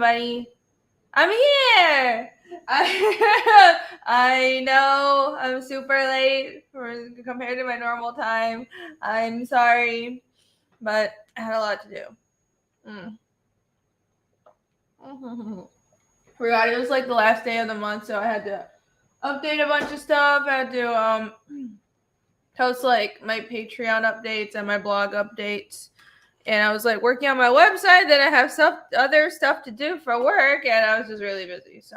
everybody. I'm here. I know I'm super late compared to my normal time. I'm sorry, but I had a lot to do. Forgot it was like the last day of the month, so I had to update a bunch of stuff. I had to post like my Patreon updates and my blog updates. And I was like working on my website, then I have other stuff to do for work, and I was just really busy. So,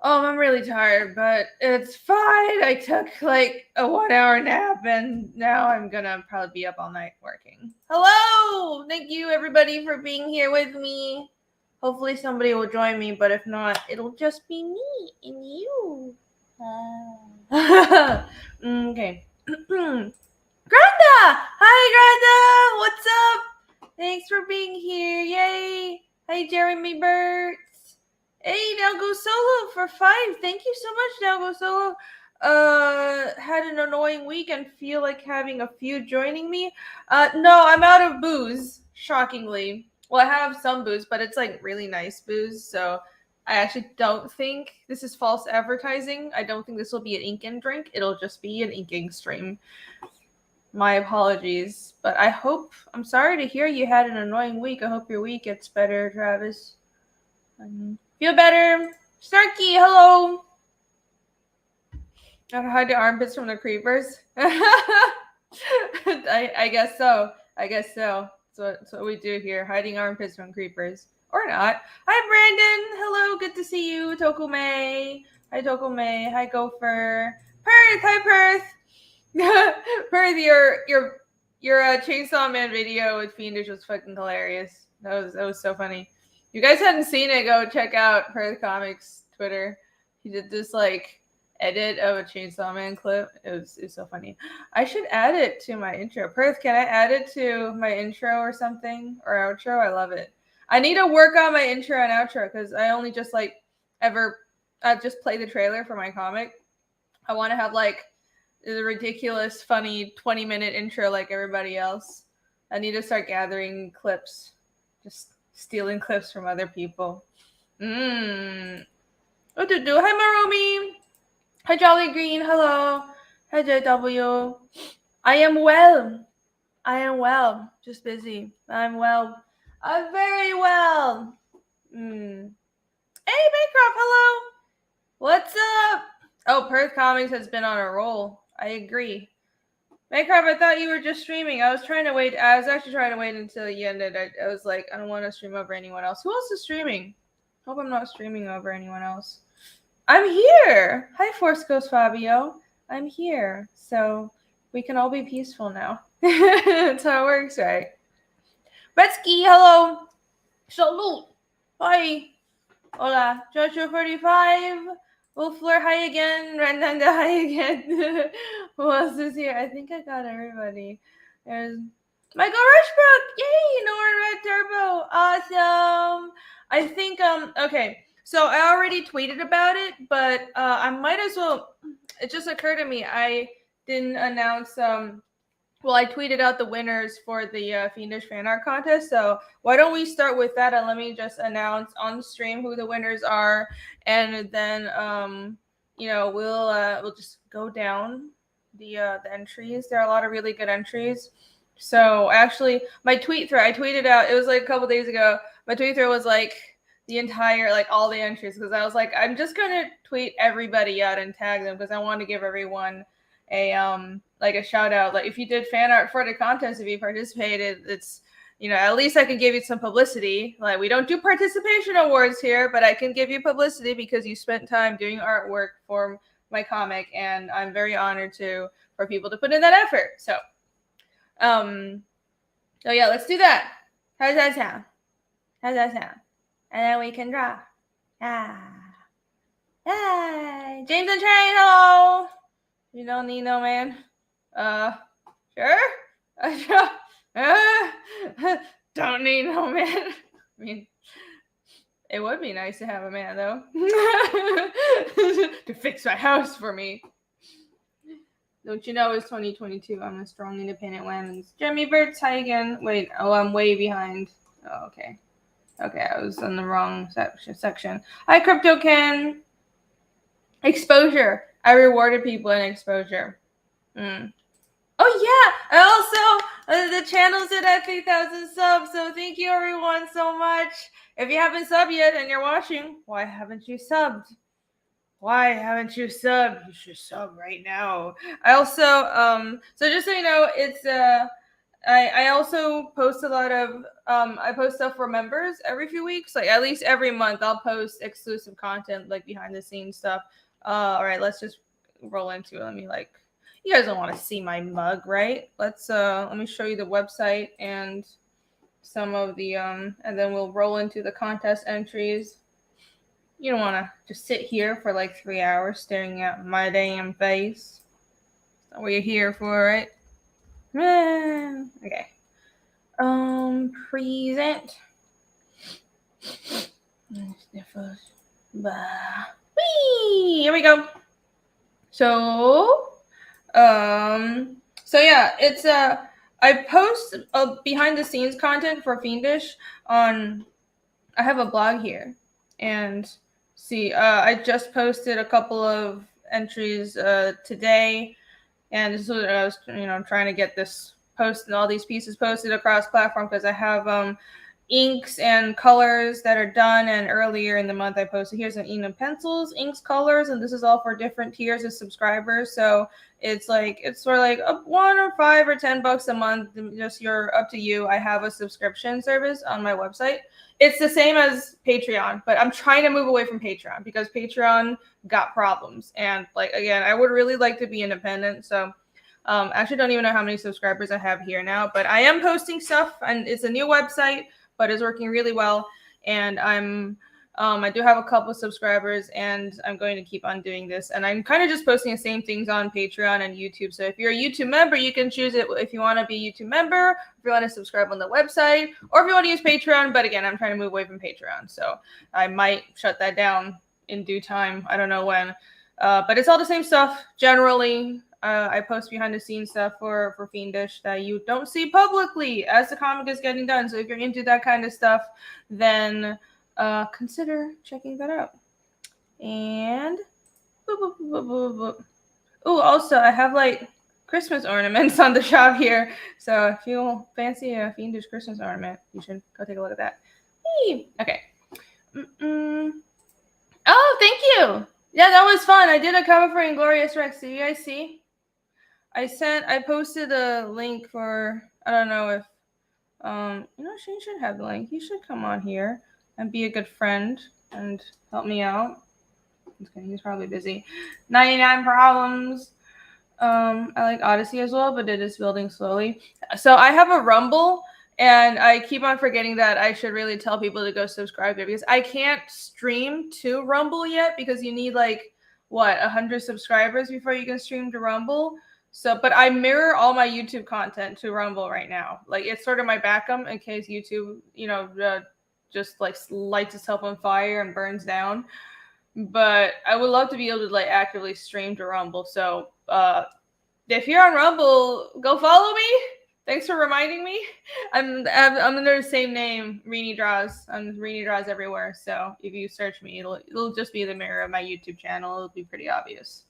I'm really tired, but it's fine. I took like a 1-hour nap, and now I'm gonna probably be up all night working. Hello! Thank you everybody for being here with me. Hopefully somebody will join me, but if not, it'll just be me and you. Okay. Granda! Hi, Granda! What's up? Thanks for being here. Yay! Hi, Jeremy Burtz. Hey, Now Go Solo for 5. Thank you so much, Now Go Solo. Had an annoying week and feel like having a few joining me. No, I'm out of booze, shockingly. Well, I have some booze, but it's like really nice booze, so I actually don't think this is false advertising. I don't think this will be an ink and drink. It'll just be an inking stream. My apologies, but I'm sorry to hear you had an annoying week. I hope your week gets better, Travis. Feel better. Starkey, hello. Gotta hide the armpits from the creepers. I guess so. That's what we do here, hiding armpits from creepers. Or not. Hi, Brandon. Hello, good to see you. Tokume. Hi, Tokume. Hi, Gopher. Perth. Hi, Perth. Perth, your Chainsaw Man video with Fiendish was fucking hilarious. That was so funny. You guys hadn't seen it, go check out Perth Comics Twitter. He did this like edit of a Chainsaw Man clip. It was so funny. I should add it to my intro. Perth, can I add it to my intro or something? Or outro? I love it. I need to work on my intro and outro because I only just just play the trailer for my comic. I want to have like the ridiculous, funny 20-minute intro like everybody else. I need to start gathering clips. Just stealing clips from other people. What to do? Hi, Marumi. Hi, Jolly Green. Hello. Hi, JW. I am well. Just busy. I'm well. I'm very well. Hey, Bancroft. Hello. What's up? Oh, Perth Comics has been on a roll. I agree. Bancroft, I thought you were just streaming. I was actually trying to wait until you ended. I was like, I don't want to stream over anyone else. Who else is streaming? Hope I'm not streaming over anyone else. I'm here. Hi, Force Ghost Fabio. I'm here. So We can all be peaceful now. That's how it works, right? Betsky, hello. Salute. Hi. Hola. Joshua 45. Wolfler, hi again. Randanda, hi again. Who else is here? I think I got everybody. There's Michael Rushbrook. Yay, Norn Red Turbo. Awesome. I think, okay. So I already tweeted about it, but I might as well, it just occurred to me, I didn't announce, well, I tweeted out the winners for the Fiendish Fanart contest. So why don't we start with that, and let me just announce on the stream who the winners are, and then we'll just go down the entries. There are a lot of really good entries. So actually, my tweet thread, I tweeted out. It was like a couple days ago. My tweet thread was like the entire, like all the entries, because I was like, I'm just gonna tweet everybody out and tag them because I want to give everyone a like a shout out. Like if you did fan art for the contest, if you participated, it's, at least I can give you some publicity. Like we don't do participation awards here, but I can give you publicity because you spent time doing artwork for my comic, and I'm very honored for people to put in that effort. So yeah, let's do that. How's that sound? And then we can draw. James and Train, hello. You don't need no man. Sure. Don't need no man. I mean, it would be nice to have a man, though, to fix my house for me. Don't you know it's 2022? I'm a strong, independent woman. Jeremy Birds, hi again. Wait, I'm way behind. Oh, okay. Okay, I was on the wrong section. Hi, CryptoCan. Exposure. I rewarded people in exposure. Oh, yeah. I also, the channel's at 3,000 subs, so thank you, everyone, so much. If you haven't subbed yet and you're watching, why haven't you subbed? You should sub right now. I also, so just so you know, it's, I also post a lot of, I post stuff for members every few weeks, like at least every month I'll post exclusive content, like behind the scenes stuff. All right, let's just roll into it. Let me you guys don't want to see my mug, right? Let me show you the website and some of the, and then we'll roll into the contest entries. You don't want to just sit here for like 3 hours staring at my damn face. That's not what you're here for, right? Okay. Present. Sniffles. Whee! Here we go. So yeah, it's I post behind the scenes content for Fiendish on. I have a blog here, and see, I just posted a couple of entries today, and this is what I was, trying to get this post and all these pieces posted across platform because I have inks and colors that are done, and earlier in the month I posted here's an ink and pencils, inks, colors, and this is all for different tiers of subscribers. So it's sort of like $1 or $5 or $10 a month, just up to you. I have a subscription service on my website. It's the same as Patreon, but I'm trying to move away from Patreon because Patreon got problems, and again, I would really like to be independent. So actually don't even know how many subscribers I have here now, but I am posting stuff, and it's a new website, but it's working really well. And I do have a couple subscribers, and I'm going to keep on doing this. And I'm kind of just posting the same things on Patreon and YouTube. So if you're a YouTube member, you can choose it if you want to be a YouTube member, if you want to subscribe on the website, or if you want to use Patreon. But again, I'm trying to move away from Patreon, so I might shut that down in due time. I don't know when. But it's all the same stuff generally. I post behind the scenes stuff for Fiendish that you don't see publicly as the comic is getting done. So if you're into that kind of stuff, then consider checking that out. And oh, also I have Christmas ornaments on the shop here. So if you fancy a Fiendish Christmas ornament, you should go take a look at that. Hey. Okay. Oh, thank you. Yeah, that was fun. I did a cover for Inglorious Rex. Did you guys see? I posted a link for, I don't know if, Shane should have the link. He should come on here and be a good friend and help me out. He's probably busy. 99 problems. I like Odyssey as well, but it is building slowly. So I have a Rumble, and I keep on forgetting that I should really tell people to go subscribe there, because I can't stream to Rumble yet, because you need like 100 subscribers before you can stream to Rumble. So, but I mirror all my YouTube content to Rumble right now. Like, it's sort of my backup in case YouTube, just like lights itself on fire and burns down. But I would love to be able to like actively stream to Rumble. So if you're on Rumble, go follow me. Thanks for reminding me. I'm under the same name, Rini Draws. I'm Rini Draws everywhere. So if you search me, it'll just be the mirror of my YouTube channel. It'll be pretty obvious.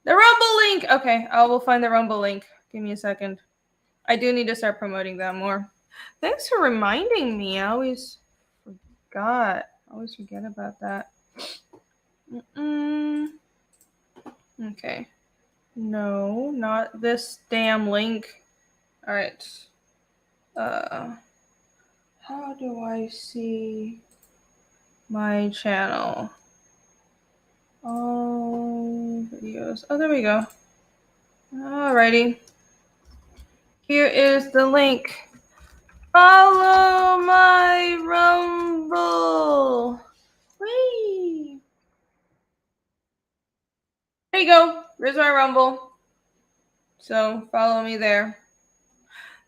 The Rumble link. Okay, I will find the Rumble link. Give me a second. I do need to start promoting that more. Thanks for reminding me. I always forgot. I always forget about that. Okay. No, not this damn link. All right. How do I see my channel? Oh, videos. Oh, there we go. Alrighty. Here is the link. Follow my Rumble. Whee! There you go. There's my Rumble. So follow me there.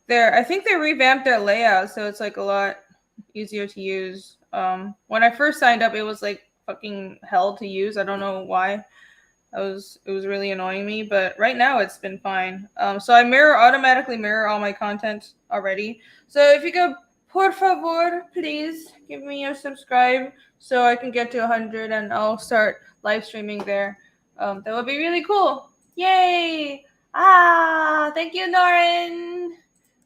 I think they revamped their layout, so it's like a lot easier to use. When I first signed up, it was like fucking hell to use. I don't know why. It was really annoying me, but right now it's been fine. So I automatically mirror all my content already. So if you go, por favor, please give me a subscribe so I can get to 100 and I'll start live streaming there. That would be really cool. Yay! Thank you, Norin.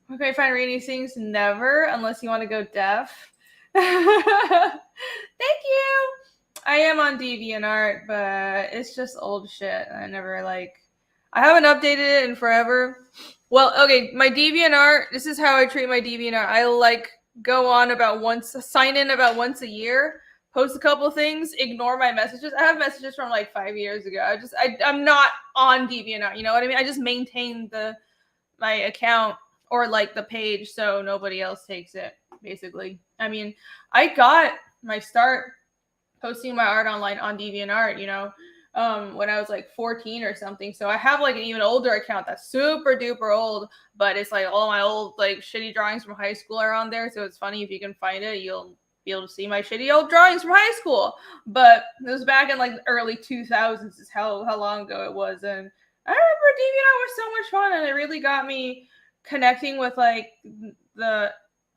Where can I find Rainy Sings? Never, unless you want to go deaf. Thank you. I am on DeviantArt, but it's just old shit. I haven't updated it in forever. Well, okay, my DeviantArt, this is how I treat my DeviantArt. I sign in about once a year, post a couple things, ignore my messages. I have messages from like 5 years ago. I'm not on DeviantArt, you know what I mean? I just maintain my account or like the page so nobody else takes it, basically. I mean, I got my start posting my art online on DeviantArt, when I was like 14 or something. So I have like an even older account that's super duper old, but it's like all my old like shitty drawings from high school are on there. So it's funny, if you can find it, you'll be able to see my shitty old drawings from high school. But it was back in like the early 2000s is how long ago it was. And I remember DeviantArt was so much fun, and it really got me connecting with like the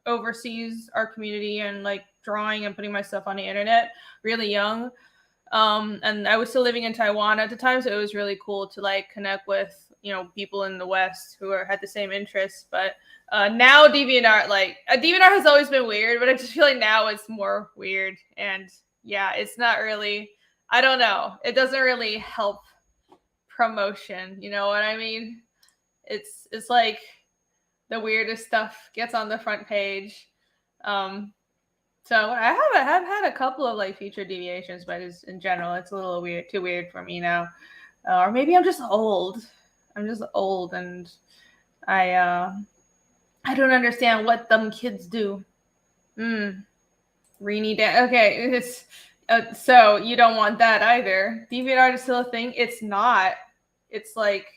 overseas art community and like drawing and putting my stuff on the internet really young. And I was still living in Taiwan at the time, so it was really cool to like connect with people in the West who had the same interests. But now DeviantArt, DeviantArt has always been weird, but I just feel like now it's more weird. And yeah, it's not really, I don't know, it doesn't really help promotion, you know what I mean? It's like the weirdest stuff gets on the front page. So I have had a couple of like featured deviations, but in general, it's a little weird, too weird for me now. Or maybe I'm just old. And I don't understand what them kids do. Rainy day. Okay, it's so you don't want that either. DeviantArt is still a thing. It's not. It's like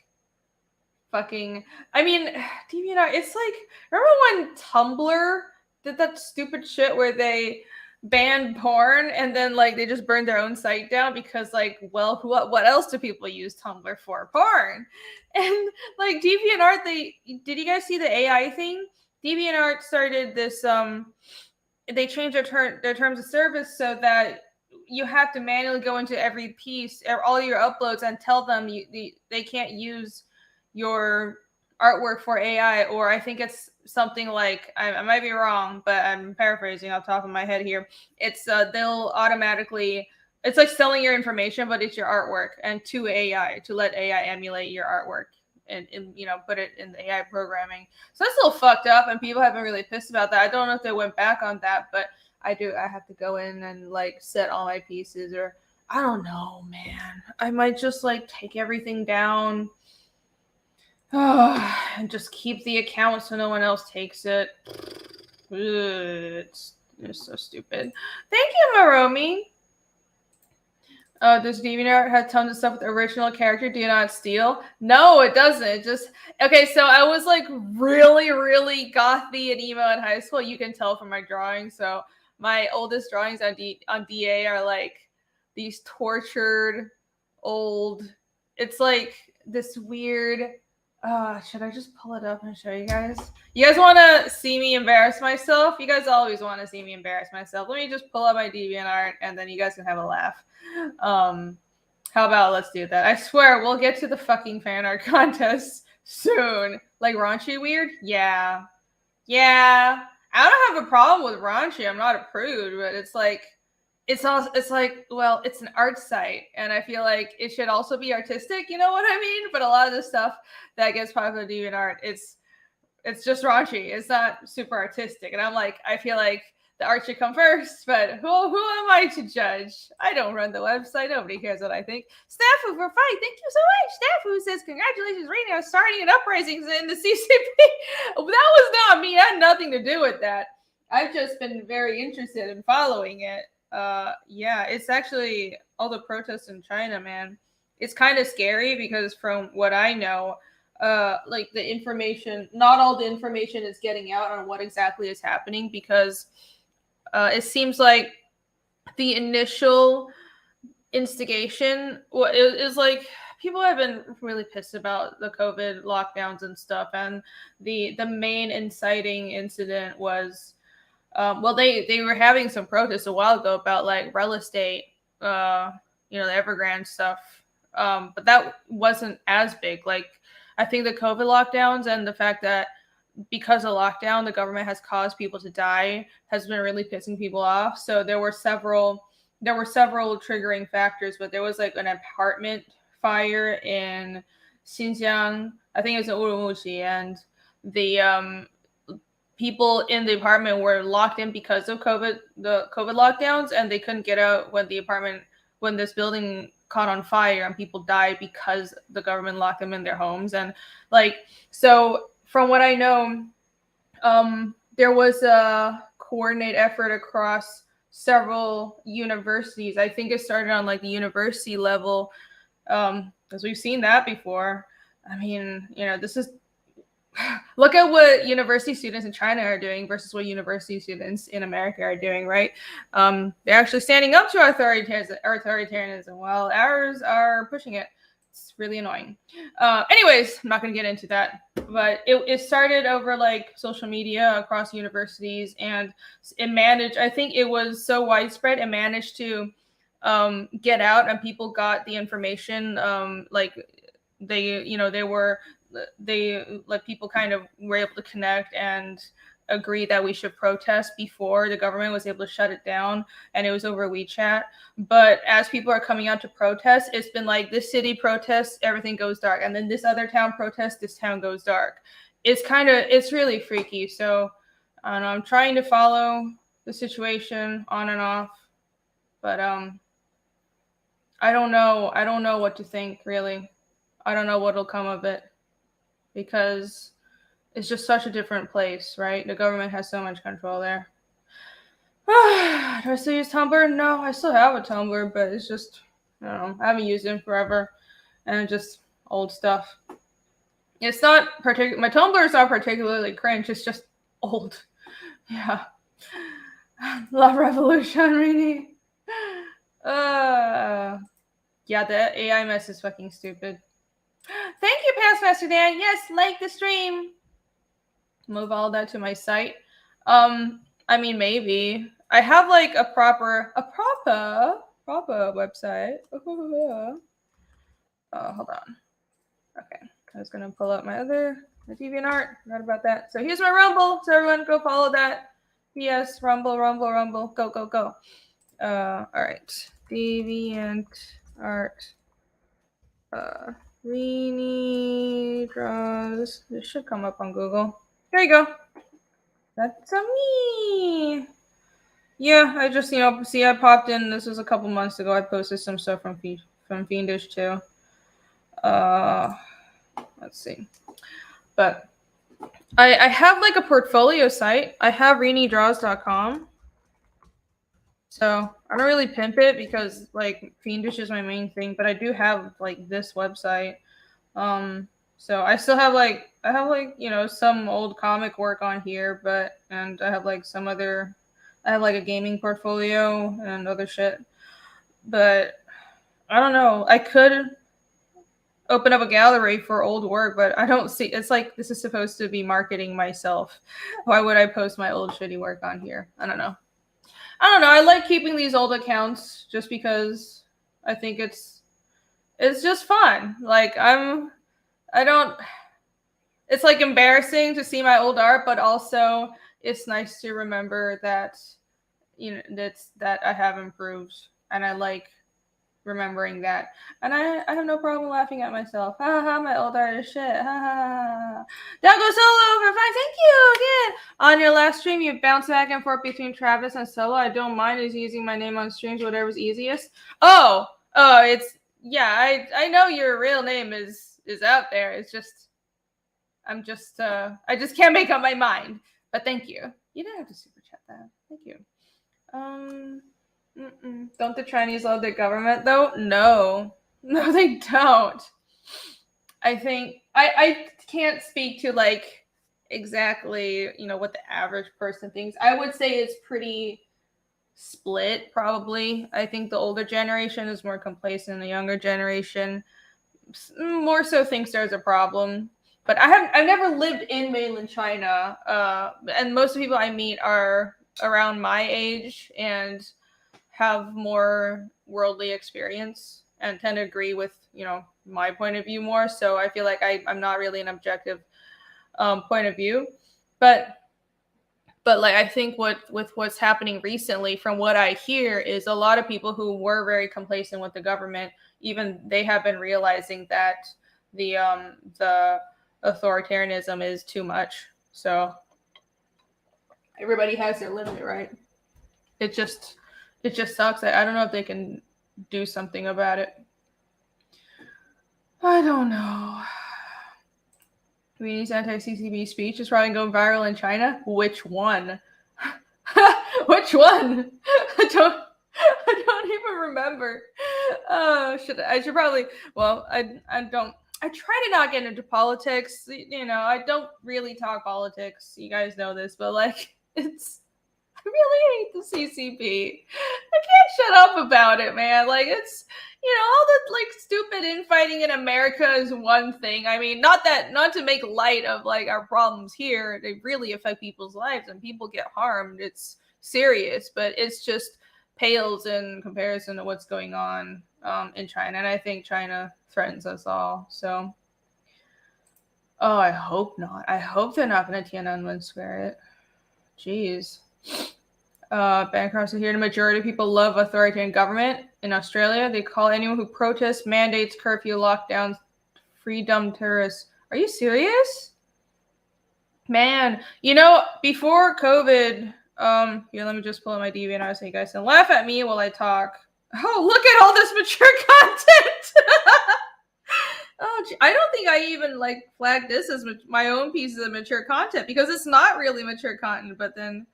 fucking. I mean, DeviantArt. It's like, remember when Tumblr did that stupid shit where they banned porn and then like they just burned their own site down because like, well, what else do people use Tumblr for? Porn. And like DeviantArt, did you guys see the AI thing? DeviantArt started this they changed their terms of service so that you have to manually go into every piece, all your uploads, and tell them they can't use your artwork for AI, or I think it's something like, I might be wrong, but I'm paraphrasing off the top of my head here. It's they'll automatically, it's like selling your information, but it's your artwork, and to AI, to let AI emulate your artwork and put it in the AI programming. So that's a little fucked up, and people have been really pissed about that. I don't know if they went back on that, but I have to go in and like set all my pieces, or I don't know, man. I might just like take everything down And just keep the account so no one else takes it. It's so stupid. Thank you, Maromi. Does DeviantArt have tons of stuff with the original character? Do you not steal? No, it doesn't. It just okay. So I was like really, really gothy and emo in high school. You can tell from my drawings. So my oldest drawings on DA are like these tortured old. It's like this weird. Should I just pull it up and show you guys? You guys want to see me embarrass myself? You guys always want to see me embarrass myself. Let me just pull up my DeviantArt and then you guys can have a laugh. How about let's do that? I swear we'll get to the fucking fan art contest soon. Like raunchy weird? Yeah. I don't have a problem with raunchy. I'm not a prude, but it's like well, it's an art site, and I feel like it should also be artistic. You know what I mean? But a lot of the stuff that gets popular in DeviantArt, it's just raunchy. It's not super artistic, and I'm like, I feel like the art should come first. But who am I to judge? I don't run the website. Nobody cares what I think. Staffu for fight. Thank you so much. Staffu says, congratulations, Rena, on starting an uprising in the CCP. That was not me. I had nothing to do with that. I've just been very interested in following it. Yeah, it's actually all the protests in China, man. It's kind of scary because from what I know, like the information, not all the information is getting out on what exactly is happening because it seems like the initial instigation is like people have been really pissed about the COVID lockdowns and stuff, and the main inciting incident was well, they were having some protests a while ago about like real estate, the Evergrande stuff. But that wasn't as big. Like, I think the COVID lockdowns and the fact that because of lockdown, the government has caused people to die has been really pissing people off. So there were several triggering factors, but there was like an apartment fire in Xinjiang. I think it was in Urumqi, and the people in the apartment were locked in because of the COVID lockdowns, and they couldn't get out when this building caught on fire and people died because the government locked them in their homes. And like, so from what I know, there was a coordinated effort across several universities. I think it started on like the university level, because we've seen that before. I mean, this is look at what university students in China are doing versus what university students in America are doing, right? They're actually standing up to authoritarianism while ours are pushing it. It's really annoying. Anyways, I'm not going to get into that. But it started over like social media across universities, and it managed, I think it was so widespread, it managed to get out, and people got the information. Like people kind of were able to connect and agree that we should protest before the government was able to shut it down, and it was over WeChat. But as people are coming out to protest, it's been like this city protests, everything goes dark, and then this other town protests, this town goes dark. It's really freaky. So I don't know, I'm trying to follow the situation on and off, but I don't know what to think, really. I don't know what'll come of it, because it's just such a different place, right? The government has so much control there. Do I still use Tumblr? No, I still have a Tumblr, but it's just, I don't know, I haven't used it in forever, and just old stuff. It's not my Tumblr is not particularly cringe, it's just old. Yeah. Love Revolution, really. Yeah, the AI mess is fucking stupid. Thank you, Past Master Dan. Yes, like the stream. Move all that to my site. I mean, maybe. I have like a proper website. Hold on. Okay, I was gonna pull up my DeviantArt. Forgot about that. So here's my Rumble. So everyone go follow that. Yes, Rumble. Go. All right. DeviantArt. Rini draws. This should come up on Google. There you go. That's me. Yeah, I just I popped in. This was a couple months ago. I posted some stuff from Fiendish too. Let's see. But I have like a portfolio site. I have RiniDraws.com. So I don't really pimp it because like Fiendish is my main thing, but I do have like this website. So I still have like some old comic work on here, and I have like I have like a gaming portfolio and other shit. But I don't know. I could open up a gallery for old work, but I don't see. It's like this is supposed to be marketing myself. Why would I post my old shitty work on here? I don't know. I like keeping these old accounts just because I think it's just fun. Like I don't. It's like embarrassing to see my old art, but also it's nice to remember that that I have improved, and I like remembering that. And I have no problem laughing at myself. Ha ha, my old art is shit. Ha ha ha. That goes solo for 5. Thank you again. On your last stream, you bounce back and forth between Travis and solo. I don't mind is using my name on streams, whatever's easiest. It's I know your real name is out there. It's just I just can't make up my mind. But thank you. You didn't have to super chat that. Thank you. Don't the Chinese love their government though? No, they don't. I think I can't speak to like exactly what the average person thinks. I would say it's pretty split probably. I think the older generation is more complacent. The younger generation more so thinks there's a problem. But I've never lived in mainland China, and most of the people I meet are around my age and have more worldly experience and tend to agree with my point of view more. So I feel like I'm not really an objective point of view, but like I think with what's happening recently, from what I hear, is a lot of people who were very complacent with the government, even they have been realizing that the authoritarianism is too much. So everybody has their limit, right? It just sucks. I don't know if they can do something about it. I don't know. Community's anti-CCP speech is probably going viral in China. Which one? Which one? I don't even remember. I should probably. Well, I don't. I try to not get into politics. I don't really talk politics. You guys know this, but like it's. I really hate the CCP. I can't shut up about it, man. Like it's all the like stupid infighting in America is one thing. I mean, not to make light of like our problems here. They really affect people's lives and people get harmed. It's serious, but it's just pales in comparison to what's going on in China. And I think China threatens us all. So I hope not. I hope they're not going to Tiananmen Square it. Jeez. Bankruptcy here. The majority of people love authoritarian government. In Australia, they call anyone who protests mandates, curfew, lockdowns, freedom terrorists. Are you serious? Man, before COVID, here, let me just pull up my DeviantArt so you guys can laugh at me while I talk. Oh, look at all this mature content. I don't think I even like flagged this as my own pieces of mature content because it's not really mature content, but then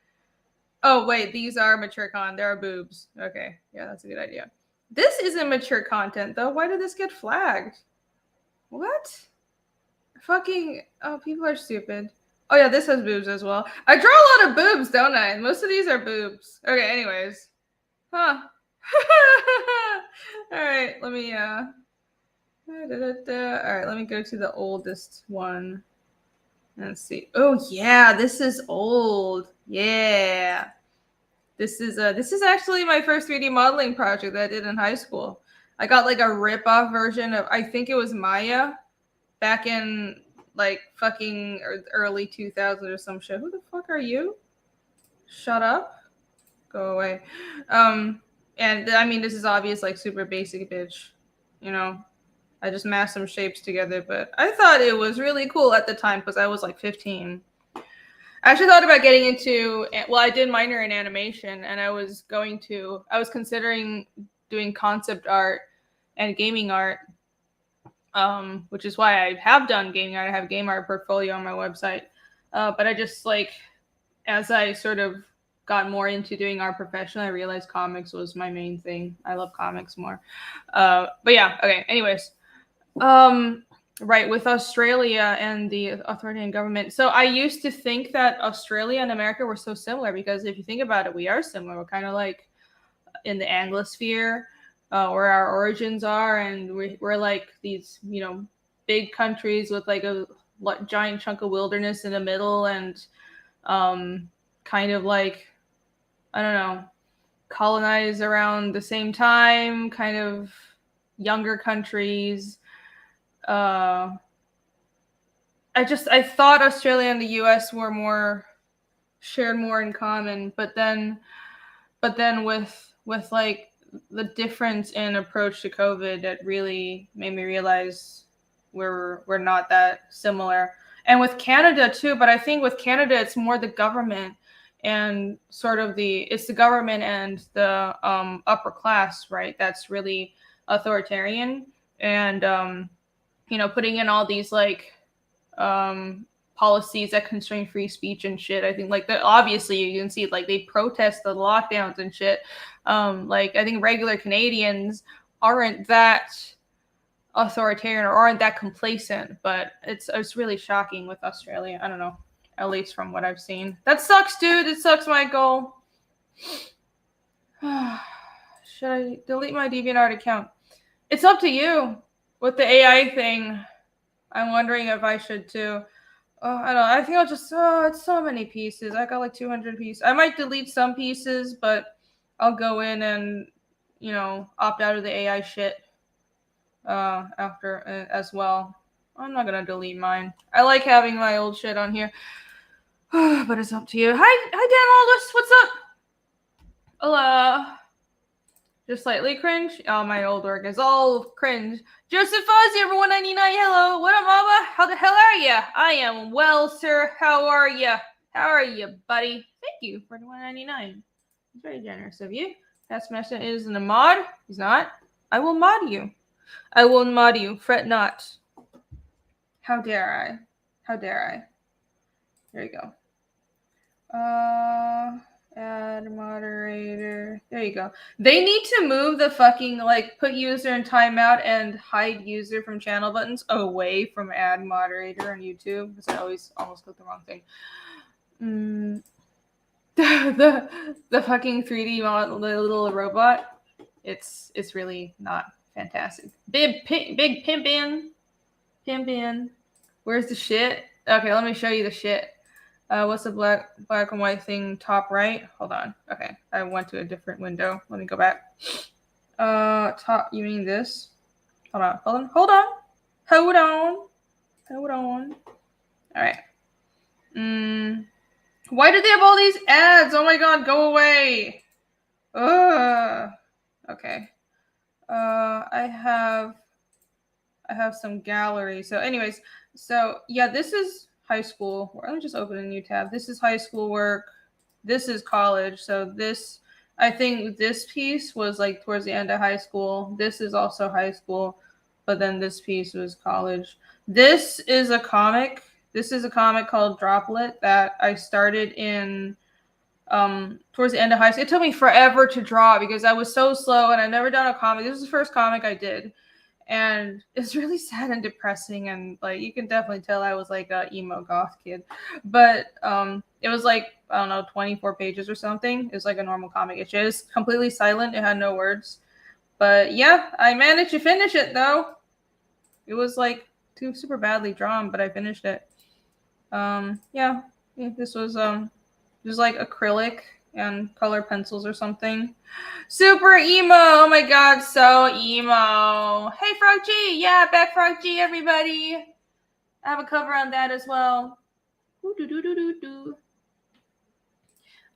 oh, wait, these are mature content. There are boobs. Okay, yeah, that's a good idea. This isn't mature content, though. Why did this get flagged? What? Fucking... Oh, people are stupid. Oh, yeah, this has boobs as well. I draw a lot of boobs, don't I? Most of these are boobs. Okay, anyways. Huh. All right, let me... All right, let me go to the oldest one. Let's see. Oh yeah, this is old. Yeah. This is actually my first 3D modeling project that I did in high school. I got like a rip-off version of I think it was Maya back in like fucking early 2000s or some shit. Who the fuck are you? Shut up. Go away. And I mean this is obvious like super basic bitch. I just mashed some shapes together, but I thought it was really cool at the time because I was like 15. I actually thought about getting into, I did minor in animation and I was considering doing concept art and gaming art. which is why I have done gaming art. I have a game art portfolio on my website. But I just like, as I sort of got more into doing art professionally, I realized comics was my main thing. I love comics more. But yeah, okay. Anyways, right, with Australia and the authoritarian government. So I used to think that Australia and America were so similar because if you think about it, we are similar. We're kind of like in the Anglosphere, where our origins are, and we're like these, big countries with like a giant chunk of wilderness in the middle, and kind of like, I don't know, colonized around the same time, kind of younger countries. I thought Australia and the US were shared more in common, but then with like the difference in approach to COVID, that really made me realize we're not that similar. And with Canada too, but I think with Canada it's more the government and sort of it's the government and the upper class, right? That's really authoritarian, and putting in all these like policies that constrain free speech and shit. I think like that, obviously you can see like they protest the lockdowns and shit. Like I think regular Canadians aren't that authoritarian or aren't that complacent, but it's really shocking with Australia. I don't know, at least from what I've seen. That sucks, dude. It sucks, Michael. Should I delete my DeviantArt account? It's up to you. With the AI thing, I'm wondering if I should too. I don't know. I think I'll just, it's so many pieces. I got like 200 pieces. I might delete some pieces, but I'll go in and, opt out of the AI shit after as well. I'm not going to delete mine. I like having my old shit on here. But it's up to you. Hi, Dan Aldous. What's up? Hola. Just slightly cringe. Oh, my old work is all cringe. Joseph Fozzie, everyone 199. Hello. What up, Mama? How the hell are you? I am well, sir. How are you? How are you, buddy? Thank you for the 199. It's very generous of you. Pat Smashton isn't a mod. He's not. I will mod you. I will mod you. Fret not. How dare I? How dare I? There you go. Add moderator. There you go. They need to move the fucking, like, put user in timeout and hide user from channel buttons away from add moderator on YouTube, because I always almost click the wrong thing. The fucking 3D model, the little robot, it's really not fantastic. Big pimpin'. Where's the shit? Okay, let me show you the shit. What's the black and white thing top right? Hold on. Okay, I went to a different window. Let me go back. Top. You mean this? Hold on. All right. Why do they have all these ads? Oh my god, go away. Okay. I have some gallery. So anyways, yeah, this is high school. Let me just open a new tab. This is high school work. This is college. So I think this piece was like towards the end of high school. This is also high school, but then this piece was college. This is a comic. This is a comic called Droplet that I started in towards the end of high school. It took me forever to draw because I was so slow and I'd never done a comic. This was the first comic I did. And it's really sad and depressing, and like you can definitely tell I was like a emo goth kid. But it was like, I don't know, 24 pages or something. It was like a normal comic. It was completely silent. It had no words. But yeah, I managed to finish it though. It was like too super badly drawn, but I finished it. Yeah, this was like acrylic and color pencils or something. Super emo. Oh my god, so emo. Hey, Frog G. Yeah, back Frog G, everybody. I have a cover on that as well.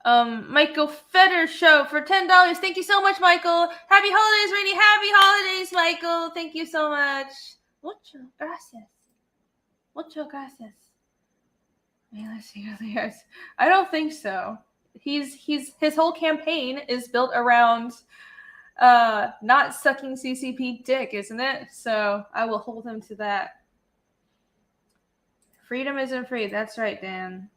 Michael Fetter Show for $10. Thank you so much, Michael. Happy holidays, Rainy. Happy holidays, Michael. Thank you so much. Mucho gracias. Mucho gracias. I don't think so. His whole campaign is built around Not sucking CCP dick, isn't it? So I will hold him to that. Freedom isn't free. That's right, Dan.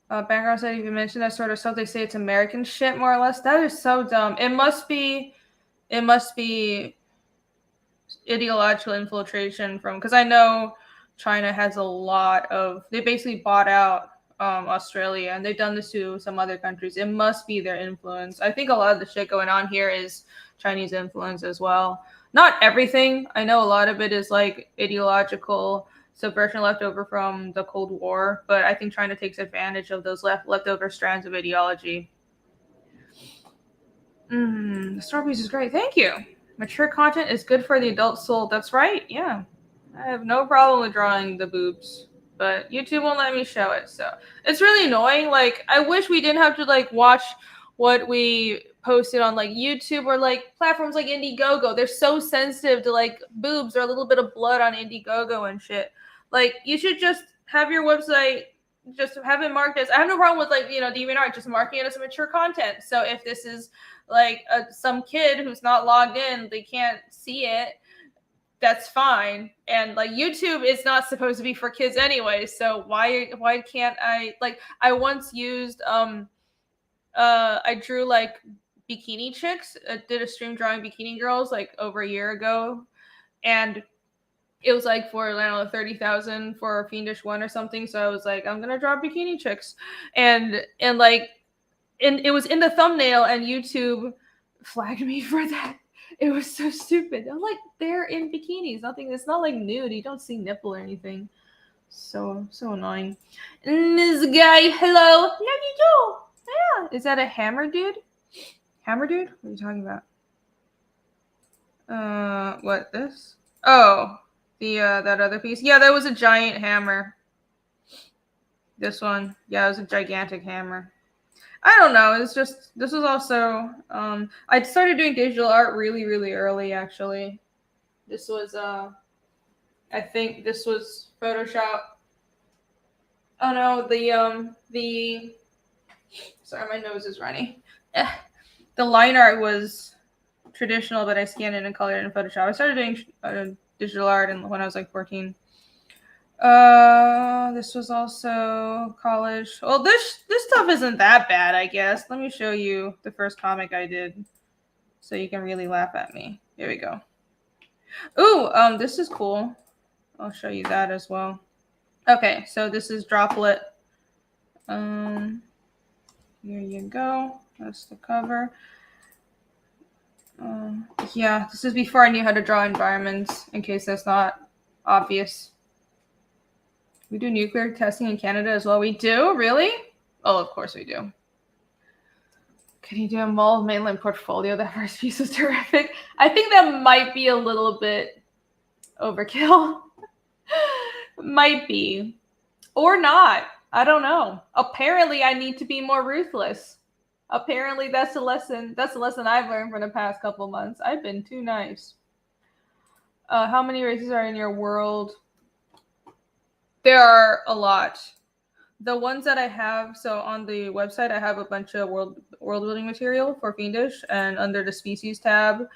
Background said, if you mention that sort of stuff, they say it's American shit, more or less. That is so dumb. It must be ideological infiltration from, because I know China has a lot of, they basically bought out Australia, and they've done this to some other countries. It must be their influence. I think a lot of the shit going on here is Chinese influence as well. Not everything. I know a lot of it is like ideological subversion left over from the Cold War, but I think China takes advantage of those leftover strands of ideology. The store piece is great. Thank you. Mature content is good for the adult soul. That's right. Yeah. I have no problem with drawing the boobs, but YouTube won't let me show it. So it's really annoying. Like, I wish we didn't have to like watch what we posted on like YouTube or like platforms like Indiegogo. They're so sensitive to like boobs or a little bit of blood on Indiegogo and shit. Like, you should just have your website, just have it marked as, I have no problem with like, DeviantArt, just marking it as mature content. So if this is like some kid who's not logged in, they can't see it, that's fine. And like, YouTube is not supposed to be for kids anyway, so why can't I, like, I once used I drew like bikini chicks, did a stream drawing bikini girls like over a year ago, and it was like for, I don't know, 30,000 for Fiendish 1 or something. So I was like, I'm gonna draw bikini chicks, and it was in the thumbnail, and YouTube flagged me for that. It was so stupid. I'm like, they're in bikinis. Nothing. It's not like nude. You don't see nipple or anything. So annoying. And this guy, hello. How you do? Yeah. Is that a hammer dude? Hammer dude? What are you talking about? What, this? Oh, the that other piece. Yeah, that was a giant hammer. This one. Yeah, it was a gigantic hammer. I don't know. It's just, this was also, I started doing digital art really, really early, actually. This was, I think this was Photoshop. Oh no, sorry, my nose is runny. The line art was traditional, but I scanned it and colored it in Photoshop. I started doing digital art when I was like 14. This was also college. Well, this stuff isn't that bad, I guess. Let me show you the first comic I did, so you can really laugh at me. Here we go. Ooh, this is cool. I'll show you that as well. Okay, so this is Droplet. Here you go. That's the cover. Yeah, this is before I knew how to draw environments, in case that's not obvious. We do nuclear testing in Canada as well. We do? Really? Oh, of course we do. Can you do a mall mainland portfolio? That first piece was terrific. I think that might be a little bit overkill. Might be. Or not. I don't know. Apparently, I need to be more ruthless. Apparently, that's a lesson. That's a lesson I've learned from the past couple months. I've been too nice. How many races are in your world? There are a lot. The ones that I have, so on the website, I have a bunch of world building material for Fiendish, and under the species tab,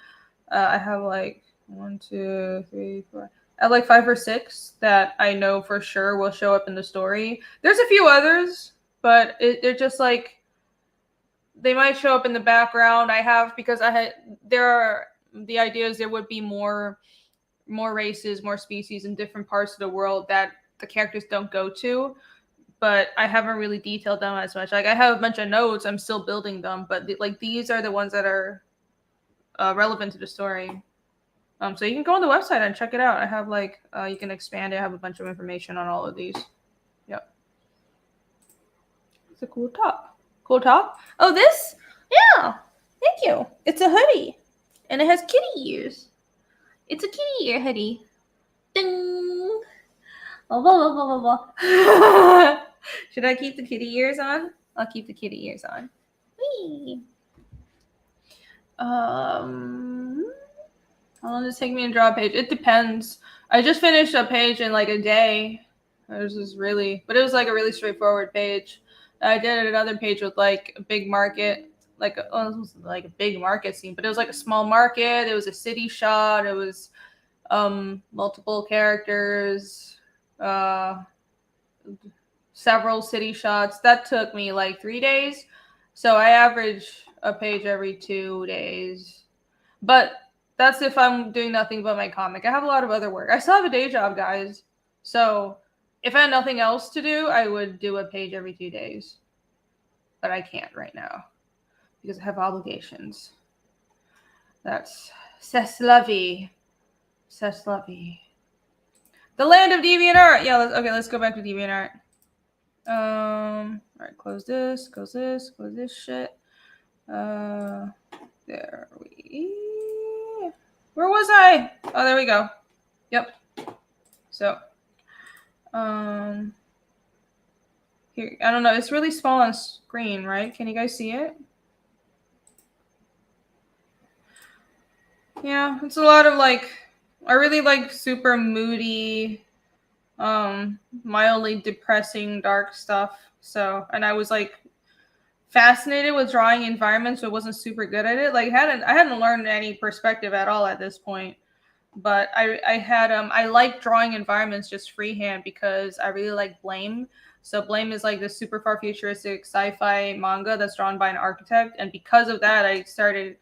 I have like 1, 2, 3, 4. I have like 5 or 6 that I know for sure will show up in the story. There's a few others, but they're just like, they might show up in the background. The idea is there would be more races, more species in different parts of the world that the characters don't go to, but I haven't really detailed them as much. Like, I have a bunch of notes, I'm still building them, but these are the ones that are relevant to the story. So you can go on the website and check it out. I have you can expand it. I have a bunch of information on all of these. Yep. It's a cool top. Cool top? Oh, this? Yeah. Thank you. It's a hoodie. And it has kitty ears. It's a kitty ear hoodie. Ding. Blah, blah, blah, blah, blah. Should I keep the kitty ears on? I'll keep the kitty ears on. Whee. How long does it take me to draw a page? It depends. I just finished a page in like a day. But it was like a really straightforward page. I did another page with like a big market like it was like a big market scene, but it was like a small market. It was a city shot. It was multiple characters, several city shots. That took me like 3 days. So I average a page every 2 days. But that's if I'm doing nothing but my comic. I have a lot of other work. I still have a day job, guys. So if I had nothing else to do, I would do a page every 2 days. But I can't right now because I have obligations. That's Ceslavy. Ceslavy. The land of DeviantArt. Yeah, let's go back to DeviantArt. All right, close this shit. There we. Where was I? Oh, there we go. Yep. So, here, I don't know. It's really small on screen, right? Can you guys see it? Yeah, it's a lot of like, I really like super moody, mildly depressing, dark stuff. So, and I was like fascinated with drawing environments, so I wasn't super good at it. Like, I hadn't learned any perspective at all at this point. But I like drawing environments just freehand because I really like Blame. So Blame is like this super far futuristic sci-fi manga that's drawn by an architect, and because of that, I started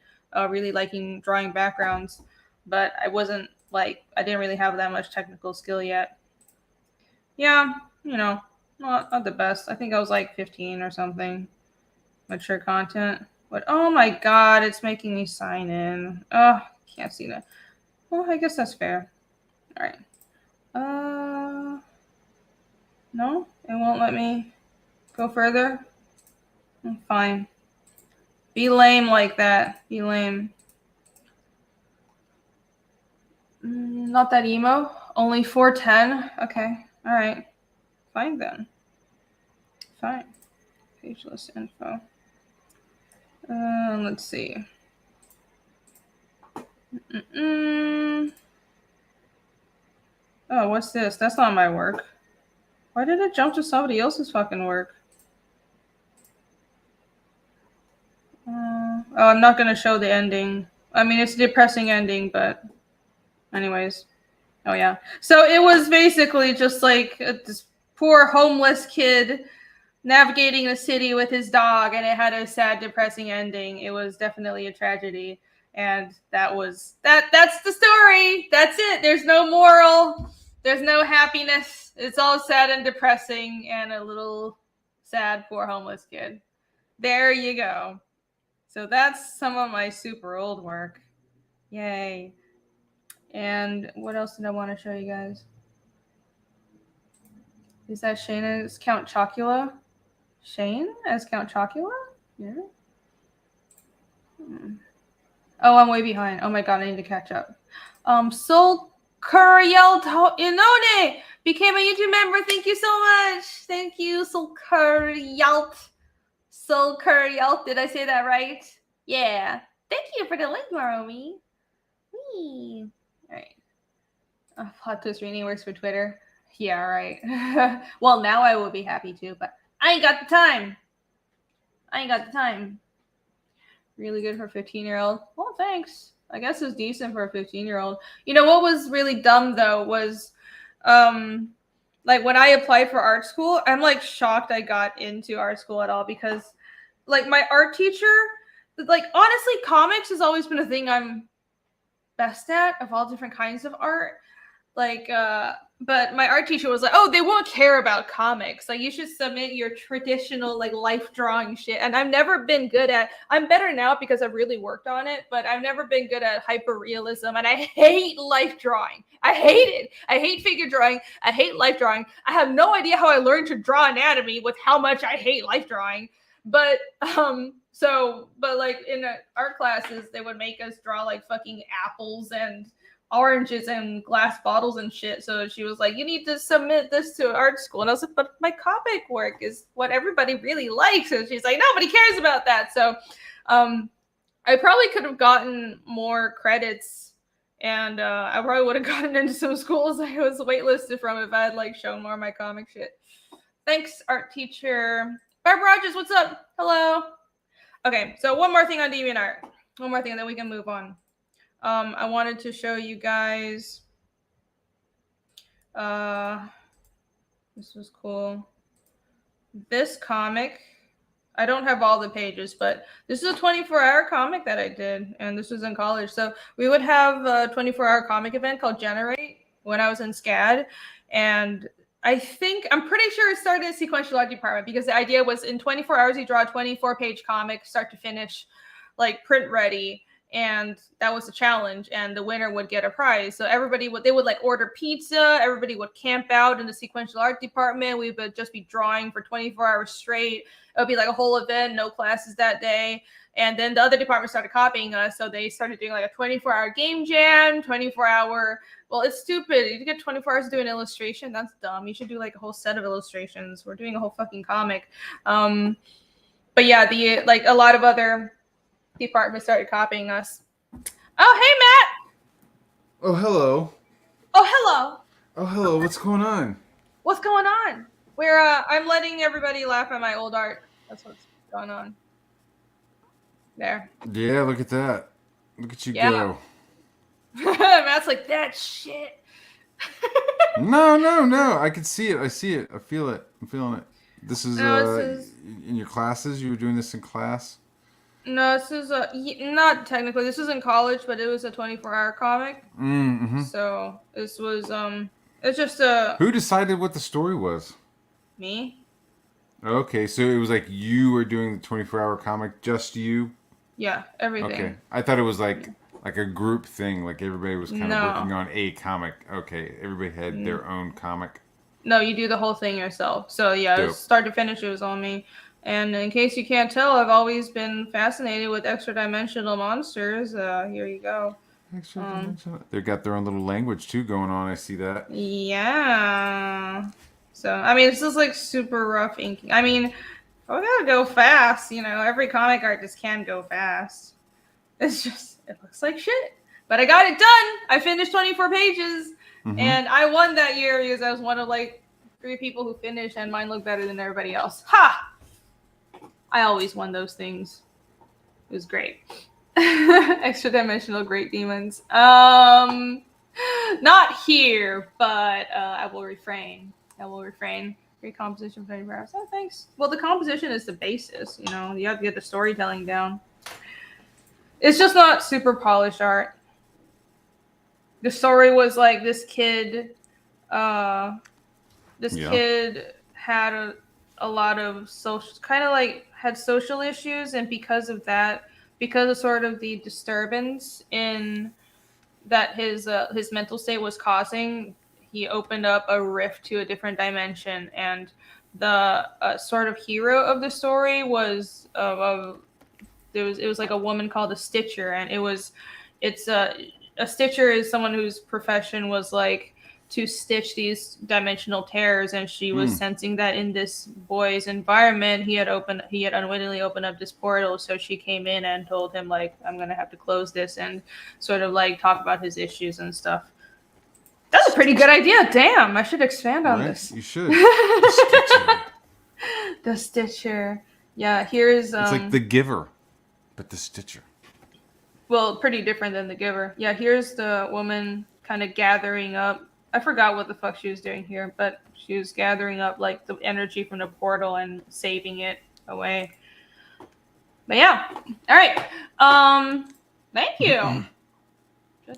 really liking drawing backgrounds. But I didn't really have that much technical skill yet. Yeah, not the best. I think I was like 15 or something. Mature content. But oh my god, it's making me sign in. Oh, can't see that. Well, I guess that's fair. All right. No, it won't let me go further. Fine. Be lame like that. Be lame. Not that emo. Only 410. Okay. All right. Fine then. Fine. Pageless info. Let's see. Oh, what's this? That's not my work. Why did it jump to somebody else's fucking work? Oh, I'm not going to show the ending. I mean, it's a depressing ending, but anyways. Oh, yeah. So it was basically just like this poor homeless kid navigating the city with his dog, and it had a sad, depressing ending. It was definitely a tragedy. And that's the story. That's it. There's no moral. There's no happiness. It's all sad and depressing and a little sad, poor homeless kid. There you go. So that's some of my super old work. Yay. And what else did I want to show you guys? Is that Shane as Count Chocula? Shane as Count Chocula? Yeah. Oh, I'm way behind. Oh my god, I need to catch up. Sol Curielto Inone became a YouTube member. Thank you so much. Thank you, Sol Curielt. Sol Curielt. Did I say that right? Yeah. Thank you for the link, Maromi. Whee. All right. Plot twist reading works for Twitter. Yeah, right. Well, now I will be happy too, but I ain't got the time. Really good for a 15-year-old. Well, thanks. I guess it's decent for a 15-year-old. You know what was really dumb though was like when I applied for art school, I'm like shocked I got into art school at all because like my art teacher, like honestly, comics has always been a thing I'm best at of all different kinds of art. Like but my art teacher was like, oh, they won't care about comics, like you should submit your traditional like life drawing shit. And I've never been good at, I'm better now because I've really worked on it, but I've never been good at hyper realism, and I hate life drawing. I hate it. I hate figure drawing. I hate life drawing. I have no idea how I learned to draw anatomy with how much I hate life drawing. But but like in art classes they would make us draw like fucking apples and oranges and glass bottles and shit. So she was like, you need to submit this to art school. And I was like, but my comic work is what everybody really likes. And she's like, nobody cares about that. So I probably could have gotten more credits, and I probably would have gotten into some schools I was waitlisted from if I had like shown more of my comic shit. Thanks, art teacher. Barbara Rogers, what's up? Hello. Okay, so one more thing on DeviantArt. One more thing, then we can move on. I wanted to show you guys. This was cool. This comic. I don't have all the pages, but this is a 24-hour comic that I did, and this was in college. So we would have a 24-hour comic event called Generate when I was in SCAD, and I'm pretty sure it started in sequential art department because the idea was in 24 hours you draw a 24-page comic, start to finish, like print ready, and that was the challenge, and the winner would get a prize. So they would like order pizza, everybody would camp out in the sequential art department. We would just be drawing for 24 hours straight. It would be like a whole event, no classes that day. And then the other departments started copying us, so they started doing like a 24-hour game jam, 24-hour. Well, it's stupid. You get 24 hours to do an illustration. That's dumb. You should do like a whole set of illustrations. We're doing a whole fucking comic. But yeah, a lot of other department started copying us. Oh, hey, Matt. Oh, hello. Oh, hello. Oh, hello. What's going on? What's going on? I'm letting everybody laugh at my old art. That's what's going on. There. Yeah, look at that. Look at you go. Matt's like, that shit. No. I can see it. I see it. I feel it. I'm feeling it. This is in your classes? You were doing this in class? No, this is not technically. This was in college, but it was a 24-hour comic. Mm-hmm. So this was it's just Who decided what the story was? Me. Okay, so it was like you were doing the 24-hour comic, just you? Yeah, everything. Okay, I thought it was like a group thing, like everybody was kind of working on a comic. Okay, everybody had their own comic. No, you do the whole thing yourself. So yeah, it was start to finish, it was all me. And in case you can't tell, I've always been fascinated with extra-dimensional monsters. Here you go. Extra-dimensional. They've got their own little language, too, going on. I see that. Yeah. So, I mean, this is like super rough inking. I mean, I gotta go fast. You know, every comic artist can go fast. It's just, it looks like shit. But I got it done. I finished 24 pages. Mm-hmm. And I won that year because I was one of like 3 people who finished, and mine looked better than everybody else. Ha! I always won those things. It was great. Extra-dimensional great demons. Not here, but I will refrain. Great composition for 24 hours. Oh, thanks. Well, the composition is the basis. You know, you have to get the storytelling down. It's just not super polished art. The story was like this kid. Kid had a lot of social, kind of like had social issues, and because of sort of the disturbance in that his mental state was causing, he opened up a rift to a different dimension, and the sort of hero of the story was it was like a woman called a Stitcher, and a Stitcher is someone whose profession was like to stitch these dimensional tears, and she was sensing that in this boy's environment he had unwittingly opened up this portal, so she came in and told him like, I'm gonna have to close this, and sort of like talk about his issues and stuff. That's a pretty good idea. Damn, I should expand on this. You should. The Stitcher. Yeah, here's it's like the Giver, but the Stitcher. Well, pretty different than the Giver. Yeah, here's the woman kind of gathering up. I forgot what the fuck she was doing here, but she was gathering up like the energy from the portal and saving it away. But yeah, all right. Thank you. I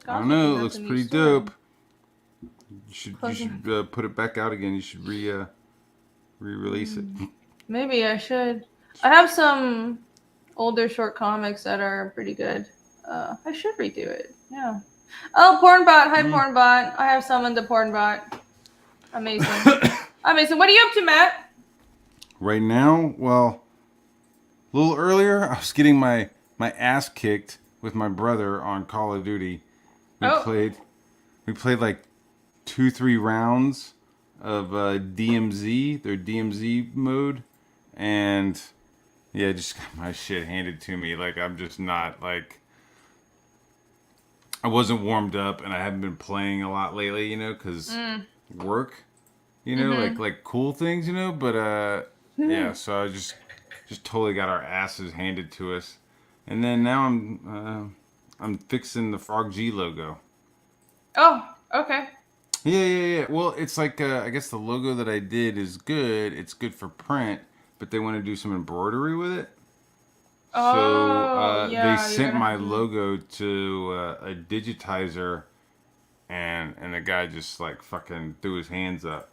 don't know. It looks pretty dope. You should put it back out again. You should re-release it. Maybe I should. I have some older short comics that are pretty good. I should redo it. Yeah. Oh, Pornbot. Hi, Pornbot. I have summoned the Pornbot. Amazing. Amazing. What are you up to, Matt? Right now? Well, a little earlier, I was getting my ass kicked with my brother on Call of Duty. We played like 2-3 rounds of DMZ, their DMZ mode. And yeah, just got my shit handed to me. Like, I'm just not like... I wasn't warmed up, and I haven't been playing a lot lately, you know, because work, you know, like cool things, you know. But yeah, so I just just totally got our asses handed to us. And then now I'm fixing the Frog G logo. Oh, okay. Yeah. Well, it's like I guess the logo that I did is good. It's good for print, but they want to do some embroidery with it. So Oh, they yeah, you're sent gonna my have to. logo to a digitizer, and the guy just like fucking threw his hands up.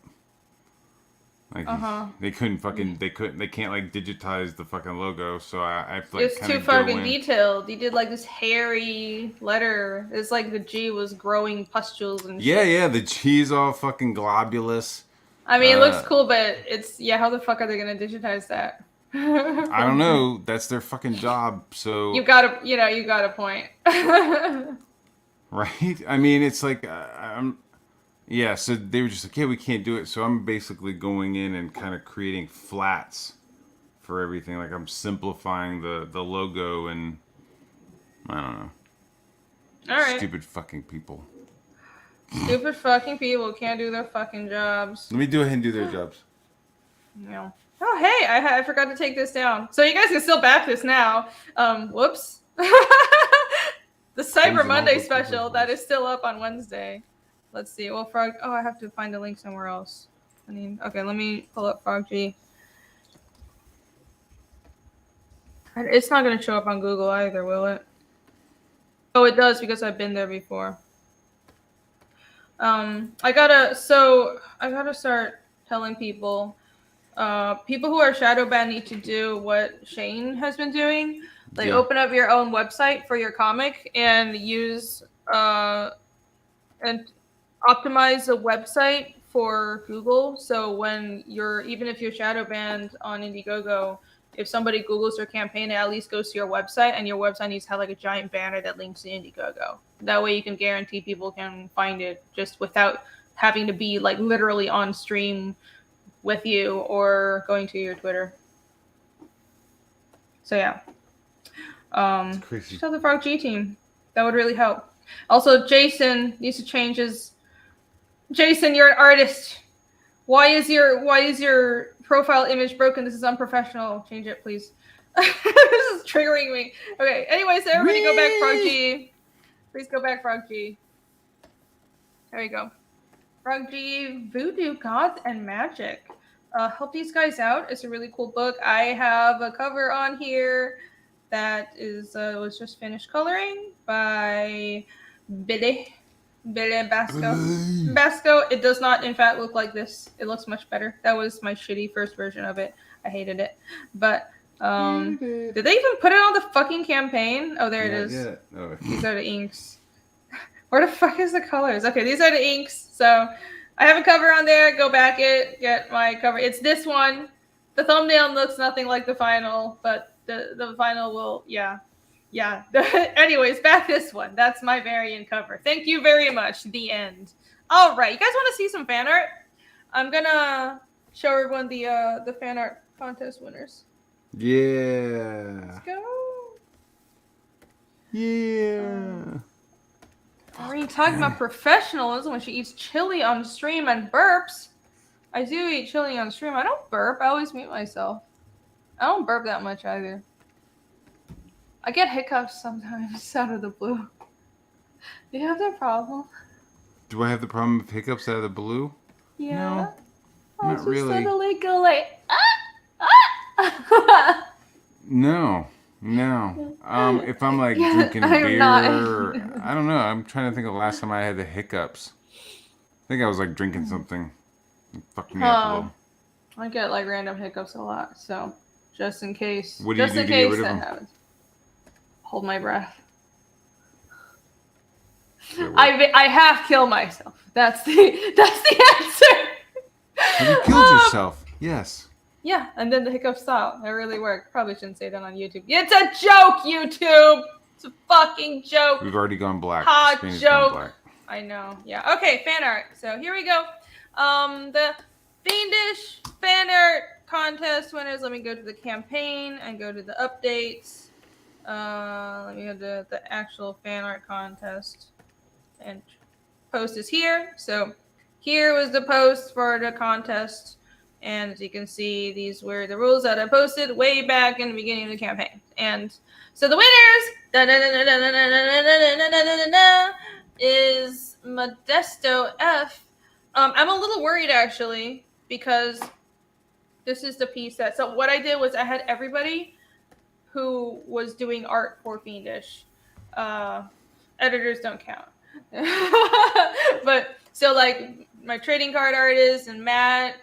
Like Uh-huh. they couldn't fucking they can't like digitize the fucking logo. So I have to like It's kind too of go fucking in. detailed. You did like this hairy letter. It's like the G was growing pustules and shit. Yeah. The G's all fucking globulous. I mean, it looks Uh, cool, but it's yeah. How the fuck are they gonna digitize that? I don't know. That's their fucking job. So You got a point. right. I mean, it's like I'm. Yeah. So they were just like, yeah, we can't do it. So I'm basically going in and kind of creating flats for everything. Like I'm simplifying the logo and I don't know. All right. Stupid fucking people. Stupid fucking people can't do their fucking jobs. Let me do ahead and do their jobs. No. Oh, hey, I forgot to take this down. So you guys can still back this now. Whoops. The Cyber Monday special that is still up on Wednesday. Let's see. Well, Frog. Oh, I have to find a link somewhere else. Okay, let me pull up Frog G. It's not going to show up on Google either, will it? Oh, it does because I've been there before. I gotta start telling people. People who are shadow banned need to do what Shane has been doing. Like open up your own website for your comic and use and optimize a website for Google. So even if you're shadow banned on Indiegogo, if somebody Googles your campaign, it at least goes to your website, and your website needs to have like a giant banner that links to Indiegogo. That way you can guarantee people can find it just without having to be like literally on stream with you or going to your Twitter. So yeah. Crazy. Just tell the Frog G team. That would really help. Also, Jason needs to change his. Jason, you're an artist. Why is your profile image broken? This is unprofessional. Change it, please. This is triggering me. Okay. Anyways, everybody go back, Frog G. Please go back, Frog G. There you go. Frog G, Voodoo, Gods, and Magic. Help these guys out. It's a really cool book. I have a cover on here that was just finished coloring by Billy Basco. It does not, in fact, look like this. It looks much better. That was my shitty first version of it. I hated it. But did they even put it on the fucking campaign? Oh, there it is. Yeah. Oh. These are the inks. Where the fuck is the colors? Okay, these are the inks. So I have a cover on there. Go back get my cover. It's this one. The thumbnail looks nothing like the final, but the final will, yeah. Anyways, back this one. That's my variant cover. Thank you very much. The end. All right, you guys want to see some fan art? I'm gonna show everyone the fan art contest winners. Yeah. Let's go. Yeah. Are you talking about professionalism when she eats chili on stream and burps? I do eat chili on stream. I don't burp. I always mute myself. I don't burp that much either. I get hiccups sometimes out of the blue. Do you have that problem? Do I have the problem of hiccups out of the blue? Yeah. No, I'll not really. Suddenly go like, No. If I'm like drinking beer, or, I don't know. I'm trying to think of the last time I had the hiccups. I think I was like drinking something. It fucked me up a little. I get like random hiccups a lot, so just in case. What do you do to get rid of them? Happens. Hold my breath. I half kill myself. That's the answer. Have you killed yourself? Yes. Yeah, and then the hiccups stop. It really worked. Probably shouldn't say that on YouTube. It's a joke, YouTube. It's a fucking joke. We've already gone black. Hot joke. Black. I know. Yeah. Okay, fan art. So here we go. The Fiendish Fanart contest winners. Let me go to the campaign and go to the updates. Let me go to the actual fan art contest. And post is here. So here was the post for the contest. And as you can see, these were the rules that I posted way back in the beginning of the campaign. And so the winners is Modesto F. I'm a little worried actually because this is the piece that. So what I did was I had everybody who was doing art for Fiendish. Editors don't count. But so like my trading card artist and Matt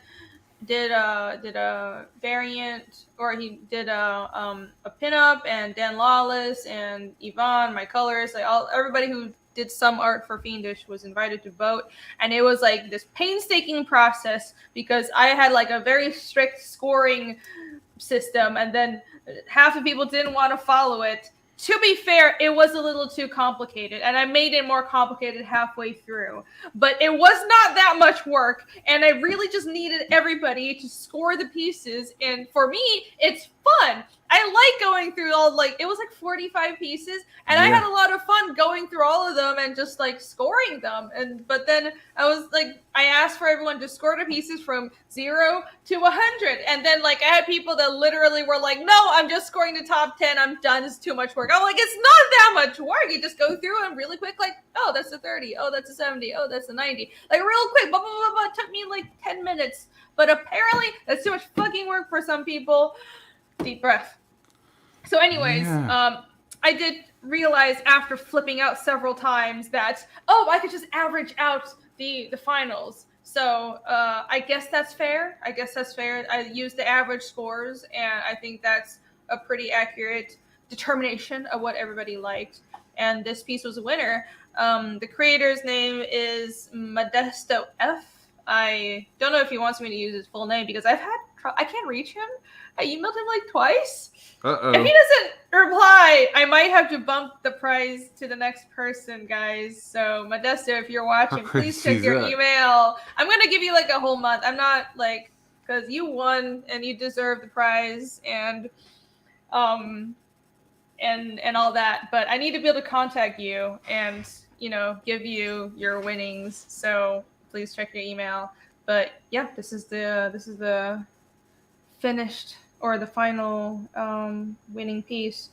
did a variant, or he did a pinup, and Dan Lawless and Yvonne, my colorist, like everybody who did some art for Fiendish was invited to vote. And it was like this painstaking process because I had like a very strict scoring system, and then half the people didn't want to follow it. To be fair, it was a little too complicated, and I made it more complicated halfway through. But it was not that much work, and I really just needed everybody to score the pieces. And for me, it's fun. I like going through all, like, it was like 45 pieces, and I had a lot of fun going through all of them and just like scoring them. But then I was like, I asked for everyone to score the pieces from 0 to 100, and then like I had people that literally were like, no, I'm just scoring the top 10, I'm done, it's too much work. I'm like, it's not that much work. You just go through and really quick, like, oh, that's a 30, oh, that's a 70, oh, that's a 90, like real quick, blah, blah, blah, blah. It took me like 10 minutes, but apparently that's too much fucking work for some people. Deep breath. So anyways, I did realize after flipping out several times that, oh, I could just average out the finals. So I guess that's fair. I used the average scores, and I think that's a pretty accurate determination of what everybody liked. And this piece was a winner. The creator's name is Modesto F. I don't know if he wants me to use his full name because I can't reach him. I emailed him like twice. Uh-oh. If he doesn't reply, I might have to bump the prize to the next person, guys. So Modesto, if you're watching, please check your email. I'm going to give you like a whole month. I'm not like, because you won and you deserve the prize and all that. But I need to be able to contact you and, you know, give you your winnings. So please check your email. But yeah, this is the finished or the final winning piece.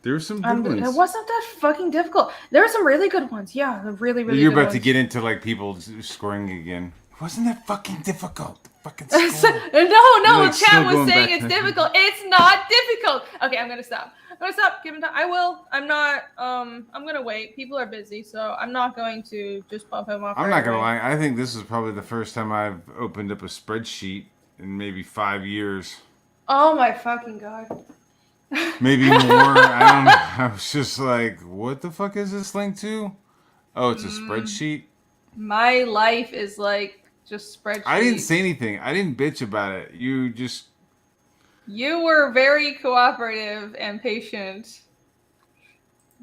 There were some good ones. It wasn't that fucking difficult. There were some really good ones. Yeah, really, really You're good about ones. to get into like people scoring again. It wasn't that fucking difficult. Fucking score. No, like Chad was going saying back. it's difficult. It's not difficult. Okay, I'm gonna stop. Give him time. I will. I'm not. I'm gonna wait. People are busy, so I'm not going to just bump him off. I'm not gonna lie. I think this is probably the first time I've opened up a spreadsheet in maybe 5 years. Oh my fucking god. Maybe more. I don't know. I was just like, what the fuck is this link to? Oh, it's a spreadsheet? My life is like just spreadsheet. I didn't say anything. I didn't bitch about it. You were very cooperative and patient.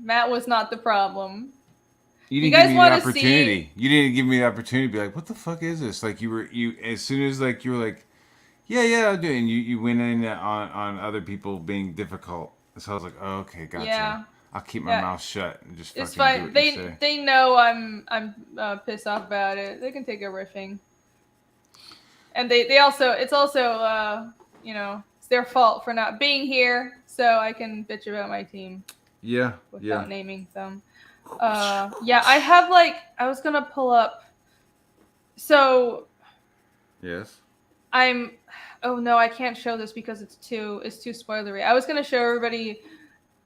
Matt was not the problem. You didn't give me the opportunity. You didn't give me the opportunity to be like, what the fuck is this? Like you as soon as like you were like, yeah, I'll do it. And you went in on other people being difficult. So I was like, oh, okay, gotcha. Yeah. I'll keep my mouth shut and just fucking do what you say. They know I'm pissed off about it. They can take a riffing. And they also, it's also, you know, it's their fault for not being here. So I can bitch about my team. Yeah. Without naming them. Yeah, I have like, I was going to pull up. So. Yes. Oh no, I can't show this because it's too spoilery. I was gonna show everybody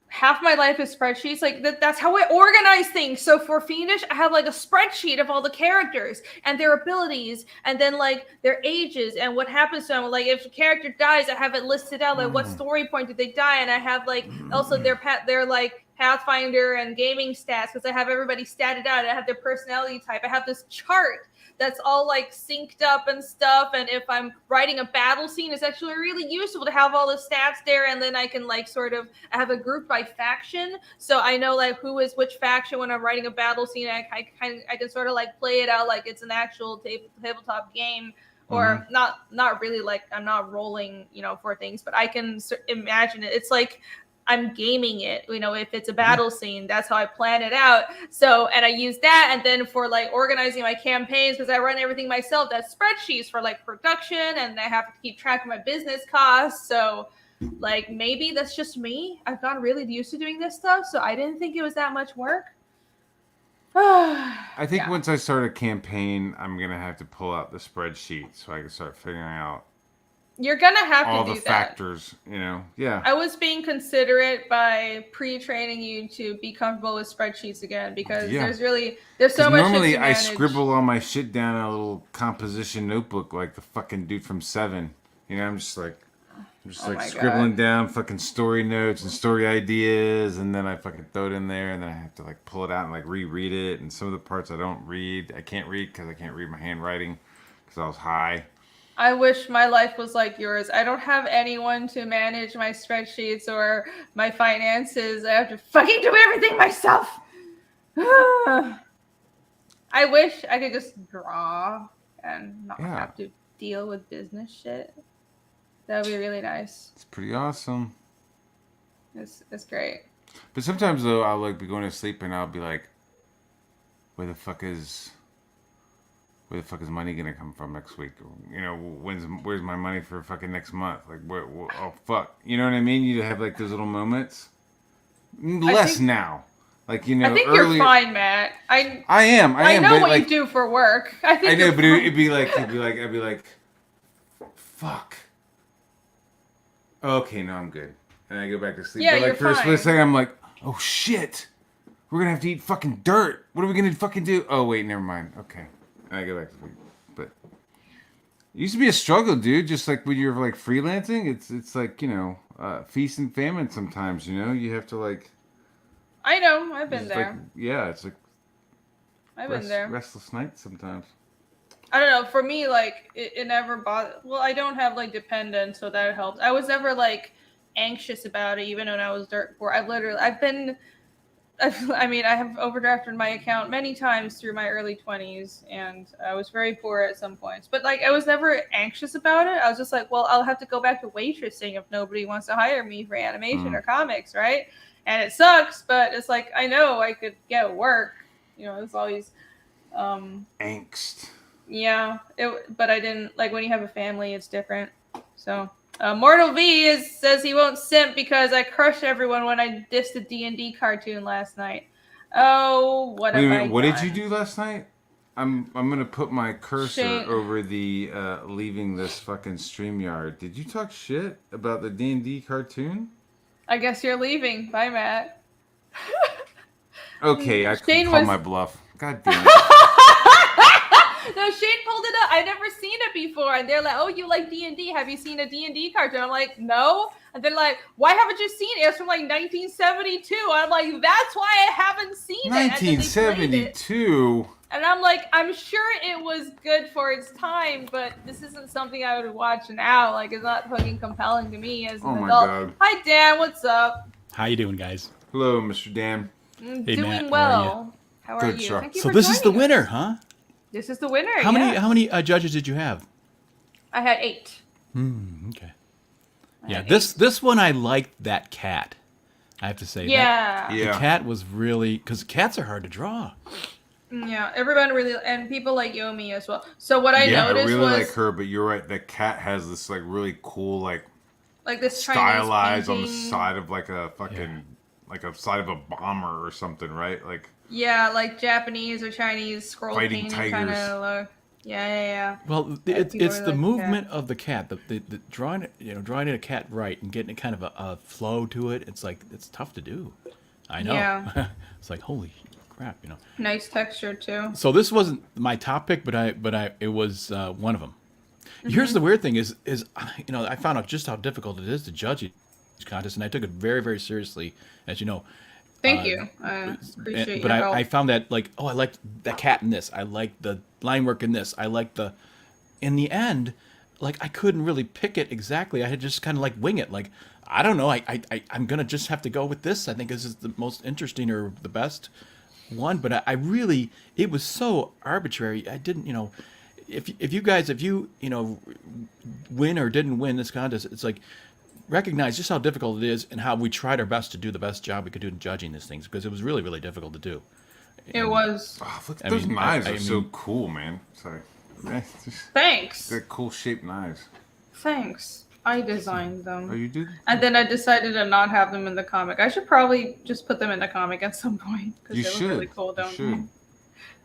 half my life is spreadsheets. Like that's how I organize things. So for Fiendish, I have like a spreadsheet of all the characters and their abilities, and then like their ages and what happens to them. Like if a character dies, I have it listed out. Like what story point did they die, and I have like also their like Pathfinder and gaming stats because I have everybody statted out. I have their personality type. I have this chart that's all like synced up and stuff. And if I'm writing a battle scene, it's actually really useful to have all the stats there. And then I can like I have a group by faction. So I know like who is which faction when I'm writing a battle scene. I can sort of like play it out like it's an actual tabletop game. Or not really like I'm not rolling, you know, for things, but I can imagine it. It's like I'm gaming it. You know, if it's a battle scene, that's how I plan it out. So, and I use that, and then for like organizing my campaigns, because I run everything myself, that's spreadsheets for like production, and I have to keep track of my business costs. So, like, maybe that's just me. I've gotten really used to doing this stuff, so I didn't think it was that much work. I think once I start a campaign, I'm gonna have to pull out the spreadsheet so I can start figuring out You're gonna have all to do the that. factors. You know, yeah. I was being considerate by pre-training you to be comfortable with spreadsheets again, because there's so much. Normally shit to I manage. scribble all my shit down in a little composition notebook like the fucking dude from Seven. You know, I'm just like scribbling down fucking story notes and story ideas, and then I fucking throw it in there, and then I have to like pull it out and like reread it. And some of the parts I don't read, I can't read because I can't read my handwriting because I was high. I wish my life was like yours. I don't have anyone to manage my spreadsheets or my finances. I have to fucking do everything myself. I wish I could just draw and not have to deal with business shit. That would be really nice. It's pretty awesome. It's great. But sometimes though, I'll like be going to sleep and I'll be like, where the fuck is money gonna come from next week? You know, where's my money for fucking next month? Like, oh fuck, you know what I mean? You have like those little moments. Less now, like, you know. I think earlier, you're fine, Matt. I am. I know what like, you do for work. I know, but I'd be like, fuck. Okay, no, I'm good, and I go back to sleep. Yeah, but like you're for a split second, I'm like, oh shit, we're gonna have to eat fucking dirt. What are we gonna fucking do? Oh wait, never mind. Okay. I go back to sleep. But it used to be a struggle, dude. Just like when you're like freelancing, it's like, you know, feast and famine sometimes, you know? You have to like... I know, I've been there. Like, yeah, it's like... I've been there. Restless nights sometimes. I don't know. For me, like, it never bothered... Well, I don't have, like, dependents, so that helps. I was never, like, anxious about it, even when I was dirt poor. I have overdrafted my account many times through my early 20s, and I was very poor at some points. But, like, I was never anxious about it. I was just like, well, I'll have to go back to waitressing if nobody wants to hire me for animation or comics, right? And it sucks, but it's like, I know I could get work. You know, it's always... angst. Yeah, but I didn't... Like, when you have a family, it's different. So... Mortal V says he won't simp because I crushed everyone when I dissed the D&D cartoon last night. Oh, what have I done? What did you do last night? I'm gonna put my cursor over the leaving this fucking StreamYard. Did you talk shit about the D&D cartoon? I guess you're leaving. Bye, Matt. Okay, I call my bluff. God damn it. No, Shane pulled it up. I've never seen it before. And they're like, oh, you like D&D. Have you seen a D&D cartoon? I'm like, no. And they're like, why haven't you seen it? It's from like 1972. I'm like, that's why I haven't seen 1972? And I'm like, I'm sure it was good for its time, but this isn't something I would watch now. Like, it's not fucking compelling to me as an adult. God. Hi, Dan. What's up? How you doing, guys? Hello, Mr. Dan. Hey, doing Matt, well. How are you? Thank you so this is the winner, huh? This is the winner. How many judges did you have? I had 8. Okay. Yeah, this one I liked that cat. I have to say. Yeah. The cat was really, because cats are hard to draw. Yeah, everyone really, and people like Yomi as well. So what I noticed I really was, like her, but you're right. The cat has this like really cool like this stylized on the side of like a fucking like a side of a bomber or something, right? Like. Yeah, like Japanese or Chinese scroll fighting painting kind of look. Yeah. Well, it's the movement of the cat, the drawing in a cat right and getting a kind of a flow to it. It's like it's tough to do. I know. Yeah. It's like holy crap, you know. Nice texture too. So this wasn't my top pick, but it was one of them. Mm-hmm. Here's the weird thing is I found out just how difficult it is to judge these contests, and I took it very, very seriously, as you know. Thank you. I appreciate but your help. I found that, like, I liked the cat in this. I liked the line work in this. I liked in the end, like, I couldn't really pick it exactly. I had just kind of, like, wing it. Like, I don't know. I'm going to just have to go with this. I think this is the most interesting or the best one. But I really, it was so arbitrary. I didn't, if you win or didn't win this contest, it's like, recognize just how difficult it is and how we tried our best to do the best job we could do in judging these things because it was really, really difficult to do. It was. Oh, look at those knives are so cool, man. Sorry. Thanks. They're cool shaped knives. Thanks. I designed them. Oh, you did? And then I decided to not have them in the comic. I should probably just put them in the comic at some point because they look really cool, don't you?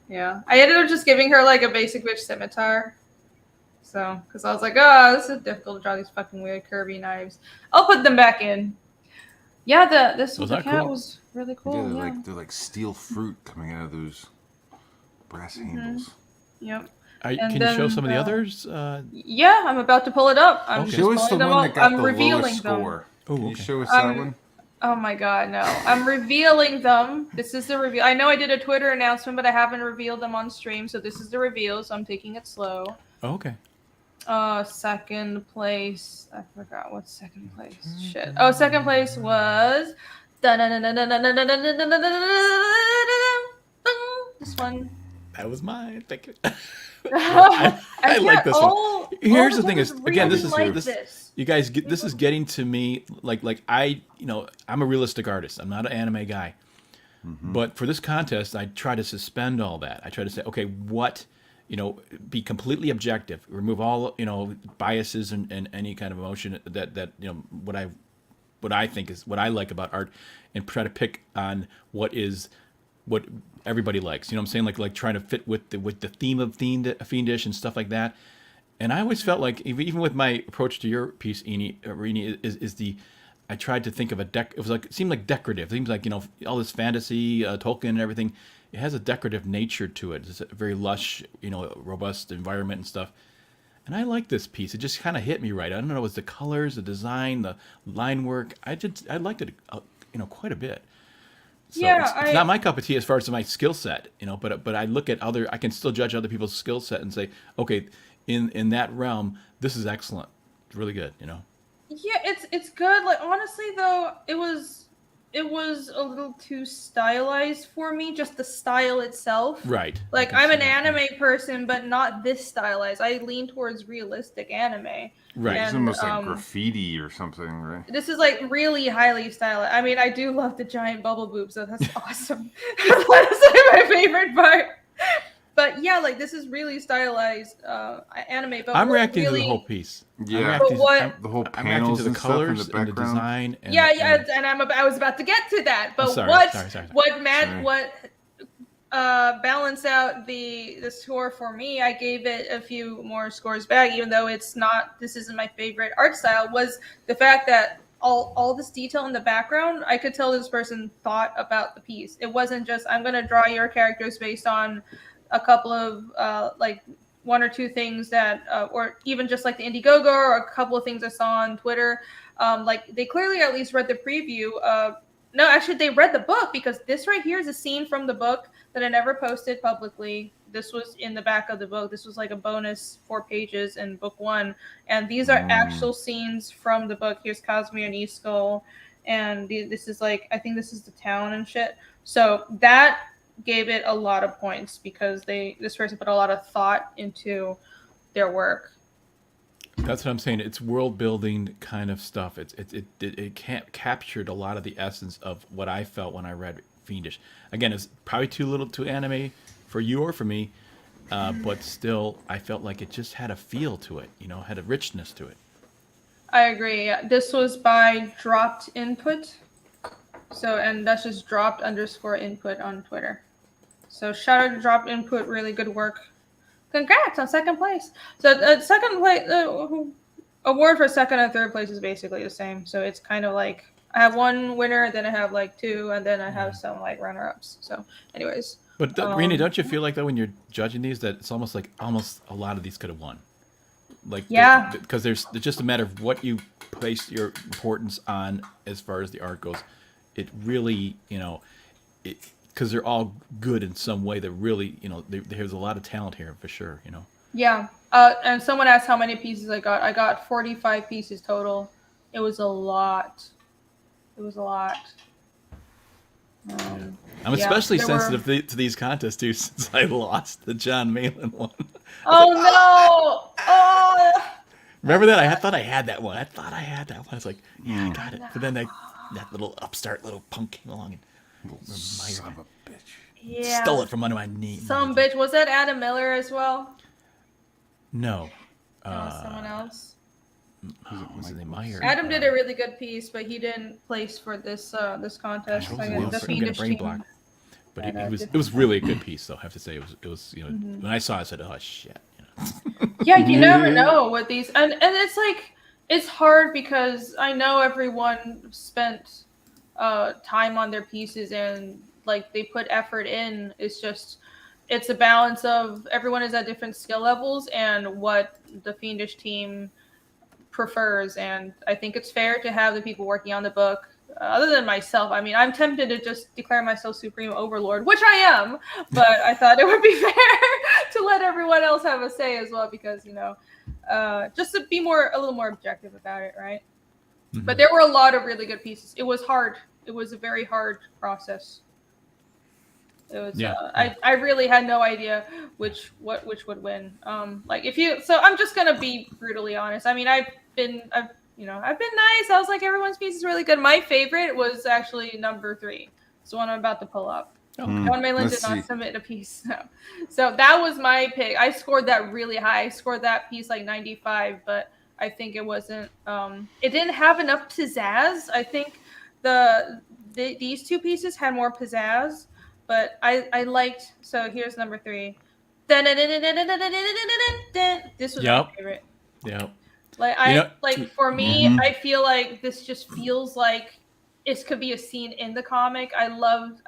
Yeah. I ended up just giving her like a basic bitch scimitar. So, because I was like, oh, this is difficult to draw these fucking weird curvy knives. I'll put them back in. Yeah, the cat was really cool. Yeah, they're like steel fruit coming out of those brass handles. Yep. Can you show some of the others? Yeah, I'm about to pull it up. I'm show us the one that got the lowest score. Can you show us that one? Oh my god, no. I'm revealing them. This is the reveal. I know I did a Twitter announcement, but I haven't revealed them on stream, so this is the reveal, so I'm taking it slow. Oh, okay. Second place. I forgot what's second place. Shit. Oh, second place was this one. That was mine. Thank you. I like this one. Here's the thing: is again, this you guys. This is getting to me like I'm a realistic artist. I'm not an anime guy, but for this contest, I try to suspend all that. I try to say, okay, what. Be completely objective, remove all, biases and any kind of emotion that what I think is what I like about art, and try to pick on what everybody likes. You know what I'm saying? Like trying to fit with the theme of Fiendish and stuff like that. And I always felt like, even with my approach to your piece, Rini, I tried to think of it seemed like decorative. It seems like, all this fantasy, Tolkien and everything. It has a decorative nature to it. It's a very lush, robust environment and stuff. And I like this piece. It just kind of hit me right. I don't know, it was the colors, the design, the line work. I liked it, quite a bit. So it's not my cup of tea as far as my skill set, but I look at I can still judge other people's skill set and say, okay, in that realm, this is excellent. It's really good, Yeah, it's good. Like, honestly though, it was a little too stylized for me, just the style itself. Right. Like, I'm an anime person, but not this stylized. I lean towards realistic anime. Right. It's almost like graffiti or something, right? This is like really highly stylized. I mean, I do love the giant bubble boobs, so that's awesome. That's like my favorite part. But yeah, like, this is really stylized anime. But I'm reacting to the whole piece. Yeah, the whole panels to the colors and the design. And I was about to get to that. But what balanced out the score for me, I gave it a few more scores back, even though this isn't my favorite art style, was the fact that all this detail in the background, I could tell this person thought about the piece. It wasn't just, I'm going to draw your characters based on a couple of like one or two things that or even just like the Indiegogo or a couple of things I saw on Twitter. Like, they clearly at least read the preview. No, actually they read the book, because this right here is a scene from the book that I never posted publicly. This was in the back of the book. This was like a bonus 4 pages in book 1, and these are actual scenes from the book. Here's Cosmere and Easkull, and this is like, I think this is the town and shit. So that gave it a lot of points, because this person put a lot of thought into their work. That's what I'm saying. It's world building kind of stuff. It captured a lot of the essence of what I felt when I read Fiendish. Again, it's probably too little too anime for you or for me, but still, I felt like it just had a feel to it. Had a richness to it. I agree. This was by Dropped Input. So, and that's just dropped_input on Twitter. So shout out to Dropped Input, really good work. Congrats on second place. So second place, award for second and third place is basically the same. So it's kind of like, I have one winner, then I have like 2, and then I have some like runner-ups. So anyways. But Rena, don't you feel like, though, when you're judging these, that it's almost a lot of these could have won? Like, yeah. Because it's just a matter of what you place your importance on as far as the art goes. It really, because they're all good in some way. That really, there's a lot of talent here for sure. Yeah. And someone asked how many pieces I got. I got 45 pieces total. It was a lot. I'm especially sensitive to these contests too, since I lost the John Malin one. Oh no! Oh. Remember that? I thought I had that one. I was like, yeah, I got it. But then that little upstart little punk came along and Son of a bitch. Yeah. stole it from under my knee. Some bitch. Was that Adam Miller as well? No. No, someone else. Was it Meyer? Adam did a really good piece, but he didn't place for this contest. I'm I gonna guess the get a Fiendish brain team. block. But it was really a good piece, though. I have to say, it was when I saw it, I said, oh shit. Yeah, you never know what these and it's like it's hard because I know everyone spent time on their pieces and like they put effort in. It's a balance of everyone is at different skill levels and what the Fiendish team prefers, and I think it's fair to have the people working on the book. Other than myself, I mean, I'm tempted to just declare myself supreme overlord, which I am, but I thought it would be fair to let everyone else have a say as well, because just to be a little more objective about it, right? Mm-hmm. But there were a lot of really good pieces. It was hard. It was a very hard process. It was. I really had no idea which would win. So I'm just gonna be brutally honest. I mean, I've been nice. I was like, everyone's piece is really good. My favorite was actually number 3. It's the one I'm about to pull up. One Mayland did not submit a piece. So that was my pick. I scored that really high. I scored that piece like 95, but I think it wasn't. It didn't have enough pizzazz. I think these two pieces had more pizzazz. But I liked, so here's number 3. This was my favorite. Yeah. For me, I feel like this just feels like it could be a scene in the comic. I love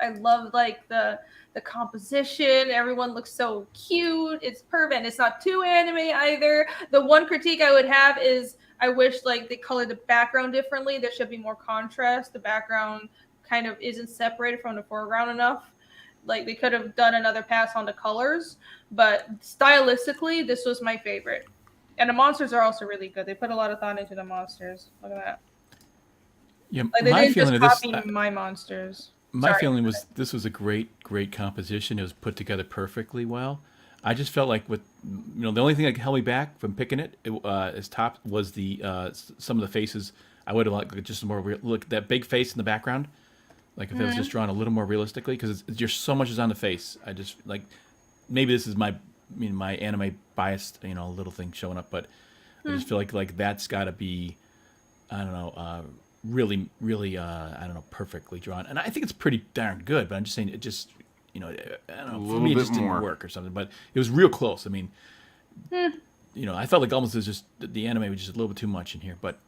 like the composition. Everyone looks so cute. It's perfect. And it's not too anime either. The one critique I would have is I wish like they colored the background differently. There should be more contrast. The background kind of isn't separated from the foreground enough. Like they could have done another pass on the colors, but stylistically, this was my favorite. And the monsters are also really good. They put a lot of thought into the monsters. Look at that. Yeah, like they didn't just copy my monsters. My feeling was this was a great composition. It was put together perfectly well. I just felt like the only thing that held me back from picking it as top was the some of the faces. I would have liked just more look that big face in the background. Like if it was just drawn a little more realistically, because just so much is on the face. I just like maybe this is my anime biased little thing showing up, but I just feel like that's got to be really perfectly drawn. And I think it's pretty darn good. But I'm just saying it just I don't know, for me it just didn't work or something. But it was real close. I mean, I felt like almost it was just the anime was just a little bit too much in here, but.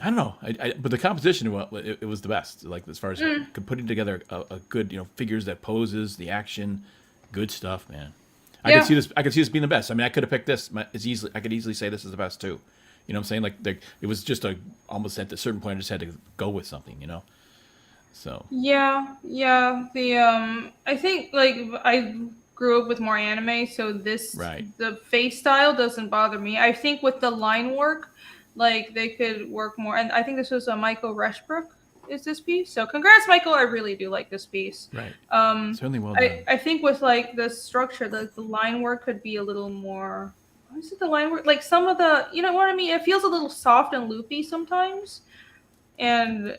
I don't know. But the composition, it was the best. Like as far as putting together a good, figures that poses, the action, good stuff, man. I could see this. I could see this being the best. I mean, I could have picked this. I could easily say this is the best too. You know what I'm saying? Like it was just almost at a certain point, I just had to go with something. So. Yeah. I think like I grew up with more anime, so the face style doesn't bother me. I think with the line work. Like they could work more, and I think this was a Michael Rushbrook is this piece. So congrats, Michael! I really do like this piece. Right. Certainly well done. I think with like the structure, the line work could be a little more. What is it? The line work, like some of the, you know what I mean? It feels a little soft and loopy sometimes, and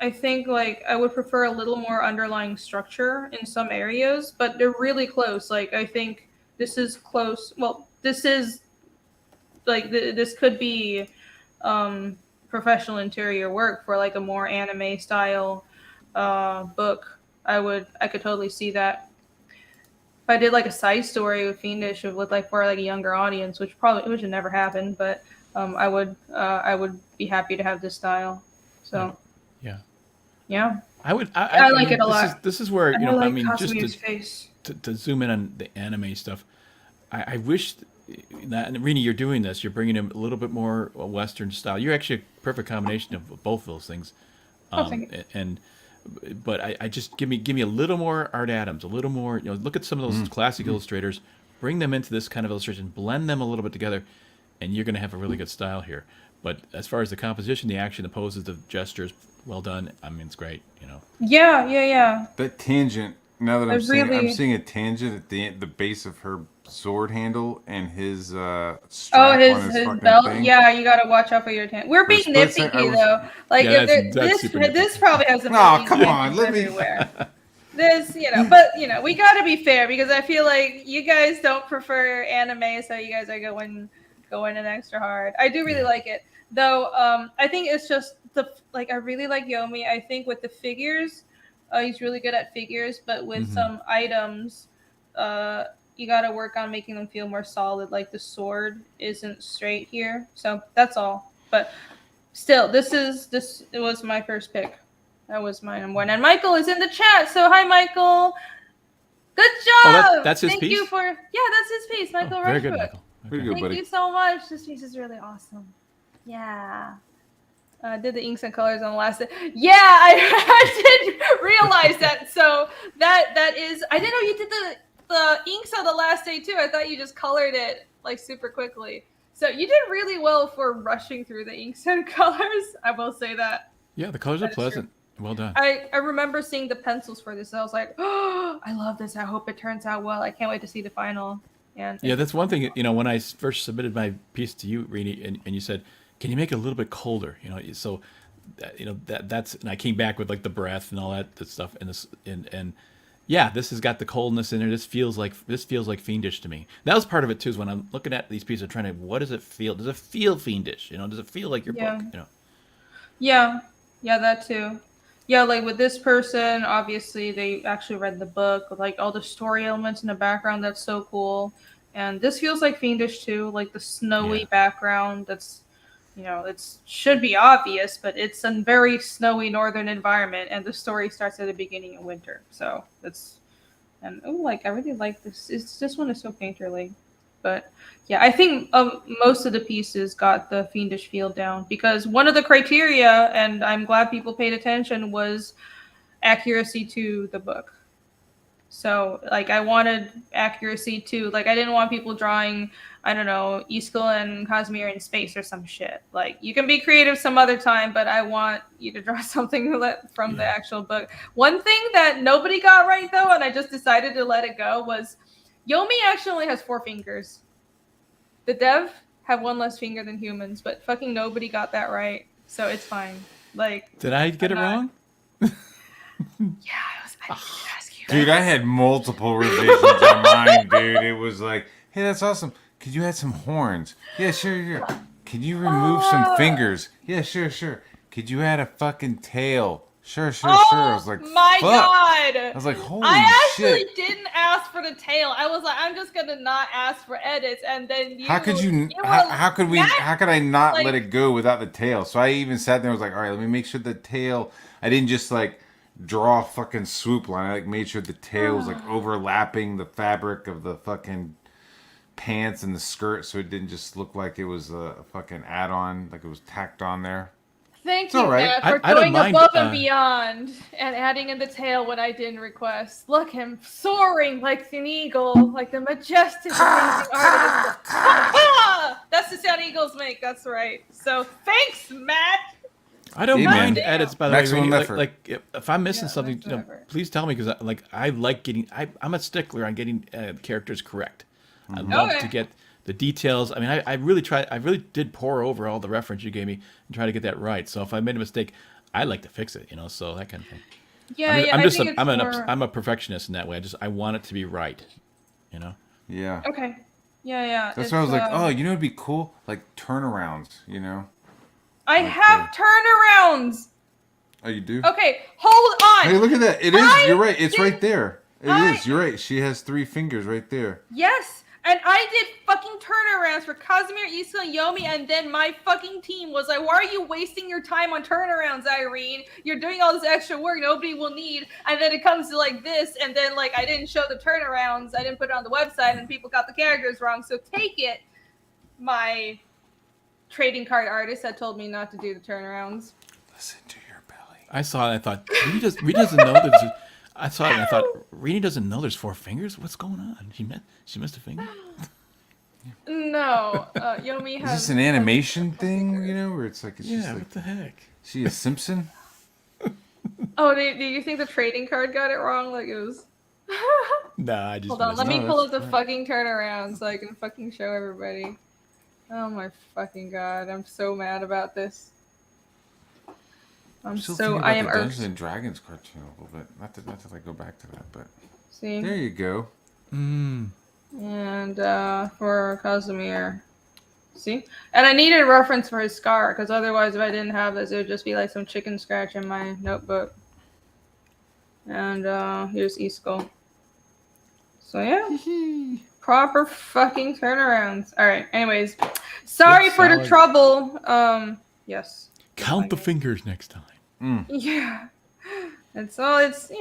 I think like I would prefer a little more underlying structure in some areas, but they're really close. Like I think this is close. Well, this is like this could be. Professional interior work for like a more anime style book. I could totally see that. If I did like a side story with Fiendish with like for like a younger audience, which would never happen, but I would be happy to have this style. So yeah. I like it a lot. This is where just to zoom in on the anime stuff. I wish. That, and Rini, you're doing this. You're bringing in a little bit more Western style. You're actually a perfect combination of both of those things. But I just give me a little more Art Adams, a little more. Look at some of those classic illustrators. Bring them into this kind of illustration. Blend them a little bit together, and you're going to have a really good style here. But as far as the composition, the action, the poses, the gestures, well done. I mean, it's great. Yeah. That tangent. Now that I'm seeing a tangent at the base of her sword handle and his Oh, strap his on his his fucking belt. thing. Yeah, you gotta watch out for your tan. We're For a being split second, I nitpicky was. though. Like Yeah, if that's this super nitpicky. this probably has some Oh, ink come on, tangents let me. everywhere. This, but we gotta be fair because I feel like you guys don't prefer anime, so you guys are going in extra hard. I do really like it though. I think it's just I really like Yomi. I think with the figures, he's really good at figures, but with some items, you gotta work on making them feel more solid. Like the sword isn't straight here, so that's all. But still, this it was my first pick. That was my number one. And Michael is in the chat. So hi, Michael. Good Oh, job. that's his Thank piece? you for that's his piece, Michael Oh, very good, Rushbrook. Michael. Pretty Okay. good, Thank buddy. you so much. This piece is really awesome. Yeah. Did the inks and colors on the last day. Yeah, I did realize that. So that is I didn't know you did the inks on the last day too. I thought you just colored it like super quickly. So you did really well for rushing through the inks and colors. I will say that. Yeah, the colors are That is true. pleasant. Well done. I remember seeing the pencils for this. And I was like, oh, I love this. I hope it turns out well. I can't wait to see the final. And Yeah, that's one thing. When I first submitted my piece to you, Rini, and you said, "Can you make it a little bit colder?" So that's and I came back with like the breath and all that stuff, and yeah, this has got the coldness in it. This feels like fiendish to me. That was part of it too. Is when I'm looking at these pieces, trying to what does it feel? Does it feel fiendish? Does it feel like your book? Yeah, that too. Yeah, like with this person, obviously they actually read the book with like all the story elements in the background. That's so cool. And this feels like fiendish too, like the snowy background. That's it should be obvious, but it's a very snowy northern environment, and the story starts at the beginning of winter. So that's I really like this. This one is so painterly, but yeah, I think most of the pieces got the fiendish feel down because one of the criteria, and I'm glad people paid attention, was accuracy to the book. So I wanted accuracy too. I didn't want people drawing, I don't know, Iskil and Cosmere in space or some shit. You can be creative some other time, but I want you to draw something from the actual book. One thing that nobody got right though, and I just decided to let it go, was Yomi actually only has 4 fingers. The dev have 1 less finger than humans, but fucking nobody got that right. So it's fine. Did I get it wrong? Yeah, I didn't ask you. Dude, I had multiple revisions on mine, dude. It was like, hey, that's awesome. Could you add some horns? Yeah, sure. Could you remove some fingers? Yeah, sure. Could you add a fucking tail? Sure. I was like, my fuck. God. I was like, holy shit. I actually didn't ask for the tail. I was like, I'm just gonna not ask for edits, and then How could I not let it go without the tail? So I even sat there and was like, all right, let me make sure the tail, I didn't just draw a fucking swoop line. I made sure the tail was overlapping the fabric of the fucking pants and the skirt, so it didn't just look like it was a fucking add-on, like it was tacked on there. Thank you, right. Matt, for I don't going mind, above and beyond and adding in the tail when I didn't request. Look, him soaring like an eagle, like the majestic, amazing artist. That's the sound eagles make. That's right. So thanks, Matt. I don't mind Damn. edits, by the Maximum way. effort. If I'm missing something, maximum effort. please tell me because I like getting. I'm a stickler on getting characters correct. I love to get the details. I mean, I really tried. I really did pour over all the reference you gave me and try to get that right. So if I made a mistake, I like to fix it. So that kind of thing. I'm a perfectionist in that way. I want it to be right. Yeah. Okay. Yeah. That's why I was like, oh, it'd be cool, turnarounds, I have turnarounds. Oh, you do? Okay, hold on. Hey, look at that. It is. You're right. It's right there. It is. You're right. She has 3 fingers right there. Yes, and I did fucking turnarounds for Cosmere, Issa, and Yomi, and then my fucking team was like, why are you wasting your time on turnarounds, Irene? You're doing all this extra work nobody will need. And then it comes to this, and then I didn't show the turnarounds. I didn't put it on the website, and people got the characters wrong. So take it, my trading card artist that told me not to do the turnarounds. Listen to your belly. I saw it. And I thought Rini doesn't know there's. I saw it and I thought Rini doesn't know there's 4 fingers. What's going on? She missed a finger. No, Yomi has. Is this an animation thing? Where it's just what the heck? She is Simpson. Oh, do you think the trading card got it wrong? It was. Nah, I just Hold on, missed let it. me No, pull that's up the fine. fucking turnaround so I can fucking show everybody. Oh my fucking god, I'm so mad about this. I'm still I thinking about am the Dungeons irked. and Dragons cartoon a little bit. Not to like go back to that, but See? there you go. Mm. And for Casimir. See? And I needed a reference for his scar, because otherwise if I didn't have this, it would just be like some chicken scratch in my notebook. And here's Easkell. So yeah. Proper fucking turnarounds. Alright, anyways. Sorry Good, for the solid. trouble. Yes. Count the fingers next time. Yeah. It's all it's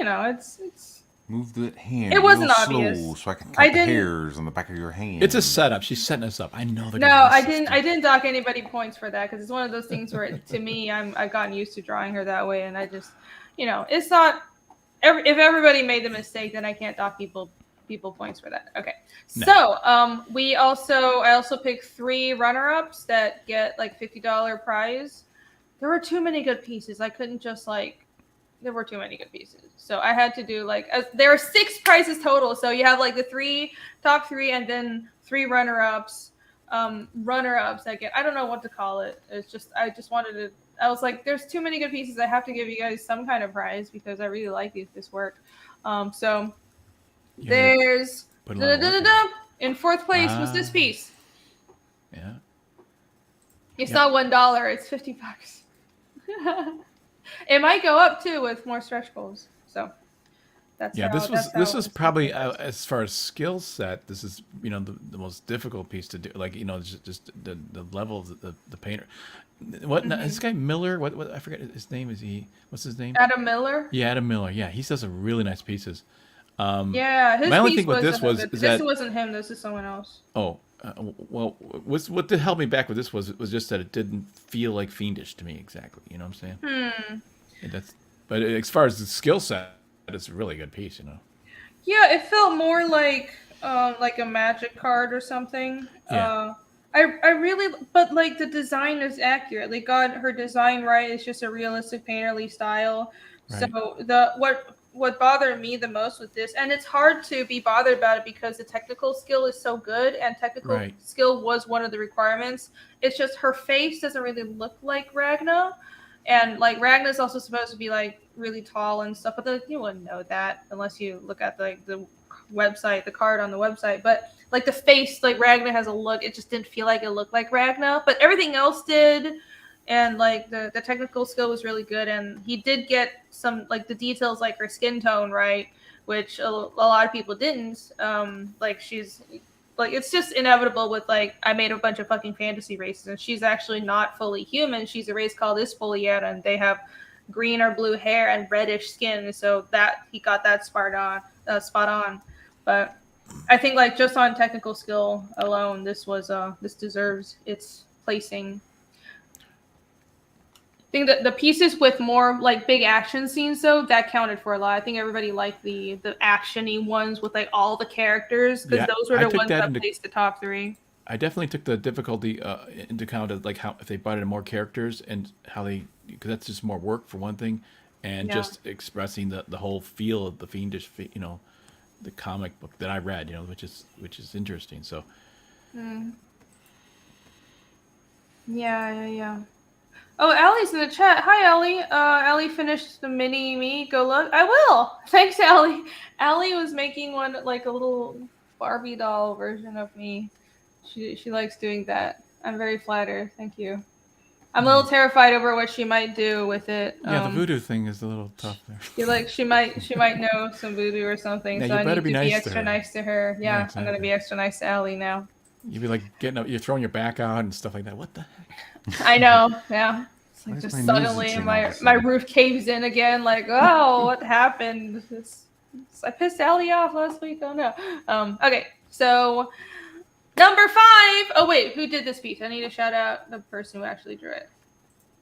Move that hand it real wasn't slow obvious. so I can I count the didn't hairs on the back of your hand. It's a setup. She's setting us up. I know they're No, gonna miss I this didn't. stuff. I didn't dock anybody points for that because it's one of those things where, to me, I've gotten used to drawing her that way, and I just, it's not. If everybody made the mistake, then I can't dock people points for that. Okay. No. So I also picked 3 runner-ups that get like $50 prize. There were too many good pieces. I couldn't just there were too many good pieces. So I had to do there are 6 prizes total. So you have like the top 3 and then 3 runner-ups. Runner-ups that get, I don't know what to call it. It's just, I just wanted to, I was like, there's too many good pieces. I have to give you guys some kind of prize because I really like this work. So there's, in 4th place was this piece. Yeah. It's not $1, it's $50. It might go up too with more stretch goals. So that's this was probably as far as skill set. This is the most difficult piece to do. Like just the level of the painter. What this guy Miller? What I forget his name. What's his name? Adam Miller. Yeah, Adam Miller. Yeah, he does some really nice pieces. Yeah, his my only piece thing with this was this wasn't him. This is someone else. Oh, well, what did held me back with this was just that it didn't feel like Fiendish to me exactly. You know what I'm saying? But as far as the skill set, it's a really good piece. Yeah, it felt more like a magic card or something. Yeah. I really, but like the design is accurate. They got her design right. It's just a realistic painterly style. Right. So what bothered me the most with this, and it's hard to be bothered about it because the technical skill is so good, and technical skill was one of the requirements. It's just her face doesn't really look like Ragna, and like Ragna's also supposed to be like really tall and stuff, but you wouldn't know that unless you look at the website, the card on the website. But like the face, like Ragna has a look. It just didn't feel like it looked like Ragna, but everything else did. And like the technical skill was really good, and he did get some like the details, like her skin tone right, which a lot of people didn't. Like she's like, it's just inevitable with like, I made a bunch of fucking fantasy races, and she's actually not fully human. She's a race called Ispoliata, and they have green or blue hair and reddish skin. So that he got that spot on. But I think like just on technical skill alone, this deserves its placing. I think that the pieces with more like big action scenes, though, that counted for a lot. I think everybody liked the action-y ones with like all the characters, because those were the ones that placed the top 3. I definitely took the difficulty into account of like how if they brought in more characters and how because that's just more work for one thing, and just expressing the whole feel of the Fiendish, the comic book that I read, which is interesting. So. Yeah. Oh, Allie's in the chat. Hi, Allie. Allie finished the mini me. Go look. I will. Thanks, Allie. Allie was making one like a little Barbie doll version of me. She likes doing that. I'm very flattered. Thank you. I'm a little terrified over what she might do with it. Yeah, the voodoo thing is a little tough there. She might know some voodoo or something. Yeah, so you I better need to be extra nice to her. Yeah, exactly. I'm gonna be extra nice to Allie now. You'd be like getting up, you're throwing your back out and stuff like that. What the heck? I know, yeah. It's like just suddenly my roof caves in again. Like, oh, what happened? I pissed Allie off last week. Oh no. Okay, so number 5. Oh wait, who did this piece? I need to shout out the person who actually drew it.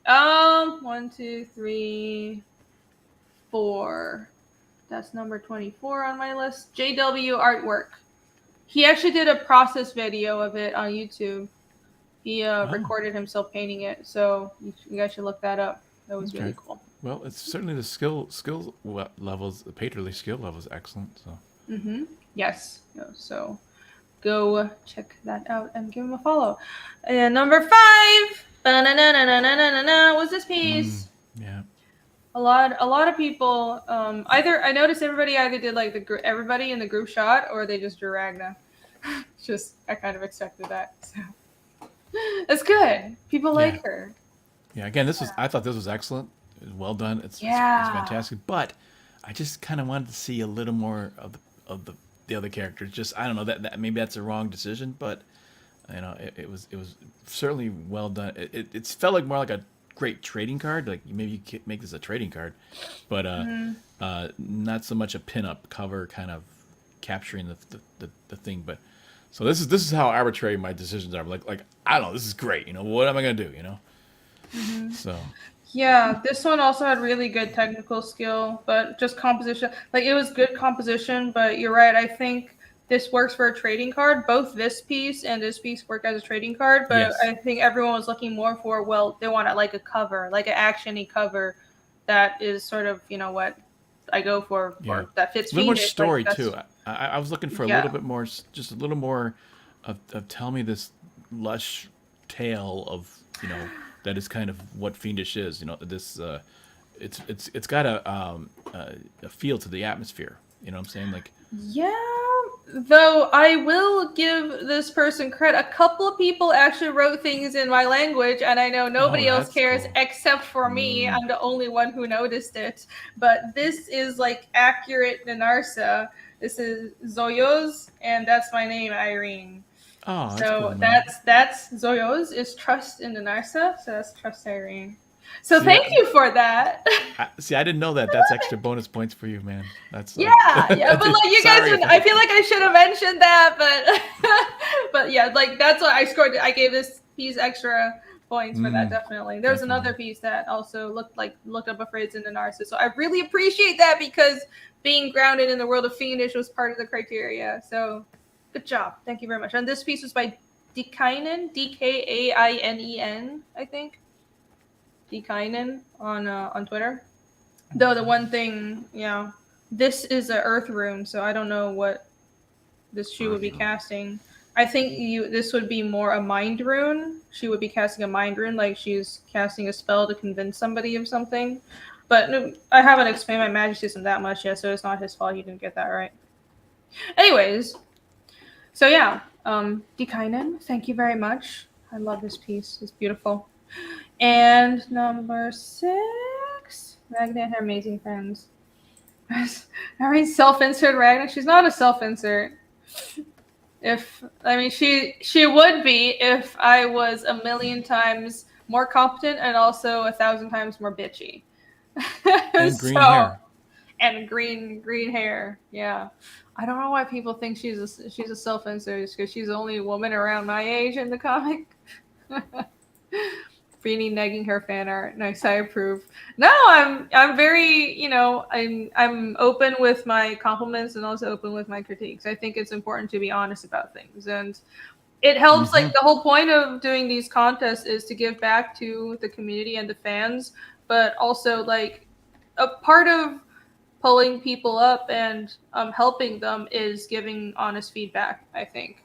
1, 2, 3, 4. That's number 24 on my list. JW Artwork. He actually did a process video of it on YouTube. He recorded himself painting it, so you guys should look that up. That was really cool. Well, it's certainly the skill levels, the painterly skill level is excellent. So Yes. No, so go check that out and give him a follow. And number 5, ba-na-na-na-na-na-na-na, was this piece. Yeah. A lot of people either I noticed everybody either did like everybody in the group shot or they just drew Ragna. Just I kind of expected that. So it's good. People like her. Yeah. Again, I thought this was excellent. It was well done. It's fantastic. But I just kind of wanted to see a little more of the other characters. Just I don't know that maybe that's a wrong decision, but you know it was certainly well done. It felt like more like a great trading card. Like maybe you could make this a trading card, but not so much a pin-up cover kind of capturing the thing. But so this is how arbitrary my decisions are. Like I don't know. This is great. You know what am I gonna do? You know. So. Yeah, this one also had really good technical skill, but just composition. Like it was good composition, but you're right. I think this works for a trading card. Both this piece and this piece work as a trading card, but Yes. I think everyone was looking more for, well, they want like a cover, like an action-y cover that is sort of, you know, what I go for that fits a little more Fiendish. story Like, too. I was looking for a little bit more, just a little more of tell me this lush tale of that is kind of what Fiendish is. You know, this it's got a feel to the atmosphere. You know what I'm saying? Like yeah, though I will give this person credit. A couple of people actually wrote things in my language, and I know nobody else that's cares cool. except for me. I'm the only one who noticed it. But this is like accurate Nanarsa. This is Zoyoz, and that's my name, Irene. Oh, that's So cool, that's Zoyoz is trust in Nanarsa, so that's trust Irene. So thank you for that. I didn't know that. That's extra bonus points for you, man. That's yeah, but like you guys, I feel like I should have mentioned that, but but yeah, like that's what I scored. I gave this piece extra points for that. Definitely. There's another piece that also looked up a phrase in the Narcissus. So I really appreciate that because being grounded in the world of Fiendish was part of the criteria. So good job. Thank you very much. And this piece was by Dikainen, Dkainen, I think. Dikainen on Twitter. Though the one thing, this is an Earth rune, so I don't know what this she would be casting. I think this would be more a mind rune. She would be casting a mind rune, like she's casting a spell to convince somebody of something. But I haven't explained my magic system that much yet, so it's not his fault he didn't get that right. Anyways, so yeah, Dikainen, thank you very much. I love this piece. It's beautiful. And number 6, Ragna and her amazing friends. Irene self-insert Ragna. She's not a self-insert. She would be if I was a million times more competent and also 1,000 times more bitchy. And green hair. And green hair. Yeah. I don't know why people think she's a self-insert because she's the only woman around my age in the comic. Beanie negging her fan art. Nice, I approve. No, I'm very, I'm open with my compliments and also open with my critiques. I think it's important to be honest about things, and it helps. Like the whole point of doing these contests is to give back to the community and the fans, but also like a part of pulling people up and helping them is giving honest feedback, I think.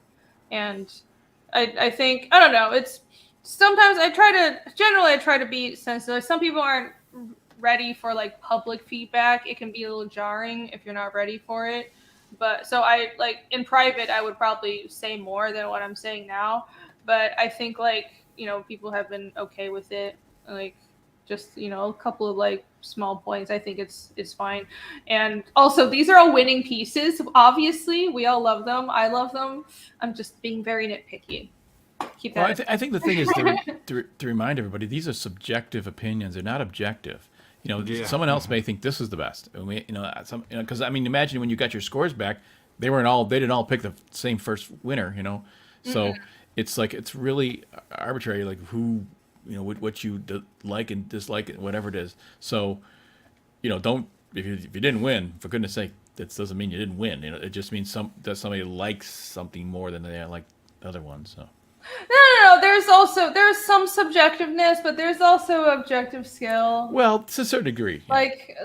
And I think, I don't know, it's sometimes I try to be sensitive. Some people aren't ready for like public feedback. It can be a little jarring if you're not ready for it. But so I like in private, I would probably say more than what I'm saying now. But I think people have been okay with it. Like just, a couple of like small points. I think it's fine. And also these are all winning pieces. Obviously we all love them. I love them. I'm just being very nitpicky. Well, I think the thing is to remind everybody, these are subjective opinions. They're not objective. Someone else may think this is the best. Because imagine when you got your scores back, they didn't all pick the same first winner. So it's like it's really arbitrary, like who what you like and dislike, whatever it is. So don't if you didn't win, for goodness sake, that doesn't mean you didn't win. It just means that somebody likes something more than they like the other one. So. No. There's some subjectiveness, but there's also objective skill. Well, to a certain degree. Yeah.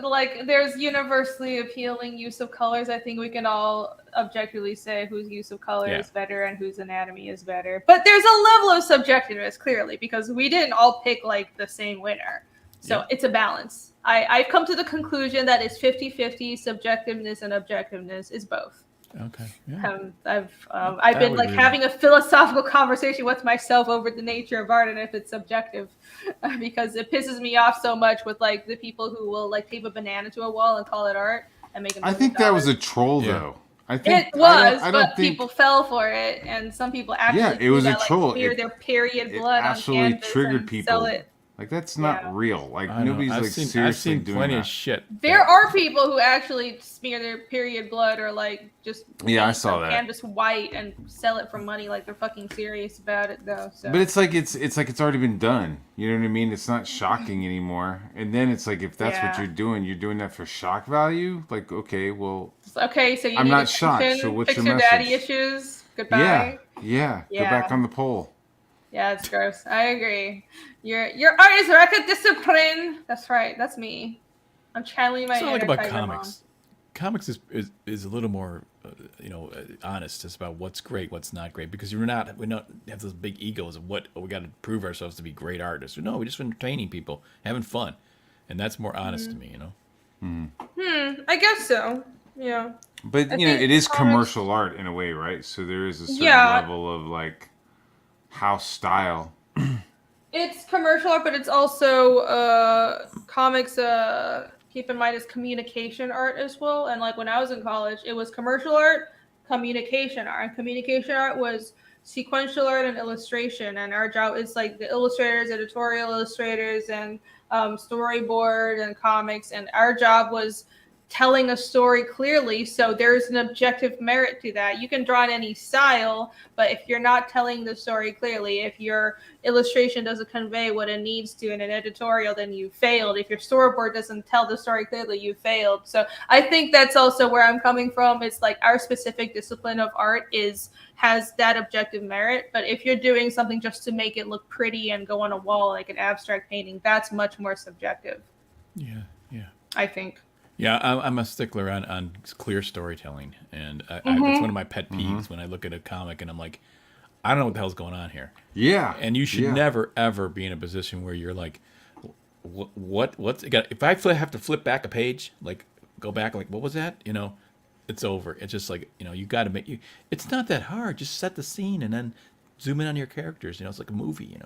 Like there's universally appealing use of colors. I think we can all objectively say whose use of color is better and whose anatomy is better. But there's a level of subjectiveness, clearly, because we didn't all pick like the same winner. So it's a balance. I've come to the conclusion that it's 50-50. Subjectiveness and objectiveness is both. Okay. Yeah. I've been like having a philosophical conversation with myself over the nature of art and if it's subjective, because it pisses me off so much with like the people who will like tape a banana to a wall and call it art and make it. I think that was a troll though. I think it was, but people fell for it, and some people actually it was a troll. Smear their period blood on canvas triggered and people. sell it. Like that's not real. Like nobody's I've like seen, seriously I've seen doing plenty that. of shit. There are people who actually smear their period blood or like just I saw that canvas white and sell it for money. Like they're fucking serious about it though. So. But it's like it's already been done. You know what I mean? It's not shocking anymore. And then it's like if that's what you're doing that for shock value. Like okay, well. Okay, so I'm not shocked. So what's fix your your daddy message? Issues. Goodbye. Yeah. Go back on the pole. Yeah, it's gross. I agree. Your art is record discipline. That's right. That's me. I'm channeling my. It's not like about comics. Mom. Comics is a little more, honest. It's about what's great, what's not great, because we don't have those big egos of what we got to prove ourselves to be great artists. No, we're just entertaining people, having fun, and that's more honest to me. I guess so. Yeah. But it is commercial art in a way, right? So there is a certain level of like house style. It's commercial art, but it's also comics. Keep in mind, is communication art as well. And like when I was in college, it was commercial art, communication art. And communication art was sequential art and illustration. And our job is like the illustrators, editorial illustrators, and storyboard and comics. And our job was telling a story clearly, so there's an objective merit to that. You can draw in any style, but if you're not telling the story clearly, if your illustration doesn't convey what it needs to in an editorial, then you failed. If your storyboard doesn't tell the story clearly, you failed. So I think that's also where I'm coming from. It's like our specific discipline of art has that objective merit, but if you're doing something just to make it look pretty and go on a wall like an abstract painting, that's much more subjective. Yeah. I think. Yeah, I'm a stickler on clear storytelling, and it's one of my pet peeves when I look at a comic and I'm like, I don't know what the hell's going on here. Yeah. And you should never ever be in a position where you're like, what's it got? If I have to flip back a page, like go back, like what was that? It's over. It's just like you got to it's not that hard. Just set the scene and then zoom in on your characters. It's like a movie.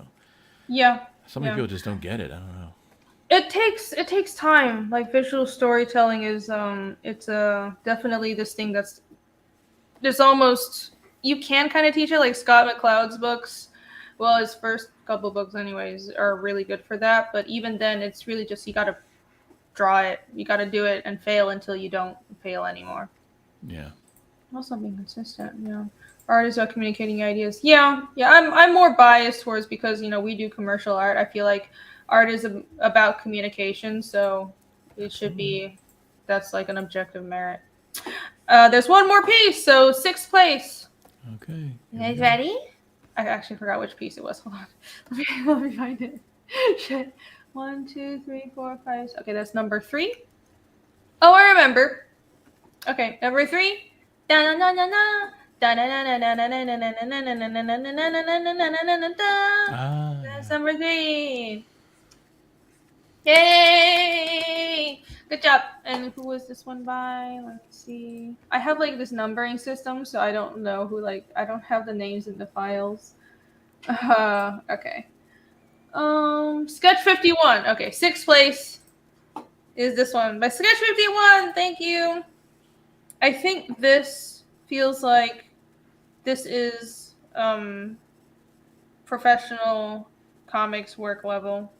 Yeah. So many people just don't get it. I don't know. It takes time. Like visual storytelling is it's definitely this thing there's almost, you can kind of teach it. Like Scott McCloud's books, well, his first couple books anyways are really good for that, but even then it's really just you got to draw it, you got to do it and fail until you don't fail anymore. Also being consistent. Art is about communicating ideas. I'm more biased towards, because we do commercial art. I feel like art is about communication, so it should be, that's like an objective merit. There's one more piece, so 6th place. Okay. You guys ready? I actually forgot which piece it was. Hold on. Let me find it. Shit. 1, 2, 3, 4, 5. Okay, that's number 3. Oh, I remember. Okay, number 3. Da-na-na-na-na. That's number 3. Yay! Good job. And who was this one by? Let's see. I have like this numbering system, so I don't know who, I don't have the names in the files. Okay. Sketch 51. Okay, 6th place is this one by Sketch 51. Thank you. I think this feels like this is professional comics work level.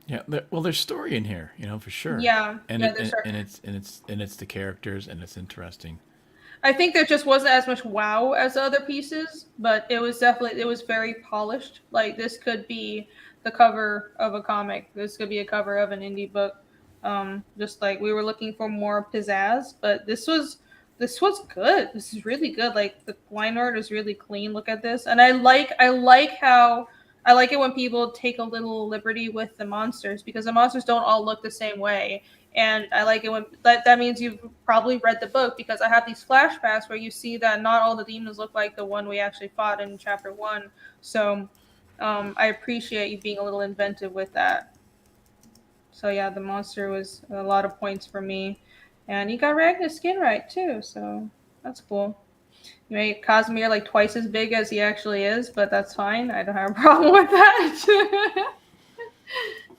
Yeah, there's story in here, for sure. Yeah, and yeah, it's the characters, and it's interesting. I think there just wasn't as much wow as the other pieces, but it was very polished. Like this could be the cover of a comic. This could be a cover of an indie book. Just like we were looking for more pizzazz, but this was this was good. This is really good. Like the line art is really clean. Look at this, and I like how I like it when people take a little liberty with the monsters because the monsters don't all look the same way. And I like it when that means you've probably read the book because I have these flashbacks where you see that not all the demons look like the one we actually fought in chapter 1. So I appreciate you being a little inventive with that. So yeah, the monster was a lot of points for me. And you got Ragnar's skin right too, so that's cool. You made Casimir like twice as big as he actually is, but that's fine. I don't have a problem with that.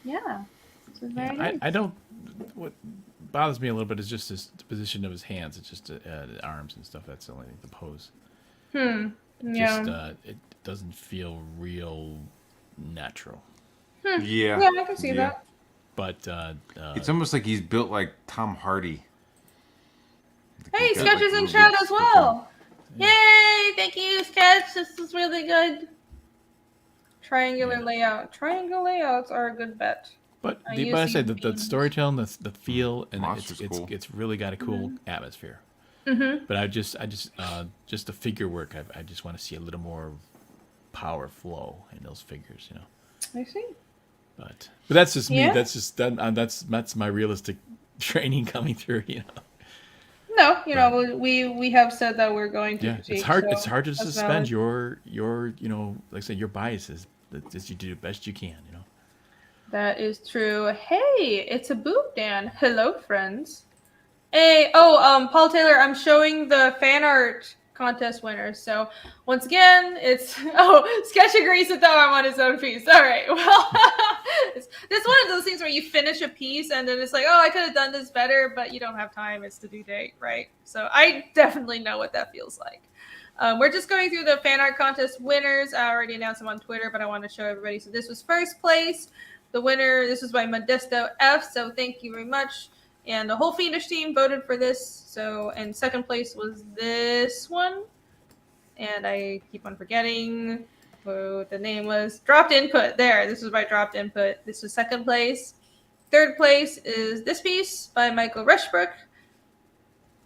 Yeah. This is very nice. I don't. What bothers me a little bit is just the position of his hands. It's just the arms and stuff. That's the only thing. The pose. Yeah. Just it doesn't feel real natural. Yeah. Yeah, I can see that. But it's almost like he's built like Tom Hardy. Hey, Sketch is in chat as well. Yay! Thank you, Sketch. This is really good. Triangular layout. Triangle layouts are a good bet. But I say the storytelling, the feel, and it's really got a cool atmosphere. Mm-hmm. But I just the figure work. I just want to see a little more power flow in those figures. I see. But that's just me. That's just that's my realistic training coming through. No, we have said that we're going to. Yeah, critique, it's hard. so It's hard to suspend valid. your like I said, your biases. That you do the best you can. That is true. Hey, it's a boob, Dan. Hello, friends. Hey, Paul Taylor, I'm showing the fan art contest winners. So once again, it's Sketch agrees with that I'm on his own piece. All right. Well, it's one of those things where you finish a piece and then it's like, I could have done this better, but you don't have time. It's the due date, right? So I definitely know what that feels like. We're just going through the fan art contest winners. I already announced them on Twitter, but I want to show everybody. So this was first place. The winner, this was by Modesto F. So thank you very much. And the whole Fiendish team voted for this. So, and second place was this one. And I keep on forgetting what the name was. Dropped Input. There. This was by Dropped Input. This was second place. Third place is this piece by Michael Rushbrook.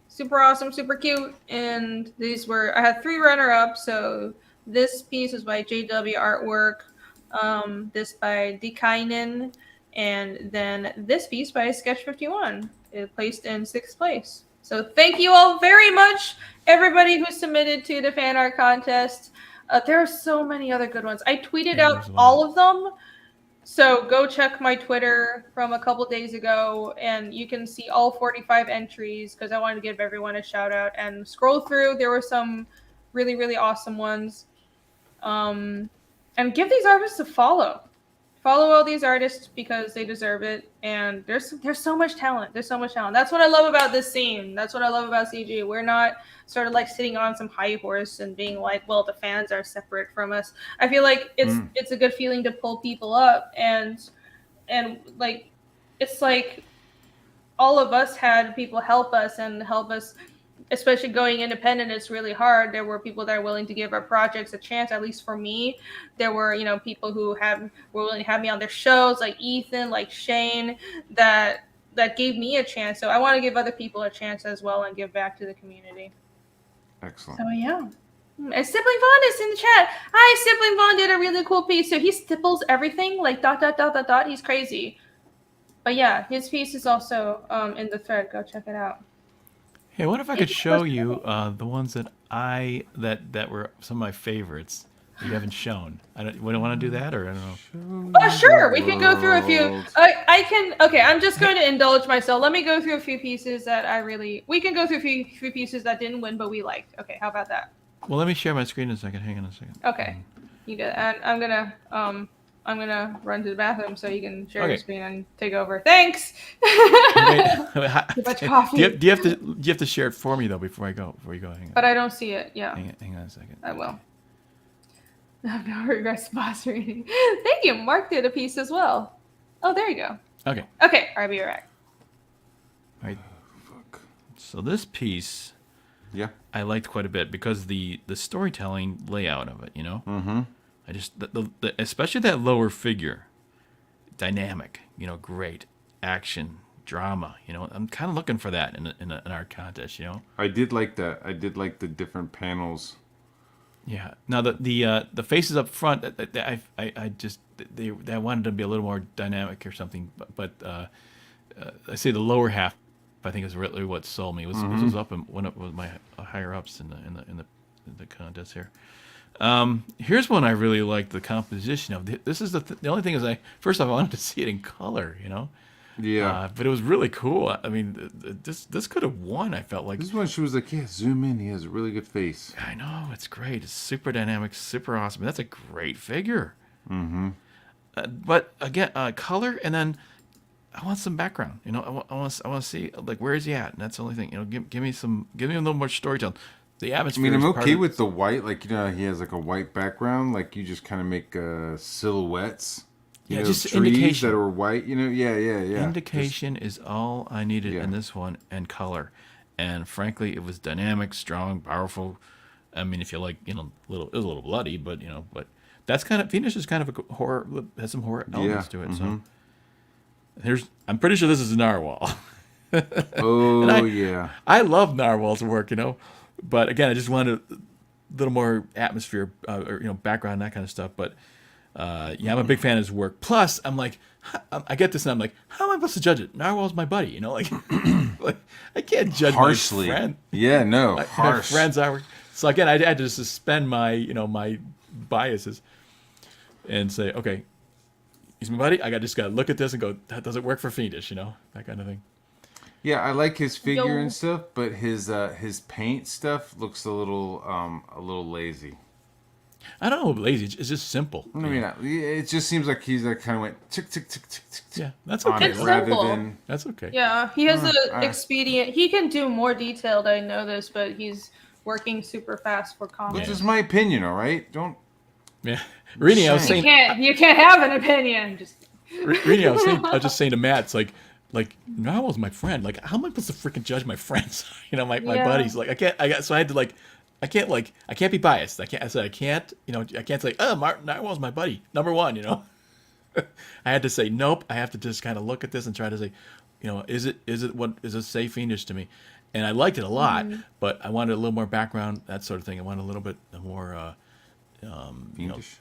Super awesome, super cute. And I had 3 runner-ups. So this piece was by JW Artwork. This by Dikainen. And then this piece by Sketch 51. It placed in 6th place. So thank you all very much, everybody who submitted to the fan art contest. There are so many other good ones. I tweeted out all of them. So go check my Twitter from a couple days ago, and you can see all 45 entries because I wanted to give everyone a shout out. And scroll through. There were some really, really awesome ones. And give these artists a follow. Follow all these artists because they deserve it. And there's so much talent. There's so much talent. That's what I love about this scene. That's what I love about CG. We're not sort of like sitting on some high horse and being like, well, the fans are separate from us. I feel like it's a good feeling to pull people up and like it's like all of us had people help us, especially going independent. It's really hard. There were people that are willing to give our projects a chance. At least for me, there were people who were willing to have me on their shows, like Ethan, like Shane, that gave me a chance. So I want to give other people a chance as well and give back to the community. Excellent. So yeah. And Sibling Vaughn is in the chat. Hi, Sibling Vaughn did a really cool piece. So he stipples everything like ... He's crazy. But yeah, his piece is also in the thread. Go check it out. Hey, what if I could show you the ones that were some of my favorites that you haven't shown? We don't want to do that, or I don't know. Oh, sure. We can go through a few. I can. Okay, I'm just going to indulge myself. Let me go through a few pieces that we can go through a few pieces that didn't win, but we liked. Okay, how about that? Well, let me share my screen in a second. Hang on a second. Okay, you good? And I'm gonna run to the bathroom so you can share your screen and take over. Thanks. Too much coffee. Do you have to share it for me though before you go? Hang on. But I don't see it. Yeah. Hang on a second. I will. No regrets, boss reading. Thank you. Mark did a piece as well. Oh, there you go. Okay. Okay. I'll be right back. All right. So this piece, yeah, I liked quite a bit because the storytelling layout of it, Mm-hmm. I just especially that lower figure, dynamic, great action, drama. You know, I'm kind of looking for that in an art contest. You know. I did like that. I did like the different panels. Yeah. Now the faces up front, I just I wanted to be a little more dynamic or something, but I say the lower half, I think is really what sold me. This was up in one of my higher ups in the contest here. Here's one I really liked the composition of. This is the only thing is first off I wanted to see it in color, you know. Yeah. But it was really cool. I mean, this could have won. I felt like This one she was like, yeah, zoom in. He has a really good face. I know, it's great. It's super dynamic, super awesome. That's a great figure. Mm-hmm. But again, color, and then I want some background. You know, I want to see like where is he at, and that's the only thing. You know, give me a little more storytelling. The atmosphere. I mean, I'm is part okay of- with the white. Like, you know, he has like a white background. Like, you just kind of make silhouettes. You Yeah, know, just trees indication. that are white. You know, yeah. Indication is all I needed Yeah. in this one, and color. And frankly, it was dynamic, strong, powerful. I mean, if you like, you know, it was a little bloody, but you know, but that's kind of Fiendish is kind of a horror, has some horror elements to it. Mm-hmm. So I'm pretty sure this is Narwhal. Oh, yeah. I love Narwhal's work, you know, but again, I just wanted a little more atmosphere, or you know, background, that kind of stuff. But yeah, I'm a big fan of his work. Plus, I'm like, I get this, and I'm like, how am I supposed to judge it? Narwhal's my buddy, you know, like, like I can't judge Harshly. my friend. Yeah, no, My harsh. friend's artwork. So again, I had to suspend my, you know, my biases and say, okay, he's my buddy. Just got to look at this and go, that doesn't work for Fiendish, you know, that kind of thing. Yeah, I like his figure Yo. and stuff, but his paint stuff looks a little lazy. I don't know, lazy. It's just simple. I mean, it just seems like he's like kind of went tick tick tick tick tick tick Yeah, that's on okay. it It's rather simple. than That's okay. Yeah, he has an alright. expedient. He can do more detailed. I know this, but he's working super fast for Which comics. is my opinion, all right? Don't. Yeah. Rini, I was saying. saying, You can't have an opinion. Just Rini, I was just saying to Matt, it's like Narwhal's my friend. Like, how am I supposed to freaking judge my friends? You know, my Yeah. buddies. Like, so I had to I can't be biased. I said I can't, you know, I can't say, oh, Narwhal's my buddy, number one, you know. I had to say, nope. I have to just kind of look at this and try to say, you know, is it say Fiendish to me? And I liked it a lot, but I wanted a little more background, that sort of thing. I wanted a little bit more, you know, Fiendish.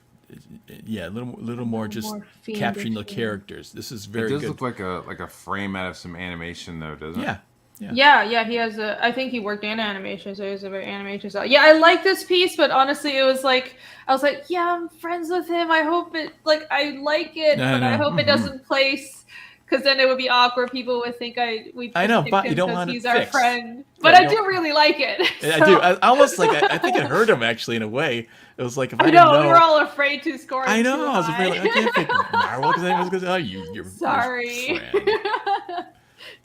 yeah, a little more just more capturing the fiendish, yeah. characters. This is It very does good. look like a frame out of some animation, though, doesn't it? Yeah. yeah. He has a. I think he worked in animation, so he has a very animation style. Yeah, I like this piece, but honestly, it was like I was like, yeah, I'm friends with him. I hope it I like it, I but I know. hope it doesn't place. Because then it would be awkward. People would think we. I know, picked but him you don't 'cause want it he's our fixed. friend. But Yeah, I you do don't- really like it. I so- do. I almost I think it hurt him actually in a way. It was like if I I didn't know know. we were all afraid to score. I too know. I was high. afraid. Like, I can't pick Narwhal because I was going to say, oh, you're Sorry. friend.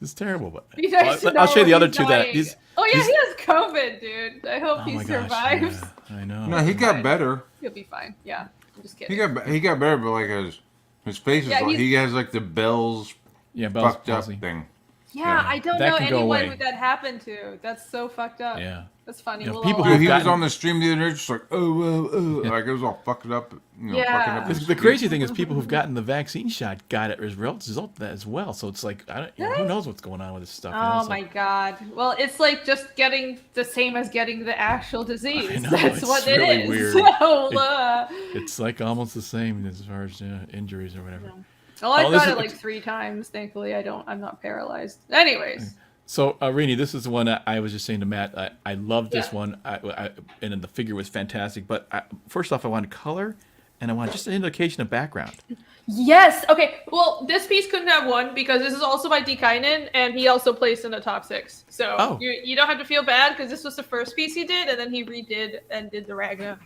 It's terrible, but You guys I'll show you the know other he's two that dying. he's. Oh yeah, he's- he has COVID, dude. I hope Oh he my gosh, survives. yeah, I know. No, he got better. He'll be fine. Yeah, I'm just kidding. He got better, but like his face is Yeah, like he's- he has like the bells Yeah, Bell's fucked up palsy. thing. Yeah, I don't That know can go anyone away. who that happened to. That's so fucked up. Yeah. That's funny. You know, We'll people all who Dude, he Gotten- was on the stream the other day, just like like it was all fucked up. You know, Yeah. fucking up his The speech. crazy thing is people who've gotten the vaccine shot got it as result of that as well. So it's like who knows what's going on with this stuff. you know, Oh so- my god. Well, it's like just getting the same as getting the actual disease. I know, That's it's what it really is. weird. So, It's like almost the same as far as injuries or whatever. well, I Oh, this got is- it like 3 times. Thankfully, I'm not paralyzed. Anyways. So, Rini, this is the one that I was just saying to Matt. I love this Yeah. one, and then the figure was fantastic. But first off, I wanted color, and I wanted just an indication of background. Yes. Okay. Well, this piece couldn't have won because this is also by D. Kynan, and he also placed in the top 6. So Oh. you don't have to feel bad because this was the first piece he did, and then he redid and did the Ragna.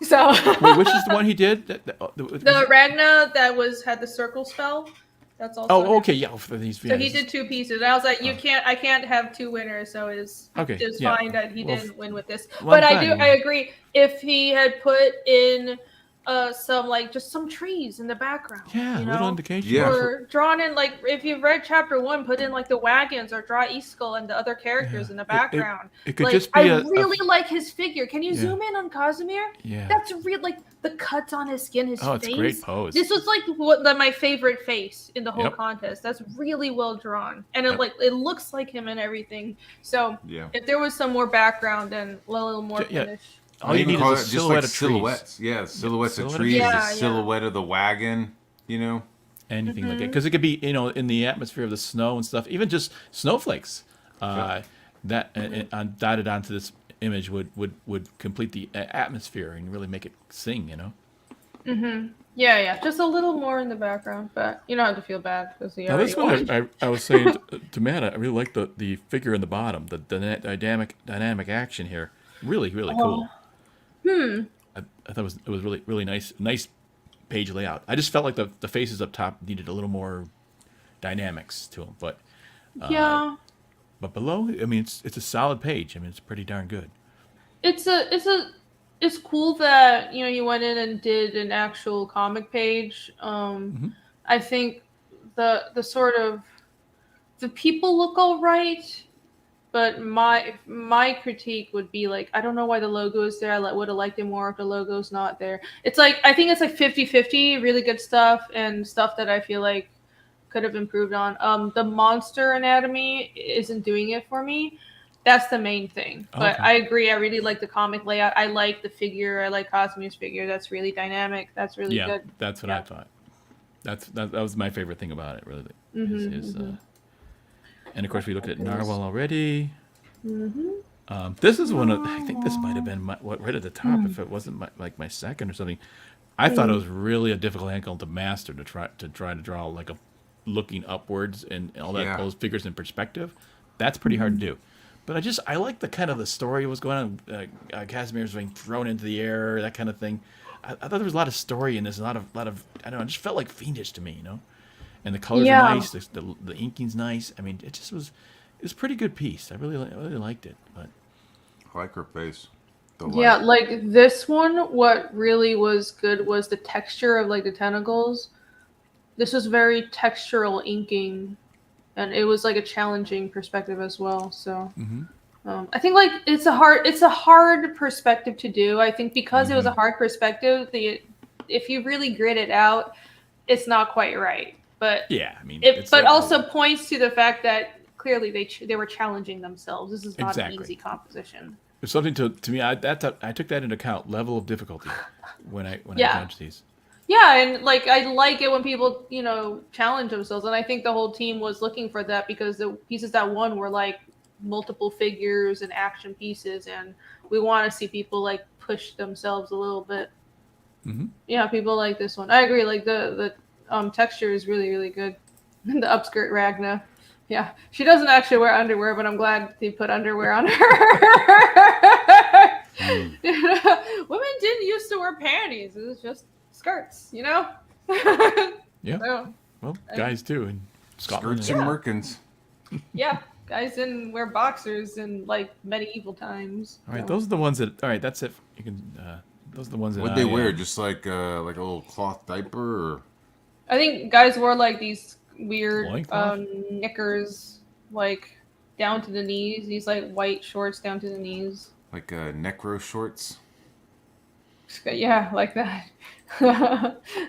So Wait, which is the one he did? the Ragna that had the circle spell. That's also. Oh, him. okay, yeah. For these, So he did 2 pieces. And I was like, I can't have 2 winners, so it's Okay, just yeah. fine that he Well, didn't win with this. well, But fine. I agree. If he had put in some like just some trees in the background. Yeah, you little know, indication. Yeah. or drawn in like if you've read chapter 1, put in like the wagons or draw Iskall and the other characters in the background. It could Like just be I really like his figure. Can you Yeah. zoom in on Casimir? Yeah. That's real. Like the cuts on his skin, his Oh, it's face. a great pose. This was like my favorite face in the whole Yep. contest. That's really well drawn, and it Yep. like it looks like him and everything. So Yeah. if there was some more background and a little more Yeah. finish. All you need call is a it just silhouette like of trees. silhouettes. Yeah, silhouettes of silhouette of trees, trees. the Yeah, yeah. silhouette of the wagon, you know? Anything like it, because it could be in the atmosphere of the snow and stuff, even just snowflakes that dotted onto this image would complete the atmosphere and really make it sing. Yeah, just a little more in the background, but you don't have to feel bad because Now this one, I was saying to Matt, I really like the figure in the bottom, the dynamic action here, really cool. I thought it was really nice page layout. I just felt like the faces up top needed a little more dynamics to them, but yeah, but below, I mean, it's a solid page. I mean, it's pretty darn good. it's cool that you went in and did an actual comic page. I think the sort of the people look all right. But my critique would be like, I don't know why the logo is there. I would have liked it more if the logo's not there. It's like, I think it's like 50-50, really good stuff and stuff that I feel like could have improved on. The monster anatomy isn't doing it for me. That's the main thing. But Okay. I agree. I really like the comic layout. I like the figure. I like Cosimir's figure. That's really dynamic. That's really Yeah, good. that's what I thought. That was my favorite thing about it, really. And of course, we looked at Narwhal already. This is one of, I think this might have been right at the top if it wasn't my second or something. I thought it was really a difficult angle to master to try to draw like a looking upwards and all that, Yeah. those figures in perspective. That's pretty hard to do. But I like the kind of the story was going on. Casimir's being thrown into the air, that kind of thing. I thought there was a lot of story in this, a lot of I don't know. It just felt like fiendish to me, And the colors are nice. The inking's nice. I mean, it was a pretty good piece. I really liked it. But I like her face. Yeah, like this one, what really was good was the texture of like the tentacles. This was very textural inking, and it was like a challenging perspective as well. So I think like it's a hard perspective to do. I think because it was a hard perspective, if you really grit it out, it's not quite right. But yeah, I mean, but also points to the fact that clearly they were challenging themselves. This is not an easy composition. It's something to me. I took that into account, level of difficulty, when I judged these. Yeah, and like I like it when people challenge themselves, and I think the whole team was looking for that because the pieces that won were like multiple figures and action pieces, and we want to see people like push themselves a little bit. Yeah, people like this one. I agree. Like the texture is really, really good. The upskirt Ragna. Yeah, she doesn't actually wear underwear, but I'm glad they put underwear on her. Women didn't used to wear panties. It was just skirts, Yeah. So, Well, guys do in Scotland. Skirts and merkins. yeah, guys didn't wear boxers in like medieval times. All right, those are the ones that. All right, that's it. You can. Those are the ones that. What'd they wear? Just like a little cloth diaper, or? I think guys wore like these weird Loincloth? knickers, like down to the knees. These like white shorts down to the knees. Like necro shorts. Yeah, like that.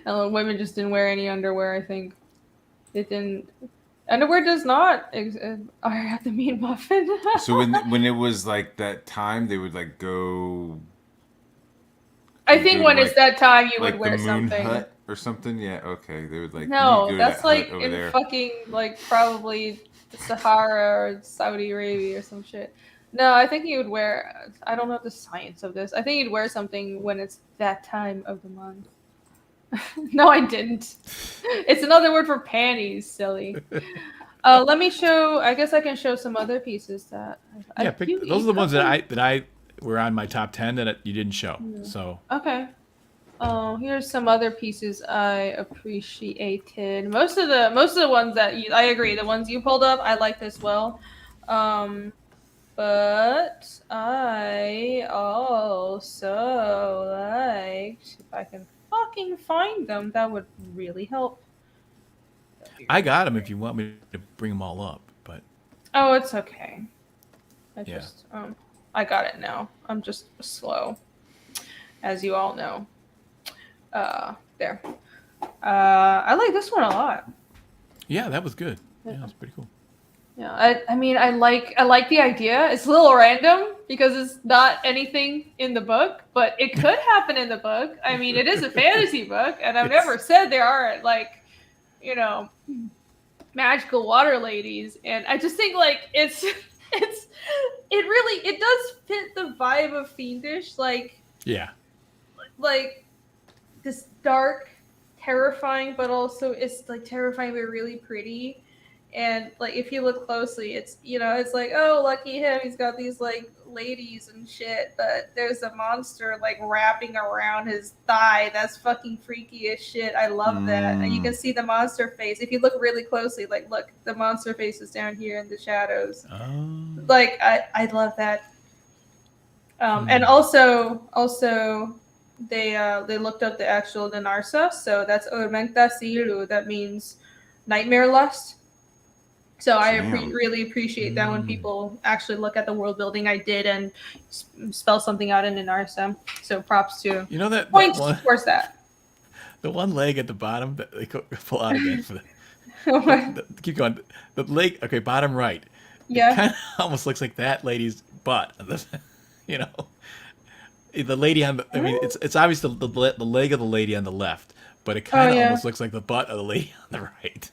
Women just didn't wear any underwear. I think it didn't. Underwear does not have the mean muffin. So when it was like that time, they would like go. I think when it's that time, you like would wear the moon something. hut or something. Yeah, okay. They would like. No, you go to that's that like hut over in there. fucking like probably the Sahara or Saudi Arabia or some shit. No, I think he would wear. I don't know the science of this. I think he'd wear something when it's that time of the month. No, I didn't. It's another word for panties, silly. Let me show. I guess I can show some other pieces that. Those are the ones that I were on my top 10 that you didn't show. So okay. Here's some other pieces I appreciated. Most of the ones that I agree. The ones you pulled up, I liked as well. But I also liked, if I can fucking find them, that would really help. I got them if you want me to bring them all up, but Oh, it's okay. Yeah. I got it now. I'm just slow, as you all know. There. I like this one a lot. yeah, that was good. Yeah, that's pretty cool. Yeah, I mean, I like the idea. It's a little random because it's not anything in the book, but it could happen in the book. I mean, it is a fantasy book, and I've never said there aren't, like, you know, magical water ladies. And I just think, like, it does fit the vibe of Fiendish, like this dark, terrifying, but also it's like terrifying but really pretty. And like if you look closely, it's it's like, oh, lucky him, he's got these like ladies and shit, but there's a monster like wrapping around his thigh. That's fucking freaky as shit. I love that. And you can see the monster face. If you look really closely, like look, the monster face is down here in the shadows. Like I love that. And also they looked up the actual Nanarsa, so that's Ormenta Silu, that means nightmare lust. So I really appreciate that when people actually look at the world building I did and spell something out in Nanarsa. So props to that points towards that. The one leg at the bottom that they pull out again for the keep going. The leg, okay, bottom right. Yeah, it kind of almost looks like that lady's butt. The lady on the, I mean, it's obviously the leg of the lady on the left, but it kind of almost looks like the butt of the lady on the right.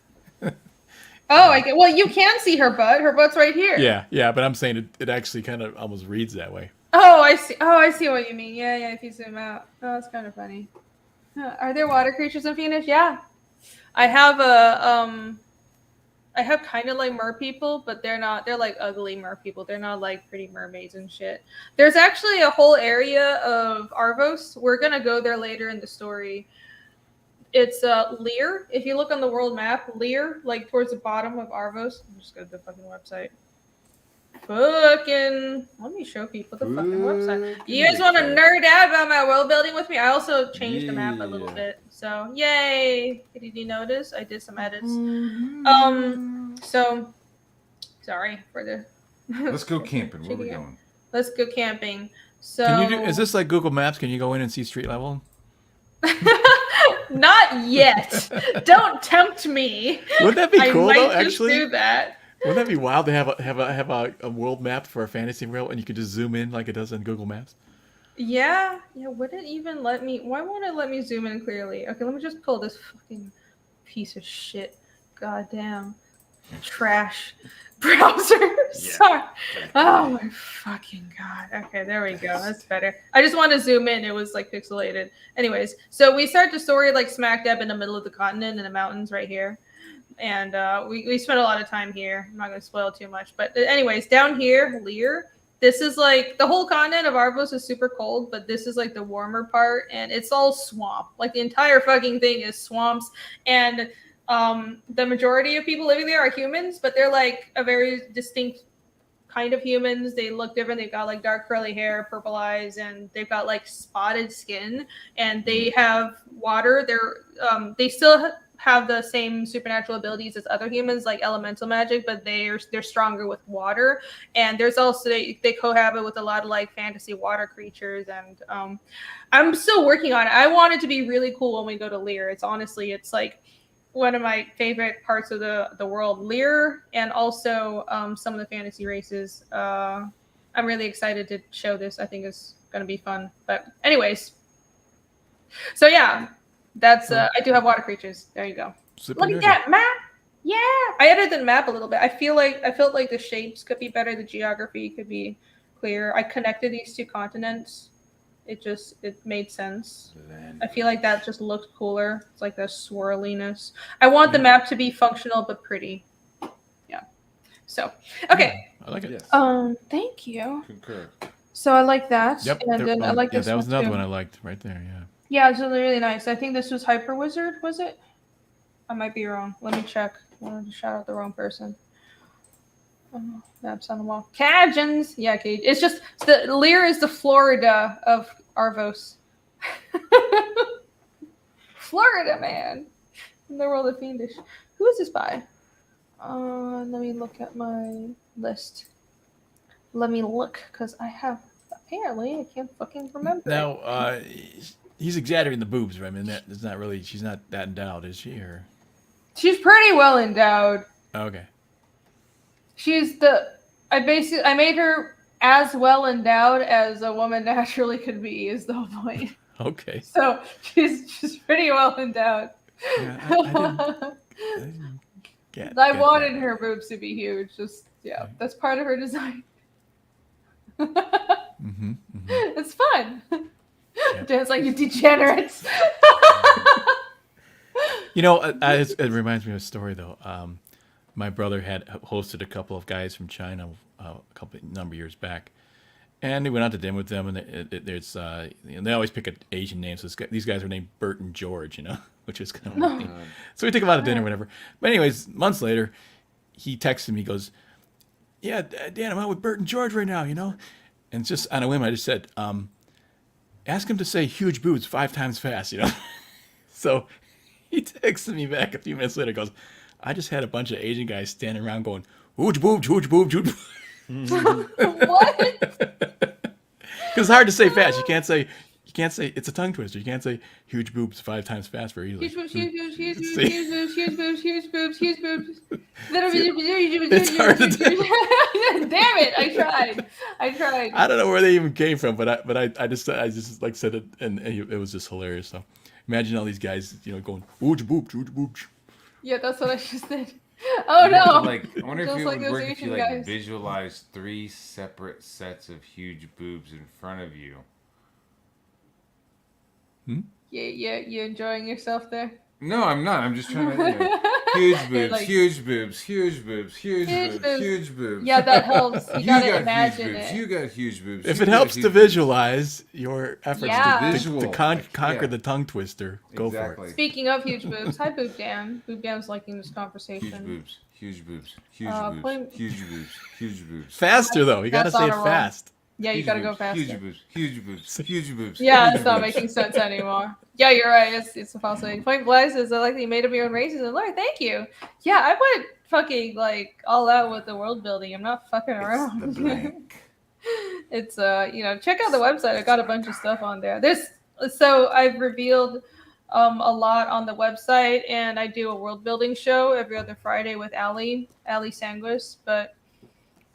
Oh, I get. Well, you can see her butt. Her butt's right here. Yeah, but I'm saying it actually kind of almost reads that way. Oh, I see. Oh, I see what you mean. Yeah. If you zoom out, oh, that's kind of funny. Are there water creatures in Fiendish? Yeah, I have I have kind of like mer people, but they're not. They're like ugly mer people. They're not like pretty mermaids and shit. There's actually a whole area of Arvos. We're gonna go there later in the story. It's Lear. If you look on the world map, Lear, like towards the bottom of Arvos. I'm just go to the fucking website. Let me show people the fucking website. You guys want to nerd out about my world building with me? I also changed the map a little bit. So yay! Did you notice? I did some edits. So sorry for the. Let's go camping. Where are we going? Let's go camping. So can you do? Is this like Google Maps? Can you go in and see street level? Not yet. Don't tempt me. Wouldn't that be cool I might though? just Actually, do that. Wouldn't that be wild to have a world map for a fantasy world and you could just zoom in like it does on Google Maps? Yeah. Would it even let me? Why won't it let me zoom in clearly? Okay, let me just pull this fucking piece of shit. Goddamn trash browser. Sorry. Oh my fucking god. Okay, there we go. That's better. I just want to zoom in. It was like pixelated. Anyways, so we start the story like smack dab in the middle of the continent in the mountains right here. And we spent a lot of time here. I'm not going to spoil too much. But anyways, down here, Lear, this is like the whole continent of Arvos is super cold, but this is like the warmer part. And it's all swamp. Like the entire fucking thing is swamps. And the majority of people living there are humans, but they're like a very distinct kind of humans. They look different. They've got like dark curly hair, purple eyes, and they've got like spotted skin. And they have water. They still have the same supernatural abilities as other humans, like elemental magic, but they're stronger with water. And there's also they cohabit with a lot of like fantasy water creatures. And I'm still working on it. I want it to be really cool when we go to Lear. It's like one of my favorite parts of the world, Lear, and also some of the fantasy races. I'm really excited to show this. I think it's going to be fun. But anyways, so yeah, that's I do have water creatures. There you go. Look at that map. Yeah, I edited the map a little bit. I felt like the shapes could be better. The geography could be clearer. I connected these two continents. It made sense. I feel like that just looked cooler. It's like the swirliness. I want the map to be functional but pretty. Yeah. So okay. I like it. Yes. Thank you. Concur. So I like that. Yep. And then I like this. That was another too. one I liked right there. Yeah. Yeah, it's really, really nice. I think this was Hyper Wizard, was it? I might be wrong. Let me check. I wanted to shout out the wrong person. Maps on the wall. Cajuns. Yeah, Cage. It's just the Lear is the Florida of Arvos. Florida man in the world of Fiendish. Who is this by? Let me look at my list. Let me look, because I have, apparently, I can't fucking remember. Now, he's exaggerating the boobs, right? I mean, that is not really, she's not that endowed, is she? Or She's pretty well endowed. okay. She's I made her as well endowed as a woman naturally could be, is the whole point. Okay. So she's pretty well endowed. Yeah, I didn't get wanted that. her boobs to be huge. Just that's part of her design. It's fun. Yeah. Dan's like, you degenerates. You know, it reminds me of a story though. My brother had hosted a couple of guys from China a number of years back, and he went out to dinner with them. And they always pick an Asian name. So these guys were named Bert and George, you know, which is kind of funny. So we took them out to dinner, whatever. But anyways, months later, he texted me. He goes, "Yeah, Dan, I'm out with Bert and George right now, you know." And just on a whim, I just said, "Ask him to say huge boobs 5 times fast," you know. So he texted me back a few minutes later. Goes, "I just had a bunch of Asian guys standing around going, huge boobs, huge boobs, huge boobs." What? Because it's hard to say fast. You can't say it's a tongue twister. You can't say huge boobs 5 times fast very easily. Huge boobs, huge boobs, huge boobs, huge boobs, huge boobs, huge boobs, huge boobs. It's hard to do. Damn it! I tried. I don't know where they even came from, but I just like said it, and it was just hilarious. So imagine all these guys, you know, going huge boobs, huge boobs. Yeah, that's what I just did. Oh no! I wonder if Just it like would those work if you Asian guys. visualize 3 separate sets of huge boobs in front of you. Yeah, you enjoying yourself there? No, I'm not. I'm just trying to. Huge boobs, Like, huge boobs, huge boobs, huge Huge boobs, boobs. huge boobs. Yeah, that helps. You You gotta got imagine huge boobs. it. You got huge boobs. If you it got helps huge to boobs. visualize your efforts Yeah. to conquer Yeah. the tongue twister, go for Exactly. it. Speaking of huge boobs, hi Boob Dan. Boob Dan's liking this Huge conversation. boobs, huge boobs, huge point- boobs, huge boobs, huge boobs. Faster though, you got to That's say on it a roll. fast. Yeah, you Huge gotta go boobs, faster. Huge boobs, huge boobs, huge boobs. Yeah, huge it's not boobs. making sense anymore. Yeah, you're right. It's a falsity. Point blank says I like that you made up your own races. And Lord, thank you. Yeah, I went fucking like all out with the world building. I'm not fucking around. It's the blank. It's check out the website. I got a bunch of stuff on there. So I've revealed a lot on the website, and I do a world building show every other Friday with Ali Sanguis. But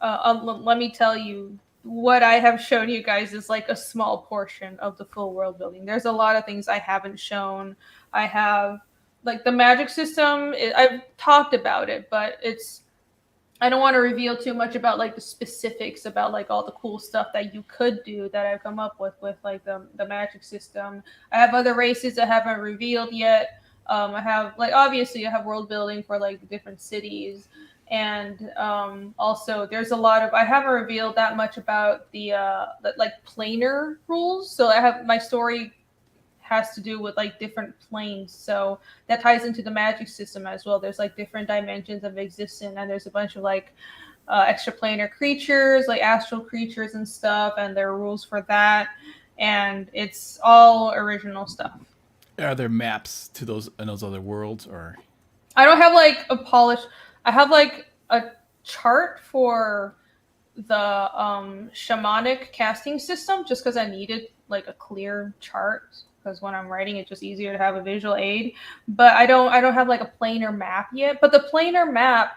let me tell you, what I have shown you guys is like a small portion of the full world building. There's a lot of things I haven't shown. I have like the magic system. I've talked about it, but I don't want to reveal too much about like the specifics about like all the cool stuff that you could do that I've come up with like the magic system. I have other races I haven't revealed yet. I have like obviously I have world building for like the different cities, and also there's a lot of I haven't revealed that much about the like planar rules. So I have my story has to do with like different planes, so that ties into the magic system as well. There's like different dimensions of existence, and there's a bunch of like extraplanar creatures, like astral creatures and stuff, and there are rules for that, and it's all original stuff. Are there maps to those other worlds, or? I don't have like a polished. I have like a chart for the shamanic casting system, just because I needed like a clear chart. Because when I'm writing, it's just easier to have a visual aid. But I don't have like a planar map yet. But the planar map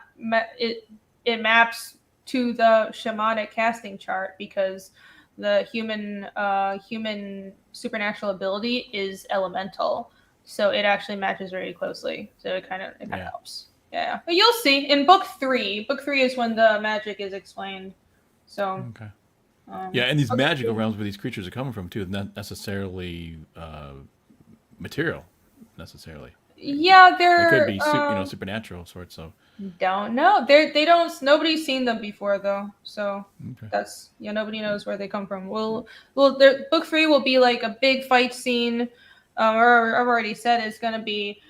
it maps to the shamanic casting chart, because the human supernatural ability is elemental, so it actually matches very closely. So it kind of helps. Yeah, but you'll see in book 3. Book 3 is when the magic is explained. So okay. Yeah, and these magical realms where these creatures are coming from too, not necessarily material, necessarily. Yeah, They could be supernatural sorts. So don't know. They don't. Nobody's seen them before though. So that's nobody knows where they come from. Book 3 will be like a big fight scene. Or I've already said it's gonna be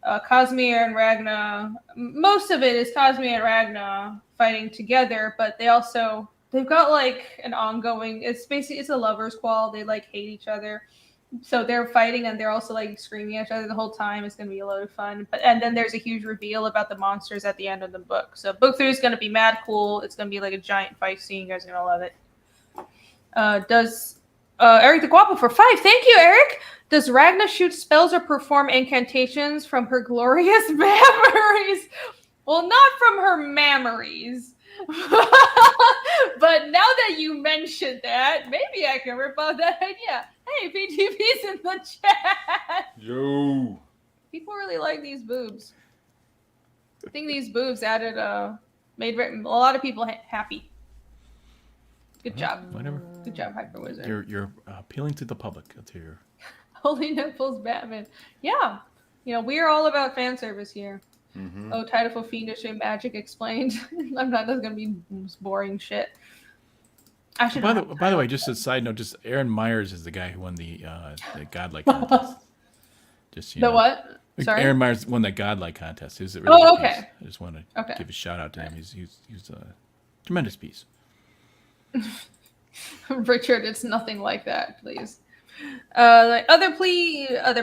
Cosmere and Ragna. Most of it is Cosmere and Ragna fighting together, but they've got like an ongoing. It's basically a lovers' quarrel. They like hate each other, So they're fighting and they're also like screaming at each other the whole time. It's gonna be a lot of fun. And then there's a huge reveal about the monsters at the end of the book. So book 3 is gonna be mad cool. It's gonna be like a giant fight scene. You guys are gonna love it. Does Eric the Guapo for 5? Thank you, Eric. Does Ragna shoot spells or perform incantations from her glorious memories? Well, not from her memories. But now that you mentioned that, maybe I can rip out that idea. Hey, PTP's in the chat. Yo. People really like these boobs. I think these boobs added made a lot of people happy. Good job. Whatever. Good job, Hyper Wizard. You're appealing to the public. That's your Holy Nipples Batman. Yeah. You know, we're all about fan service here. Mm-hmm. Oh, title Fiendish Magic explained. I'm not, that's going to be boring shit. I should By the way, just a side note, just Aaron Myers is the guy who won the Godlike contest. Just the what? Sorry? Aaron Myers won that Godlike contest. He was a really good okay. piece. I just want to give a shout out to him. He's a tremendous piece. Richard, it's nothing like that, please. Like other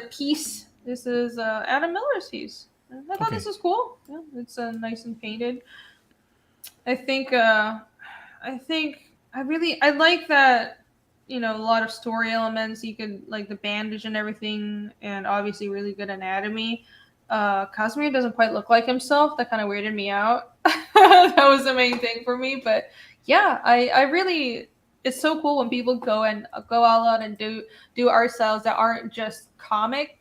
piece. This is Adam Miller's piece. I thought this was cool. Yeah, it's nice and painted. I think I like that. You know, a lot of story elements. You could like the bandage and everything, and obviously really good anatomy. Casimir doesn't quite look like himself. That kind of weirded me out. That was the main thing for me. But yeah, I really. It's so cool when people go all out and do art styles that aren't just comic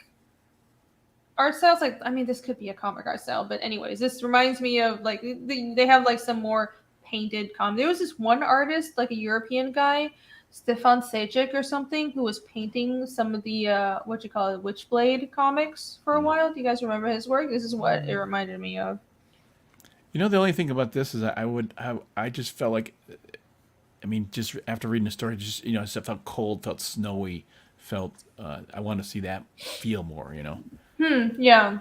art styles. Like, I mean, this could be a comic art style, but anyways, this reminds me of like they have like some more painted comic. There was this one artist, like a European guy, Stefan Sejic or something, who was painting some of the Witchblade comics for a while. Do you guys remember his work? This is what it reminded me of. You know, the only thing about this is I just felt like, I mean, just after reading the story, just, you know, it felt cold, felt snowy, felt, I want to see that feel more, you know? Yeah.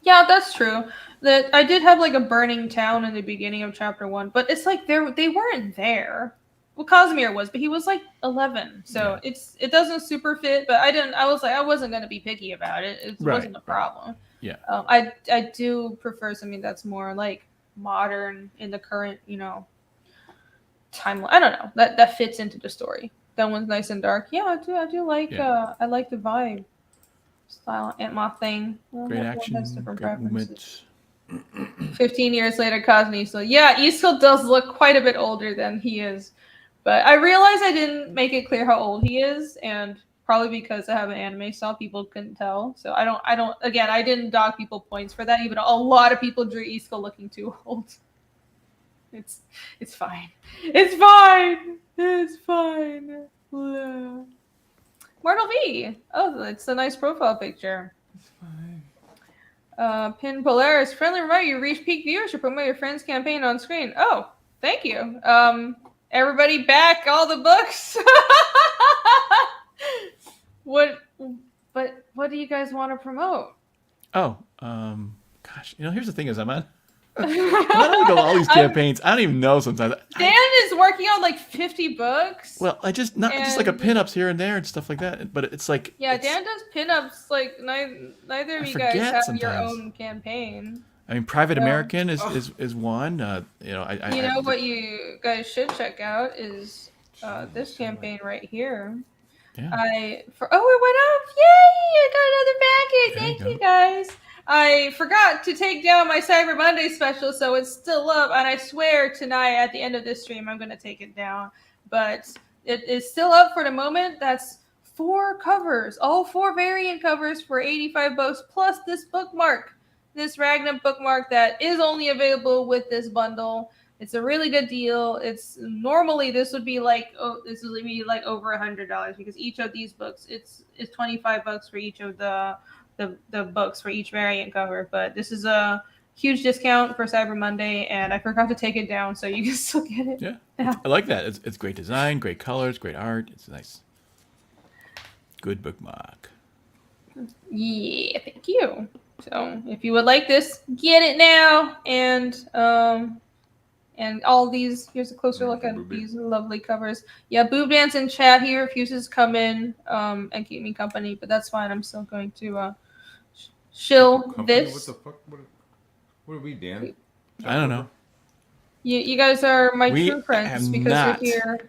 Yeah, that's true. That I did have like a burning town in the beginning of chapter 1, but it's like they weren't there. Well, Casimir was, but he was like 11, so it doesn't super fit. But I wasn't gonna be picky about it. It wasn't a problem. Yeah. I do prefer something that's more like modern in the current, you know, timeline. I don't know, that fits into the story. That one's nice and dark. Yeah, I do like I like the vibe, style, Ant Moth thing. Great action, great movements. 15 years later, Cosme. So yeah, Easkill does look quite a bit older than he is, but I realized I didn't make it clear how old he is, and probably because I have an anime style, people couldn't tell. So I don't. Again, I didn't dock people points for that. Even though a lot of people drew Easkill looking too old. It's fine. It's fine. It's fine. Yeah. Mortal V. Oh, it's a nice profile picture. It's fine. Pin Polaris. Friendly reminder, you reach peak viewership. Promote your friend's campaign on screen. Oh, thank you. Everybody back all the books. What do you guys want to promote? Oh, gosh. You know, here's the thing is I'm on all these campaigns. I don't even know sometimes. Dan is working on like 50 books. Well, just like a pinups here and there and stuff like that. But it's like Dan does pinups. Like neither of you guys have sometimes. your own campaign. I mean, Private American is one. You know, what you guys should check out is this campaign right here. Yeah. It went up! Yay! I got another package. Thank you guys. I forgot to take down my Cyber Monday special, so it's still up. And I swear tonight at the end of this stream, I'm going to take it down. But it is still up for the moment. That's 4 covers, all 4 variant covers for $85 plus this bookmark, this Ragnar bookmark that is only available with this bundle. It's a really good deal. It's normally this would be like over $100 because each of these books it's $25 for each of the books for each variant cover. But this is a huge discount for Cyber Monday, and I forgot to take it down, so you can still get it. Yeah. I like that. It's great design, great colors, great art. It's nice. Good bookmark. Yeah, thank you. So if you would like this, get it now, and And all these, here's a closer look at these lovely covers. Yeah, Boob Dance in chat here refuses to come in and keep me company, but that's fine. I'm still going to shill Company? this. What the fuck? What are we, Dan? I don't know. You guys are my We true friends have because not you're here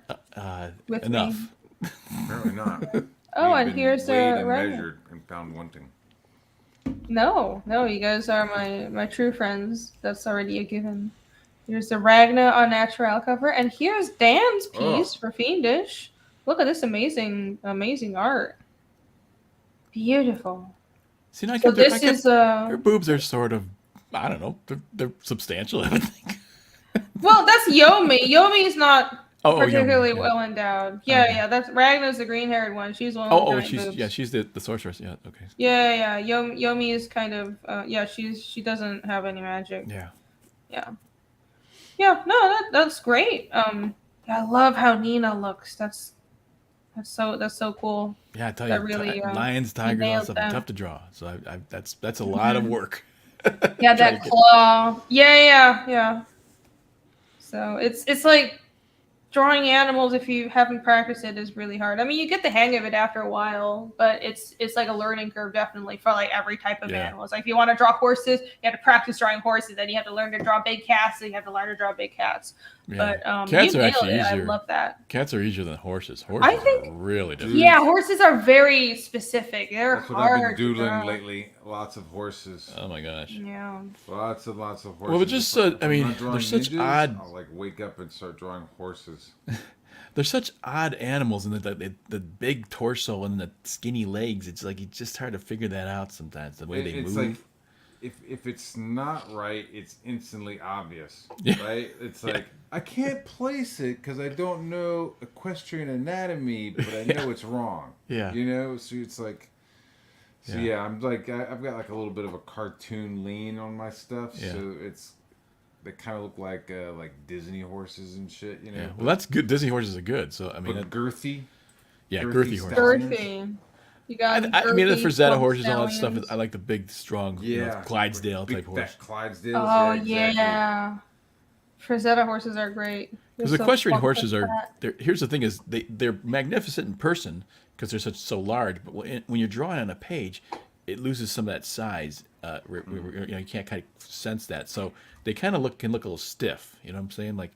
with enough. me. Apparently not. Oh, We've and been here's weighed a and right. measured and found wanting. No, you guys are my true friends. That's already a given. Here's the Ragna on Natural cover, and here's Dan's piece for Fiendish. Look at this amazing art. Beautiful. See, now So this is her boobs are sort of, I don't know, they're substantial, I would think. well, that's Yomi. Yomi is not particularly Yomi, yeah. well endowed. Yeah, that's Ragna's the green-haired one. She's one with giant boobs. she's the sorceress. Yeah, okay. Yeah. Yomi is kind of she doesn't have any magic. Yeah. No, that's great. I love how Nina looks. That's so cool. Yeah, I tell That you, really, lions, tigers, all that stuff are tough to draw. So that's a lot of work. Yeah, that claw. Yeah. So it's like drawing animals, if you haven't practiced it, is really hard. I mean, you get the hang of it after a while, but it's like a learning curve, definitely, for like every type of animal. It's like if you want to draw horses, you have to practice drawing horses. Then you have to learn to draw big cats. Then you have to learn to draw big cats. Yeah. But Cats you are nailed actually it. easier. I love that. Cats are easier than horses. I think are really difficult. Yeah, horses are very specific. They're That's what hard I've been to draw. doodling lately. Lots of horses. Oh my gosh. Yeah. Lots of horses. Well, but just If I I'm mean, not drawing they're such ninjas, odd. I'll like wake up and start drawing horses. They're such odd animals, and the big torso and the skinny legs. It's like it's just hard to figure that out sometimes. The way they move. Like if it's not right, it's instantly obvious. Yeah. Right? It's like I can't place it because I don't know equestrian anatomy, but I know it's wrong. Yeah. You know, so it's like. So yeah, I'm like I've got like a little bit of a cartoon lean on my stuff. Yeah. So they kind of look like Disney horses and shit. You know. Yeah. Well, that's good. Disney horses are good. So I mean, but girthy. Yeah, girthy girthy horses. Girthy. You got I mean, the girthy Frazetta club horses and all that stallions. stuff. I like the big, strong, Yeah. Clydesdale Big type horse. fat Clydesdales. Oh exactly. yeah. Frazetta horses are great. Because equestrian horses are. Here's the thing: is they're magnificent in person because they're so large. But when you're drawing on a page, it loses some of that size. You can't kind of sense that. So they kind of can look a little stiff. You know what I'm saying? Like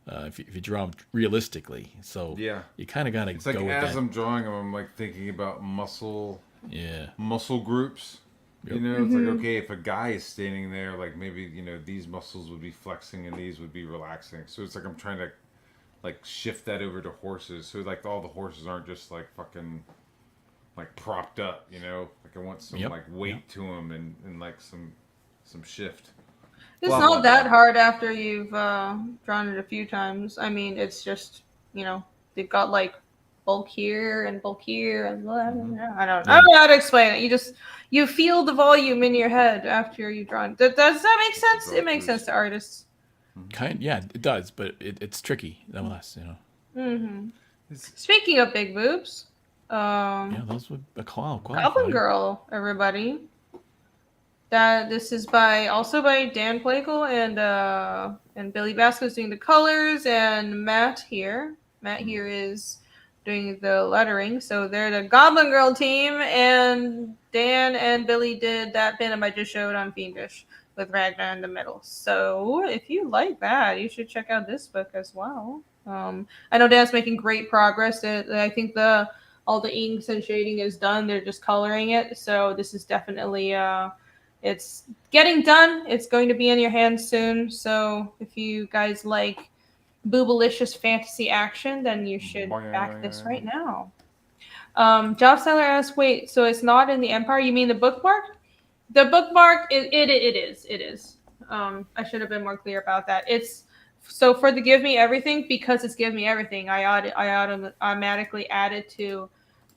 if you draw them realistically. So yeah, you kind of got to It's like go with as that. I'm drawing them, I'm like thinking about muscle groups. Yep. You know, it's like, okay, if a guy is standing there, like maybe, these muscles would be flexing and these would be relaxing. So it's like I'm trying to like shift that over to horses. So like all the horses aren't just like fucking like propped up, Like I want some like weight to them and like some shift. It's Blah, not blah, that blah. hard after you've drawn it a few times. I mean, it's just, they've got like bulk here and blah, blah, blah. I don't know how to explain it. You feel the volume in your head after you've drawn. Does that make sense? It makes sense to artists. Yeah, it does, but it's tricky nonetheless. Speaking of big boobs, Yeah, those would qualify. Goblin Girl, everybody. This is also by Dan Plakel and Billy Basco's doing the colors, and Matt here is doing the lettering. So they're the Goblin Girl team, and Dan and Billy did that pinup I just showed on Fiendish with Ragna in the middle. So if you like that, you should check out this book as well. I know Dan's making great progress. I think all the inks and shading is done. They're just coloring it. So this is definitely it's getting done. It's going to be in your hands soon. So if you guys like boobalicious fantasy action, then you should back this right now. Job Seller asks, wait, so it's not in the Empire? You mean the bookmark? The bookmark, it is. I should have been more clear about that. It's so for the Give Me Everything, because it's Give Me Everything, I automatically added to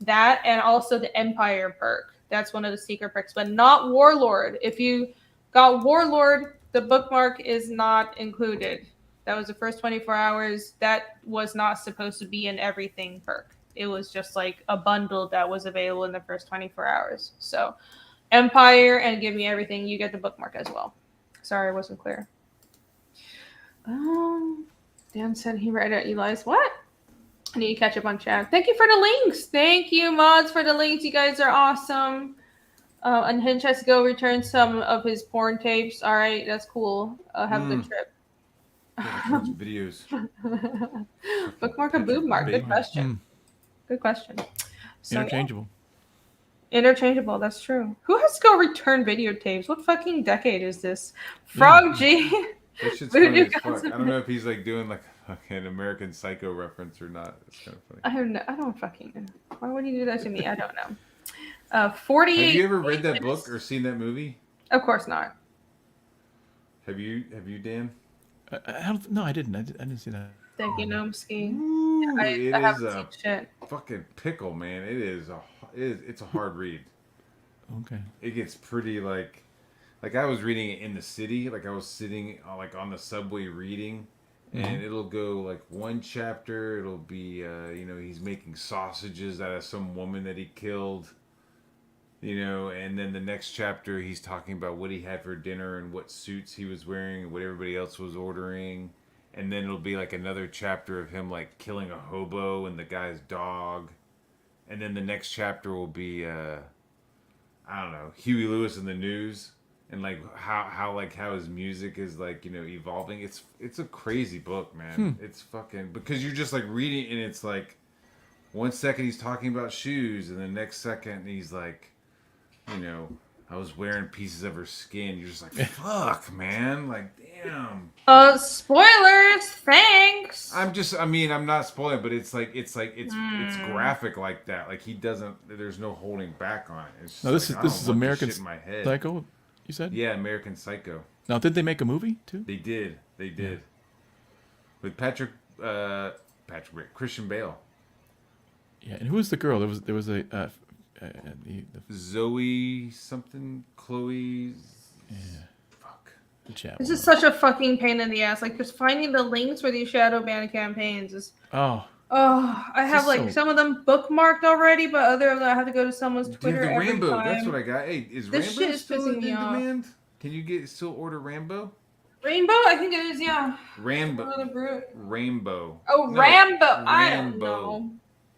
that, and also the Empire perk. That's one of the secret perks, but not Warlord. If you got Warlord, the bookmark is not included. That was the first 24 hours. That was not supposed to be an everything perk. It was just like a bundle that was available in the first 24 hours. So Empire and Give Me Everything, you get the bookmark as well. Sorry, I wasn't clear. Dan said he read at Eli's. What? I need to catch up on chat. Thank you for the links. Thank you, mods, for the links. You guys are awesome. Unhinged has to go return some of his porn tapes. All right, that's cool. Have a good trip. Videos. Bookmark or boob mark? Good question. Good question. So, Interchangeable. Yeah. Interchangeable, that's true. Who has to go return videotapes? What fucking decade is this? Frog G. That shit's funny as fuck. I don't know if he's like doing like an American Psycho reference or not. It's kind of funny. I don't fucking know. Why would he do that to me? I don't know. 48. Have you ever read that book or seen that movie? Of course not. Have you, Dan? No, I didn't. I didn't see that. Thank you, Nomski. It I is haven't a seen shit. fucking pickle, man. It's a hard read. Okay. It gets pretty like I was reading it in the city, like I was sitting like on the subway reading, and it'll go like one chapter, it'll be he's making sausages out of some woman that he killed, and then the next chapter he's talking about what he had for dinner and what suits he was wearing and what everybody else was ordering, and then it'll be like another chapter of him like killing a hobo and the guy's dog, and then the next chapter will be I don't know, Huey Lewis in the news, and like how his music is like evolving. It's a crazy book, man. It's fucking, because you're just like reading and it's like 1 second he's talking about shoes and the next second he's like, I was wearing pieces of her skin. You're just like, fuck, man, like damn. Spoilers. Thanks. I'm not spoiling, but it's graphic like that. Like there's no holding back on it. It's No, this is American Psycho. You said? Yeah, American Psycho. Now, did they make a movie too? They did. Yeah. With Christian Bale. Yeah, and who was the girl? There was a Zoe something, Chloe. Yeah. Fuck. This is such a fucking pain in the ass. Like, just finding the links for these shadow ban campaigns is. Oh, I have like some of them bookmarked already, but other of them I have to go to someone's Twitter the every Rambo. time. That's what I got. Hey, is This Rambo shit is still pissing in me off. demand? Can you still order Rambo? Rainbow? I think it is, yeah. Rambo. Rainbow. Oh, no, Rambo. I don't know.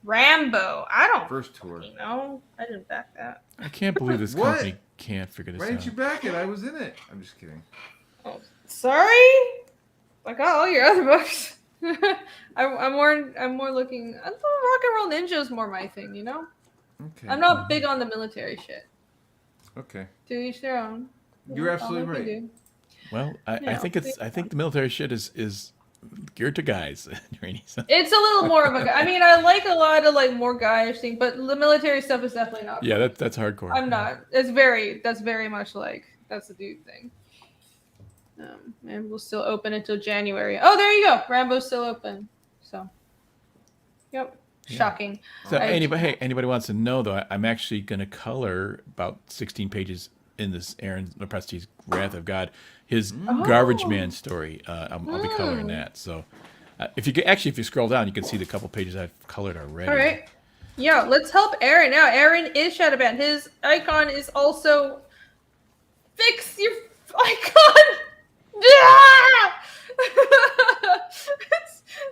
Rambo. I don't First tour. know. I didn't back that. I can't believe this company can't figure this out. Why didn't you back it? I was in it. I'm just kidding. Oh, sorry. I got all your other books. I'm more looking. I thought Rock and Roll Ninja is more my thing, Okay. I'm not big on the military shit. Okay. To each their own. You're absolutely right. Well, I think the military shit is geared to guys. It's a little more of a. I mean, I like a lot of like more guyish thing, but the military stuff is definitely not. Yeah, that's hardcore. I'm not. That's very much like that's the dude thing. And we'll still open until January. Oh, there you go. Rambo's still open. So, yep. Shocking. So anybody wants to know though, I'm actually going to color about 16 pages in this Aaron Lepresti's Wrath of God, his Garbage Man story. I'll be coloring that. So if you scroll down, you can see the couple pages I've colored already. All right. Yeah, let's help Aaron now. Aaron is Shadowbanned. His icon is also fix your icon.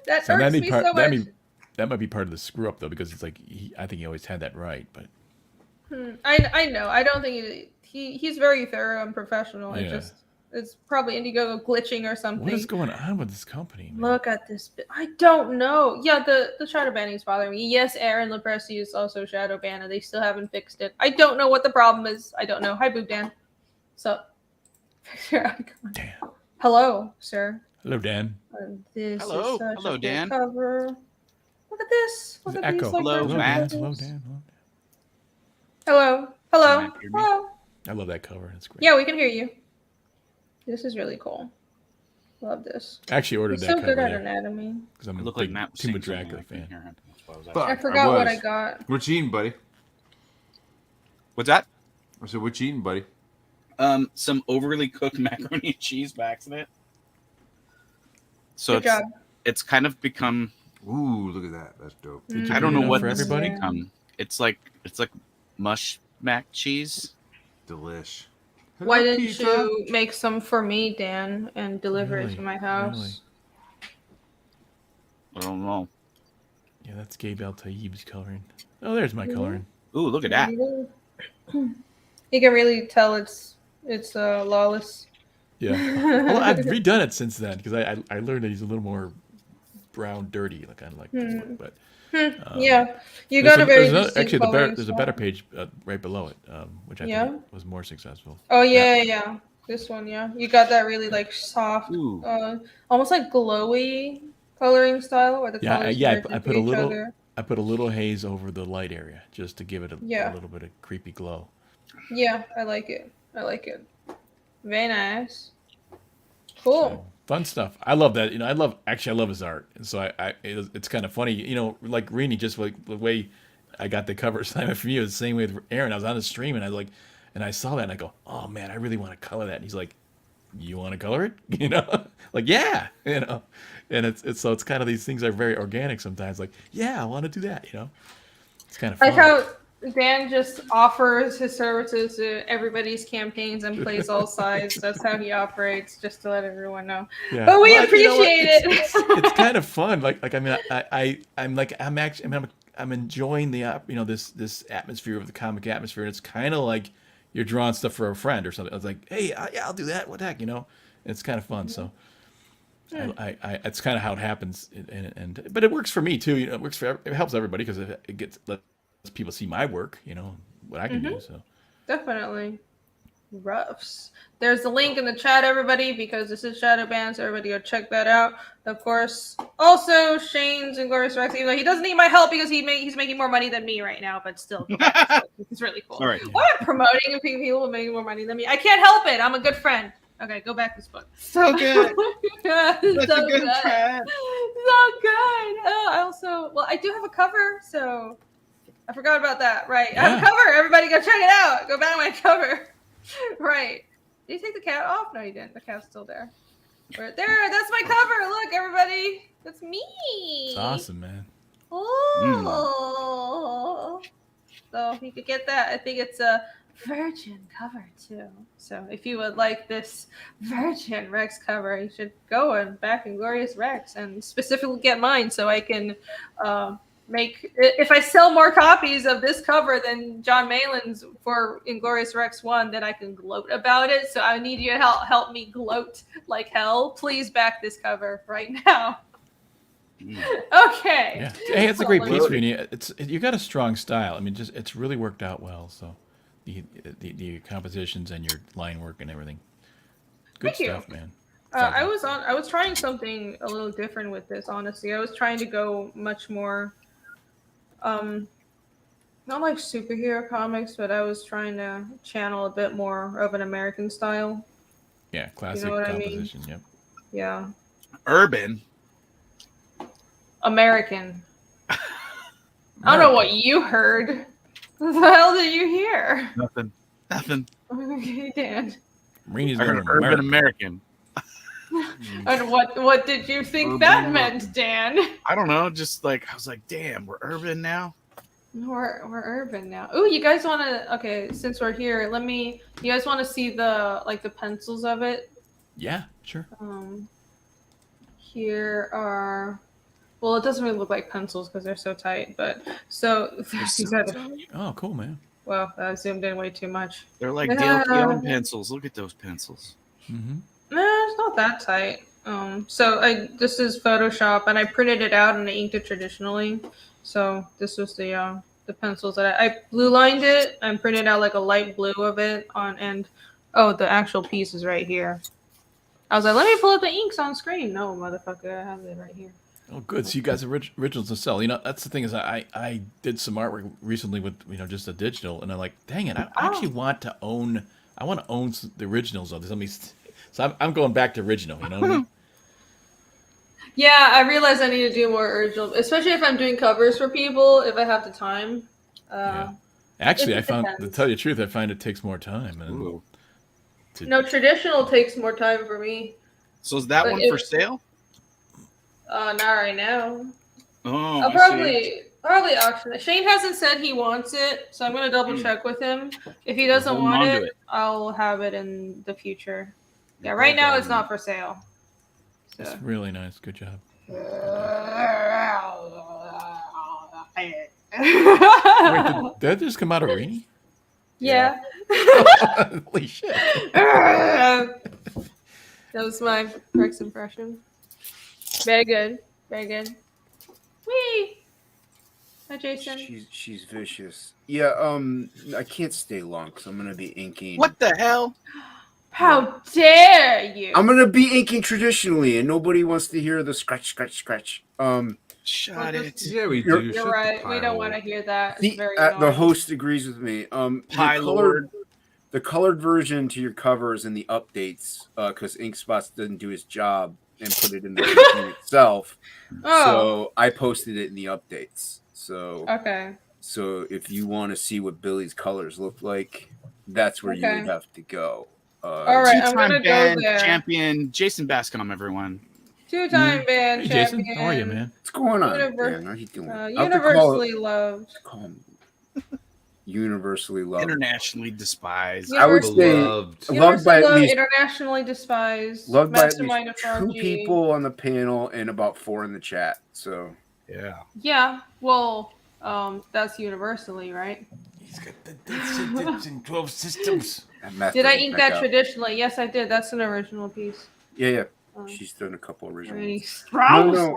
That irks me so much. That might be part of the screw up though, because it's like I think he always had that right, but I know. I don't think he's very thorough and professional. Yeah. It's probably Indiegogo glitching or something. What is going on with this company, man? Look at this. I don't know. Yeah, the shadow banning is bothering me. Yes, Aaron Lepresti is also shadow banned, and they still haven't fixed it. I don't know what the problem is. I don't know. Hi, Boob Dan. So, fix your icon. Damn. Hello, sir. Hello, Dan. This Hello. is such Hello, a good Dan. cover. Look at this. Look at Echo. these. Like, Hello, Matt. Hello, Dan. Hello. Matt, hear me? Hello. I love that cover. It's great. Yeah, we can hear you. This is really cool. Love this. I actually ordered He's that so cover good at anatomy. because I'm It a looked big like Matt was Team saying of Dracula something. I couldn't fan. hear him. That's why I was Fuck. asking. I forgot what I was. got. What you eating, buddy? What's that? I said, what you eating, buddy? Some overly cooked macaroni and cheese by accident. So Good job. it's kind of become. Ooh, look at that. That's dope. Mm. I don't know enough what for this has everybody? become. It's like mush mac cheese. Delish. Why Hello, didn't pizza. you make some for me, Dan, and deliver it to my house? Really? I don't know. Yeah, that's Gabe Al Tayyib's coloring. Oh, there's my coloring. Ooh, look at that. You can really tell it's lawless. Yeah. Well, I've redone it since then because I learned that he's a little more brown, dirty, like kind of like his look. But Yeah, you there's got a very another, distinct actually coloring there's a better style. page right below it, which I Yeah. think was more successful. Oh That- yeah. This one, yeah. You got that really like soft, Ooh. almost like glowy coloring style where the Yeah, colors yeah. merge I into put a each little. other. I put a little haze over the light area just to give it a Yeah. little bit of creepy glow. Yeah, I like it. Very nice. Cool. So, fun stuff. I love that. I love his art, and so it's kind of funny. Like Rini, just like the way I got the cover assignment from you, the same way with Aaron. I was on the stream and and I saw that and I go, oh man, I really want to color that. And he's like, you want to color it? Like yeah, and it's kind of these things are very organic sometimes. Like yeah, I want to do that. It's kind of fun. Like how Dan just offers his services to everybody's campaigns and plays all sides. That's how he operates, just to let everyone know. Yeah. But we Well, appreciate it. It's kind of fun. Like I mean, I'm enjoying the this atmosphere of the comic atmosphere. And it's kind of like you're drawing stuff for a friend or something. I was like, hey, yeah, I'll do that. What the heck, It's kind of fun. So. I it's kind of how it happens, but it works for me too. It helps everybody because it lets people see my work. What I can do. So Definitely. Roughs. There's the link in the chat, everybody, because this is shadow banned, so everybody go check that out. Of course, also Shane's Inglorious Rex, even though he doesn't need my help because he's making more money than me right now, but still, it's really cool. All right. Why am I promoting people making more money than me? I can't help it. I'm a good friend. Okay, go back to this book. So good. That's Such a good friend. So good. I do have a cover, so I forgot about that. Right. I have a cover. Everybody go check it out. Go back to my cover. Right. Did you take the cat off? No, you didn't. The cat's still there. Right there. That's my cover. Look, everybody. That's me. it's awesome, man. Oh. So you could get that. I think it's a Virgin cover too. So if you would like this Virgin Rex cover, you should go and back Inglorious Rex and specifically get mine so I can if I sell more copies of this cover than John Malin's for Inglorious Rex 1, then I can gloat about it. So I need you to help me gloat like hell. Please back this cover right now. Okay. Yeah. Hey, it's a great piece for you. You got a strong style. I mean, it's really worked out well. So the compositions and your line work and everything. Good stuff, man. I was trying something a little different with this, honestly. I was trying to go much more not like superhero comics, but I was trying to channel a bit more of an American style. Yeah, classic composition, yep. Yeah. Urban. American. I don't know what you heard. What the hell did you hear? Nothing. Okay, Dan. Marini's I heard urban American. And what did you think that meant, Dan? I don't know. Just like I was like, damn, we're urban now. We're urban now. Oh, you guys want to? Okay, since we're here, you guys want to see the pencils of it? Yeah, sure. Here are. Well, it doesn't really look like pencils because they're so tight, but Oh, cool, man. Well, I zoomed in way too much. They're like Dale Keown pencils. Look at those pencils. Mm-hmm. No, it's not that tight. This is Photoshop, and I printed it out and I inked it traditionally. So this was the pencils that I blue lined it and printed out like a light blue of it the actual piece is right here. I was like, let me pull up the inks on screen. No, motherfucker, I have it right here. Oh, good. So you guys have originals to sell. That's the thing is I did some artwork recently with just a digital, and I'm like, dang it, I actually want to own. I want to own the originals of this. So I'm going back to original. You know what I mean? Yeah, I realize I need to do more original, especially if I'm doing covers for people. If I have the time. Yeah. Actually, to tell you the truth, I find it takes more time. No, traditional takes more time for me. So is that one for sale? Not right now. Oh, I'll probably Probably auction it. Shane hasn't said he wants it, so I'm gonna double check with him. If he doesn't Holding want on to it, it. I'll have it in the future. Yeah, You're right both now it's on not for sale. So. It's really nice. Good job. Wait, did that just come out of Rainy? Yeah. Holy shit. That was my Rex impression. Very good. Very good. Whee! Hi, Jason. She's vicious. Yeah, I can't stay long because I'm gonna be inking. What the hell? How dare you? I'm gonna be inking traditionally, and nobody wants to hear the scratch. Shut it. Yeah, we You're- do. You're Shut the right. We don't pile. want to hear that. It's very The annoying. host agrees with me. Pie Lord. The colored version to your covers and the updates, because InkSpots didn't do his job and put it in the game itself. Oh. So I posted it in the updates. So Okay. So if you want to see what Billy's colors look like, that's where you Okay. would have to go. All right, I'm Two-time gonna go band there. champion Jason Bascom, everyone. Two-time band Hey, champion. Jason. How are you, man? What's going on? Univer- Dan? How you doing? universally loved. Call him universally loved. Internationally despised. I would say Beloved. loved by Universally at loved, least internationally despised. loved by at Mastermind least of 2 Froggy. people on the panel and about 4 in the chat. So Yeah. Yeah, well, that's universally, right? He's got the systems and 12 systems. that math Did I doesn't ink check that out. traditionally? Yes, I did. That's an original piece. Yeah. Um, She's done a couple original Any ones. Strauss? No.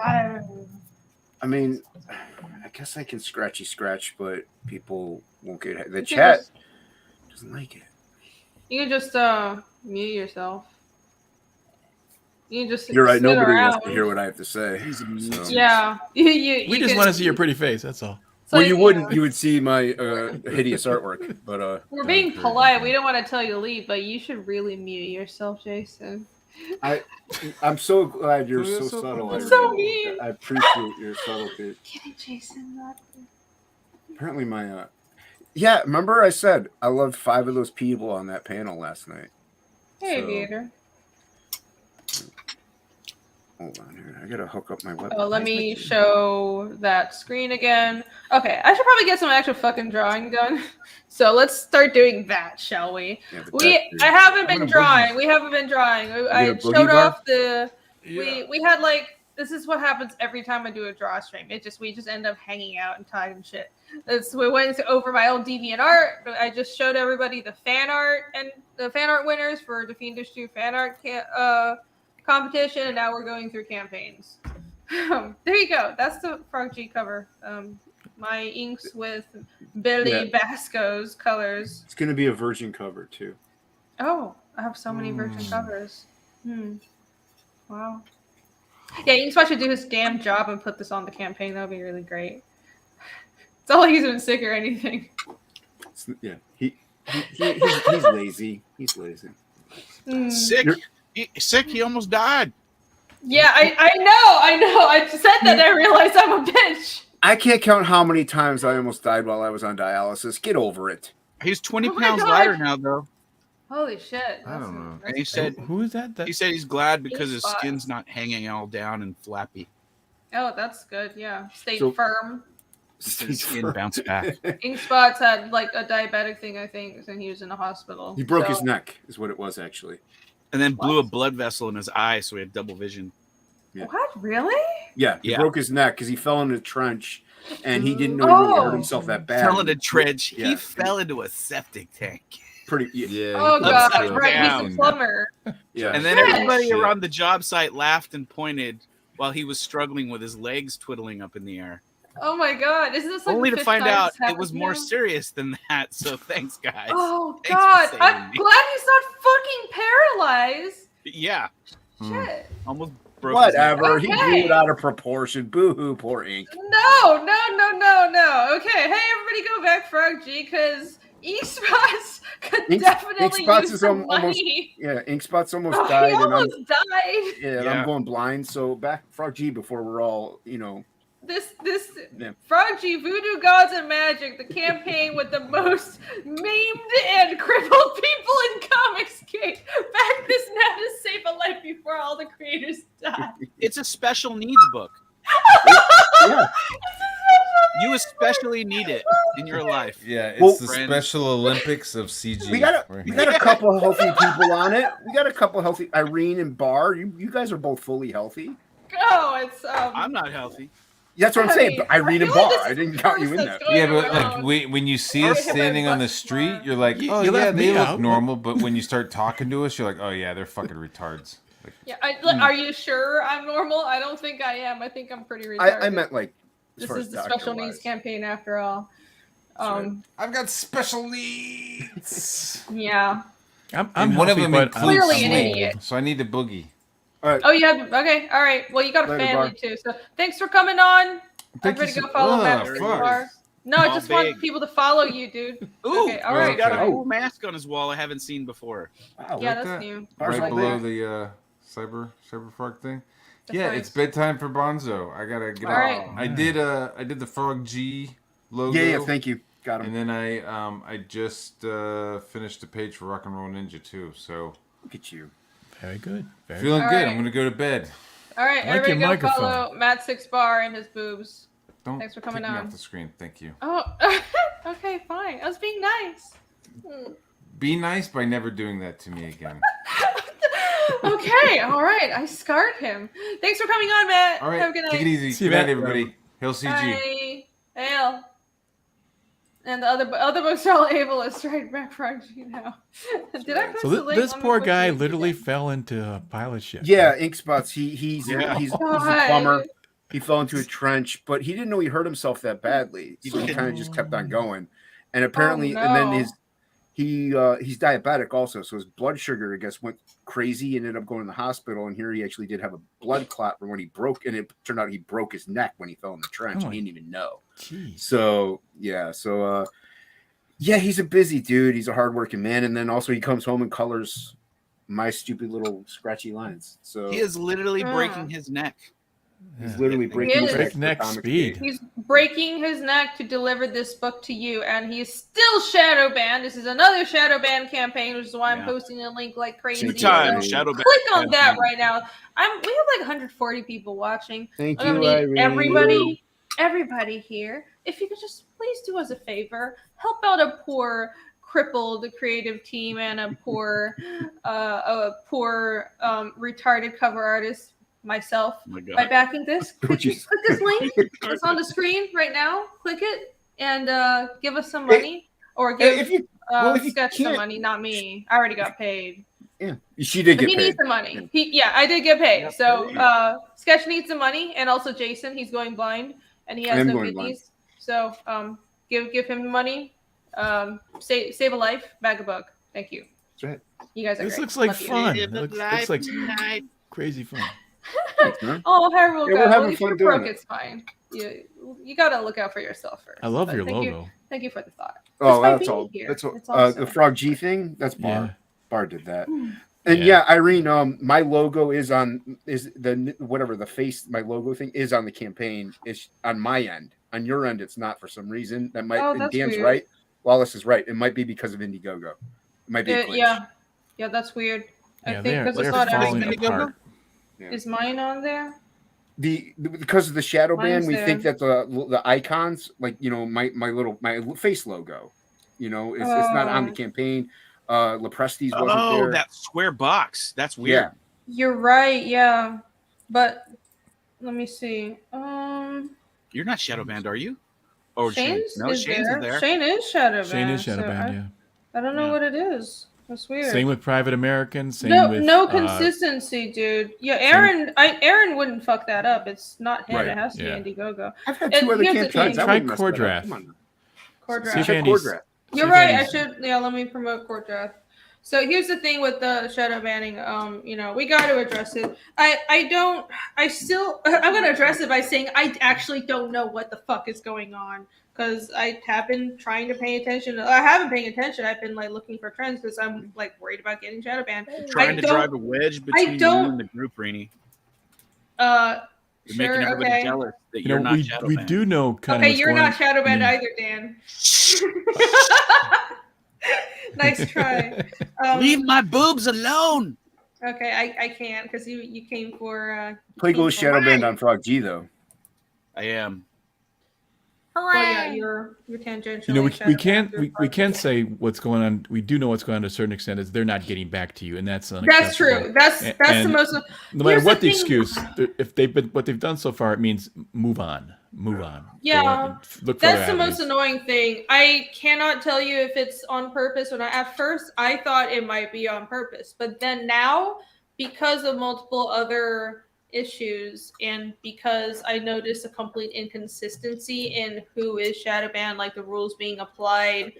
I mean, I guess I can scratch, but people won't get it. The You can chat just- doesn't like it. You can just mute yourself. You can just You're right. sit Nobody around. wants to hear what I have to say. He's a So. Yeah, We just want to see your pretty face. That's all. Well, you wouldn't. You would see my hideous artwork, but We're being polite. We don't want to tell you to leave, but you should really mute yourself, Jason. I'm so glad you're You're so so subtle. cool. So mean. I appreciate your subtlety. Get it, Jason. Apparently, my yeah. Remember, I said I loved 5 of those people on that panel last night. Hey, So- Aviator. Hold on here. I gotta hook up my web. Oh, let me show that screen again. Okay, I should probably get some actual fucking drawing done. So let's start doing that, shall we? Yeah, but I haven't been What a drawing. We haven't been drawing. I a boogie showed bar? off the. We had like this is what happens every time I do a draw stream. We just end up hanging out and talking shit. We went over my old DeviantArt. I just showed everybody the fan art and the fan art winners for the Fiendish 2 fan art competition, and now we're going through campaigns. There you go. That's the Frog G cover. My inks with Billy Basco's colors. It's gonna be a virgin cover too. Oh, I have so many virgin covers. Wow. Yeah, Inkspot should do his damn job and put this on the campaign. That would be really great. It's all like he's been sick or anything. Yeah, he's lazy. He's lazy. Sick. Sick. He almost died. Yeah, I know. I said that and I realized I'm a bitch. I can't count how many times I almost died while I was on dialysis. Get over it. He's 20 Oh my pounds God. lighter now, though. Holy shit. I don't know. And he said Who is that? he said he's glad because his Inkspot. skin's not hanging all down and flappy. Oh, that's good. Yeah. Stayed So- firm. His skin bounced back. Inkspot's had like a diabetic thing, I think, and he was in the hospital. He broke So- his neck, is what it was actually. And then blew a blood vessel in his eye, so he had double vision. What? Really? Yeah, he Yeah. broke his neck because he fell in a trench, and he didn't know he really hurt himself that bad. Fell in a trench. Yeah. He fell into a septic tank. Pretty. Yeah. Yeah. Oh god, Upside right. down. He's a plumber. Yeah. And then Shit. everybody Shit. around the job site laughed and pointed while he was struggling with his legs twiddling up in the air. Oh my god. Isn't this like Only the to fifth find time out this it happened was to more you? serious than that. So thanks, guys. Oh Thanks for god. saving I'm me. glad he's not fucking paralyzed. Yeah, Shit. almost broke. his neck. Whatever. He Okay. blew it out of proportion. Boo hoo, poor Ink. No. Okay, hey everybody go back Frog G because Esports could definitely Esports use is some almost- money. Yeah, Inkspot's almost Oh, died, he and I'm almost died. and Yeah. I'm going blind. So back Frog G before we're all This Yeah. Frog G Voodoo Gods and Magic, the campaign with the most maimed and crippled people in Comicsgate. Back this now to save a life before all the creators die. It's a special needs book. yeah. This is You especially need it in your life. Yeah, it's Well, the friend. Special Olympics of CG. We got right a here. couple healthy people on it. We got a couple healthy. Irene and Bar, you guys are both fully healthy. Oh, it's I'm not healthy. That's what I'm I saying. mean, But Irene I and feel like Bar, this I is didn't the count you first in that's that. going Yeah, but like around. when you see us Okay, but standing on the bus street, bar. you're like, You oh left yeah, they me look out. normal. But when you start talking to us, you're like, oh yeah, they're fucking retards. Like, Yeah, are you sure I'm normal? I don't think I am. I think I'm pretty retarded. I meant like as this far is as the special needs doctor-wise. campaign after all. right. I've got special needs. Yeah. I'm And one of healthy, them but includes Clearly an sleep, idiot. so I need a boogie. All right. Oh, you have okay. All right. Well, you got a Later, family Bar. too. So thanks for coming on. Thank you Everybody go so- follow Ugh, Matt fuck. Bar. No, I All just big. want people to follow you, dude. Ooh, Okay, all right, he's got a okay. cool mask on his wall I haven't seen before. Wow. Yeah, Like that's that? new. Bar's Right all below big. the cyberfrog thing. That's Yeah, nice. it's bedtime for Bonzo. I gotta get All up. right. I did the Frog G logo. Yeah, thank you. Got And him. then I just finished the page for Rock and Roll Ninja too. So Look at you. very good. Very feeling All good. right. I'm gonna go to bed. All right, I like everybody your go follow Matt 6 Bar and his boobs. Don't Thanks for coming take me on. off the screen. Thank you. Oh, okay, fine. I was being nice. Be nice by never doing that to me again. Okay, all right. I scarred him. Thanks for coming on, Matt. All right, Have a good night. take it easy. See you, Good night, Matt. everybody. Hail CG. Bye. Hail. And the other books are all ableist, right? Back for RG now. Did I post So the link? this Let me poor put guy the link literally again. fell into a pile of shit. Yeah, ink spots. He's Yeah. a God. plumber. He fell into a trench, but he didn't know he hurt himself that badly. He So he didn't. kind of just kept on going. And apparently, Oh, and then no. he's diabetic also, so his blood sugar, I guess, went crazy and ended up going to the hospital. And here he actually did have a blood clot from when he broke, and it turned out he broke his neck when he fell in the trench. Oh and he didn't even know. Jeez. So yeah, he's a busy dude. He's a hardworking man, and then also he comes home and colors my stupid little scratchy lines. So He is literally Yeah. breaking his neck. he's literally He breaking is. his Breakneck for comic speed. page. He's breaking his neck to deliver this book to you, and he's still shadow banned. This is another shadow ban campaign, which is why I'm Yeah. posting a link like crazy. Two Two-time So, shadow ban. Click on that right now. We have like 140 people watching. Thank I'm gonna you, need Irene. everybody here. If you could just please do us a favor, help out a poor, crippled creative team and a poor, retarded cover artist, myself, Oh my by God. backing this. Click Jeez. this link. It's on the screen right now. Click it and give us some money, or give If you, if you Sketch some can't- money. Not me. I already got paid. yeah, she did But get he paid. needs the money. I did get paid. Yeah, So Sketch needs the money, and also Jason, he's going blind, and he I has am no going blind. kidneys. So give him the money. Save a life, bag a book. Thank you. That's right. You guys are This great. looks like Love you. fun. Live It the looks life like tonight. crazy fun. Thanks, man. Oh, Harold, Yeah, we're having if fun you're doing broke, it. it's fine. You gotta look out for yourself first. I love But your thank logo. Thank you for the thought. Oh, Just by that's being all. here. That's all. It's awesome. The Frog G thing. That's Bar. Yeah. Bar did that. And Yeah. yeah, Irene, my logo is the whatever the face, my logo thing is on the campaign. It's on my end. On your end, it's not for some reason. That might. Oh, And that's Dan's weird. right. Wallace is right. It might be because of Indiegogo. It might be a glitch. Yeah, that's weird. I Yeah, think because they're it's not falling everything. apart. Is mine on there? Because of the shadow Mine's ban, we there. think that the icons, like my face logo, it's not on the Oh. campaign. Leprestes wasn't Oh, there. that square box. That's weird. Yeah. You're right. Yeah, but let me see. You're not shadow banned, are you? Oh, Shane's No, is Shane's there. is there. Shane is shadow banned. Shane is shadow so banned, yeah. I don't know Yeah. what it is. That's weird. Same with Private American. Same no, with no consistency, dude. Yeah, Aaron wouldn't fuck that up. It's not him. Right, It has to yeah. be Indiegogo. I've had And two other here's the campaigns. thing. I Try wouldn't mess that up. Cordraft. Come on. Core See draft. if Check Andy's- Cordraft. You're see if right. I Andy's- should. Yeah, let me promote court draft. So here's the thing with the shadow banning. We got to address it. I'm going to address it by saying I actually don't know what the fuck is going on because I have been trying to pay attention. I haven't paying attention. I've been like looking for trends because I'm like worried about getting shadow banned. Trying to drive a wedge between you don't- and the group, Rainey. You're You're making everybody jealous that You you're know, not we shadow we banned. do know kind of Okay, what's you're going not shadow banned Yeah. either, Dan. Nice try. Leave my boobs alone. Okay, I can't because you came for Plague was shadow banned on Frog G though. I am. Well, yeah, you're tangentially. You know, we shadow can't banned through we can't podcast. say what's going on. We do know what's going on to a certain extent. Is they're not getting back to you, and that's That's unacceptable. true. That's the And most. no matter Here's what the thing. excuse, if they've been what they've done so far, it means move on. Go on, Yeah, look for other that's the most avenues. annoying thing. I cannot tell you if it's on purpose or not. At first, I thought it might be on purpose, but then now, because of multiple other issues and because I noticed a complete inconsistency in who is shadow banned, like the rules being applied,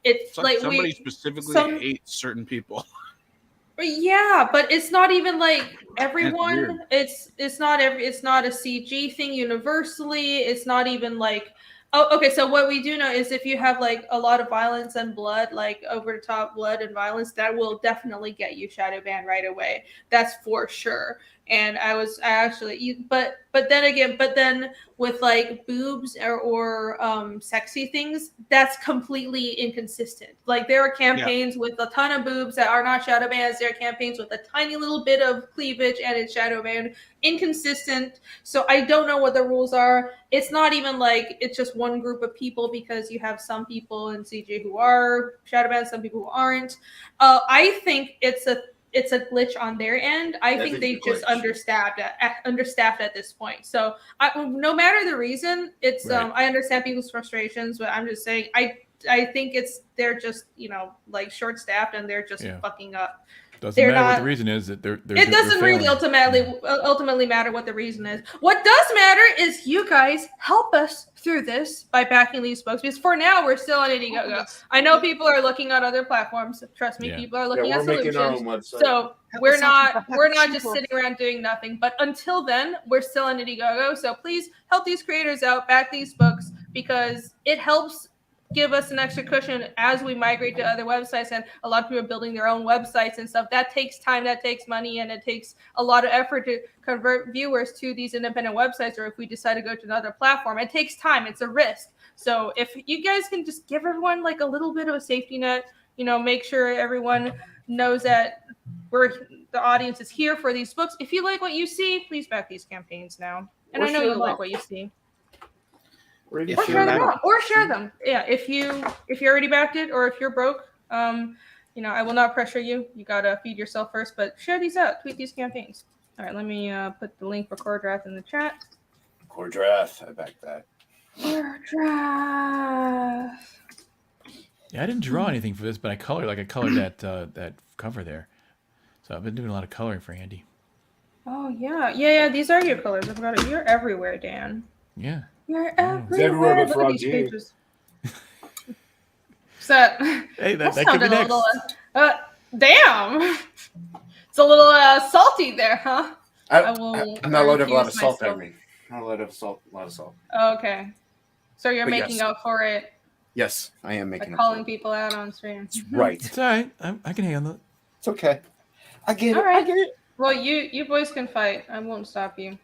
it's like somebody specifically hates certain people. Yeah, but it's not even like That's weird. everyone. It's not a CG thing universally. It's not even like okay, so what we do know is if you have like a lot of violence and blood, like over the top blood and violence, that will definitely get you shadow banned right away. That's for sure. And I actually but then with like boobs or sexy things, that's completely inconsistent. Like there are campaigns with a ton of boobs that are not shadow bans. There are campaigns with a tiny little bit of cleavage and it's shadow banned. Inconsistent. So I don't know what the rules are. It's not even like it's just one group of people because you have some people in CG who are shadow banned, some people who aren't. I think it's a glitch on their end. I think they just understaffed at this point. So no matter the reason, it's Right. I understand people's frustrations, but I'm just saying I think they're just like short staffed and they're just fucking up. Doesn't matter what the reason is. That they're It doesn't really ultimately matter what the reason is. What does matter is you guys help us through this by backing these books. Because for now we're still on Indiegogo. I know people are looking at other platforms. Trust me, people are looking at solutions. Our own website. So we're not just sitting around doing nothing. But until then, we're still on Indiegogo. So please help these creators out, back these books because it helps give us an extra cushion as we migrate to other websites. And a lot of people are building their own websites and stuff. That takes time, that takes money, and it takes a lot of effort to convert viewers to these independent websites. Or if we decide to go to another platform, it takes time. It's a risk. So if you guys can just give everyone like a little bit of a safety net, make sure everyone knows that the audience is here for these books. If you like what you see, please back these campaigns now. And I know you like what you see. Or share them. Yeah, if you already backed it, or if you're broke, I will not pressure you. You gotta feed yourself first, but share these out. Tweet these campaigns. All right, let me put the link for Core Draft in the chat. Core Draft, I backed that. Core Draft. Yeah, I didn't draw anything for this, but I colored that cover there. So I've been doing a lot of coloring for Andy. Oh yeah. These are your colors. I forgot it. You're everywhere, Dan. Yeah. You're everywhere. Look at these pages. So, hey, that could be next. Damn. It's a little salty there, huh? I'm not allowed to have a lot of salt on me. Not allowed to have a lot of salt. Okay. So you're making up for it. Yes, I am making up calling for people out on stream. That's right. It's all right. I can hang on that. It's okay. I get it. I get it. Well, you boys can fight. I won't stop you.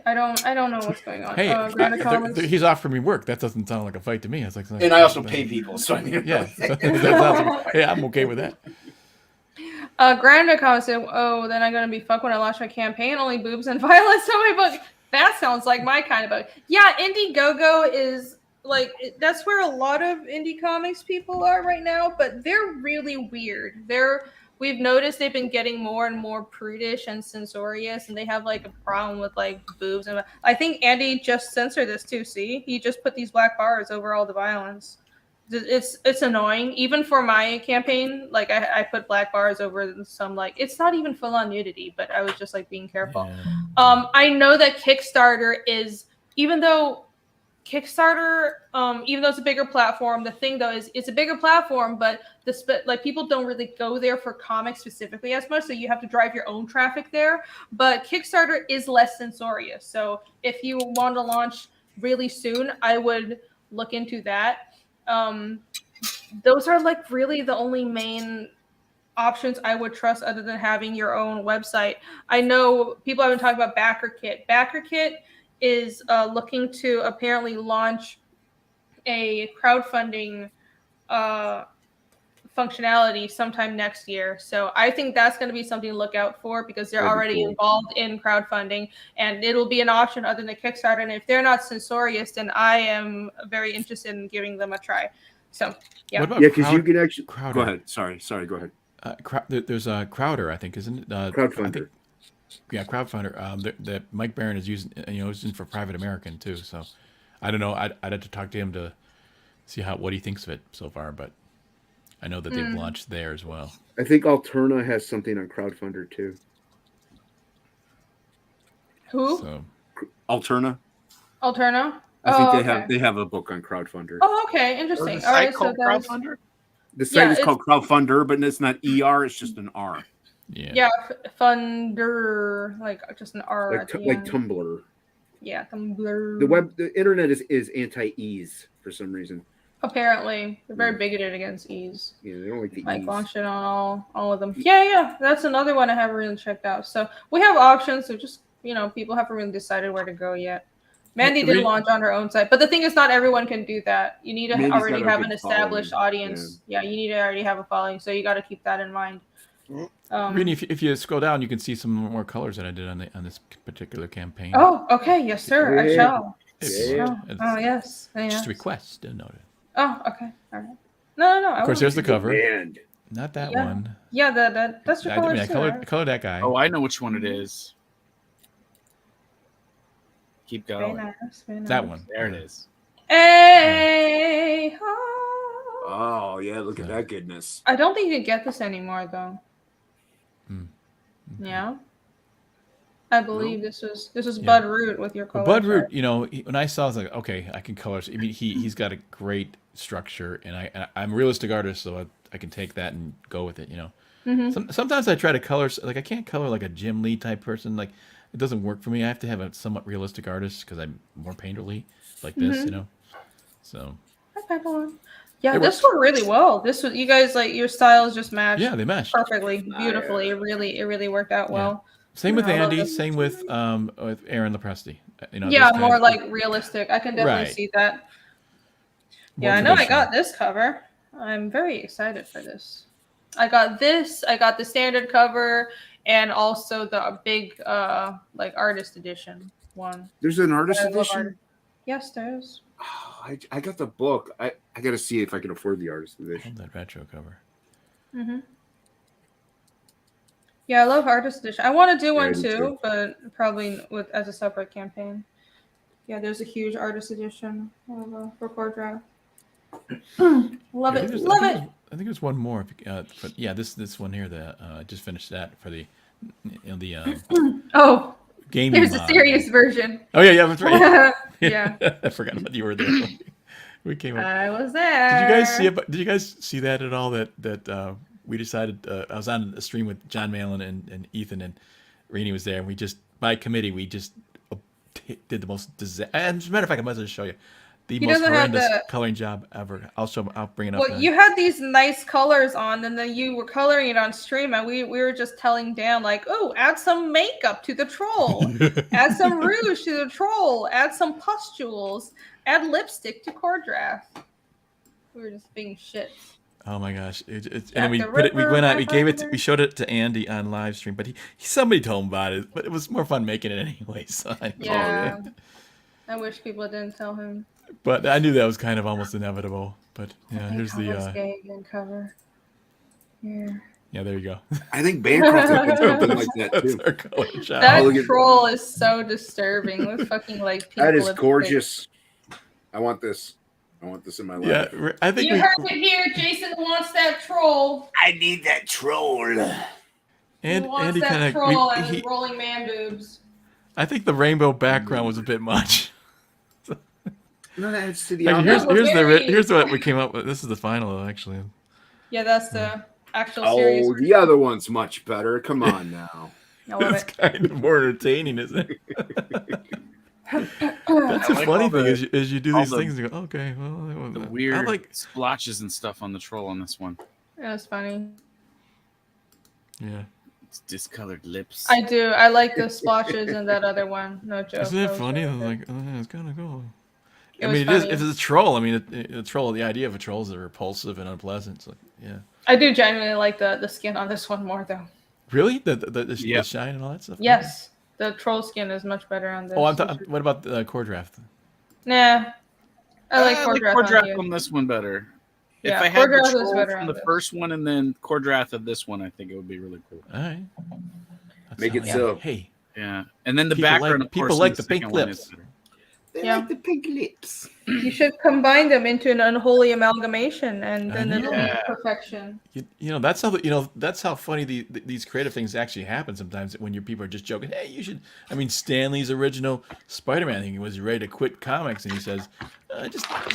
I don't know what's going on. Hey, he's offering me work. That doesn't sound like a fight to me. It's like, and I also pay people, so I mean, yeah. Hey, I'm okay with that. Granda comment said, "Oh, then I'm gonna be fucked when I launch my campaign. Only boobs and violence on my book." That sounds like my kind of book. Yeah, Indiegogo is like that's where a lot of indie comics people are right now, but they're really weird. We've noticed they've been getting more and more prudish and censorious, and they have like a problem with like boobs. And I think Andy just censored this too. See, he just put these black bars over all the violence. It's annoying. Even for my campaign, like I put black bars over some like it's not even full on nudity, but I was just like being careful. Yeah. I know that Kickstarter is even though it's a bigger platform, the thing though is it's a bigger platform, but like people don't really go there for comics specifically as much, so you have to drive your own traffic there. But Kickstarter is less censorious, so if you want to launch really soon, I would look into that. Those are like really the only main options I would trust other than having your own website. I know people have been talking about BackerKit. BackerKit is looking to apparently launch a crowdfunding functionality sometime next year. So I think that's going to be something to look out for because they're That'd be already cool. involved in crowdfunding, and it'll be an option other than Kickstarter. And if they're not censorious, then I am very interested in giving them a try. So yeah. What about Yeah, because you can actually Crowder? go ahead. Sorry, go ahead. There's a Crowder, I think, isn't it? I Crowdfunder. think, yeah, Crowdfunder. That Mike Barron is using, using for Private American too. So I don't know. I'd have to talk to him to see what he thinks of it so far. But I know that they've launched there as well. I think Alterna has something on Crowdfunder too. Who? So Alterna. Alterna? I think okay. they have a book on Crowdfunder. Oh, okay, interesting. There's a All site right, so called that's Crowdfunder. The site Yeah, is called Crowdfunder, but it's not ER. It's just an R. yeah. Funder, like just an R Like, at the like end. Tumblr. Yeah, Tumblr. The internet is anti-ease for some reason. Apparently, they're very bigoted against ease. Yeah, they don't like the Like ease. launch it on all of them. Yeah, that's another one I haven't really checked out. So we have options. So just people haven't really decided where to go yet. Mandy did launch on her own site, but the thing is, not everyone can do that. You need to Mandy's already got a have big an established following. audience. Yeah, you need to already have a following, so you got to keep that in mind. Really, if you scroll down, you can see some more colors that I did on this particular campaign. Oh, okay, yes, sir. I Yeah. shall. It's Oh, yes. just a request to note it. Oh, okay. All right. No. Of course, there's the cover. And Not that Yeah. one. Yeah, that's your color. I colored that guy. Oh, I know which one it is. Keep Very going. nice. Very nice. That one. There it is. Hey, ho. oh yeah, look at that goodness. I don't think you can get this anymore, though. Yeah. I believe this was Bud Root with your color. Bud chart. Root, when I saw, I was like, okay, I can color. I mean, he's got a great structure, and I'm a realistic artist, so I can take that and go with it. Sometimes I try to color, like I can't color like a Jim Lee type person. Like it doesn't work for me. I have to have a somewhat realistic artist because I'm more painterly, like this. So Okay, hold on. Yeah, It this works. worked really well. This was you guys like your styles just matched. yeah, they meshed. Perfectly, beautifully. It really worked out well. Same with I love Andy. this. Same with Aaron Lepresti. Yeah, those more guys- like realistic. I can definitely Right. see that. more Yeah, I know I traditional. got this cover. I'm very excited for this. I got this. I got the standard cover and also the big like artist edition one. There's an artist I love edition. art. Yes, there's. Oh, I got the book. I got to see if I can afford the artist Love edition. that retro cover. Yeah, I love artist edition. I want to do one I do too, too. but probably as a separate campaign. Yeah, there's a huge artist edition for Core Draft. Love Yeah, it. I Love think it. I think there's one more. But yeah, this one here. I just finished that for the Oh, gaming. here's a mod. serious version. Oh yeah, that's right. Yeah. I forgot about you were there. We came up. I was there. Did you guys see it? Did you guys see that at all? That we decided. I was on a stream with John Malin and Ethan, and Rainey was there, and we just by committee we just did the most disaster. And as a matter of fact, I might as well just show you the most doesn't have horrendous the- coloring job ever. I'll bring it up. Well, you had these nice colors on, and then you were coloring it on stream, and we were just telling Dan like, "Oh, add some makeup to the troll, add some rouge to the troll, add some pustules, add lipstick to Core Draft." We were just being shit. Oh my gosh! And Jack then we the put it. We Ripper, went out. my We gave it. brother. We showed it to Andy on live stream, but somebody told him about it. But it was more fun making it anyway. So Yeah. I wish people didn't tell him. But I knew that was kind of almost inevitable. But yeah, here's the. and cover. Here. Yeah, there you go. I think Bancroft had something like that That's too. our color job. That look at- troll is so disturbing. With fucking like people. That is lipstick. gorgeous. I want this. I want this in my life. Yeah, I think You we, heard it here. Jason wants that troll. I need that troll. He and wants Andy that kind troll of. and his rolling man boobs. I think the rainbow background was a bit much. No, that's to the Like, opposite. here's what we came up with. This is the final actually. Yeah, that's the actual series. Oh, the other one's much better. Come on now. I love It's it. kind of more entertaining, isn't it? That's the like funny all thing the- is you do all these the- things and you go, okay, well, The I weird like, splotches and stuff on the troll on this one. That was funny. yeah. It's discolored lips. I do. I like the splotches in that other one. No joke. Isn't That it was funny? really I was good. like, oh, it's kind of cool. It I was mean, it is. funny. If it's a troll, I mean, a troll. The idea of a troll is repulsive and unpleasant. It's like, yeah. I do genuinely like the skin on this one more though. Really? The Yep. shine and all that stuff? Yes, the troll skin is much better on this. Oh, what about the core draft? Nah, I like core draft on draft you. on this one better. If Yeah, I core had the draft is troll better from on the this. first one and then core draft of this one, I think it would be really cool. All right. That's Make it all right. so. Hey, Yeah, and then the People background. like- of course, people in like the pink second one lips. is better. They Yeah. like the pink lips. You should combine them into an unholy amalgamation, and I then it'll be know. perfection. you know that's how funny these creative things actually happen sometimes when your people are just joking. Hey, you should. I mean, Stanley's original Spider-Man thing was ready to quit comics, and he says,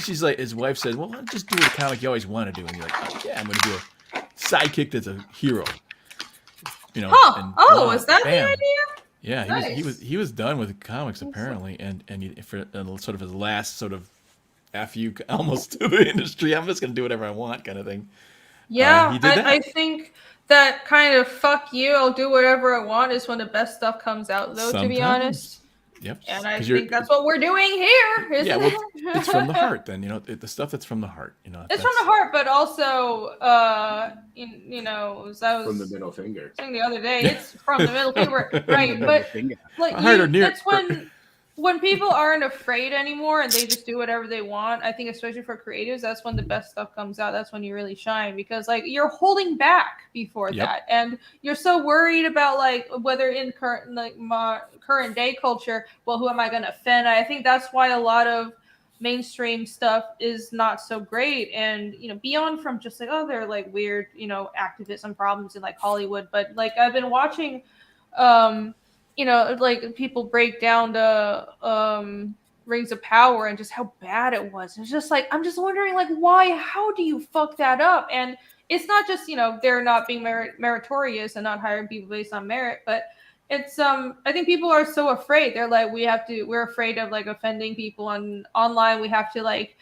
she's like, his wife says, well, just do a comic you always want to do, and you're like, oh, yeah, I'm going to do a sidekick that's a hero. You know. Huh? And, Oh, wow, is that bam. the idea? Yeah, Nice. he was done with comics apparently, and for sort of his last sort of fu almost to the industry. I'm just gonna do whatever I want kind of thing. Yeah, he did that. I think that kind of "fuck you, I'll do whatever I want" is when the best stuff comes out, though. To be Sometimes. honest, Yep. and I 'Cause you're- think that's what we're doing here. Isn't Yeah, well, it? it's from the heart. Then the stuff that's from the heart. You know, It's from the heart, but also, you know, as I was From the middle finger. saying the other day, it's from the middle finger, right? But like, Heart or near- that's when people aren't afraid anymore and they just do whatever they want. I think, especially for creatives, that's when the best stuff comes out. That's when you really shine, because like you're holding back before Yep. that, and you're so worried about like whether in current current day culture. Well, who am I going to offend? I think that's why a lot of mainstream stuff is not so great, and you know, beyond from just like, oh, they're like weird, you know, activism problems in like Hollywood, but like I've been watching you know, like people break down the Rings of Power and just how bad it was. It's just like, I'm just wondering, like, why? How do you fuck that up? And it's not just, you know, they're not being meritorious and not hiring people based on merit, but it's I think people are so afraid. They're like, we're afraid of like offending people online. We have to like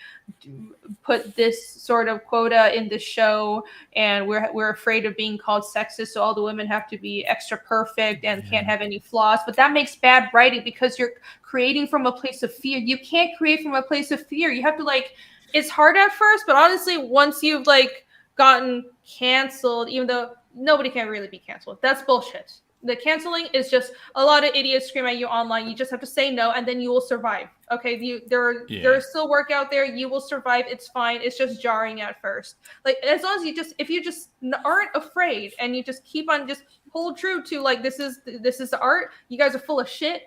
put this sort of quota in the show, and we're afraid of being called sexist, so all the women have to be extra perfect and can't have any flaws. But that makes bad writing, because you're creating from a place of fear. You can't create from a place of fear. You have to like, it's hard at first, but honestly, once you've like gotten canceled, even though nobody can really be canceled, that's bullshit. The canceling is just a lot of idiots scream at you online. You just have to say no, and then you will survive. Okay, there is still work out there. You will survive. It's fine. It's just jarring at first. Like, as long as if you just aren't afraid and you just keep on just hold true to like, this is the art. You guys are full of shit.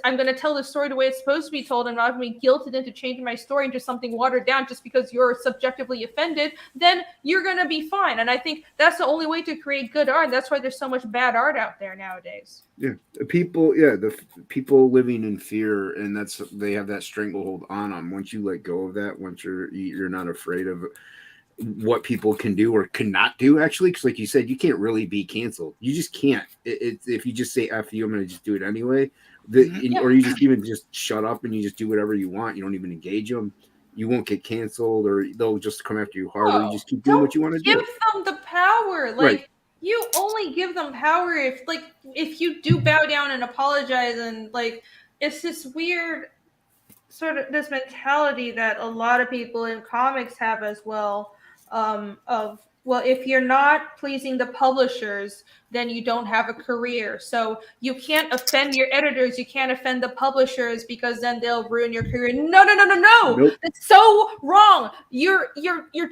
I'm going to tell the story the way it's supposed to be told. I'm not going to be guilted into changing my story into something watered down just because you're subjectively offended. Then you're going to be fine. And I think that's the only way to create good art. That's why there's so much bad art out there nowadays. Yeah, the people living in fear, and they have that stranglehold on them. Once you let go of that, once you're not afraid of what people can do or cannot do, actually, because like you said, you can't really be canceled. You just can't. If you just say "F you," I'm going to just do it anyway. Or you just even just shut up and you just do whatever you want. You don't even engage them. You won't get canceled, or they'll just come after you harder. You just keep doing what you want to do. Give them the power. Like, right. You only give them power if you do bow down and apologize, and like, it's this weird sort of this mentality that a lot of people in comics have as well, of, well, if you're not pleasing the publishers, then you don't have a career. So you can't offend your editors. You can't offend the publishers, because then they'll ruin your career. No. Nope. That's so wrong. Your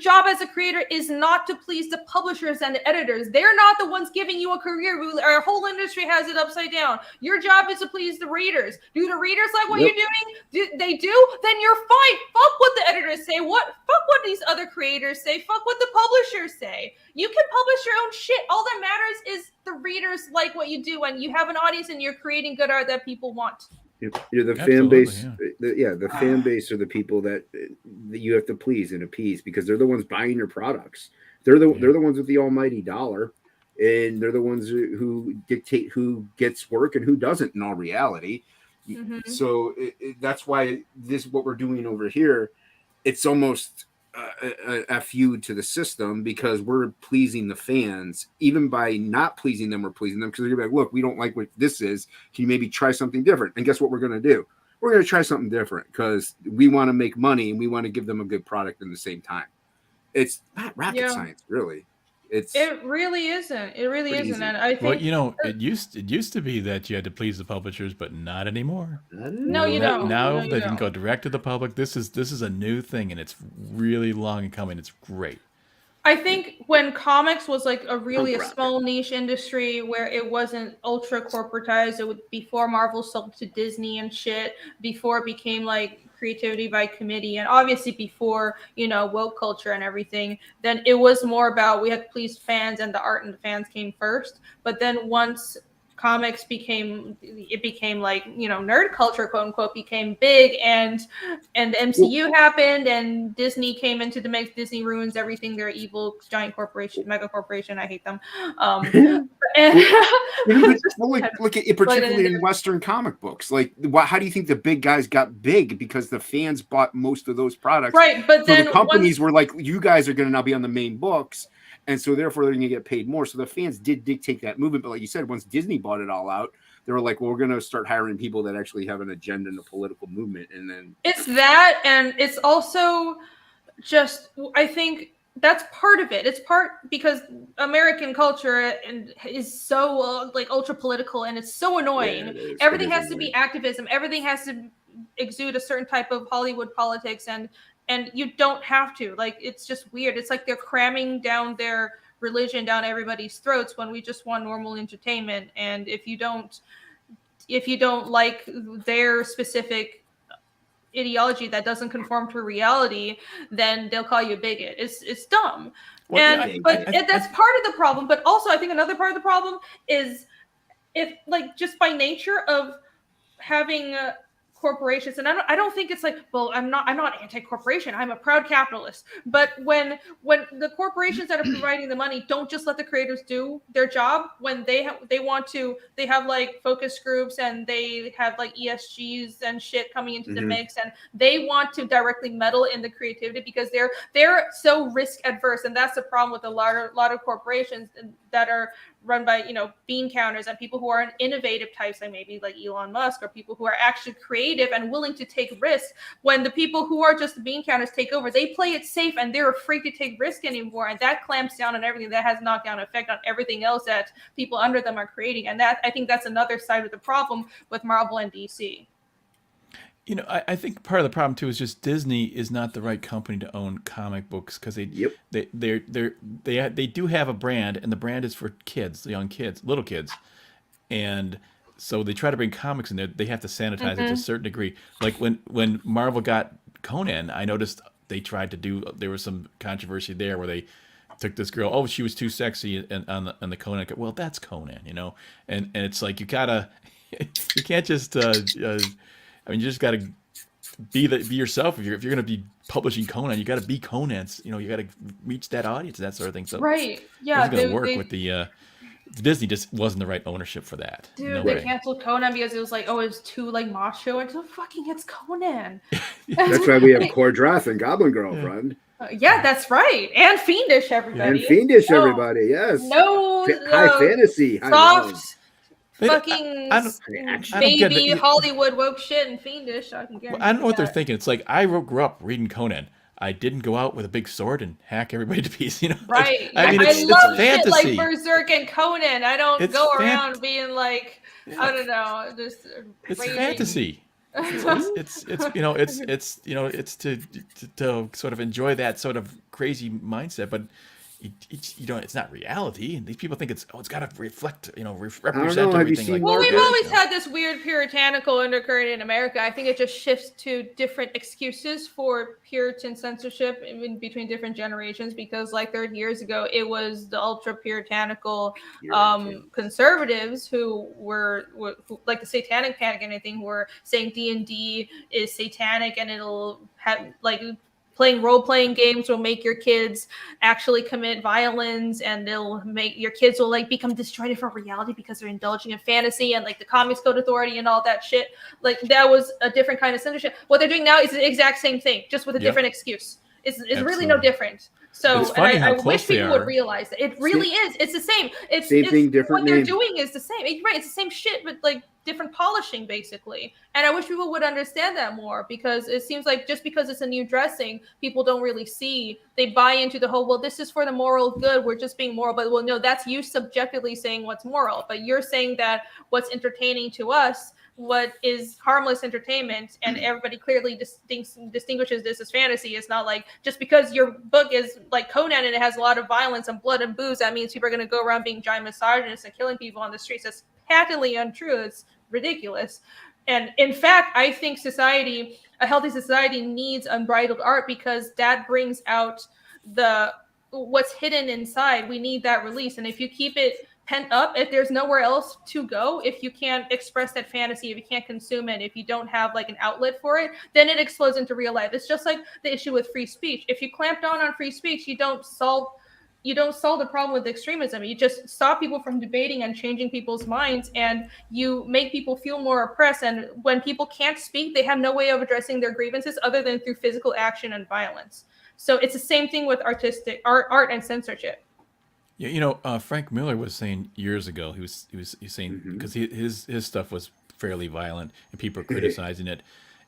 job as a creator is not to please the publishers and the editors. They're not the ones giving you a career. Our whole industry has it upside down. Your job is to please the readers. Do the readers like what you're doing? They do? Then you're fine. Fuck what the editors say. Fuck what these other creators say. Fuck what the publishers say. You can publish your own shit. All that matters is the readers like what you do, and you have an audience, and you're creating good art that people want. You're the fan base. Yeah. The fan base are the people that you have to please and appease, because they're the ones buying your products. They're the ones with the almighty dollar, and they're the ones who dictate who gets work and who doesn't. In all reality, so that's why what we're doing over here, it's almost a feud to the system, because we're pleasing the fans. Even by not pleasing them, we're pleasing them, because they're gonna be like, look, we don't like what this is. Can you maybe try something different? And guess what we're going to do? We're going to try something different, because we want to make money and we want to give them a good product at the same time. It's not rocket science, really. It really isn't. It really Pretty isn't. easy. And I Well, think it used to be that you had to please the publishers, but not anymore. no, you don't. Now No, you they can go don't. direct to the public. This is a new thing, and it's really long in coming. It's great. I think when comics was like a really a Punk rock. small niche industry where it wasn't ultra corporatized, it would before Marvel sold to Disney and shit, before it became like creativity by committee, and obviously before, you know, woke culture and everything, then it was more about we had to please fans and the art and the fans came first. But then once comics became like, you know, nerd culture, quote unquote, became big, and the MCU happened and Disney came into the mix. Disney ruins everything. They're evil giant corporation, mega corporation. I hate them. Look at it, particularly in Western comic books. Like, how do you think the big guys got big? Because the fans bought most of those products, right? But so then the companies were like, "You guys are going to now be on the main books." And so therefore they're going to get paid more. So the fans did dictate that movement. But like you said, once Disney bought it all out, they were like, well, we're going to start hiring people that actually have an agenda in the political movement. And then it's that, and it's also just, I think that's part of it. It's part because American culture is so like ultra political, and it's so annoying. Yeah, Everything has to be activism. Everything has to exude a certain type of Hollywood politics, and you don't have to. Like, it's just weird. It's like they're cramming down their religion down everybody's throats when we just want normal entertainment. And if you don't like their specific ideology that doesn't conform to reality, then they'll call you a bigot. It's dumb. Well, That's part of the problem. But also, I think another part of the problem is if, like, just by nature of having corporations, and I don't think it's like, well, I'm not anti-corporation, I'm a proud capitalist. But when the corporations that are providing the money don't just let the creators do their job, when they have like focus groups and they have like ESGs and shit coming into the mix, and they want to directly meddle in the creativity because they're so risk adverse. And that's the problem with a lot of corporations that are run by, you know, bean counters and people who are innovative types, like maybe like Elon Musk, or people who are actually creative and willing to take risks. When the people who are just the bean counters take over, they play it safe and they're afraid to take risk anymore, and that clamps down on everything. That has knockdown effect on everything else that people under them are creating. And that, I think that's another side of the problem with Marvel and DC. You know, I think part of the problem too is just Disney is not the right company to own comic books, because they do have a brand, and the brand is for kids, young kids, little kids, and so they try to bring comics in there. They have to sanitize it to a certain degree. Like when Marvel got Conan, I noticed they tried to do. There was some controversy there where they took this girl. Oh, she was too sexy, and on the Conan. Well, that's Conan, you know, and it's like you can't just. I mean, you just got to be yourself. If you're going to be publishing Conan, you got to be Conan's. You know, you got to reach that audience, that sort of thing. So right, yeah, it's going to work with the Disney. Just wasn't the right ownership for that. Dude, no they way. canceled Conan because it was like, oh, it's too like macho. It's so fucking, it's Conan. That's why we have Cordrath and Goblin Girlfriend. Yeah, that's right. And Fiendish, everybody. And Fiendish, everybody. Yes. No, high fantasy. Soft. Fucking I don't baby get Hollywood woke shit and Fiendish. I can guarantee. Well, I don't know what they're thinking. It's like I grew up reading Conan. I didn't go out with a big sword and hack everybody to pieces. You know, right? I mean, I love fantasy. Shit like Berserk and Conan. I don't go around being like, I don't know, just. It's fantasy. It's it's to sort of enjoy that sort of crazy mindset, but it's not reality, and these people think it's got to reflect, represent everything. Well, we've always had this weird puritanical undercurrent in America. I think it just shifts to different excuses for Puritan censorship in between different generations, because like 30 years ago, it was the ultra puritanical conservatives who were like the Satanic Panic and anything, who were saying D&D is satanic and it'll have like playing role-playing games will make your kids actually commit violence, and they'll make your kids will like become disjointed from reality because they're indulging in fantasy, and like the Comics Code Authority and all that shit. Like that was a different kind of censorship. What they're doing now is the exact same thing, just with a different excuse. It's really no different. So and I wish people would realize that it really is. It's the same. It's same thing, different what they're doing is the same. Right, it's the same shit, but like different polishing, basically. And I wish people would understand that more, because it seems like just because it's a new dressing, people don't really see. They buy into the whole, well, this is for the moral good, we're just being moral. But well, no, that's you subjectively saying what's moral. But you're saying that what's entertaining to us, what is harmless entertainment, and everybody clearly distinguishes this as fantasy. It's not like just because your book is like Conan and it has a lot of violence and blood and booze, that means people are going to go around being giant misogynists and killing people on the streets. That's patently untrue. It's ridiculous. And in fact, I think a healthy society needs unbridled art, because that brings out what's hidden inside. We need that release. And if you keep it pent up, if there's nowhere else to go, if you can't express that fantasy, if you can't consume it, if you don't have like an outlet for it, then it explodes into real life. It's just like the issue with free speech. If you clamp down on free speech, you don't solve the problem with extremism. You just stop people from debating and changing people's minds, and you make people feel more oppressed. And when people can't speak, they have no way of addressing their grievances other than through physical action and violence. So it's the same thing with artistic art and censorship. Yeah, Frank Miller was saying years ago. He was saying, because his stuff was fairly violent and people were criticizing it,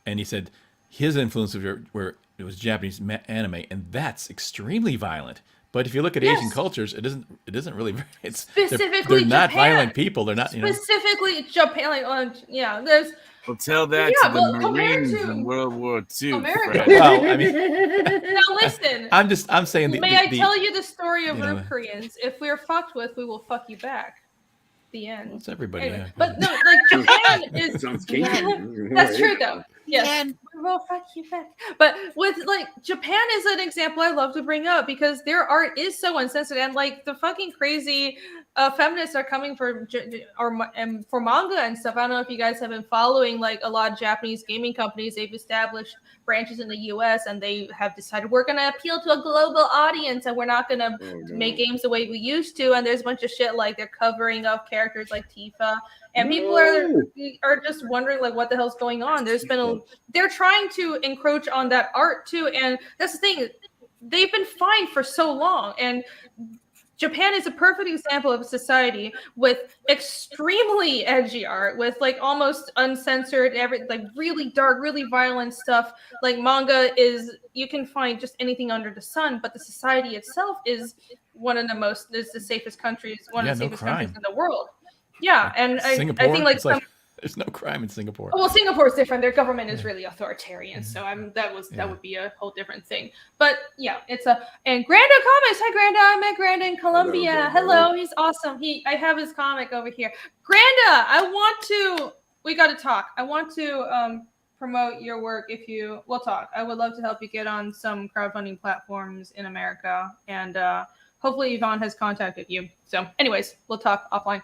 and he said his influences were it was Japanese anime, and that's extremely violent. But if you look at Asian cultures, it isn't really. It's specifically they're not Japan. violent people. They're not specifically Japan. Like, there's. Well, tell that to the Marines in World War II. America. Well, I mean, now listen. I'm saying. May I tell you the story of Root Koreans? If we're fucked with, we will fuck you back. The end. Well, it's everybody. Anyway, Yeah. but no, like Japan is. Sounds kinky. That's true though. Yes, we will fuck you back. But with like Japan is an example I love to bring up, because their art is so uncensored, and like the fucking crazy feminists are coming for manga and stuff. I don't know if you guys have been following like a lot of Japanese gaming companies. They've established branches in the US, and they have decided we're going to appeal to a global audience, and we're not going to make games the way we used to. And there's a bunch of shit like they're covering up characters like Tifa, and people are just wondering like what the hell's going on. They're trying to encroach on that art too, and that's the thing. They've been fined for so long, and Japan is a perfect example of a society with extremely edgy art, with like almost uncensored, like really dark, really violent stuff. Like manga you can find just anything under the sun, but the society itself is the safest countries, one of the safest countries in the world. Yeah, and I think like there's no crime in Singapore. Well, Singapore is different. Their government is really authoritarian, so that would be a whole different thing. But yeah, and Grando Comics. Hi, Grando. I met Grando in Colombia. Hello, he's awesome. I have his comic over here. Grando, we got to talk. I want to promote your work. We'll talk. I would love to help you get on some crowdfunding platforms in America, and hopefully Yvonne has contacted you. So anyways, we'll talk offline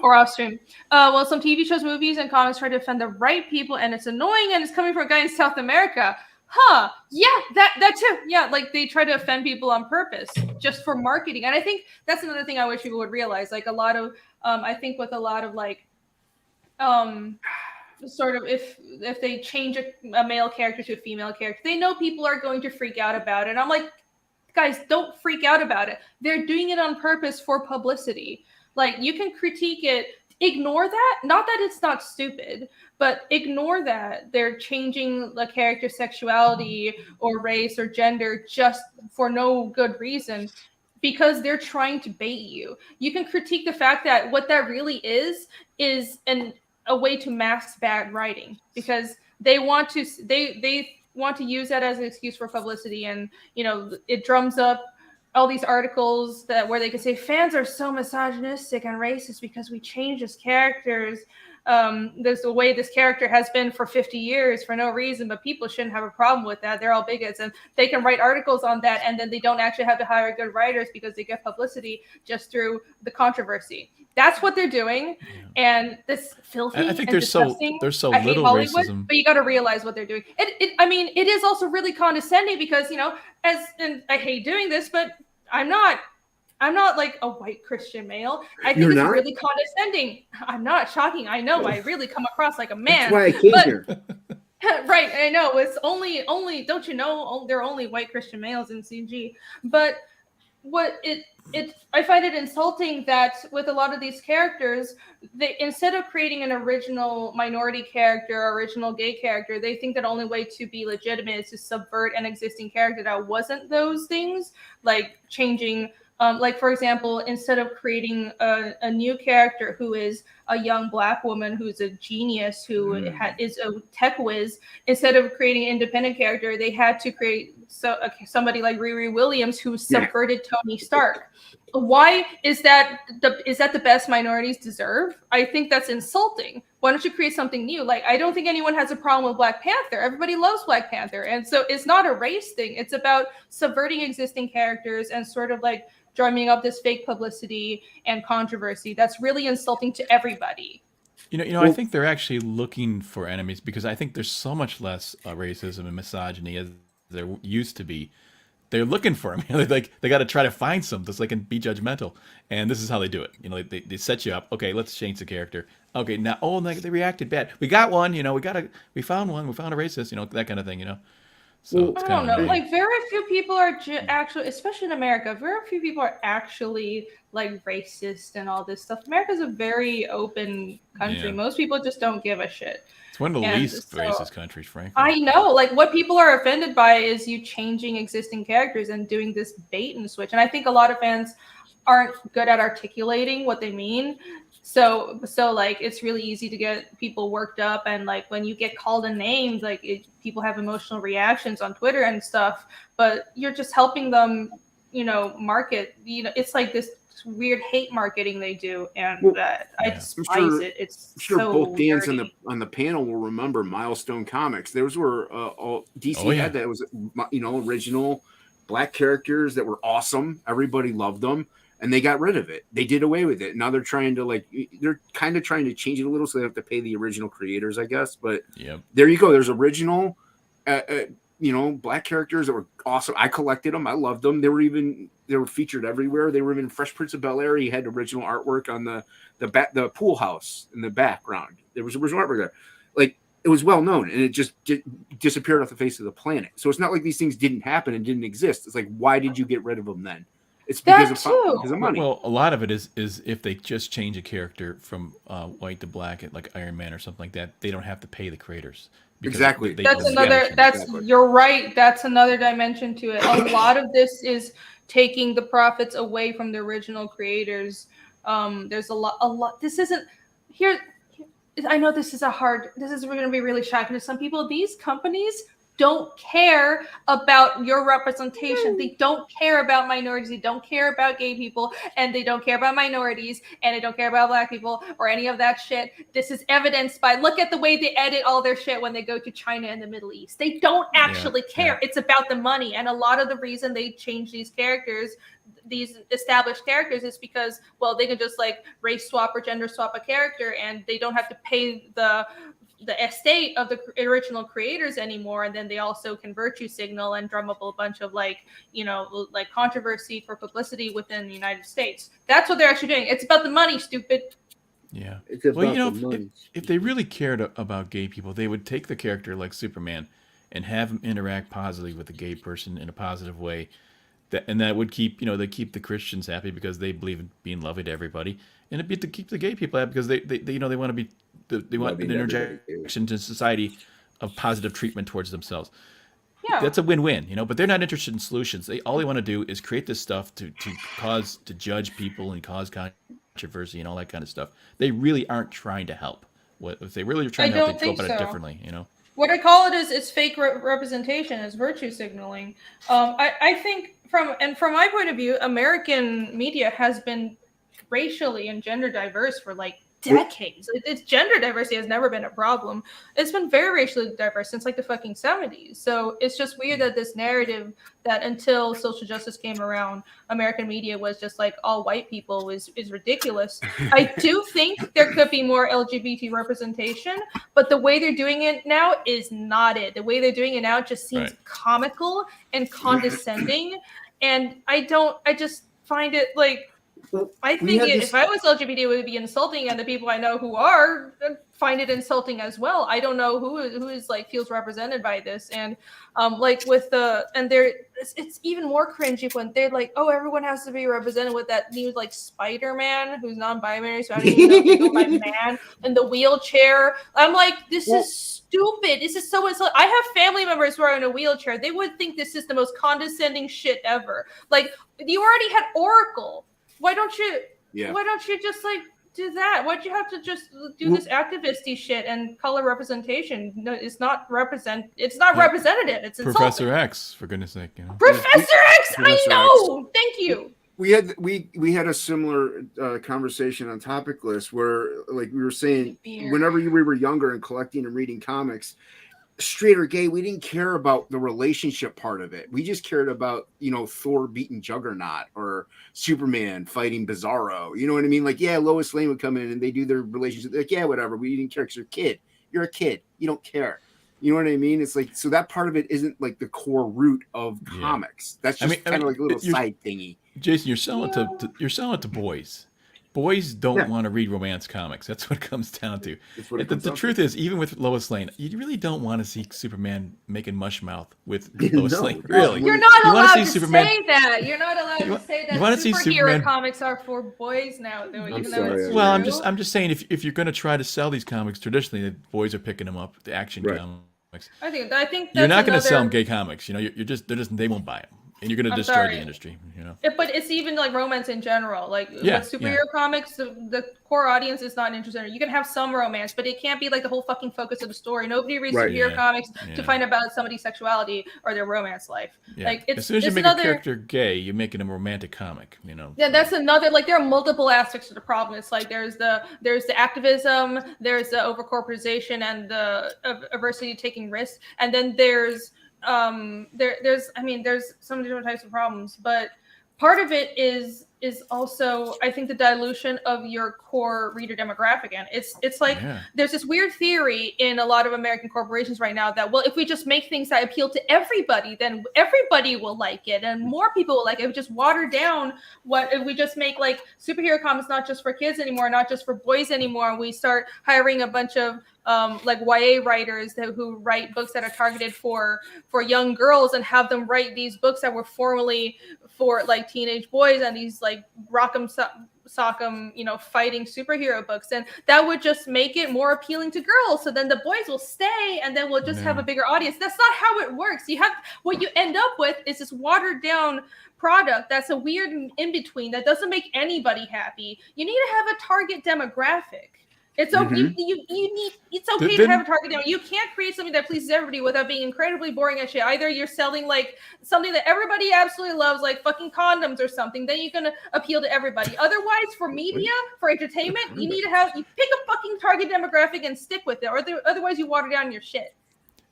or off stream. Well, some TV shows, movies, and comics try to offend the right people, and it's annoying, and it's coming from a guy in South America. Huh. Yeah, that too. Yeah, like they try to offend people on purpose just for marketing. And I think that's another thing I wish people would realize. Like a lot of, I think with a lot of like, sort of if they change a male character to a female character, they know people are going to freak out about it. And I'm like, guys, don't freak out about it. They're doing it on purpose for publicity. Like, you can critique it, ignore that. Not that it's not stupid, but ignore that they're changing the character's sexuality or race or gender just for no good reason, because they're trying to bait you. You can critique the fact that what that really is a way to mask bad writing, because they want to use that as an excuse for publicity, and it drums up all these articles where they can say fans are so misogynistic and racist because we changed his characters. There's the way this character has been for 50 years for no reason, but people shouldn't have a problem with that. They're all bigots, and they can write articles on that, and then they don't actually have to hire good writers because they get publicity just through the controversy. That's what they're doing, and this filthy. I think and there's so I hate little Hollywood, racism. but you got to realize what they're doing. It is also really condescending because and I hate doing this, but I'm not like a white Christian male. I think it's really condescending. I'm not. Shocking. I know. I really come across like a man. That's why I came here. Right. I know. It's only. Don't you know? There are only white Christian males in CG. But I find it insulting that with a lot of these characters, they, instead of creating an original minority character or original gay character, they think that the only way to be legitimate is to subvert an existing character that wasn't those things, like changing. Like, for example, instead of creating a new character who is a young Black woman who's a genius, who is a tech whiz, instead of creating an independent character, they had to create somebody like Riri Williams who subverted Tony Stark. Why is that? Is that the best minorities deserve? I think that's insulting. Why don't you create something new? Like, I don't think anyone has a problem with Black Panther. Everybody loves Black Panther, and so it's not a race thing. It's about subverting existing characters and sort of like drumming up this fake publicity and controversy that's really insulting to everybody. I think they're actually looking for enemies because I think there's so much less racism and misogyny as there used to be. They're looking for them. They got to try to find something so they can be judgmental, and this is how they do it. They set you up. Okay, let's change the character. Okay, now they reacted bad. We got one. We found one. We found a racist. That kind of thing. So it's I kind don't of know. Like, very few people are actually, especially in America, very few people are actually like racist and all this stuff. America's a very open country. Yeah. Most people just don't give a shit. It's one of the least racist countries, frankly. I know. Like, what people are offended by is you changing existing characters and doing this bait and switch. And I think a lot of fans aren't good at articulating what they mean. So like, it's really easy to get people worked up, and like when you get called a name, like people have emotional reactions on Twitter and stuff. But you're just helping them, market. It's like this weird hate marketing they do, and I despise it. It's sure so both Dan's dirty. on the panel will remember Milestone Comics. Those were all DC had that. It was original Black characters that were awesome. Everybody loved them. And they got rid of it. They did away with it. Now they're trying to they're kind of trying to change it a little, so they have to pay the original creators, I guess. But there you go. There's original, Black characters that were awesome. I collected them. I loved them. They were featured everywhere. They were in Fresh Prince of Bel-Air. He had original artwork on the pool house in the background. There was original artwork there. Like, it was well known, and it just disappeared off the face of the planet. So it's not like these things didn't happen and didn't exist. It's like, why did you get rid of them then? It's because of money. Well, a lot of it is if they just change a character from white to Black, like Iron Man or something like that, they don't have to pay the creators. Exactly. You're right. That's another dimension to it. A lot of this is taking the profits away from the original creators. There's a lot. This isn't here. I know this is going to be really shocking to some people. These companies don't care about your representation. They don't care about minorities. They don't care about gay people, and they don't care about minorities, and they don't care about Black people or any of that shit. This is evidenced by, look at the way they edit all their shit when they go to China and the Middle East. They don't actually care. It's about the money. And a lot of the reason they change these characters, these established characters, is because, well, they can just like race swap or gender swap a character, and they don't have to pay the estate of the original creators anymore, and then they also can virtue signal and drum up a bunch of like controversy for publicity within the United States. That's what they're actually doing. It's about the money, stupid. Yeah. If they really cared about gay people, they would take the character like Superman and have him interact positively with a gay person in a positive way. That would keep they keep the Christians happy because they believe in being loving to everybody, and it'd be to keep the gay people happy because they want to be they want an interjection to society of positive treatment towards themselves. Yeah, that's a win-win, But they're not interested in solutions. All they want to do is create this stuff to judge people and cause controversy and all that kind of stuff. They really aren't trying to help. If they really are trying to help, they'd go about it differently, What I call it is fake representation, is virtue signaling. I think from my point of view, American media has been racially and gender diverse for like decades. It's gender diversity has never been a problem. It's been very racially diverse since like the fucking 70s. So it's just weird that this narrative that until social justice came around, American media was just like all white people is ridiculous. I do think there could be more LGBT representation, but the way they're doing it now is not it. The way they're doing it now just seems comical and condescending. And I just find it like I think if I was LGBT, it would be insulting, and the people I know who are find it insulting as well. I don't know who is like feels represented by this, and like with it's even more cringy when they're like, oh, everyone has to be represented with that new like Spider-Man who's non-binary, so I don't even know if they go by man in the wheelchair. I'm like, this is stupid. This is so insulting. I have family members who are in a wheelchair. They would think this is the most condescending shit ever. Like, you already had Oracle. Why don't you just like do that? Why'd you have to just do this activisty shit and color representation? No, it's not representative. It's insulting. Professor X, for goodness sake, you know. Professor X, I know. Thank you. We had a similar conversation on Topic List where like we were saying whenever we were younger and collecting and reading comics, straight or gay, we didn't care about the relationship part of it. We just cared about, you know, Thor beating Juggernaut or Superman fighting Bizarro. You know what I mean? Like, yeah, Lois Lane would come in and they do their relationship. Like, yeah, whatever. We didn't care because you're a kid. You're a kid. You don't care. You know what I mean? It's like, so that part of it isn't like the core root of comics. That's just kind of like a little side thingy. Jason, you're selling it to boys. Boys don't want to read romance comics. That's what it comes down to. The truth is, even with Lois Lane, you really don't want to see Superman making mush mouth with Lois Lane. Really, you're not allowed to say that. You're not allowed to say that. You want to see Superman comics are for boys now, though. I'm just saying, if you're going to try to sell these comics traditionally, the boys are picking them up. The action comics. I think that's you're not going to sell them gay comics. You know, they won't buy them. And you're going to destroy the industry, you know. But it's even like romance in general. Like with superhero comics, the core audience is not interested in it. You can have some romance, but it can't be like the whole fucking focus of the story. Nobody reads superhero comics to find out about somebody's sexuality or their romance life. Yeah. Like as soon as you make a character gay, you're making a romantic comic, you know. Yeah, that's another, like, there are multiple aspects to the problem. It's like there's the activism, there's the overcorporatization and the adversity taking risks, and then there's there's so many different types of problems, but part of it is also, I think, the dilution of your core reader demographic. And it's like there's this weird theory in a lot of American corporations right now that, well, if we just make things that appeal to everybody, then everybody will like it and more people will like it. If we just water down if we just make like superhero comics not just for kids anymore, not just for boys anymore, and we start hiring a bunch of like YA writers who write books that are targeted for young girls and have them write these books that were formerly for like teenage boys and these like rock'em sock'em, you know, fighting superhero books, and that would just make it more appealing to girls. So then the boys will stay, and then we'll just have a bigger audience. That's not how it works. What you end up with is this watered down product that's a weird in between that doesn't make anybody happy. You need to have a target demographic. It's okay. It's okay to have a target demo. You can't create something that pleases everybody without being incredibly boring as shit. Either you're selling like something that everybody absolutely loves, like fucking condoms or something, then you're gonna appeal to everybody. Otherwise, for media, for entertainment, you need to you pick a fucking target demographic and stick with it, or otherwise you water down your shit.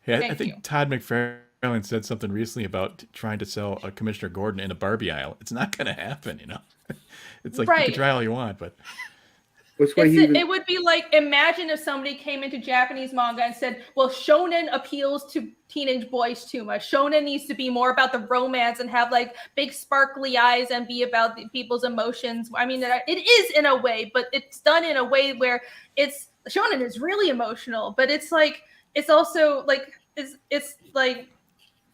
Hey, I think Todd McFarlane said something recently about trying to sell Commissioner Gordon in a Barbie aisle. It's not going to happen, you know. It's like you can try all you want, but. It would be like, imagine if somebody came into Japanese manga and said, well, shonen appeals to teenage boys too much. Shonen needs to be more about the romance and have like big sparkly eyes and be about people's emotions. I mean, it is in a way, but it's done in a way where shonen is really emotional, but it's like, it's also like, it's like,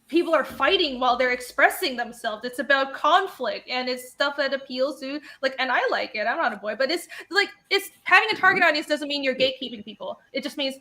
people are fighting while they're expressing themselves. It's about conflict, and it's stuff that appeals to like, and I like it. I'm not a boy, but it's like, it's having a target audience doesn't mean you're gatekeeping people. It just means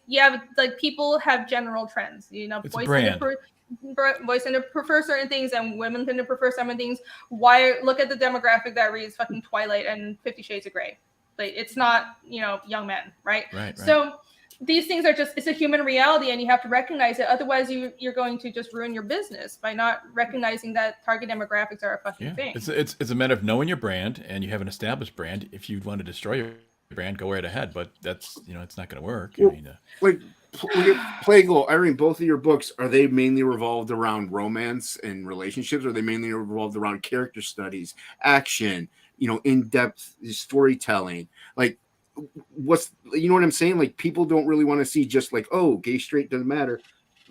like people have general trends. You know, boys tend to prefer certain things, and women tend to prefer some things. Why look at the demographic that reads fucking Twilight and 50 Shades of Grey? Like, it's not, you know, young men, right? Right. So these things are it's a human reality, and you have to recognize it. Otherwise, you're going to just ruin your business by not recognizing that target demographics are a fucking thing. It's a matter of knowing your brand, and you have an established brand. If you want to destroy your brand, go right ahead. But that's, you know, it's not going to work. Well, like Plague, Irene, both of your books, are they mainly revolved around romance and relationships, or are they mainly revolved around character studies, action, you know, in-depth storytelling? Like, you know what I'm saying? Like, people don't really want to see just like, oh, gay, straight, doesn't matter.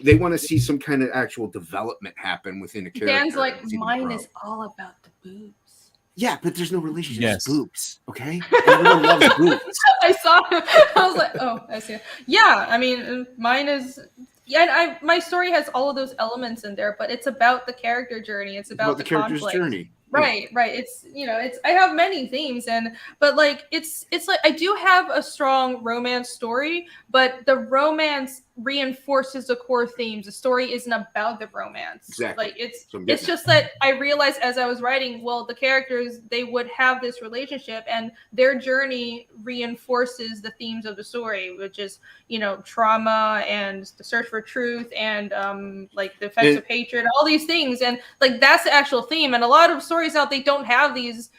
They want to see some kind of actual development happen within a character. Dan's like, mine is all about the boobs. Yeah, but there's no relationship. Yes. It's boobs, okay? Everyone loves boobs. I saw it. I was like, oh, I see. Yeah, I mean, mine is. Yeah, and my story has all of those elements in there, but it's about the character journey. It's about the character's conflict. journey. Right. It's I have many themes, but like it's like I do have a strong romance story, but the romance reinforces the core themes. The story isn't about the romance. Exactly. Like it's just that I realized as I was writing, well, the characters, they would have this relationship, and their journey reinforces the themes of the story, which is trauma and the search for truth and like the effects of hatred, all these things, and like that's the actual theme. And a lot of stories out, they don't have these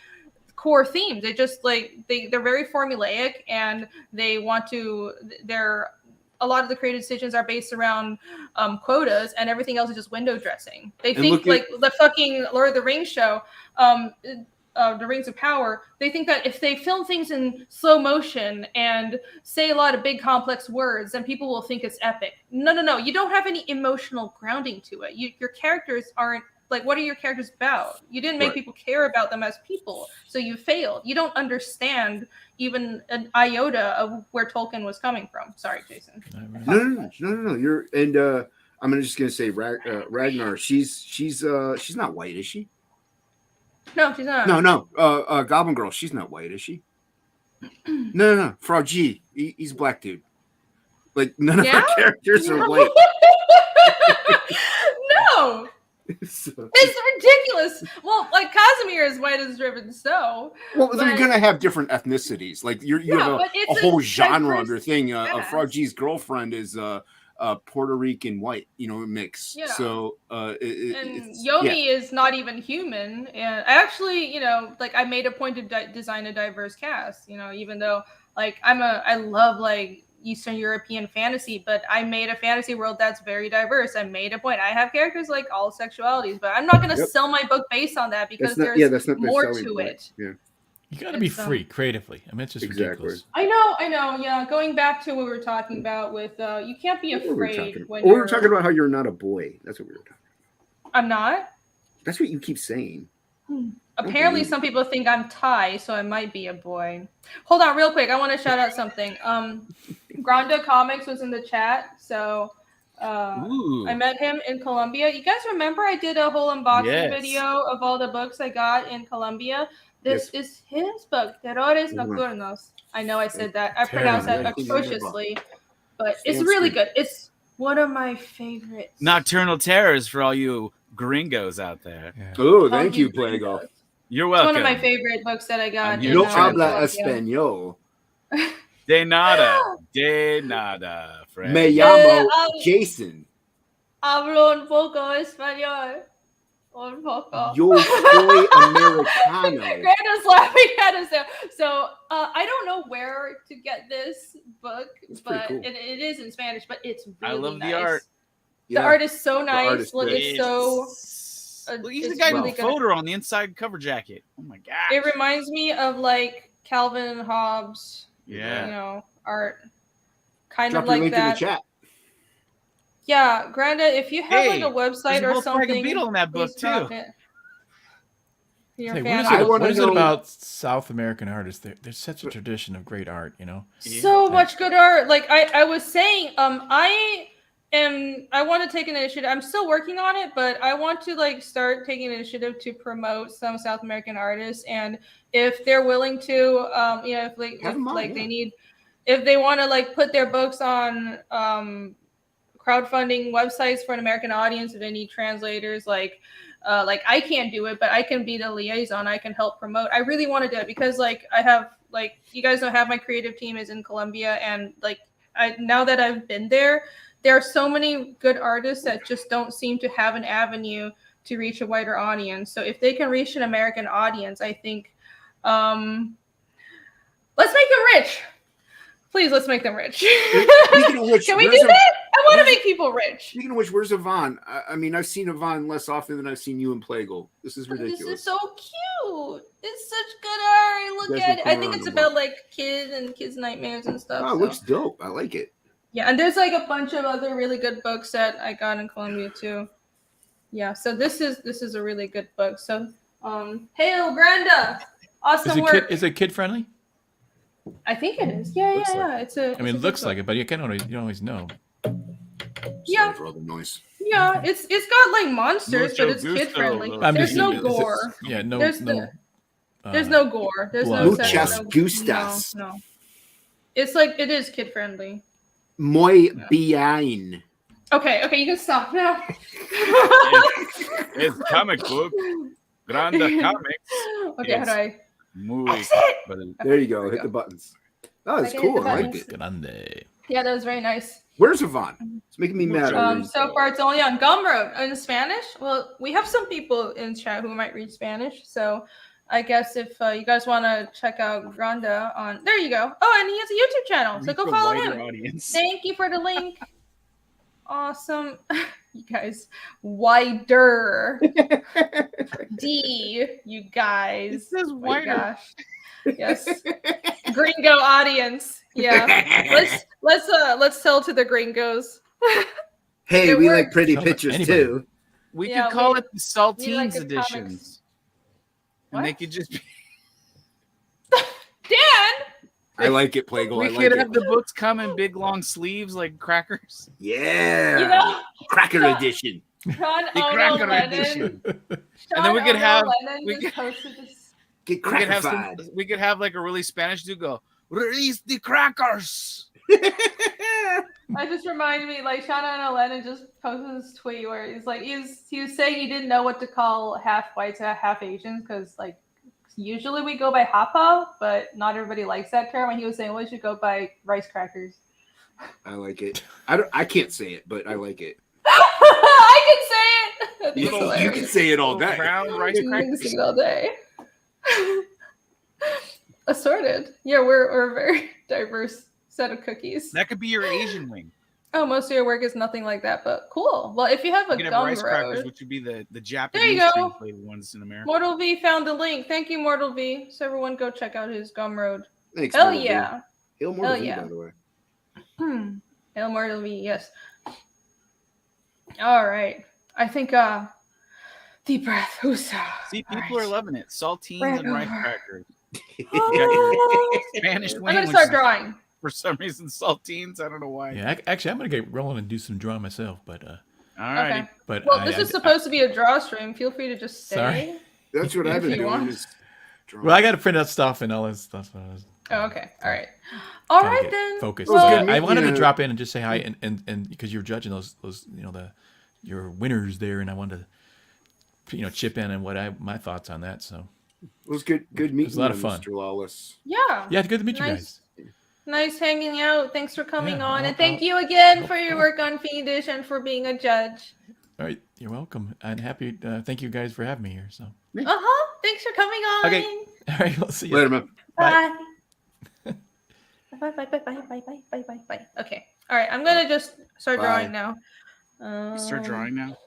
core themes. They just like they're very formulaic, and they want to a lot of the creative decisions are based around quotas, and everything else is just window dressing. They think like the fucking Lord of the Rings show, the Rings of Power. They think that if they film things in slow motion and say a lot of big complex words, then people will think it's epic. No. You don't have any emotional grounding to it. Your characters aren't. Like, what are your characters about? You didn't make people care about them as people, so you failed. You don't understand even an iota of where Tolkien was coming from. Sorry, Jason. No. You're I'm just gonna say Ragnar. She's not white, is she? No, she's not. No. Goblin Girl. She's not white, is she? No. Frog G. He's a black dude. Like none of our characters are white. No. It's ridiculous. Well, like Casimir is white as driven snow. Well, they're gonna have different ethnicities. Like you have a whole genre under thing. Frog G's girlfriend is Puerto Rican white, mix. Yeah. So Yomi is not even human. And I actually, like I made a point to design a diverse cast. Even though like I love like Eastern European fantasy, but I made a fantasy world that's very diverse. I made a point. I have characters like all sexualities, but I'm not going to sell my book based on that because there's more to it. Yeah. You got to be free creatively. I mean, it's just ridiculous. I know. Yeah. Going back to what we were talking about with, you can't be afraid when we were talking about how you're not a boy. That's what we were talking about. I'm not? That's what you keep saying. Apparently some people think I'm Thai, so I might be a boy. Hold on real quick. I want to shout out something. Granda Comics was in the chat, so I met him in Colombia. You guys remember I did a whole unboxing video of all the books I got in Colombia? This is his book, Terrores Nocturnos. I know I said that. I pronounced that atrociously, but it's really good. It's one of my favorites. Nocturnal Terrors for all you gringos out there. Yeah. Oh, thank you, Plago. You're welcome. It's one of my favorite books that I got. No habla español. De nada, friend. Me llamo Jason. Hablo un poco español. Un poco. Yo soy americano. Granda's laughing at us now. So I don't know where to get this book, but cool. it is in Spanish, but it's really I love nice. The art. The art is so nice. Look, it's so. Look, he's the guy with the photo on the inside cover jacket. Oh my god! It reminds me of like Calvin and Hobbes. Yeah. Art. Kind Drop of like link that. In the chat. Yeah, Granda, if you have like a website or something, Beetle in that book too. What is it about South American artists? There's such a tradition of great art, So much good art. Like I was saying, I want to take an initiative. I'm still working on it, but I want to like start taking an initiative to promote some South American artists, and if they're willing to, if they want to like put their books on crowdfunding websites for an American audience, if they need translators, like I can't do it, but I can be the liaison. I can help promote. I really want to do it because like I have like you guys don't have my creative team is in Colombia, and like now that I've been there are so many good artists that just don't seem to have an avenue to reach a wider audience. So if they can reach an American audience, I think let's make them rich. Please, let's make them rich. Speaking of which, can we do that? I want to make people rich. Speaking of which, where's Yvonne? I mean, I've seen Yvonne less often than I've seen you in Plagal. This is ridiculous. This is so cute. It's such good art. Look at it. I think it's about like kids and kids' nightmares and stuff. Oh, it looks dope. I like it. Yeah, and there's like a bunch of other really good books that I got in Colombia too. Yeah, so this is a really good book. So Hail, Brenda! Awesome work. Is it kid friendly? I think it is. Yeah. Looks like It's a. I mean, it looks like it, but you don't always know. Yeah. Sorry for all the noise. Yeah, it's got like monsters, Mucho but it's kid friendly. gusto. I'm There's just- no it's- gore. Yeah, no, There's no. There's no gore. There's no blood. sex. Muchas No, gustas. no. It's like it is kid friendly. Muy bien. Okay, you can stop now. It's comic book. Grande comics. Okay, how do I? Muy. Exit! But it- There you go. There we Hit go. the buttons. Oh, it's Okay, cool. the I liked buttons. it. Grande. Yeah, that was very nice. Where's Yvonne? It's making me mad. So far, it's only on Gumroad in Spanish. Well, we have some people in chat who might read Spanish, so I guess if you guys want to check out Granda on, there you go. Oh, and he has a YouTube channel, so go reach a follow wider him. audience. Thank you for the link. Awesome, you guys. Wider D, you guys. It says Oh my wider. gosh. Yes, Gringo audience. Yeah, let's sell to the Gringos. Hey, It we works. like pretty Sounds like pictures anybody. too. We Yeah, could call we- it the Saltines we like the editions. And they What? could just be, Dan. I like it, Plagle. we I could like have it. the books come in big long sleeves like crackers. Yeah. You know, Cracker so- edition. Sean The Ono cracker Lennon. edition. Sean And then we could Ono have- Lennon we just could- posted this. Get We could have crackified. we could have like a really Spanish dude go, release the crackers. That just reminded me, like Sean Ono Lennon just posted this tweet where he's like, he was saying he didn't know what to call half whites and half Asians because like usually we go by hapa, but not everybody likes that term. And he was saying, well, we should go by rice crackers. I like it. I can't say it, but I like it. I can say it. That's You hilarious. can say it all day. Brown rice You can crackers. sing all day. Assorted. Yeah, we're a very diverse set of cookies. That could be your Asian wing. Oh, most of your work is nothing like that, but cool. Well, if you have a You could have rice crackers, Gumroad, which would be the There Japanese you go. translated ones in America. Mortal V found the link. Thank you, Mortal V. So everyone go check out his Gumroad. Thanks. Hell Mortal V. yeah. Hail Mortal Hell V, yeah. by the way. Hail Mortal V, yes. All right. I think deep breath. Whoosah. See, All people are right. loving it. Saltines Right and rice over. crackers. Oh. Spanish I'm wing, gonna which start is drawing. for some reason saltines. I don't know why. Yeah, actually, I'm gonna get rolling and do some drawing myself, but All right. Okay. but Well, I- this I- is supposed to be a draw stream. Feel free to just stay. Sorry. That's what I've If been you doing. want. Is drawing. Well, I got to print out stuff and all that stuff. Oh, okay. All right. All Gotta right get then. focused. Well, good. I wanted Yeah. to drop in and just say hi, and because you're judging those your winners there, and I wanted to chip in and my thoughts on that. So It was good meeting a lot of you, fun. Mr. Lawless. yeah. yeah, good to meet you Nice. guys. Nice hanging out. Thanks for coming Yeah, on. I'll- And thank I'll- you again for your work on Fiendish and for being a judge. All right, you're welcome. And happy. Thank you guys for having me here. So Uh-huh. Thanks for coming on. Okay. all right, we'll see you. Later, man. Bye. Bye, bye, bye, bye, bye, bye, bye, bye, bye. Okay. All right. I'm going to just start Bye. drawing now. Start drawing now.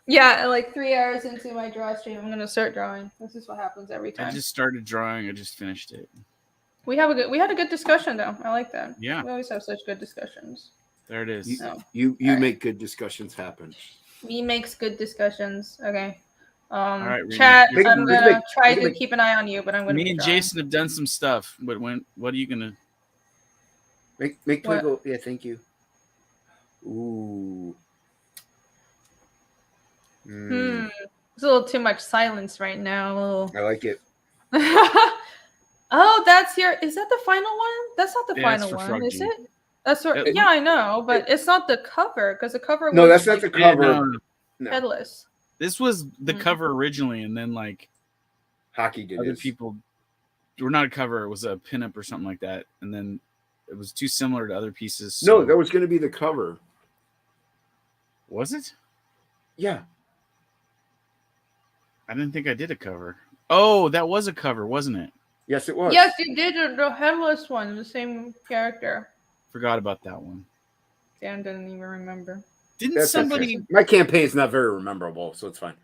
Yeah, like 3 hours into my draw stream, I'm going to start drawing. This is what happens every I time. just started drawing. I just finished it. We had a good discussion though. I like that. Yeah. We always have such good discussions. There it is. So You Alright. make good discussions happen. me makes good discussions. Okay. right, Reedy. Chat. Make- I'm make- gonna try make- to keep an eye on you, but I'm gonna. Me be and drawing. Jason have done some stuff, but what are you gonna? Make What? Twinkle. Yeah, thank you. Ooh. There's a little too much silence right now. A little. I like it. Oh, that's your. Is that the final one? That's not the Yeah, it's final for one, Frog is G. it? That's what. It- Yeah, I know, but it's not the cover because the cover. No, was, that's not the like, cover. no. No. headless. This was the Mm. cover originally, and then like Hockey did other this. people were not a cover. It was a pinup or something like that, and then it was too similar to other pieces. No, so- that was going to be the cover. was it? Yeah. I didn't think I did a cover. Oh, that was a cover, wasn't it? Yes, it was. Yes, you did the headless one, the same character. Forgot about that one. Dan didn't even remember. Didn't That's somebody, okay. My campaign's not very memorable, so it's fine.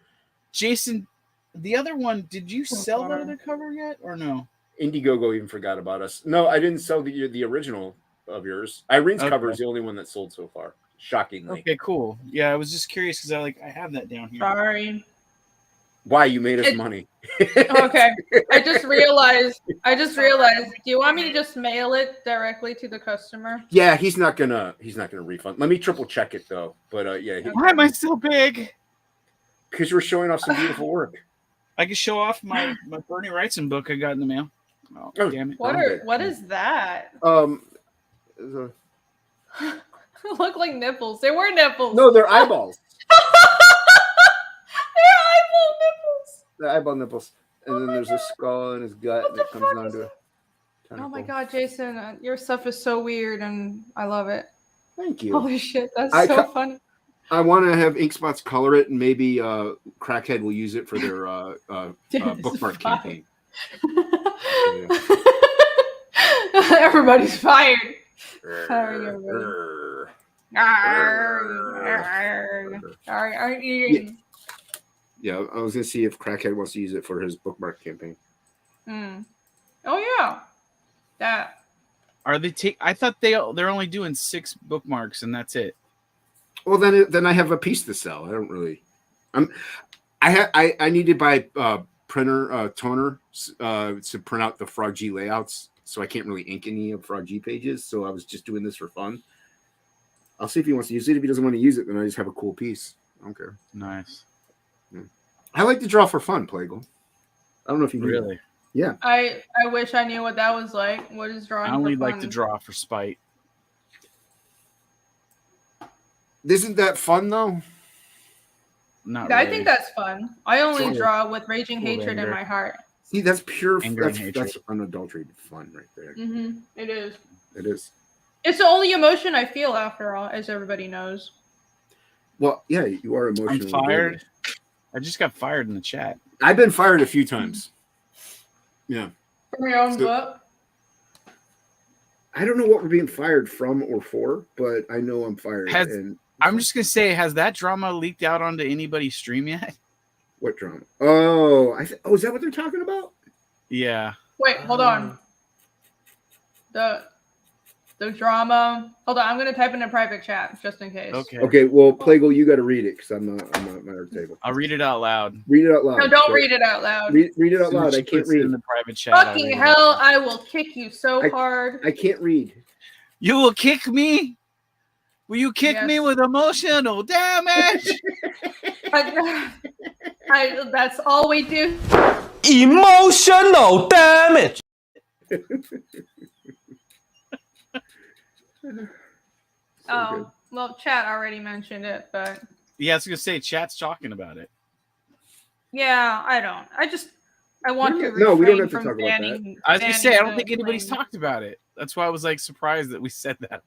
Jason, the other one? Did you sell that far. other cover yet, or no? Indiegogo even forgot about us. No, I didn't sell the original of yours. Irene's Okay. cover is the only one that sold so far. Shockingly. Okay, cool. Yeah, I was just curious because I have that down here. Sorry. Why you made us money? Okay. I just realized. Do you want me to just mail it directly to the customer? Yeah, he's not gonna refund. Let me triple check it though. But yeah, Why am I so big? because we're showing off some beautiful work. I can show off my Bernie Wrightson book I got in the mail. Oh, Oh, damn it! What is that? The- Look like nipples. They were nipples. no, they're eyeballs. They're eyeball nipples. The eyeball nipples, and then there's a skull and his gut, and it comes down to a tentacle. Oh my god, Jason, your stuff is so weird, and I love it. Thank you. Holy shit, that's so funny. I want to have Ink Spots color it, and maybe Crackhead will use it for their bookmark campaign. Yeah. Everybody's fired. Sorry, everybody. Yeah, I was gonna see if Crackhead wants to use it for his bookmark campaign. Oh yeah, that. Are they I thought they're only doing 6 bookmarks and that's it. Well, then I have a piece to sell. I don't really. I need to buy printer toner to print out the Frog G layouts, so I can't really ink any of Frog G pages. So I was just doing this for fun. I'll see if he wants to use it. If he doesn't want to use it, then I just have a cool piece. I don't care. Nice. I like to draw for fun, Plagle. I don't know if you knew Really. that. Yeah. I wish I knew what that was like. What is drawing? I only for like fun? to draw for spite. Isn't that fun though? Not I really. think that's fun. I only Sure. draw with raging Full of hatred in anger. my heart. See, that's pure. Anger and hatred. That's unadulterated fun right there. It is. It is. It's the only emotion I feel, after all, as everybody knows. Well, yeah, you are I'm emotionally. fired. damaged. I just got fired in the chat. I've been fired a few times. Yeah. From your own So- book. I don't know what we're being fired from or for, but I know I'm fired. Has- and I'm just gonna say, has that drama leaked out onto anybody's stream yet? what drama? Oh, is that what they're talking about? Yeah. Wait, hold on. The drama. Hold on, I'm gonna type in a private chat just in case. Okay. Okay, well, Plagle, you got to read it because I'm not at my table. I'll read it out loud. Read it out loud. No, don't So- read it out loud. Read it out As soon loud. as I she can't puts it in read. the private chat. I'll Fucking read it. hell, I will kick you so I- hard. I can't read. You will kick me? Will you kick me Yes. with emotional damage? That's all we do. Emotional damage. Oh, well, chat already mentioned it, but Yeah, I was gonna say chat's talking about it. yeah, I want to No, we don't refrain have to from talk about that. banning. I was gonna say I banning don't think the anybody's flame. talked about it. That's why I was like surprised that we said that.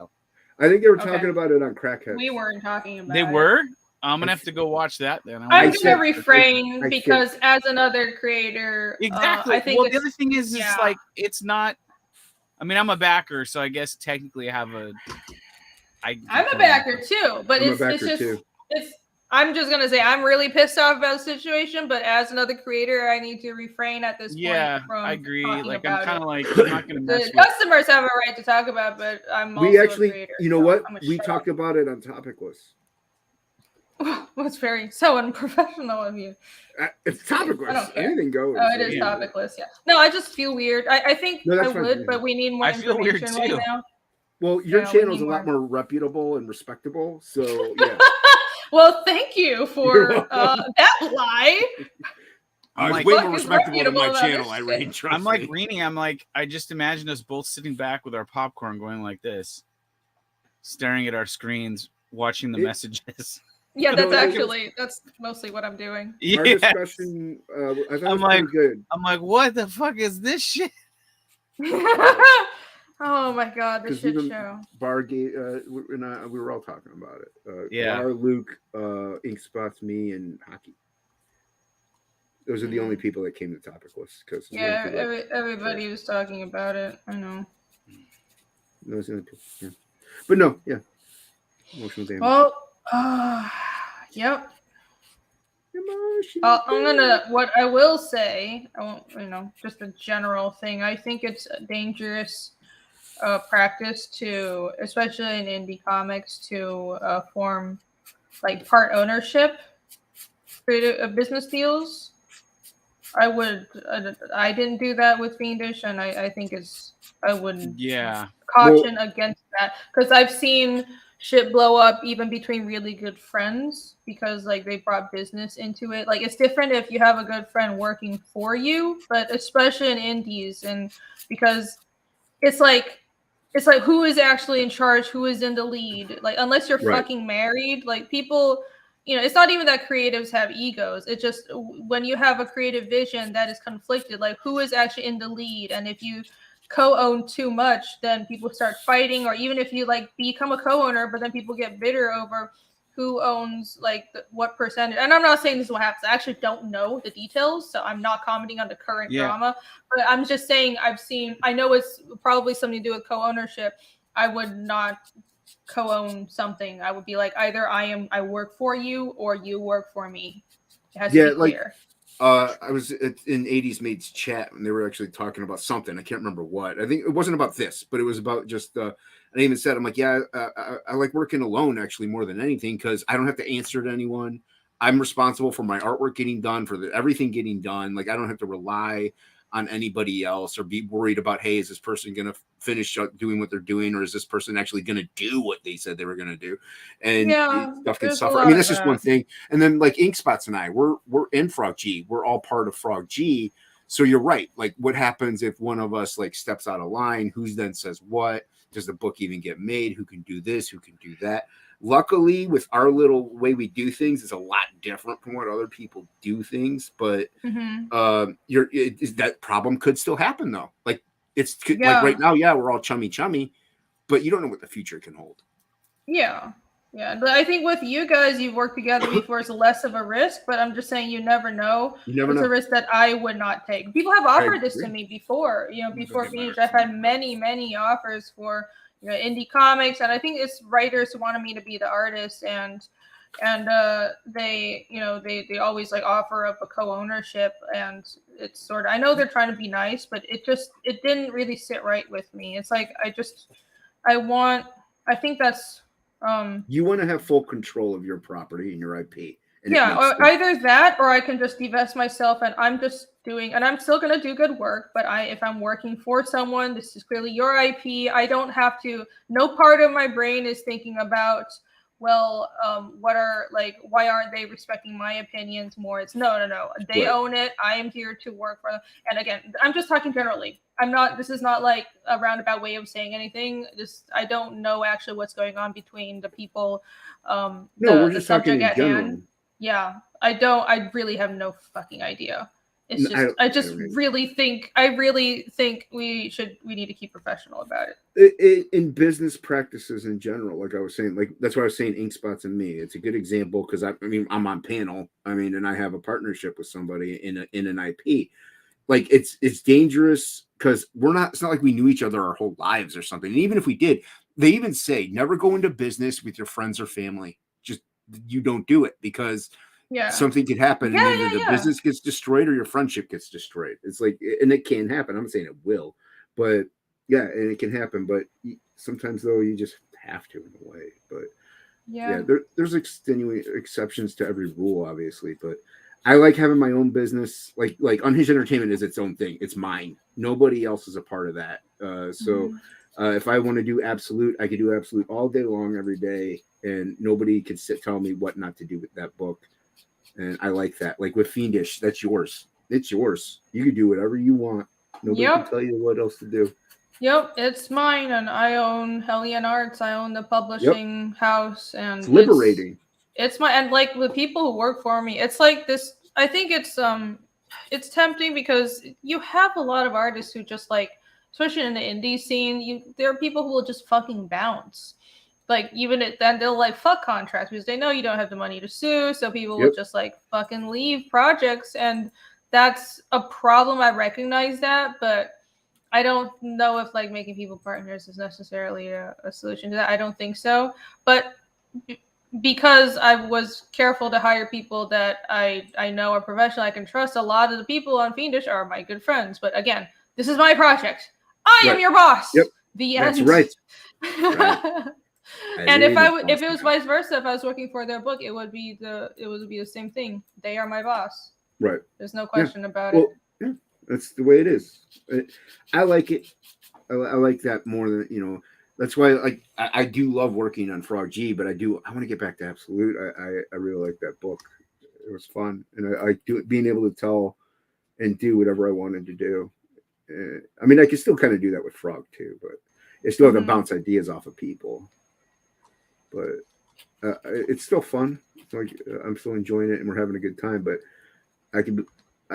I think they were Okay. talking about it on Crackhead. We weren't talking about They it. were. I'm gonna have to go watch that then. I'm I gonna said- refrain I because as another creator, Exactly. I think Well, the it's, other thing is yeah. like it's not. I mean, I'm a backer, so I guess technically I have a. I'm a backer too, but I'm a it's backer just too. it's. I'm just gonna say I'm really pissed off about the situation, but as another creator, I need to refrain at this Yeah, point from I agree. talking Like I'm about kind it. of like I'm not gonna mess The with. customers have a right to talk about, it, but I'm also We a actually, creator. you know so what? I'm gonna We shut talked about it on Topicless. up. That's very so unprofessional of you. It's I Topicless. don't care. Anything goes. Oh, it is Yeah. topicless. Yeah. No, I just feel weird. I think No, I that's fine. would, but we need more I feel weird, information right too. now. Well, your Yeah, we channel's a need lot more. more reputable and respectable. So yeah. Well, thank you for You're that lie. I'm like, way Fuck more is respectable than my reputable about channel, this Irene. shit? Trust I'm like me. Rini. I'm like I just imagine us both sitting back with our popcorn, going like this, staring at our screens, watching the It- messages. Yeah, No, that's mostly what I'm doing. Our Yeah. discussion, I thought it I'm was like- pretty good. I'm like, what the fuck is this shit? Oh my god, the 'Cause shit even show. Bar we were all talking about it. Yeah. Bar, Luke, Ink Spots, me, and Hockey. Those are the only people that came to Topicless. Because Yeah, everybody was talking about it. I know. those are the people, yeah. But no, yeah. Emotional damage. Well, yep. Emotional I'm gonna. What I will say, I won't. Just a general thing. I think it's a dangerous practice to, especially in indie comics, to form like part ownership creative business deals I didn't do that with Fiendish, and I think I would caution against that, because I've seen shit blow up even between really good friends because like they brought business into it. Like it's different if you have a good friend working for you, but especially in indies, and because it's like who is actually in charge, who is in the lead, like unless you're fucking married, like people, it's not even that creatives have egos, it's just when you have a creative vision that is conflicted, like who is actually in the lead. And if you co-own too much, then people start fighting, or even if you like become a co-owner but then people get bitter over who owns like what percentage. And I'm not saying this is what happens, I actually don't know the details, so I'm not commenting on the current drama, but I'm just saying I know it's probably something to do with co-ownership. I would not co-own something. I would be like, either I work for you or you work for me. It has to be clear. I was in 80s Mates chat and they were actually talking about something. I can't remember what. I think it wasn't about this, but it was about just I even said, I'm like, I like working alone actually more than anything, because I don't have to answer to anyone. I'm responsible for my artwork getting done, for everything getting done. Like I don't have to rely on anybody else or be worried about, hey, is this person going to finish doing what they're doing, or is this person actually going to do what they said they were going to do? And stuff can suffer. I mean, that's just one thing. And then like Inkspots and I, we're in Frog G. We're all part of Frog G. So you're right. Like what happens if one of us like steps out of line? Who then says what? Does the book even get made? Who can do this? Who can do that? Luckily, with our little way we do things, it's a lot different from what other people do things. But that problem could still happen though. Like like right now, we're all chummy, but you don't know what the future can hold. Yeah. But I think with you guys, you've worked together before, it's less of a risk. But I'm just saying, you never know. It's a risk that I would not take. People have offered this to me before. Before Fiendish, I've had many offers for indie comics, and I think it's writers who wanted me to be the artist, and they they always like offer up a co-ownership, and it's sort of, I know they're trying to be nice, but it didn't really sit right with me. It's like I think that's you want to have full control of your property and your IP. Or either that, or I can just divest myself and I'm just doing, and I'm still going to do good work, but if I'm working for someone, this is clearly your IP. I don't have to, no part of my brain is thinking about, well, why aren't they respecting my opinions more? It's no. They own it. I am here to work for them. And again, I'm just talking generally. This is not like a roundabout way of saying anything. I don't know actually what's going on between the people. We're just talking in general. Hand. Yeah, I really have no fucking idea. It's just, I really think we need to keep professional about it. In business practices in general, like I was saying, like that's why I was saying Inkspots and me. It's a good example because I'm on panel. And I have a partnership with somebody in an IP. Like it's dangerous because it's not like we knew each other our whole lives or something. And even if we did, they even say never go into business with your friends or family. Just you don't do it because something could happen and either the business gets destroyed or your friendship gets destroyed. It's like, and it can happen. I'm not saying it will, but and it can happen. But sometimes though, you just have to in a way. But there's extenuating exceptions to every rule, obviously. But I like having my own business. Like Unhinged Entertainment is its own thing. It's mine. Nobody else is a part of that. If I want to do Absolute, I could do Absolute all day long, every day, and nobody could tell me what not to do with that book. And I like that. Like with Fiendish, that's yours. It's yours. You can do whatever you want. Nobody can tell you what else to do. Yep, it's mine, and I own Hellion Arts. I own the publishing house, and it's liberating. It's my, and like the people who work for me, it's like this. I think it's tempting because you have a lot of artists who just like, especially in the indie scene, there are people who will just fucking bounce. Like even then they'll like fuck contracts because they know you don't have the money to sue, so people will just like fucking leave projects, and that's a problem. I recognize that, but I don't know if like making people partners is necessarily a solution to that. I don't think so, but because I was careful to hire people that I know are professional, I can trust. A lot of the people on Fiendish are my good friends, but again, this is my project. I am your boss. Yep. The end. That's right. And if it was vice versa, if I was working for their book, it would be the same thing. They are my boss. Right. There's no question about Well, it. yeah, that's the way it is. I like it. I like that more than That's why, like, I do love working on Frog G, but I want to get back to Absolute. I really like that book. It was fun, and I do being able to tell and do whatever I wanted to do. I mean, I can still kind of do that with Frog too, but I still have to bounce ideas off of people. But it's still fun. It's like I'm still enjoying it, and we're having a good time. But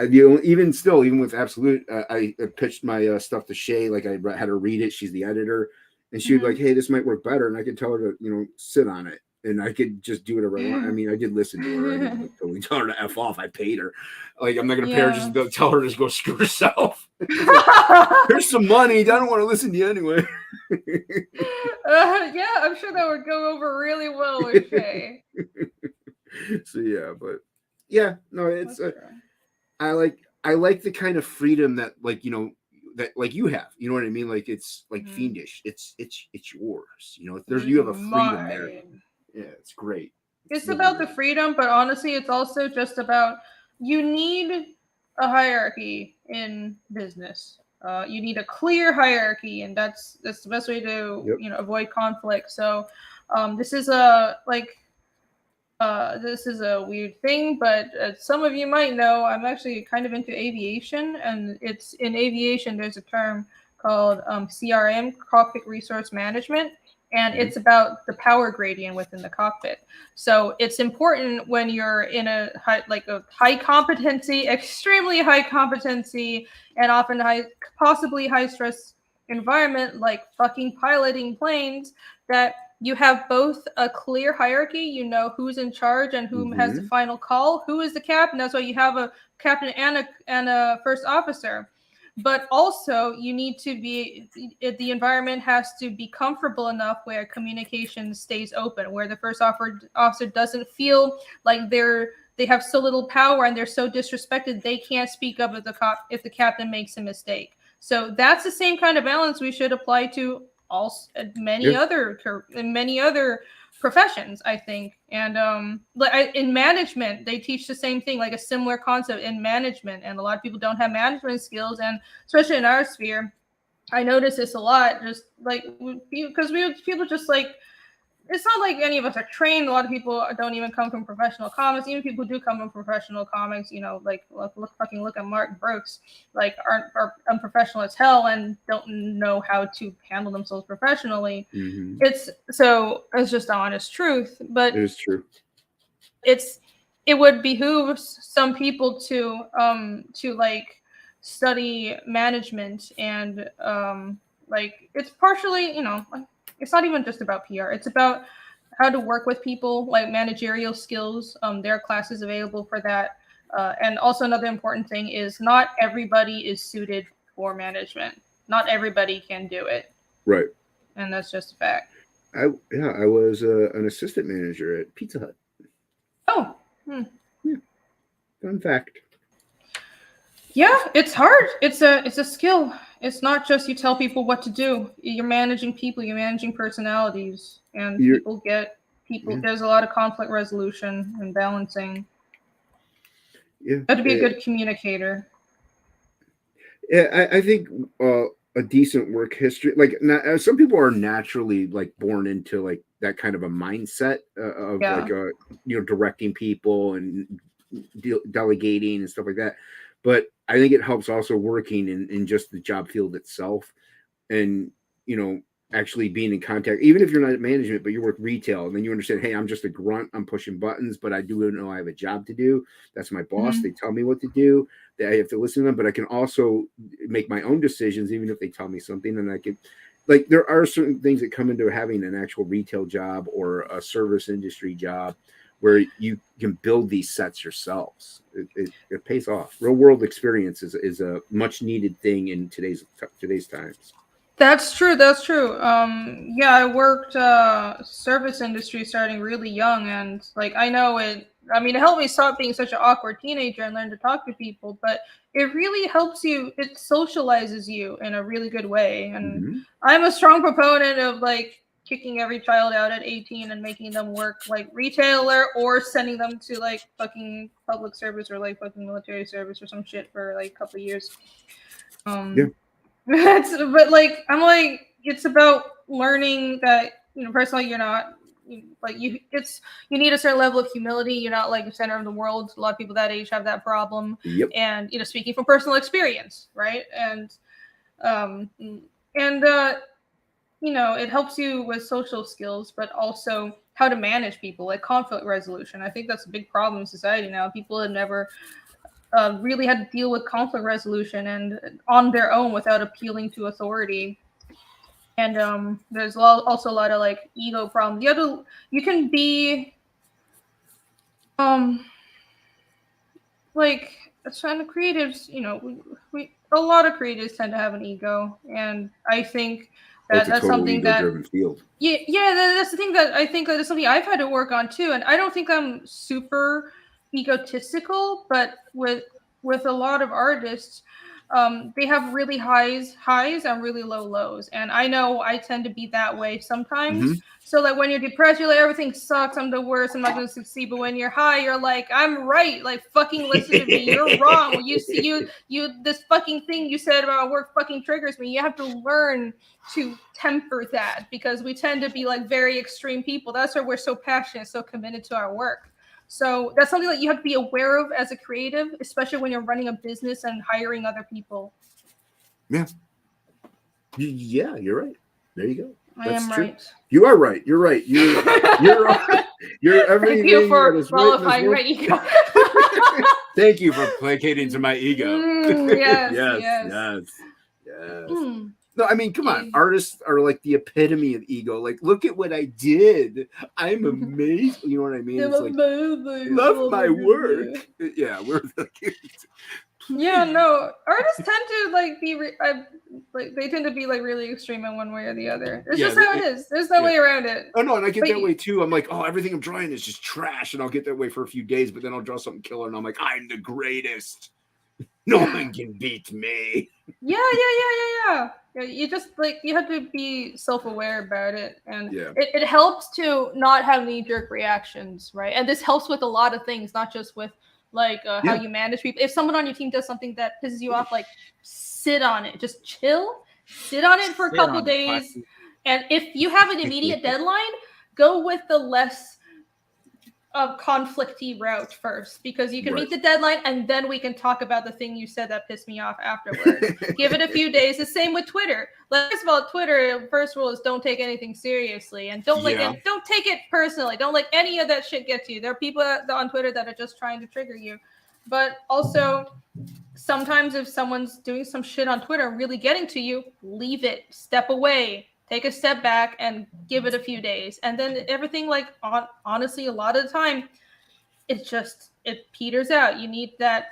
even with Absolute, I pitched my stuff to Shay. Like I had her read it. She's the editor, and she was like, "Hey, this might work better," and I could tell her to sit on it, and I could just do whatever I want. I mean, I did listen to her. I didn't totally tell her to f off. I paid her. Like I'm not gonna pay her just to tell her to go screw herself. Here's some money. I don't want to listen to you anyway. Yeah, I'm sure that would go over really well with Shay. So yeah, but yeah, no, it's I like the kind of freedom that that like you have. You know what I mean? Like it's like fiendish. It's yours. You have a freedom there. Yeah, it's great. It's about the freedom, but honestly, it's also just about you need a hierarchy in business. You need a clear hierarchy, and that's the best way to avoid conflict. So this is a weird thing, but some of you might know I'm actually kind of into aviation, and it's in aviation. There's a term called CRM, Cockpit Resource Management, and it's about the power gradient within the cockpit. So it's important when you're in a high competency, extremely high competency, and often possibly high stress environment, like fucking piloting planes, that you have both a clear hierarchy. You know who's in charge and who has the final call. Who is the captain? That's why you have a captain and a first officer. But also, you need to the environment has to be comfortable enough where communication stays open, where the first officer doesn't feel like they have so little power and they're so disrespected they can't speak up if the captain makes a mistake. So that's the same kind of balance we should apply to many other professions, I think. And in management, they teach the same thing, like a similar concept in management. And a lot of people don't have management skills, and especially in our sphere, I notice this a lot. Just like because people just like. It's not like any of us are trained. A lot of people don't even come from professional comics. Even people who do come from professional comics, like look at Mark Brooks, like are unprofessional as hell and don't know how to handle themselves professionally. It's just the honest truth. But it is true. It would behoove some people to like study management and it's partially it's not even just about PR. It's about how to work with people, like managerial skills. There are classes available for that. And also another important thing is not everybody is suited for management. Not everybody can do it. Right. And that's just a fact. I was an assistant manager at Pizza Hut. Oh. Yeah. Fun fact. Yeah, it's hard. It's a skill. It's not just you tell people what to do. You're managing people. You're managing personalities, and people. There's a lot of conflict resolution and balancing. Yeah, you have to be a good communicator. Yeah, I think a decent work history. Like some people are naturally like born into like that kind of a mindset of directing people and delegating and stuff like that. But I think it helps also working in just the job field itself, and actually being in contact, even if you're not at management, but you work retail, and then you understand, hey, I'm just a grunt, I'm pushing buttons, but I do know I have a job to do. That's my boss. They tell me what to do. I have to listen to them, but I can also make my own decisions, even if they tell me something. And I can, like, there are certain things that come into having an actual retail job or a service industry job where you can build these sets yourselves. It pays off. Real world experience is a much needed thing in today's times. That's true. I worked service industry starting really young, and like I know it. I mean, it helped me stop being such an awkward teenager and learn to talk to people. But it really helps you. It socializes you in a really good way. And I'm a strong proponent of like kicking every child out at 18 and making them work like retailer or sending them to like fucking public service or like fucking military service or some shit for like a couple of years. Yeah. But like I'm like it's about learning that personally you're not like you need a certain level of humility. You're not like the center of the world. A lot of people that age have that problem. Yep. And speaking from personal experience, right? And it helps you with social skills, but also how to manage people, like conflict resolution. I think that's a big problem in society now. People have never really had to deal with conflict resolution and on their own without appealing to authority. And there's also a lot of like ego problems. You can be like a ton of creatives. We a lot of creatives tend to have an ego, and I think that's something that field. Yeah, that's the thing that I think that's something I've had to work on too. And I don't think I'm super egotistical, but with a lot of artists, they have really highs and really low lows. And I know I tend to be that way sometimes. Mm-hmm. So like when you're depressed, you're like, everything sucks, I'm the worst, I'm not going to succeed. But when you're high, you're like, I'm right. Like, fucking listen to me. You're wrong. You see, this fucking thing you said about work fucking triggers me. You have to learn to temper that, because we tend to be like very extreme people. That's why we're so passionate, so committed to our work. So that's something that you have to be aware of as a creative, especially when you're running a business and hiring other people. Yeah. Yeah, you're right. There you go. I am true. right. You are right. You're right. You're everything. Thank you for that is qualifying my ego. Thank you for placating to my ego. Yes. No, I mean, come on. Artists are like the epitome of ego. Like, look at what I did. I'm amazing. You know what I mean? It's like, love my work. Yeah, we're like. Yeah, no. Artists tend to like be they tend to be like really extreme in one way or the other. It's just how it is. There's no way around it. Oh no, and I get that way too. I'm like, oh, everything I'm drawing is just trash, and I'll get that way for a few days, but then I'll draw something killer, and I'm like, I'm the greatest. No one can beat me. Yeah. You just like you have to be self-aware about it, and it helps to not have knee-jerk reactions, right? And this helps with a lot of things, not just with like how you manage people. If someone on your team does something that pisses you off, like sit on it, just chill, sit on it for a couple days. And if you have an immediate deadline, go with the less conflicty route first, because you can meet the deadline and then we can talk about the thing you said that pissed me off afterwards. Give it a few days. The same with Twitter. Like, first of all, Twitter, first rule is don't take anything seriously, and don't don't take it personally. Don't let any of that shit get to you. There are people on Twitter that are just trying to trigger you. But also, sometimes if someone's doing some shit on Twitter really getting to you, leave it, step away. Take a step back and give it a few days. And then everything, like, honestly, a lot of the time, it peters out. You need that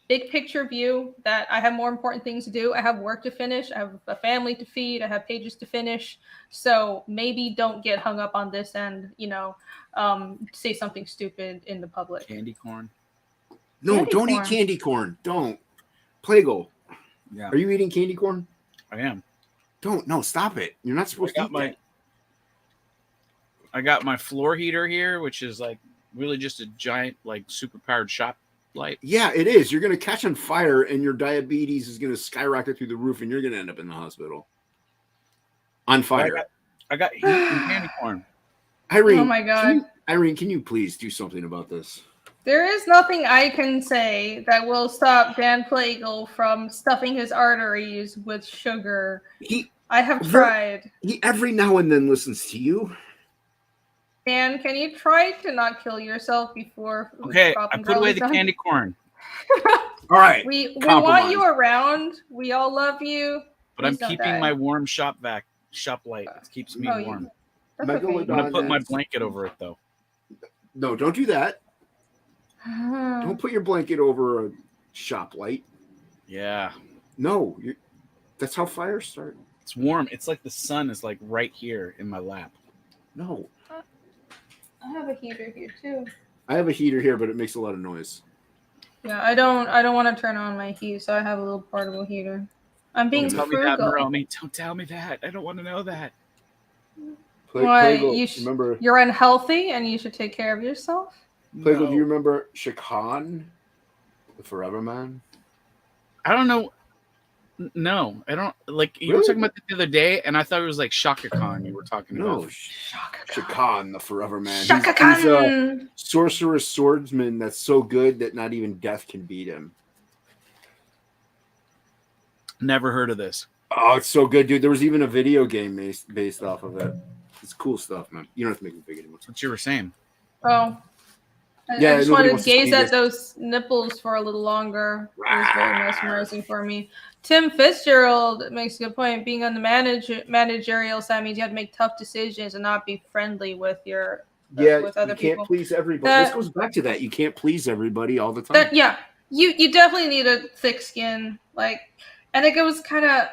big picture view that I have more important things to do. I have work to finish. I have a family to feed. I have pages to finish. So maybe don't get hung up on this and, say something stupid in the public. Candy corn. No, don't eat candy corn. Don't. Plago. Yeah. Are you eating candy corn? I am. No, stop it. You're not supposed to eat that. I got my floor heater here, which is like really just a giant, like, super powered shop light. Yeah, it is. You're going to catch on fire and your diabetes is going to skyrocket through the roof and you're going to end up in the hospital. On fire. I got heat and candy corn. Irene, oh my God. Can you please do something about this? There is nothing I can say that will stop Dan Plagle from stuffing his arteries with sugar. I have tried. He every now and then listens to you. Dan, can you try to not kill yourself before? Okay, I put away the candy corn. All right. We want you around. We all love you. But I'm keeping my warm shop light. It keeps me warm. That's okay. I'm gonna put my blanket over it though. No, don't do that. Don't put your blanket over a shop light. Yeah. No, that's how fires start. It's warm. It's like the sun is like right here in my lap. No. I have a heater here too. I have a heater here, but it makes a lot of noise. Yeah, I don't want to turn on my heat, so I have a little portable heater. I'm being Don't tell me that, frugal. Maromi. Don't tell me that. I don't want to know that. Why remember? you're unhealthy and you should take care of yourself? Plago, do you remember Shakan, the Forever Man? I don't know. No, I don't. Like, you were Really? talking about that the other day, and I thought it was like Shaka Khan you were talking No, about. Shakan, the Forever Man. Shaka He's a Khan. sorcerer's swordsman that's so good that not even death can beat him. Never heard of this. Oh, it's so good, dude. There was even a video game based off of it. It's cool stuff, man. You don't have to make me big anymore. That's what you were saying. Oh. Yeah, I just nobody wanted wants to to gaze see at this. those nipples for a little longer. It was very mesmerizing for me. Tim Fitzgerald makes a good point. Being on the managerial side means you have to make tough decisions and not be friendly with your with other you can't people. please everybody. This goes back to that. You can't please everybody all the time. You definitely need a thick skin. Like, and it was kind of,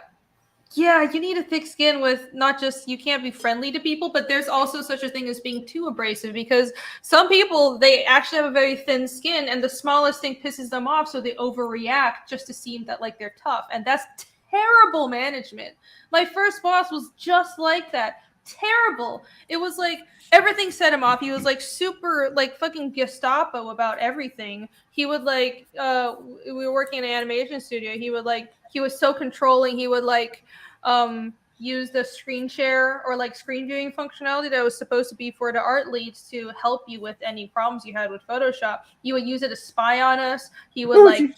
yeah, you need a thick skin with not just, you can't be friendly to people, but there's also such a thing as being too abrasive, because some people, they actually have a very thin skin and the smallest thing pisses them off, so they overreact just to seem that like they're tough. And that's terrible management. My first boss was just like that. Terrible. It was like everything set him off. He was like super like fucking Gestapo about everything. He would like we were working in an animation studio. He was so controlling. He would like use the screen share or like screen viewing functionality that was supposed to be for the art leads to help you with any problems you had with Photoshop. He would use it to spy on us. He would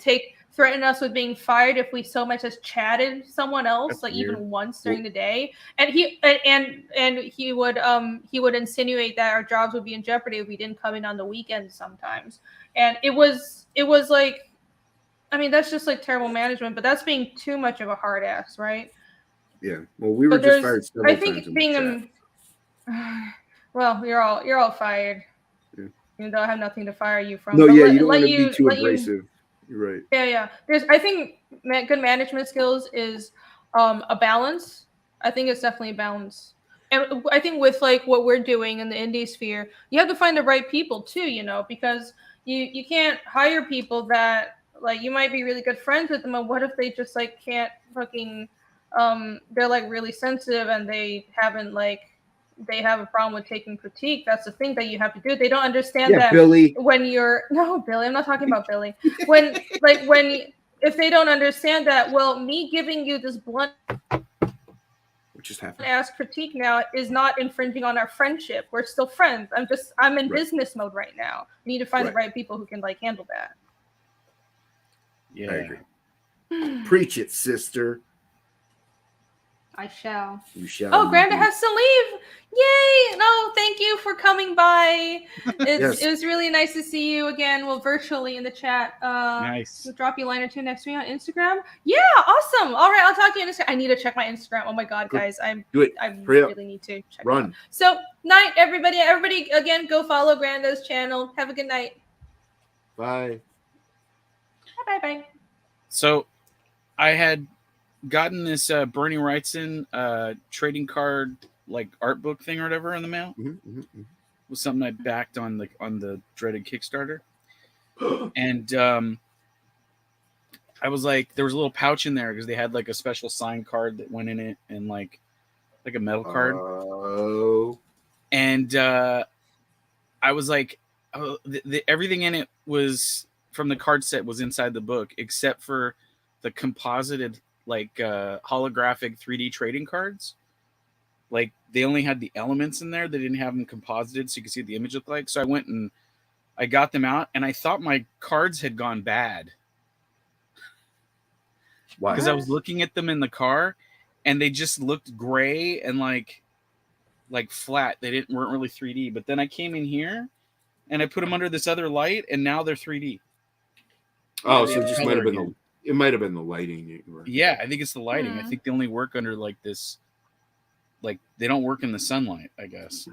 threaten us with being fired if we so much as chatted someone else. That's like weird. Even once during the day. And he would insinuate that our jobs would be in jeopardy if we didn't come in on the weekends sometimes. And it was like, I mean, that's just like terrible management, but that's being too much of a hard ass, right? Yeah. Well, we were just fired several times. I think being well, you're all fired. Yeah. Even though I have nothing to fire you from. No, yeah, you don't want to be too abrasive. You're right. Yeah. I think good management skills is a balance. I think it's definitely a balance. And I think with like what we're doing in the indie sphere, you have to find the right people too, you know, because you can't hire people that like you might be really good friends with them, and what if they just like can't fucking they're like really sensitive and they have a problem with taking critique. That's the thing that you have to do. They don't understand that Billy. When you're Billy, I'm not talking about Billy. If they don't understand that, well, me giving you this blunt ask critique now is not infringing on our friendship. We're still friends. I'm in business mode right now. We need to find the right people who can like handle that. Yeah. I agree. Preach it, sister. I shall. You shall. Oh, Granda has to leave. Yay! No, thank you for coming by. It was really nice to see you again. Well, virtually in the chat. Nice. We'll drop you a line or two next week on Instagram. Yeah, awesome. All right, I'll talk to you on Instagram. I need to check my Instagram. Oh my God, guys. I really need to check it out. So, night, everybody. Everybody, again, go follow Granda's channel. Have a good night. Bye. Bye. So, I had gotten this Bernie Wrightson trading card like art book thing or whatever in the mail. Was something I backed on the dreaded Kickstarter. And I was like, there was a little pouch in there because they had like a special signed card that went in it and like a metal card. Oh. And I was like, everything in it was from the card set was inside the book except for the composited like holographic 3D trading cards. Like they only had the elements in there. They didn't have them composited so you could see what the image looked like. So I went and I got them out and I thought my cards had gone bad. Why? Because I was looking at them in the car and they just looked gray and like flat. They weren't really 3D. But then I came in here and I put them under this other light and now they're 3D. Oh, so it just might have been it might have been the lighting. Yeah, I think it's the lighting. I think they only work under like this. Like they don't work in the sunlight, I guess.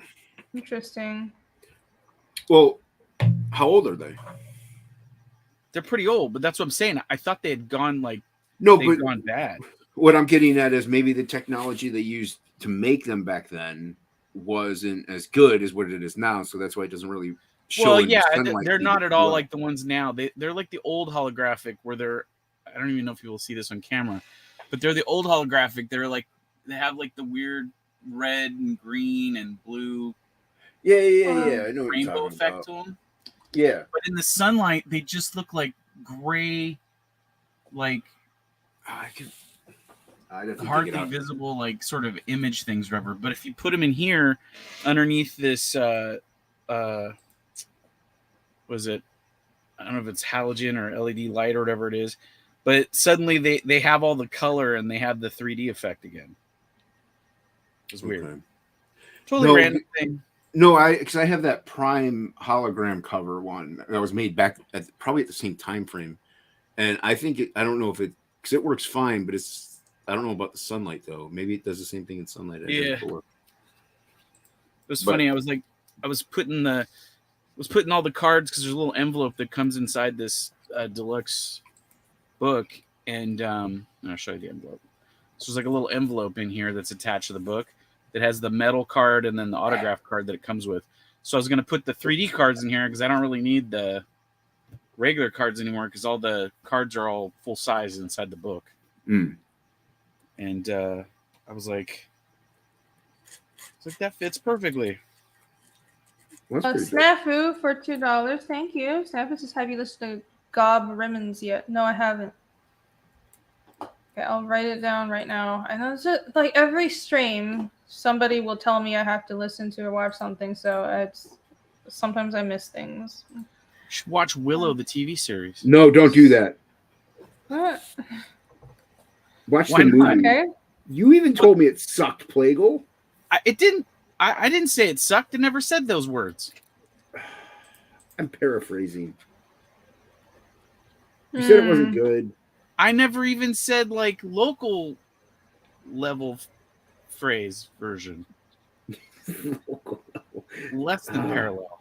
Interesting. Well, how old are they? They're pretty old, but that's what I'm saying. I thought they had gone gone bad. What I'm getting at is maybe the technology they used to make them back then wasn't as good as what it is now, so that's why it doesn't really show. Well, yeah, they're not at all like the ones now. They're like the old holographic where they're. I don't even know if you will see this on camera, but they're the old holographic. They're like they have like the weird red and green and blue Yeah. I know what you're rainbow talking effect about. to them. Yeah. But in the sunlight, they just look like gray, like hardly visible, like sort of image things, whatever. But if you put them in here, underneath this, was it? I don't know if it's halogen or LED light or whatever it is, but suddenly they have all the color and they have the 3D effect again. It's weird. Okay. Totally random thing. No, because I have that Prime hologram cover one that was made back probably at the same time frame, and I think I don't know if it because it works fine, but I don't know about the sunlight though. Maybe it does the same thing in sunlight. It was funny. I was putting all the cards because there's a little envelope that comes inside this deluxe book, and I'll show you the envelope. So there's like a little envelope in here that's attached to the book that has the metal card and then the autograph card that it comes with. So I was going to put the 3D cards in here because I don't really need the regular cards anymore because all the cards are all full size inside the book. Mm. And I was like, that fits perfectly. Snafu for $2. Thank you. Snafu says, have you listened to Gob Rimmons yet? No, I haven't. Okay, I'll write it down right now. I know it's just, like every stream, somebody will tell me I have to listen to or watch something. So sometimes I miss things. You should watch Willow, the TV series. No, don't do that. What? Watch the movie. Okay. You even told me it sucked, Plagle. I didn't say it sucked. I never said those words. I'm paraphrasing. You said it wasn't good. I never even said like local level phrase version. Less than parallel.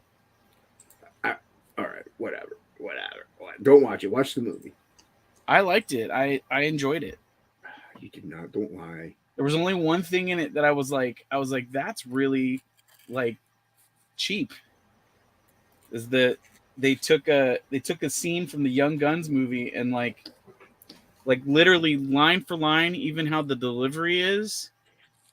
All right, whatever. Don't watch it. Watch the movie. I liked it. I enjoyed it. You did not. Don't lie. There was only one thing in it that I was like, that's really like cheap. Is that they took a scene from the Young Guns movie and like literally line for line, even how the delivery is,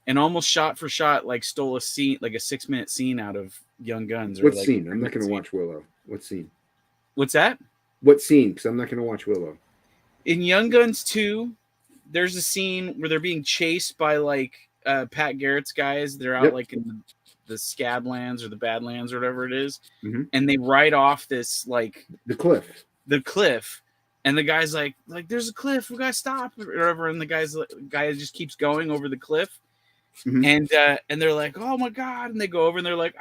and almost shot for shot, like stole a scene, like a 6-minute scene out of Young Guns. What scene? I'm not going to watch Willow. What scene? What's that? What scene? Because I'm not going to watch Willow. In Young Guns 2, there's a scene where they're being chased by like Pat Garrett's guys. They're out like in the Scab Lands or the Badlands or whatever it is, and they ride off this like the cliff. And the guy's like, there's a cliff, we gotta stop, or whatever. And the guy just keeps going over the cliff, and they're like, oh my god! And they go over, and they're like,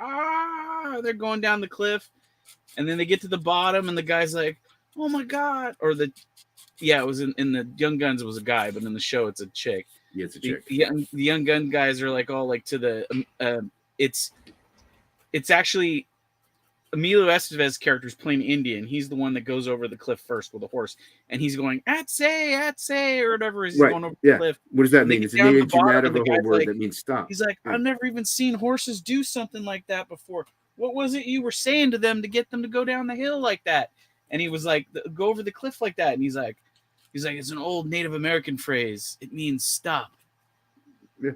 they're going down the cliff, and then they get to the bottom, and the guy's like, oh my god! Or it was in the Young Guns, it was a guy, but in the show, it's a chick. Yeah, it's a chick. The Young Gun guys are like all like to the it's actually Emilio Estevez's character is playing Indian. He's the one that goes over the cliff first with a horse, and he's going Atsay, or whatever. He's going over the cliff. What does that mean? It's an idiomatic of a whole word that means stop. He's like, I've never even seen horses do something like that before. What was it you were saying to them to get them to go down the hill like that? And he was like, go over the cliff like that. And he's like, it's an old Native American phrase. It means stop. Yeah.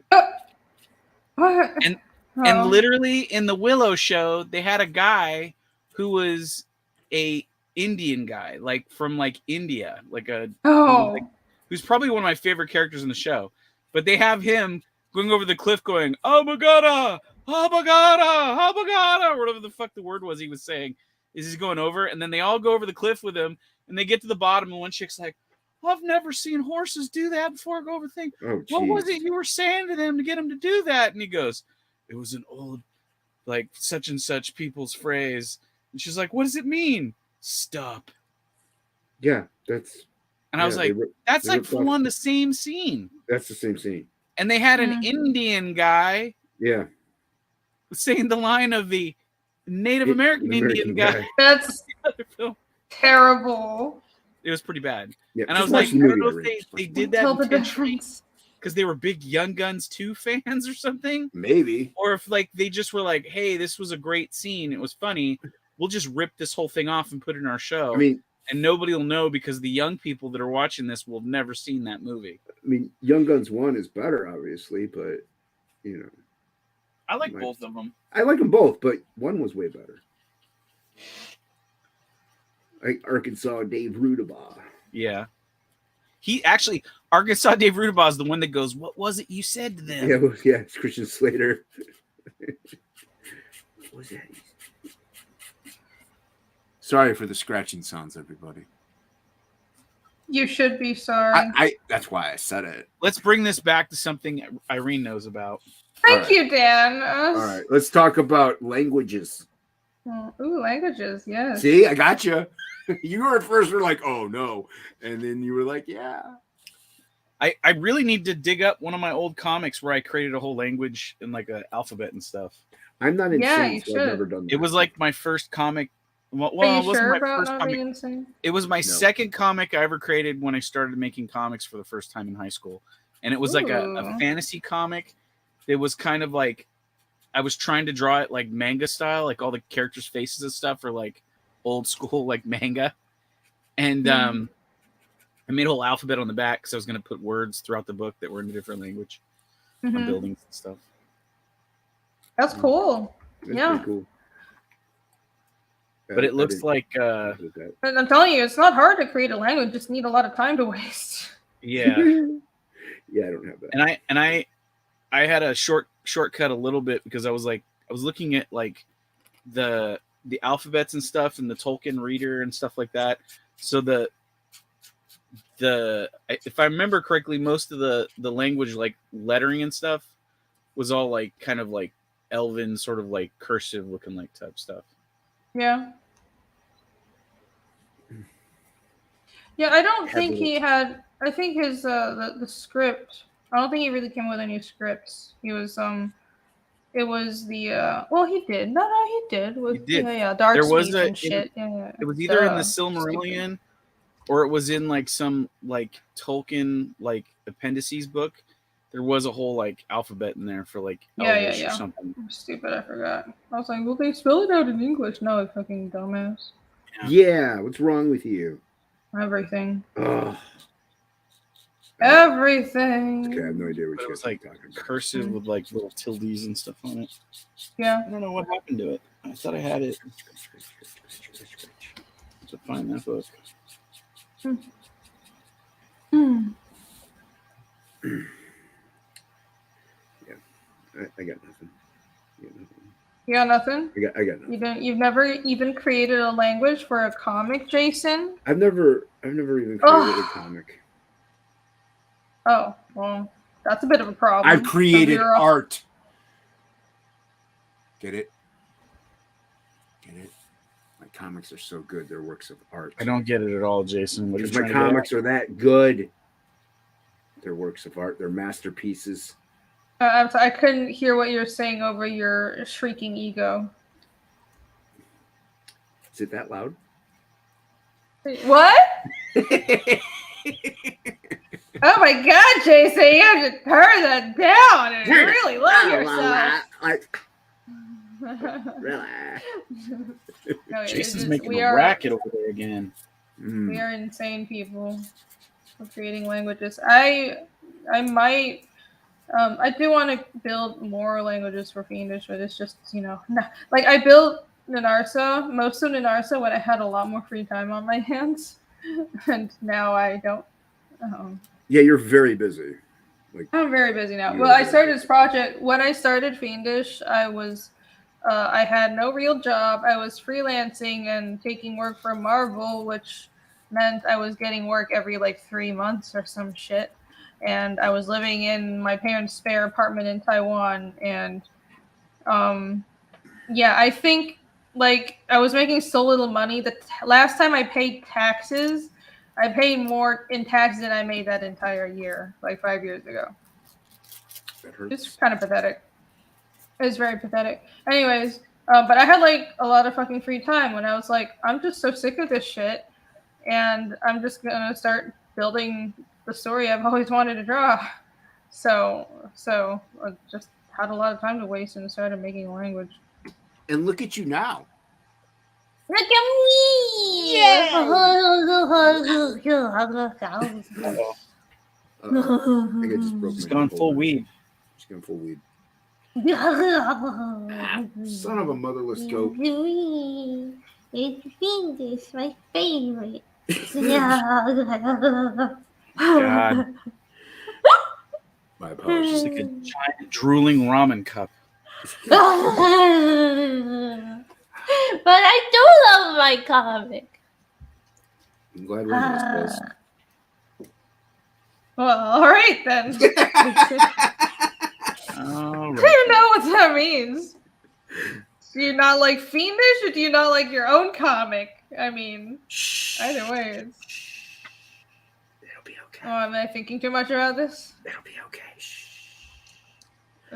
And literally in the Willow show, they had a guy who was a Indian guy, like from like India, who's probably one of my favorite characters in the show. But they have him going over the cliff going, Abagada, Abagada, Abagada, or whatever the fuck the word was he was saying. He's going over, and then they all go over the cliff with him, and they get to the bottom, and one chick's like, I've never seen horses do that before. Go over the thing. What was it you were saying to them to get them to do that? And he goes, it was an old, like, such and such people's phrase. And she's like, what does it mean? Stop. Yeah, that's... And I was like, that's like full on the same scene. That's the same scene. And they had an Indian guy saying the line of the Native American Indian guy. That's terrible. It was pretty bad. Yeah, and I was like, I don't know if they did that intentionally because they were big Young Guns 2 fans or something. Maybe. Or if like they just were like, hey, this was a great scene. It was funny. We'll just rip this whole thing off and put it in our show. I mean, and nobody will know because the young people that are watching this will have never seen that movie. I mean, Young Guns 1 is better, obviously, but you know, I like both of them. I like them both, but one was way better. Like Arkansas Dave Rudabaugh. Yeah. He actually, Arkansas Dave Rudabaugh is the one that goes, "What was it you said to them?" Yeah, yeah, it's Christian Slater. What was that? Sorry for the scratching sounds, everybody. You should be sorry. I that's why I said it. Let's bring this back to something Irene knows about. Thank you, Dan. All right, let's talk about languages. Ooh, languages, yes. See, I got you. You were at first were like, "Oh no," and then you were like, "Yeah." I really need to dig up one of my old comics where I created a whole language and like an alphabet and stuff. I'm not insane, Yeah, you so should. I've never done that. It was like my first comic. Well, Are you it wasn't sure my about first not comic. being insane? It was my second comic I ever created when I started making comics for the first time in high school. And it was like a Ooh. fantasy comic. It was kind of like, I was trying to draw it like manga style, like all the characters' faces and stuff are like old school, like manga. And I made a whole alphabet on the back because I was going to put words throughout the book that were in a different language on buildings and stuff. That's cool. That's yeah. pretty cool. But it looks like And I'm telling you, it's not hard to create a language. Just need a lot of time to waste. yeah. Yeah, I don't have that. And I had a shortcut a little bit because I was looking at like the alphabets and stuff and the Tolkien reader and stuff like that. So if I remember correctly, most of the language, like lettering and stuff, was all like kind of like elven, sort of like cursive looking like type stuff. Yeah. Yeah, I don't think he had. I think his the script. I don't think he really came with any scripts. He was It was the well, he did. No, he did. He did. Yeah, dark there was and shit. Yeah. It was either in the Silmarillion, or it was in like some like Tolkien like appendices book. There was a whole like alphabet in there for like Elvish or something. I'm stupid, I forgot. I was like, well, they spell it out in English. No, I fucking dumbass. Yeah, what's wrong with you? Everything. Ugh. Everything. Okay, I have no idea what But it you're was like talking about. cursive with like little tildes and stuff on it. Yeah. I don't know what happened to it. I thought I had it. To find that book. I got nothing. You got nothing? I got nothing. You've never even created a language for a comic, Jason? I've never even created a comic. Oh, well, that's a bit of a problem. I've created art. Get it? Get it? My comics are so good. They're works of art. I don't get it at all, Jason. What are you Because my trying to comics are that good. They're works of art. They're masterpieces. I couldn't hear what you're saying over your shrieking ego. Is it that loud? What? Oh my God, Jason, you have to turn that down and really love yourself. No, Jason's making a racket over there again. We are insane people for creating languages. I might. I do want to build more languages for Fiendish, but it's just, like I built Nanarsa, most of Nanarsa when I had a lot more free time on my hands, and now I don't. Yeah, you're very busy. I'm very busy now. Well, I started this project when I started Fiendish. I had no real job. I was freelancing and taking work from Marvel, which meant I was getting work every like 3 months or some shit. And I was living in my parents' spare apartment in Taiwan. And I think like I was making so little money. The last time I paid taxes, I paid more in taxes than I made that entire year, like 5 years ago. That hurts. It's kind of pathetic. It's very pathetic. Anyways, but I had like a lot of fucking free time when I was like, I'm just so sick of this shit. And I'm just going to start building the story I've always wanted to draw. So I just had a lot of time to waste and started making a language. And look at you now. Look at me! Yeah. I just broke It's my gone nipple. full weed. It's gone full weed. Son of a motherless goat. It's Fiendish, my favorite. God, My it's apologies. like a giant drooling ramen cup. But I do love my comic. I'm glad Reynolds does. Well, all right then. All Do right. you know what that means? Do you not like Fiendish, or do you not like your own comic? I mean, either way, it's... It'll be okay. Oh, am I thinking too much about this? It'll be okay.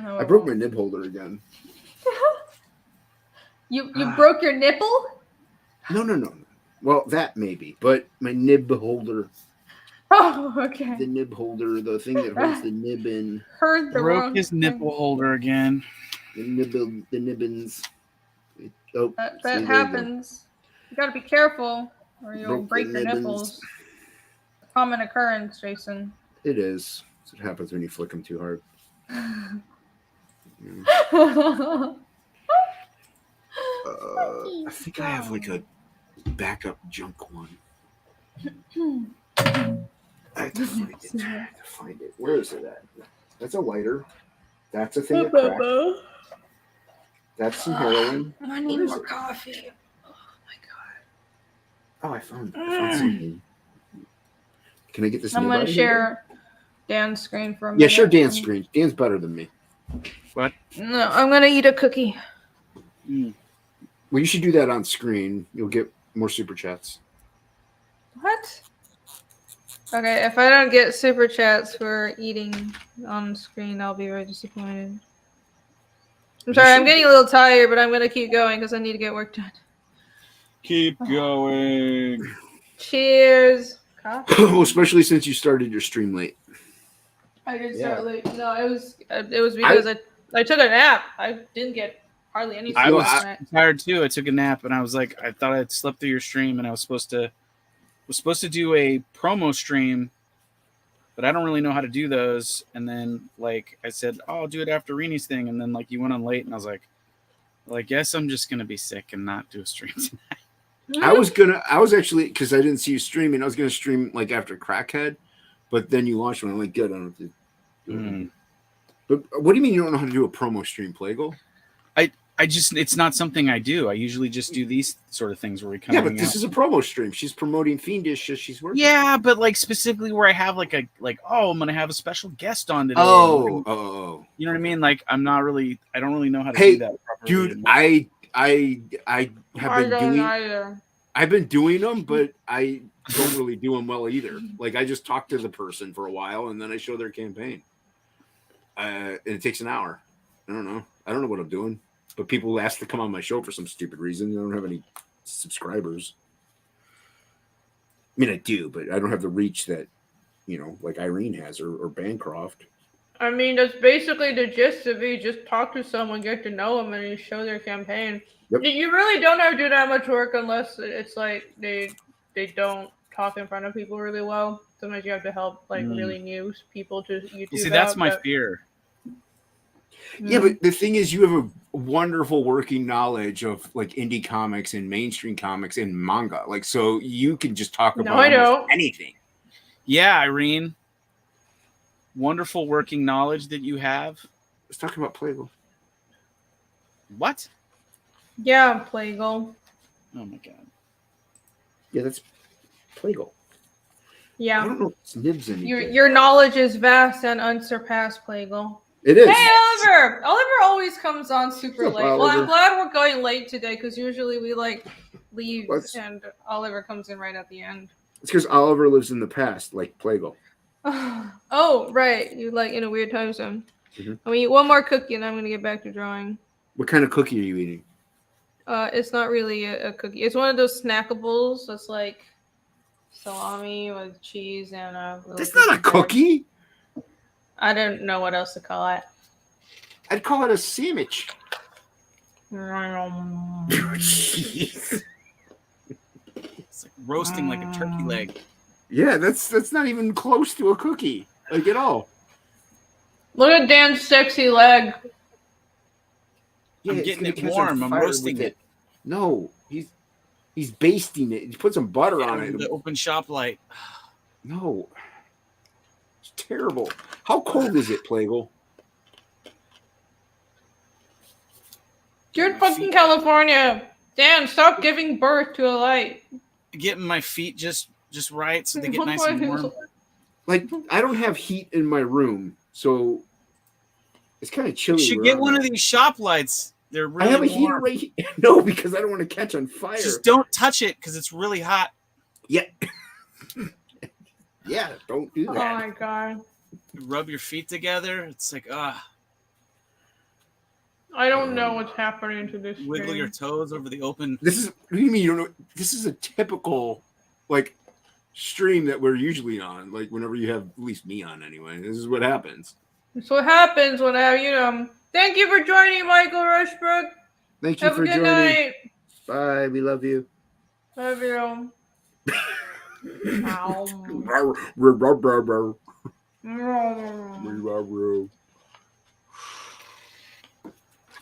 Oh, I broke my nib holder again. You broke your nipple? No. Well, that maybe, but my nib holder, Oh, okay. the nib holder, the thing that holds the nib in, Heard the Broke wrong his thing. nipple holder again. the nibbins. Oh, That see, there you go. happens. You gotta be careful, or you'll Broke break the your nibbins. nipples. Common occurrence, Jason. It is. That's what happens when you flick them too hard. I think I have like a backup junk one. I have to find it. Where is it at? That's a lighter. That's a thing of crack. That's some heroin. I need Where is more it? coffee. Oh my god. Oh, I found something. Can I get this? I'm nib gonna out of share Dan's screen for a here? minute. Yeah, share Dan's screen. Dan's better than me. What? No, I'm gonna eat a cookie. Mm. Well, you should do that on screen. You'll get more super chats. What? Okay, if I don't get super chats for eating on screen, I'll be very disappointed. I'm sorry, I'm getting a little tired, but I'm gonna keep going because I need to get work done. Keep going. Cheers. Coffee. Well, especially since you started your stream late. I did Yeah. start late. No, it was because I took a nap. I didn't get hardly any sleep I was last night. tired too. I took a nap and I was like, I thought I'd slept through your stream, and I was supposed to do a promo stream, but I don't really know how to do those. And then like I said, oh, I'll do it after Reni's thing, and then like you went on late, and I was like, well, I guess I'm just gonna be sick and not do a stream tonight. I was actually, because I didn't see you streaming, I was gonna stream like after Crackhead, but then you launched one. I'm like, good, I don't have to do it. Mm. But what do you mean you don't know how to do a promo stream, Plagle? It's not something I do. I usually just do these sort of things where we come. Yeah, but this is a promo stream. She's promoting Fiendish as she's working. Yeah, but like specifically where I have I'm gonna have a special guest on today. Oh. You know what I mean? Like I don't really know how to Hey, do that properly. Dude, I have I've been doing them, but I don't really do them well either. Like I just talk to the person for a while and then I show their campaign. And it takes an hour. I don't know what I'm doing. But people ask to come on my show for some stupid reason. I don't have any subscribers. I mean, I do, but I don't have the reach that, like Irene has or Bancroft. I mean, that's basically the gist of it. Just talk to someone, get to know them, and you show their campaign. Yep. You really don't have to do that much work unless it's like they don't talk in front of people really well. Sometimes you have to help like really new people to YouTube. See, that's my fear. Yeah, but the thing is, you have a wonderful working knowledge of like indie comics and mainstream comics and manga. Like, so you can just talk about almost anything. Yeah, Irene. Wonderful working knowledge that you have. Let's talk about Plagle. What? Yeah, Plagle. Oh my god. Yeah, that's Plagle. Yeah. I don't know if it's nibs any good. Your knowledge is vast and unsurpassed, Plagle. It is. Hey, Oliver! Oliver always comes on super What's up, late. Well, I'm Oliver? glad we're going late today because usually we like leave What's- and Oliver comes in right at the end. It's because Oliver lives in the past, like Plagle. Oh, right. You like in a weird time zone. Mhm. I'm gonna eat one more cookie and I'm gonna get back to drawing. What kind of cookie are you eating? It's not really a cookie. It's one of those snackables that's like salami with cheese and a little That's not a cookie. I don't know what else to call it. I'd call it a sandwich. It's like roasting like a turkey leg. Yeah, that's not even close to a cookie, like at all. Look at Dan's sexy leg. Yeah, I'm it's getting gonna it catch on warm. I'm fire roasting with it. No, he's basting it. He put some butter on it. The open shop light. No, it's terrible. How cold is it, Plagle? You're in fucking California. Dan, stop giving birth to a light. Getting my feet just right so they get nice and warm. Like, I don't have heat in my room, so it's kind of chilly. You should get one of these shop lights. They're really I have a heater warm. right here. No, because I don't want to catch on fire. Just don't touch it because it's really hot. Yeah. Yeah, don't do Oh that. my god. You rub your feet together. It's like, I don't know what's happening to this wiggle stream. your toes over the open. This is, what do you mean you don't know? This is a typical, like, stream that we're usually on. Like, whenever you have, at least me on anyway. This is what happens. That's what happens when I have, Thank you for joining, Michael Rushbrook. Thank you Have for a good joining. night. Bye. We love you. Love you. Ow.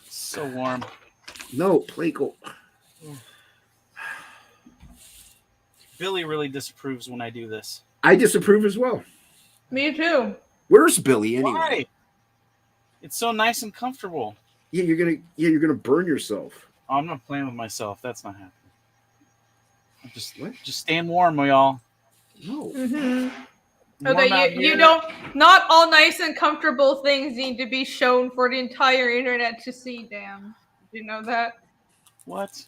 So warm. No, Plagle. Billy really disapproves when I do this. I disapprove as well. Me too. Where's Billy anyway? Why? It's so nice and comfortable. Yeah, you're gonna burn yourself. Oh, I'm not playing with myself. That's not happening. I'm just staying warm, y'all. No. Mm-hmm. Warm out Okay, you here. don't. Not all nice and comfortable things need to be shown for the entire internet to see. Damn, did you know that? What?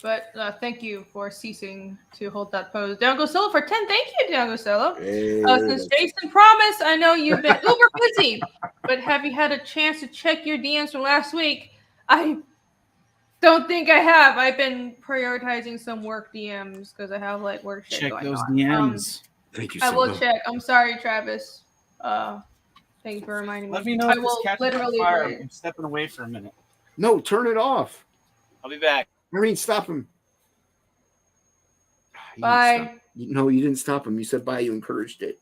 But thank you for ceasing to hold that pose. Dangosilla for 10. Thank you, Dangosilla. Hey, Since Jason promised, I know you've been uber busy, but have you had a chance to check your DMs from last week? I don't think I have. I've been prioritizing some work DMs because I have like work shit Check going those on. DMs. Thank you. I will Solo. check. I'm sorry, Travis. Thank you for reminding me. Let me know I if this will catches on literally fire. wait. I'm stepping away for a minute. No, turn it off. I'll be back. Marine, stop him. You didn't Bye. stop. No, you didn't stop him. You said bye. You encouraged it.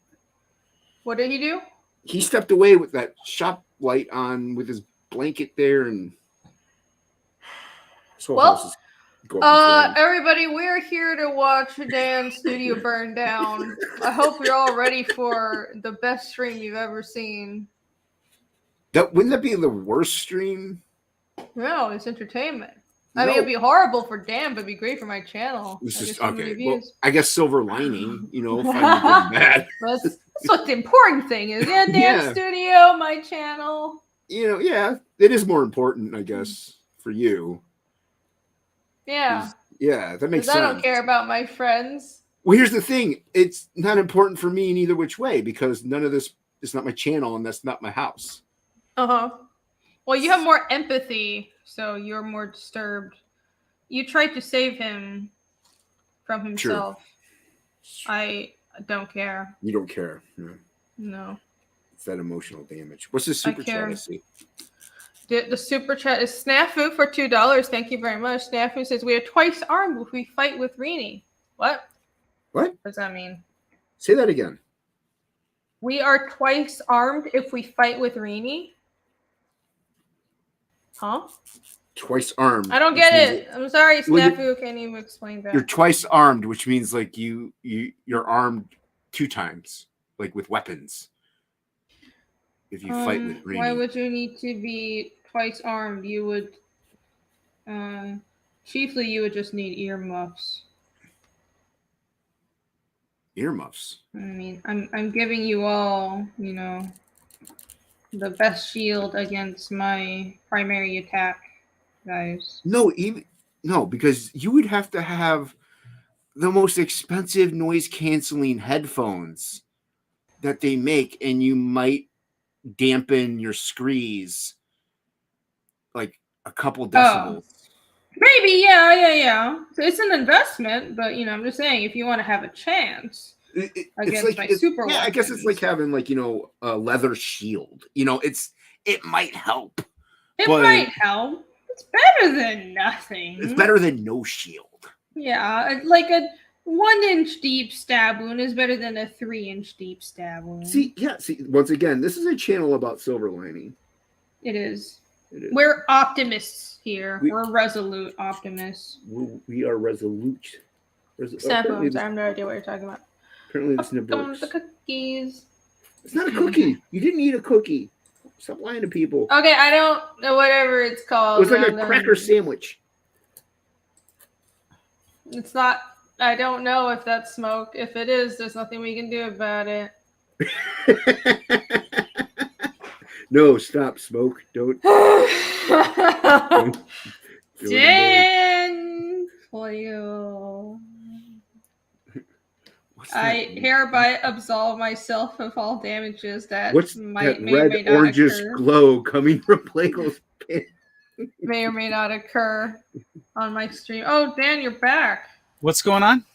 What did he do? He stepped away with that shop light on with his blanket there, and this whole house is going up in flames. Everybody, we're here to watch Dan's studio burn down. I hope you're all ready for the best stream you've ever seen. Wouldn't that be the worst stream? No, it's entertainment. I No. mean, it'd be horrible for Dan, but it'd be great for my channel. It's I just get so many okay. Well, views. I guess silver lining, finding good bad. That's what the important thing is. Yeah, Dan's Yeah. studio, my channel. Yeah, it is more important, I guess, for you. Yeah. Yeah, that makes Because sense. I don't care about my friends. Well, here's the thing. It's not important for me in either which way because none of this is not my channel and that's not my house. Uh-huh. Well, you have more empathy, so you're more disturbed. You tried to save him from himself. Sure. I don't care. You don't care. No. No. It's that emotional damage. What's this super chat care. I see? The super chat is Snafu for $2. Thank you very much. Snafu says, we are twice armed if we fight with Rini. What? What? What does that mean? Say that again. We are twice armed if we fight with Rini? Huh? Twice armed. I don't which get means it. I'm sorry, Well, Snafu. Can't even explain that. You're twice armed, which means like you're armed 2 times, like with weapons. If you fight with Rini. Why would you need to be twice armed? You would, chiefly, you would just need earmuffs. Earmuffs. I mean, I'm giving you all, the best shield against my primary attack, guys. No, because you would have to have the most expensive noise canceling headphones that they make, and you might dampen your screes like a couple decibels. Maybe, yeah. So it's an investment, but I'm just saying if you want to have a chance against my super weapons. I guess it's like having a leather shield. It might help. It might help. It's better than nothing. It's better than no shield. Yeah, like a 1-inch deep stab wound is better than a 3-inch deep stab wound. See, once again, this is a channel about silver lining. It is. It is. We're optimists here. We- We're resolute optimists. We are resolute. Snap Apparently phones. I have no idea what you're talking about. apparently this Come works. the cookies. It's not a cookie. You didn't eat a cookie. Stop lying to people. Okay, I don't know whatever it's It called. was like a cracker sandwich. It's not. I don't know if that's smoke. If it is, there's nothing we can do about it. No, stop, smoke. Don't. don't do it Dan for you. What's I that? hereby absolve myself of all damages that What's might that may or red may not orangish occur. glow coming from Plago's pin? May or may not occur on my stream. Oh, Dan, you're back. What's going on?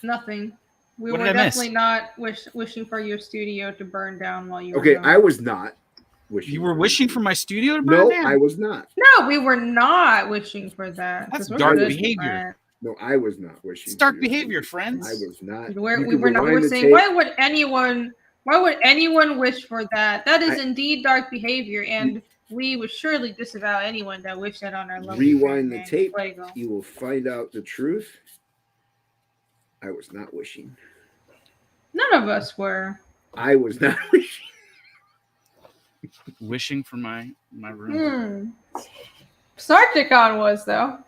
Nothing. We What were did I miss? definitely not wishing for your studio to burn down while you were Okay, gone. I was not wishing. You were wishing for my studio to burn No, down? I was not. No, we were not wishing for that. That's 'cause we're dark good behavior. friends. No, I was not wishing. It's for dark your behavior, studio. friends. I was not. We You were could not. rewind We're the saying, tape. why would anyone wish for that? That is I- indeed dark behavior, and we would surely disavow anyone that wished that on our lovely Rewind friend, the man. tape. Fuego. You will find out the truth. I was not wishing. None of us were. I was not wishing. Wishing for my room. Sarticon was though.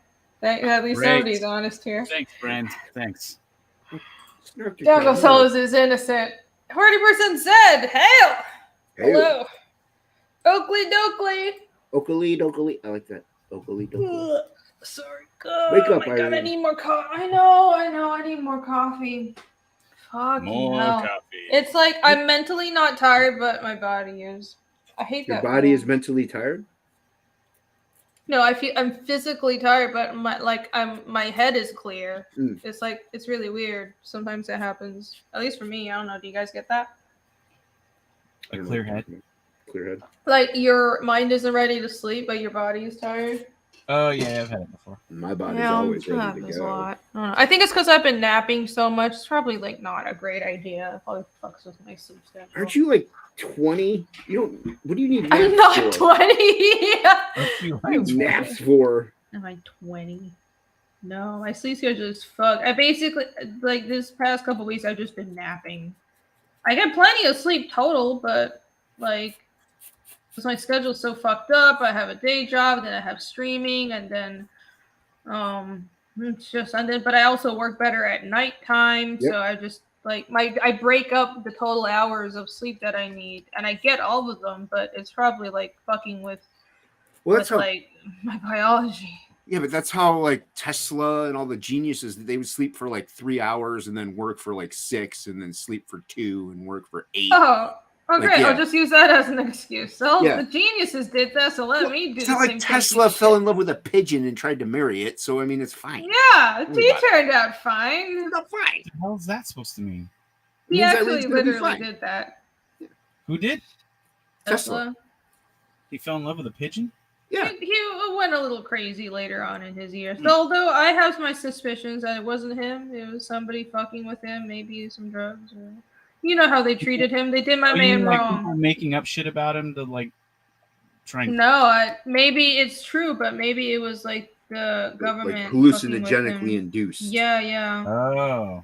At least Great. somebody's honest here. Thanks, friend. Thanks. Jungle Souls is innocent. 40% said, hail! Hello. Oakley Dokley. Oakley. I like that. Oakley Dokley. Sorry. God. Wake up, Oh my God, I Irene. need more coffee. I know. I need more coffee. Fucking More hell. coffee. It's like I'm mentally not tired, but my body is. I hate Your that. body feeling. is mentally tired? No, I'm physically tired, but my head is clear. Mm. It's really weird. Sometimes it happens. At least for me. I don't know. Do you guys get that? I don't know clear what you're head? talking about. Clear head. Like your mind isn't ready to sleep, but your body is tired. Oh yeah, I've had it before. My body's always that ready to happens a go. lot. I don't know. I think it's because I've been napping so much. It's probably like not a great idea. It probably fucks with my sleep schedule. Aren't you like 20? You don't. What do you need I'm naps not for? 20. What do you need naps for? Am I 20? No, my sleep schedule is fucked. I basically, like this past couple weeks, I've just been napping. I get plenty of sleep total, but like, because my schedule's so fucked up. I have a day job, then I have streaming, and then, but I also work better at nighttime. Yep. So I just like I break up the total hours of sleep that I need, and I get all of them, but it's probably like fucking with, Well, that's how. like my biology. Yeah, but that's how like Tesla and all the geniuses, they would sleep for like 3 hours and then work for like 6 and then sleep for 2 and work for 8. Oh, okay. Like, yeah. I'll just use that as an excuse. So Yeah. the geniuses did that, so let me do It's the not same like thing. Tesla fell in love with a pigeon and tried to marry it, so I mean it's fine. Yeah, Worry he about it. turned out fine. It's not fine. What the hell is that supposed to mean? He Means actually everything's gonna be literally fine. did that. Who did? Tesla. He fell in love with a pigeon? Yeah. He went a little crazy later on in his years. Although I have my suspicions that it wasn't him. It was somebody fucking with him, maybe some drugs. Or... You know how they treated him. They did my Oh, you man mean, like, wrong. people making up shit about him to like try and No, maybe it's true, but maybe it was like the government Like fucking with hallucinogenically him. induced. Yeah. Oh.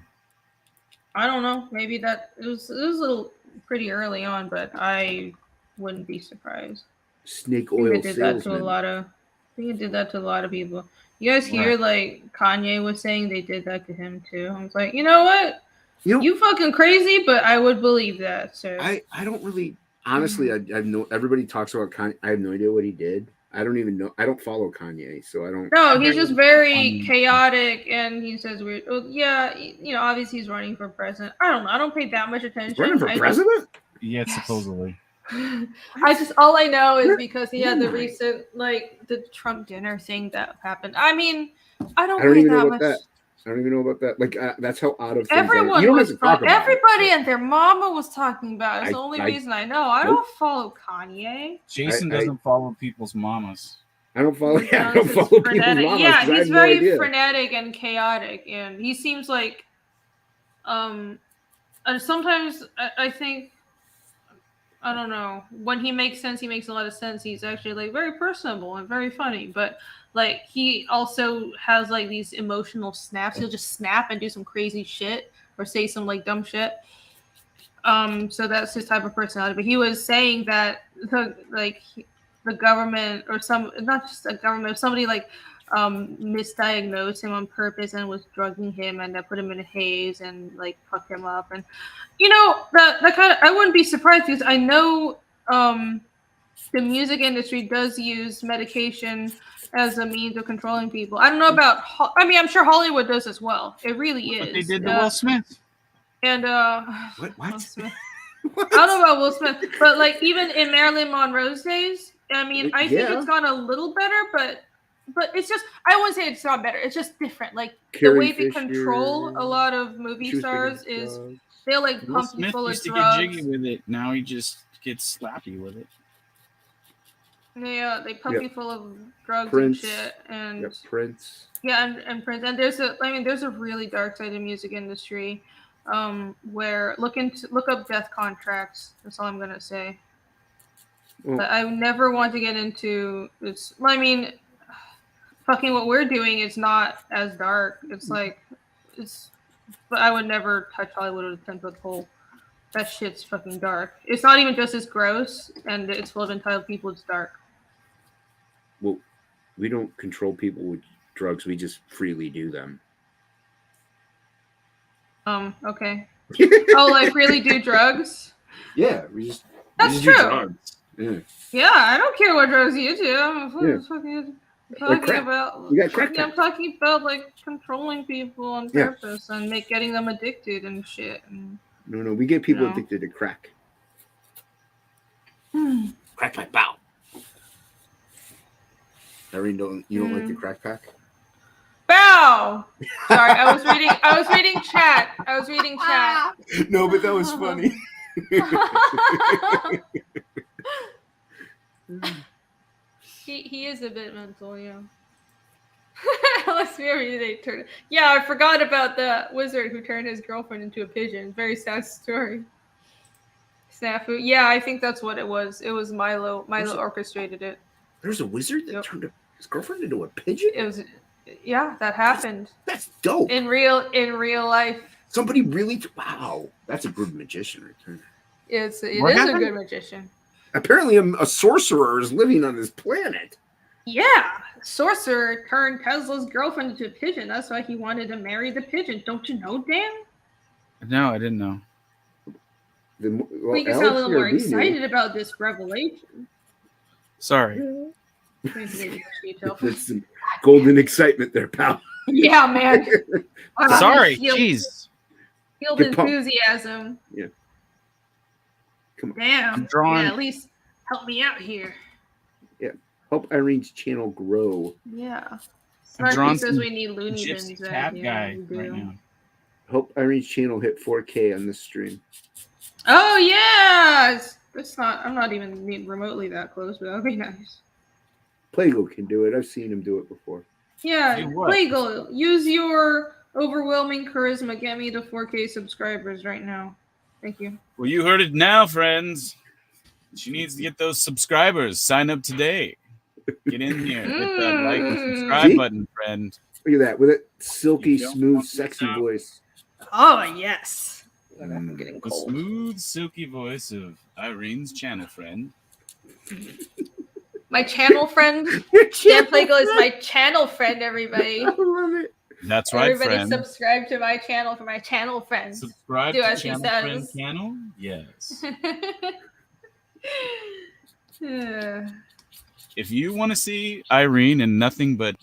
I don't know. Maybe that it was a little pretty early on, but I wouldn't be surprised. Snake I think oil it did that to a salesman. lot of. I think it did that to a lot of people. You guys hear like Kanye was saying they did that to him too. I was like, you know what? You know, You fucking crazy, but I would believe that. So I don't really honestly. I know everybody talks about Kanye. I have no idea what he did. I don't even know. I don't follow Kanye, so I don't. no, he's just very Um, chaotic, and he says weird. Well, yeah, you know, obviously he's running for president. I don't know. I don't pay that much attention. He's running for I just- president? Yeah, Yes. supposedly. I just all I know is because he had the Why? recent like the Trump dinner thing that happened. I mean, I don't I don't pay even know that about much. that. I don't even know about that. Like that's how out of things Everyone you don't was have to talk about it. everybody and their mama was talking about it. It's the only I- reason I know. I Nope. don't follow Kanye. Jason I- doesn't follow people's mamas. I don't follow. He's Yeah, I don't just follow people's frenetic. mamas. Yeah, 'cause I he's have no very idea. frenetic and chaotic, and he seems like, and sometimes I think I don't know. When he makes sense, he makes a lot of sense. He's actually like very personable and very funny. But like he also has like these emotional snaps. He'll just snap and do some crazy shit or say some like dumb shit. So that's his type of personality. But he was saying that the government or not just the government, somebody like misdiagnosed him on purpose and was drugging him and put him in a haze and like fucked him up. And that kind of, I wouldn't be surprised because I know the music industry does use medication as a means of controlling people. I don't know about I'm sure Hollywood does as well. It really is. But they did to Will Smith. And What? Will Smith. I don't know about Will Smith, but like even in Marilyn Monroe's days, I mean, I think it's gone a little better, but it's just, I wouldn't say it's gone better. It's just different. Like the way they control a lot of movie stars is they'll like Will pump you Smith full of used to drugs. get jiggy with it. Now he just gets slappy with it. They pump you full of drugs Prince. and shit, and Prince. Yeah, and Prince. And there's a really dark side of the music industry, where look up death contracts. That's all I'm gonna say. Well, But I never want to get into this. I mean, fucking what we're doing is not as dark. It's like but I would never touch Hollywood with a 10-foot pole. That shit's fucking dark. It's not even just as gross, and it's full of entitled people. It's dark. Well, we don't control people with drugs. We just freely do them. Okay. Oh, like really do drugs? Yeah, we just. That's do true. drugs. Yeah. Yeah, I don't care what drugs you do. I'm talking crack. about. You got crack. I'm talking about like controlling people on purpose and getting them addicted and shit. And, No, we get people addicted to crack. Crack pack, bow. Irene, you don't like the crack pack? Bow. Sorry, I was reading chat. No, but that was funny. He is a bit mental, yeah. Let's turn. Yeah, I forgot about the wizard who turned his girlfriend into a pigeon. Very sad story. Snafu. Yeah, I think that's what it was. It was Milo. Milo orchestrated it. There's a wizard that turned his girlfriend into a pigeon? It was, yeah, that happened. That's dope. In real life. Somebody really wow. That's a good magician right there. It is a good magician. Apparently a sorcerer is living on this planet. Yeah. Sorcerer turned Tesla's girlfriend into a pigeon. That's why he wanted to marry the pigeon. Don't you know, Dan? No, I didn't know. We can sound a little more excited about this revelation. Sorry. That's some golden excitement there, pal. Yeah, man. Sorry, jeez. Field enthusiasm. Yeah. Come on. Damn. Yeah, at least help me out here. Yeah. Help Irene's channel grow. Yeah. Snarky says we need Looney Bins. Cat guy right now. Help Irene's channel hit 4K on this stream. Oh yeah. I'm not even remotely that close, but that'd be nice. Plagal can do it. I've seen him do it before. Yeah, Plagal, use your overwhelming charisma. Get me to 4K subscribers right now. Thank you. Well, you heard it now, friends. She needs to get those subscribers. Sign up today. Get in here. Hit that like and subscribe button, friend. Look at that. With that silky, smooth, sexy voice. Oh, yes. I'm getting cold. The smooth, silky voice of Irene's channel friend. My channel friend? Dan Plagal is my channel friend, everybody. I love it. That's right, everybody friend. Subscribe to my channel for my channel friends. Subscribe to channel friend channel? Yes. If you want to see Irene in nothing but,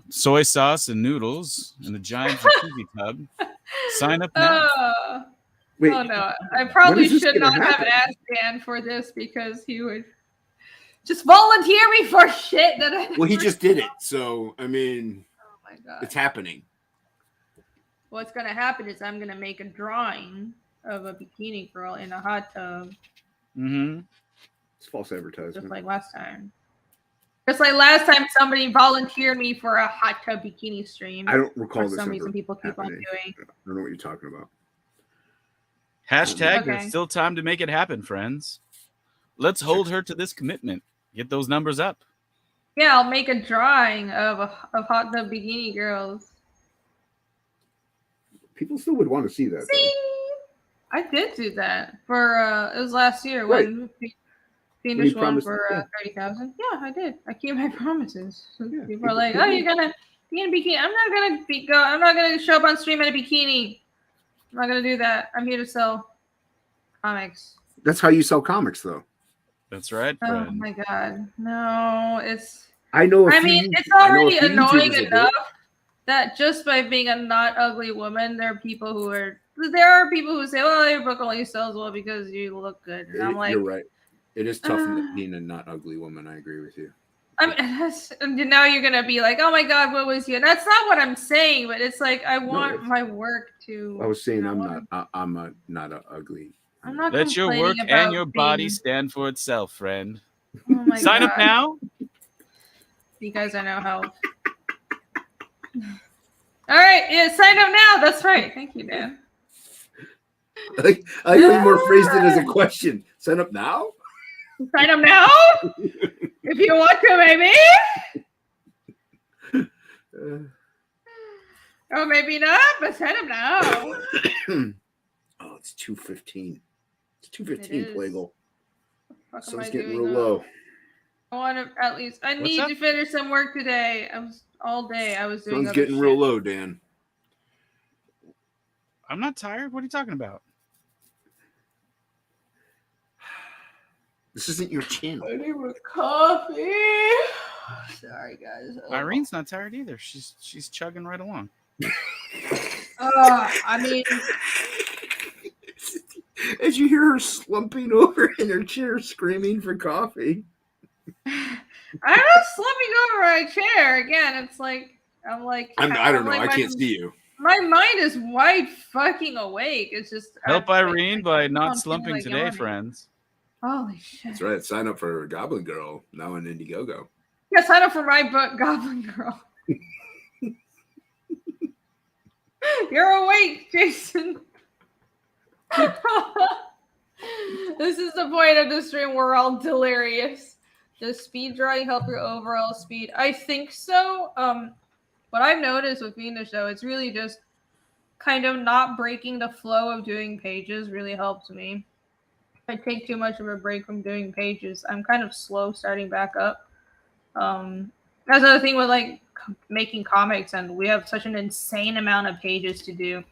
soy sauce and noodles in a giant jacuzzi tub, sign up now. Wait, oh no, I probably should not have asked Dan for this because he would just volunteer me for shit that I Well, he just did it, so I mean, oh my god, it's happening. What's gonna happen is I'm gonna make a drawing of a bikini girl in a hot tub. Mm-hmm. It's false advertisement. Just like last time. Just like last time, somebody volunteered me for a hot tub bikini stream. I don't recall this. For some reason, people keep on doing. I don't know what you're talking about. Hashtag Okay. there's still time to make it happen, friends. Let's hold her to this commitment. Get those numbers up. Yeah, I'll make a drawing of hot tub bikini girls. People still would want to see that. See, I did do that for it was last year Right. when When Fiendish you won promised for it, yeah. 30,000. Yeah, I did. I keep my promises. Yeah, People are like, "Oh, you're gonna be in a bikini." I'm not gonna show up on stream in a bikini. I'm not gonna do that. I'm here to sell comics. That's how you sell comics, though. That's right, Oh friend. my god, no! It's. I know. I mean, it's already annoying enough that just by being a not ugly woman, there are people who say, "Well, your book only sells well because you look good," and I'm like, you're right. It is tough being a not ugly woman. I agree with you. I mean, and now you're gonna be like, "Oh my god, what was you?" And that's not what I'm saying, but it's like I want my work to. I was saying you know, I'm not a ugly. I'm not. Let your work and your body stand for itself, friend. Oh my Sign god. up now. You guys are no help. All right, yeah, sign up now. That's right. Thank you, Dan. I even more phrased it as a question. Sign up now? Sign up now? If you want to, maybe. Or maybe not, but sign up now. Oh, it's 2:15. It's 2:15, It is. Plagle. What am Sun's I getting doing real now? low. I want to at least. I need to finish some work today. I was doing. Sun's getting real low, Dan. I'm not tired. What are you talking about? This isn't your channel. I need more coffee. Sorry, guys. Irene's not tired either. She's chugging right along. I mean, as you hear her slumping over in her chair, screaming for coffee. I'm not slumping over my chair. Again, it's like I don't know. I can't see you. My mind is wide fucking awake. It's just help Irene by not slumping today, yawning. friends. Holy shit! That's right. Sign up for Goblin Girl now in Indiegogo. Yeah, sign up for my book, Goblin Girl. You're awake, Jason. This is the point of the stream. We're all delirious. Does speed drawing help your overall speed? I think so. What I've noticed with Fiendish, though, it's really just kind of not breaking the flow of doing pages really helps me. If I take too much of a break from doing pages, I'm kind of slow starting back up. That's another thing with like making comics, and we have such an insane amount of pages to do.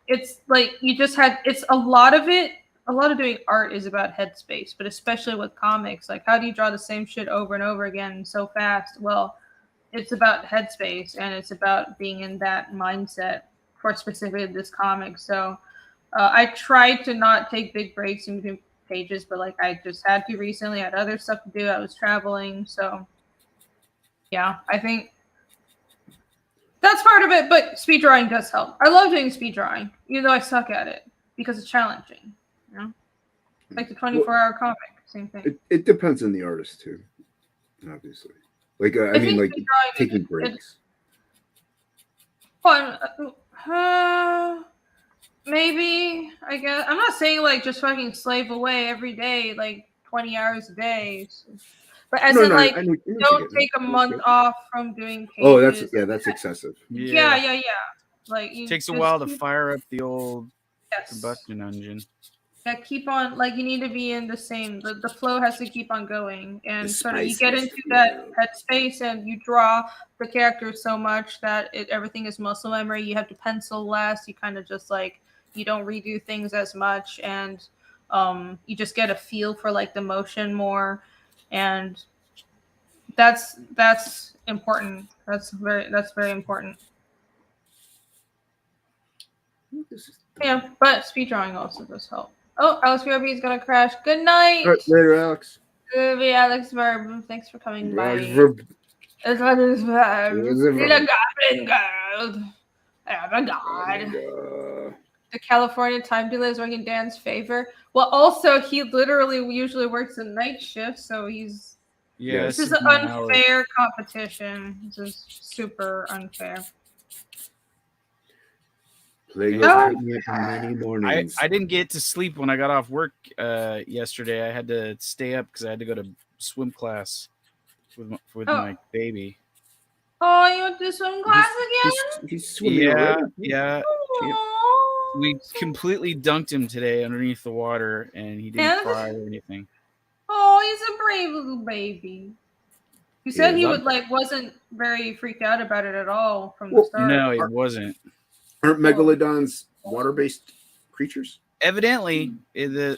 It's like it's a lot of doing art is about headspace, but especially with comics, like how do you draw the same shit over and over again so fast? Well, it's about headspace, and it's about being in that mindset for specifically this comic. So I tried to not take big breaks in between pages, but like I just had to recently. I had other stuff to do. I was traveling, so yeah, I think that's part of it. But speed drawing does help. I love doing speed drawing, even though I suck at it because it's challenging. You know, like the 24-hour comic, same thing. It depends on the artist too, obviously. Like I mean, like taking breaks. Well, maybe I guess I'm not saying like just fucking slave away every day, like 20 hours a day. But as in, like, don't take a month off from doing pages. Oh, that's excessive. Yeah. Like, it takes a while to fire up the old combustion engine. Yeah, keep on, like, you need to be in the same, the flow has to keep on going. And sort of, you get into that space and you draw the character so much that everything is muscle memory. You have to pencil less. You kind of just, like, you don't redo things as much. And you just get a feel for, like, the motion more. And that's important. That's very important. Yeah, but speed drawing also does help. Oh, Alex BRB is gonna crash. Good night. All right, later, Alex. Good night, Alex Verb. Thanks for coming by. It's Verb. The Goblin Girl. Oh my god. The California time delay is working in Dan's favor. Well, also he literally usually works a night shift, so he's. Yeah, this is an unfair competition. This is super unfair. Plague Yeah. has kept me up many mornings. I didn't get to sleep when I got off work yesterday. I had to stay up because I had to go to swim class with my baby. Oh, you went to swim class again? He's swimming Yeah, already. yeah. Aw. We completely dunked him today underneath the water, and he didn't Yeah. cry or anything. Oh, he's a brave little baby. You said Yeah, he love would wasn't very freaked out about it at all from the start. No, he wasn't. Aren't megalodons water-based creatures? Evidently, the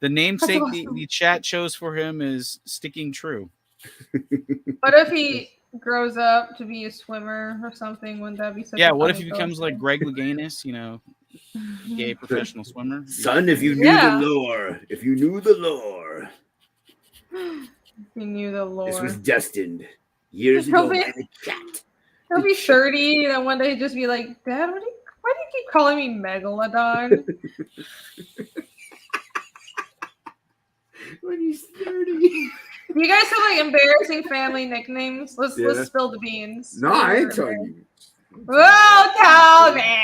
namesake That's awesome. the chat chose for him is sticking true. What if he grows up to be a swimmer or something? Wouldn't that be such Yeah, a what if funny he becomes story? like Greg Louganis, gay professional swimmer? Son, if you knew Yeah. the lore. If you knew the lore. He knew the lore. This was destined years He'll ago be- by the cat. He'll be 30, and then one day he'd just be like, Dad, why do you keep calling me Megalodon? When he's 30. You guys have embarrassing family nicknames? Let's Yeah. spill the beans. No, I ain't telling you. Well, tell me.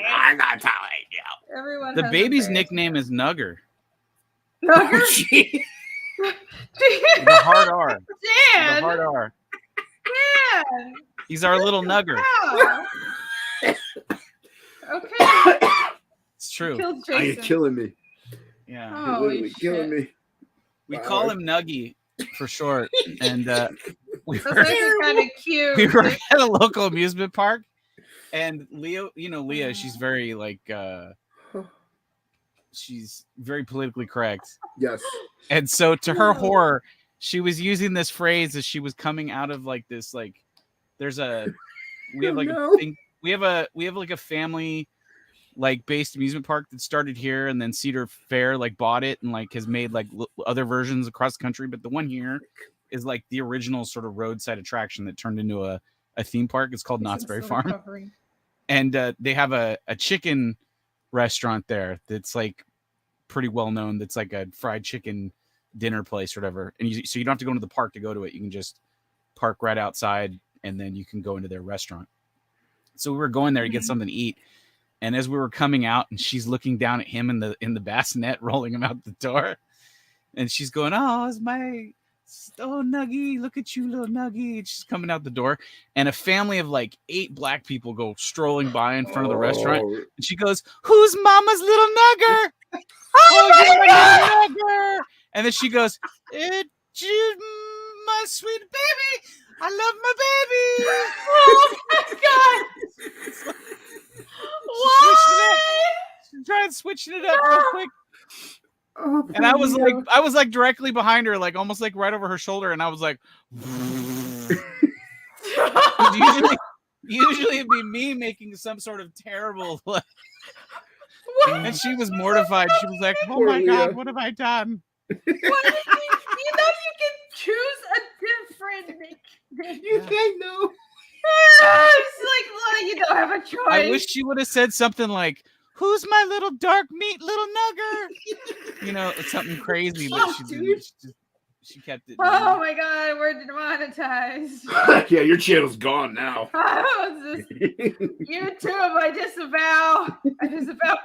I'm not telling you. Everyone. The has baby's embarrassing- nickname is Nugger. Nugger? Gee. The hard R. The Dan. hard R. Dan. He's our little Nugger. Wow. Okay. It's true. Killed Are you Jason. killing me? Yeah. You're Holy literally killing me. We Wow. call him Nuggy for short. And we That's were, actually kind of cute. we were at a local amusement park, and Leah, she's very she's very politically correct. Yes. And so to her No. horror, she was using this phrase as she was coming out of this there's a we have No. a thing, we have a family based amusement park that started here, and then Cedar Fair bought it and has made other versions across the country, but the one here is the original sort of roadside attraction that turned into a theme park. It's called Knott's Berry Farm. Recovering. And they have a chicken restaurant there that's pretty well known. That's a fried chicken dinner place or whatever. And so you don't have to go into the park to go to it. You can just park right outside, and then you can go into their restaurant. So we were going there to get something to eat, and as we were coming out, and she's looking down at him in the bassinet, rolling him out the door, and she's going, "Oh, it's my Nuggy, look at you, little Nuggy." And she's coming out the door, and a family of 8 black people go strolling by in front of the restaurant, Oh, and she goes, "Who's Mama's little Nugger? Oh you're my my God! little Nugger!" And then she goes, "It's my sweet baby. I love my baby." Oh my God! What? She's trying switching it up real quick. oh, And I was no. directly behind her, almost right over her shoulder, and I was like, 'cause usually it'd be me making some sort of terrible, What? and she was mortified. She was like, "Oh Poor my God, Leah. what have I done?" What did you know you can choose a different nickname. You can't know. It's like, you don't have a choice. I wish she would have said something like, "Who's my little dark meat little Nugger?" It's something crazy, but she didn't. She kept it. Oh my God, we're demonetized. Yeah, your channel's gone now. YouTube, I disavow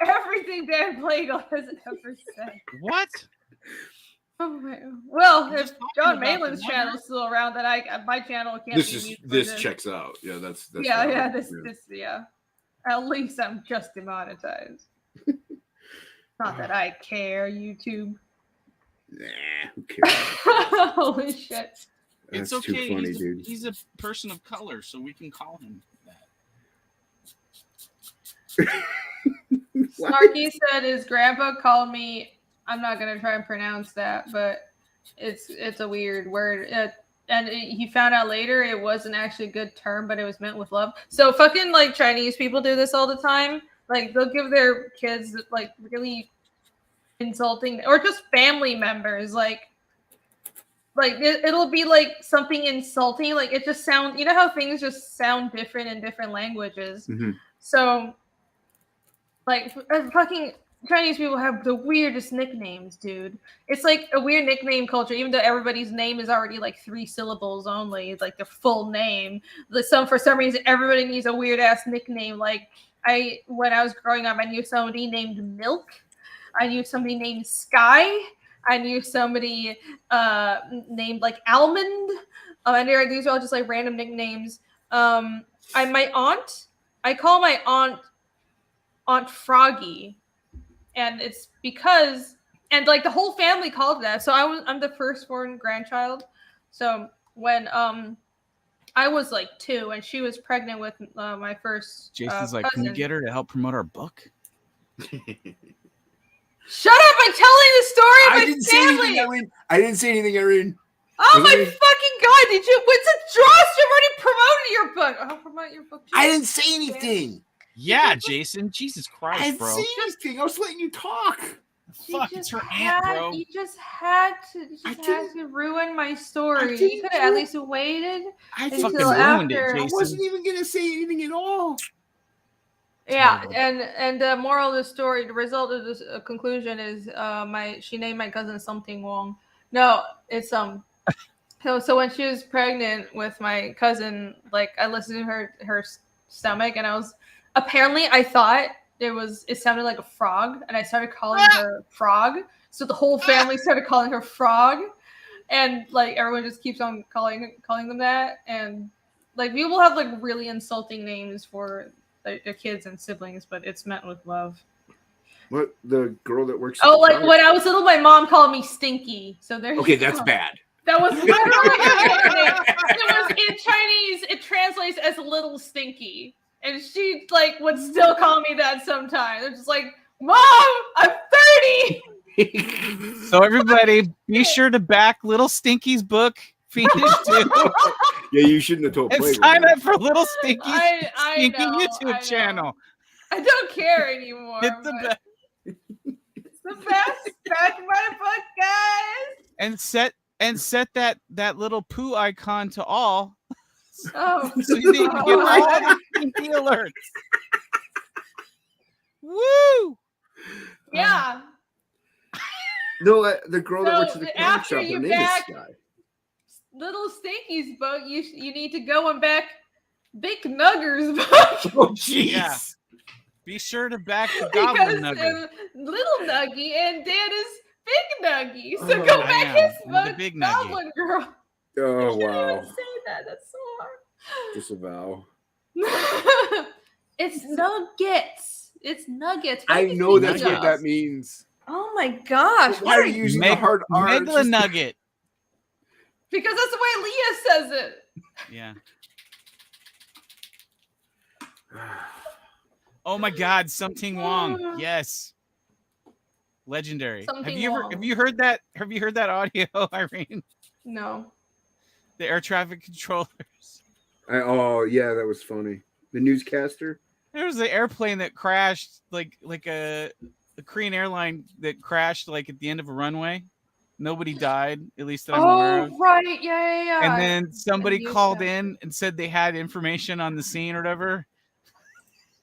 everything Dan Plagle has ever said. What? Oh my! Well, We're if just talking John about Malin's the channel's still around, then my channel can't This be is used for this checks out. Yeah, that's Yeah, valid. yeah. At least I'm just demonetized. Not that I care, YouTube. Nah, who cares? Holy shit! It's That's okay. too funny, dude. He's a person of color, so we can call him that. Snarky said his grandpa called me. I'm not gonna try and pronounce that, but it's a weird word. He found out later it wasn't actually a good term, but it was meant with love. So fucking Chinese people do this all the time. They'll give their kids really insulting, or just family members it'll be something insulting. It just sounds. You know how things just sound different in different languages. Mhm. So fucking Chinese people have the weirdest nicknames, dude. It's like a weird nickname culture, even though everybody's name is already like 3 syllables only. It's like their full name. For some reason, everybody needs a weird ass nickname. Like when I was growing up, I knew somebody named Milk. I knew somebody named Sky. I knew somebody named like Almond. And these are all just like random nicknames. I call my aunt Froggy. And it's because, and like the whole family called that. So I'm the firstborn grandchild. So when I was like 2 and she was pregnant with my first Jason's like, cousin. can you get her to help promote our book? Shut up! I'm telling the story of my family. I didn't say anything, Irene. Oh my fucking god! Did you? What's a trust? You already promoted your book. I'll promote your book. I didn't say anything. Yeah, Jason. Jesus Christ, I didn't bro. say anything. I was letting you talk. Fuck, it's her aunt, bro. You just had to ruin my story. You could have at least waited fucking until ruined after. it, I Jason. wasn't even gonna say anything at all. Yeah, and the moral of the story, the result of this conclusion is she named my cousin something Wong. No, it's So when she was pregnant with my cousin, like I listened to her stomach, and I thought it sounded like a frog, and I started calling her Frog. So the whole family started calling her Frog, and like everyone just keeps on calling them that, and like people have like really insulting names for their kids and siblings, but it's meant with love. What, the girl that works? Oh, like when I was little, my mom called me Stinky. So there. Okay, that's bad. That was literally her name. It was in Chinese. It translates as Little Stinky, and she like would still call me that sometimes. It's just like, Mom, I'm 30. So everybody, be sure to back Little Stinky's book, Fiendish 2. Yeah, you shouldn't have told. And sign up for Little Stinky's Stinky YouTube channel. I don't care anymore. It's the best. It's the best. Back my book, guys. And set that little poo icon to all. Oh, so you can get all the stinky alerts. Woo! Yeah. No, the girl that works at the comic after shop, her you name back is Sky. Little Stinky's book, you need to go and back Big Nugger's book. Oh, jeez. Yeah. Be sure to back the Goblin Nugget. Little Nuggy and Dad is Big Nuggy. So go back his book, the Big Goblin Girl. Oh, I can't wow. even say that. That's so hard. Disavow. It's nuggets. It's nuggets. I know that's what that means. Oh my gosh. Why are you using the hard R? Megla Nugget. Because that's the way Leah says it. Yeah. Oh my God, Something Wong. Yes. Legendary. Something Have Wong. you heard that? Have you heard that audio, Irene? No. The air traffic controllers. Oh yeah, that was funny. The newscaster. There was an airplane that crashed, like a Korean airline that crashed like at the end of a runway. Nobody died, at least that I'm aware of. Oh right, yeah. And then somebody called in and said they had information on the scene or whatever.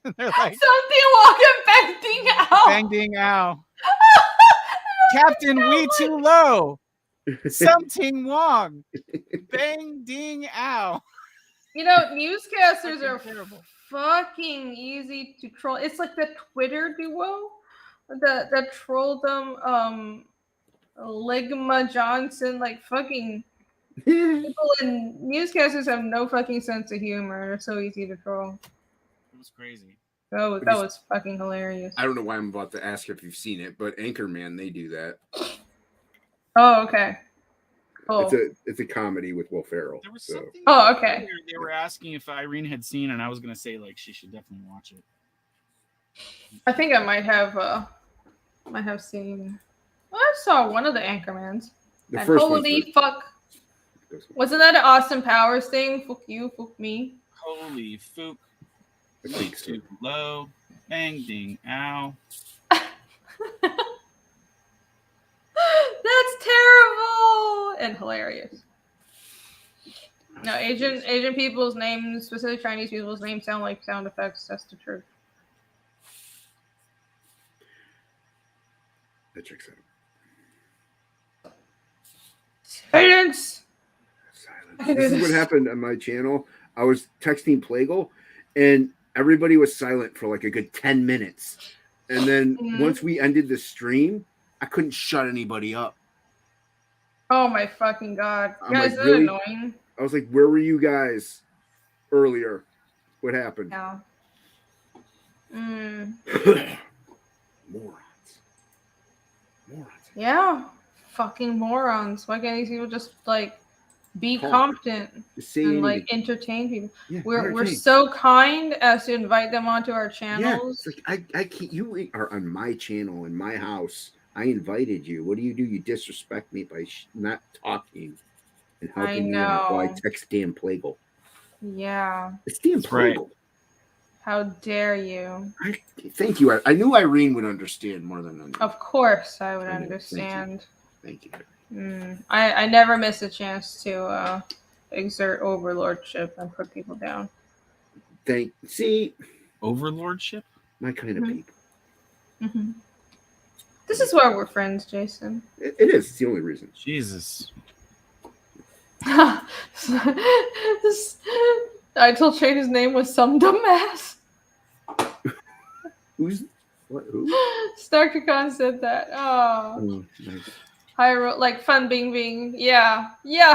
And they're like, Something walking bang ding out. Bang ding ow. Captain, we too low. Something Wong. Bang ding ow. You know, newscasters are fucking easy to troll. It's like the Twitter duo that trolled them. Ligma Johnson, like fucking people in newscasters have no fucking sense of humor. They're so easy to troll. It was crazy. That was fucking hilarious. I don't know why I'm about to ask if you've seen it, but Anchorman, they do that. Oh, okay. Cool. It's a comedy with Will Ferrell. There was so. something. Oh, okay. They were asking if Irene had seen, and I was gonna say like she should definitely watch it. I think I might have seen. Well, I saw one of the Anchormans. The And first holy fuck. Wasn't that an Austin Powers thing? Fuck you, fuck me. Holy fook. I think so. Too low. Bang ding ow. That's terrible and hilarious. No, Asian people's names, specifically Chinese people's names, sound like sound effects. That's the truth. That checks out. Silence. Silence. This is what happened on my channel. I was texting Plagle, and everybody was silent for like a good 10 minutes. And then once we ended the stream, I couldn't shut anybody up. Oh my fucking god. I'm Guys, like, that's really? annoying. I was like, where were you guys earlier? What happened? Yeah. Morons. Yeah. Fucking morons. Why can't these people just like be Talk. competent Just say and anything. like entertain people? Yeah, We're entertain. so kind as to invite them onto our Yeah, channels. it's like I can't. You are on my channel in my house. I invited you. What do? You disrespect me by not talking and helping me out while I know. text Dan Plagle. Yeah. It's Dan That's right. Plagle. How dare you? Thank you. I knew Irene would understand more than anything. Of course I would Thank you. understand. Thank you. I never miss a chance to exert overlordship and put people down. See, Overlordship? my kind of people. Mm-hmm. This is why we're friends, Jason. It is. It's the only reason. Jesus. I told Shane his name was some dumbass. Who's what? Who? Starkicon said that. Oh. Nice. Like Fun Bing Bing. Yeah.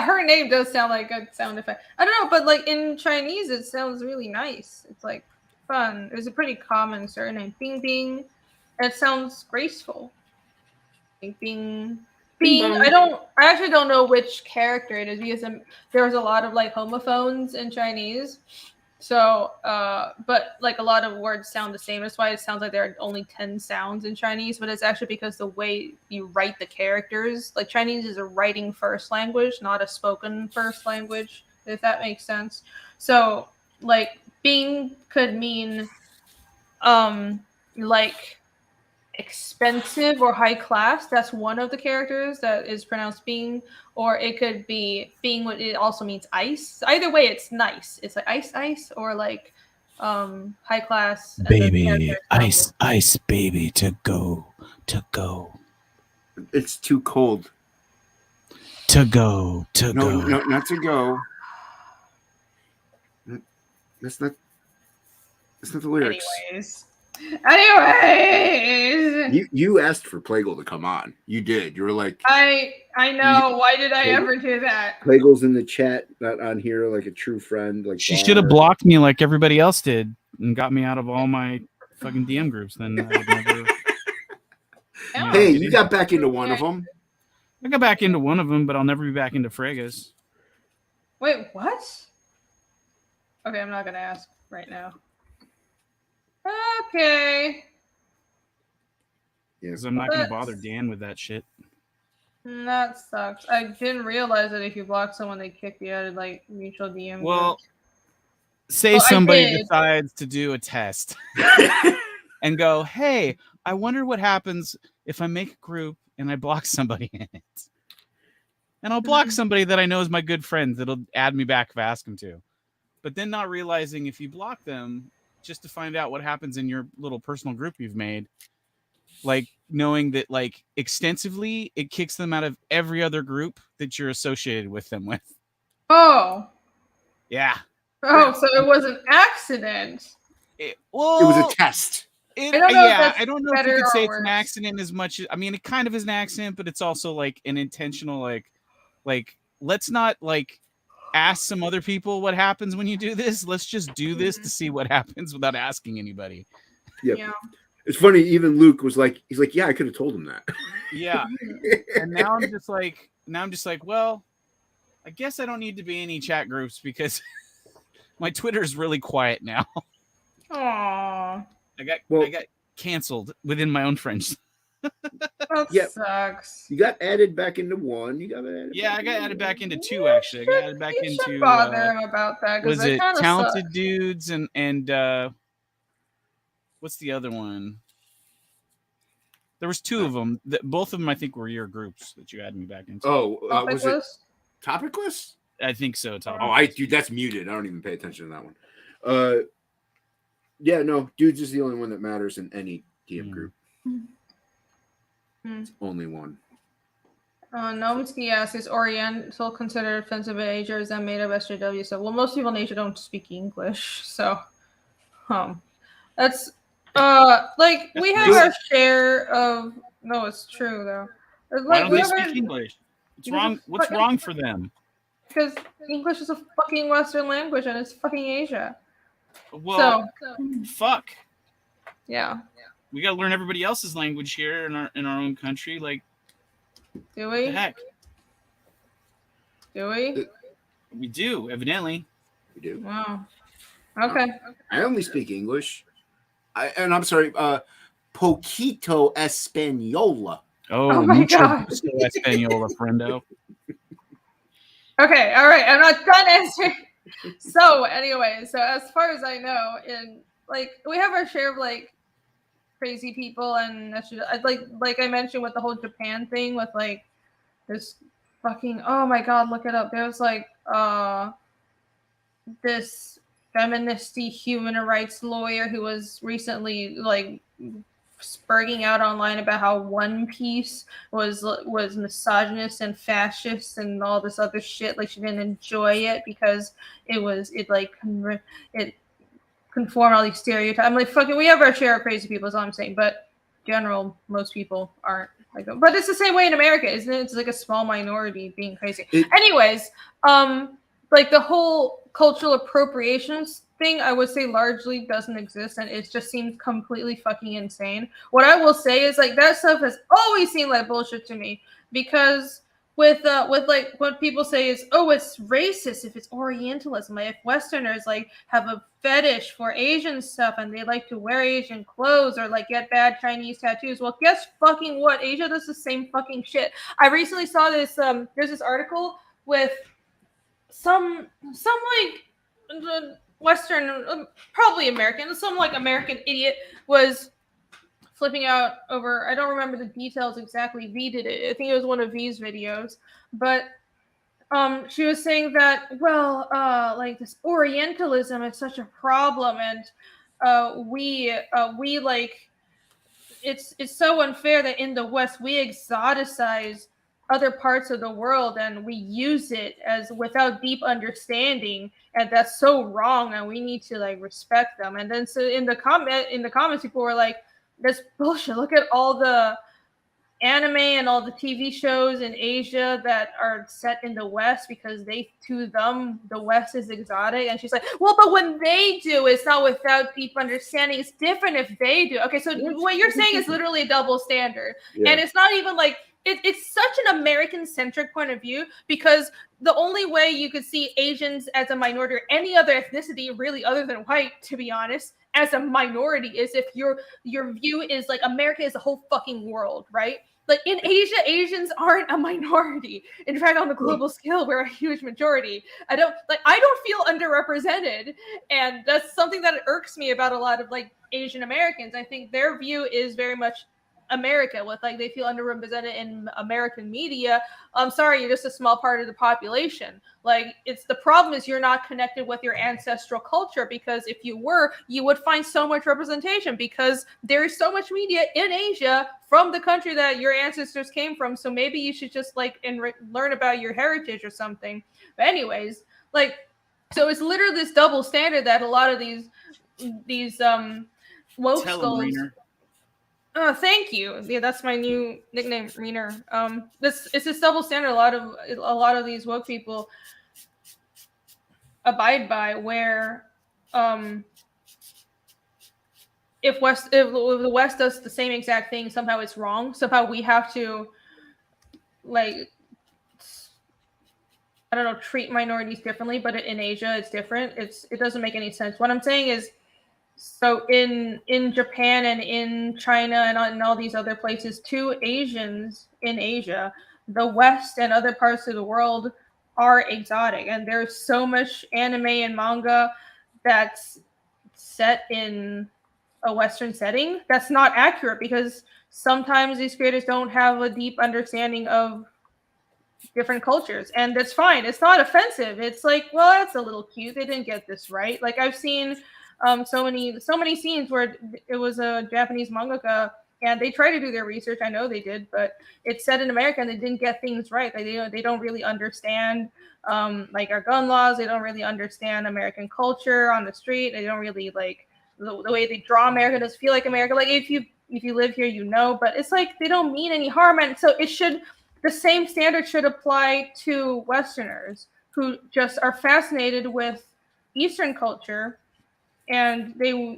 Her name does sound like a sound effect. I don't know, but like in Chinese, it sounds really nice. It's like fun. It's a pretty common surname, Bing Bing. It sounds graceful. Like Bing. Bing. I actually don't know which character it is because there's a lot of like homophones in Chinese. So, but like a lot of words sound the same. That's why it sounds like there are only 10 sounds in Chinese, but it's actually because the way you write the characters, like Chinese is a writing first language, not a spoken first language, if that makes sense. So like Bing could mean, like expensive or high class. That's one of the characters that is pronounced Bing, or it could be Bing. It also means ice. Either way, it's nice. It's like ice, or like high class. Baby, ice, baby, to go. It's too cold. To go. No, not to go. That's not the lyrics. Anyways, you asked for Plagle to come on. You did. You were like, I know. Why did I ever do that? Plagle's in the chat, not on here, like a true friend. Like She should have blocked me like everybody else did and got me out of all my fucking DM groups. Then I would never. Hey, you got back into one of them. I got back into one of them, but I'll never be back into Frega's. Wait, what? Okay, I'm not gonna ask right now. Okay. Yeah, because I'm not gonna bother Dan with that shit. That sucks. I didn't realize that if you block someone, they kick you out of like mutual DM. Well, groups. say somebody decides to do a test and go, "Hey, I wonder what happens if I make a group and I block somebody in it." And I'll block somebody that I know is my good friend that'll add me back if I ask them to. But then not realizing if you block them, just to find out what happens in your little personal group you've made, like knowing that like extensively it kicks them out of every other group that you're associated with them with. Oh. Yeah. Oh, so it was an accident. It was a test. I don't know if you could say it's an accident as much as, I mean, it kind of is an accident, but it's also like an intentional, like let's not like ask some other people what happens when you do this. Let's just do this to see what happens without asking anybody. Yep. Yeah. It's funny. Even Luke was like, he's like, yeah, I could have told him that. Yeah. And now I'm just like, well, I guess I don't need to be in any chat groups because my Twitter is really quiet now. Aww. I got canceled within my own friends. That sucks. You got added back into one. I got added back into two actually. I got added back into bother him about that. Was it Talented sucks. Dudes and what's the other one? There was two of them. Both of them I think were your groups that you added me back into. Oh, was it Topicless? I think so. Dude, that's muted. I don't even pay attention to that one. Yeah, no, Dudes is the only one that matters in any DM group. Only one. Nomsky asks, is Oriental considered offensive in Asia, or is that made of SJW? So, well, most people in Asia don't speak English, so, that's, like, we have our share of, no, it's true, though. Why Like, don't we they have our, speak English? What's Because wrong? it's What's fucking- wrong for them? because English is a fucking Western language, and it's fucking Asia. Well, So, fuck. yeah. We gotta learn everybody else's language here in our own country. Like, Do what the we? heck? Do we? We do, evidently. We do. Wow. Okay. I only speak English. I'm sorry, poquito española. Oh, my mucho God. gusto, Española, friendo. Okay, all right. I'm not done answering. So, anyway, so as far as I know, in like we have our share of like crazy people, and like I mentioned with the whole Japan thing with like this fucking, oh my God, look it up. There's like this feministy human rights lawyer who was recently like spurging out online about how One Piece was misogynist and fascist and all this other shit. Like she didn't enjoy it because it conformed all these stereotypes. I'm like, fucking, we have our share of crazy people, is all I'm saying. But general, most people aren't like. But it's the same way in America, isn't it? It's like a small minority being crazy. Anyways, like the whole cultural appropriations thing, I would say largely doesn't exist, and it just seems completely fucking insane. What I will say is like that stuff has always seemed like bullshit to me, because with like what people say is, oh, it's racist if it's Orientalism, like if Westerners like have a fetish for Asian stuff and they like to wear Asian clothes or like get bad Chinese tattoos. Well, guess fucking what? Asia does the same fucking shit. I recently saw this there's this article with some like the Western, probably American, some like American idiot was flipping out over, I don't remember the details exactly. V did it. I think it was one of V's videos, but she was saying that, well, like this Orientalism is such a problem, and we like it's so unfair that in the West we exoticize other parts of the world and we use it as without deep understanding, and that's so wrong, and we need to like respect them. And then so in the comments people were like, that's bullshit, look at all the anime and all the TV shows in Asia that are set in the West, because to them the West is exotic. And she's like, well, but when they do, it's not without deep understanding, it's different if they do. Okay, so what you're saying is literally a double standard. Yeah. And it's not even like it's such an American-centric point of view, because the only way you could see Asians as a minority or any other ethnicity, really, other than white, to be honest, as a minority, is if your view is like America is the whole fucking world, right? Like in Asia, Asians aren't a minority. In fact, on the global scale, we're a huge majority. I don't feel underrepresented, and that's something that irks me about a lot of like Asian Americans. I think their view is very much America, with like they feel underrepresented in American media. I'm sorry, you're just a small part of the population. Like it's the problem is you're not connected with your ancestral culture, because if you were, you would find so much representation, because there is so much media in Asia from the country that your ancestors came from. So maybe you should just like learn about your heritage or something. But anyways, like, so it's literally this double standard that a lot of these woke skulls. Oh, thank you. Yeah, that's my new nickname, Reener. It's this double standard a lot of these woke people abide by, where if the West does the same exact thing, somehow it's wrong. Somehow we have to like, I don't know, treat minorities differently, but in Asia it's different. It doesn't make any sense. What I'm saying is, so in Japan and in China and in all these other places, to Asians in Asia, the West and other parts of the world are exotic. And there's so much anime and manga that's set in a Western setting that's not accurate, because sometimes these creators don't have a deep understanding of different cultures, and that's fine. It's not offensive. It's like, well, that's a little cute. They didn't get this right. Like I've seen so many scenes where it was a Japanese mangaka and they try to do their research. I know they did, but it's said in America and they didn't get things right. Like they don't really understand like our gun laws. They don't really understand American culture on the street. They don't really like the way they draw America doesn't feel like America. Like if you live here, you know, but it's like they don't mean any harm. And so the same standard should apply to Westerners who just are fascinated with Eastern culture, and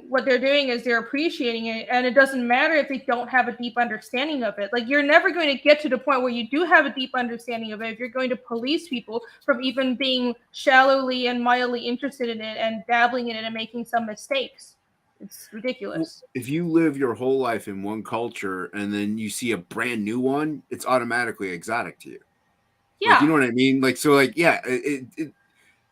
what they're doing is they're appreciating it, and it doesn't matter if they don't have a deep understanding of it. Like you're never going to get to the point where you do have a deep understanding of it if you're going to police people from even being shallowly and mildly interested in it and dabbling in it and making some mistakes. It's ridiculous. If you live your whole life in one culture and then you see a brand new one, it's automatically exotic to you. Yeah. Like, you know what I mean? Like, so like, yeah, it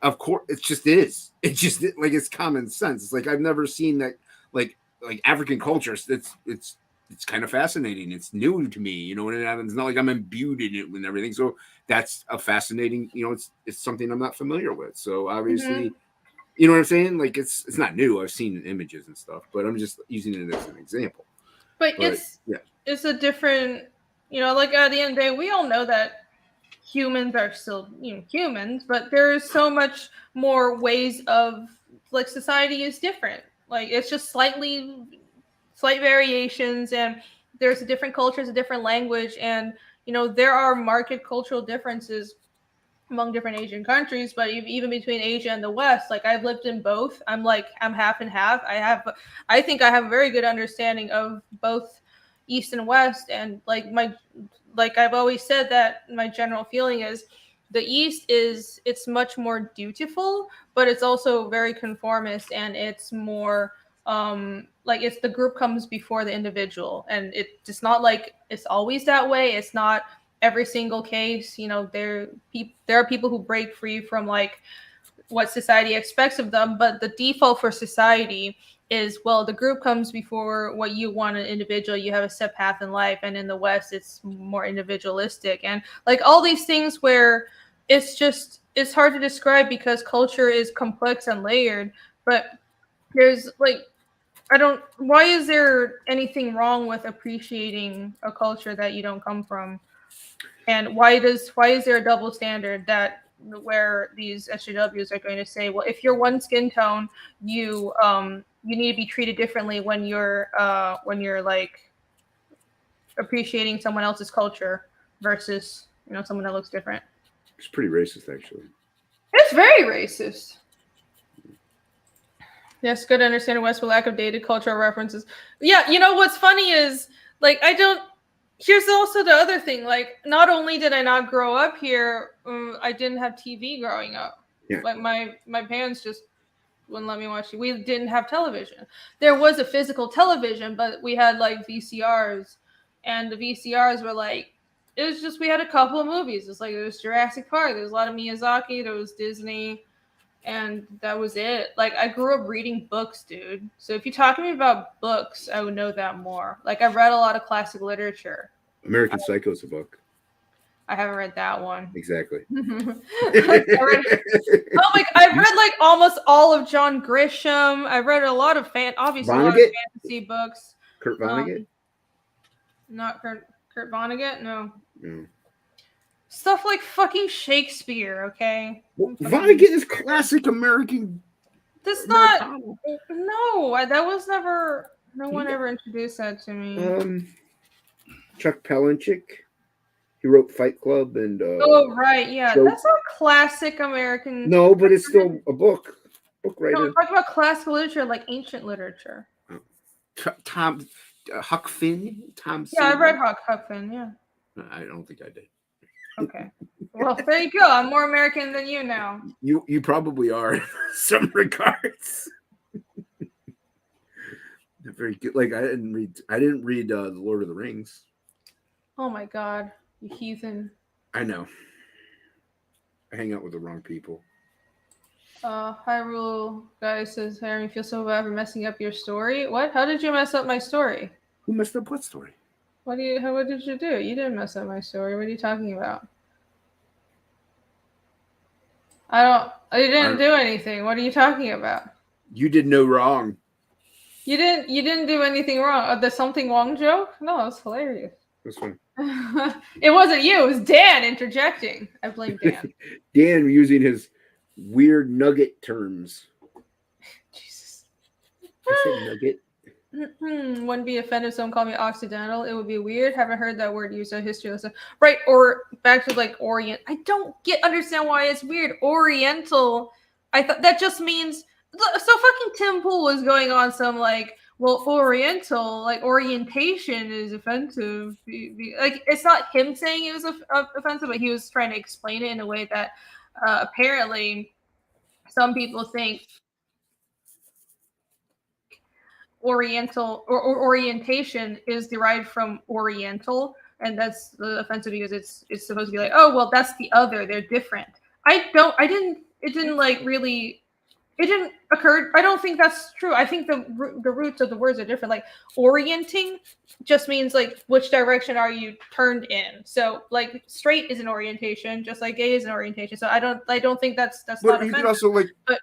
of course, it just is. It just like it's common sense. It's like I've never seen that. Like African culture. It's kind of fascinating. It's new to me. You know what I mean? It's not like I'm imbued in it and everything. So that's a fascinating. You know, it's something I'm not familiar with. So obviously, you know what I'm saying? Like it's not new. I've seen images and stuff, but I'm just using it as an example. But it's a different. You know, like at the end of the day, we all know that humans are still humans, but there's so much more ways of like society is different. Like it's just slight variations, and there's a different cultures, a different language, and there are marked cultural differences among different Asian countries, but even between Asia and the West. Like I've lived in both. I'm half and half. I think I have a very good understanding of both East and West, and like I've always said that my general feeling is the East it's much more dutiful, but it's also very conformist, and it's more like it's the group comes before the individual, and it's not like it's always that way. It's not every single case. There are people who break free from like what society expects of them, but the default for society is, well, the group comes before what you want an individual. You have a set path in life, and in the West it's more individualistic, and like all these things where it's hard to describe because culture is complex and layered. But there's like why is there anything wrong with appreciating a culture that you don't come from? And why is there a double standard that where these SJWs are going to say, well, if you're one skin tone, you need to be treated differently when you're like appreciating someone else's culture versus someone that looks different. It's pretty racist, actually. It's very racist. Yes, good understanding West for lack of dated cultural references. Yeah, what's funny is like here's also the other thing. Like, not only did I not grow up here, I didn't have TV growing up. Yeah. Like my parents just wouldn't let me watch it. We didn't have television. There was a physical television, but we had like VCRs, and the VCRs were like, it was just, we had a couple of movies. It's like there was Jurassic Park, there was a lot of Miyazaki, there was Disney, and that was it. Like I grew up reading books, dude. So if you talk to me about books, I would know that more. Like I've read a lot of classic literature. American Psycho is a book. I haven't read that one. Exactly. I've read like almost all of John Grisham. I've read a lot of obviously a lot of fantasy books. Kurt Vonnegut? Not Kurt Vonnegut, no. No. Stuff like fucking Shakespeare, okay? Well, Vonnegut is classic American. That's not. No, that was never. No one ever introduced that to me. Chuck Palahniuk. He wrote Fight Club and. Oh right, yeah, that's not classic American. No, but it's still a book. Book writer. No, I'm talking about classical literature, like ancient literature. Tom Huck Finn. Tom. Yeah, I read Huck Finn. Yeah. I don't think I did. Okay. Well, there you go. I'm more American than you now. You probably are in some regards. Very good. Like I didn't read The Lord of the Rings. Oh my God, you heathen. I know. I hang out with the wrong people. Hyrule guy says, "Harry, you feel so bad for messing up your story." What? How did you mess up my story? Who messed up what story? What did you do? You didn't mess up my story. What are you talking about? I didn't do anything. What are you talking about? You did no wrong. You didn't do anything wrong. The something wrong joke? No, it was hilarious. This one. It wasn't you. It was Dan interjecting. I blame Dan. Dan using his weird nugget terms. Jesus. I said nugget. Wouldn't be offended if someone called me Occidental. It would be weird. Haven't heard that word used in history lesson. Right, or back to like Orient. I don't understand why it's weird. Oriental. I thought that just means so fucking Tim Pool was going on some like, well, Oriental, like orientation is offensive. Like it's not him saying it was offensive, but he was trying to explain it in a way that apparently some people think Oriental or orientation is derived from Oriental, and that's offensive because it's supposed to be like, oh well, that's the other, they're different. It didn't occur. I don't think that's true. I think the roots of the words are different. Like orienting just means like which direction are you turned in. So like straight is an orientation, just like gay is an orientation. So I don't think that's But not you offensive. can also like but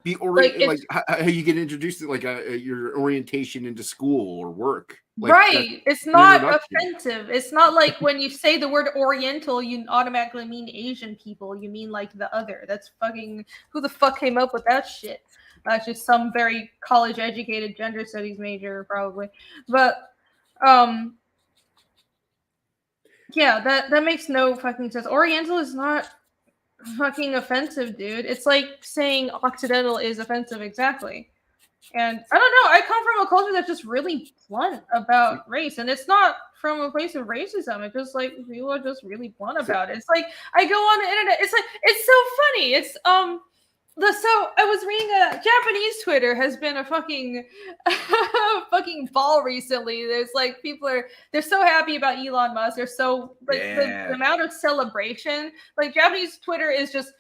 be like how you get introduced to like your orientation into school or work. Like, right. It's not introduction. offensive. It's not like when you say the word Oriental, you automatically mean Asian people. You mean like the other. That's fucking, who the fuck came up with that shit? That's just some very college educated gender studies major probably. But yeah, that makes no fucking sense. Oriental is not fucking offensive, dude. It's like saying Occidental is offensive, exactly. And I don't know, I come from a culture that's just really blunt about race, and it's not from a place of racism. It's just like people are just really blunt about it. It's like I go on the internet, it's like it's so funny. It's so I was reading Japanese Twitter has been a fucking fucking ball recently. There's like they're so happy about Elon Musk. They're so like the amount of celebration. Like Japanese Twitter is just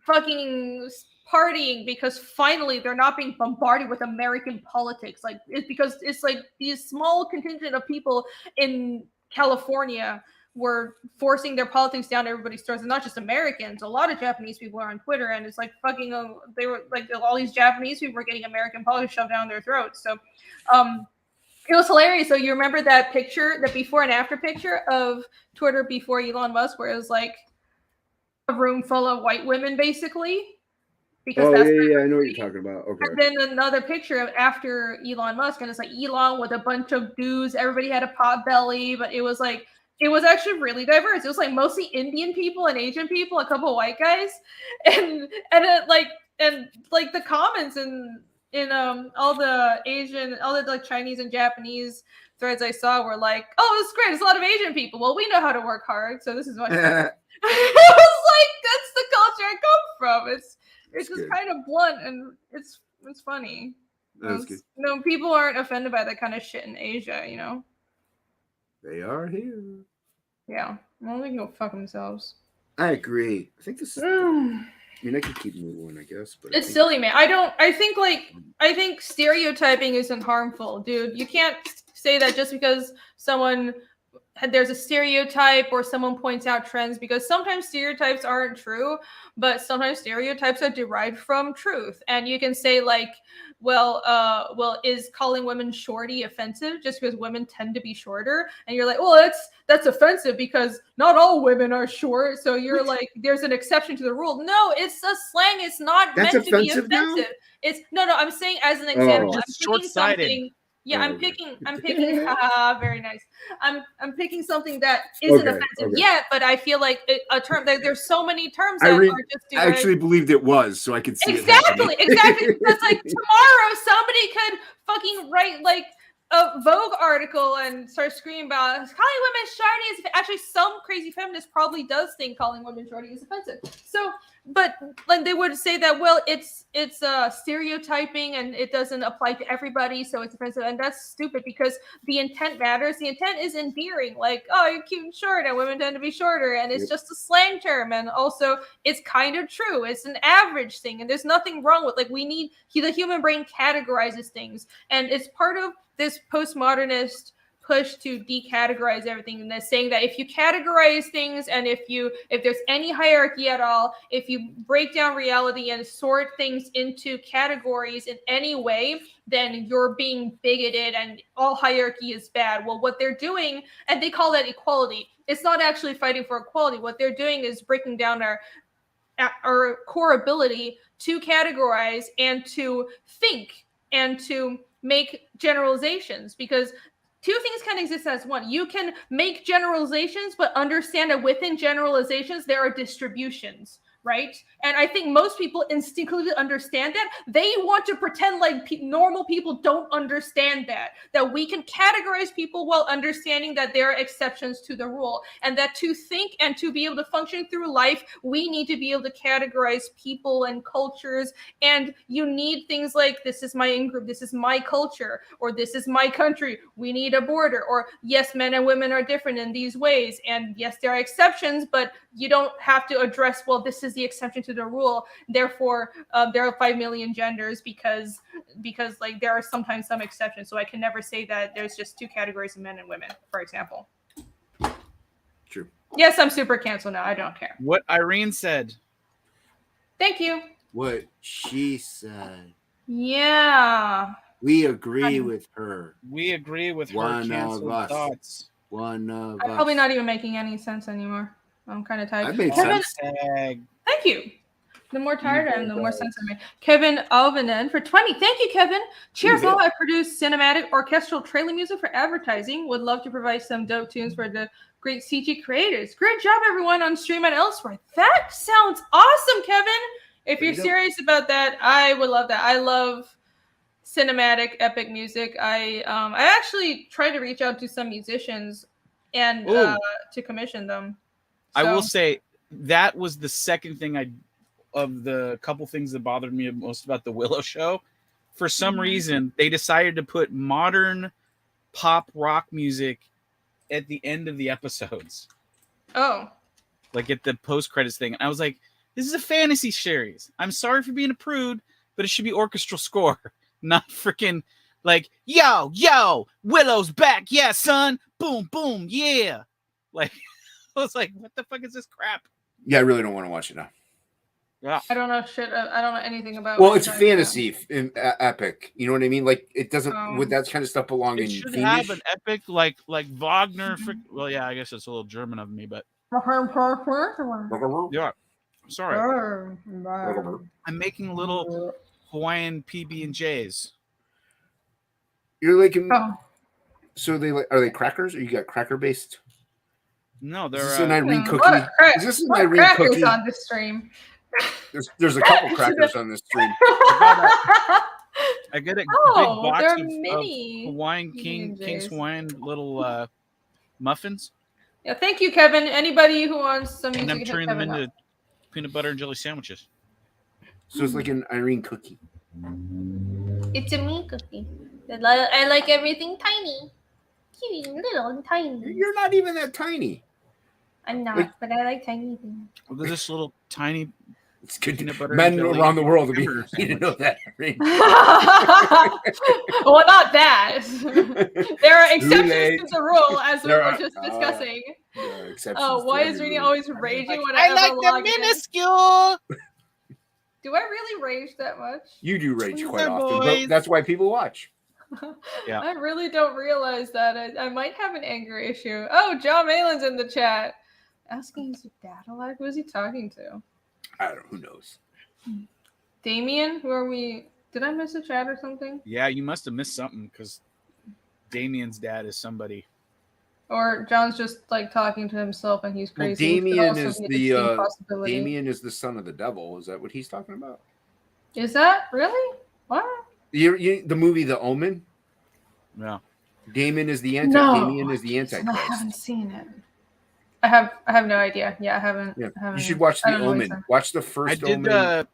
fucking partying because finally they're not being bombarded with American politics. Like it's because it's like these small contingent of people in California were forcing their politics down everybody's throats, and not just Americans. A lot of Japanese people are on Twitter, and it's like fucking they were like all these Japanese people were getting American politics shoved down their throats. So it was hilarious. So you remember that picture, the before and after picture of Twitter before Elon Musk, where it was like a room full of white women basically? Because I know what you're talking about. Okay. And then another picture of after Elon Musk, and it's like Elon with a bunch of dudes. Everybody had a pot belly, but it was actually really diverse. It was like mostly Indian people and Asian people, a couple of white guys, and the comments in all the like Chinese and Japanese threads I saw were like, oh, this is great. There's a lot of Asian people. Well, we know how to work hard, so this is much better. I was like, that's the culture I come from. It's just good. kind of blunt, and it's funny. That's good. No, people aren't offended by that kind of shit in Asia, you know? They are here. Yeah. Well, they can go fuck themselves. I agree. I think this is I mean, I could keep moving, I guess, but it's silly, man. I think stereotyping isn't harmful, dude. You can't say that just because there's a stereotype or someone points out trends, because sometimes stereotypes aren't true, but sometimes stereotypes are derived from truth. And you can say like, well, is calling women shorty offensive just because women tend to be shorter? And you're like, well, that's offensive because not all women are short. So you're like, there's an exception to the rule. No, it's a slang. It's not meant to be offensive. Now? It's no, I'm saying as an example. I'm short-sighted. Yeah, I'm picking. Very nice. I'm picking something that isn't offensive yet, but I feel like a term. There's so many terms that are just. I actually believed it was, so I could see exactly. Because like tomorrow, somebody could fucking write like a Vogue article and start screaming about calling women shorty is actually some crazy feminist probably does think calling women shorty is offensive. So, but like they would say that it's stereotyping and it doesn't apply to everybody, so it's offensive, and that's stupid because the intent matters. The intent is endearing, like, oh, you're cute and short, and women tend to be shorter, and it's just a slang term, and also it's kind of true. It's an average thing, and there's nothing wrong with like the human brain categorizes things, and it's part of this postmodernist push to decategorize everything, and they're saying that if you categorize things and if there's any hierarchy at all, if you break down reality and sort things into categories in any way, then you're being bigoted and all hierarchy is bad. Well, what they're doing, and they call that equality, it's not actually fighting for equality. What they're doing is breaking down our core ability to categorize and to think and to make generalizations, because two things can exist as one. You can make generalizations, but understand that within generalizations, there are distributions, right? And I think most people instinctively understand that. They want to pretend like normal people don't understand that we can categorize people while understanding that there are exceptions to the rule, and that to think and to be able to function through life, we need to be able to categorize people and cultures. And you need things like, this is my in-group, this is my culture, or this is my country, we need a border, or yes, men and women are different in these ways, and yes, there are exceptions, but you don't have to address, well, this is the exception to the rule, therefore there are 5 million genders, because like there are sometimes some exceptions. So I can never say that there's just 2 categories of men and women, for example. True. Yes, I'm super canceled now. I don't care. What Irene said. Thank you. What she said. Yeah. We agree with her. We agree with One her of canceled us. thoughts. One of I'm us. probably not even making any sense anymore. I'm kind of tired. That makes Kevin, sense. Tag. thank you. The more tired I am, the more sense I make. Kevin Alvinen for 20. Thank you, Kevin. Cheers all. I produce cinematic orchestral trailer music for advertising. Would love to provide some dope tunes for the great CG creators. Great job, everyone, on stream and elsewhere. That sounds awesome, Kevin. If you're serious about that, I would love that. I love cinematic epic music. I actually tried to reach out to some musicians and to commission them. I will say that was the second thing of the couple things that bothered me most about the Willow show. For some reason, they decided to put modern pop rock music at the end of the episodes. Oh. Like at the post-credits thing. And I was like, this is a fantasy series. I'm sorry for being a prude, but it should be orchestral score. Not freaking like, yo, Willow's back. Yeah, son. Boom, boom. Yeah. Like, I was like, what the fuck is this crap? Yeah, I really don't want to watch it now. Yeah. I don't know shit. I don't know anything about. Well, it's fantasy in epic. You know what I mean? Like it doesn't. Would that kind of stuff belong in? It should Fiendish? have an epic like Wagner. Well, yeah, I guess it's a little German of me, but yeah. Sorry, I'm making little Hawaiian PB&Js. You're like, so are they crackers, or you got cracker based? No, they're is this an Irene cookie. Is this an Irene crackers cookie on the stream? There's a couple crackers on this stream. I get a big box they're of mini Hawaiian King's Hawaiian little muffins. Yeah, thank you, Kevin. Anybody who wants some music, and I'm turning them into peanut butter and jelly sandwiches. So it's like an Irene cookie. It's a me cookie. I like everything tiny. Cute, little and tiny. You're not even that tiny. I'm not, but I like tiny things. Well, there's this little tiny it's good peanut butter men and jelly around the world to be sandwich. you didn't know that. Irene. Well, not that. There are exceptions to the rule, as we were just discussing. Oh, why is Rini always raging when I like the minuscule? Do I really rage that much? You do rage Tweezer quite often. boys. But that's why people watch. Yeah. I really don't realize that. I might have an anger issue. Oh, John Malin's in the chat. Asking, is your dad alive? Who is he talking to? I don't know. Who knows? Damien? Who are we? Did I miss a chat or something? Yeah, you must have missed something because Damien's dad is somebody. Or John's just like talking to himself and he's crazy. Well, Damien is the son of the devil. Is that what he's talking about? Is that really? What? The movie The Omen? No. Damien is the Damien is the Antichrist. I haven't seen it. I have no idea. Yeah, I haven't. Yeah. I haven't You should watch The Omen. Watch the first Omen.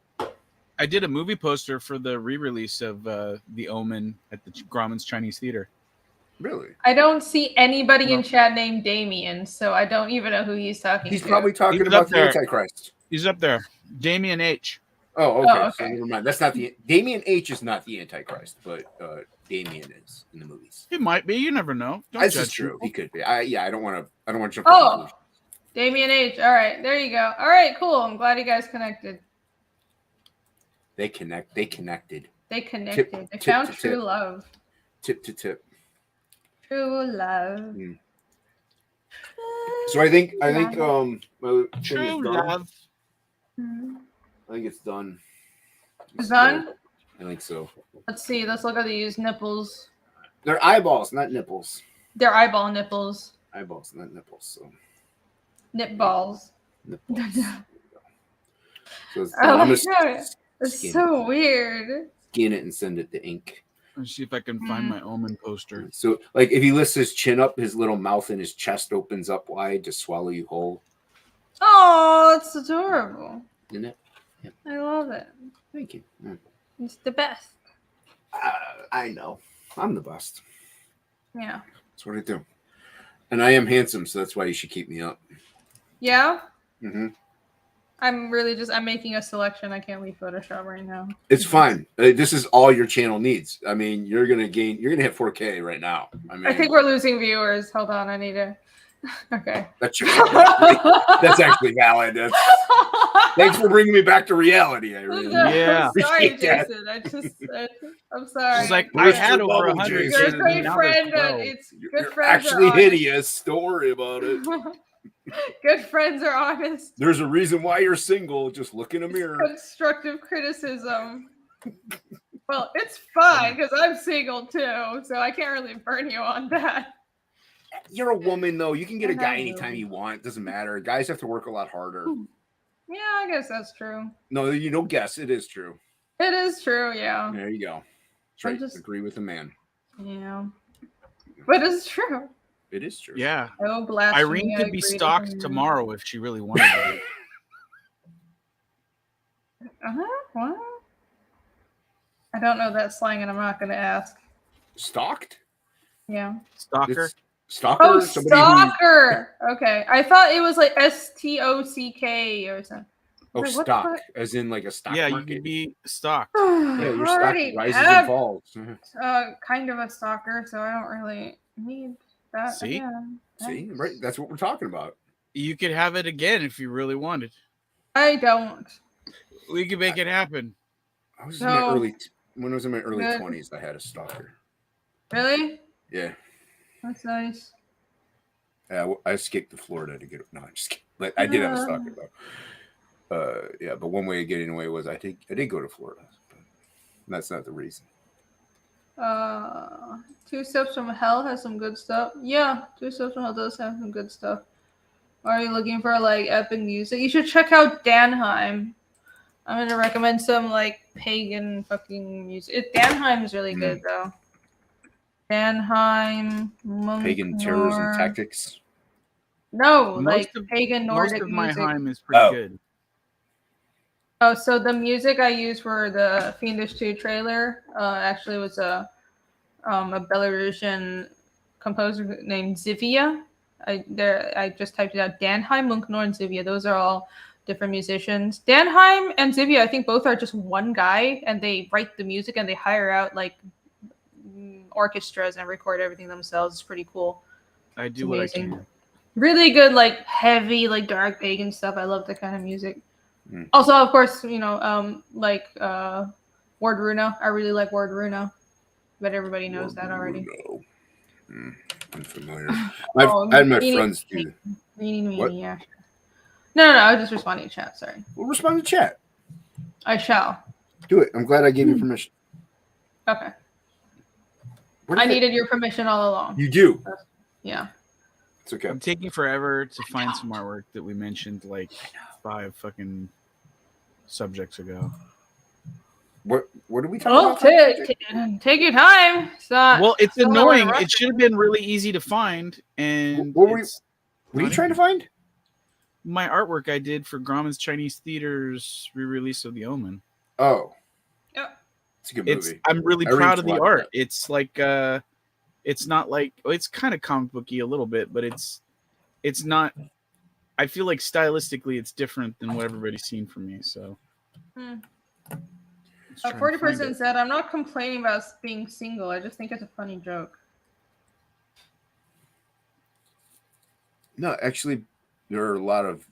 I did a movie poster for the re-release of The Omen at the Grauman's Chinese Theater. Really? I don't see anybody in chat named Damien, so I don't even know who he's talking to. He's probably talking about the Antichrist. He's up there. Damien H. Oh, okay. So never mind. That's not the Damien H is not the Antichrist, but Damien is in the movies. It might be. You never know. Don't This judge is true. people. He could be. I don't want to jump to Oh, conclusions. Damien H. All right, there you go. All right, cool. I'm glad you guys connected. They connected. They connected. They tip found to true tip. love. Tip to tip. True love. Mm. So I think my thing is True done. love. I think it's done. It's done? I think so. Let's see. Let's look at these nipples. They're eyeballs, not nipples. They're eyeball nipples. Eyeballs, not nipples. So Nip balls. nipples. So it's Oh I'm my just God. It's skin so weird. skin it and send it to ink. Let's see if I can find my Omen poster. So, like, if he lifts his chin up, his little mouth and his chest opens up wide to swallow you whole. Oh, it's adorable. Isn't it? Yeah. I love it. Thank you. Mm. It's the best. I know. I'm the best. Yeah. That's what I do. And I am handsome, so that's why you should keep me up. Yeah? Mm-hmm. I'm making a selection. I can't leave Photoshop right now. It's fine. This is all your channel needs. I mean, you're gonna hit 4K right now. I mean, I think we're losing viewers. Hold on, I need to. Okay. that's actually valid. Thanks for bringing me back to reality. I really Yeah. I'm sorry, appreciate that. Jason. I'm sorry. She's like, You're I had so over bubble, 100. Jason. You're a Jason, great now friend. there's 12. It's good You're friends. actually are honest. hideous. Don't worry about it. Good friends are honest. There's a reason why you're single. Just look in a mirror. Constructive criticism. Well, it's fine because I'm single too, so I can't really burn you on that. You're a woman, though. You can get a I guy know. anytime you want. It doesn't matter. Guys have to work a lot harder. Yeah, I guess that's true. No, you don't guess. It is true. It is true, yeah. There you go. That's I'm right. just- Agree with the man. Yeah. But it's true. It is true. Yeah. Oh, blasphemy. Irene I could be agree to stalked him. tomorrow if she really wanted to. What? I don't know that slang and I'm not going to ask. Stalked? Yeah. Stalker. It's stalker? Oh, Somebody stalker. Okay. I thought it was like STOCK or something. Oh, Wait, what the stock. fuck? As in like a stock Yeah, you market. could be stalked. Yeah, your stock Already rises have, and falls. kind of a stalker, so I don't really need that. See? again. See? Right. That's what we're talking about. You could have it again if you really wanted. I don't. We could make it happen. I was in my No. when I was in my early Good. 20s, I had a stalker. Really? Yeah. That's nice. I escaped to Florida to get it. No, I'm just kidding. But I did have a stalker though. Yeah, but one way of getting away was I did go to Florida. But that's not the reason. 2 Steps from Hell has some good stuff. Yeah, 2 Steps from Hell does have some good stuff. Are you looking for like epic music? You should check out Danheim. I'm gonna recommend some like pagan fucking music. Danheim is really good though. Danheim, Pagan terrorism Munknor. tactics. No, Most like of- pagan Nordic Most of my music. Heim is pretty Oh. good. Oh, so the music I used for the Fiendish 2 trailer actually was a Belarusian composer named Zivia. I just typed it out. Danheim, Munknor, and Zivia. Those are all different musicians. Danheim and Zivia, I think both are just one guy, and they write the music and they hire out like orchestras and record everything themselves. It's pretty cool. I do It's what I amazing. can. Really good, like heavy, like dark pagan stuff. I love that kind of music. Mm. Also, of course, like Ward Runa. I really like Ward Runa, but everybody knows that already. No. I'm familiar. Oh, I had my meaning- friends do. What? Yeah. No, I was just responding to chat. Sorry. We'll respond to chat. I shall. Do it. I'm glad I gave you permission. Okay. What I is it? needed your permission all along. You do. Yeah. It's okay. I'm taking forever to find some artwork that we mentioned like 5 fucking subjects ago. What are we talking Well, about? take your time. It's not, Well, it's not annoying. rushing. It should have been really easy to find. And What were it's What are you not trying to easy. find? My artwork I did for Grauman's Chinese Theater's re-release of The Omen. Oh, Yep. it's a good movie. I'm really I read proud of a lot the of art. that. It's like it's not like it's kind of comic booky a little bit, but it's not. I feel like stylistically it's different than what everybody's seen from me. So Hmm. Let's try and 40% find it. said, I'm not complaining about being single. I just think it's a funny joke. No, actually, there are a lot of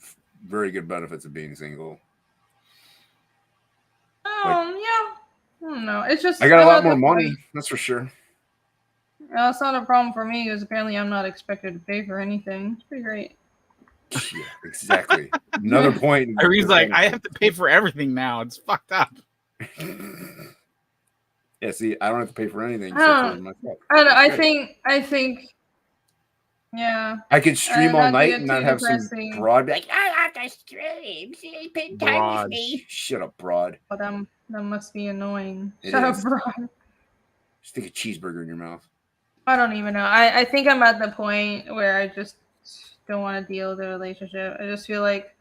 very good benefits of being single. Yeah. I don't know. It's just I got a I'm lot at more the money, point- that's for sure. It's not a problem for me because apparently I'm not expected to pay for anything. It's pretty great. Yeah, exactly. Another point. Irene's like, I have to pay for everything now. It's fucked up. Yeah, see, I don't have to pay for anything I except don't- for myself. I don't know. That's I great. think, yeah. I could stream not all to night get and not too have depressing. some broad be like, I like to stream. Spend time Broad. with me. Shut up, broad. But that must be annoying. It Shut up, is. bro. Stick a cheeseburger in your mouth. I don't even know. I think I'm at the point where I just don't want to deal with the relationship. I just feel like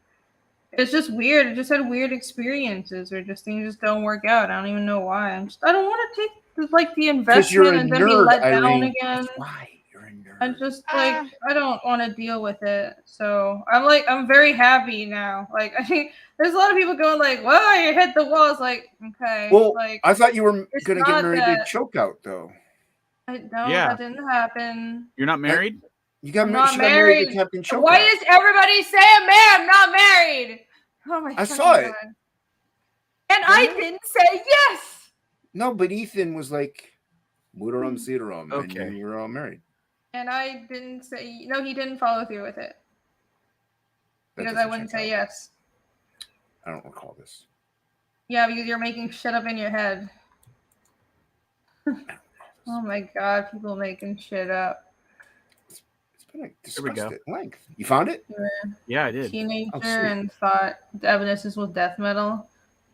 it's just weird. I just had weird experiences where just things just don't work out. I don't even know why. I don't want to take like the Because you're investment a and then be nerd, let down Irene. again. That's why you're a nerd. I'm just like I don't want to deal with it. So I'm very happy now. Like I think there's a lot of people going like, "Well, you hit the wall." It's like okay. Well, like I thought you were it's going to get not married to that- choke out, though. Yeah. that didn't happen. You're not married? You got I'm married. not She got married to married. Captain Choke Why Out. is everybody saying, "Man, I'm not married"? Oh my! I saw fucking it. God. And I didn't say yes. No, but Ethan was like, "Mudaram Cedaram," Okay. and you were all married. And I didn't say no. He didn't follow through with it That because I doesn't wouldn't check say out. yes. I don't recall this. Yeah, because you're making shit up in your head. Oh my God, people making shit up. It's been like we go. discussed at length. You found it? Yeah, I did. Teenager sweet. and thought Evanescence was death metal.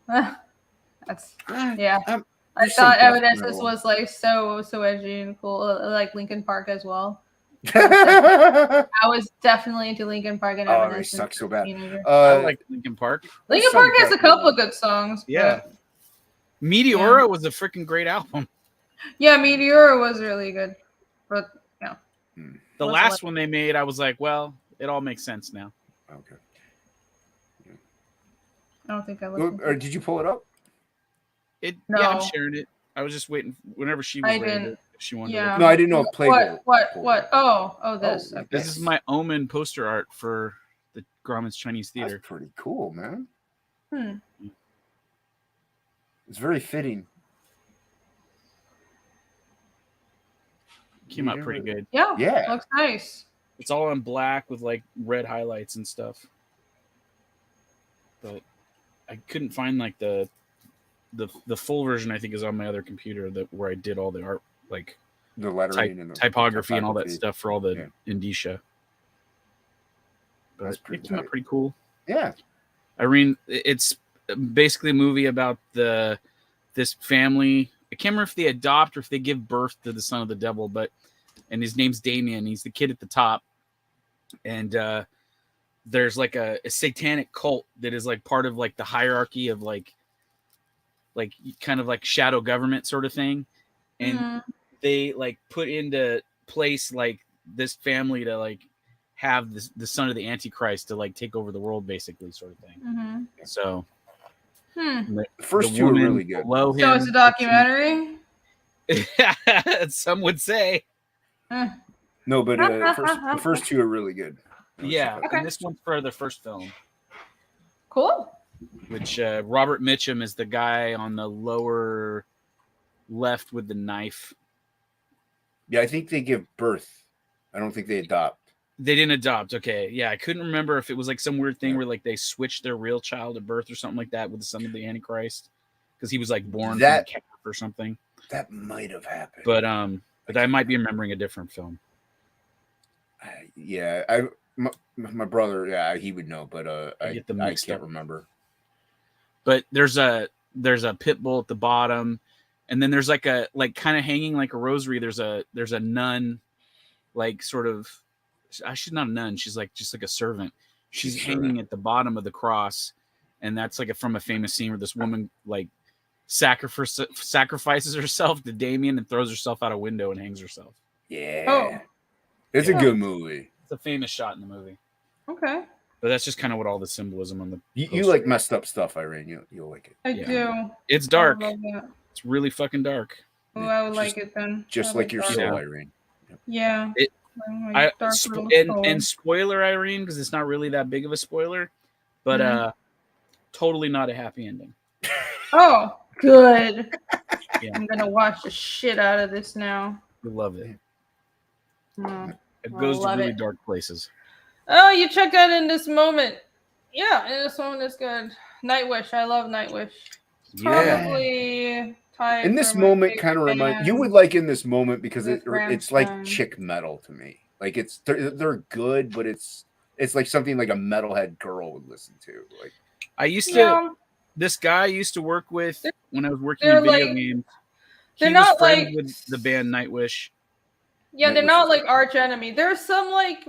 That's yeah. I There's some thought death Evanescence metal. was like so edgy and cool, like Linkin Park as well. Oh, I was definitely into Linkin Park and they Evanescence. suck so as a bad. teenager. I like Linkin Park. Linkin some Park has a death couple metal. of good songs. Yeah. but- Meteora was a freaking great album. yeah, Meteora was really good, but yeah. The Wasn't last like- one they made, I was like, well, it all makes sense now. Okay. I don't think I Well, listened. or did you pull it up? Yeah, No. I'm sharing it. I was just waiting whenever she was I ready. didn't. If she wanted Yeah. to No, look. I didn't know if Playboy. What? Oh, this. Oh, Okay. This is my Omen poster art for the Grauman's Chinese That's Theater. pretty cool, man. Hmm. It's very fitting. Came out pretty good. Yeah. Yeah. Looks nice. It's all in black with like red highlights and stuff. But I couldn't find like the full version. I think is on my other computer that where I did all the art, like The lettering and the typography and all that typography. stuff for all the Yeah. indicia. But That's it pretty came out tight. pretty cool. Yeah. Irene, it's basically a movie about this family. I can't remember if they adopt or if they give birth to the son of the devil, and his name's Damien. He's the kid at the top, and there's like a satanic cult that is like part of like the hierarchy of like kind of like shadow government sort of thing, and Mhm. they like put into place like this family to like have the son of the Antichrist to like take over the world, basically, sort of thing. Mhm. So Hmm. The first the two are woman really good. below So him- it's a documentary. Some would say, Eh. No, but the first two are really good. yeah. Okay. And this one's for the first film, Cool. which Robert Mitchum is the guy on the lower left with the knife. Yeah, I think they give birth. I don't think they adopt. They didn't adopt. Okay. Yeah. I couldn't remember if it was like some weird thing Yeah. where like they switched their real child at birth or something like that with the son of the Antichrist because he was like born That- from a calf or something. That might have happened. But I might be remembering a different film. My brother, yeah, he would know, but I get them I mixed can't up. remember. But there's a pit bull at the bottom, and then there's like kind of hanging like a rosary. There's a nun, like sort of. She's not a nun. She's like just like a servant. She's She's a hanging servant. at the bottom of the cross, and that's like from a famous scene where this woman like sacrifices herself to Damien and throws herself out a window and hangs herself. Yeah. Oh. It's Yeah. a good movie. It's a famous shot in the movie. Okay. But that's just kind of what all the symbolism on the You poster like is. messed up stuff, Irene. You'll like it. I Yeah. do. It's dark. I love that. It's really fucking dark. Oh, I would like it then. Just I like your dark. soul, Yeah. Irene. Yeah. It- My dark little soul. And spoiler, Irene, because it's not really that big of a spoiler, but Mhm. totally not a happy ending. Oh, good. Yeah. I'm gonna watch the shit out of this now. You love it. Oh. It I goes to love really it. dark places. Oh, you checked out In This Moment. Yeah, In This Moment is good. Nightwish. I love Nightwish. Yeah. Probably tied In This for my Moment favorite kind of remind you band. would like In This Moment because With it's like Rammstein. chick metal to me. Like they're good, but it's like something like a metalhead girl would listen to. Like I used to. Yeah, This guy I used to work with when I was working they're in video like- games. they're He was not friends like- with the band Nightwish. yeah, they're Nightwish not is like good. arch enemy. There's some like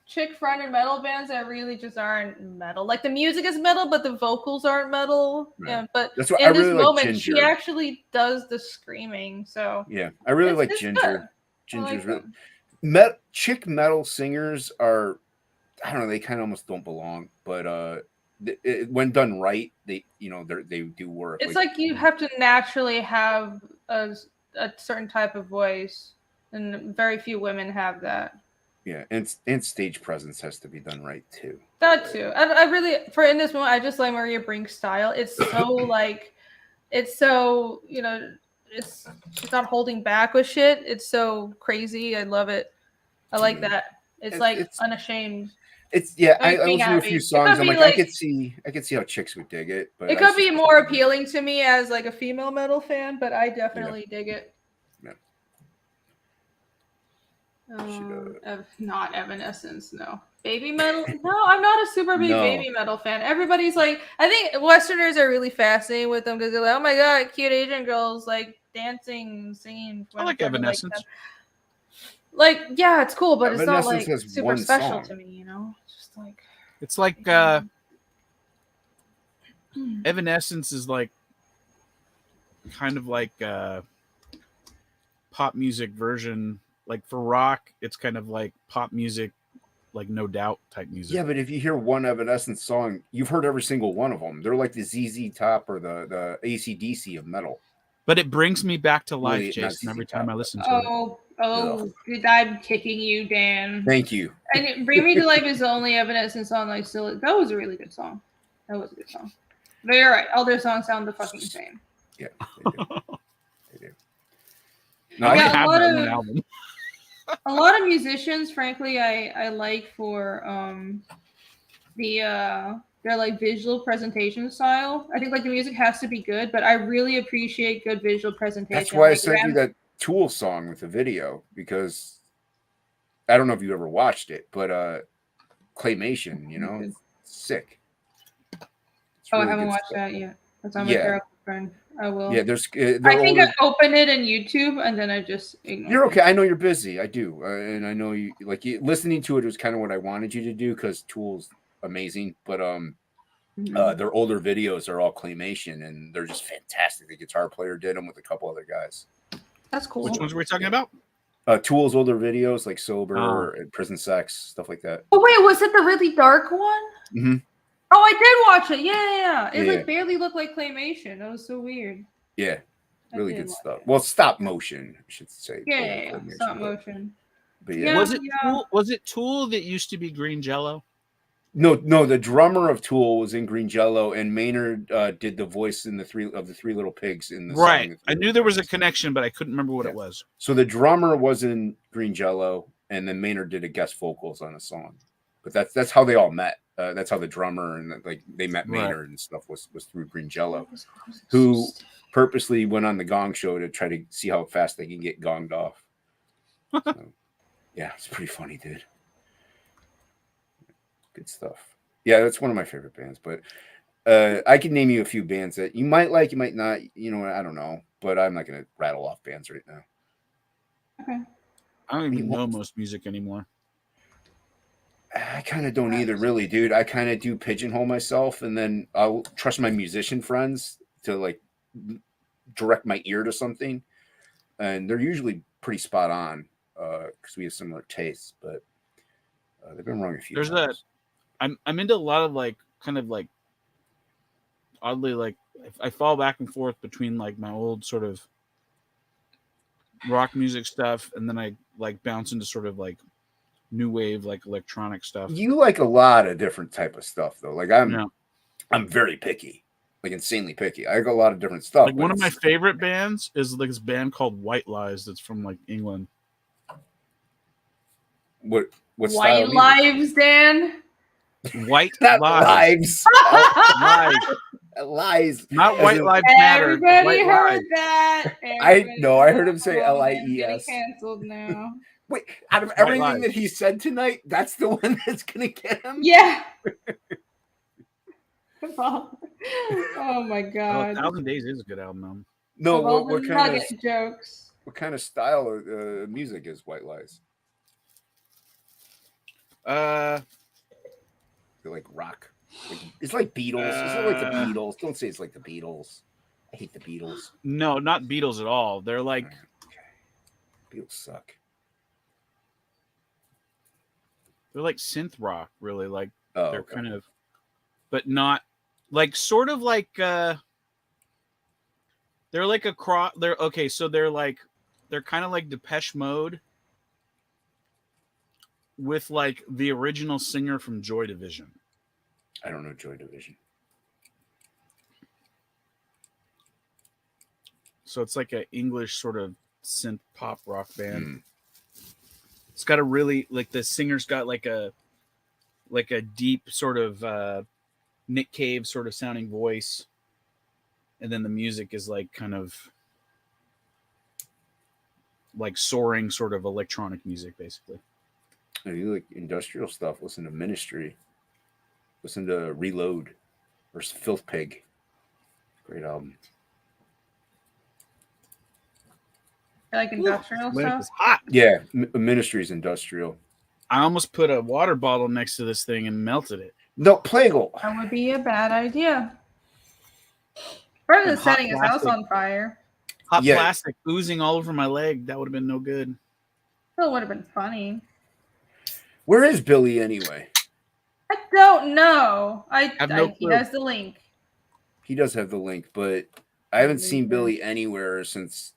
chick fronted metal bands that really just aren't metal. Like the music is metal, but the vocals aren't metal. Right. Yeah, but That's what in I this really like. moment, she Ginger. actually does the screaming. So Yeah, I really like it's Ginger. good. I Ginger's like really them. chick metal singers are, I don't know, they kind of almost don't belong, but when done right, they they do work. It's like you have to naturally have a certain type of voice, and very few women have that. yeah, and stage presence has to be done right too. That too. I really for In This Moment, I just like Maria Brink's style. It's so like, it's so it's not holding back with shit. It's so crazy. I love it. I like Yeah. that. It's It's- like it's- unashamed. It's I Makes me listened to a happy. few It songs. could I'm be like, like- I could see how chicks would dig it, but It could be more appealing to me as like a female metal fan, but I definitely dig it. Yeah. Not Evanescence, no. Baby metal? No, I'm not a super big No. baby metal fan. Everybody's like, I think Westerners are really fascinated with them because they're like, oh my god, cute Asian girls like dancing, singing. I like in front of, Evanescence. Like, yeah, it's cool, but it's not Evanescence like has super one special song. to me, It's just like It's like Evanescence is like kind of like pop music version. Like for rock, it's kind of like pop music, like No Doubt type music. Yeah, but if you hear one Evanescence song, you've heard every single one of them. They're like the ZZ Top or the AC/DC of metal. But it brings me back to Really, life, not Jason, ZZ every Top, time I but- listen to it. oh, I'm kicking you, Dan. Thank you. And Bring Me to Life is the only Evanescence song I still. That was a really good song. That was a good song. But you're right. All their songs sound the fucking same. Yeah, they do. They do. No, I Yeah, have a lot that of- one album. A lot of musicians, frankly, I like for their like visual presentation style. I think like the music has to be good, but I really appreciate good visual presentation. That's why I Like, sent you that Tool song with the video, because I don't know if you ever watched it, but claymation, it's sick. It's Oh, really I haven't good watched stuff. that yet. That's on my Yeah. therapist friend. I will. Yeah, there's. I think I opened it in YouTube and then I just ignored You're it. okay. I know you're busy. I do, and I know you listening to it was kind of what I wanted you to do because Tool's amazing. But Mhm. their older videos are all claymation, and they're just fantastic. The guitar player did them with a couple other guys. That's cool. Which ones were we talking about? Tool's older videos, like Sober Oh. and Prison Sex, stuff like that. Oh wait, was it the really dark one? Mm-hmm. Oh, I did watch it. Yeah. It Yeah. like barely looked like claymation. That was so weird. Yeah, I really did good watch stuff. it. Well, stop motion, I should say. Yeah. Claymation, Stop but- motion. But Yeah. Was it Tool that used to be Green Jello? No, the drummer of Tool was in Green Jello, and Maynard did the voice in the three little pigs in the song, Right. The Three I knew Little there was a Pigs. connection, but I couldn't remember what Yeah. it was. So the drummer was in Green Jello, and then Maynard did a guest vocals on a song. But that's how they all met. That's how the drummer and like they met Right. Maynard and stuff was through Green Jello, who purposely went on the Gong Show to try to see how fast they can get gonged off. So, yeah, it's pretty funny, dude. Good stuff. Yeah, that's one of my favorite bands. But I can name you a few bands that you might like, you might not. I don't know. But I'm not going to rattle off bands right now. Okay. I don't even You know won't- most music anymore. I kind of don't either, really, dude. I kind of do pigeonhole myself, and then I'll trust my musician friends to like direct my ear to something, and they're usually pretty spot on because we have similar tastes. But they've been wrong a few There's times. I'm into a lot of like kind of like oddly like I fall back and forth between like my old sort of rock music stuff, and then I like bounce into sort of like new wave like electronic stuff. You like a lot of different type of stuff though. Like Yeah. I'm very picky, like insanely picky. I like a lot of different stuff. Like one of my favorite bands is like this band called White Lies that's from like England. What White style music? Lives, Dan. White Not Lies. lives. Oh, Lies. lies. Not As White in- Lives Matter. Everybody White heard Lies. that. I heard him say I'm LIES. getting canceled now. Wait, out of White everything lies. that he said tonight, that's the one that's gonna get him. Yeah. Come on. Oh my Oh, God. 1,000 Days is a good album. No, Of all what the kind nugget of jokes. style of music is White Lies? Though. They're like rock. It's like Beatles. Is it like the Beatles? Don't say it's like the Beatles. I hate the Beatles. No, not Beatles at all. They're like Beatles suck. they're like synth rock, really. Like Oh, they're okay. kind of, but not like sort of like they're like a cross. They're okay, so they're kind of like Depeche Mode with like the original singer from Joy Division. I don't know Joy Division. So it's like an English sort of synth pop rock band. Mm. It's got a really like the singer's got like a deep sort of Nick Cave sort of sounding voice, and then the music is like kind of like soaring sort of electronic music, basically. If you like industrial stuff, listen to Ministry. Listen to Reload or Filth Pig. Great album. I like industrial Lamp stuff. is hot. Yeah, Ministry's industrial. I almost put a water bottle next to this thing and melted it. No, Plagal. That would be a bad idea. Rather than Hot setting his house plastic. on fire. Hot Yeah. plastic oozing all over my leg. That would have been no good. Still would have been funny. Where is Billy anyway? I don't know. have no He clue. has the link. He does have the link, but I haven't seen Billy anywhere since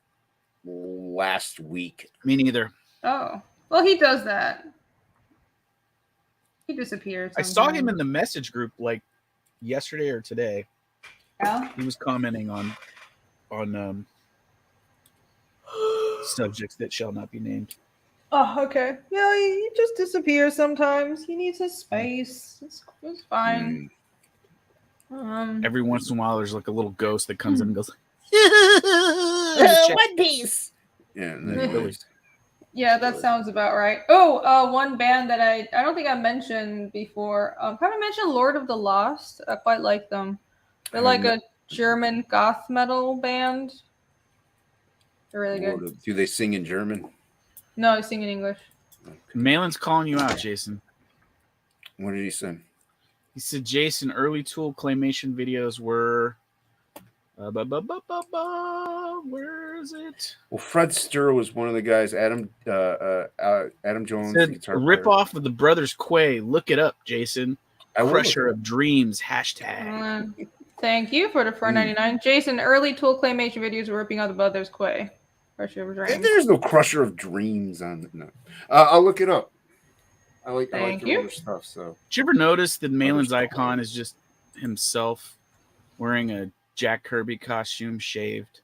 last week. Me neither. Oh. Well, he does that. He disappears. I saw him in the message group like yesterday or today. Yeah. He was commenting on subjects that shall not be named. Oh, okay. Yeah, he just disappears sometimes. He needs his space. It's fine. Every once in a while, there's like a little ghost that comes in and goes, One Piece. Yeah, and then Billy's. Yeah, that sounds about right. Oh, one band that I don't think I mentioned before. Haven't mentioned Lord of the Lost. I quite like them. They're like a German goth metal band. They're really good. Do they sing in German? No, I sing in English. Malin's calling you out, Jason. What did he say? He said, Jason, early Tool claymation videos were... where is it? Well, Fred Sturr was one of the guys. Adam Jones. Said, guitar rip player. off of the Brothers Quay. Look it up, Jason. I will Crusher look of Dreams. Hashtag. Thank you for the $4.99. Jason, early Tool claymation videos were ripping out the Brothers Quay. Crusher of Dreams. There's no Crusher of Dreams on it. No. I'll look it up. I like Thank their you. other stuff. So Did you ever notice that Malin's Brothers icon Quay. is just himself wearing a Jack Kirby costume, shaved?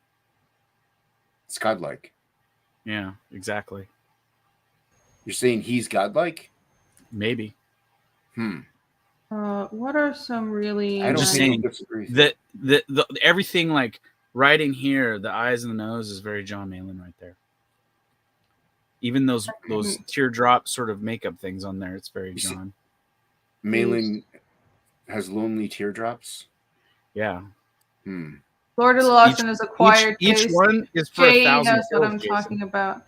it's godlike. Yeah, exactly. You're saying he's godlike? Maybe. What are some really... I don't just think saying I disagree. The everything like right in here, the eyes and the nose is very John Malin right there. Even those teardrop sort of makeup things on there, it's very John. Malin has lonely teardrops. Yeah. Lord of the Lost and his acquired Each taste. one is for Jay 1,000 knows what kills, I'm Jason. talking about.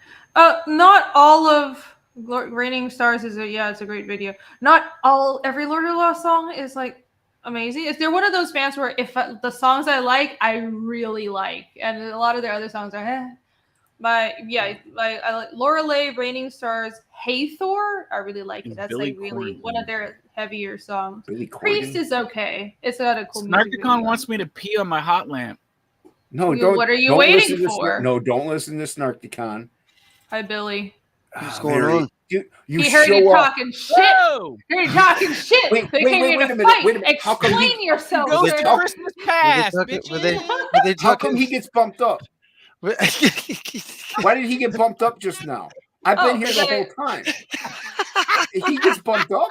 Not all of Raining Stars is it's a great video. Not every Lord of the Lost song is like amazing. If they're one of those bands where if the songs I like, I really like, and a lot of their other songs are I like Lorelei, Raining Stars, Hey Thor. I really like it. That's Billy like really Corgan. one of their heavier songs. Billy Priest Corgan? is okay. It's got a cool music Snarkicon video. wants me to pee on my hot lamp. No, You- don't. what are you don't waiting listen to for? No, don't listen to Snarkicon. Hi, Billy. What's going on? You He heard you show up. talking shit. Whoa! He heard you talking shit. Wait, They wait, came wait, here wait to a minute, fight. wait a minute. How come Explain he- yourself, Go sir. to Christmas past, Were they bitches. How come he gets bumped up? talking? Why did he get bumped up just now? I've been Oh, here the yeah. whole time. If he gets bumped up,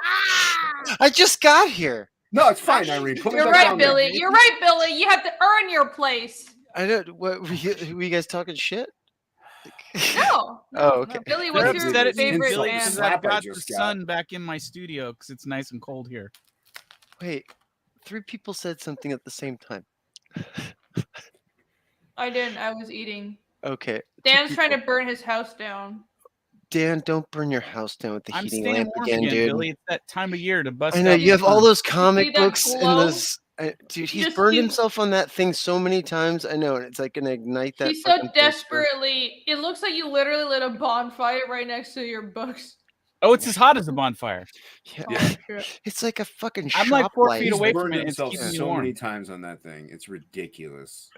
I just got here. no, it's fine, Irene. Put me You're back right, down there. Billy. You're right, Billy. You have to earn your place. I don't. What were you guys talking shit? No. Oh, okay. Billy, They're what's your upset at me, favorite Billy, band? because Slap I've I got the just got. sun back in my studio because it's nice and cold here. Wait, 3 people said something at the same time. I didn't. I was eating. Okay. 2 Dan's trying to people. burn his house down. Dan, don't burn your house down with the I'm heating staying lamp warm again, again, dude. Billy. It's that time of year to bust. I know out you the have all sun. those comic that books and glow? those. Dude, he's Just burned you- himself on that thing so many times. I know, and it's like gonna ignite that. He's so fucking thirst for- desperately. It looks like you literally lit a bonfire right next to your books. Oh, it's as hot as a bonfire. Yeah. Oh, shit. It's like a fucking I'm like 4 shop feet light. away He's from burned it, and it's himself keeping me so warm. many times on that thing. It's ridiculous.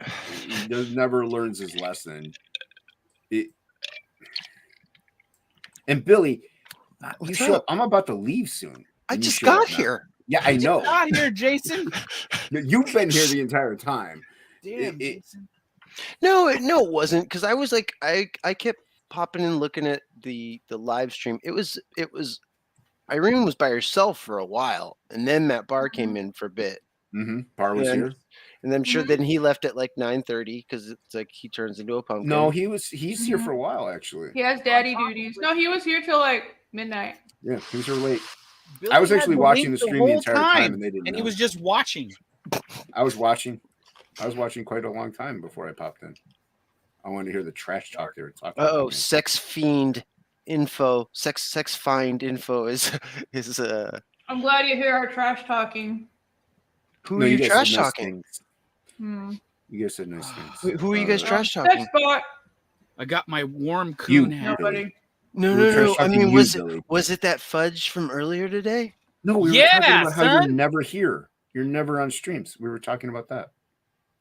Never learns his lesson. And Billy, you What's show up? up. I'm about to leave soon. I and you just show up got now. here. Yeah, I know. Not here, Jason. You've been here the entire time. Damn, It- Jason. No, it wasn't because I was like I kept popping and looking at the live stream. It was Irene was by herself for a while, and then Matt Barr came in for a bit, Bar was And- here. and I'm sure then he left at like 9:30 because it's like he turns into a pumpkin. No, he's here for a while actually. He has daddy duties. No, he was here till like midnight. Yeah, he was here late. Billy I was had actually the watching link the stream the whole entire time, and they didn't. and he know. was just watching. I was watching quite a long time before I popped in. I wanted to hear the trash talk they were talking about. Oh, me. sex fiend info, sex find info is I'm glad you hear our trash talking. who No, are you guys said trash nice talking? things. Hmm. You guys said nice things. Who are you guys Uh, trash Sex talking? bot. I got my warm You. coon hat. Nobody. No, We were no, trash no. I talking mean, you, Billy. was it that fudge from earlier today? No, we were Yeah, talking about how you're son. never here. You're never on streams. We were talking about that.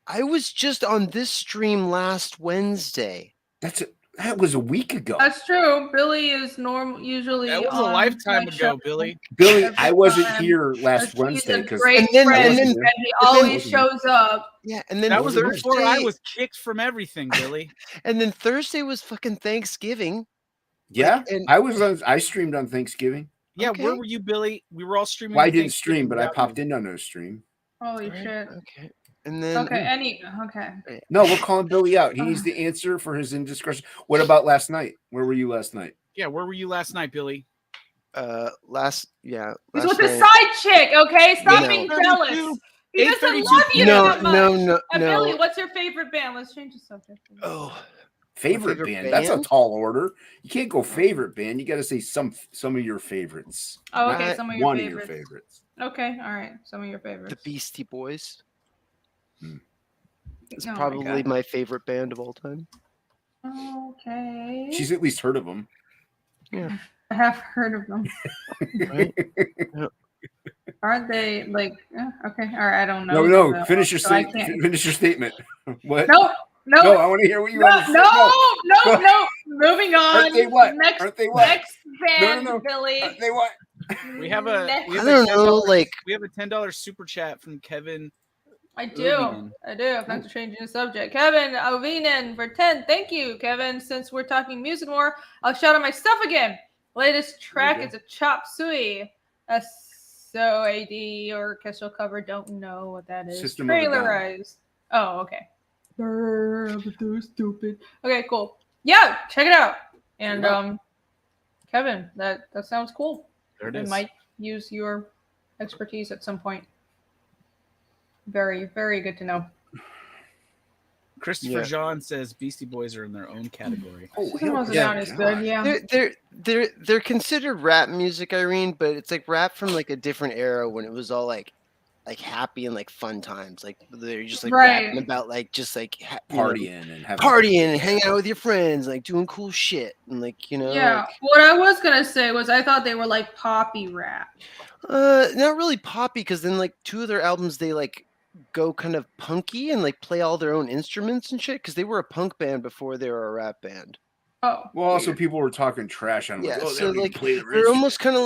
I was just on this stream last Wednesday. That was a week ago. That's true. Billy is usually. That was a on lifetime my ago, show. Billy. Billy, every I wasn't time. here last He's Wednesday a because great And then- friend, and then- and he always shows up. Yeah, and then That was Thursday, before I was kicked from everything, Billy. and then Thursday was fucking Thanksgiving. yeah, and- I streamed on Thanksgiving. Yeah, Okay. where were you, Billy? We were all streaming. Well, I on didn't stream, but I without popped you. in on no stream. Holy Right, shit. Okay, and then Okay. Okay. No, we're calling Billy out. He needs the answer for his indiscretion. What about last night? Where were you last night? Yeah, where were you last night, Billy? last He's last with the night- side chick. Okay, stop No. being jealous. He doesn't 8:32. love you No, that much. no. Billy, what's your favorite band? Let's change the subject. Oh, Favorite favorite band. That's a band? tall order. You can't go favorite band. You got to say some of your favorites. Oh, okay. Not Some of your One favorites. of your favorites. Okay, all right. Some of your the favorites. Beastie Boys. It's Oh my probably God. my favorite band of all time. Okay. She's at least heard of them. Yeah. I have heard of them. Right? Aren't they like? Okay, all right. I don't know. No, them no. that Finish your well, so I statement. can't- Finish your statement. What? No, no, No, I want to hear what you no, have to say. no. Moving on. Aren't they what? Next, Aren't they what? next band, no. Billy. Aren't they what? We have a. Next- We I have don't a know, $10 like we have a $10 super chat from Kevin. I do. Ovinen. I do. Thanks for changing the subject. Kevin Ovinen for 10. Thank you, Kevin. Since we're talking music more, I'll shout out my stuff again. Latest track you is a Chop Suey. SOAD orchestral cover. Don't know what that is. System of a Down. Trailerized. Oh, okay. So stupid. Okay, cool. Yeah, check it out. And Check it out. Kevin, that sounds cool. There it I is. might use your expertise at some point. Very, very good to know. Christopher Yeah. John says Beastie Boys are in their own category. Oh, System of a yeah. Down is good, yeah. they're considered rap music, Irene, but it's like rap from like a different era when it was all like like happy and like fun times. Like they're just like Right. rapping about like just like Partying and having partying and hanging out with your friends, like doing cool shit and like Yeah. like What I was gonna say was I thought they were like poppy rap. not really poppy, because then like 2 of their albums they like go kind of punky and like play all their own instruments and shit, because they were a punk band before they were a rap band. Oh. Well, also people were talking trash on them. Yeah, Like, oh, so they don't even like play their they're almost instruments. kind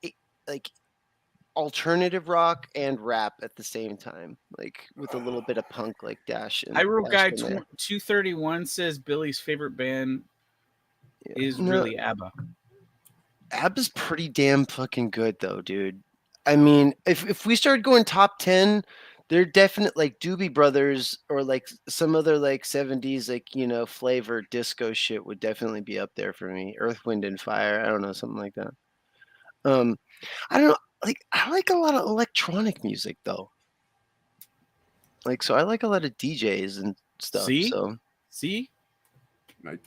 of like alternative rock and rap at the same time, like with a little bit of punk like dash. And Hyrule dash Guy in there. 231 says Billy's favorite band is No. really ABBA. ABBA's pretty damn fucking good though, dude. I mean, if we started going top 10, they're definitely like Doobie Brothers or like some other like 70s like flavor disco shit would definitely be up there for me. Earth, Wind and Fire, I don't know, something like that. I don't know, like I like a lot of electronic music though. Like so I like a lot of DJs and stuff. See? So See? I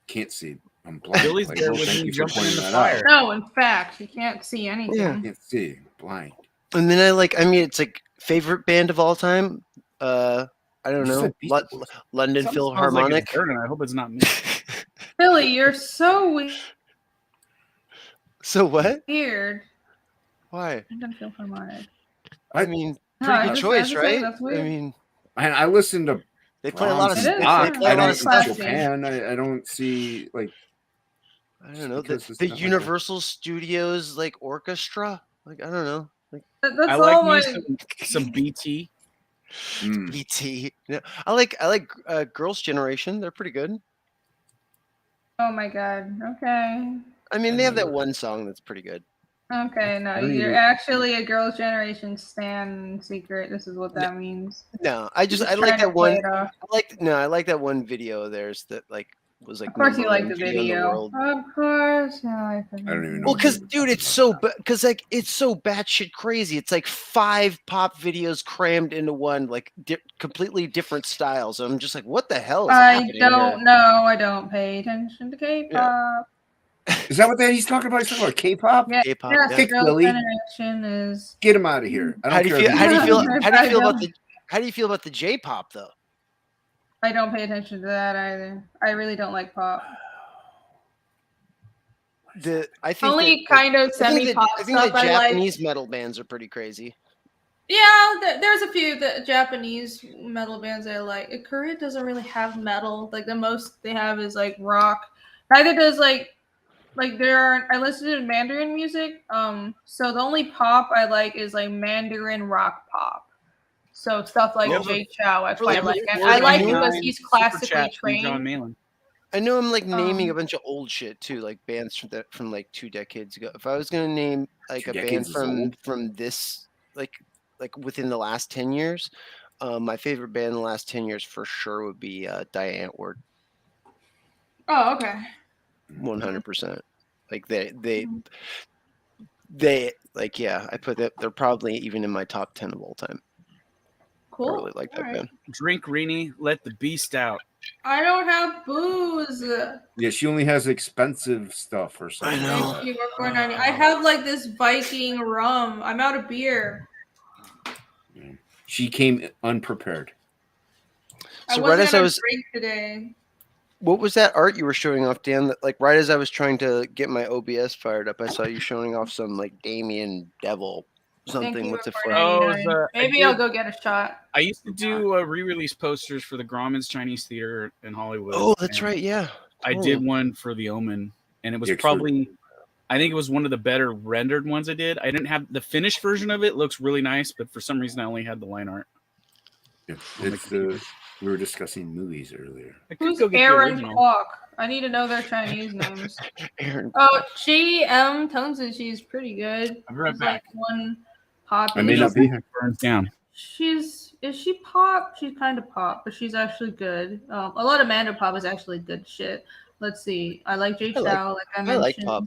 can't see. I'm blind. Billy's Like, there well, with thank me you for jumping in pointing the that fire. out. No, in fact, you can't see anything. Yeah. I can't see. I'm blind. and then I mean it's like favorite band of all time. I don't You know. said Beastie Boys. London Something smells like Philharmonic. it's burning. I hope it's not me. Billy, you're so So what? weird. Why? I don't feel harmonic. I mean, No, pretty I good just- choice, I just think right? that's I weird. mean, I listen to they play a lot of Brahms It and is, Bach. yeah. I Very don't see classy. Chopin. I don't see like I don't know, because it's the not like Universal Studios like orchestra. Like I don't know, like That's I all like my. me some BT. BT. Yeah, I like Girls' Generation. They're pretty good. Oh my god. Okay. I mean, they have that one song that's pretty good. Okay. No, I don't you're even- actually a Girls' Generation stan secret. This is what that means. No, I You're like trying to that play one. it off. I like that one video of theirs that like was like. Of course, you #1 like the in video. world. Of course, you like the I don't even video. know. Well, because dude, it's so because like it's so batshit crazy. It's like 5 pop videos crammed into one, like completely different styles. I'm just like, what the hell is I happening don't here? know. I don't pay attention to K-pop. Is that what he's talking about? He's talking about K-pop? Yeah, K-pop, yes, yeah. Kick Girls' Billy. Generation is. Get him out of here. I don't How do you care feel? if How do you he's- feel? If How do I you feel about don't- the? How do you feel about the J-pop though? I don't pay attention to that either. I really don't like pop. I think Only that, kind of I think semi-pop I think stuff the I like. Japanese metal bands are pretty crazy. Yeah, there's a few Japanese metal bands I like. Korea doesn't really have metal. Like the most they have is like rock. Neither does like there are. I listen to Mandarin music. So the only pop I like is like Mandarin rock pop. So stuff like Yep. Jay Chow, I Really? quite like. And Really? I like I him know- because he's Super classically chat from John trained. Malin. I know I'm like naming a Um, bunch of old shit too, like bands from like 2 decades ago. If I was gonna name like 2 a band decades is old. from this like within the last 10 years, my favorite band in the last 10 years for sure would be DeviantArt. Oh, okay. 100%. Like they like yeah, I put that they're probably even in my top 10 of all time. Cool. I really like that Alright. band. Drink Rini, let the beast out. I don't have booze. Yeah, she only has expensive stuff or something. I know. Thank you, $4.90. I have like this Viking rum. I'm out of beer. She came unprepared. I So wasn't right as I gonna was drink today. what was that art you were showing off, Dan? That like right as I was trying to get my OBS fired up, I saw you showing off some like Damien Devil Thank something. you, What's it for for? $4.99. I Maybe did- I'll go get a shot. I used to do re-release posters for the Grauman's Chinese Theater in Hollywood. Oh, that's and right. Yeah. I Totally. did one for The Omen, and it was Yeah, 'cause probably, I think it was one of the better rendered ones I did. I didn't have the finished version of it. Looks really nice, but for some reason I only had the line art. Yeah, it's the we were discussing movies earlier. I could Who's go get the Aaron original. Kwok? I need to know their Chinese names. Aaron. Oh, GM Tungsi, she's pretty good. I'll be right She's back. like one pop. I may not be here. Burns down. Is she pop? She's kind of pop, but she's actually good. A lot of Manda pop is actually good shit. Let's see. I like Jay I like- Chow, like I I like mentioned. pop.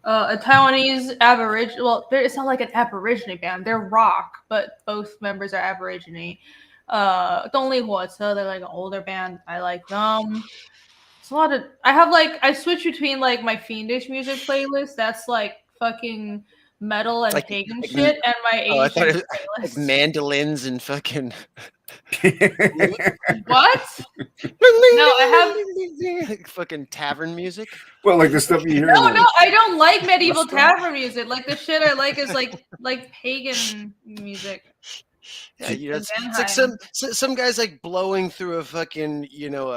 A Taiwanese Aborigine. Well, it's not like an Aborigine band. They're rock, but both members are Aborigine. Don't Li Huoce, they're like an older band. I like them. It's a lot of. I have like I switch between like my fiendish music playlist. That's like fucking metal and Like- pagan like- shit, and my Oh, I thought it Asian was like playlist. mandolins and fucking. What? No, I have fucking tavern music. Well, like the stuff you hear. No, in the, no, I don't like medieval Restaurant. tavern music. Like the shit I like is like pagan music. Yeah, you know, And it's like some guys like blowing through a fucking, you know,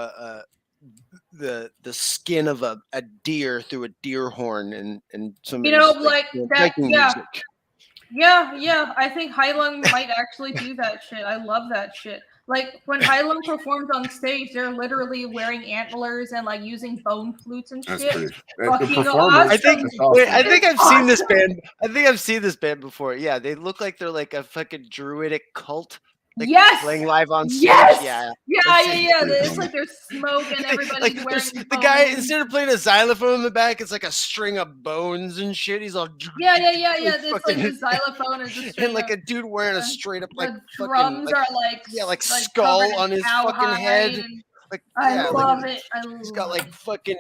the skin of a deer through a deer horn, and somebody's like that. Viking Yeah, music. yeah. I think Heilung might actually do that shit. I love that shit. Like when Heilung performs on stage, they're literally wearing antlers and like using bone flutes and That's shit. pretty. The Fucking performers. awesome. I think That's awesome. I think I've It's seen this awesome. band. I think I've seen this band before. Yeah, they look like they're like a fucking druidic cult. Like Yes! playing live on stage. Yes! Yeah. Yeah. pretty It's cool. like there's smoke and everybody's Like wearing there's the guy, bones. instead of playing a xylophone in the back, it's like a string of bones and shit. He's all Yeah. It's like fucking- the xylophone is just and like a dude wearing a Yeah. straight up like the fucking drums like, are like like covered skull in on his fucking cowhide head. and like I yeah, love like, it. I love he's got like fucking,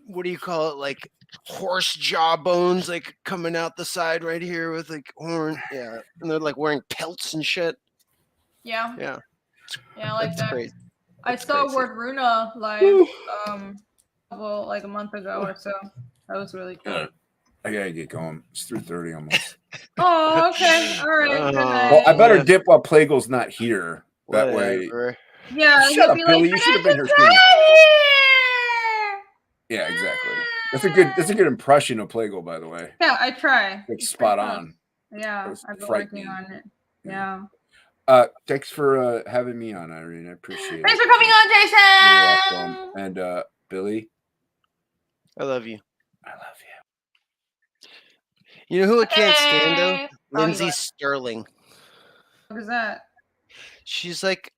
what do you call it, like horse jaw bones like coming out the side right here with like horn. Yeah, and they're like wearing pelts and shit. yeah, Yeah, I like that's that. crazy. I That's saw crazy. Word Runa live like a month ago or so. That was really cool. I gotta get going. It's 3:30 almost. Oh, okay. All right. Good Oh. night. Well, I better Yeah. dip while Plagel's not here. That way. Whatever. Yeah, Shut he'll up, be Billy. like, You should have been here "Vanessa's sooner." right here!" Yeah, exactly. That's a good impression of Plagle, by the way. Yeah, I try. Like spot on. Yeah, was I've been frightening. working on it. Yeah. Thanks for having me on, Irene. I appreciate Thanks it. for coming on, Jason. You're welcome. And Billy, I love you. I love you. You know who I can't stand though? Hey. Lindsay what? Sterling. What is that? She's like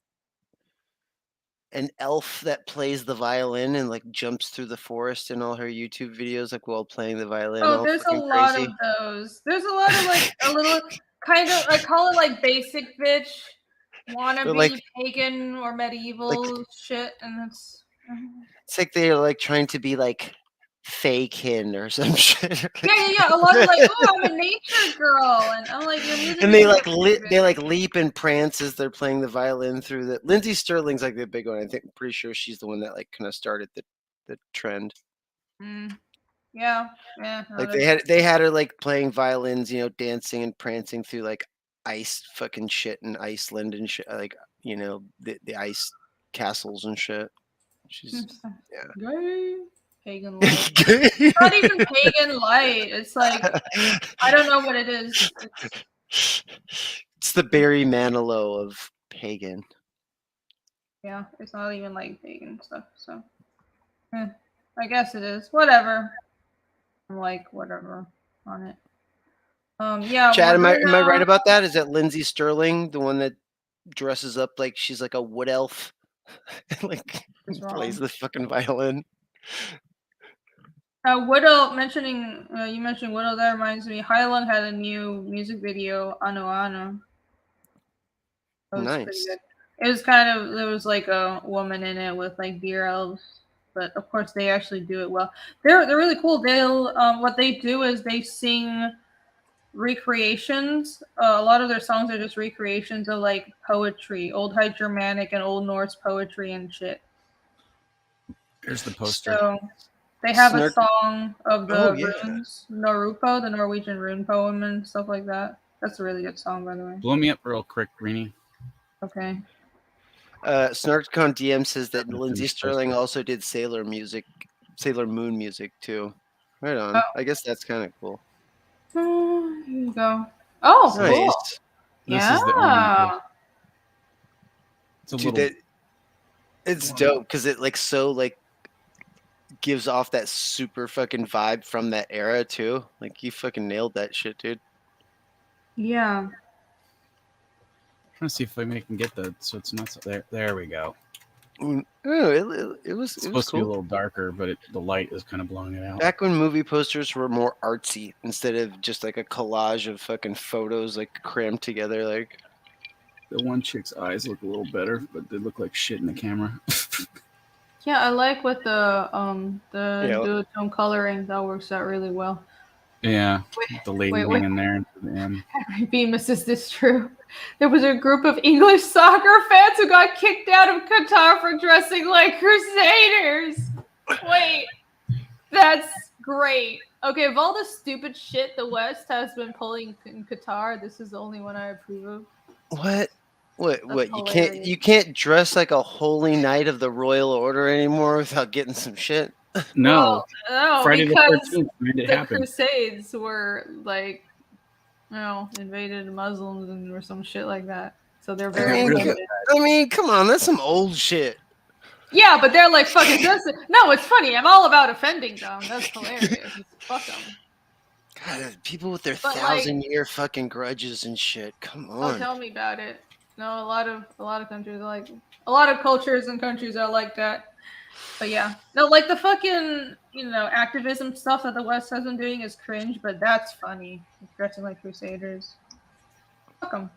an elf that plays the violin and like jumps through the forest in all her YouTube videos, like while playing the violin. Oh, all there's a fucking lot crazy. of those. There's a lot of like a little kind of I call it like basic bitch wannabe like- pagan or medieval shit, and it's It's like they're like trying to be like fakin or some shit. yeah. A lot of like, oh, I'm a nature girl, and I'm like, your music. And they is like stupid. they like leap and prance as they're playing the violin through the. Lindsay Sterling's like the big one. I think pretty sure she's the one that like kind of started the trend. Yeah. Like they had her like playing violins, you know, dancing and prancing through like ice fucking shit in Iceland and shit, like, you know, the ice castles and shit. She's Gay. Pagan light. It's not even pagan light. It's like I don't know what it is. It's the Barry Manilow of pagan. Yeah, it's not even like pagan stuff. So, I guess it is. Whatever. I'm like whatever on it. Yeah. Chad, am I Word Runa- right about that? Is that Lindsay Sterling, the one that dresses up like she's like a wood elf, like What's plays wrong? the fucking violin? Widow mentioning you mentioned Widow. That reminds me. Highland had a new music video, Anu Anu. It was pretty Nice. good. It was kind of there was like a woman in it with like beer elves, but of course they actually do it well. They're really cool. They'll what they do is they sing recreations. A lot of their songs are just recreations of like poetry, old High Germanic and Old Norse poetry and shit. Here's the poster. So they have a Snark- song of the Oh, yeah. runes, Norupo, the Norwegian rune poem and stuff like that. That's a really good song, by the way. Blow me up real quick, Greenie. Okay. SnarkCon DM says that Nothing Lindsay supposed Sterling to. also did Sailor Moon music too. Right on. Oh. I guess that's kind of cool. Here you go. Oh, Nice. cool. This Yeah. is the only. It's a Dude, little. it's dope because it like so like gives off that super fucking vibe from that era too. Like you fucking nailed that shit, dude. Yeah. Trying to see if I can get the so it's not so there. There we go. Oh, it was It's supposed to be a cool. little darker, but the light is kind of blowing it out. Back when movie posters were more artsy instead of just like a collage of fucking photos like crammed together. Like The one chick's eyes look a little better, but they look like shit in the camera. Yeah, I like with the Yeah. duotone coloring. That works out really well. Yeah, the lady wait. hanging there at the end. Bemis, is this true? There was a group of English soccer fans who got kicked out of Qatar for dressing like crusaders. Wait, that's great. Okay, of all the stupid shit the West has been pulling in Qatar, this is the only one I approve of. What? What? That's You hilarious. can't dress like a holy knight of the royal order anymore without getting some shit. No, Well, no, Friday the because 13th made it the happen. Crusades were like, invaded Muslims or some shit like that. So they're very limited. I mean, come on, that's some old shit. Yeah, but they're like fucking dressing. No, it's funny. I'm all about offending them. That's hilarious. Fuck them. God, people with their But, like- 1,000-year fucking grudges and shit. Come Oh, on. tell me about it. No, a lot of countries are like, a lot of cultures and countries are like that. But yeah, no, like the fucking activism stuff that the West has been doing is cringe, but that's funny. Dressing like crusaders. Fuck them.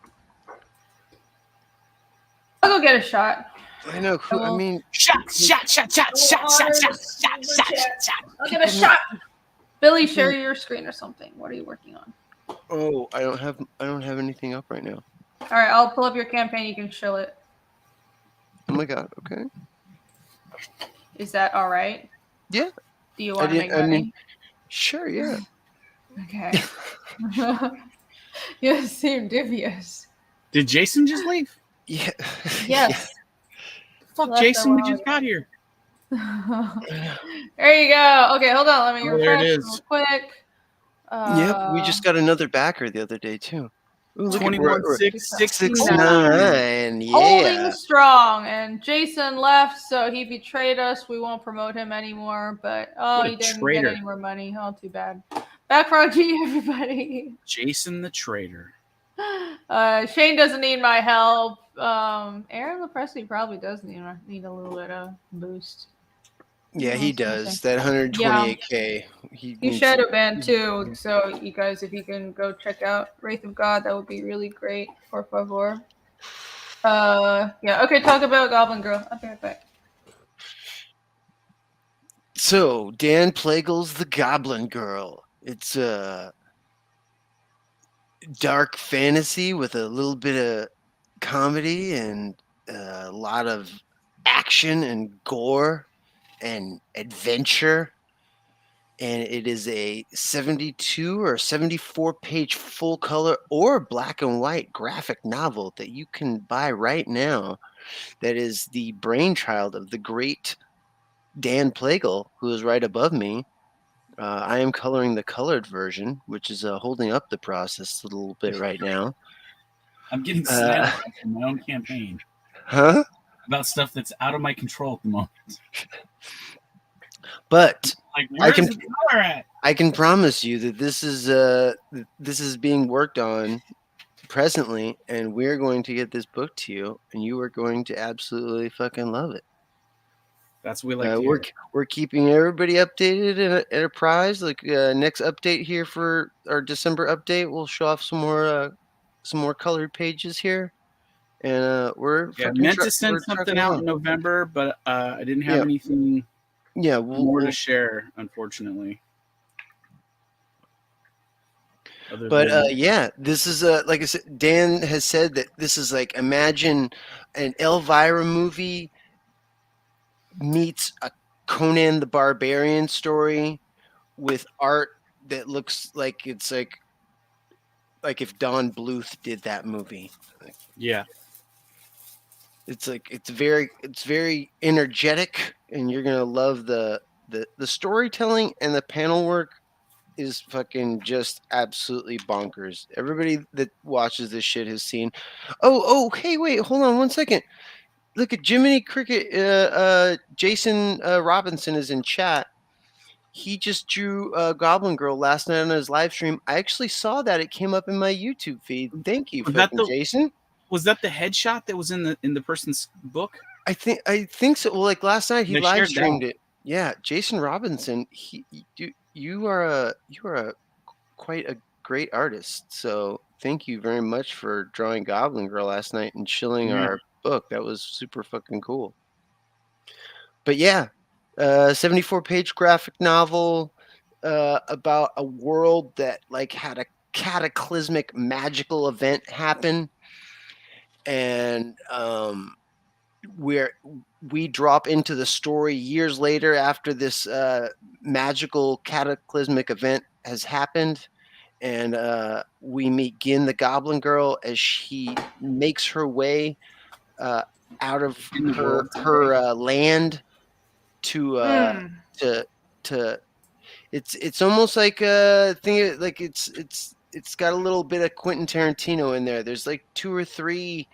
I'll go get a shot. I know. I mean, Shot. I'll get a shot. Billy, share your screen or something. What are you working on? oh, I don't have anything up right now. All right, I'll pull up your campaign. You can show it. Oh my god. Okay. Is that all right? Yeah. Do you want to make money? Sure. Yeah. Okay. You seem dubious. Did Jason just leave? Yeah. Yes. Fuck, Left Jason, we a just got here. There you go. Okay, hold on. Let me Oh, there it refresh is. real quick. Yep. We just got another backer the other day too. Ooh, look at 21, we're 6, 69. 69. holding Yeah. strong. And Jason left, so he betrayed us. We won't promote him anymore. But What a he didn't traitor. get any more money. Oh, too bad. Back for G, everybody. Jason the traitor. Shane doesn't need my help. Aaron LaPresley probably does need a little bit of boost. Yeah, he does. That 128K. He needs shadow to- banned too. So you guys, if you can go check out Wraith of God, that would be really great. Por favor. Yeah. Okay. Talk about Goblin Girl. I'll be right back. So, Dan Plagle's The Goblin Girl. It's a dark fantasy with a little bit of comedy and a lot of action and gore and adventure. And it is a 72 or 74 page full color or black and white graphic novel that you can buy right now. That is the brainchild of the great Dan Plagle, who is right above me. I am coloring the colored version, which is holding up the process a little bit right now. I'm getting sidetracked in my own campaign Huh? about stuff that's out of my control at the moment. But Like, where's the color at? I can promise you that this is being worked on presently, and we're going to get this book to you, and you are going to absolutely fucking love it. That's what we like to hear. We're keeping everybody updated and apprised. Like next update here for our December update, we'll show off some more colored pages here, and we're meant to send something out in November, but I didn't have anything. Yeah, more to share, unfortunately. Yeah, this is like I said, Dan has said that this is like, imagine an Elvira movie meets a Conan the Barbarian story with art that looks like it's like if Don Bluth did that movie. Yeah. It's like it's very energetic, and you're gonna love the storytelling, and the panel work is fucking just absolutely bonkers. Everybody that watches this shit has seen. Oh, hey, wait, hold on 1 second. Look at Jiminy Cricket. Jason Robinson is in chat. He just drew Goblin Girl last night on his live stream. I actually saw that. It came up in my YouTube feed. Thank you, Jason. Was that the headshot that was in the person's book? I think so. Well, like last night he live streamed it. Yeah, Jason Robinson. You are quite a great artist. So thank you very much for drawing Goblin Girl last night and shilling our book. That was super fucking cool. But yeah, 74 page graphic novel. about a world that like had a cataclysmic magical event happen, and we drop into the story years later after this magical cataclysmic event has happened, and we meet Gin the Goblin Girl as she makes her way out of In the world her land to it's almost like a thing, like it's got a little bit of Quentin Tarantino in there. There's like 2 or 3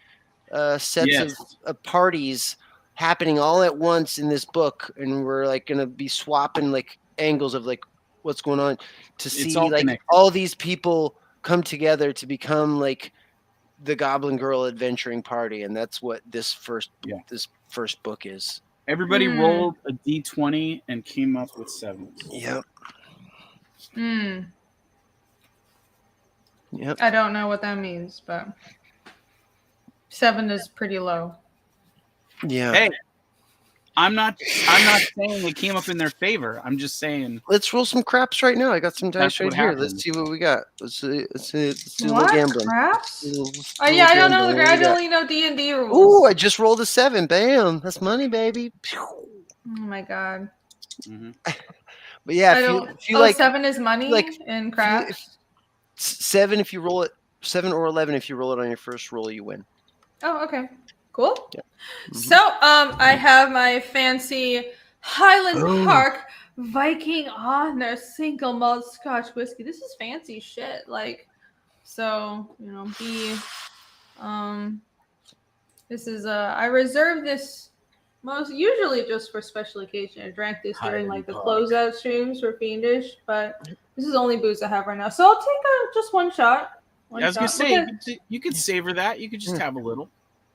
sets of parties happening all at once in this book, and we're like gonna be swapping like angles of like what's going on to see all like connected. all these people come together to become like the Goblin Girl adventuring party, and that's what this first book is. Everybody rolled a d20 and came up with 7s. Yep. Yep. I don't know what that means, but 7 is pretty low. Yeah. Hey, I'm not saying it came up in their favor. I'm just saying. Let's roll some craps right now. I got some dice That's right what here. happened. Let's see what we got. Let's do a little What? gambling. Craps? Let's do Oh a yeah, I little don't know. gambling. I What do we got? only know D&D rules. Ooh, I just rolled a 7. Bam. That's money, baby. Oh my god. But yeah, if you like 7 is money in craps. 7 if you roll it, 7 or 11 if you roll it on your first roll, you win. Oh, okay. Cool. Yeah. So, I have my fancy Highland Park Viking Honor single malt Scotch whiskey. This is fancy shit. Like, so this is I reserved this usually just for special occasion. I drank this during like the closeout streams for Fiendish, but this is the only booze I have right now. So I'll take just one shot. I was gonna say you could savor that. You could just have a little.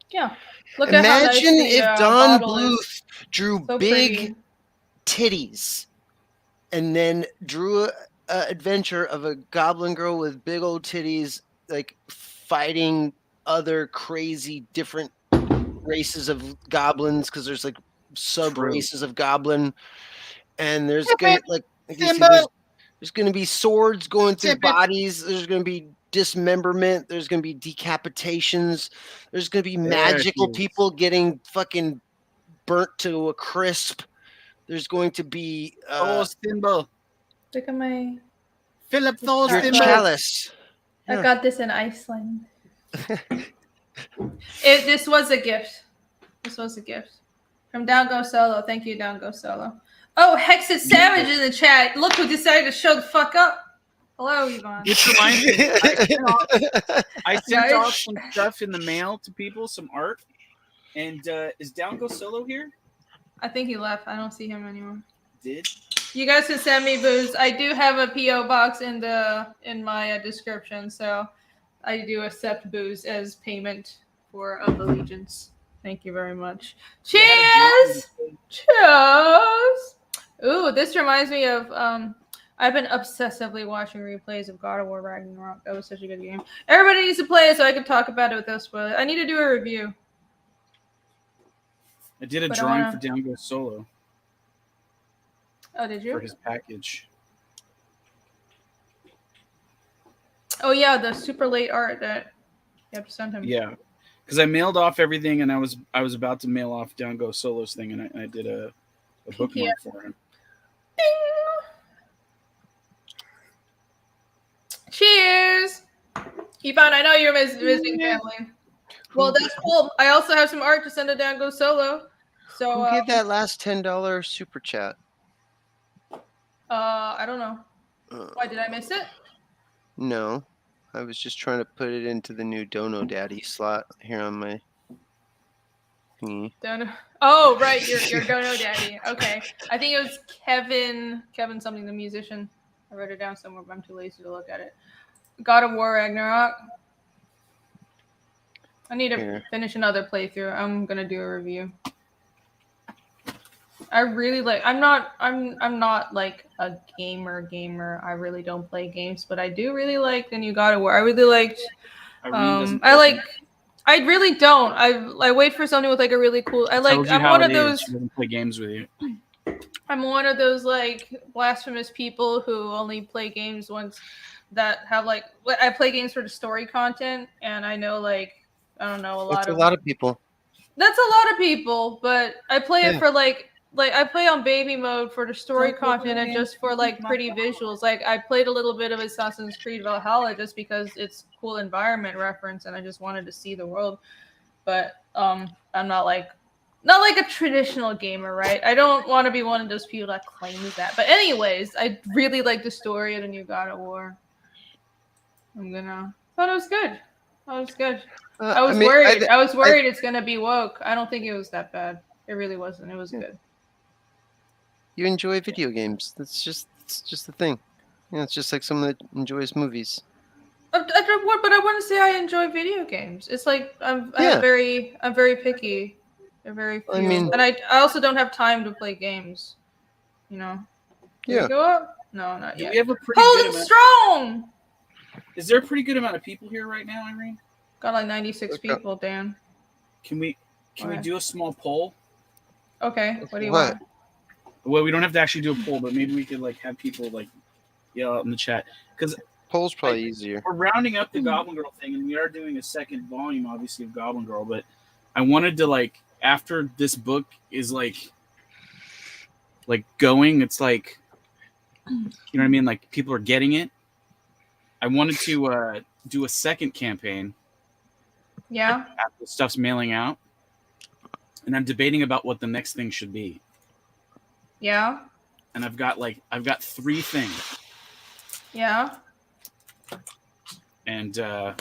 Yeah. Look Imagine at how nice if the Don bottle Bluth is. drew So big pretty. titties and then drew a adventure of a goblin girl with big old titties, like fighting other crazy different races of goblins, because there's like sub races of goblin, and there's gonna there's gonna be swords going through bodies. There's gonna be dismemberment. There's gonna be decapitations. There's gonna be magical people getting fucking burnt to a crisp. There's going to be Thimble. Look at my Philip your chalice. I got this in Iceland. This was a gift. This was a gift from Down Go Solo. Thank you, Down Go Solo. Oh, Hexed Savage in the chat. Look who decided to show the fuck up. Hello, Yvonne. Which reminds me, I sent off some stuff in the mail to people, some art. And is Down Go Solo here? I think he left. I don't see him anymore. Did? You guys can send me booze. I do have a P.O Box in my description, so I do accept booze as payment for allegiance. Thank you very much. Cheers! Cheers! Ooh, this reminds me of I've been obsessively watching replays of God of War Ragnarok. That was such a good game. Everybody needs to play it so I can talk about it without spoilers. I need to do a review. I did a drawing for Down Go Solo. Oh, did you? For his package. Oh yeah, the super late art that you have to send him. Yeah, because I mailed off everything, and I was about to mail off Down Go Solo's thing, and I did a bookmark for him. Ding! Cheers! Yvonne, I know you're visiting family. Well, that's cool. I also have some art to send to Down Go Solo. So who gave that last $10 super chat? I don't know. Why did I miss it? No, I was just trying to put it into the new Dono Daddy slot here on my thingy. Dono. Oh, right, your Dono Daddy. Okay, I think it was Kevin something, the musician. I wrote it down somewhere, but I'm too lazy to look at it. God of War Ragnarok. I need to finish another playthrough. I'm gonna do a review. I really like. I'm not like a gamer. I really don't play games, but I do really like the new God of War. I really liked. I really don't. I wait for something with like a really cool. I'm one of those. She doesn't play games with you. I'm one of those like blasphemous people who only play games once that have like I play games for the story content, and I know like I don't know That's a lot of people. That's a lot of people, but I play it Yeah. for like I play on baby mode for the story content and just for like pretty visuals. Like I played a little bit of Assassin's Creed Valhalla just because it's cool environment reference and I just wanted to see the world. But I'm not like a traditional gamer, right? I don't want to be one of those people that claims that. But anyways, I really like the story of the new God of War. Thought it was good. Thought it was good. I was worried. I was worried it's gonna be woke. I don't think it was that bad. It really wasn't. It was good. You enjoy video games. It's just the thing. You know, it's just like someone that enjoys movies. But I wouldn't say I enjoy video games. It's like I'm very picky. They're very few. I mean, and I also don't have time to play games. You know. Did we go up? No, not yet. We have a pretty Hold good strong. Is there a pretty good amount of people here right now, Irene? Got like 96 people, Dan. Can we do a small poll? Okay. What do you want? Well, we don't have to actually do a poll, but maybe we could like have people like yell out in the chat because poll's probably easier. We're rounding up the Goblin Girl thing, and we are doing a second volume, obviously, of Goblin Girl. But I wanted to like after this book is like going, it's like you know what I mean. Like people are getting it. I wanted to do a second campaign. Yeah. After stuff's mailing out, and I'm debating about what the next thing should be. Yeah. And I've got 3 things. Yeah. And I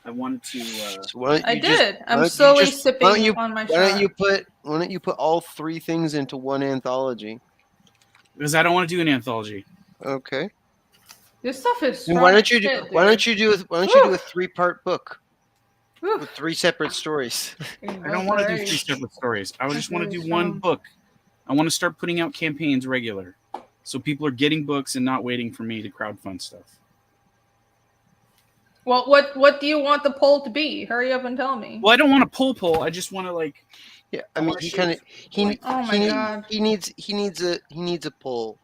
wanted to. I'm slowly sipping on my shot. Why don't you put all 3 things into one anthology? Because I don't want to do an anthology. Okay. This stuff is strong. Why don't you do a 3-part book with 3 separate stories? I don't want to do 3 separate stories. I just want to do one book. I want to start putting out campaigns regular, so people are getting books and not waiting for me to crowdfund stuff. Well, what do you want the poll to be? Hurry up and tell me. Well, I don't want a poll. I just want to like. Yeah, I mean, he needs a poll.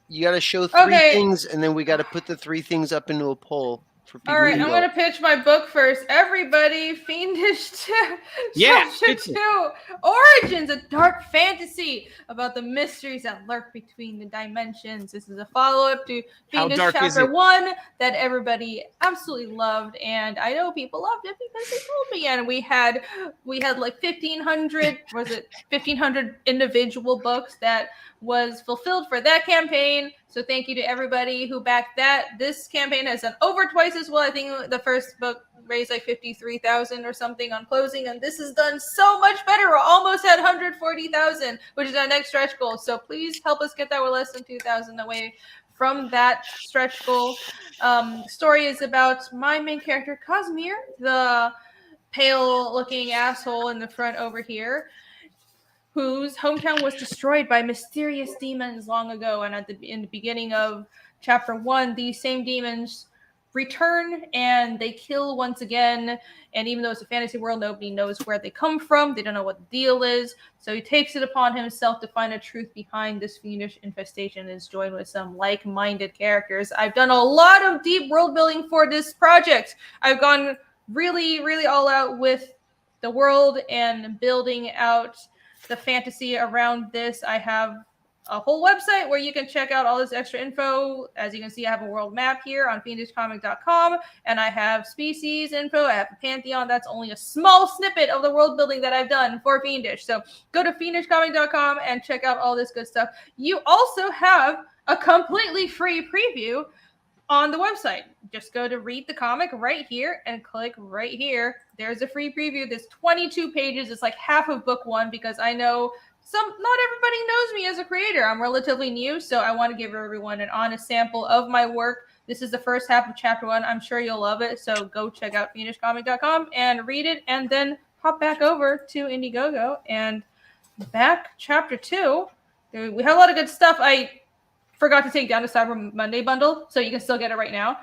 You got to show 3 things, and then we got to put the 3 things up into a poll for people. All right, I'm gonna pitch my book first. Everybody, Fiendish 2, Chapter 2, Origins, a dark fantasy about the mysteries that lurk between the dimensions. This is a follow-up to Fiendish Chapter 1 that everybody absolutely loved, and I know people loved it because they told me. And we had like 1,500 individual books that was fulfilled for that campaign. So thank you to everybody who backed that. This campaign has done over twice as well. I think the first book raised like 53,000 or something on closing, and this has done so much better. We're almost at 140,000, which is our next stretch goal. So please help us get that. We're less than 2,000 away from that stretch goal. Story is about my main character, Cosmere, the pale-looking asshole in the front over here, whose hometown was destroyed by mysterious demons long ago. And in the beginning of Chapter 1, these same demons return and they kill once again. And even though it's a fantasy world, nobody knows where they come from. They don't know what the deal is. So he takes it upon himself to find the truth behind this fiendish infestation and is joined with some like-minded characters. I've done a lot of deep world building for this project. I've gone really, really all out with the world and building out the fantasy around this. I have a whole website where you can check out all this extra info. As you can see, I have a world map here on fiendishcomic.com, and I have species info. I have a pantheon. That's only a small snippet of the world building that I've done for Fiendish. So go to fiendishcomic.com and check out all this good stuff. You also have a completely free preview on the website. Just go to read the comic right here and click right here. There's a free preview. There's 22 pages. It's like half of book 1 because I know not everybody knows me as a creator. I'm relatively new, so I want to give everyone an honest sample of my work. This is the first half of Chapter 1. I'm sure you'll love it. So go check out fiendishcomic.com and read it, and then hop back over to Indiegogo and back Chapter 2. We have a lot of good stuff. forgot to take down the Cyber Monday bundle, so you can still get it right now.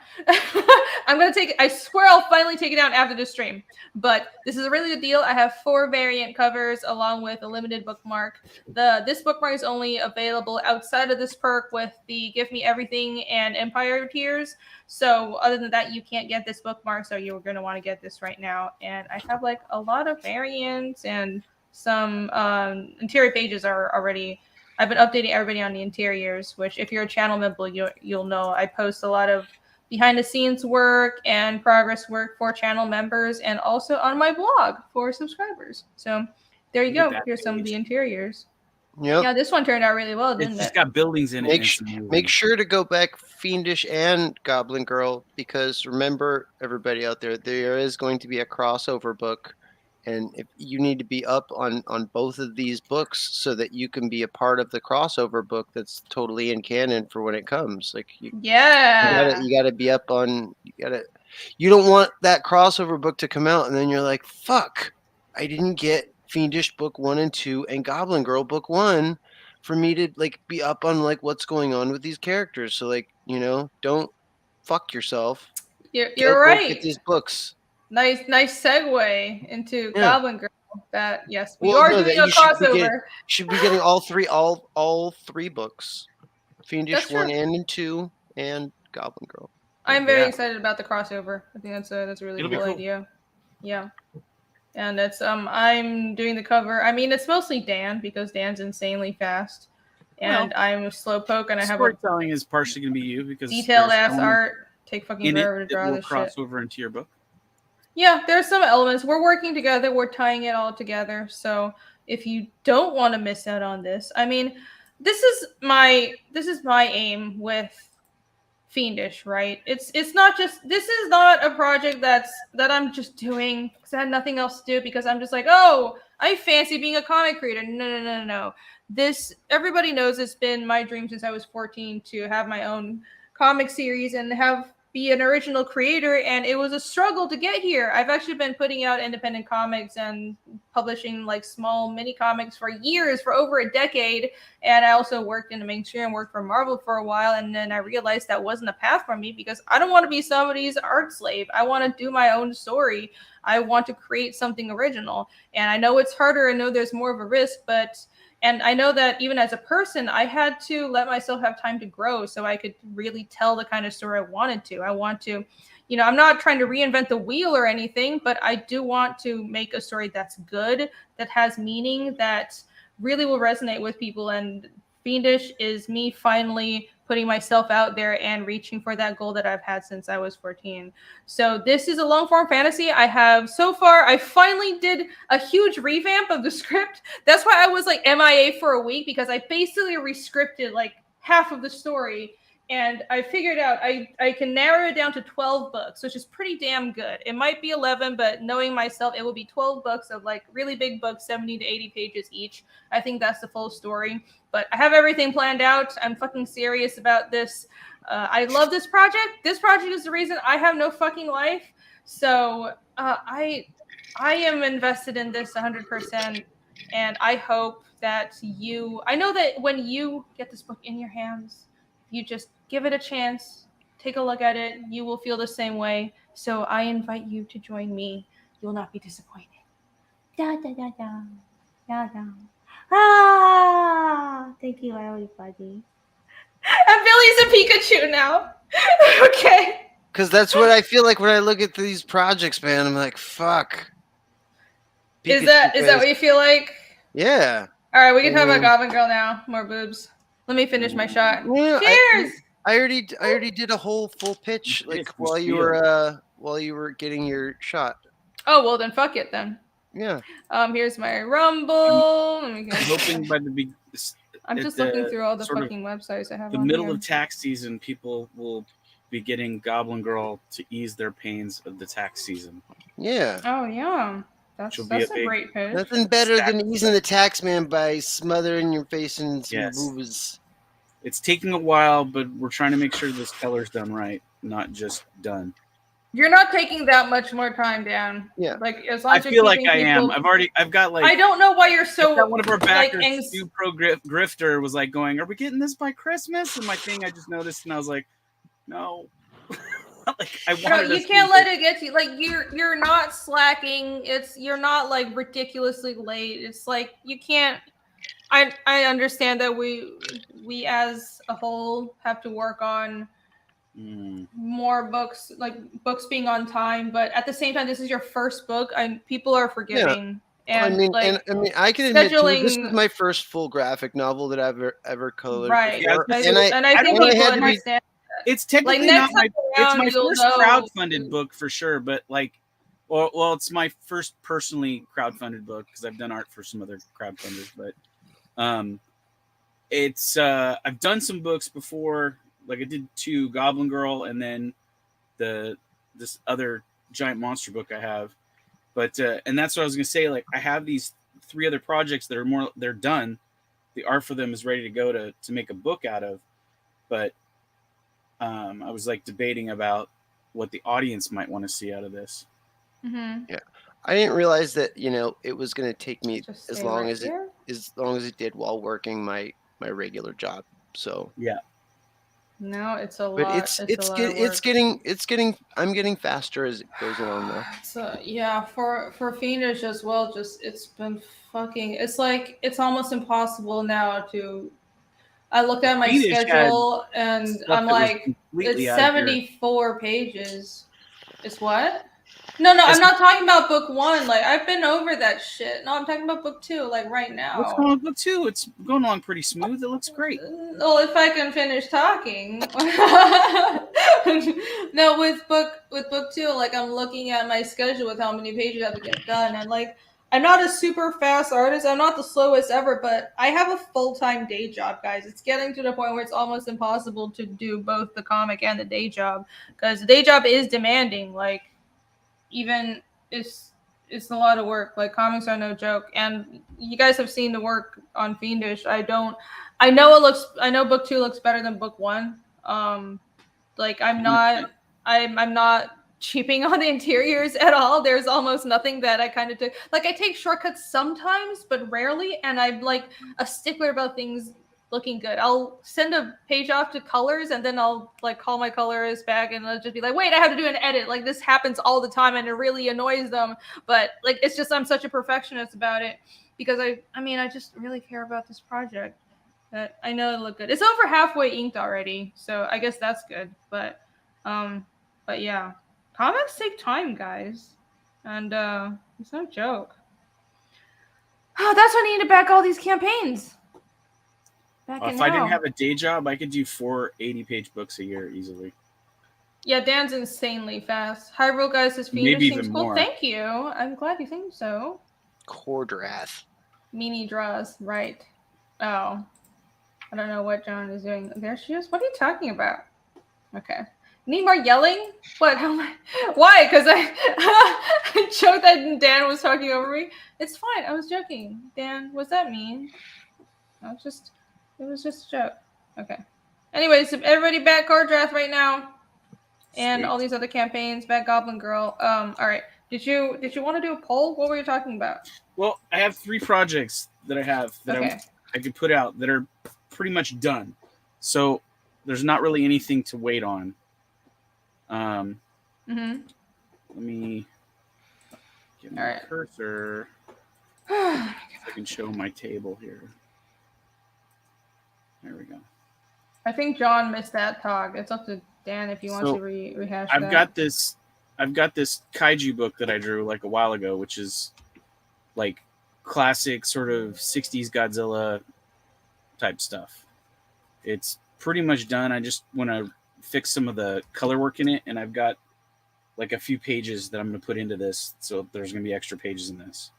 I'm gonna take it. I swear I'll finally take it down after the stream. But this is a really good deal. I have 4 variant covers along with a limited bookmark. This bookmark is only available outside of this perk with the Give Me Everything and Empire tiers. So other than that, you can't get this bookmark. So you're gonna want to get this right now. And I have like a lot of variants and some interior pages are already. I've been updating everybody on the interiors, which if you're a channel member, you'll know. I post a lot of behind the scenes work and progress work for channel members and also on my blog for subscribers. So there you go. Here's some of the interiors. Yep. Yeah, this one turned out really well, didn't It's it? just got buildings in it. Make sure to go back Fiendish and Goblin Girl, because remember, everybody out there, there is going to be a crossover book. And if you need to be up on both of these books so that you can be a part of the crossover book that's totally in canon for when it comes. Like you gotta be up on. You don't want that crossover book to come out and then you're like, fuck, I didn't get Fiendish book 1 and 2 and Goblin Girl book 1 for me to like be up on like what's going on with these characters. So like, you know, don't fuck yourself. You're right. Get these books. Nice segue into Goblin Girl. That yes, we Well, are no, doing a crossover. Should be getting all three books. Fiendish 1 and 2 and Goblin Girl. I'm very excited about the crossover. I think that's a really cool cool idea. Yeah. And it's I'm doing the cover. I mean, it's mostly Dan because Dan's insanely fast. And I'm a slowpoke and I have storytelling is partially going to be you because detailed ass art. Take fucking forever to draw this shit. Crossover into your book. Yeah, there's some elements. We're working together. We're tying it all together. So if you don't want to miss out on this, I mean, this is my aim with Fiendish, right? It's not just, this is not a project that I'm just doing because I had nothing else to do because I'm just like, oh, I fancy being a comic creator. No. This, everybody knows it's been my dream since I was 14 to have my own comic series and be an original creator, and it was a struggle to get here. I've actually been putting out independent comics and publishing like small mini comics for years, for over a decade, and I also worked in the mainstream, worked for Marvel for a while, and then I realized that wasn't a path for me because I don't want to be somebody's art slave. I want to do my own story. I want to create something original, and I know it's harder. I know there's more of a risk, and I know that even as a person, I had to let myself have time to grow so I could really tell the kind of story I wanted to. I want to, I'm not trying to reinvent the wheel or anything, but I do want to make a story that's good, that has meaning, that really will resonate with people. And Fiendish is me finally putting myself out there and reaching for that goal that I've had since I was 14. So this is a long form fantasy. I finally did a huge revamp of the script. That's why I was like MIA for a week, because I basically rescripted like half of the story. And I figured out I can narrow it down to 12 books, which is pretty damn good. It might be 11, but knowing myself, it will be 12 books of like really big books, 70 to 80 pages each. I think that's the full story. But I have everything planned out. I'm fucking serious about this. I love this project. This project is the reason I have no fucking life. So I am invested in this 100%. And I hope that I know that when you get this book in your hands, you just give it a chance, take a look at it, you will feel the same way. So I invite you to join me. You'll not be disappointed. Da da da da. Da da. Ah, thank you, everybody. And Billy's a Pikachu now. Okay. Because that's what I feel like when I look at these projects, man. I'm like, fuck. Is that what you feel like? Yeah. All right, we can talk about Goblin Girl now. More boobs. Let me finish my shot. Yeah, cheers. I already did a whole full pitch like while you were getting your shot. Oh well, then fuck it then. Yeah. Here's my Rumble. I'm hoping by I'm just looking through all the fucking websites I have. The middle of tax season, people will be getting Goblin Girl to ease their pains of the tax season. Yeah. Oh yeah. That's a great pitch. Nothing better than easing the tax man by smothering your face in some boobs. It's taking a while, but we're trying to make sure this color's done right, not just done. You're not taking that much more time, Dan. Yeah. Like as long I as you're feel like keeping I am. people- I've got like. I don't know why you're so I've got one of our like backers, Stu Pro Grifter, was like going, "Are we getting this by Christmas?" And my thing, I just noticed, and I was like, "No." Like I No, wanted. you can't let it get to you. Like you're not slacking. You're not like ridiculously late. It's like you can't. I understand that we as a whole have to work on more books, like books being on time. But at the same time, this is your first book, and people are forgiving. Yeah. And I can admit too, this is scheduling- my first full graphic novel that I've ever colored. right. before. I and I think only people had to be- understand. It's technically next not my. time It's around, my you'll first know. crowdfunded book for sure, but like, well, it's my first personally crowdfunded book because I've done art for some other crowdfunders, but it's I've done some books before. Like I did 2 Goblin Girl and then this other giant monster book I have, but and that's what I was gonna say. Like I have these 3 other projects that are they're done. The art for them is ready to go to make a book out of, but I was like debating about what the audience might want to see out of this. Mm-hmm. Yeah, I didn't realize that it was going to take me Just as stay long right as here. it did while working my regular job. So Yeah, No, it's a but lot. it's a lot of work. getting I'm getting faster as it goes along though. So yeah, for Fiendish as well, just it's been fucking. It's like it's almost impossible now to. I looked at my Fiendish had schedule and stuff I'm that was like, completely it's out of your- 74 pages. It's what? No, It's- I'm not talking about book 1. Like I've been over that shit. No, I'm talking about book 2. Like right now. What's going on with book 2? It's going along pretty smooth. It looks great. Well, if I can finish talking. No, with book 2, like I'm looking at my schedule with how many pages I have to get done, and like I'm not a super fast artist. I'm not the slowest ever, but I have a full-time day job, guys. It's getting to the point where it's almost impossible to do both the comic and the day job because the day job is demanding. Like even it's a lot of work. Like comics are no joke, and you guys have seen the work on Fiendish. I know book 2 looks better than book 1. Like I'm not cheaping on the interiors at all. There's almost nothing that I kind of took. Like I take shortcuts sometimes, but rarely, and I'm like a stickler about things looking good. I'll send a page off to colors and then I'll like call my colorist back and I'll just be like, wait, I have to do an edit. Like this happens all the time and it really annoys them. But like it's just I'm such a perfectionist about it because I just really care about this project. That I know it look good. It's over halfway inked already, so I guess that's good. But yeah. Comics take time, guys. And it's no joke. Oh, that's why I need to back all these campaigns. If I didn't have a day job, I could do 4 80-page books a year easily. Yeah, Dan's insanely fast. Hyrule guys, his Fiendish Maybe seems even cool. more. Thank you. I'm glad you think so. Cordrath. Mini draws, right. Oh. I don't know what John is doing. There she is. What are you talking about? Okay. Need more yelling? What? How am I? Why? Because I joked that Dan was talking over me. It's fine. I was joking. Dan, what's that mean? It was just a joke. Okay. Anyways, everybody back Cordrath right now. And Sweet. all these other campaigns, back Goblin Girl. All right. Did you want to do a poll? What were you talking about? Well, I have 3 projects that I have that Okay. I could put out that are pretty much done. So there's not really anything to wait on. Let me get my Alright. cursor. So I can show my table here. There we go. I think John missed that talk. It's up to Dan if he wants So, to rehash I've that. got this kaiju book that I drew like a while ago, which is like classic sort of 60s Godzilla type stuff. It's pretty much done. I just want to fix some of the color work in it, and I've got like a few pages that I'm going to put into this, so there's going to be extra pages in this.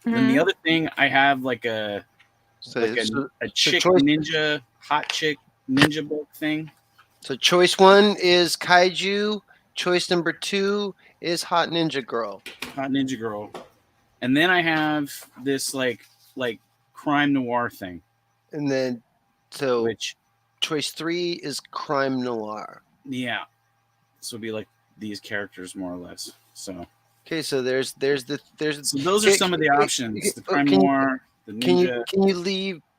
Then the other thing, I have like a chick ninja, hot chick ninja book thing. So choice 1 is kaiju. Choice number 2 is hot ninja girl. Hot ninja girl. And then I have this like crime noir thing. And then Which choice 3 is crime noir. yeah. So it'll be like these characters more or less. So Okay, so there's so those are some of the options: the crime noir, the ninja.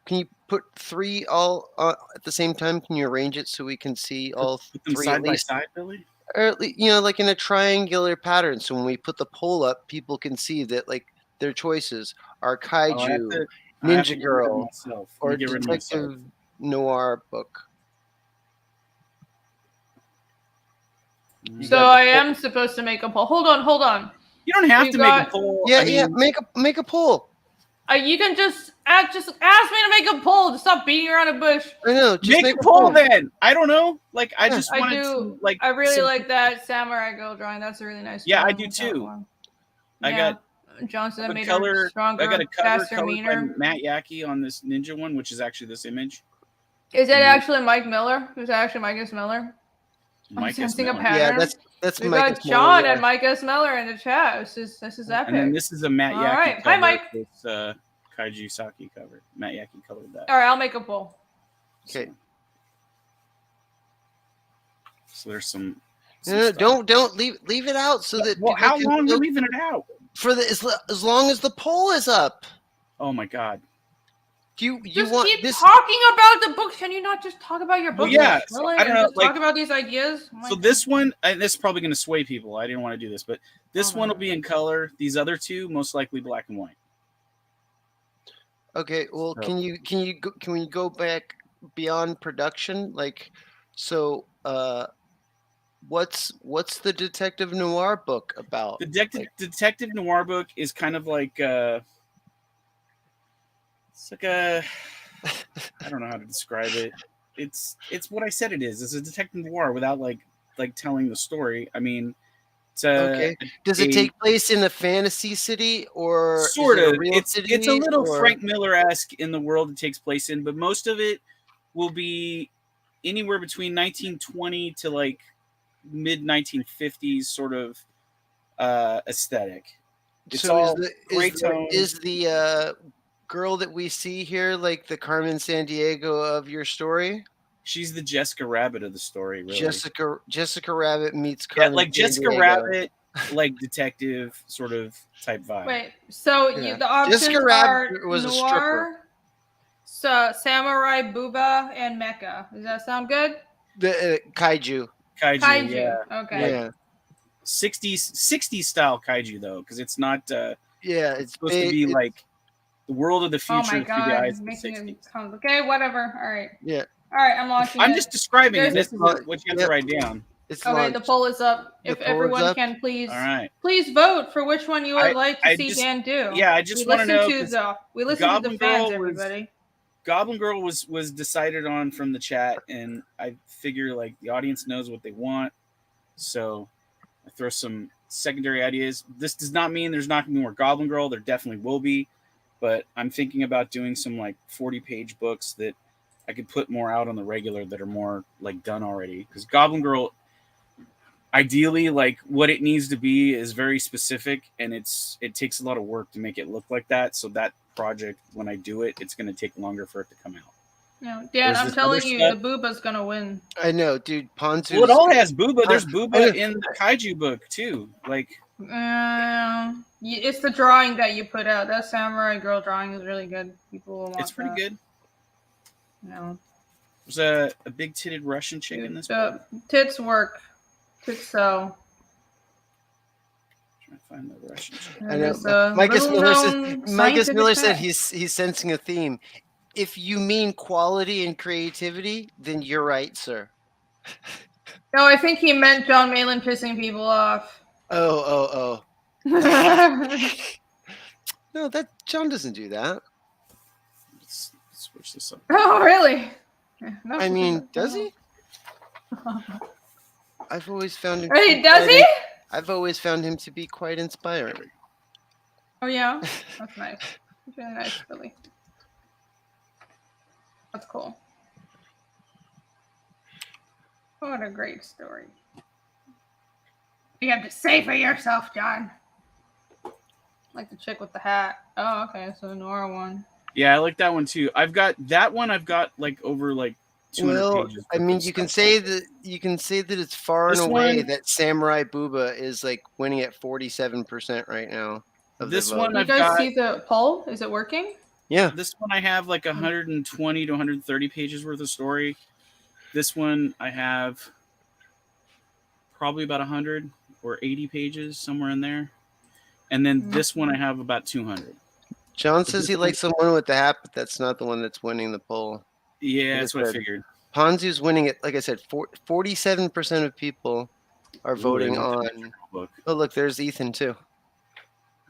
Can you put 3 all at the same time? Can you arrange it so we can see all Put them 3 side at by least? side, Billy. Or at least, like in a triangular pattern. So when we put the poll up, people can see that like their choices are Kaiju, I have to Ninja get rid of Girl, myself. Let or me get rid of myself. Detective Noir book. So I am supposed to make a poll. Hold on. You don't have We've to make got- a poll. Yeah, I mean, make a poll. You can just ask me to make a poll. Just stop beating around a bush. I know. Just make a poll then. I don't know. Like I just I wanted do. to like. I really like that samurai girl drawing. That's a really nice. Yeah, I drawing. do Like that too. one. I got Johnson a made color. her stronger, I got a cover faster, colored by meaner. Matt Yaki on this ninja one, which is actually this image. Is that actually Mike Miller? Who's actually Mike S. Miller? Mike sensing S. a Miller. pattern. Yeah, that's We Mike got S. John Miller, and Mike S. Miller in the chat. This is epic. And then this is a Matt All Yaki right. cover. Hi, Mike. It's Kaiju Saki cover. Matt Yaki colored that. All right, I'll make a poll. Okay. So there's some. No, don't leave it out so that. Well, people how can long are you vote leaving it out? for the as long as the poll is up? Oh my god. You Just want keep this? talking about the books. Can you not just talk about your book? Well, yeah, so I don't know, Just like- talk about these ideas. Oh my So this one, and this is probably going to sway people. I didn't want to do this, but this Oh, one no. will be in color. These other two, most likely black and white. Okay, well, So- can we go back beyond production? Like, so what's the Detective Noir book about? The Detective Noir book is kind of like it's like a I don't know how to describe it. It's what I said it is. It's a detective noir without like telling the story. I mean, it's Okay. Does it take place in a fantasy city or is sort it a of. real It's city, a little or- Frank Miller-esque in the world it takes place in, but most of it will be anywhere between 1920 to like mid 1950s sort of aesthetic. It's So all gray is tone. the girl that we see here like the Carmen Sandiego of your story? She's the Jessica Rabbit of the story, really. Jessica Rabbit meets Yeah, Carmen like Jessica Sandiego. Rabbit, like detective sort of type vibe. Wait, so Yeah. the options Jessica are Rabbit was a noir, stripper. so samurai, booba, and mecha. Does that sound good? The kaiju. Kaiju, yeah. Okay. Yeah. 60s style kaiju though, because it's not Yeah, it's supposed to be like the world of the Oh future my through the eyes god, of the making 60s. it come. Okay, whatever. All right. Yeah. All right, I'm launching I'm it. just describing it. There's- This is what you have to write down. It's Okay, launched. the poll is up. The If poll is everyone up? can please, All right. please vote for which one you would like to I see just- Dan do. Yeah, I just we want to listen know. to 'cause the we listen to Goblin the fans, Girl was- everybody. Goblin Girl was decided on from the chat, and I figure like the audience knows what they want, so I throw some secondary ideas. This does not mean there's not going to be more Goblin Girl. There definitely will be, but I'm thinking about doing some like 40-page books that I could put more out on the regular that are more like done already. Because Goblin Girl, ideally, like what it needs to be is very specific, and it takes a lot of work to make it look like that. So that project, when I do it, it's going to take longer for it to come out. No, Dan, There's I'm this telling other you, stuff- the booba's gonna win. I know, dude. Ponzu. Well, it all has Booba. There's I Booba know. in the Kaiju book too. Like, It's the drawing that you put out. That samurai girl drawing is really good. People will want it's pretty that. good. No, There's a big titted Russian chick in this book. tits work. Tits sell. Trying to find the Russian chick. I know. There's a Marcus Miller little-known said. Marcus scientific Miller said fact. he's sensing a theme. If you mean quality and creativity, then you're right, sir. No, I think he meant John Malin pissing people off. Oh. Oh, No, that John doesn't do that. Let's switch this up. really? No. I mean, does he? I've always found him. Hey, does he? I've always found him to be quite inspiring. Oh yeah, that's nice. That's really nice, Billy. That's cool. What a great story. You have to say for yourself, John. Like the chick with the hat. Oh, okay, so the Nora one. Yeah, I like that one too. I've got that one. I've got like over like 200 Well, pages. I worth mean, of you can stuff. say that it's far This and away one- that Samurai Booba is like winning at 47% right now of This the vote. one You I've guys got. see the poll? Is it working? Yeah, This one I have like 120 to 130 pages worth of story. This one I have probably about 100 or 80 pages, somewhere in there. And then this one I have about 200. John says he likes the one with the hat, but that's not the one that's winning the poll. Yeah, Like that's I what I said, figured. Ponzu's winning it. Like I said, 47% of people are voting Ooh, on. book. Oh, look, there's Ethan too.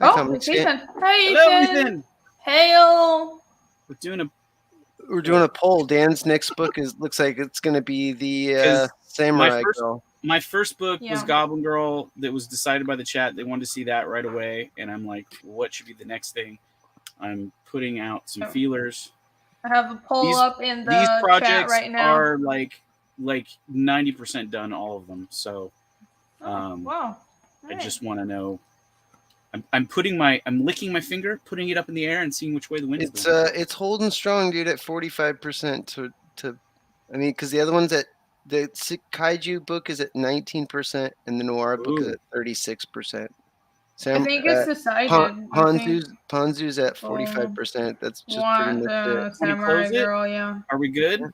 Hi, Oh, Comic it's Ethan. Hey, Hello, Ethan. Ethan. Hail. We're doing a We're doing a poll. Dan's next book looks like it's going to be the 'Cause Samurai first- Girl. My first book was Yeah. Goblin Girl. That was decided by the chat. They wanted to see that right away, and I'm like, what should be the next thing? I'm putting out some Oh. feelers. I have a poll These- up in the These chat projects right now. are like 90% done, all of them. So Oh, wow. I Nice. just want to know. I'm licking my finger, putting it up in the air, and seeing which way the wind is blowing. It's holding strong, dude, at 45% to I mean, because the other ones the Kaiju book is at 19% and the Noir book is Ooh. at 36%. I think it's decided. I think Ponzu's at 45%. That's just pretty want much it. the Samurai close it? Girl, yeah. Are we good? I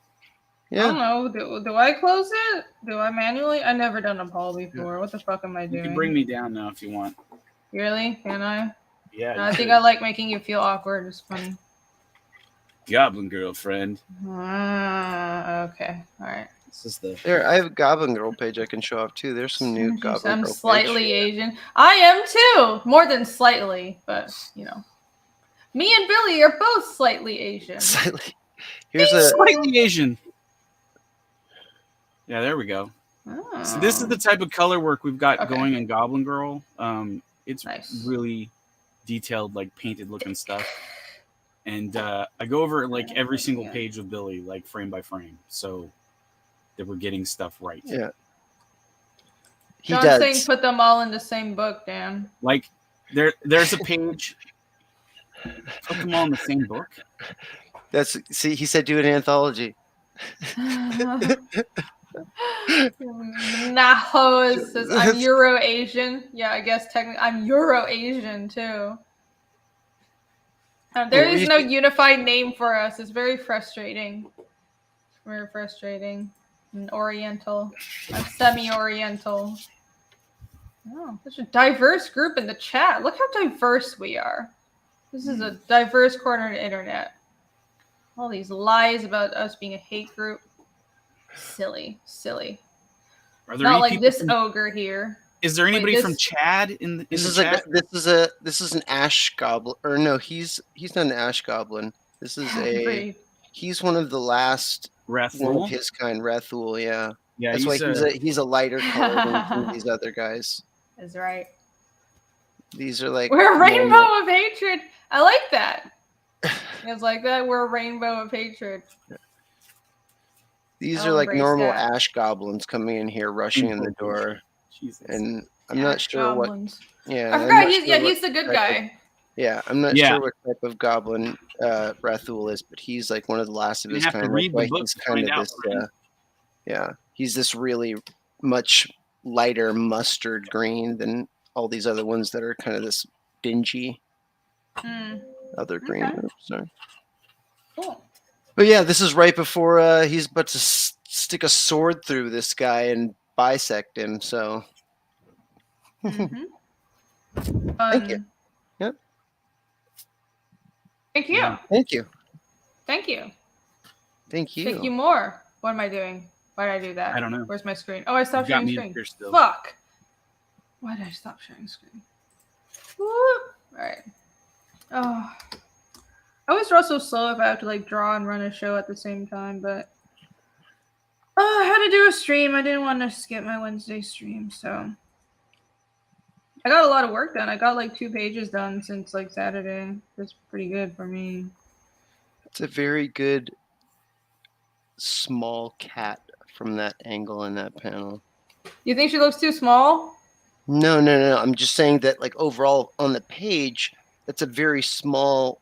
Yeah. don't know. Do I close it? Do I manually? I've never done a poll before. What the fuck am I You doing? can bring me down now if you want. Really? Can I? Yeah. No, I you think could. I like making you feel awkward. It's funny. Goblin Girlfriend. Okay. All right. This is the. There, I have a Goblin Girl page I can show off too. There's some new Goblin I'm Girl slightly page. Asian. I am too. More than slightly, but you know. Me and Billy are both slightly Asian. Slightly. Here's a Slightly Asian. Yeah, there we go. Oh. So this is the type of color work we've got Okay. going in Goblin Girl. It's Nice. really detailed, like painted looking stuff. And I go over like every single page with Billy, like frame by frame, so that we're getting stuff right. yeah. He John's does. saying put them all in the same book, Dan. Like there's a page. Put them all in the same book. See, he said do an anthology. Naho says I'm Euro Asian. Yeah, I guess technically I'm Euro Asian too. There is no unified name for us. It's very frustrating. Very frustrating. And Oriental. I'm semi-Oriental. Oh, such a diverse group in the chat. Look how diverse we are. This is a diverse corner of the internet. All these lies about us being a hate group. Silly. Are there Not any like people this from- ogre here. Is there anybody from this- Chad in the This is chat? this is an Ash Goblin, or no, he's not an Ash Goblin. This is he's one of the last one of Rathul? his kind, Rathul. Yeah, Yeah, that's why he's a lighter color than some of these other guys. That's right. These are like We're a normal- rainbow of hatred. I like that. It's like that. We're a rainbow of hatred. These I'll are like embrace normal that. Ash Goblins coming in here, rushing in the door, Jesus. and I'm not sure Goblins. what. Yeah, I I'm forgot. not He's sure what he's the good type of- guy. Yeah, I'm not Yeah. sure what type of goblin Rathul is, but he's like one of the last of You his have to kind. read That's the why book he's to kind find of out, this. right? Yeah, he's this really much lighter mustard green than all these other ones that are kind of this dingy other green. Okay. Oops, sorry. Cool. But yeah, this is right before he's about to stick a sword through this guy and bisect him. So Mhm. Thank you. Yep. Thank you. Yeah. thank you, Thank you. thank you. Thank you more. What am I doing? Why did I do that? I don't know. Where's my screen? Oh, I stopped You got sharing me screen. up here still. Fuck. Why did I stop sharing screen? Whoop. All right. Oh. I always draw so slow if I have to like draw and run a show at the same time, but I had to do a stream. I didn't want to skip my Wednesday stream, so I got a lot of work done. I got like 2 pages done since like Saturday. That's pretty good for me. It's a very good small cat from that angle in that panel. You think she looks too small? No. I'm just saying that, like, overall on the page, that's a very small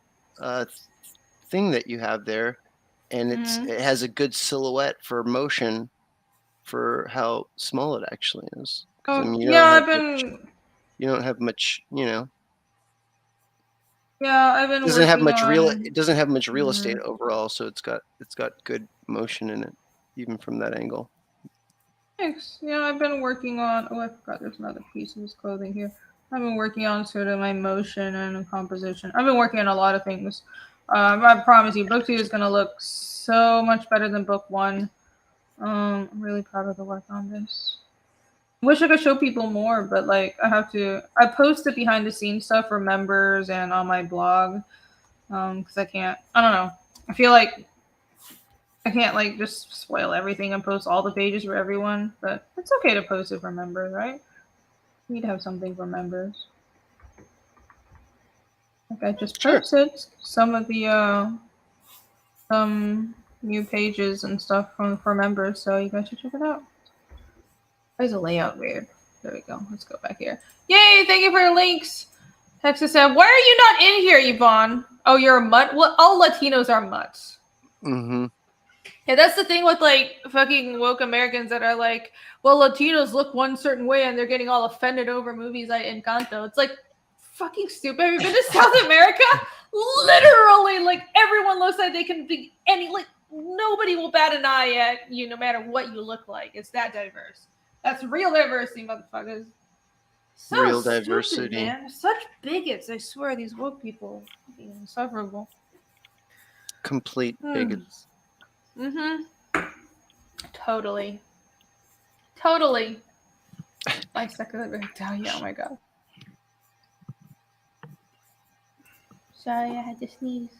thing that you have there, and it has a good silhouette for motion for how small it actually is. Oh, I mean, yeah, I've been. You don't have much, Yeah, I've been. It doesn't have much real. on... It doesn't have much real estate overall, so it's got good motion in it, even from that angle. Thanks. Yeah, I've been working on. Oh, I forgot. There's another piece of his clothing here. I've been working on sort of my motion and composition. I've been working on a lot of things. I promise you, book 2 is gonna look so much better than book 1. I'm really proud of the work on this. Wish I could show people more, but like I have to. I post the behind the scenes stuff for members and on my blog, because I can't. I don't know. I feel like I can't like just spoil everything and post all the pages for everyone, but it's okay to post it for members, right? We need to have something for members. Like I just posted some of the new pages and stuff for members, so you guys should check it out. Why is the layout weird? There we go. Let's go back here. Yay! Thank you for your links. Texas said, "Why are you not in here, Yvonne? Oh, you're a mutt. Well, all Latinos are mutts." Mm-hmm. Yeah, that's the thing with like fucking woke Americans that are like, well, Latinos look one certain way and they're getting all offended over movies like Encanto. It's like fucking stupid. Have you been to South America? Literally, like everyone looks like they can be any like nobody will bat an eye at you no matter what you look like. It's that diverse. That's real diversity, motherfuckers. So Real stupid, diversity. man. Such bigots, I swear, these woke people. Insufferable. Complete bigots. Totally. My second breakdown. Yeah, oh my god. Sorry, I had to sneeze.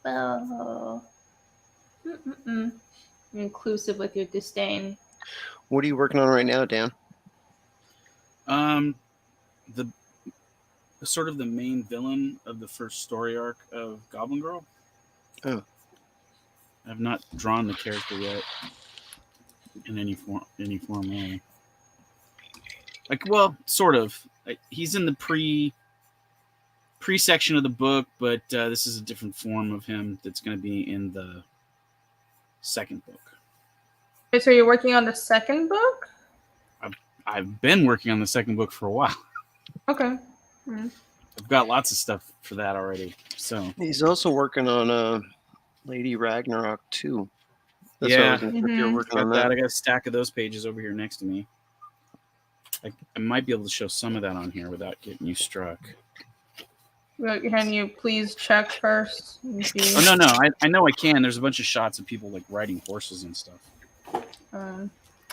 Oh. Inclusive with your disdain. What are you working on right now, Dan? The sort of the main villain of the first story arc of Goblin Girl. Oh. I've not drawn the character yet in any form way. Like, well, sort of. He's in the pre section of the book, but this is a different form of him that's going to be in the second book. Okay, so you're working on the second book? I've been working on the second book for a while. Okay. I've got lots of stuff for that already. So he's also working on Lady Ragnarok 2. That's yeah, what you're working on that. I got a stack of those pages over here next to me. I might be able to show some of that on here without getting you struck. Can you please check first? Oh no, I know I can. There's a bunch of shots of people like riding horses and stuff.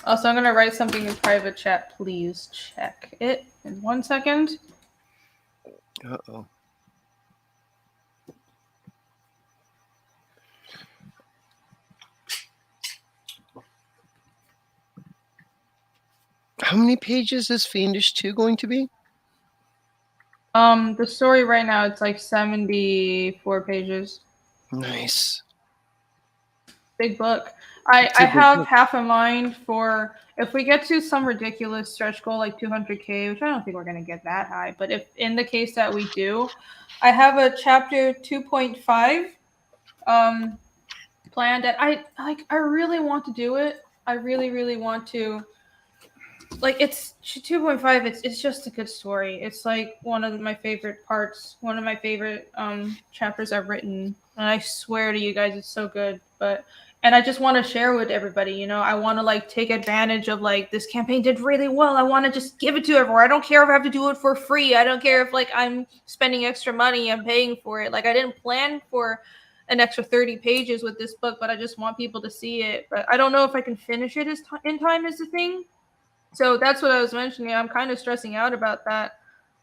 Also, I'm gonna write something in private chat. Please check it in 1 second. Uh-oh. How many pages is Fiendish 2 going to be? The story right now, it's like 74 pages. Nice. Big book. I have half a mind for if we get to some ridiculous stretch goal like 200K, which I don't think we're going to get that high, but if in the case that we do, I have a chapter 2.5 planned that I really want to do it. I really want to. Like it's 2.5. It's just a good story. It's like one of my favorite parts, one of my favorite chapters I've written, and I swear to you guys, it's so good. And I just want to share with everybody. You know, I want to like take advantage of like this campaign did really well. I want to just give it to everyone. I don't care if I have to do it for free. I don't care if like I'm spending extra money. I'm paying for it. Like I didn't plan for an extra 30 pages with this book, but I just want people to see it. But I don't know if I can finish it in time is the thing. So that's what I was mentioning. I'm kind of stressing out about that.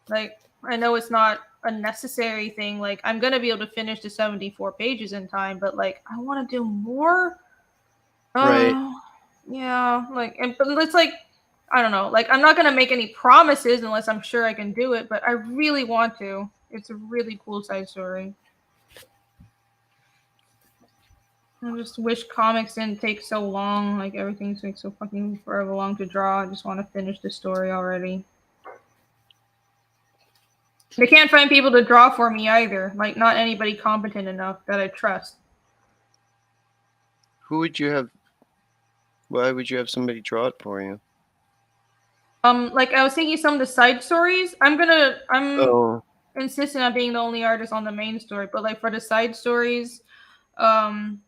Like, I know it's not a necessary thing. Like, I'm going to be able to finish the 74 pages in time, but like, I want to do more. Right. Yeah. Like, but it's like, I don't know. Like, I'm not going to make any promises unless I'm sure I can do it, but I really want to. It's a really cool side story. I just wish comics didn't take so long. Like, everything takes so fucking forever long to draw. I just want to finish the story already. I can't find people to draw for me either. Like, not anybody competent enough that I trust. Who would you have? Why would you have somebody draw it for you? Like I was thinking some of the side stories. I'm Oh, insisting on being the only artist on the main story, but like for the side stories, um,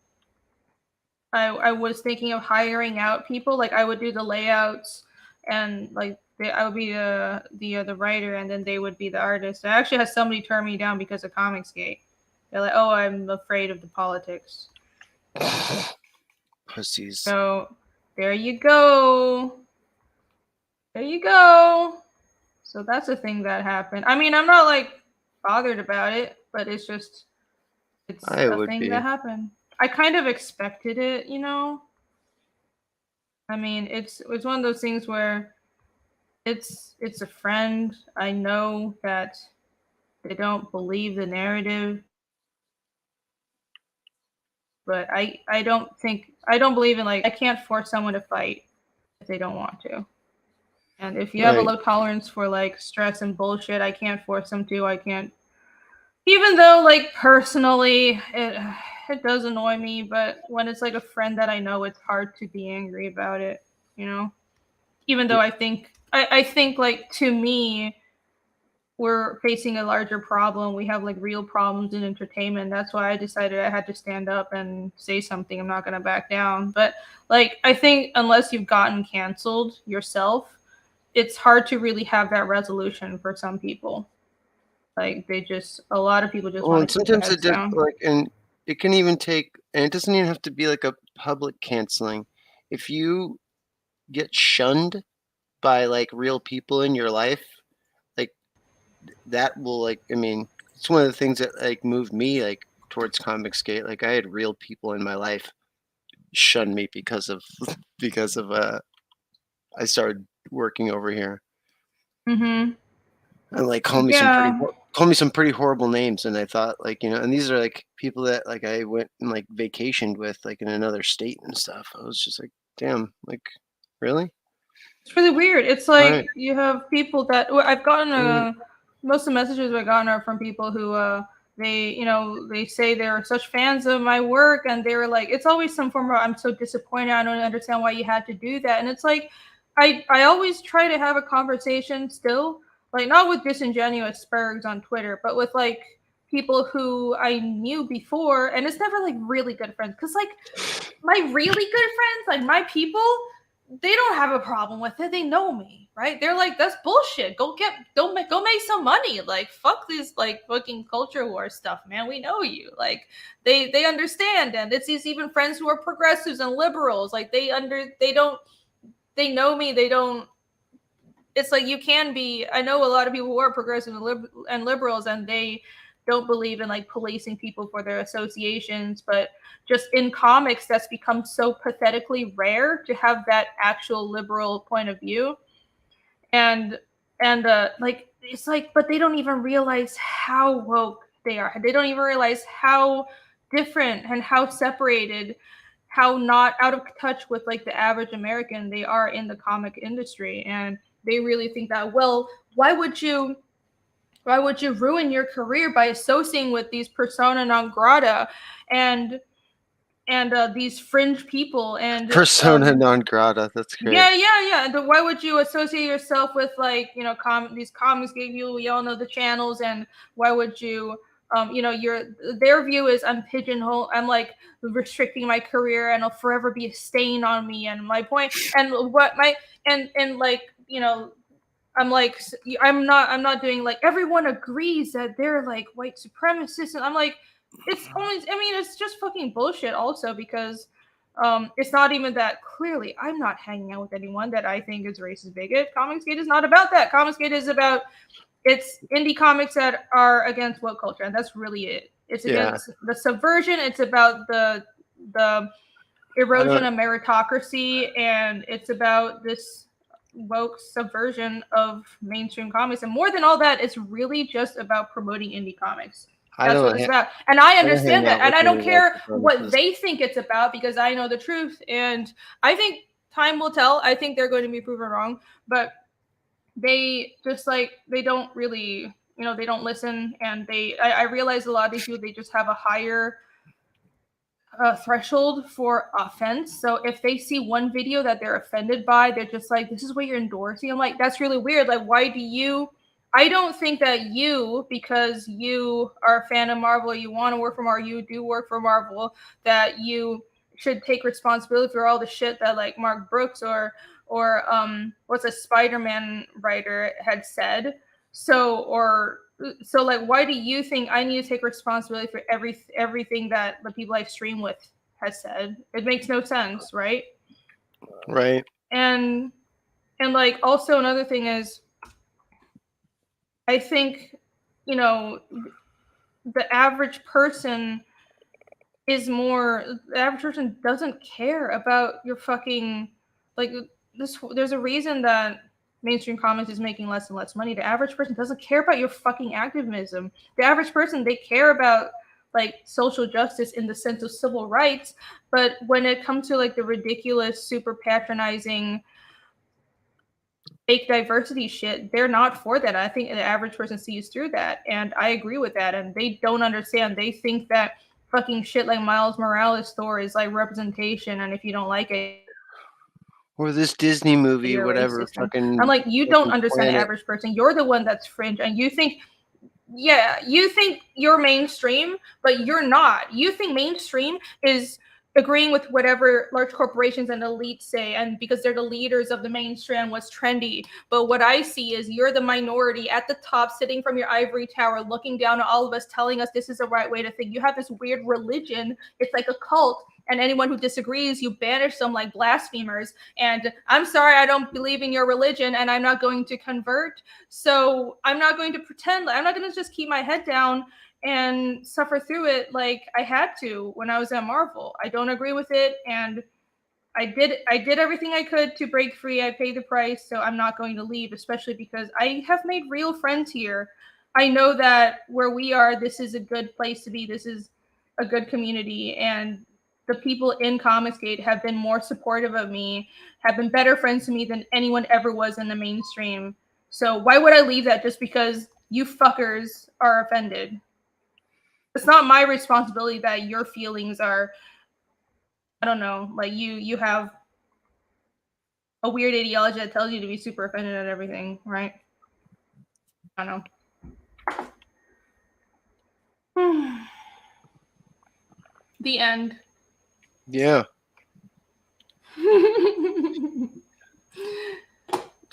I was thinking of hiring out people. Like I would do the layouts, and like I would be the writer, and then they would be the artist. I actually had somebody turn me down because of Comicsgate. They're like, "Oh, I'm afraid of the politics." pussies. So there you go. There you go. So that's a thing that happened. I mean, I'm not like bothered about it, but it's just it's I a would thing be. that happened. I kind of expected it, you know. I mean, it's one of those things where it's a friend. I know that they don't believe the narrative, but I don't believe in like I can't force someone to fight if they don't want to. And if you have a Right. low tolerance for like stress and bullshit, I can't force them to. I can't, even though like personally it does annoy me, but when it's like a friend that I know, it's hard to be angry about it, you know. Even though I think like to me, we're facing a larger problem. We have like real problems in entertainment. That's why I decided I had to stand up and say something. I'm not gonna back down. But like I think unless you've gotten canceled yourself, it's hard to really have that resolution for some people. Like a lot of people just Well, want and to keep their sometimes heads down. and it can even take, and it doesn't even have to be like a public canceling. If you get shunned by like real people in your life, like that will like, I mean, it's one of the things that like moved me like towards Comicsgate. Like I had real people in my life shun me because of I started working over here. Mm-hmm. And like call me some pretty horrible names, and I thought like, you know, and these are like people that like I went and like vacationed with like in another state and stuff. I was just like, damn, like really? It's really weird. It's All like right. you have people that well, I've gotten Mm. most of the messages I've gotten are from people who they say they're such fans of my work, and they were like, it's always some form of I'm so disappointed. I don't understand why you had to do that. And it's like I always try to have a conversation still, like not with disingenuous spurgs on Twitter, but with like people who I knew before, and it's never like really good friends because like my really good friends, like my people, they don't have a problem with it. They know me, right? They're like, that's bullshit. Go make some money. Like, fuck this like fucking culture war stuff, man. We know you. Like, they understand, and it's these even friends who are progressives and liberals. Like, they know me. They don't. It's like you can be. I know a lot of people who are progressive and liberals, and they don't believe in like policing people for their associations, but just in comics that's become so pathetically rare to have that actual liberal point of view. And like it's like, but they don't even realize how woke they are. They don't even realize how different and how separated, how not out of touch with like the average American they are in the comic industry. And they really think that, well, why would you ruin your career by associating with these persona non grata and these fringe people and Persona non grata. That's great. yeah. And why would you associate yourself with like these comics gave you? We all know the channels, and why would you? Their view is I'm pigeonhole. I'm like restricting my career, and it'll forever be a stain on me. And my point, and what my and like I'm like I'm not doing like everyone agrees that they're like white supremacists, and I'm like it's only I mean it's just fucking bullshit also because it's not even that clearly I'm not hanging out with anyone that I think is racist bigot. Comicsgate is not about that. Comicsgate is about it's indie comics that are against woke culture, and that's really it. It's against the subversion. It's about the erosion of meritocracy, and it's about this woke subversion of mainstream comics. And more than all that, it's really just about promoting indie comics. That's what it's about. And I understand that. And I don't care what they think it's about because I know the truth. And I think time will tell. I think they're going to be proven wrong. But they just like, they don't really, they don't listen. And I realize a lot of these people, they just have a higher threshold for offense. So if they see one video that they're offended by, they're just like, this is what you're endorsing. I'm like, that's really weird. Like, why do you? I don't think that you, because you are a fan of Marvel, you want to work for Marvel, you do work for Marvel, that you should take responsibility for all the shit that like Mark Brooks or what's a Spider-Man writer had said. So like, why do you think I need to take responsibility for everything that the people I stream with has said? It makes no sense, right? Right. And like, also another thing is, I think, you know, the average person doesn't care about your fucking, like, this. There's a reason that mainstream comics is making less and less money. The average person doesn't care about your fucking activism. The average person, they care about like social justice in the sense of civil rights, but when it comes to like the ridiculous, super patronizing fake diversity shit, they're not for that. I think the average person sees through that, and I agree with that. And they don't understand. They think that fucking shit like Miles Morales' Thor is like representation, and if you don't like it, or this Disney movie, you're whatever. racist. Fucking. I'm like, you don't fucking understand the planet. average person. You're the one that's fringe, and you think, yeah, you think you're mainstream, but you're not. You think mainstream is agreeing with whatever large corporations and elites say, and because they're the leaders of the mainstream, what's trendy. But what I see is you're the minority at the top, sitting from your ivory tower, looking down at all of us, telling us this is the right way to think. You have this weird religion. It's like a cult. And anyone who disagrees, you banish them like blasphemers. And I'm sorry, I don't believe in your religion, and I'm not going to convert. So I'm not going to pretend. I'm not going to just keep my head down and suffer through it like I had to when I was at Marvel. I don't agree with it, and I did everything I could to break free. I paid the price, so I'm not going to leave, especially because I have made real friends here. I know that where we are, this is a good place to be. This is a good community, and the people in Comicsgate have been more supportive of me, have been better friends to me than anyone ever was in the mainstream. So why would I leave that just because you fuckers are offended? It's not my responsibility that your feelings are, I don't know, like you have a weird ideology that tells you to be super offended at everything, right? I don't know. The end. Yeah.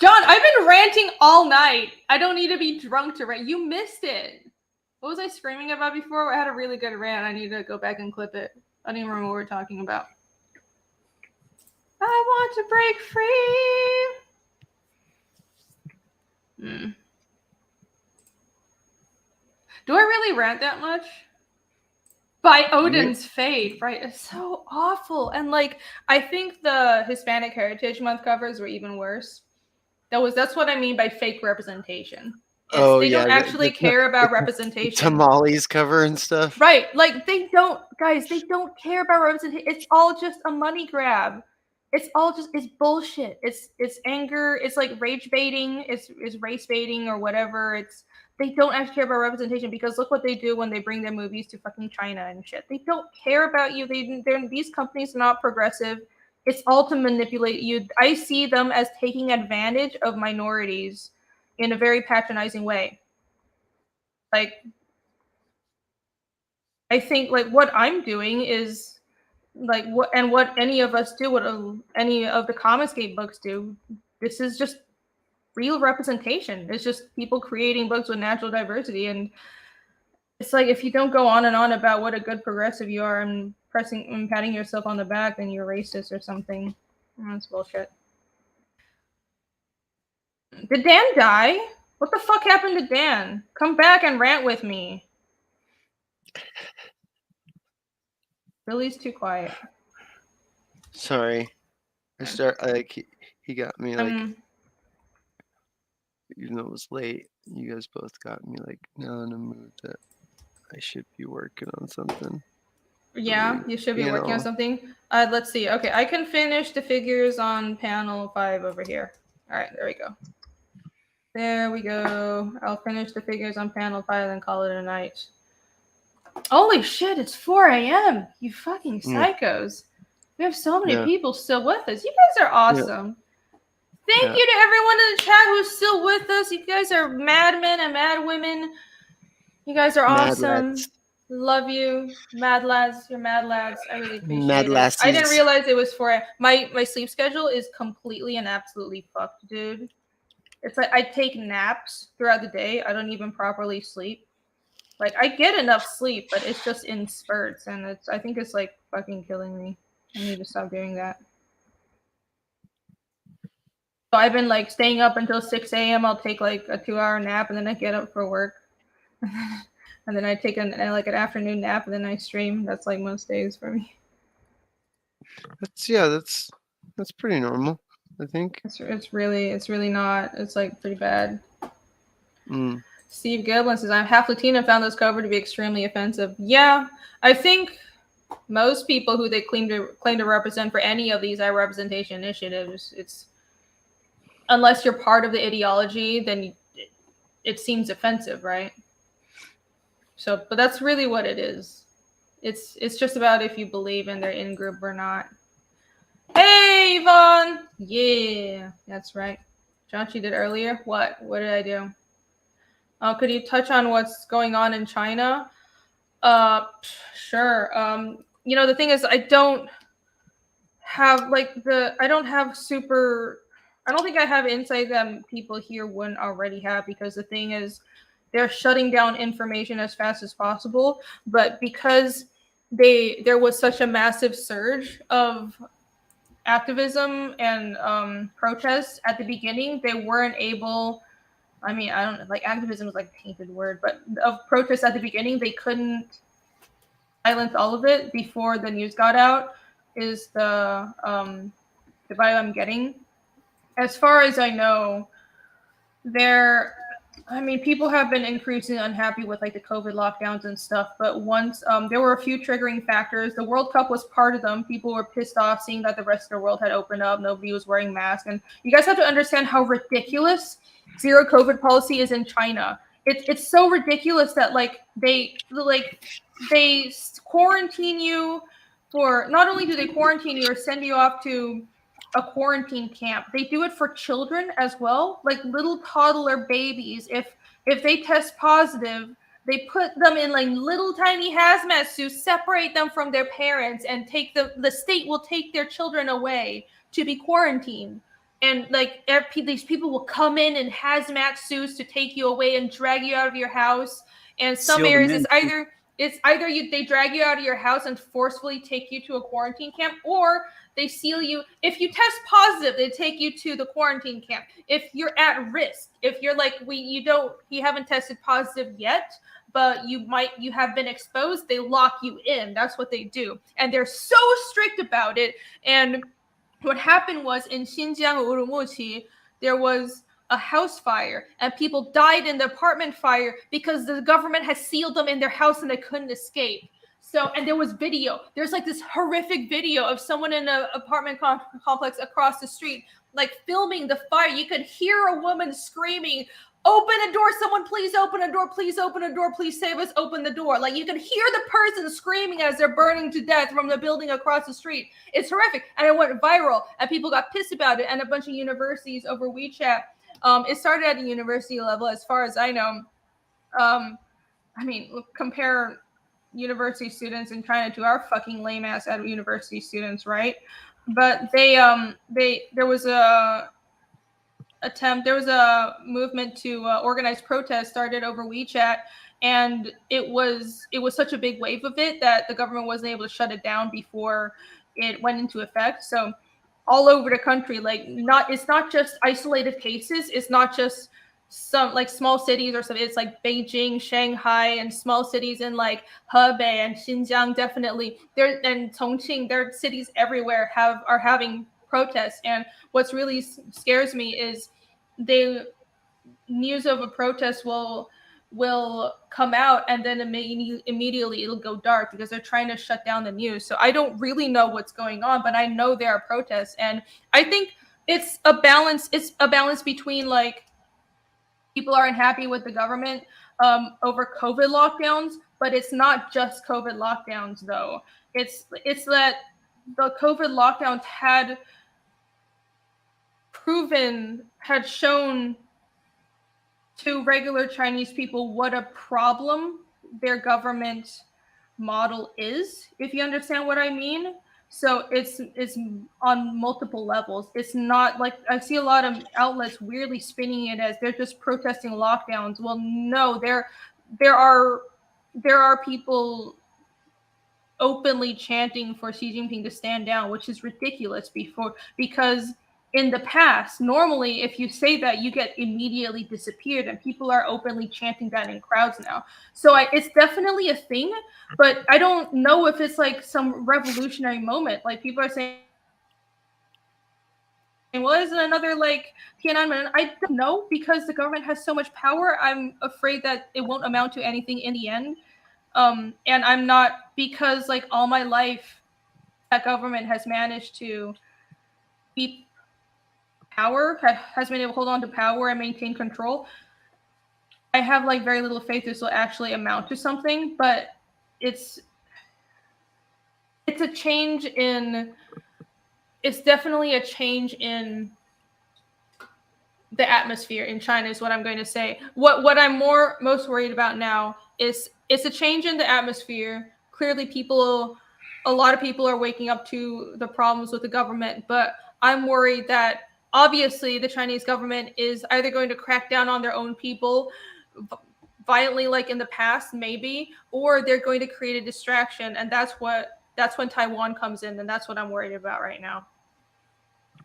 John, I've been ranting all night. I don't need to be drunk to rant. You missed it. What was I screaming about before? I had a really good rant. I need to go back and clip it. I don't even remember what we were talking about. I want to break free. Do I really rant that much? By Odin's fate, right? It's so awful. And like, I think the Hispanic Heritage Month covers were even worse. That's what I mean by fake representation. They don't actually care about representation. Tamales cover and stuff. Right. Like, they don't care about representation. It's all just a money grab. It's bullshit. It's anger. It's like rage baiting. It's race baiting or whatever. They don't actually care about representation, because look what they do when they bring their movies to fucking China and shit. They don't care about you. These companies are not progressive. It's all to manipulate you. I see them as taking advantage of minorities in a very patronizing way. Like, I think like what I'm doing is like what any of us do, what any of the Comicsgate books do. This is just real representation. It's just people creating books with natural diversity, and it's like, if you don't go on and on about what a good progressive you are and patting yourself on the back, then you're racist or something. That's bullshit. Did Dan die? What the fuck happened to Dan? Come back and rant with me. Billy's too quiet. Sorry. He got me like, even though it was late, you guys both got me like now in a mood that I should be working on something. Yeah, you should be working on something. Let's see. Okay, I can finish the figures on panel 5 over here. All right, there we go. There we go. I'll finish the figures on panel 5 and call it a night. Holy shit, it's 4 a.m. You fucking Yeah. psychos. We have so many Yeah. people still with us. You guys are awesome. Thank Yeah. you to everyone in the chat who's still with us. You guys are madmen and mad women. You guys are Mad awesome. lads. Love you. Mad lads. You're mad lads. I really appreciate Mad it. lassies. I didn't realize it was 4 a.m. My sleep schedule is completely and absolutely fucked, dude. It's like I take naps throughout the day. I don't even properly sleep. Like I get enough sleep, but it's just in spurts, and I think it's like fucking killing me. I need to stop doing that. So I've been like staying up until 6 a.m. I'll take like a 2-hour nap, and then I get up for work. And then I take an afternoon nap, and then I stream. That's like most days for me. That's pretty normal, I think. It's really not. It's like pretty bad. Mm. Steve Giblin says, I'm half Latina, found this cover to be extremely offensive. Yeah, I think most people who they claim to represent for any of these representation initiatives, it's unless you're part of the ideology, then it seems offensive, right? So, but that's really what it is. It's just about if you believe in their in-group or not. Hey, Yvonne! Yeah, that's right. Janchi did earlier. What did I do? Could you touch on what's going on in China? Sure. The thing is, I don't think I have insight that people here wouldn't already have, because the thing is, they're shutting down information as fast as possible. But because there was such a massive surge of activism and protests at the beginning, they weren't able. I mean, I don't know, like activism is like a tainted word, but of protests at the beginning, they couldn't silence all of it before the news got out, is the vibe I'm getting. As far as I know, people have been increasingly unhappy with like the COVID lockdowns and stuff, but once there were a few triggering factors. The World Cup was part of them. People were pissed off seeing that the rest of the world had opened up. Nobody was wearing masks. And you guys have to understand how ridiculous zero COVID policy is in China. It's so ridiculous that they quarantine you for, not only do they quarantine you or send you off to a quarantine camp, they do it for children as well, like little toddler babies. If they test positive, they put them in like little tiny hazmat suits, separate them from their parents, and the state will take their children away to be quarantined. And like these people will come in hazmat suits to take you away and drag you out of your house. And some areas it's either they drag you out of your house and forcefully take you to a quarantine camp, or they seal you. If you test positive, they take you to the quarantine camp. If you're at risk, if you're like you haven't tested positive yet, but you have been exposed, they lock you in. That's what they do. And they're so strict about it. And what happened was in Xinjiang, Urumqi, there was a house fire and people died in the apartment fire because the government had sealed them in their house and they couldn't escape. So, and there was video. There's like this horrific video of someone in an apartment complex across the street, like filming the fire. You could hear a woman screaming, "Open a door, someone please open a door, please open a door, please save us, open the door." Like you could hear the person screaming as they're burning to death from the building across the street. It's horrific. And it went viral and people got pissed about it. And a bunch of universities over WeChat. It started at the university level, as far as I know. Compare university students in China to our fucking lame ass at university students, right? But there was a movement to organize protests started over WeChat, and it was such a big wave of it that the government wasn't able to shut it down before it went into effect. So all over the country, it's not just isolated cases, it's not just some like small cities or something. It's like Beijing, Shanghai, and small cities in like Hebei and Xinjiang, definitely there, and Chongqing. There are cities everywhere are having protests. And what's really scares me is the news of a protest will come out and then immediately it'll go dark because they're trying to shut down the news. So I don't really know what's going on, but I know there are protests, and I think it's a balance between like people are unhappy with the government over COVID lockdowns, But it's not just COVID lockdowns, though. It's that the COVID lockdowns had shown to regular Chinese people what a problem their government model is, if you understand what I mean. So it's on multiple levels. It's not like I see a lot of outlets weirdly spinning it as they're just protesting lockdowns. Well, no, there are people openly chanting for Xi Jinping to stand down, which is ridiculous because in the past, normally if you say that, you get immediately disappeared, and people are openly chanting that in crowds now. So it's definitely a thing, but I don't know if it's like some revolutionary moment. Like people are saying, well, is it another like Tiananmen? I don't know, because the government has so much power. I'm afraid that it won't amount to anything in the end. And I'm not, because like all my life, that government has managed to keep power, has been able to hold on to power and maintain control. I have like very little faith this will actually amount to something, but it's definitely a change in the atmosphere in China is what I'm going to say. What I'm most worried about now is it's a change in the atmosphere. Clearly a lot of people are waking up to the problems with the government, but I'm worried that obviously the Chinese government is either going to crack down on their own people violently like in the past, maybe, or they're going to create a distraction, and that's when Taiwan comes in, and that's what I'm worried about right now.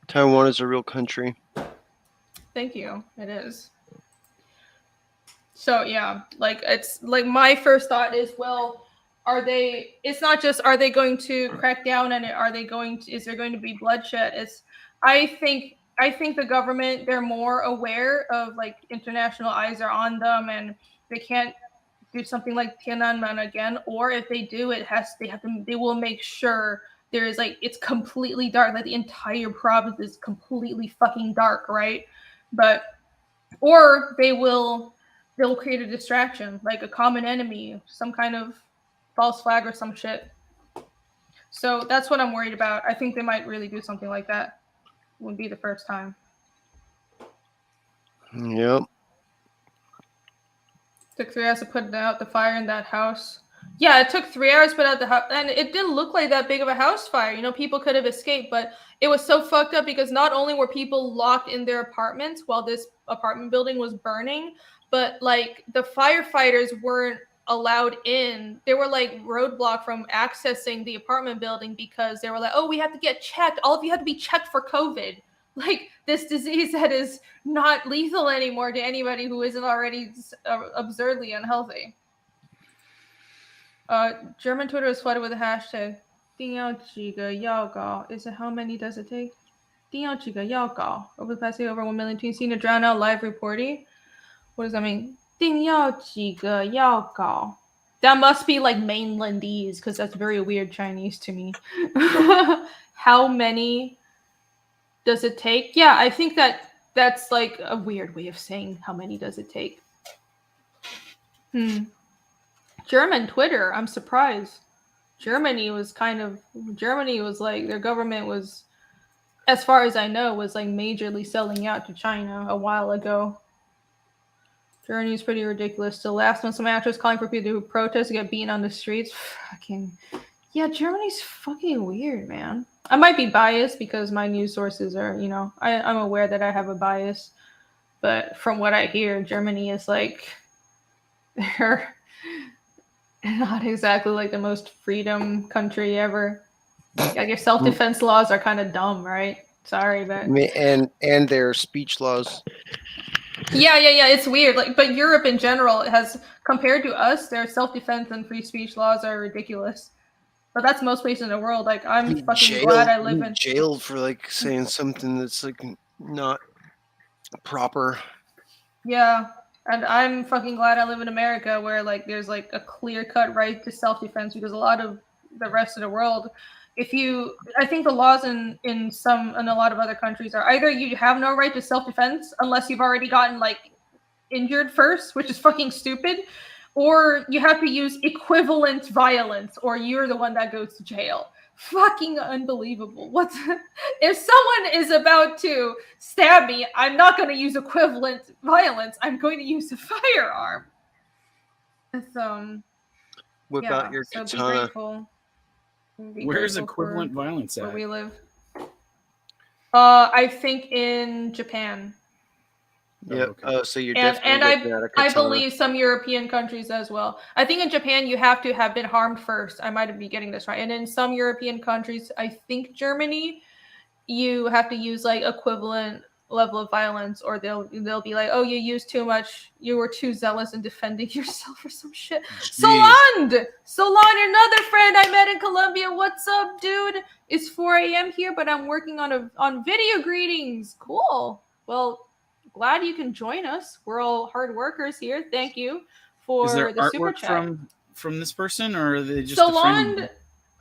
Taiwan is a real country. Thank you. It is. So yeah, like it's like my first thought is, well, it's not just are they going to crack down, and is there going to be bloodshed? I think the government, they're more aware of like international eyes are on them, and they can't do something like Tiananmen again, or if they do, they will make sure there is like it's completely dark, like the entire province is completely fucking dark, right? Or they'll create a distraction, like a common enemy, some kind of false flag or some shit. So that's what I'm worried about. I think they might really do something like that. Wouldn't be the first time. Yep. Took 3 hours to put out the fire in that house. Yeah, it took 3 hours to put out the house, and it didn't look like that big of a house fire. You know, people could have escaped, but it was so fucked up because not only were people locked in their apartments while this apartment building was burning, but like the firefighters weren't allowed in. They were like roadblocked from accessing the apartment building because they were like, oh, we have to get checked. All of you have to be checked for COVID. Like this disease that is not lethal anymore to anybody who isn't already absurdly unhealthy. German Twitter is flooded with the hashtag 定要几个要稿. Is it how many does it take? 定要几个要稿. Over the past day, over 1 million tweets seen to drown out live reporting. What does that mean? 定要几个要稿. That must be like mainlandese, because that's very weird Chinese to me. How many does it take? Yeah, I think that's like a weird way of saying how many does it take. German Twitter, I'm surprised. Germany was like, their government was, as far as I know, was like majorly selling out to China a while ago. Germany is pretty ridiculous. So last month, some actors calling for people to protest to get beaten on the streets. Yeah, Germany's fucking weird, man. I might be biased because my news sources are, you know, I'm aware that I have a bias. But from what I hear, Germany is like, they're not exactly like the most freedom country ever. I guess self-defense laws are kind of dumb, right? Sorry, but and their speech laws. Yeah. It's weird. Like, but Europe in general has, compared to us, their self-defense and free speech laws are ridiculous. But that's most places in the world. Like, I'm fucking glad I live in jailed for like saying something that's like not proper. Yeah. And I'm fucking glad I live in America, where like there's like a clear-cut right to self-defense, because a lot of the rest of the world, I think the laws in a lot of other countries are either you have no right to self-defense unless you've already gotten like injured first, which is fucking stupid, or you have to use equivalent violence, or you're the one that goes to jail. Fucking unbelievable. What's if someone is about to stab me, I'm not going to use equivalent violence. I'm going to use a firearm. So, Whip out your so be katana. grateful. Be Where's grateful equivalent for violence where at? we live. I think in Japan. Yep. okay. Oh, so you're And definitely whipping out a I katana. believe some European countries as well. I think in Japan you have to have been harmed first. I might be getting this right. And in some European countries, I think Germany, you have to use like equivalent level of violence, or they'll be like, oh, you used too much, you were too zealous in defending yourself or some shit. Soland, another friend I met in Colombia. What's up, dude? It's 4 a.m. here, but I'm working on video greetings. Cool. Well, glad you can join us. We're all hard workers here. Thank you for Is there the super artwork chat. from this person, or are they just a friend?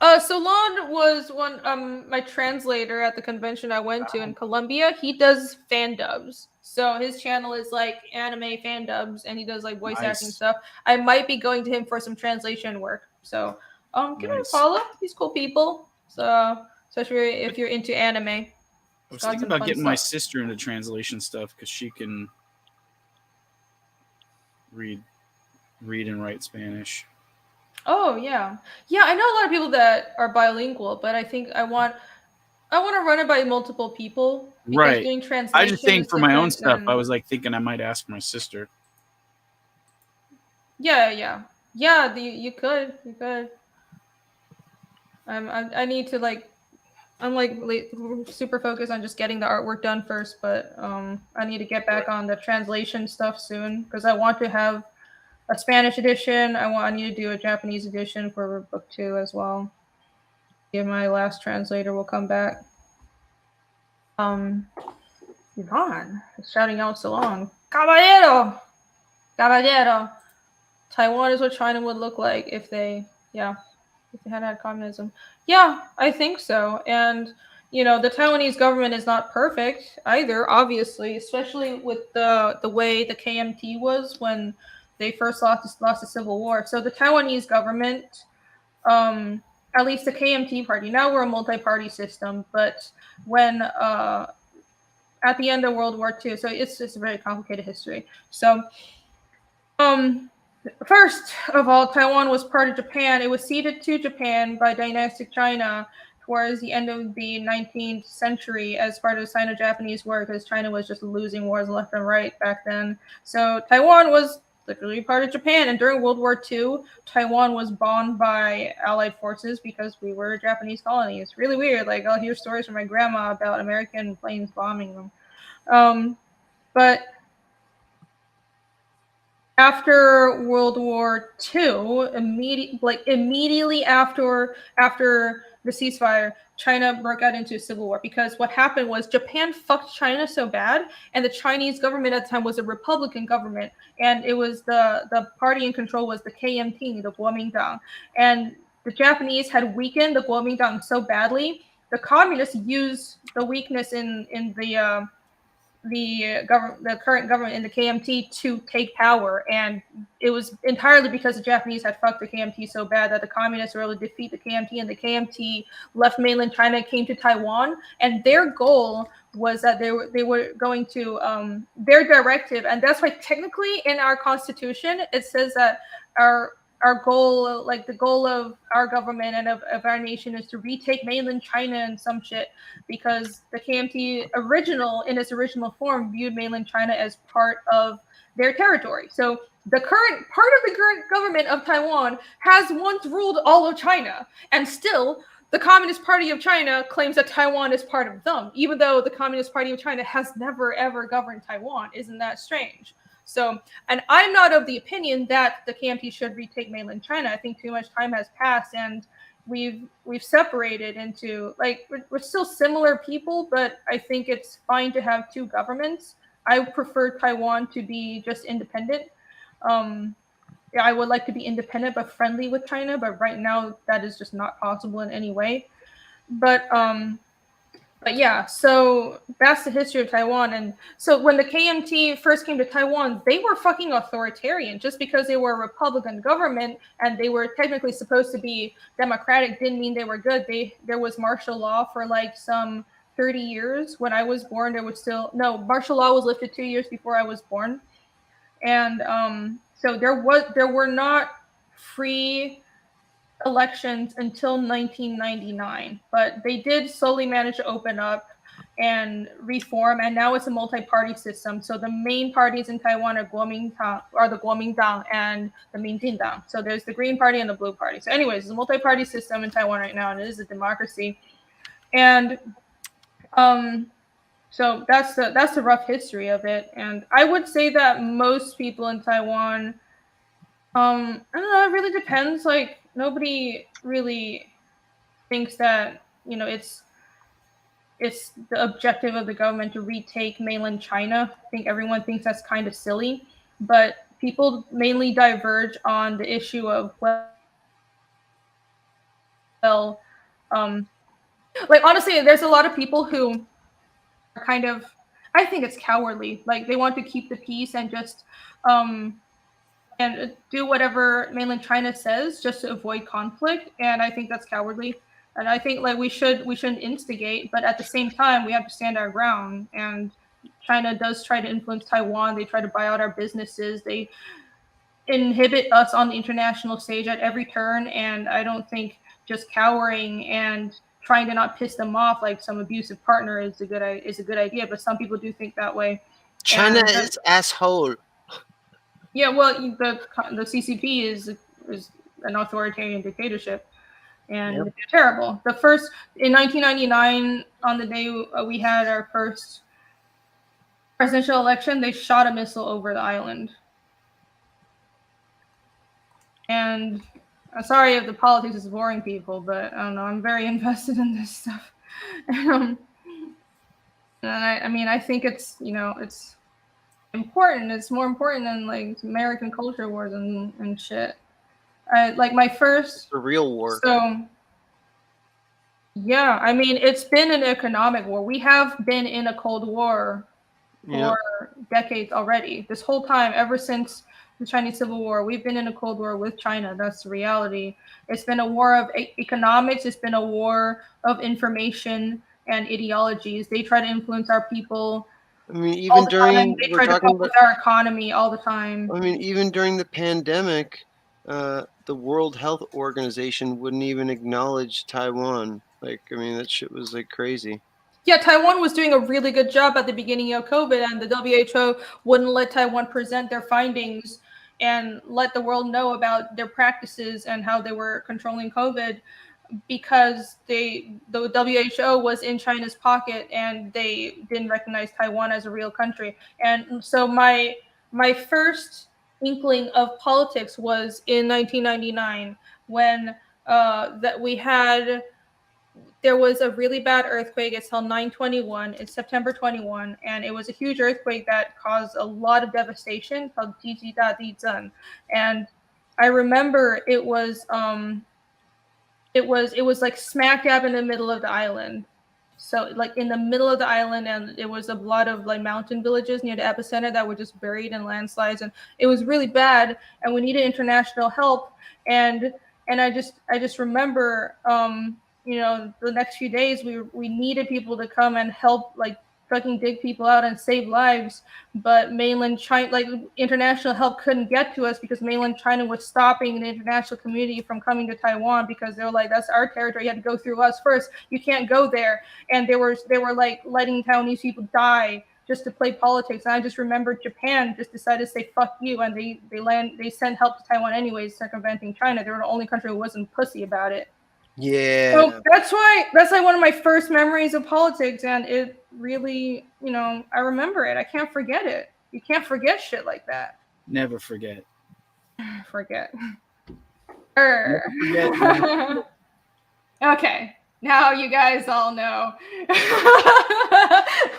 Soland was one my translator at the convention I went to in Colombia. He does fan dubs. So his channel is like anime fan dubs, and he does like voice acting stuff. I might be going to him for some translation work. So give him a follow. He's cool people. So especially if you're into anime. I was thinking about getting my sister into translation stuff because she can read and write Spanish. Oh yeah. I know a lot of people that are bilingual, but I think I want to run it by multiple people. Right. Doing translation I just think for my own stuff, than... I was like thinking I might ask my sister. Yeah. You could. I need to like. I'm like super focused on just getting the artwork done first, but I need to get back on the translation stuff soon because I want to have a Spanish edition. I need to do a Japanese edition for book 2 as well. Yeah, my last translator will come back. Yvonne is shouting out so long. Caballero! Taiwan is what China would look like if they had communism. Yeah, I think so. And the Taiwanese government is not perfect either, obviously, especially with the way the KMT was when they first lost the Civil War. So the Taiwanese government, at least the KMT party, now we're a multi-party system, but when at the end of World War II, so it's just a very complicated history. So first of all, Taiwan was part of Japan. It was ceded to Japan by dynastic China towards the end of the 19th century as part of the Sino-Japanese War, because China was just losing wars left and right back then. So Taiwan was literally part of Japan. And during World War II, Taiwan was bombed by Allied forces because we were a Japanese colony. It's really weird. Like, I'll hear stories from my grandma about American planes bombing them. But after World War II, immediately after the ceasefire, China broke out into a civil war, because what happened was Japan fucked China so bad, and the Chinese government at the time was a Republican government, and it was the party in control was the KMT, the Kuomintang, and the Japanese had weakened the Kuomintang so badly, the communists used the weakness in the current government in the KMT to take power, and it was entirely because the Japanese had fucked the KMT so bad that the communists were able to defeat the KMT, and the KMT left mainland China, came to Taiwan, and their goal was that they were going to their directive, and that's why technically in our constitution it says that our goal, like the goal of our government and of our nation, is to retake mainland China and some shit, because the KMT in its original form viewed mainland China as part of their territory. So the current part of the current government of Taiwan has once ruled all of China, and still the Communist Party of China claims that Taiwan is part of them, even though the Communist Party of China has never ever governed Taiwan. Isn't that strange? So, and I'm not of the opinion that the KMT should retake mainland China. I think too much time has passed, and we've separated into, like, we're still similar people, but I think it's fine to have two governments. I prefer Taiwan to be just independent. I would like to be independent but friendly with China, but right now that is just not possible in any way. But But yeah, so that's the history of Taiwan. And so when the KMT first came to Taiwan, they were fucking authoritarian. Just because they were a Republican government and they were technically supposed to be democratic didn't mean they were good. There was martial law for like some 30 years. When I was born, there was still no martial law was lifted 2 years before I was born. And so there were not free elections until 1999, but they did slowly manage to open up and reform, and now it's a multi-party system. So the main parties in Taiwan are the Kuomintang and the Minjindang. So there's the Green Party and the Blue Party. So anyways, it's a multi-party system in Taiwan right now, and it is a democracy. And so that's the rough history of it. And I would say that most people in Taiwan, I don't know, it really depends. Like, nobody really thinks that, you know, it's the objective of the government to retake mainland China. I think everyone thinks that's kind of silly, but people mainly diverge on the issue of, well, like, honestly, there's a lot of people who are kind of, I think it's cowardly. Like, they want to keep the peace and just and do whatever mainland China says just to avoid conflict. And I think that's cowardly. And I think like we shouldn't instigate, but at the same time we have to stand our ground. And China does try to influence Taiwan. They try to buy out our businesses. They inhibit us on the international stage at every turn. And I don't think just cowering and trying to not piss them off like some abusive partner is a good idea. But some people do think that way. China is asshole. Yeah, well, the CCP is an authoritarian dictatorship, and they're terrible. The first in 1999, on the day we had our first presidential election, they shot a missile over the island. And I'm sorry if the politics is boring people, but I don't know. I'm very invested in this stuff, and I mean, I think it's it's important. It's more important than like American culture wars and shit. Like my first The real war. So yeah, I mean it's been an economic war. We have been in a Cold War for decades already. This whole time, ever since the Chinese Civil War, we've been in a Cold War with China. That's the reality. It's been a war of economics. It's been a war of information and ideologies. They try to influence our people. I mean, even during they try to fuck with our economy all the time. I mean, even during the pandemic, the World Health Organization wouldn't even acknowledge Taiwan. Like, I mean, that shit was like crazy. Yeah, Taiwan was doing a really good job at the beginning of COVID, and the WHO wouldn't let Taiwan present their findings and let the world know about their practices and how they were controlling COVID, because the WHO was in China's pocket and they didn't recognize Taiwan as a real country. And so my first inkling of politics was in 1999 when there was a really bad earthquake. It's called 9/21. It's September 21, and it was a huge earthquake that caused a lot of devastation called Jijidadizhen. And I remember it was like smack dab in the middle of the island. So like in the middle of the island, and it was a lot of like mountain villages near the epicenter that were just buried in landslides, and it was really bad, and we needed international help. And I just remember the next few days we needed people to come and help like fucking dig people out and save lives, but mainland China, like international help, couldn't get to us because mainland China was stopping the international community from coming to Taiwan because they were like, that's our territory, you had to go through us first, you can't go there. And they were like letting Taiwanese people die just to play politics. And I just remember Japan just decided to say fuck you, and they sent help to Taiwan anyways, circumventing China. They were the only country who wasn't pussy about it. Yeah. So that's like one of my first memories of politics, and it really, I remember it. I can't forget it. You can't forget shit like that. Never forget. Forget. Never forget. Okay, now you guys all know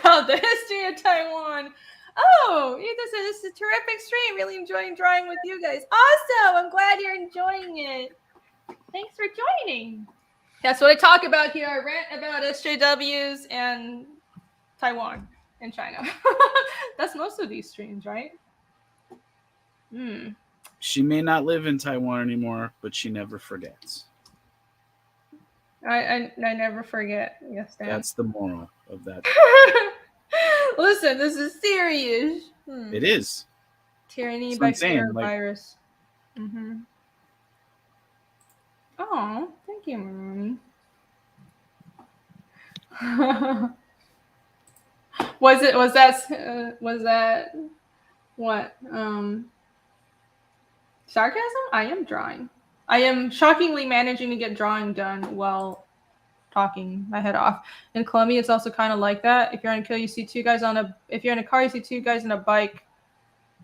about the history of Taiwan. Oh, this is a terrific stream. Really enjoying drawing with you guys. Awesome. I'm glad you're enjoying it. Thanks for joining. That's what I talk about here. I rant about SJWs and Taiwan and China. That's most of these streams, right? She may not live in Taiwan anymore, but she never forgets. I never forget. Yes, Dan. That's the moral of that. Listen, this is serious. It is. Tyranny That's what by I'm saying, fear like- virus. Oh, thank you, Maroon. Was that what? Sarcasm? I am drawing. I am shockingly managing to get drawing done while talking my head off. In Colombia, it's also kind of like that. If you're on a kill, you see two guys if you're in a car, you see two guys on a bike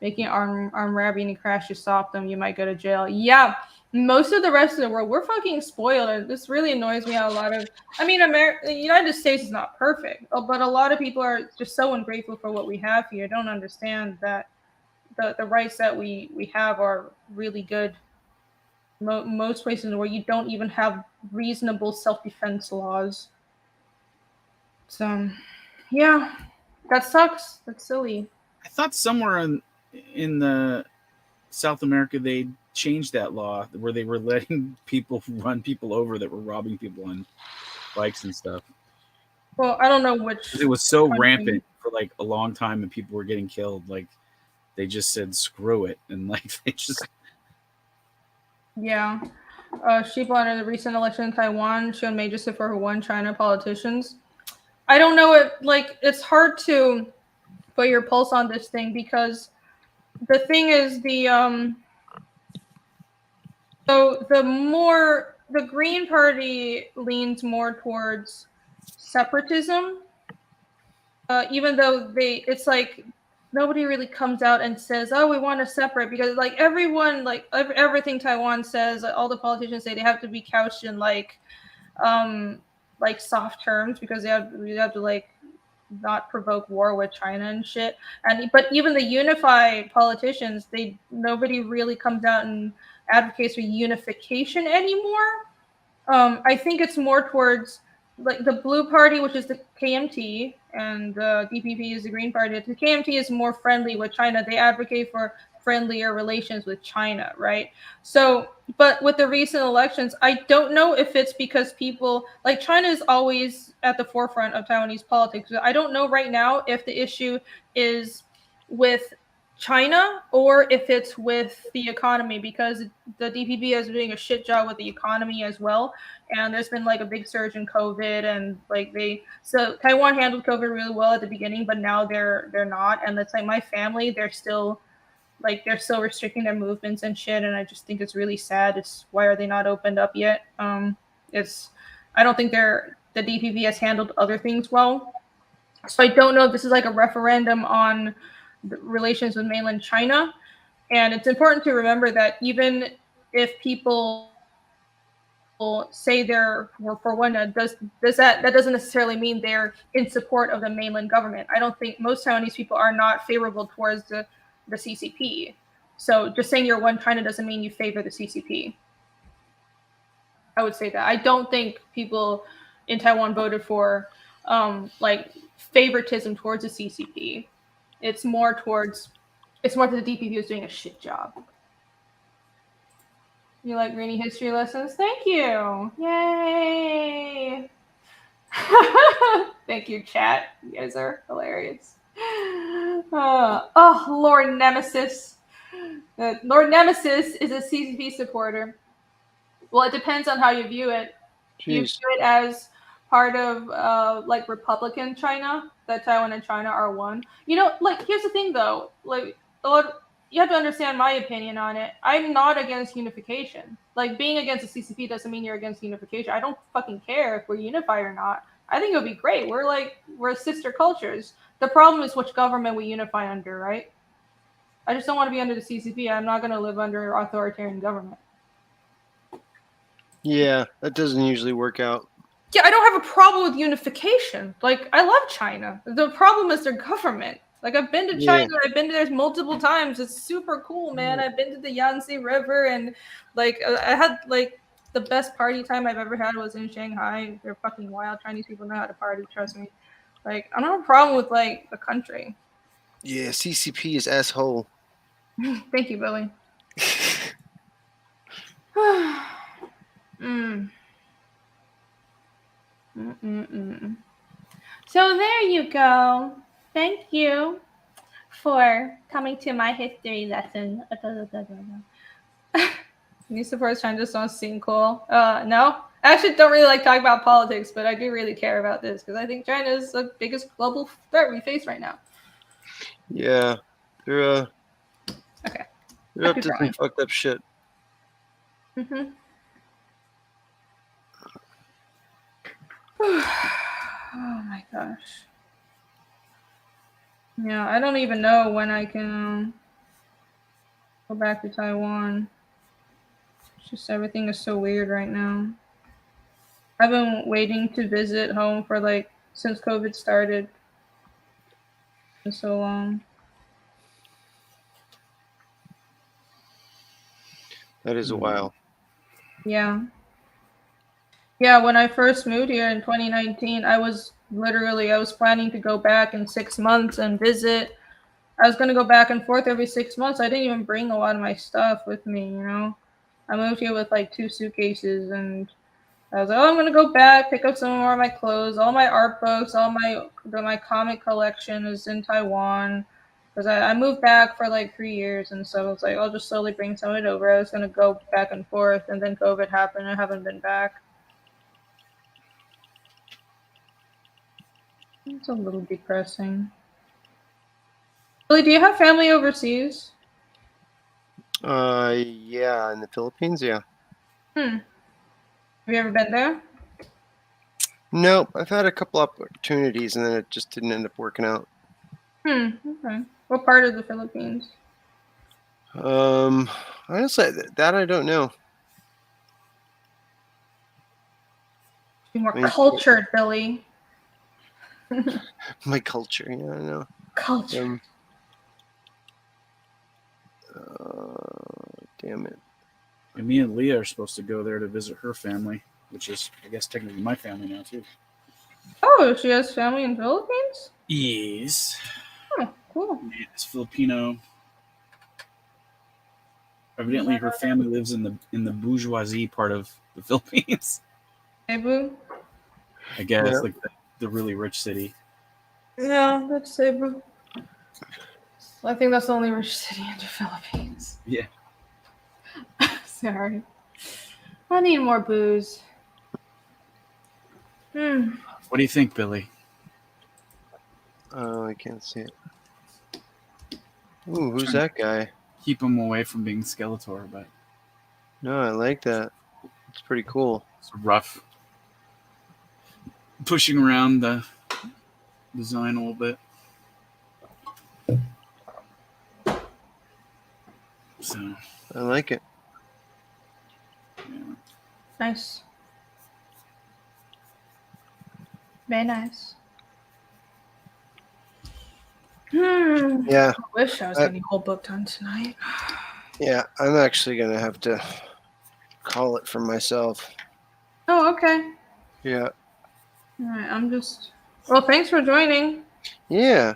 making arm rabbing and crash, you stop them, you might go to jail. Yeah, most of the rest of the world, we're fucking spoiled. And this really annoys me how a lot of, the United States is not perfect, but a lot of people are just so ungrateful for what we have here. Don't understand that the rights that we have are really good. Most places in the world, you don't even have reasonable self-defense laws. So, yeah, that sucks. That's silly. I thought somewhere in the South America they changed that law where they were letting people run people over that were robbing people on bikes and stuff. Well, I don't know which. 'Cause it was so country. rampant for like a long time, and people were getting killed. Like they just said, "Screw it," and like they just. Yeah. Sheeple under the recent election in Taiwan showed major support for one China politicians. I don't know it's hard to put your pulse on this thing because the thing is so the Green Party leans more towards separatism, even though it's like nobody really comes out and says, "Oh, we want to separate," because like everyone, like everything Taiwan says, all the politicians say they have to be couched in like soft terms because they have to like not provoke war with China and shit. But even the unify politicians, nobody really comes out and advocates for unification anymore. I think it's more towards like the Blue Party, which is the KMT, and the DPP is the Green Party. The KMT is more friendly with China. They advocate for friendlier relations with China, right? So, but with the recent elections, I don't know if it's because people like China is always at the forefront of Taiwanese politics. I don't know right now if the issue is with China or if it's with the economy, because the DPP is doing a shit job with the economy as well. And there's been like a big surge in COVID, and so Taiwan handled COVID really well at the beginning, but now they're not. And it's like my family, they're still restricting their movements and shit. And I just think it's really sad. It's why are they not opened up yet? I don't think the DPP has handled other things well. So I don't know if this is like a referendum on the relations with mainland China. And it's important to remember that even if people say they're for one, that doesn't necessarily mean they're in support of the mainland government. I don't think most Taiwanese people are not favorable towards the CCP. So just saying you're one China doesn't mean you favor the CCP. I would say that. I don't think people in Taiwan voted for favoritism towards the CCP. It's more towards the DPP was doing a shit job. You like rainy history lessons? Thank you. Yay. Thank you, chat. You guys are hilarious. Lord Nemesis. Lord Nemesis is a CCP supporter. Well, it depends on how you view it. Jeez. You view it as part of Republican China, that Taiwan and China are one. Here's the thing though, you have to understand my opinion on it. I'm not against unification. Like being against the CCP doesn't mean you're against unification. I don't fucking care if we're unified or not. I think it would be great. We're sister cultures. The problem is which government we unify under, right? I just don't want to be under the CCP. I'm not going to live under authoritarian government. Yeah, that doesn't usually work out. Yeah, I don't have a problem with unification. Like, I love China. The problem is their government. Like, I've been to China. I've been there multiple times. It's super cool, man. I've been to the Yangtze River, and I had the best party time I've ever had was in Shanghai. They're fucking wild. Chinese people know how to party. Trust me. Like, I don't have a problem with like the country. Yeah, CCP is asshole. Thank you, Billy. mm. Mm-mm-mm. So there you go. Thank you for coming to my history lesson. New supporters trying to just don't seem cool. No, I actually don't really like talking about politics, but I do really care about this because I think China is the biggest global threat we face right now. Yeah, they're Okay. they're up to some fucked up shit. Mm-hmm. Oh my gosh. Yeah, I don't even know when I can go back to Taiwan. It's just everything is so weird right now. I've been waiting to visit home for like since COVID started. For so long. That is a while. Yeah. Yeah, when I first moved here in 2019, I was planning to go back in 6 months and visit. I was going to go back and forth every 6 months. I didn't even bring a lot of my stuff with me, you know. I moved here with like 2 suitcases and I was like, oh, I'm going to go back, pick up some more of my clothes, all my art books, all my comic collection is in Taiwan. Because I moved back for like 3 years, and so I was like, I'll just slowly bring some of it over. I was going to go back and forth, and then COVID happened. I haven't been back. It's a little depressing. Billy, do you have family overseas? Yeah, in the Philippines, yeah. Have you ever been there? Nope, I've had a couple opportunities, and then it just didn't end up working out. Okay. What part of the Philippines? Honestly, that I don't know. Be more cultured, Billy. My culture, yeah, I know. Culture. Damn it. And me and Leah are supposed to go there to visit her family, which is, I guess, technically my family now, too. Oh, she has family in Philippines? Yes. Oh, cool. Yeah, it's Filipino. Evidently, her family lives in the bourgeoisie part of the Philippines. Cebu? I guess, Yeah. like the really rich city. Yeah, that's Cebu. I think that's the only rich city in the Philippines. Yeah. Sorry. I need more booze. What do you think, Billy? Oh, I can't see it. Ooh, who's that guy? Keep him away from being Skeletor, but No, I like that. It's pretty cool. it's rough. Pushing around the design a little bit. So I like it. yeah. Nice. Very nice. Yeah. I wish I was getting a whole book done tonight. Yeah, I'm actually gonna have to call it for myself. Oh, okay. Yeah. All right, well, thanks for joining. Yeah.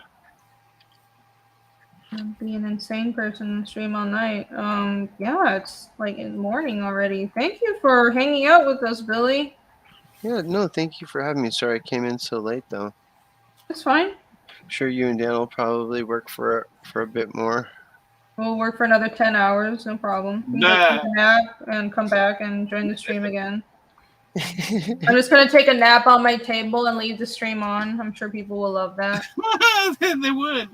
I'm being an insane person and stream all night. Yeah, it's like in the morning already. Thank you for hanging out with us, Billy. Yeah, no, thank you for having me. Sorry I came in so late though. It's fine. I'm sure you and Dan will probably work for a bit more. We'll work for another 10 hours, no problem. We can go take a nap and come back and join the stream again. I'm just going to take a nap on my table and leave the stream on. I'm sure people will love that. They would.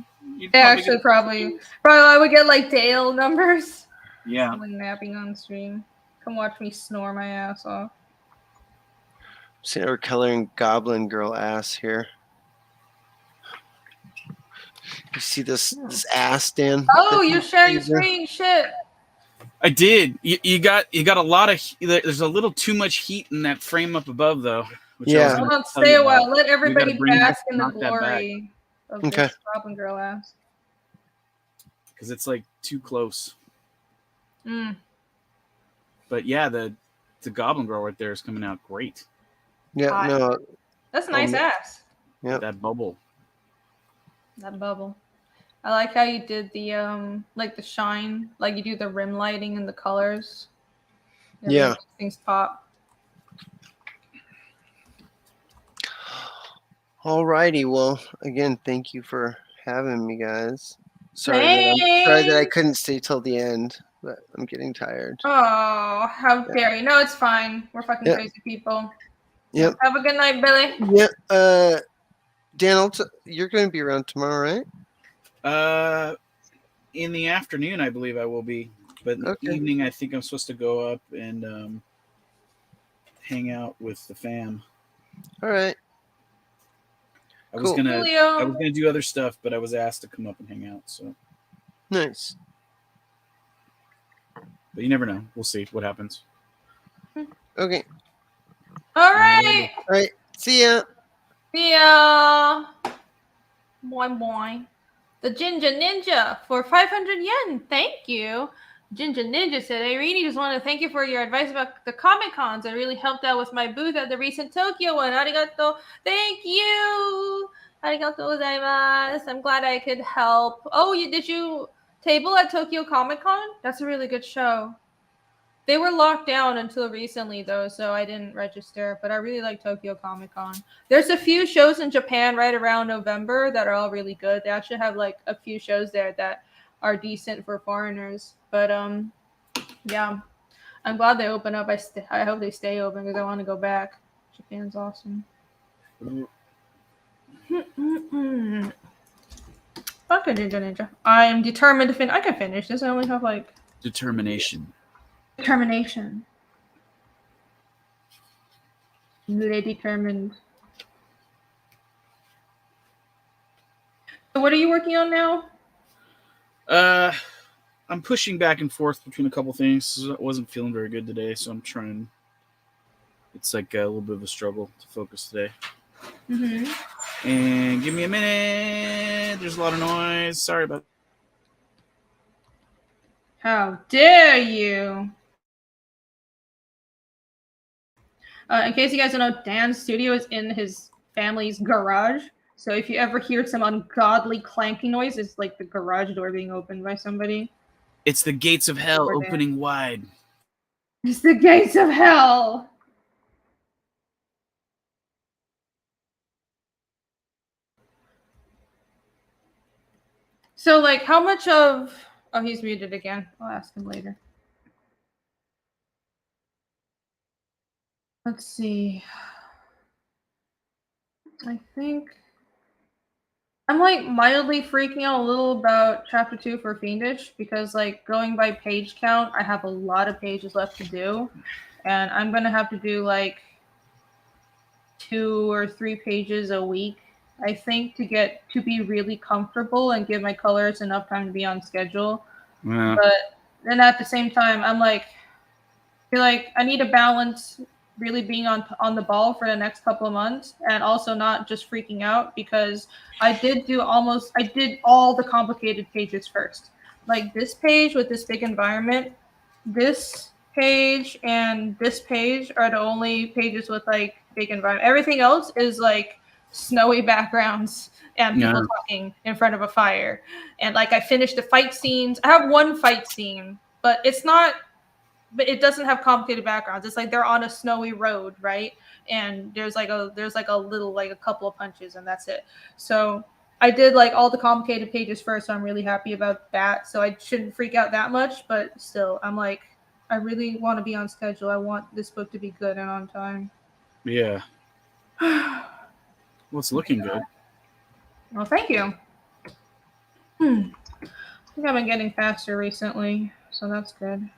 They actually probably I would get like Dale numbers. Yeah. Like napping on stream. Come watch me snore my ass off. See, we're coloring Goblin Girl ass here. You see this ass, Dan? Oh, you're sharing screen. Shit. I did. You got a lot of. There's a little too much heat in that frame up above, though. Yeah. Hold on, stay a while. Let everybody bask in the knock that back. glory of this Goblin Girl ass. Because it's like too close. Mm. But yeah, the the Goblin Girl right there is coming out great. Yeah, Hot. no, That's nice ass. Yep. That bubble. That bubble. I like how you did the like the shine, like you do the rim lighting and the colors. It really Yeah. makes things pop. Alrighty. Well, again, thank you for having me, guys. Sorry that I couldn't stay till the end, but I'm getting tired. Oh, how dare you? No, it's fine. We're fucking Yep. crazy people. Yep. Have a good night, Billy. Yeah. Dan, you're going to be around tomorrow, right? In the afternoon, I believe I will be, but in the evening, I think I'm supposed to go up and hang out with the fam. All right. I was gonna do other stuff, but I was asked to come up and hang out. So nice. But you never know. We'll see what happens. Okay. All right. All right. See ya. See ya. Boy, boy. The Ginger Ninja for 500 yen. Thank you. Ginger Ninja said, "Hey, Rini, just want to thank you for your advice about the Comic Cons. It really helped out with my booth at the recent Tokyo one. Arigato. Thank you. Arigato gozaimasu. I'm glad I could help. Oh, did you table at Tokyo Comic Con? That's a really good show. They were locked down until recently, though, so I didn't register. But I really like Tokyo Comic Con. There's a few shows in Japan right around November that are all really good. They actually have like a few shows there that are decent for foreigners. But yeah, I'm glad they open up. I hope they stay open because I want to go back. Japan's awesome. Fucking Ninja. I am determined to finish. I can finish this. I only have like determination. Really determined. So what are you working on now? I'm pushing back and forth between a couple things. I wasn't feeling very good today, so I'm trying. It's like a little bit of a struggle to focus today. Mm-hmm. And give me a minute. There's a lot of noise. Sorry about that. How dare you? In case you guys don't know, Dan's studio is in his family's garage. So if you ever hear some ungodly clanking noise, it's like the garage door being opened by somebody. It's the gates of hell opening wide. It's the gates of hell. So, like, how much of... Oh, he's muted again. I'll ask him later. Let's see. I think... I'm, like, mildly freaking out a little about Chapter 2 for Fiendish because, like, going by page count, I have a lot of pages left to do. And I'm going to have to do, like, 2 or 3 pages a week, I think, to be really comfortable and give my colors enough time to be on schedule. Yeah. But then at the same time, I'm like, I feel like I need a balance really being on the ball for the next couple of months and also not just freaking out because I did all the complicated pages first. Like this page with this big environment, this page and this page are the only pages with like big environment. Everything else is like snowy backgrounds and people talking in front of a fire. And like I finished the fight scenes. I have one fight scene, but it doesn't have complicated backgrounds. It's like they're on a snowy road, right? And there's like a little, like a couple of punches and that's it. So I did like all the complicated pages first, so I'm really happy about that. So I shouldn't freak out that much, but still, I'm like, I really want to be on schedule. I want this book to be good and on time. Yeah. Well, it's looking good. Well, thank you. I think I've been getting faster recently, so that's good.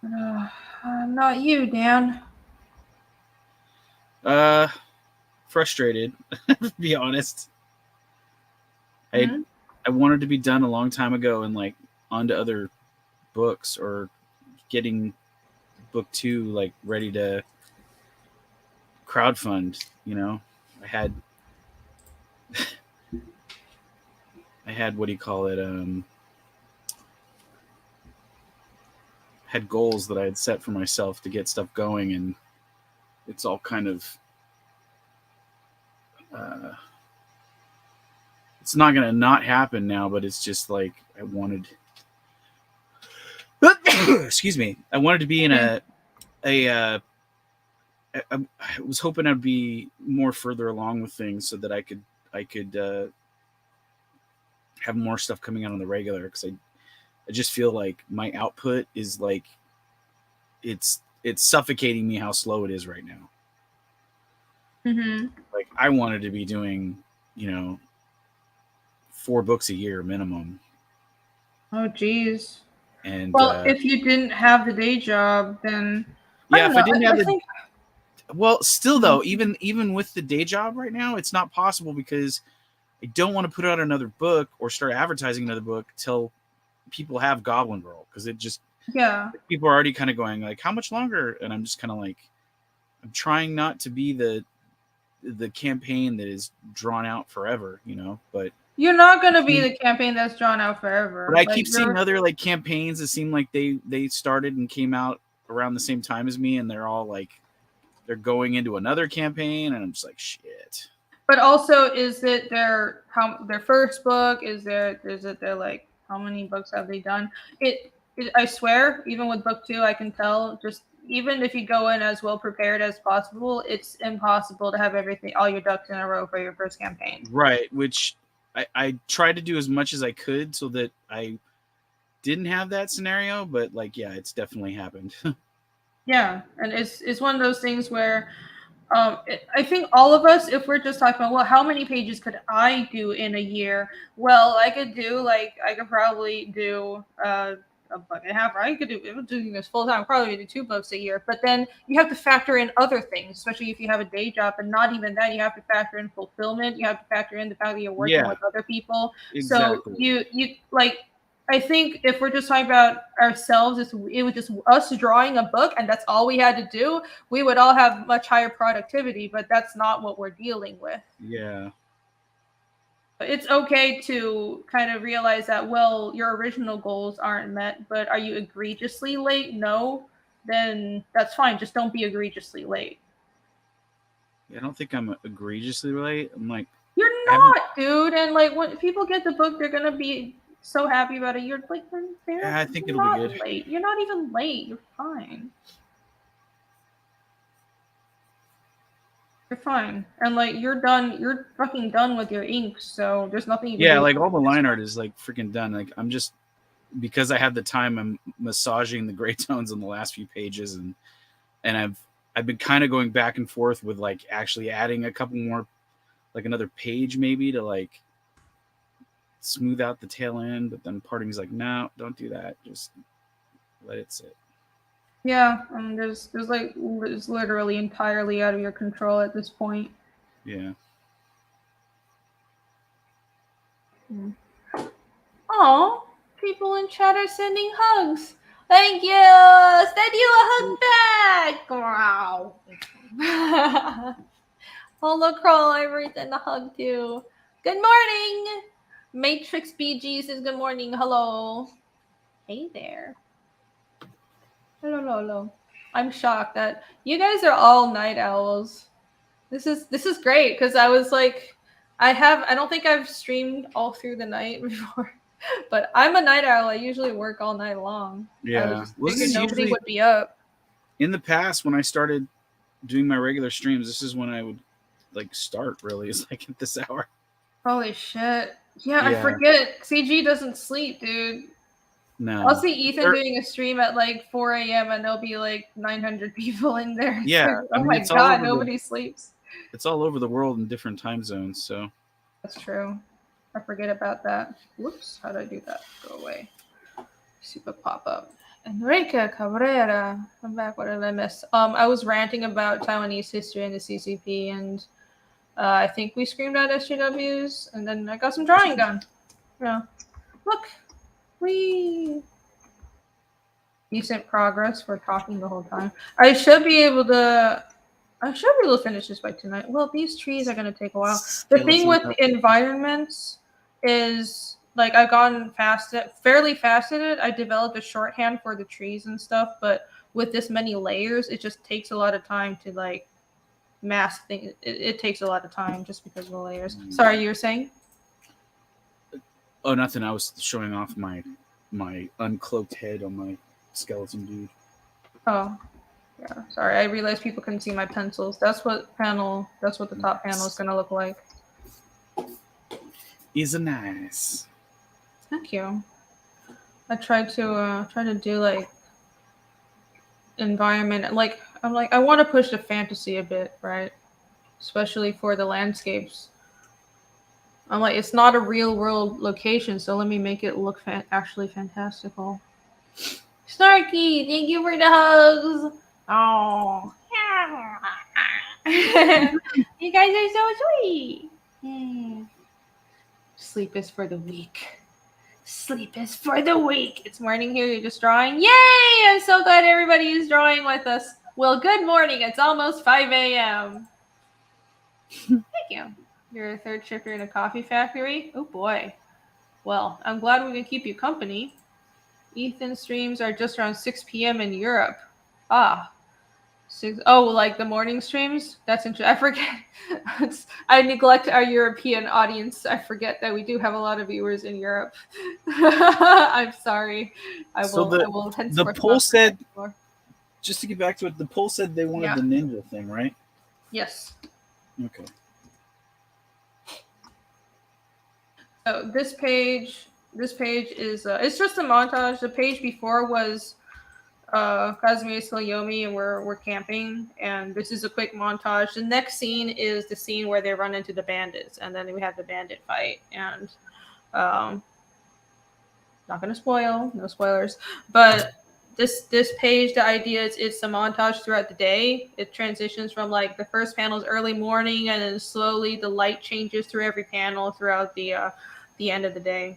Not you, Dan. Frustrated, to be honest. I wanted to be done a long time ago and like onto other books or getting book 2 like ready to crowdfund, you know. I had what do you call it? had goals that I had set for myself to get stuff going, and it's all kind of it's not gonna not happen now, but it's just like I wanted. Excuse me. I wanted to be in I was hoping I'd be more further along with things so that I could have more stuff coming out on the regular, because I just feel like my output is like it's suffocating me how slow it is right now. Mm-hmm. Like I wanted to be doing 4 books a year minimum. Oh, geez. And well, if you didn't have the day job, then yeah, if I didn't have think... well, still though, even with the day job right now, it's not possible because I don't want to put out another book or start advertising another book till people have Goblin Girl, because it just people are already kind of going like, how much longer? And I'm just kind of like, I'm trying not to be the campaign that is drawn out forever, but you're not going to be the campaign that's drawn out forever. But I keep seeing other like campaigns that seem like they started and came out around the same time as me, and they're all like they're going into another campaign, and I'm just like, shit. But also, is it their first book? Is it their like, how many books have they done? I swear, even with book 2, I can tell, just even if you go in as well prepared as possible, it's impossible to have all your ducks in a row for your first campaign. Right, which I tried to do as much as I could so that I didn't have that scenario, but like, yeah, it's definitely happened. Yeah, and it's one of those things where I think all of us, if we're just talking about, well, how many pages could I do in a year? Well, I could probably do a book and a half, or I could do doing this full time, probably do 2 books a year. But then you have to factor in other things, especially if you have a day job, and not even that. You have to factor in fulfillment. You have to factor in the fact that you're working with other people. Exactly. So you like, I think if we're just talking about ourselves, it was just us drawing a book and that's all we had to do, we would all have much higher productivity, but that's not what we're dealing with. Yeah. It's okay to kind of realize that, well, your original goals aren't met, but are you egregiously late? No. Then that's fine. Just don't be egregiously late. I don't think I'm egregiously late. I'm like, you're not, dude. And like, when people get the book, they're going to be so happy about it. You're like, I think it'll be good. Late. You're not even late. You're fine. You're fine. And like, you're done. You're fucking done with your ink. So there's nothing you can do. Like all the line art is like freaking done. Like I'm just, because I have the time, I'm massaging the gray tones on the last few pages, and I've been kind of going back and forth with like actually adding a couple more, like another page maybe to like smooth out the tail end, but then parting's like, no, don't do that, just let it sit. Yeah, there's literally entirely out of your control at this point. Yeah. Oh, people in chat are sending hugs. Thank you. Send you a hug back. Wow. Holocrawl, I send a hug too. Good morning. Matrix BG says good morning. Hello. Hey there. Hello. I'm shocked that you guys are all night owls. This is great, because I was like, I don't think I've streamed all through the night before, but I'm a night owl. I usually work all night long. Yeah. Nobody would be up. In the past, when I started doing my regular streams, this is when I would like start, really. It's like at this hour. Holy shit. Yeah, I forget. CG doesn't sleep, dude. No. I'll see Ethan doing a stream at like 4 a.m. and there'll be like 900 people in there. Yeah. Like, my God, nobody sleeps. It's all over the world in different time zones, so. That's true. I forget about that. Whoops, how did I do that? Go away. Super pop up. Enrique Cabrera. I'm back. What did I miss? I was ranting about Taiwanese history and the CCP, and I think we screamed at SJWs, and then I got some drawing done. Yeah. Look. Decent progress. We're talking the whole time. I should be able to finish this by tonight. Well, these trees are going to take a while. The thing with environments is like I've gotten fairly fast at it. I developed a shorthand for the trees and stuff, but with this many layers, it just takes a lot of time to like mask things. It takes a lot of time just because of the layers. Sorry, you were saying? Oh, nothing. I was showing off my uncloaked head on my skeleton dude. Oh, yeah. Sorry, I realized people couldn't see my pencils. That's what the top panel is gonna look like. Is a nice. Thank you. I tried to do like environment, like I'm like I want to push the fantasy a bit, right? Especially for the landscapes. I'm like, it's not a real world location, so let me make it look actually fantastical. Snarky, thank you for the hugs. Oh, you guys are so sweet. Sleep is for the weak. Sleep is for the weak. It's morning here. You're just drawing. Yay! I'm so glad everybody is drawing with us. Well, good morning. It's almost 5 a.m. Thank you. You're a third shifter in a coffee factory? Oh boy. Well, I'm glad we can keep you company. Ethan's streams are just around 6 p.m. in Europe. Ah. Like the morning streams? That's interesting. I forget. I neglect our European audience. I forget that we do have a lot of viewers in Europe. I'm sorry. I will the poll said, just to get back to it, the poll said they wanted the ninja thing, right? Yes. Okay. So this page is it's just a montage. The page before was Kazumi Tsuyomi and we're camping, and this is a quick montage. The next scene is the scene where they run into the bandits, and then we have the bandit fight. And not gonna spoil, no spoilers, but this page, the idea is it's a montage throughout the day. It transitions from like the first panel is early morning, and then slowly the light changes through every panel throughout the end of the day.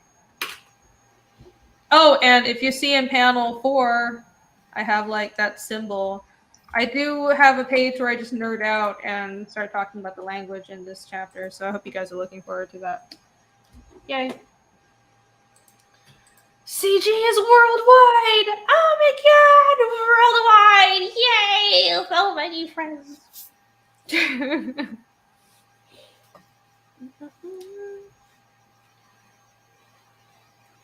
Oh, and if you see in panel 4, I have like that symbol. I do have a page where I just nerd out and start talking about the language in this chapter, so I hope you guys are looking forward to that. Yay. CG is worldwide! Oh my god! Worldwide! Yay! So many friends.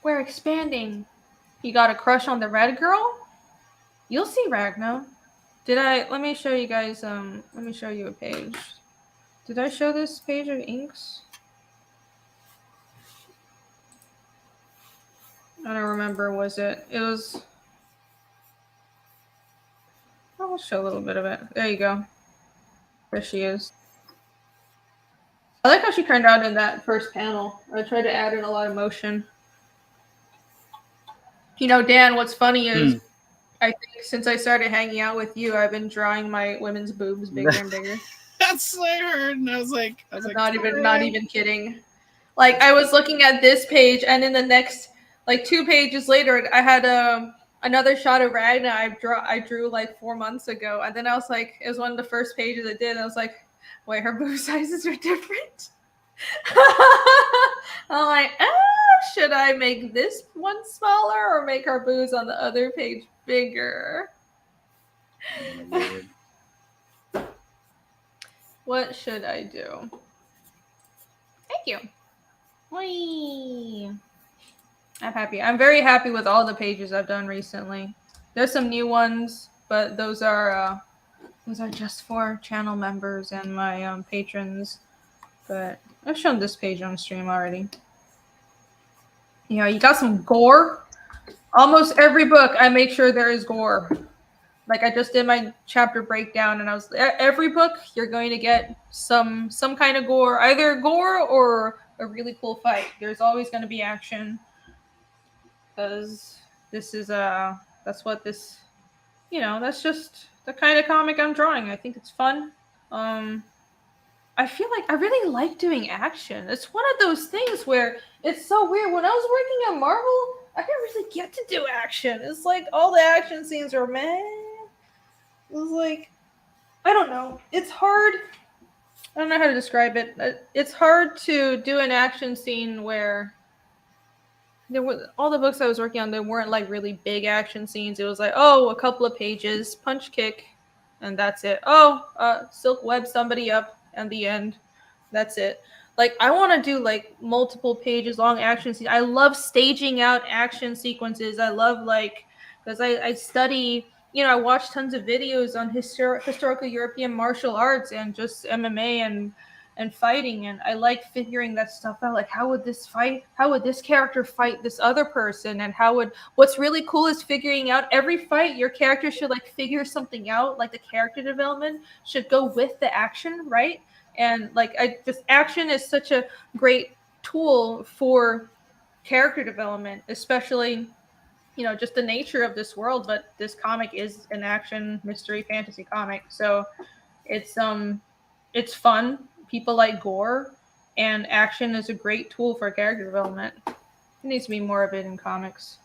We're expanding. You got a crush on the red girl? You'll see, Ragna. Let me show you guys, let me show you a page. Did I show this page of inks? I don't remember, it was... I'll show a little bit of it. There you go. There she is. I like how she turned out in that first panel. I tried to add in a lot of motion. You know, Dan, what's funny is I think since I started hanging out with you, I've been drawing my women's boobs bigger and bigger. That's what I heard, and I was like, not even kidding. Like I was looking at this page, and in the next, like 2 pages later, I had another shot of Ragna I drew like 4 months ago, and then I was like, it was one of the first pages I did, and I was like, wait, her boob sizes are different. I'm like, should I make this one smaller or make her boobs on the other page bigger? Oh, what should I do? Thank you. Whee. I'm happy. I'm very happy with all the pages I've done recently. There's some new ones, but those are just for channel members and my patrons. But I've shown this page on stream already. You know, you got some gore. Almost every book, I make sure there is gore. Like I just did my chapter breakdown, and I was every book you're going to get some kind of gore, either gore or a really cool fight. There's always going to be action, because this is that's what this, you know, that's just the kind of comic I'm drawing. I think it's fun. I feel like I really like doing action. It's one of those things where it's so weird. When I was working on Marvel, I didn't really get to do action. It's like all the action scenes are meh. It was like, I don't know. It's hard. I don't know how to describe it. It's hard to do an action scene where there were all the books I was working on. There weren't like really big action scenes. It was like, oh, a couple of pages, punch kick, and that's it. Oh, silk web somebody up, and the end. That's it. Like I want to do like multiple pages long action scenes. I love staging out action sequences. I love like because I study. You know, I watch tons of videos on historical European martial arts and just MMA and fighting, and I like figuring that stuff out. Like how would this fight, how would this character fight this other person, and how would what's really cool is figuring out every fight your character should like figure something out. Like the character development should go with the action, right? And like I just action is such a great tool for character development, especially just the nature of this world. But this comic is an action mystery fantasy comic, so it's fun. People like gore, and action is a great tool for character development. There needs to be more of it in comics.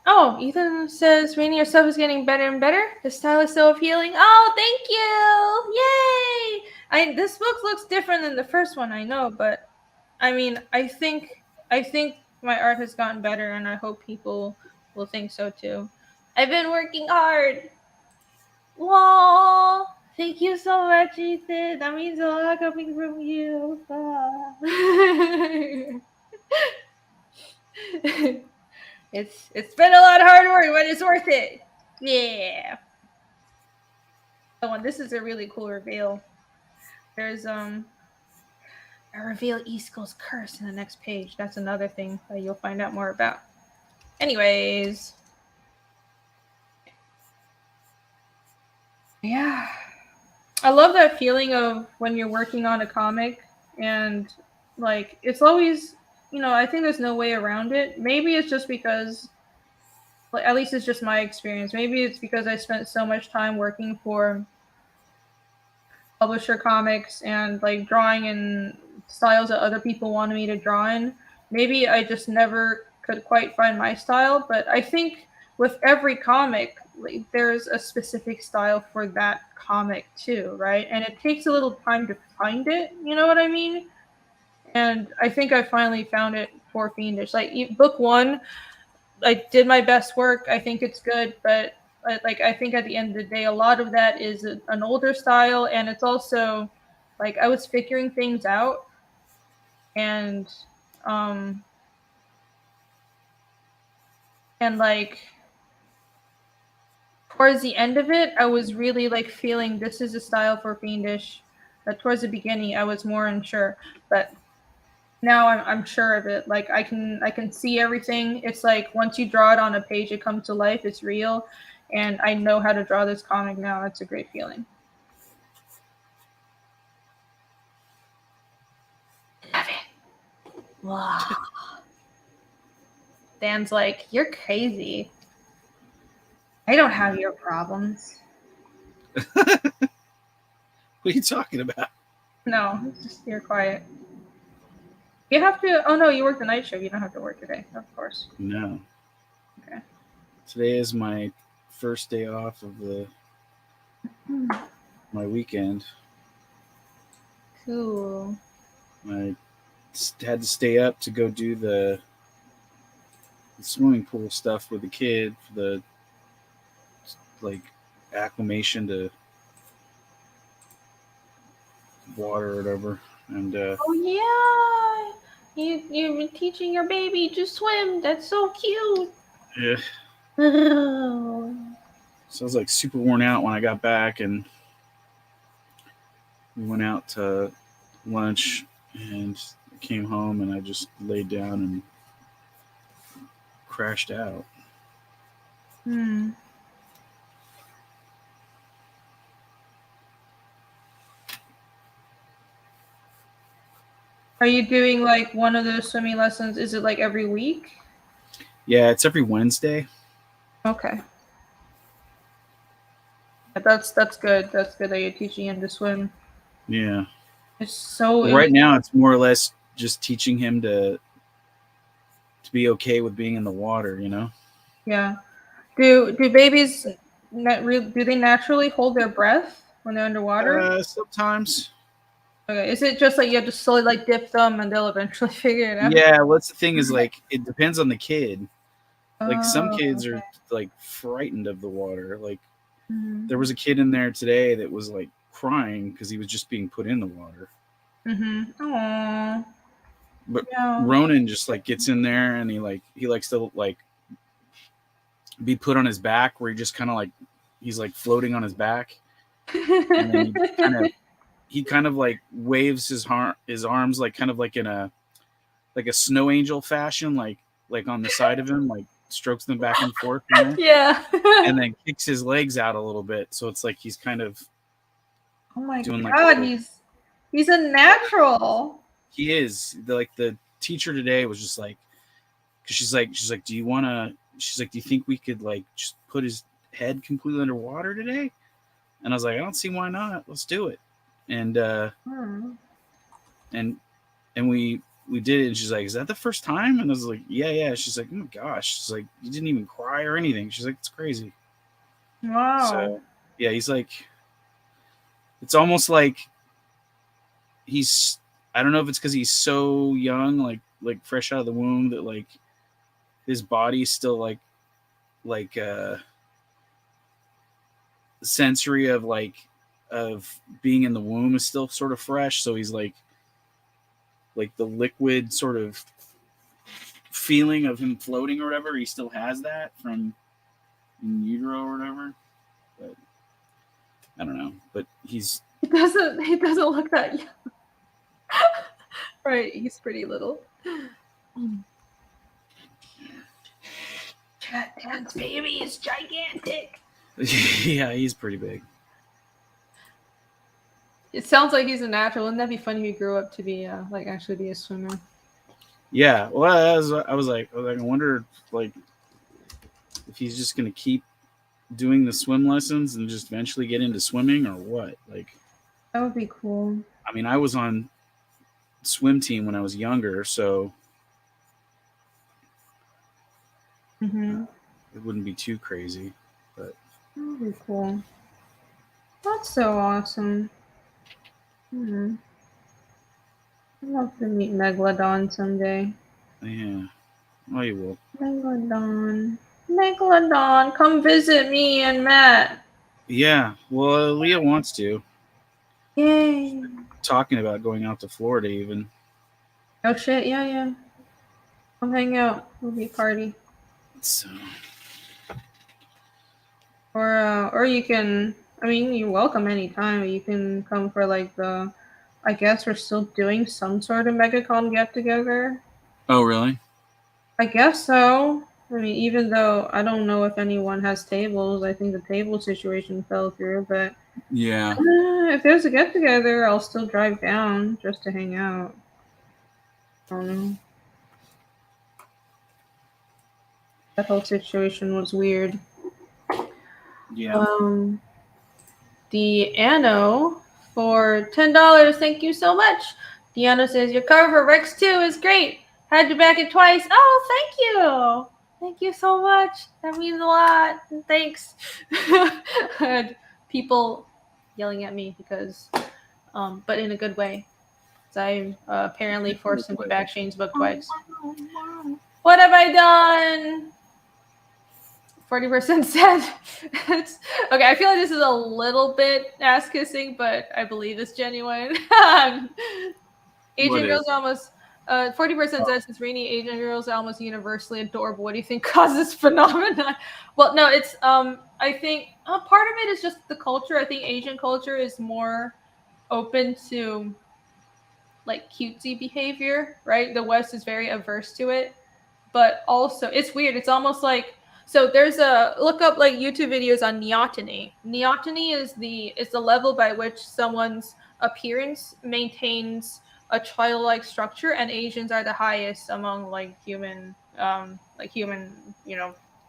Oh, Ethan says, Rainy, your stuff is getting better and better. The style is so appealing. Oh, thank you. Yay. This book looks different than the first one, I know, but I mean, I think my art has gotten better, and I hope people will think so too. I've been working hard. Whoa. Thank you so much, Ethan. That means a lot coming from you. It's been a lot of hard work, but it's worth it. Yeah. Oh, and this is a really cool reveal. There's a reveal East curse in the next page. That's another thing that you'll find out more about. Anyways. Yeah. I love that feeling of when you're working on a comic and like it's always, I think there's no way around it. Maybe it's just because, like, at least it's just my experience. Maybe it's because I spent so much time working for publisher comics and like drawing in styles that other people wanted me to draw in. Maybe I just never could quite find my style, but I think with every comic, like, there's a specific style for that comic too, right? And it takes a little time to find it, you know what I mean? And I think I finally found it for Fiendish. Like book 1, I did my best work. I think it's good, but like I think at the end of the day, a lot of that is an older style, and it's also like I was figuring things out, and like towards the end of it, I was really like feeling this is a style for Fiendish. But towards the beginning, I was more unsure, but now I'm sure of it. Like I can see everything. It's like once you draw it on a page, it comes to life. It's real, and I know how to draw this comic now. It's a great feeling. Love it. Wow. Dan's like, you're crazy. I don't have your problems. What are you talking about? No, just you're quiet. You have to. Oh no, you work the night shift. You don't have to work today, of course. No. Okay. Today is my first day off of my weekend. Cool. I had to stay up to go do the swimming pool stuff with the kid for the like acclimation to water or whatever. And Oh yeah, you've been teaching your baby to swim. That's so cute. yeah. Oh. So I was like super worn out when I got back, and we went out to lunch and came home, and I just laid down and crashed out. Are you doing like one of those swimming lessons? Is it like every week? Yeah, it's every Wednesday. Okay. That's good. That's good that you're teaching him to swim. Yeah. It's so Well, right now it's more or less just teaching him to be okay with being in the water, you know? Yeah. Do babies do they naturally hold their breath when they're underwater? Sometimes. Okay, is it just like you have to slowly like dip them and they'll eventually figure it out? Yeah, what's the thing is like it depends on the kid. Like some Oh, kids are okay. like frightened of the water. Like Mhm. there was a kid in there today that was like crying because he was just being put in the water. Aww. But Yeah. Ronan just like gets in there and he likes to like be put on his back where he just kind of like he's like floating on his back, and then he kind of like waves his arms like kind of like in a snow angel fashion, like on the side of him, like strokes them back and forth, you know, Yeah. and then kicks his legs out a little bit, so it's like he's kind of Oh my doing like god, he's a natural. he is like the teacher today was just like, because she's like, do you want to? She's like, do you think we could like just put his head completely underwater today? And I was like, I don't see why not. Let's do it. And Hmm. and we did it. And she's like, is that the first time? And I was like, yeah. She's like, oh my gosh. She's like, you didn't even cry or anything. She's like, it's crazy. Wow. So yeah, he's like, it's almost like he's, I don't know if it's because he's so young, like fresh out of the womb, that like his body's still like sensory of being in the womb is still sort of fresh. So he's like the liquid sort of feeling of him floating or whatever. He still has that from in utero or whatever. But I don't know. But He doesn't look that young. Right, he's pretty little. Dad's baby is gigantic. yeah, he's pretty big. It sounds like he's a natural. Wouldn't that be funny if he grew up to be like actually be a swimmer? Yeah. Well, I was like, I wonder like if he's just gonna keep doing the swim lessons and just eventually get into swimming or what. Like, That would be cool. I mean, I was on swim team when I was younger, so Mm-hmm. it wouldn't be too crazy. But That would be cool. That's so awesome. I'd love to meet Megalodon someday. yeah, oh, you will. Megalodon, come visit me and Matt. Yeah. Well, Leah wants to. Yay. Talking about going out to Florida even. Oh shit, yeah. Come hang out. Movie party. So Or you can, I mean, you're welcome anytime. You can come for like I guess we're still doing some sort of MegaCon get together. oh really? I guess so. I mean, even though I don't know if anyone has tables, I think the table situation fell through, but Yeah. if there's a get together, I'll still drive down just to hang out. I don't know. That whole situation was weird. Yeah. Deanno for $10. Thank you so much. Deanno says your cover for Rex 2 is great. Had to back it twice. Oh, thank you. Thank you so much. That means a lot. Thanks. I had people yelling at me because, but in a good way. I apparently forced him to back Shane's book twice. What have I done? 40% said. Okay, I feel like this is a little bit ass kissing, but I believe it's genuine. Asian girls are almost 40% says since rainy Asian girls are almost universally adorable. What do you think causes phenomenon? Well, no, it's I think part of it is just the culture. I think Asian culture is more open to like cutesy behavior, right? The West is very averse to it, but also it's weird. It's almost like, so there's a look up like YouTube videos on neoteny. Neoteny is the level by which someone's appearance maintains a childlike structure, and Asians are the highest among like human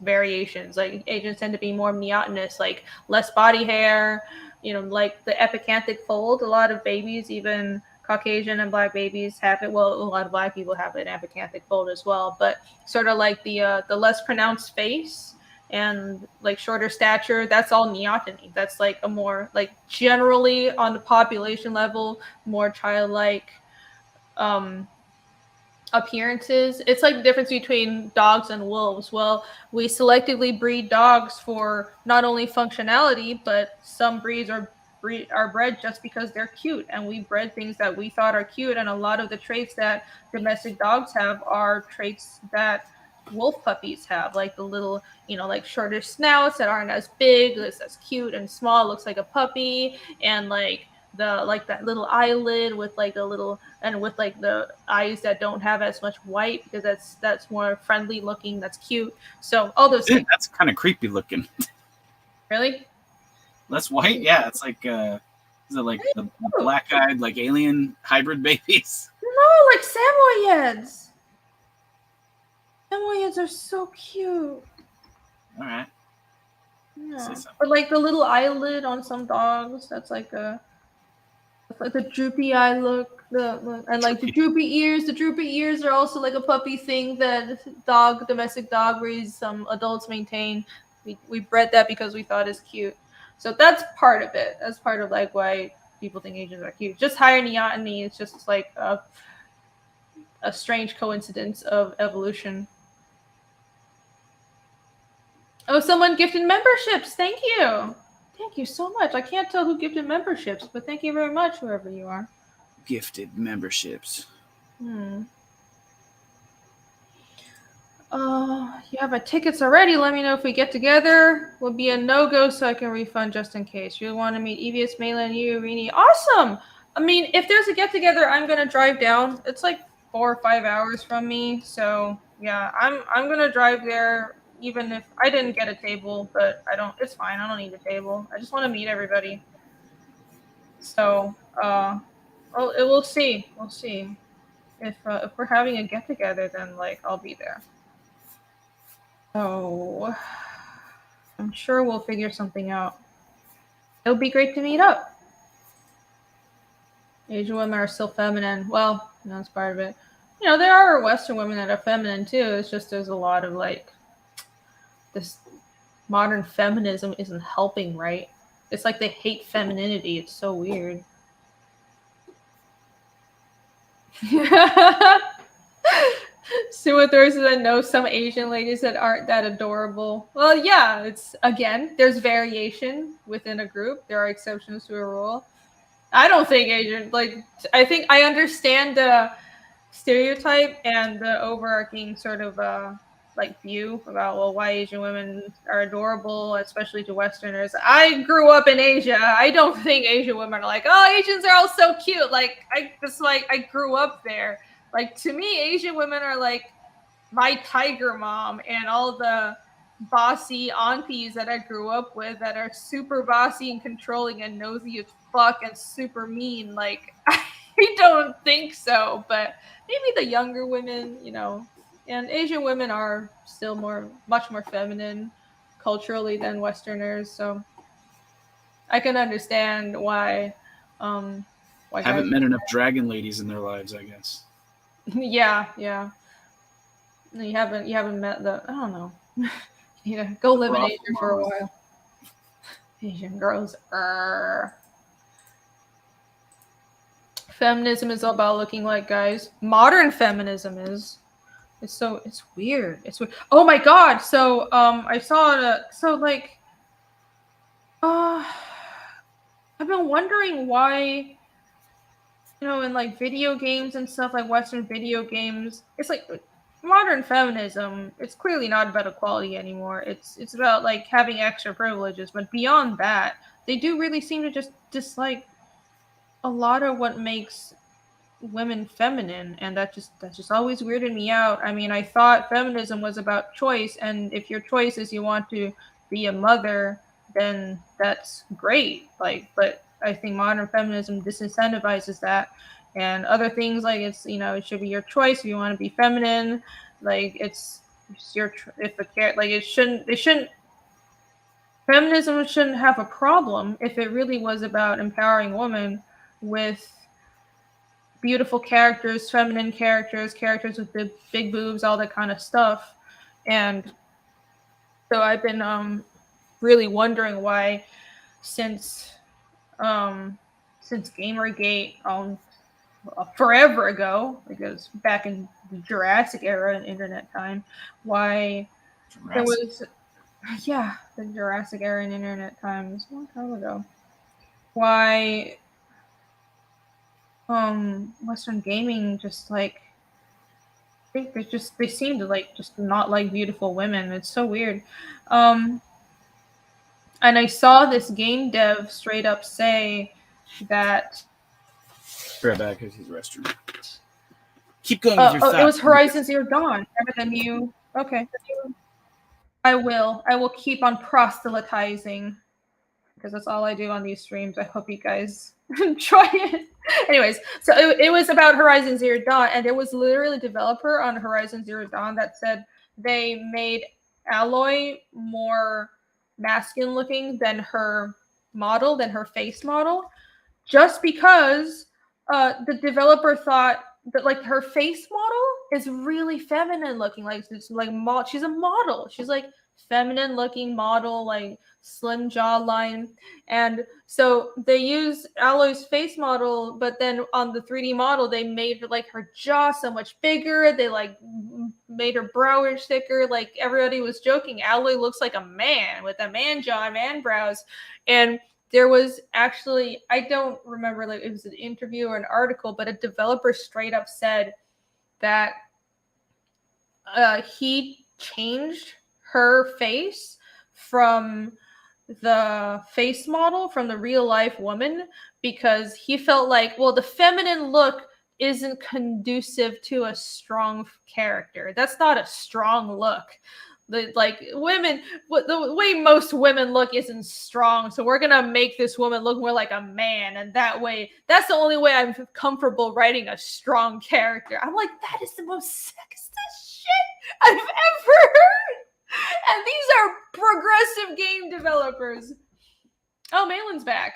variations. Like Asians tend to be more neotenous, like less body hair, like the epicanthic fold. A lot of babies, even Caucasian and Black babies, have it. Well, a lot of Black people have an epicanthic fold as well, but sort of like the less pronounced face and like shorter stature, that's all neoteny. That's like a more like generally on the population level, more childlike appearances. It's like the difference between dogs and wolves. Well, we selectively breed dogs for not only functionality, but some breeds are bred just because they're cute, and we bred things that we thought are cute. And a lot of the traits that domestic dogs have are traits that wolf puppies have, like the little, like shorter snouts that aren't as big, it's as cute and small, looks like a puppy, and like that little eyelid with like a little, and with like the eyes that don't have as much white, because that's more friendly looking, that's cute. So all those things. That's kind of creepy looking. Really? That's white? Yeah, it's like is it like the black-eyed like alien hybrid babies? No, like Samoyeds. Samoyeds are so cute. All right. Yeah. Or like the little eyelid on some dogs, that's like the droopy eye look, and like the droopy ears. The droopy ears are also like a puppy thing that domestic dog breeds some adults maintain. We bred that because we thought it's cute. So that's part of it. That's part of like why people think Asians are cute. Just higher neoteny. It's just like a strange coincidence of evolution. Oh, someone gifted memberships. Thank you. Thank you so much. I can't tell who gifted memberships, but thank you very much, whoever you are. Gifted memberships. You have my tickets already. Let me know if we get together. Will be a no-go, so I can refund just in case. You want to meet EVS, Mela, and you, Rini. Awesome! I mean, if there's a get-together, I'm going to drive down. It's like 4 or 5 hours from me, so yeah, I'm going to drive there, even if I didn't get a table, but it's fine. I don't need a table. I just want to meet everybody. So, we'll see. We'll see. If we're having a get-together, then like I'll be there. So I'm sure we'll figure something out. It'll be great to meet up. Asian women are still feminine. Well, that's part of it. There are Western women that are feminine too. It's just there's a lot of like this modern feminism isn't helping, right? It's like they hate femininity. It's so weird. Sue Thursday said, I know some Asian ladies that aren't that adorable. Well, yeah, there's variation within a group. There are exceptions to a rule. I don't think I think I understand the stereotype and the overarching sort of view about, well, why Asian women are adorable, especially to Westerners. I grew up in Asia. I don't think Asian women are like, oh, Asians are all so cute. I grew up there. Like, to me, Asian women are like my tiger mom and all the bossy aunties that I grew up with that are super bossy and controlling and nosy as fuck and super mean. Like, I don't think so, but maybe the younger women, and Asian women are still much more feminine culturally than Westerners. So I can understand why. Haven't met enough dragon ladies in their lives, I guess. Yeah. You haven't met I don't know. Go live in Asia for a while. Asian girls. Feminism is all about looking like guys. Modern feminism is. It's weird. It's weird. Oh my god. So I saw I've been wondering why, in like video games and stuff, like Western video games, it's like modern feminism, it's clearly not about equality anymore. It's about like having extra privileges, but beyond that, they do really seem to just dislike a lot of what makes women feminine, and that's just always weirded me out. I mean, I thought feminism was about choice, and if your choice is you want to be a mother, then that's great. But I think modern feminism disincentivizes that, and other things like it should be your choice if you want to be feminine. Like it's your if the care like it shouldn't. Feminism shouldn't have a problem if it really was about empowering women with beautiful characters, feminine characters with the big boobs, all that kind of stuff. And So I've been really wondering why, since Gamergate forever ago, because back in the Jurassic era and internet time, why there was the Jurassic era and internet time was a long time ago. Why Western gaming just like they seem to like just not like beautiful women. It's so weird. And I saw this game dev straight up say that Right back. Here's his restroom. Keep going with your thought. it was Horizon Zero Dawn. Remember the new? Okay, I will keep on proselytizing because that's all I do on these streams. I hope you guys enjoy it. Anyways, so it was about Horizon Zero Dawn, and there was literally a developer on Horizon Zero Dawn that said they made Aloy more masculine looking than her face model, just because the developer thought that like her face model is really feminine looking. Like it's like she's a model. She's like feminine looking model, like slim jawline. And so they used Aloy's face model, but then on the 3D model, they made like her jaw so much bigger. They like made her browish thicker. Like everybody was joking, Aloy looks like a man with a man jaw, man brows. And there was actually, I don't remember, like it was an interview or an article, but a developer straight up said that he changed her face from the face model, from the real life woman, because he felt like, well, the feminine look isn't conducive to a strong character. That's not a strong look. Like women, the way most women look isn't strong, so we're gonna make this woman look more like a man, and that way, that's the only way I'm comfortable writing a strong character. I'm like, that is the most sexist shit I've ever heard. And these are progressive game developers. Oh, Malin's back.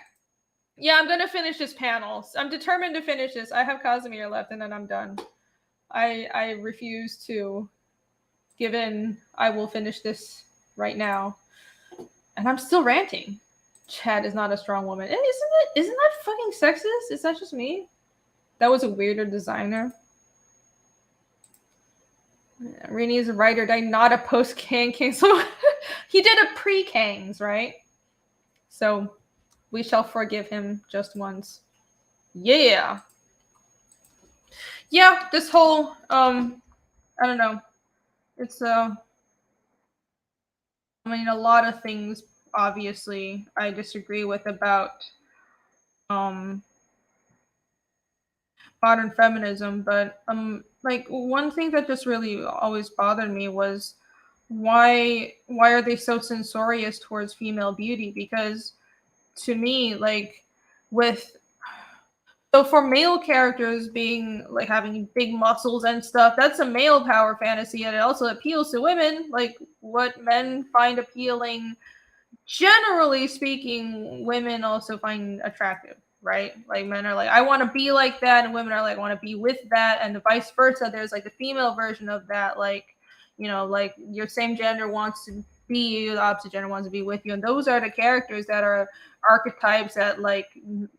Yeah, I'm gonna finish this panel. I'm determined to finish this. I have Casimir left, and then I'm done. I refuse to give in. I will finish this right now. And I'm still ranting. Chad is not a strong woman. Isn't that fucking sexist? Is that just me? That was a weirder designer. Rainey is a writer, not a post-Kang King. So he did a pre-Kangs, right? So we shall forgive him just once. Yeah. Yeah, this whole I don't know. It's I mean, a lot of things obviously I disagree with about modern feminism, but like one thing that just really always bothered me was why are they so censorious towards female beauty? Because to me, like for male characters being like having big muscles and stuff, that's a male power fantasy, and it also appeals to women. Like what men find appealing, generally speaking, women also find attractive, right? Like men are like, I want to be like that, and women are like, I want to be with that, and the vice versa. There's like the female version of that, like, you know, like your same gender wants to be you, the opposite gender wants to be with you, and those are the characters that are archetypes that like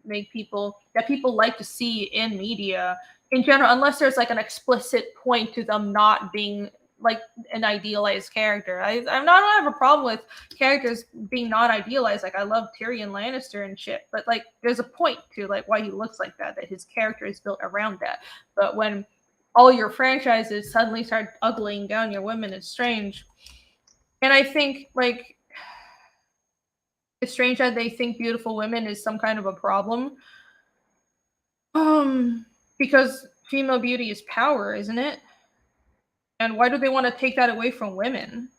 make people like to see in media in general, unless there's like an explicit point to them not being like an idealized character. I don't have a problem with characters being not idealized. Like I love Tyrion Lannister and shit, but like there's a point to like why he looks like that his character is built around that. But when all your franchises suddenly start uglying down your women, it's strange. And I think like it's strange that they think beautiful women is some kind of a problem. Because female beauty is power, isn't it? And why do they want to take that away from women?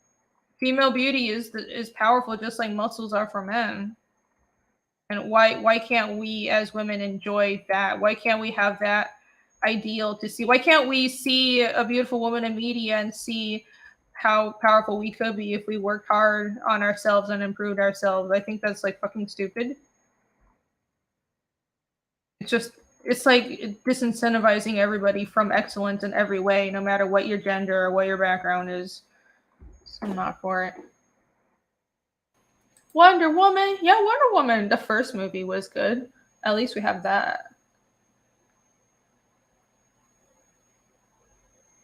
Female beauty is powerful, just like muscles are for men. And why can't we as women enjoy that? Why can't we have that ideal to see? Why can't we see a beautiful woman in media and see how powerful we could be if we worked hard on ourselves and improved ourselves? I think that's like fucking stupid. It's like disincentivizing everybody from excellence in every way, no matter what your gender or what your background is. So I'm not for it. Wonder Woman. Yeah, Wonder Woman. The first movie was good. At least we have that.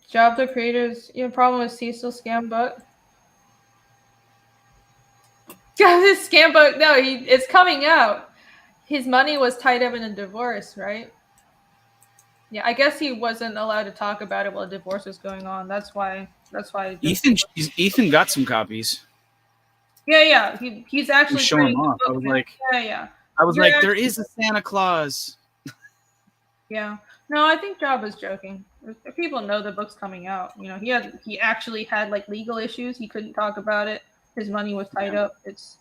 Job the creators. You have a problem with Cecil Scambook? This Scambook. No, it's coming out. His money was tied up in a divorce, right? Yeah, I guess he wasn't allowed to talk about it while the divorce was going on. That's why. Ethan got some copies. Yeah. He's actually showing putting off. the I book was out. like, Yeah. I was like, there is a Santa Claus. Yeah. No, I think Job was joking. People know the book's coming out. You know, he actually had like legal issues. He couldn't talk about it. His money was tied up. It's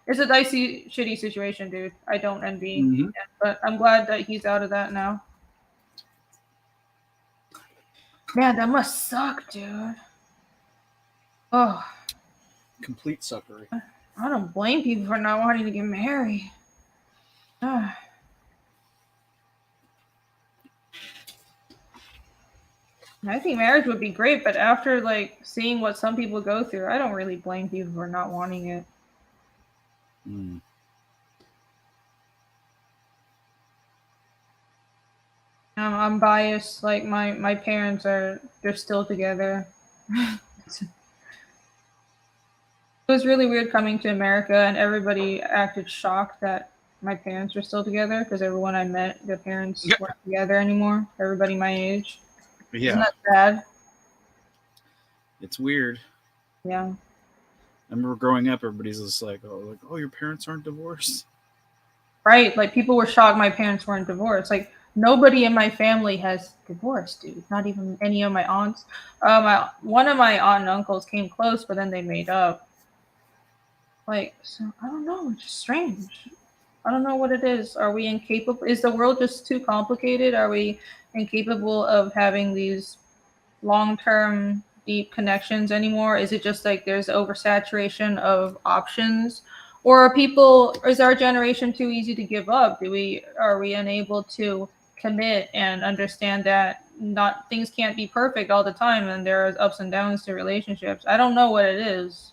a dicey, shitty situation, dude. I don't envy. Mhm. Yeah, but I'm glad that he's out of that now. Man, that must suck, dude. Oh, Complete suckery. I don't blame people for not wanting to get married. Ah. I think marriage would be great, but after like seeing what some people go through, I don't really blame people for not wanting it. Mm. I'm biased. Like my parents they're still together. It was really weird coming to America and everybody acted shocked that my parents were still together because everyone I met, their parents weren't together anymore. Everybody my age. Yeah. Isn't that sad? It's weird. Yeah. I remember growing up, everybody's just like, oh, your parents aren't divorced. Right. Like people were shocked my parents weren't divorced. Like nobody in my family has divorced, dude. Not even any of my aunts. One of my aunt and uncles came close, but then they made up. Like, so I don't know. It's just strange. I don't know what it is. Are we incapable? Is the world just too complicated? Are we incapable of having these long-term deep connections anymore? Is it just like there's oversaturation of options? Or is our generation too easy to give up? Are we unable to commit and understand that not things can't be perfect all the time and there's ups and downs to relationships? I don't know what it is.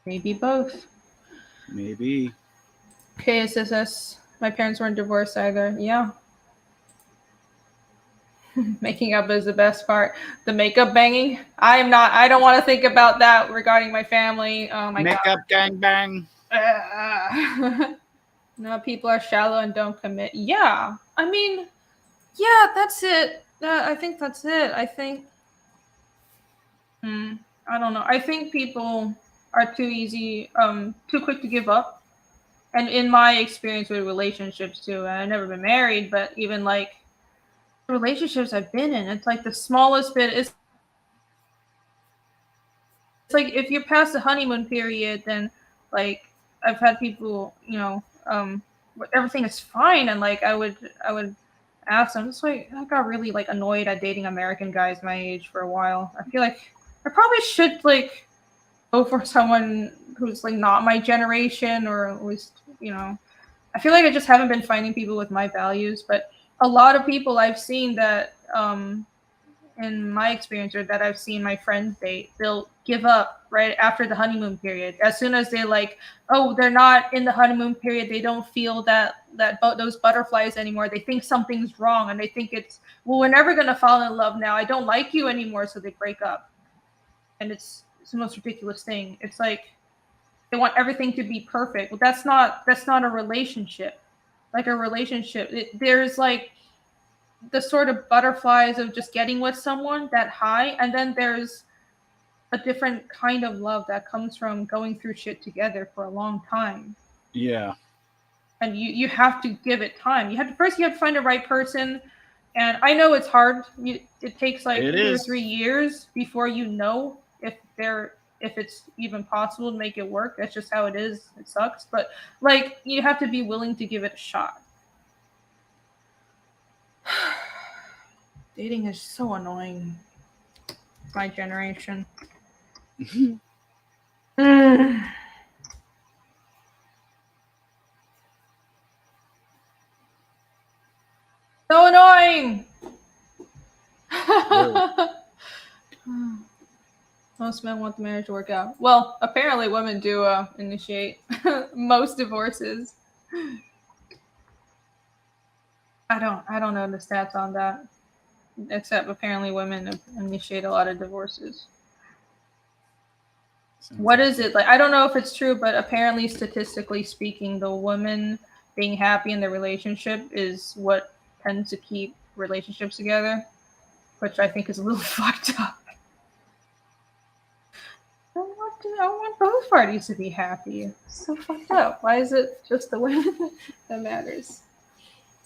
Maybe both. Maybe. KSSS. My parents weren't divorced either. Yeah. Making up is the best part. The makeup banging. I don't want to think about that regarding my family. Oh my Makeup gangbang. No, people are shallow and don't commit. Yeah. I mean, yeah, that's it. I think that's it. I think I don't know. I think people are too quick to give up. And in my experience with relationships too, and I've never been married, but even like relationships I've been in, it's like the smallest bit. It's like if you're past the honeymoon period, then like I've had people, everything is fine, and like I would ask them. It's like I got really like annoyed at dating American guys my age for a while. I feel like I probably should like go for someone who's like not my generation, or at least I feel like I just haven't been finding people with my values. But a lot of people I've seen that in my experience, or that I've seen my friends date, they'll give up right after the honeymoon period. As soon as they're like, oh, they're not in the honeymoon period, they don't feel those butterflies anymore. They think something's wrong, and they think we're never gonna fall in love now. I don't like you anymore, so they break up. And it's the most ridiculous thing. It's like they want everything to be perfect. Well, that's not a relationship. Like a relationship, there's like the sort of butterflies of just getting with someone, that high, and then there's a different kind of love that comes from going through shit together for a long time. Yeah. And you have to give it time. You have to find the right person. And I know it's hard. It takes like 2 or 3 years before you know if it's even possible to make it work. That's just how it is. It sucks. But like you have to be willing to give it a shot. Dating is so annoying. My generation. So annoying. Most men want the marriage to work out. Well, apparently women do initiate most divorces. I don't know the stats on that, except apparently women initiate a lot of divorces. What is it like? I don't know if it's true, but apparently, statistically speaking, the woman being happy in the relationship is what tends to keep relationships together, which I think is a little fucked up. I want both parties to be happy. It's so fucked up. Why is it just the women that matters?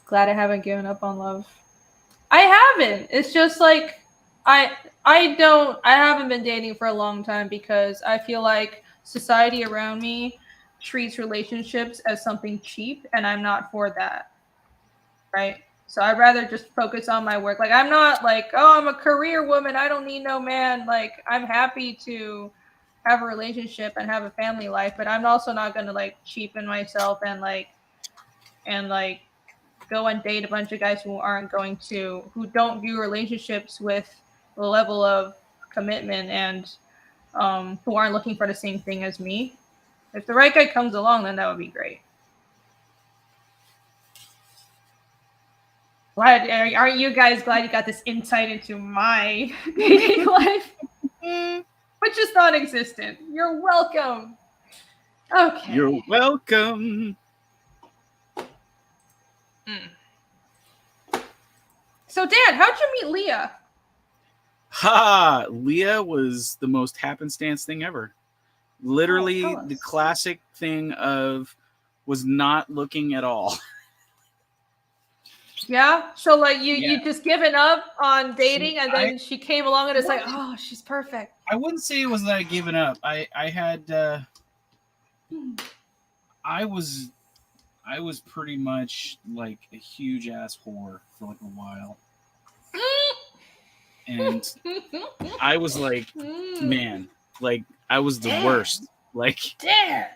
Glad I haven't given up on love. I haven't. It's just like I haven't been dating for a long time because I feel like society around me treats relationships as something cheap, and I'm not for that. Right? So I'd rather just focus on my work. Like, I'm not like, oh, I'm a career woman, I don't need no man. Like, I'm happy to have a relationship and have a family life, but I'm also not gonna like cheapen myself and go and date a bunch of guys who don't view relationships with the level of commitment and who aren't looking for the same thing as me. If the right guy comes along, then that would be great. Aren't you guys glad you got this insight into my dating life? Which is non-existent. You're welcome. Okay. You're welcome. So, Dan, how'd you meet Leah? Leah was the most happenstance thing ever. Literally the classic thing of was not looking at all. Yeah. So like you just given up on dating, and then she came along and it's like, oh, she's perfect. I wouldn't say it was that I given up. I was pretty much like a huge ass whore for like a while. And I was like, man, like I was the worst. Like, damn.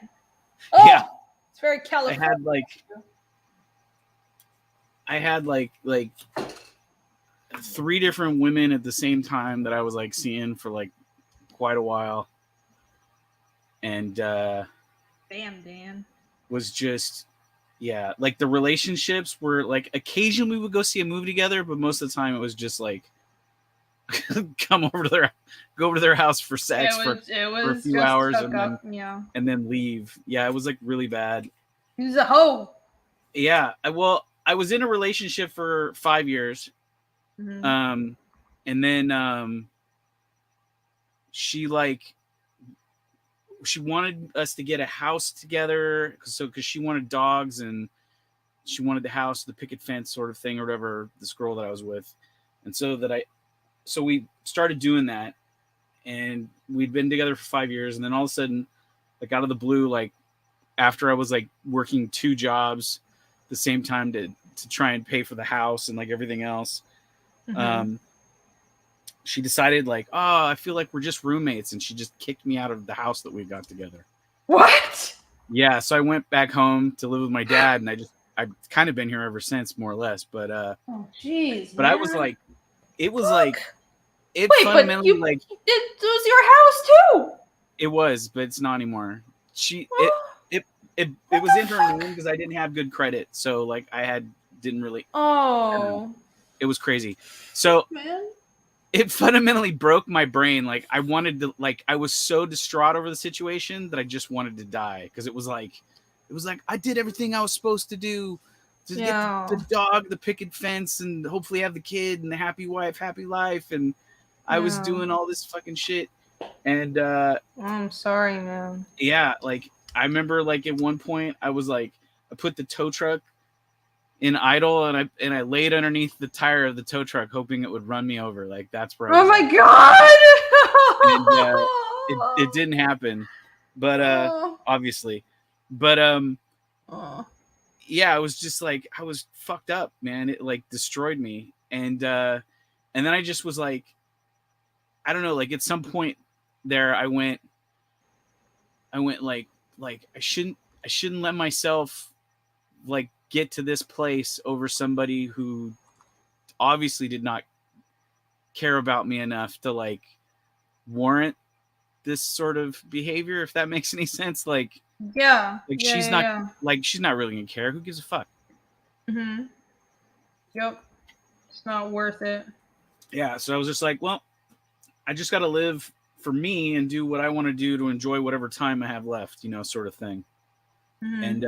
Yeah. It's very California. I had like 3 different women at the same time that I was like seeing for like quite a while. And damn, Dan. Was just like the relationships were like occasionally we would go see a movie together, but most of the time it was just like go over to their house for sex for a few hours and then leave. Yeah, it was like really bad. He's a hoe. Yeah, I was in a relationship for 5 years. Mm-hmm. And then she wanted us to get a house together because she wanted dogs and she wanted the house, the picket fence sort of thing or whatever, this girl that I was with. And so we started doing that, and we'd been together for 5 years. And then all of a sudden, like out of the blue, like after I was like working 2 jobs at the same time to try and pay for the house and like everything else, she decided like, oh, I feel like we're just roommates. And she just kicked me out of the house that we got together. What? Yeah. So I went back home to live with my dad, and I've kind of been here ever since, more or less. But, oh, jeez. But man. I was like, it was like, it Wait, fundamentally but like, it was your house too. It was, but it's not anymore. It was in her name because I didn't have good credit. So like didn't really. Oh. It was crazy. So man. It fundamentally broke my brain. Like I wanted to, like I was so distraught over the situation that I just wanted to die, because it was like I did everything I was supposed to do to get the dog, the picket fence, and hopefully have the kid and the happy wife, happy life, and I was doing all this fucking shit. And I'm sorry, man. Yeah, like I remember like at one point I was like, I put the tow truck in idle and I laid underneath the tire of the tow truck hoping it would run me over. Like that's where I was my God. And, it didn't happen, but obviously, but yeah, I was just like, I was fucked up, man. It like destroyed me. And then I just was like, I don't know, like at some point there I went like I shouldn't let myself like get to this place over somebody who obviously did not care about me enough to like warrant this sort of behavior, if that makes any sense. Like she's not like, she's not really gonna care. Who gives a fuck? Mm-hmm. Yep. It's not worth it. Yeah. So I was just like, well, I just got to live for me and do what I want to do to enjoy whatever time I have left, you know, sort of thing. Mm-hmm. And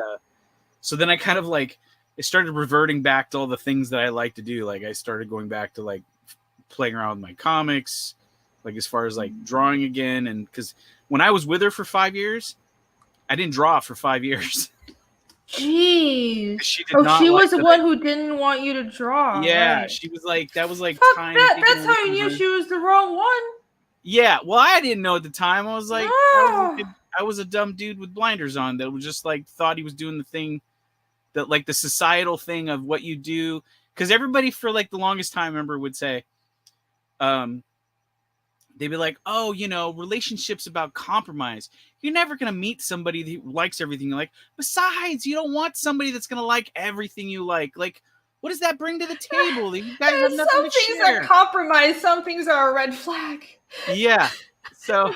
so then I kind of like, it started reverting back to all the things that I like to do. Like I started going back to like playing around with my comics, like as far as like drawing again. And because when I was with her for 5 years, I didn't draw for 5 years. Jeez. She did not she like was the one who didn't want you to draw. Yeah, right. she was like, that was like Fuck time. that. That's how you knew she was the wrong one. Yeah, well, I didn't know at the time. I was like, I was a dumb dude with blinders on that was just like thought he was doing the thing that like the societal thing of what you do. Because everybody for like the longest time, remember, would say, they'd be like, oh, you know, relationships about compromise. You're never going to meet somebody who likes everything you like. Besides, you don't want somebody that's going to like everything you like. Like, what does that bring to the table? You guys have nothing some to things share. are compromise. Some things are a red flag. Yeah. So,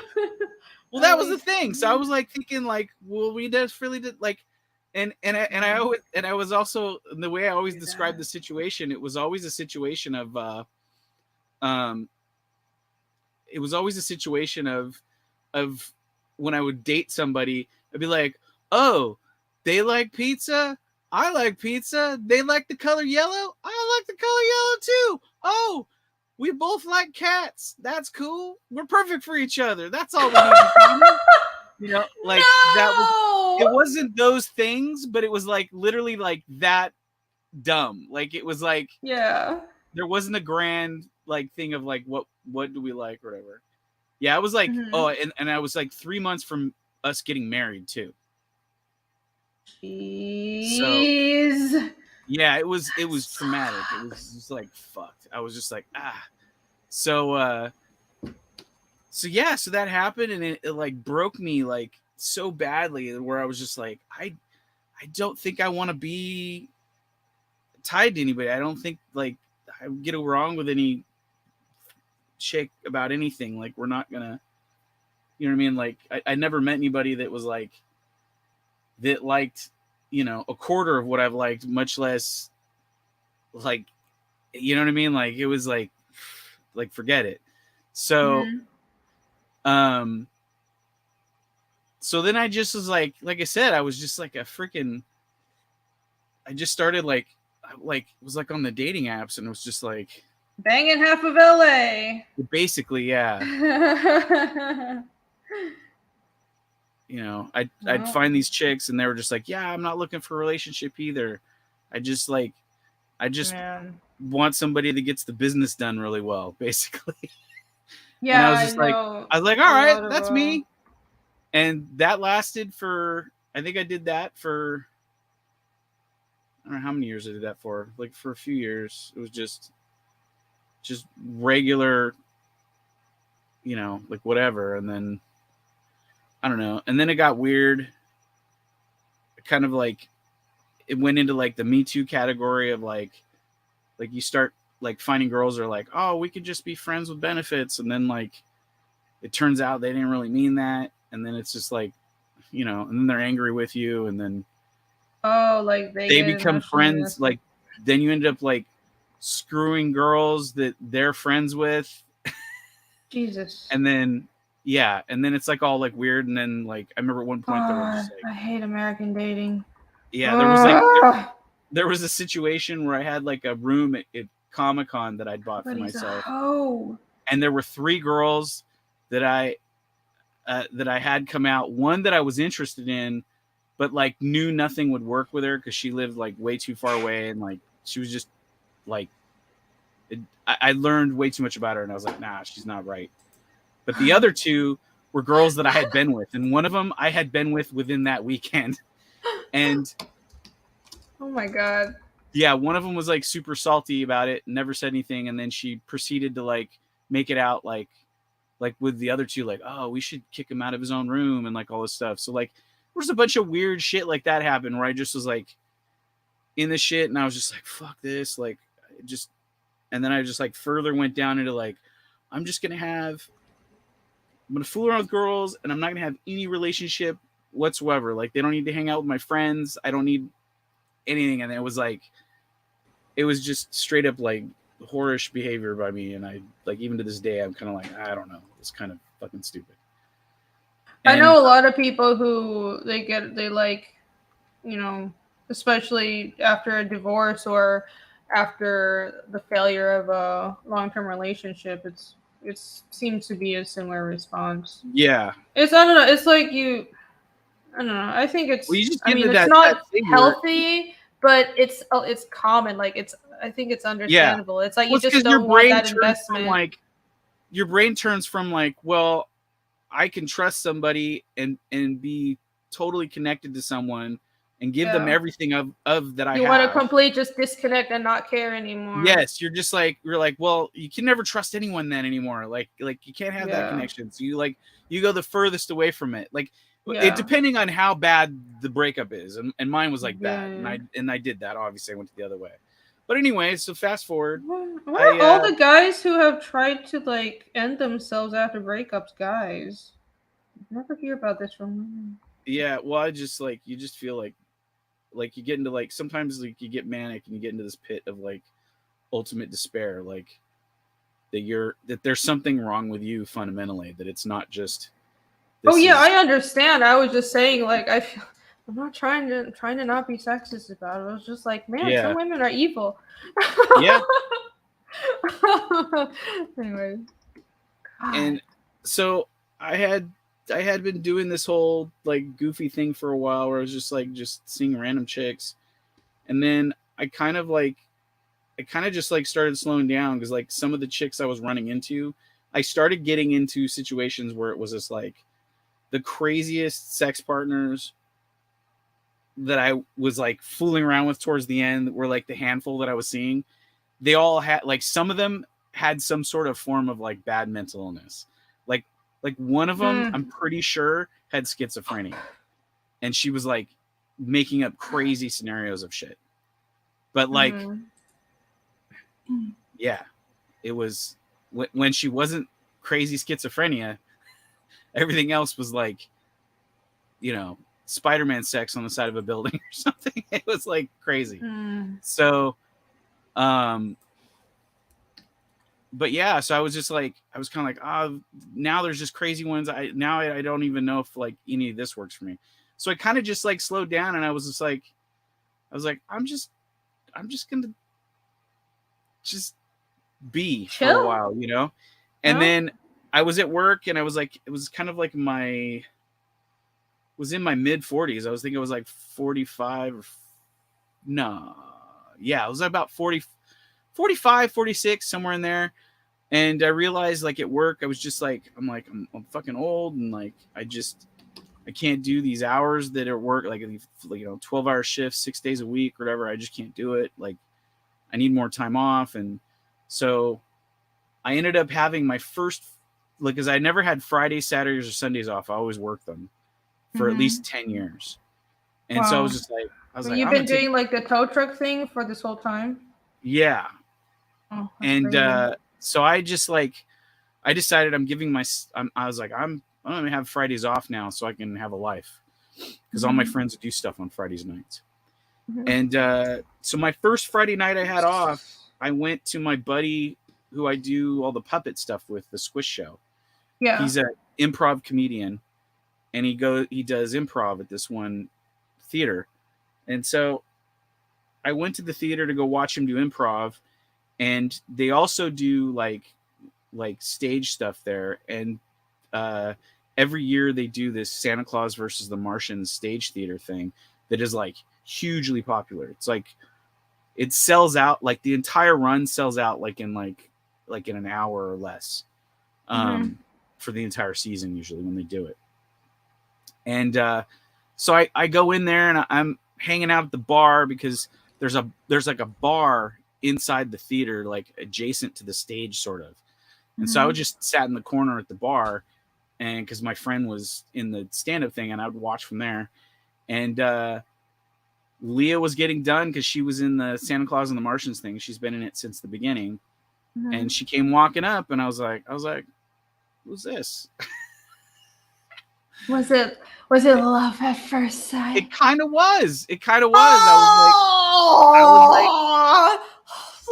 well, that was the thing. So I was like thinking like, well, we just really did like, and I was also, the way I always described the situation, it was always a situation of, it was always a situation of when I would date somebody, I'd be like, oh, they like pizza. I like pizza. They like the color yellow. I like the color yellow too. Oh, we both like cats. That's cool. We're perfect for each other. That's all we need in common. You know, like that was, it wasn't those things, but it was like literally like that dumb. Like it was like, yeah, there wasn't a grand like thing of like, what do we like or whatever. Yeah, I was like, oh, and I was like 3 months from us getting married too. Jeez. So, yeah, it was traumatic. It was just like fucked. I was just like, So yeah, so that happened, and it like broke me like so badly, where I was just like, I don't think I want to be tied to anybody. I don't think like I get along with any chick about anything. Like we're not gonna, you know what I mean? Like I never met anybody that was like, that liked, you know, a quarter of what I've liked, much less like, you know what I mean? Like it was like forget it. So so then I just was like I said, I was just like a freaking, I just started like was like on the dating apps, and it was just like banging half of LA. Basically, yeah. You know, I'd find these chicks, and they were just like, yeah, I'm not looking for a relationship either. I just want somebody that gets the business done really well, basically. Yeah, and I was just like, all right, that's me. And that lasted for, I think I did that for, I don't know how many years I did that for, like for a few years. It was just regular, you know, like whatever. And then, I don't know. And then it got weird. Kind of like, it went into like the Me Too category of like you start like finding girls are like, oh, we could just be friends with benefits. And then like, it turns out they didn't really mean that. And then it's just like, you know, and then they're angry with you. And then, like they become friends. Like, then you end up like screwing girls that they're friends with. Jesus. And then, yeah. And then it's like all like weird. And then like, I remember at one point there was like, I hate American dating. Yeah. There was like, there was a situation where I had like a room at Comic-Con that I'd bought for myself. And there were 3 girls that I had come out. One that I was interested in, but like knew nothing would work with her because she lived like way too far away, and like she was just like, I learned way too much about her, and I was like, nah, she's not right. But the other 2 were girls that I had been with, and one of them I had been with within that weekend. And oh my god. Yeah, one of them was like super salty about it, never said anything, and then she proceeded to like make it out like with the other 2, like, oh, we should kick him out of his own room and like all this stuff. So like there was a bunch of weird shit like that happened where I just was like in the shit, and I was just like, fuck this. Like, just And then I just like further went down into like, I'm gonna fool around with girls, and I'm not gonna have any relationship whatsoever. Like, they don't need to hang out with my friends. I don't need anything. And it was just straight up like whorish behavior by me. And I like, even to this day, I'm kind of like, I don't know, it's kind of fucking stupid. I know a lot of people who they like, you know, especially after a divorce or after the failure of a long-term relationship, it seems to be a similar response. Yeah. I don't know. It's like I don't know. I think it's. Well, you just I mean, it's that not thing healthy, but it's common. Like I think it's understandable. It's like you just don't want that investment. Your brain turns from like, well, I can trust somebody and be totally connected to someone and give them everything of that I have. You want to completely just disconnect and not care anymore. Yes, you're like, well, you can never trust anyone then anymore. Like you can't have that connection. So you go the furthest away from it. Like it, depending on how bad the breakup is, and mine was like that, and I did that. Obviously, I went the other way. But anyway, so fast forward. All the guys who have tried to like end themselves after breakups, guys. I never hear about this from women. Yeah, well, I just like, you just feel like you get into like, sometimes like you get manic and you get into this pit of like ultimate despair, like that there's something wrong with you fundamentally, that it's not just. I understand. I was just saying, like, I'm not trying to not be sexist about it. I was just like, man, some women are evil. Yeah. Anyway. And so I had been doing this whole like goofy thing for a while where I was just seeing random chicks. And then I kind of just like started slowing down, because like some of the chicks I was running into, I started getting into situations where it was just like the craziest sex partners that I was like fooling around with towards the end were like the handful that I was seeing. They all had, like, some of them had some sort of form of like bad mental illness. Like one of them, I'm pretty sure, had schizophrenia, and she was like making up crazy scenarios of shit. But like, yeah, it was when she wasn't crazy schizophrenia, everything else was like, you know, Spider-Man sex on the side of a building or something. It was like crazy. So, but yeah, so I was just like, I was kind of like, now there's just crazy ones. I don't even know if like any of this works for me. So I kind of just like slowed down, and I was like, I'm just gonna just be chill for a while, you know? And then I was at work, and I was like, it was kind of like was in my mid 40s. I was thinking it was like 45 or it was about 40, 45, 46, somewhere in there. And I realized like at work, I was just like, I'm fucking old. And like, I can't do these hours that are work, like, you know, 12-hour shifts, 6 days a week, or whatever. I just can't do it. Like, I need more time off. And so I ended up having my first, like, because I never had Fridays, Saturdays, or Sundays off. I always worked them for at least 10 years. And so I was just like, you've been doing like the tow truck thing for this whole time? Yeah. Oh, and so I just like, I decided I was like, I'm going to have Fridays off now so I can have a life, because all my friends do stuff on Fridays nights. And so my first Friday night I had off, I went to my buddy who I do all the puppet stuff with, the Squish Show. Yeah. He's an improv comedian, and he does improv at this one theater. And so I went to the theater to go watch him do improv, and they also do like stage stuff there. And every year they do this Santa Claus versus the Martians stage theater thing that is like hugely popular. It's like, it sells out, like the entire run sells out like in an hour or less, for the entire season, usually, when they do it. And so I go in there, and I'm hanging out at the bar, because there's like a bar inside the theater, like adjacent to the stage, sort of. And so I would just sat in the corner at the bar, and because my friend was in the stand-up thing, and I would watch from there. And Leah was getting done, because she was in the Santa Claus and the Martians thing. She's been in it since the beginning. and she came walking up, and I was like, who's this? Was it love at first sight? It kind of was.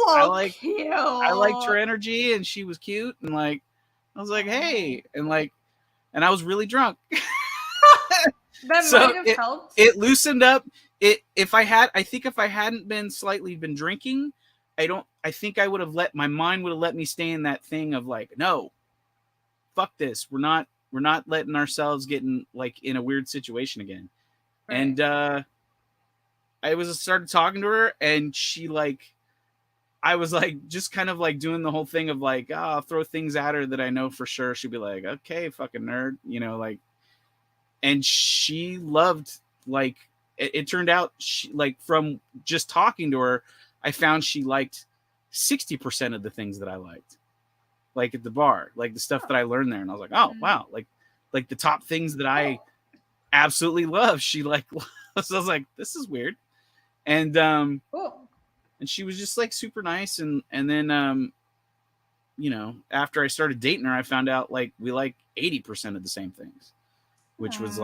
I liked her energy, and she was cute, and like, I was like, hey, and I was really drunk. That So might have helped. It loosened up. I think if I hadn't been drinking, I think I would have my mind would have let me stay in that thing of like, no, fuck this. We're not letting ourselves get in a weird situation again. Right. And I started talking to her, and she I was just kind of doing the whole thing of I'll throw things at her that I know for sure she'll be like, okay, fucking nerd, and she loved, it turned out she, from just talking to her, I found she liked 60% of the things that I liked, at the bar, the stuff that I learned there. And I was like, oh, wow. Like the top things that I absolutely love, she so I was like, this is weird. And, cool. And she was just super nice. And then, after I started dating her, I found out we like 80% of the same things, which was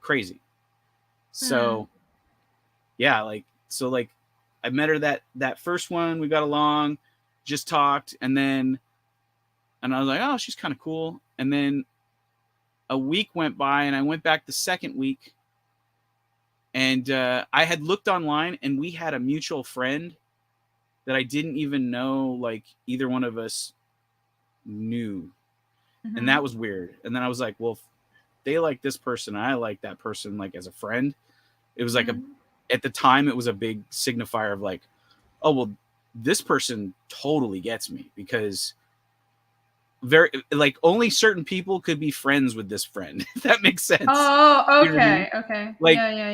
crazy. So yeah, I met her that first one, we got along, just talked, and I was like, oh, she's kind of cool. And then a week went by, and I went back the second week, and I had looked online, and we had a mutual friend that I didn't even know either one of us knew. And that was weird. And then I was like, well, if they like this person, and I like that person as a friend, it was at the time it was a big signifier of oh, well, this person totally gets me, because only certain people could be friends with this friend, if that makes sense. Oh, okay. You know what I mean? Okay.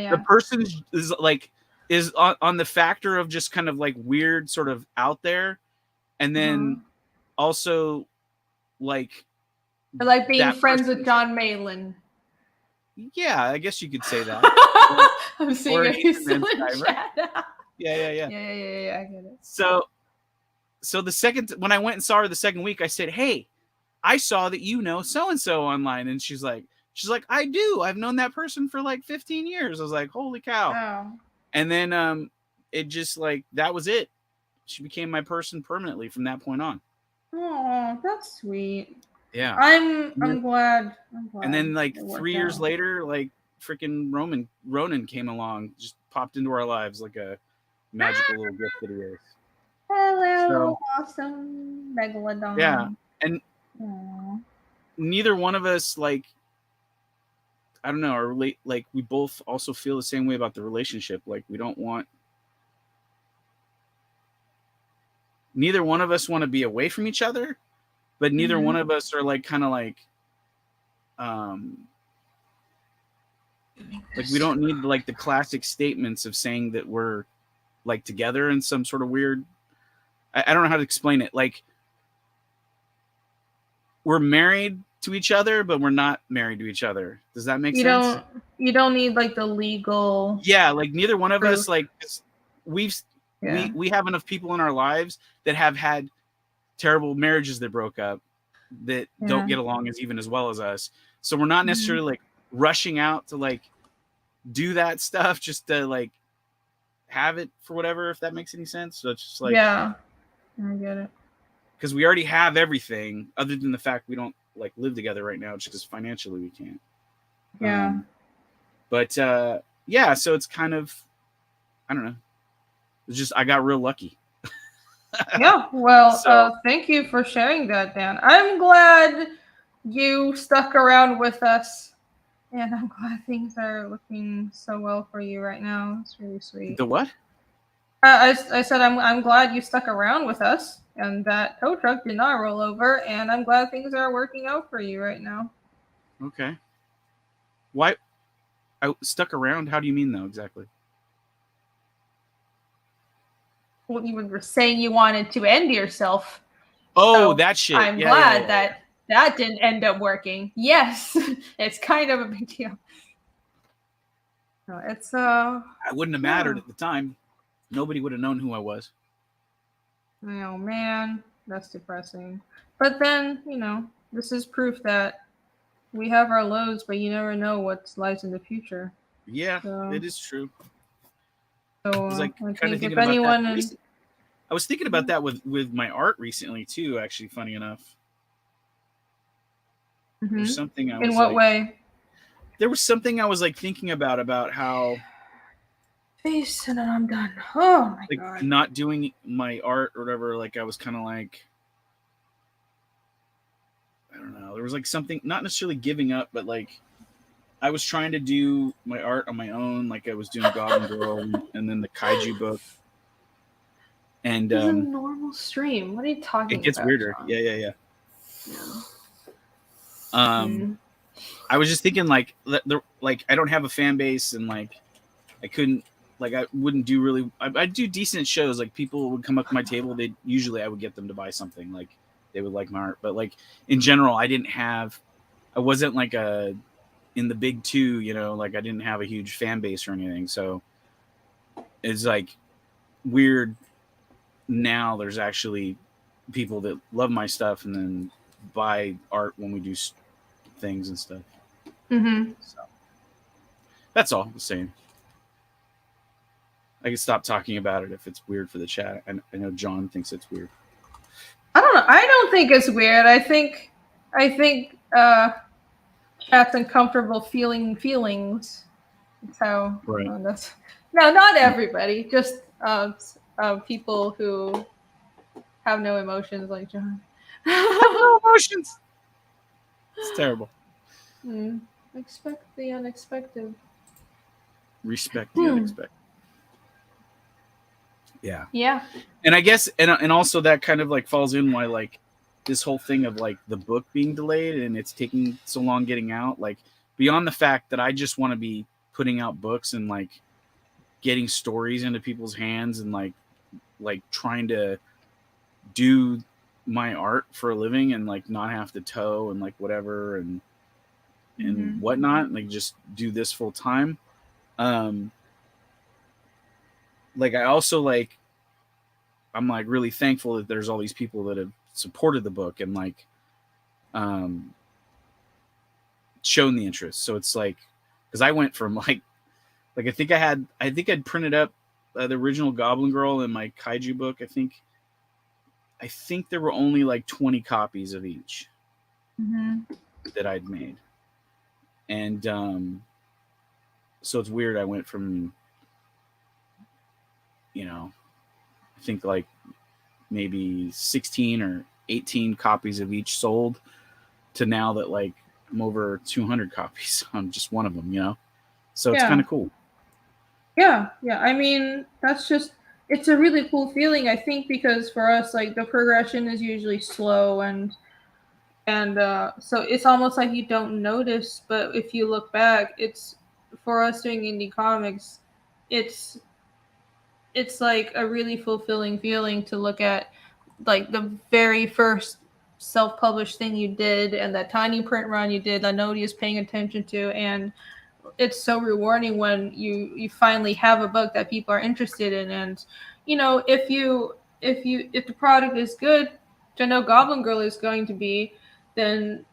Yeah. The person is on the factor of just kind of weird, sort of out there, and then also or being friends with John Malin. Yeah, I guess you could say that. I'm seeing it. He's still in chat. Yeah. I get it. So the second, when I went and saw her the second week, I said, hey, I saw that you know so-and-so online. And she's like, I do. I've known that person for 15 years. I was like, holy cow. Oh. And then it just that was it. She became my person permanently from that point on. Oh, that's sweet. Yeah. I'm glad. And then 3 years later, freaking Ronan came along, just popped into our lives like a magical little gift that he is. Hello, awesome megalodon. Yeah. And neither one of us I don't know, are we both also feel the same way about the relationship. We don't want, neither one of us want to be away from each other, but neither one of us are kind of we don't need the classic statements of saying that we're together in some sort of weird, I don't know how to explain it. We're married to each other, but we're not married to each other. Does that make sense? You don't need the legal. Yeah, neither one of us we have enough people in our lives that have had terrible marriages that broke up, that don't get along as well as us. So we're not necessarily rushing out to do that stuff just to have it for whatever, if that makes any sense. So it's just yeah, I get it. Because we already have everything, other than the fact we don't live together right now, just because financially we can't. Yeah. But yeah, so it's kind of, I don't know. It's just, I got real lucky. Yeah. Well, thank you for sharing that, Dan. I'm glad you stuck around with us, and I'm glad things are looking so well for you right now. It's really sweet. The what? I said I'm glad you stuck around with us, and that tow truck did not roll over, and I'm glad things are working out for you right now. Okay. Why? I stuck around? How do you mean, though, exactly? Well, you were saying you wanted to end yourself. Oh, so that shit. I'm glad that didn't end up working. Yes, it's kind of a big deal. So it's I wouldn't have mattered at the time. Nobody would have known who I was. Oh man, That's depressing. But then, this is proof that we have our lows, but you never know what lies in the future. Yeah, So, it is true. So I was like I kind of think thinking if about anyone that. I was thinking about that with my art recently too. Actually, funny enough, there's something I was in what like, way? There was something I was like thinking about how Face and then I'm done. Oh my like god. not doing my art or whatever. Like I was kind of like, I don't know. There was like something, not necessarily giving up, but like I was trying to do my art on my own. Like I was doing Goblin Girl and then the Kaiju book. And This is a normal stream. What are you talking about? It gets weirder. John? Yeah. I was just thinking like I don't have a fan base and like I couldn't like I wouldn't do really I'd do decent shows. Like people would come up to my table, I would get them to buy something, like they would like my art. But like in general, I wasn't like in the big two, like I didn't have a huge fan base or anything. So it's like weird now there's actually people that love my stuff and then buy art when we do things and stuff. So that's all I'm saying. I can stop talking about it if it's weird for the chat. I know John thinks it's weird. I don't know. I don't think it's weird. I think chat's uncomfortable feeling feelings. That's how. Right. No, not everybody. Just people who have no emotions like John. No emotions. It's terrible. Expect the unexpected. Respect the unexpected. Yeah. Yeah. And I guess and also that kind of like falls in why like this whole thing of like the book being delayed and it's taking so long getting out, like beyond the fact that I just want to be putting out books and like getting stories into people's hands and like trying to do my art for a living and like not have to tow and like whatever and whatnot, like just do this full time. Like I also like I'm like really thankful that there's all these people that have supported the book and like shown the interest. So it's like because I went from like I think I'd printed up the original Goblin Girl and my Kaiju book. I think there were only like 20 copies of each that I'd made. And so it's weird. I went from, I think like maybe 16 or 18 copies of each sold to now that like I'm over 200 copies on just one of them, So it's kind of cool. Yeah. I mean, it's a really cool feeling, I think, because for us, like the progression is usually slow and so it's almost like you don't notice, but if you look back, it's for us doing indie comics, it's like a really fulfilling feeling to look at like the very first self-published thing you did and that tiny print run you did that nobody is paying attention to, and it's so rewarding when you finally have a book that people are interested in. And if the product is good, which I know Goblin Girl is going to be, then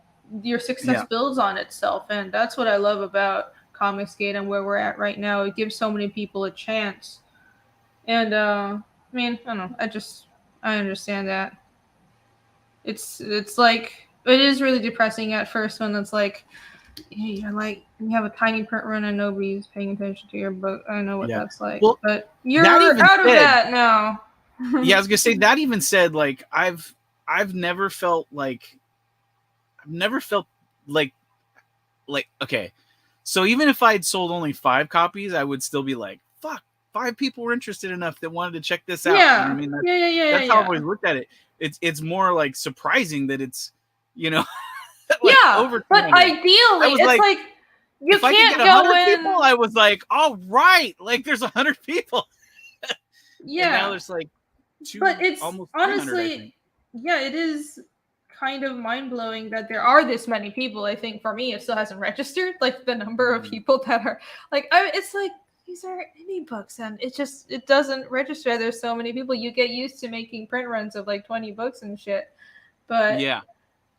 your success builds on itself. And that's what I love about Comicsgate and where we're at right now. It gives so many people a chance. And I mean, I don't know, I understand that. It's like it is really depressing at first when it's like you're like you have a tiny print run and nobody's paying attention to your book. I know what that's like. Well, but you're out of that now. Yeah, I was gonna say that even said like I've never felt like okay. So even if I'd sold only 5 copies, I would still be like, fuck, 5 people were interested enough that wanted to check this out. Yeah. You know what I mean? That's how I've always looked at it. It's more like surprising that it's over. But ideally, it's like you can't go in. People, I was like, all right, like there's 100 people. Yeah. And now there's like 2, but it's almost honestly, it is kind of mind blowing that there are this many people. I think for me, it still hasn't registered like the number of people that are like. It's like these are indie books, and it doesn't register. There's so many people. You get used to making print runs of like 20 books and shit. But Yeah.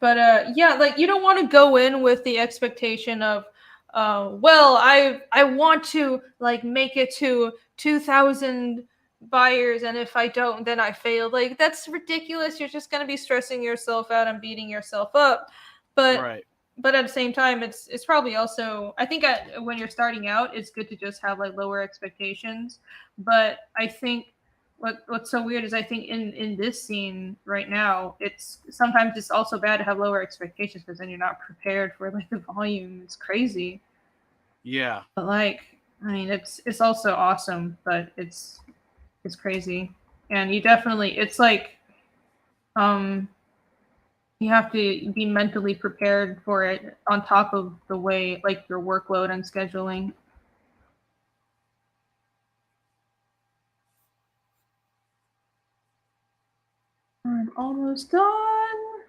yeah, like you don't want to go in with the expectation of well, I want to like make it to 2,000 buyers, and if I don't, then I failed. Like that's ridiculous. You're just going to be stressing yourself out and beating yourself up. But Right. but at the same time, it's probably also, I think when you're starting out, it's good to just have like lower expectations. But I think what's so weird is I think in this scene right now, it's sometimes it's also bad to have lower expectations because then you're not prepared for like the volume. It's crazy. Yeah. But like, I mean, it's also awesome, but it's crazy. And you definitely, it's like you have to be mentally prepared for it on top of the way like your workload and scheduling. I'm almost done.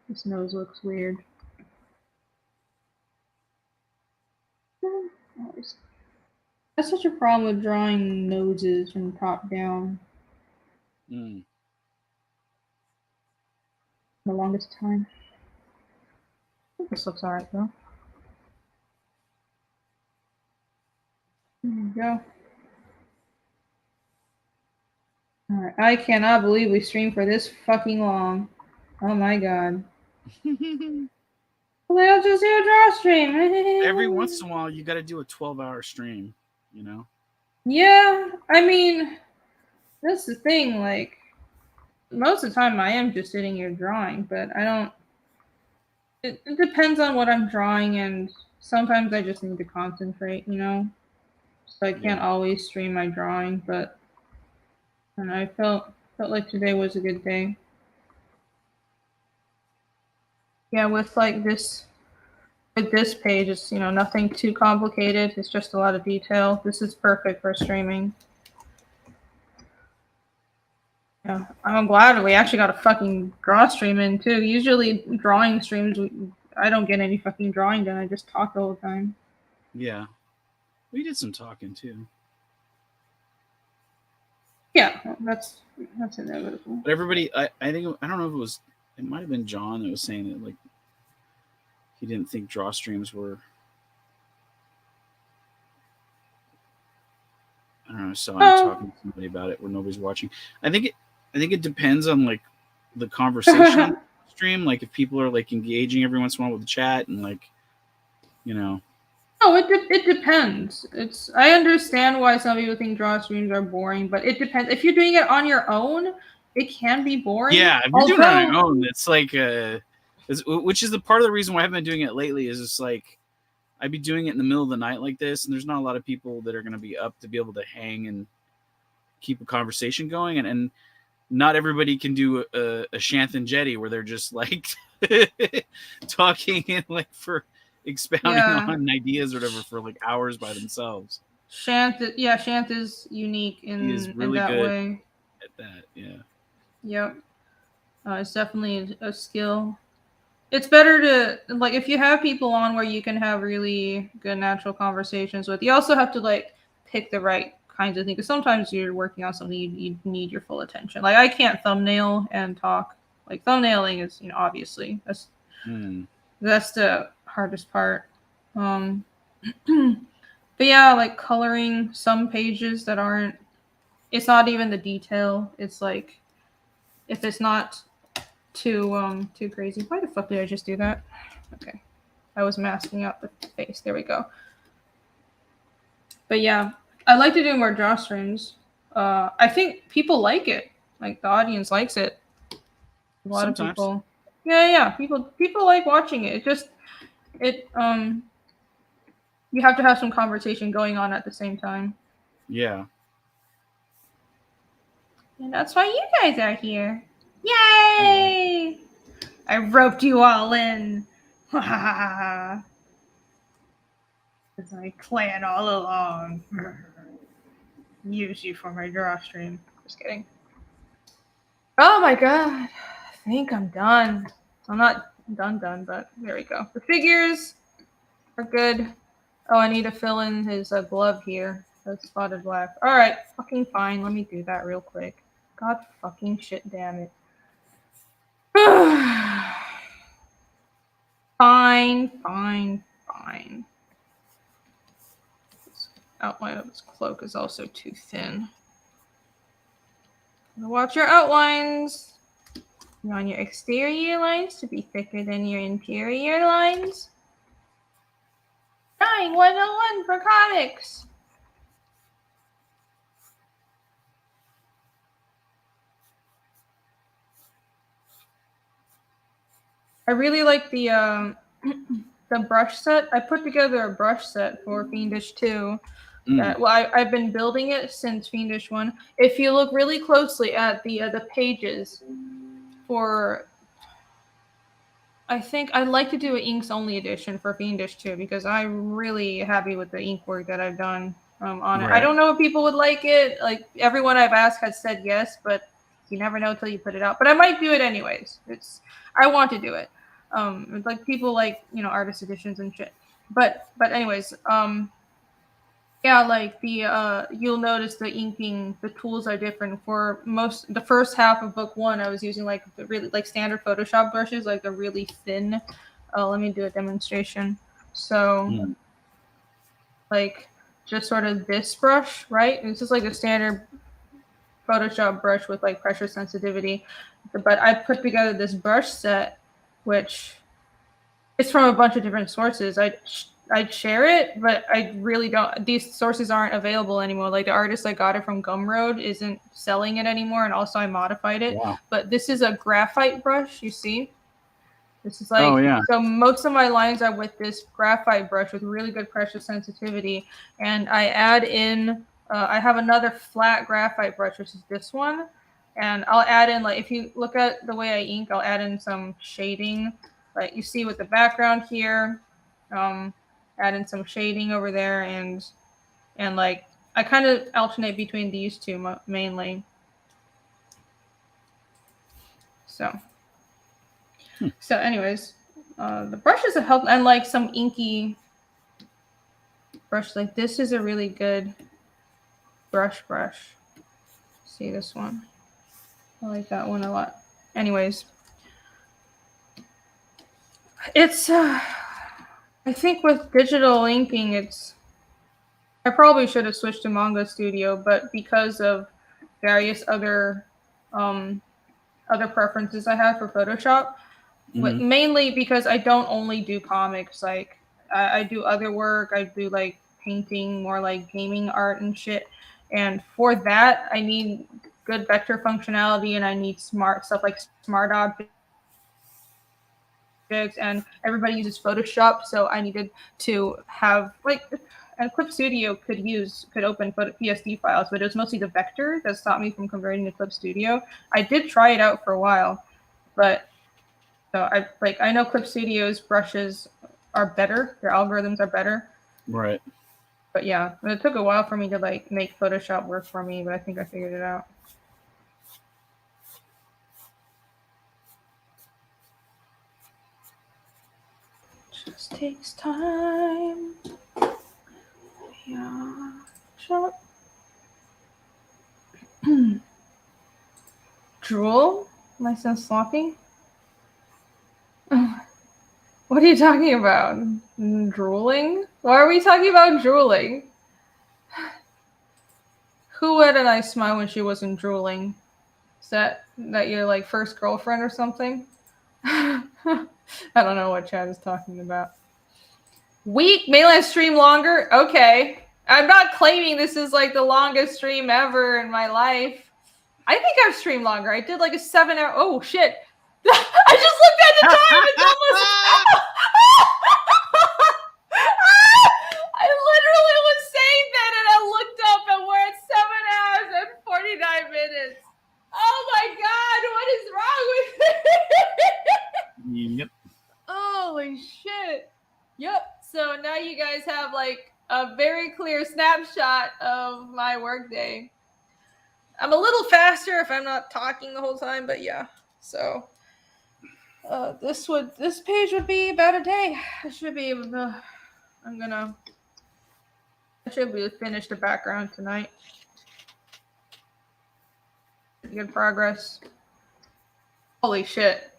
This nose looks weird. That's such a problem with drawing noses from top down. Mm. The longest time. I think this looks alright though. There you go. Alright, I cannot believe we streamed for this fucking long. Oh my god. Well, I'll just do a draw stream. Every once in a while, you got to do a 12-hour stream, you know? Yeah, I mean, that's the thing. Like, most of the time I am just sitting here drawing, but I don't. It depends on what I'm drawing, and sometimes I just need to concentrate, you know? So I can't always stream my drawing, but and I felt like today was a good day. Yeah, with like this. With this page, it's nothing too complicated. It's just a lot of detail. This is perfect for streaming. Yeah, I'm glad we actually got a fucking draw stream in too. Usually drawing streams, I don't get any fucking drawing done. I just talk all the time. Yeah, we did some talking too. Yeah, that's inevitable. But everybody, I think, I don't know if it might have been John that was saying that like he didn't think draw streams were. I don't know. So I'm talking to somebody about it where nobody's watching. I think it depends on like the conversation on the stream. Like if people are like engaging every once in a while with the chat and like, Oh, it depends. I understand why some people think draw streams are boring, but it depends. If you're doing it on your own, it can be boring. Yeah, if you're doing it on your own, it's like which is the part of the reason why I haven't been doing it lately. Is it's like I'd be doing it in the middle of the night like this, and there's not a lot of people that are going to be up to be able to hang and keep a conversation going, and not everybody can do a Shanthan Jetty where they're just like talking and like for expounding on ideas or whatever for like hours by themselves. Shanth is unique in that way. At that, yeah. Yep. It's definitely a skill. It's better to, like, if you have people on where you can have really good natural conversations with, you also have to, like, pick the right kinds of things. Because sometimes you're working on something you need your full attention. Like, I can't thumbnail and talk. Like, thumbnailing is, obviously. That's the hardest part. But yeah, like, coloring some pages that aren't, it's not even the detail. It's, like, if it's not too crazy. Why the fuck did I just do that? Okay. I was masking out the face. There we go. But yeah, I like to do more draw streams. I think people like it. Like the audience likes it. A lot of people. Yeah. People like watching it. You have to have some conversation going on at the same time. Yeah. And that's why you guys are here. Yay! I roped you all in. It's my plan all along. Use you for my draw stream. Just kidding. Oh my god. I think I'm done. I'm not done, but there we go. The figures are good. Oh, I need to fill in his glove here. That's spotted black. All right, fucking fine. Let me do that real quick. God fucking shit, damn it. Fine. This outline of his cloak is also too thin. Watch your outlines. You want your exterior lines to be thicker than your interior lines. Drawing 101 for comics. I really like the brush set. I put together a brush set for Fiendish 2. I've been building it since Fiendish 1. If you look really closely at the pages for, I think I'd like to do an inks only edition for Fiendish 2 because I'm really happy with the ink work that I've done on it. I don't know if people would like it. Like everyone I've asked has said yes, but you never know until you put it out. But I might do it anyways. I want to do it. It's like people like, you know, artist editions and shit. But anyways, yeah, like the you'll notice the inking, the tools are different. For the first half of book 1, I was using like the really like standard Photoshop brushes, like the really thin. Let me do a demonstration. So like just sort of this brush, right? It's just like a standard Photoshop brush with like pressure sensitivity. But I put together this brush set, which is from a bunch of different sources. I'd share it, but I really don't. These sources aren't available anymore. Like the artist I got it from Gumroad isn't selling it anymore, and also I modified it. Wow. But this is a graphite brush, you see? This is like, so most of my lines are with this graphite brush with really good pressure sensitivity. And I add in, I have another flat graphite brush, which is this one. And I'll add in, like, if you look at the way I ink, I'll add in some shading. Like you see with the background here. Add in some shading over there, and like I kind of alternate between these two mainly. So anyways, the brushes have helped, and like some inky brush. Like this is a really good brush. See this one? I like that one a lot. Anyways, it's I think with digital inking, I probably should have switched to Manga Studio, but because of various other preferences I have for Photoshop, mainly because I don't only do comics. Like I do other work. I do like painting, more like gaming art and shit. And for that, I need good vector functionality, and I need smart stuff like smart objects. And everybody uses Photoshop, so I needed to have like, and Clip Studio could open PSD files, but it was mostly the vector that stopped me from converting to Clip Studio. I did try it out for a while, but so I know Clip Studio's brushes are better, their algorithms are better. Right. But yeah, it took a while for me to like make Photoshop work for me, but I think I figured it out. Just takes time. Yeah. Shut. Drool? Am I so sloppy? What are you talking about? Drooling? Why are we talking about drooling? Who had a nice smile when she wasn't drooling? Is that your like first girlfriend or something? I don't know what Chad is talking about. Week? Mainland stream longer? Okay. I'm not claiming this is like the longest stream ever in my life. I think I've streamed longer. I did like a 7-hour. Oh shit! I just looked at the time. It's almost. I literally was saying that, and I looked up, and we're at 7 hours and 49 minutes. Oh my god! What is wrong with me? Yep. Holy shit! Yep. So now you guys have like a very clear snapshot of my workday. I'm a little faster if I'm not talking the whole time, but yeah. So this page would be about a day. I should be able to. I should be finished the background tonight. Good progress. Holy shit.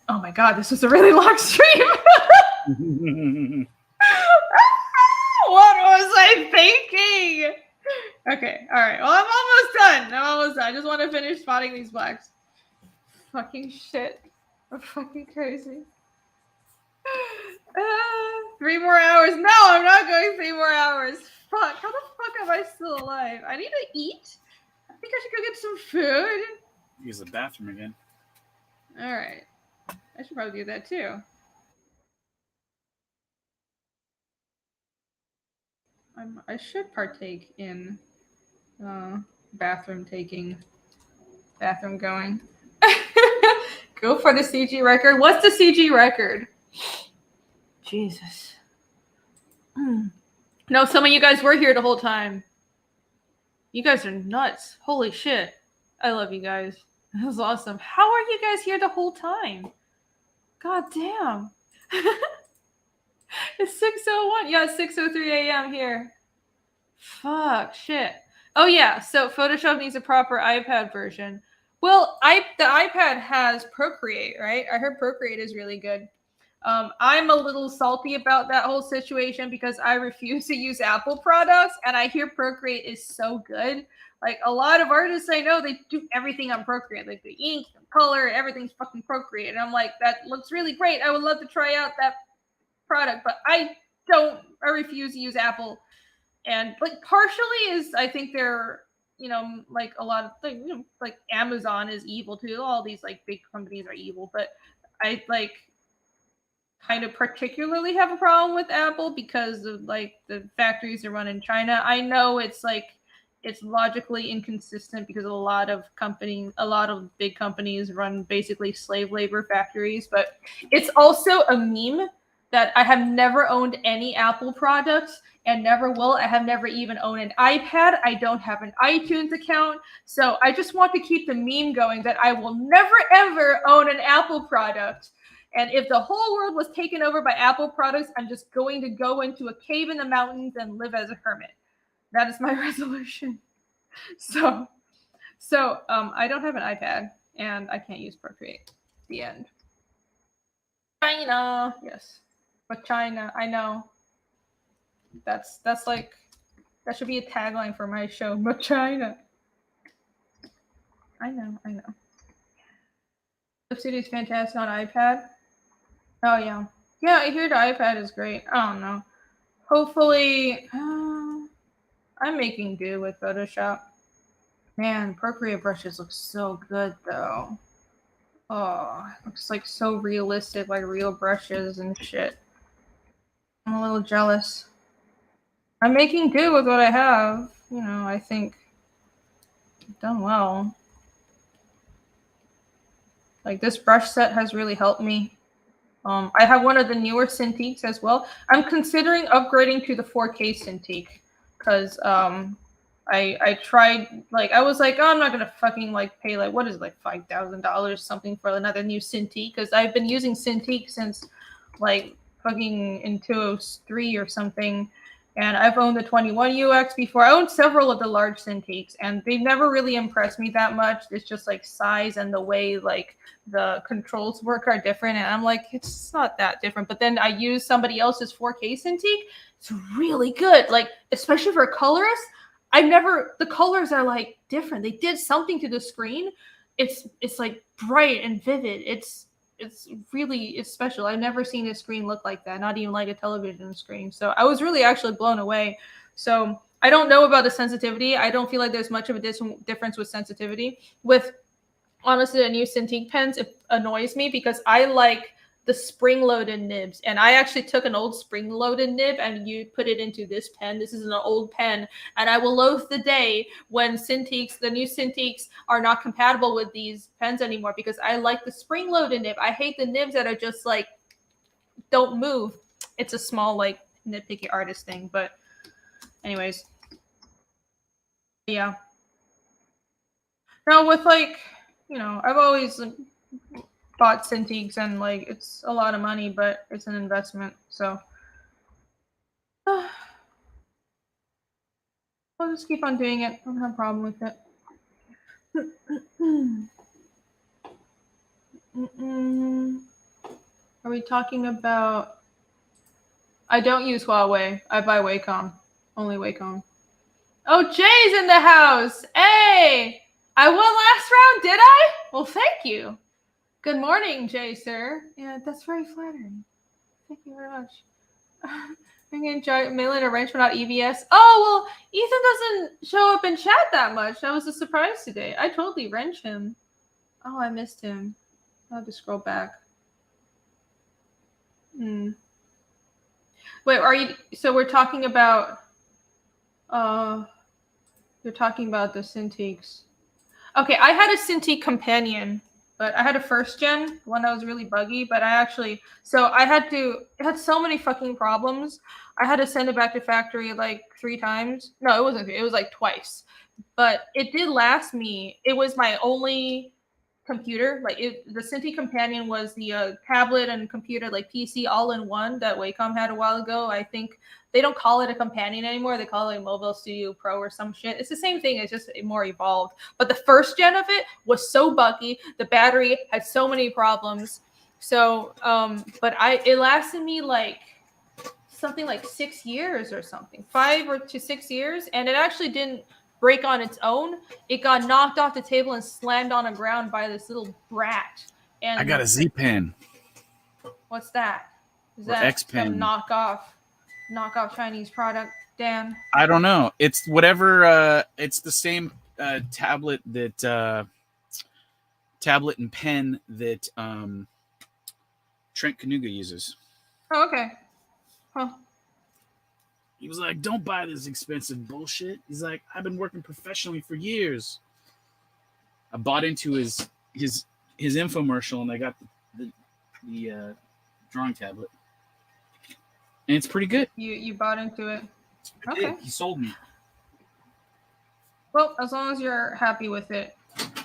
Oh my god, this is a really long stream. What was I thinking? Okay, alright. Well, I'm almost done. I just want to finish spotting these blacks. Fucking shit. I'm fucking crazy. 3 more hours. No, I'm not going 3 more hours. Fuck. How the fuck am I still alive? I need to eat. I think I should go get some food. Use the bathroom again. Alright. I should probably do that too. I should partake in bathroom going. Go for the CG record. What's the CG record? Jesus. No, some of you guys were here the whole time. You guys are nuts. Holy shit. I love you guys. That was awesome. How are you guys here the whole time? God damn. It's 6:01. Yeah, it's 6:03 a.m. here. Fuck, shit. Oh yeah, so Photoshop needs a proper iPad version. Well, the iPad has Procreate, right? I heard Procreate is really good. I'm a little salty about that whole situation because I refuse to use Apple products, and I hear Procreate is so good. Like, a lot of artists I know, they do everything on Procreate. Like, the ink, the color, everything's fucking Procreate. And I'm like, that looks really great. I would love to try out that product, but I refuse to use Apple. And, like, partially is, I think they're, you know, like, a lot of things, you know, like, Amazon is evil, too. All these, like, big companies are evil. But I, like, kind of particularly have a problem with Apple because of, like, the factories are run in China. I know it's, like, it's logically inconsistent because a lot of big companies run basically slave labor factories, but it's also a meme that I have never owned any Apple products and never will. I have never even owned an iPad. I don't have an iTunes account. So I just want to keep the meme going that I will never, ever own an Apple product. And if the whole world was taken over by Apple products, I'm just going to go into a cave in the mountains and live as a hermit. That is my resolution. So I don't have an iPad and I can't use Procreate. The end. China, yes, but China, I know. That's like, that should be a tagline for my show. But China. I know. Clip Studio is fantastic on iPad. Oh yeah, I hear the iPad is great. I don't know. Hopefully, I'm making do with Photoshop. Man, Procreate brushes look so good though. Oh, it looks like so realistic, like real brushes and shit. I'm a little jealous. I'm making do with what I have. You know, I think I've done well. Like, this brush set has really helped me. I have one of the newer Cintiqs as well. I'm considering upgrading to the 4K Cintiq because I tried, like, I was like, oh, I'm not gonna fucking like pay like, what is it, like $5,000 something for another new Cintiq, because I've been using Cintiq since like fucking in 2003 or something. And I've owned the 21UX before. I owned several of the large Cintiqs, and they've never really impressed me that much. It's just like size and the way like the controls work are different. And I'm like, it's not that different. But then I use somebody else's 4K Cintiq. It's really good. Like, especially for colorists. The colors are like different. They did something to the screen. It's like bright and vivid. It's special. I've never seen a screen look like that, not even like a television screen. So I was really actually blown away. So I don't know about the sensitivity. I don't feel like there's much of a difference with sensitivity. With, honestly, the new Cintiq pens, it annoys me because I like the spring-loaded nibs. And I actually took an old spring-loaded nib and you put it into this pen. This is an old pen. And I will loathe the day when the new Cintiqs are not compatible with these pens anymore because I like the spring-loaded nib. I hate the nibs that are just like, don't move. It's a small, like, nitpicky artist thing. But anyways. Yeah. Now with, like, you know, I've always bought Cintiqs and like it's a lot of money, but it's an investment. So I'll just keep on doing it. I don't have a problem with it. Are we talking about? I don't use Huawei. I buy Wacom. Only Wacom. Oh, Jay's in the house. Hey, I won last round, did I? Well, thank you. Good morning, Jay, sir. Yeah, that's very flattering. Thank you very much. I'm going to mail in a wrench for not EBS. Oh, well, Ethan doesn't show up in chat that much. That was a surprise today. I totally wrench him. Oh, I missed him. I'll have to scroll back. Wait, are you... So we're talking about... you're talking about the Cintiqs. Okay, I had a Cintiq Companion, but I had a first gen, one that was really buggy, but I actually... So I had to... It had so many fucking problems. I had to send it back to factory like 3 times. No, it wasn't 3. It was like twice. But it did last me... It was my only... computer. Like the Cintiq Companion was the tablet and computer, like PC all in one that Wacom had a while ago. I think they don't call it a companion anymore. They call it like Mobile Studio Pro or some shit. It's the same thing. It's just more evolved. But the first gen of it was so buggy. The battery had so many problems. So, but it lasted me like something like 6 years or something, 5 to 6 years, and it actually didn't break on its own. It got knocked off the table and slammed on the ground by this little brat. And I got a Z Pen. What's that? Is Or that X Pen. some knockoff Chinese product, Dan? I don't know. It's whatever. It's the same tablet and pen that Trent Kanuga uses. Oh, okay. Huh. He was like, "Don't buy this expensive bullshit." He's like, "I've been working professionally for years." I bought into his infomercial, and I got the drawing tablet, and it's pretty good. You bought into it. Okay, he sold me. Well, as long as you're happy with it.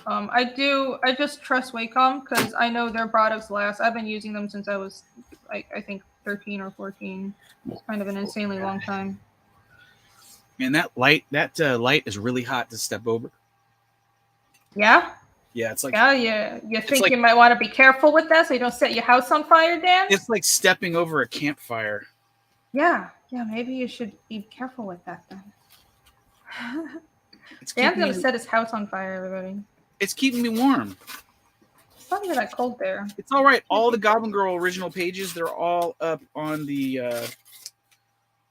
I just trust Wacom because I know their products last. I've been using them since I was like, I think 13 or 14. It's kind of an insanely long time. Man, that light is really hot to step over. Yeah? Yeah, it's like... Yeah, you think you might want to be careful with that so you don't set your house on fire, Dan? It's like stepping over a campfire. Yeah, maybe you should be careful with that then. Dan's going to set his house on fire, everybody. It's keeping me warm. It's not even that cold there. It's all right. All the Goblin Girl original pages, they're all up on the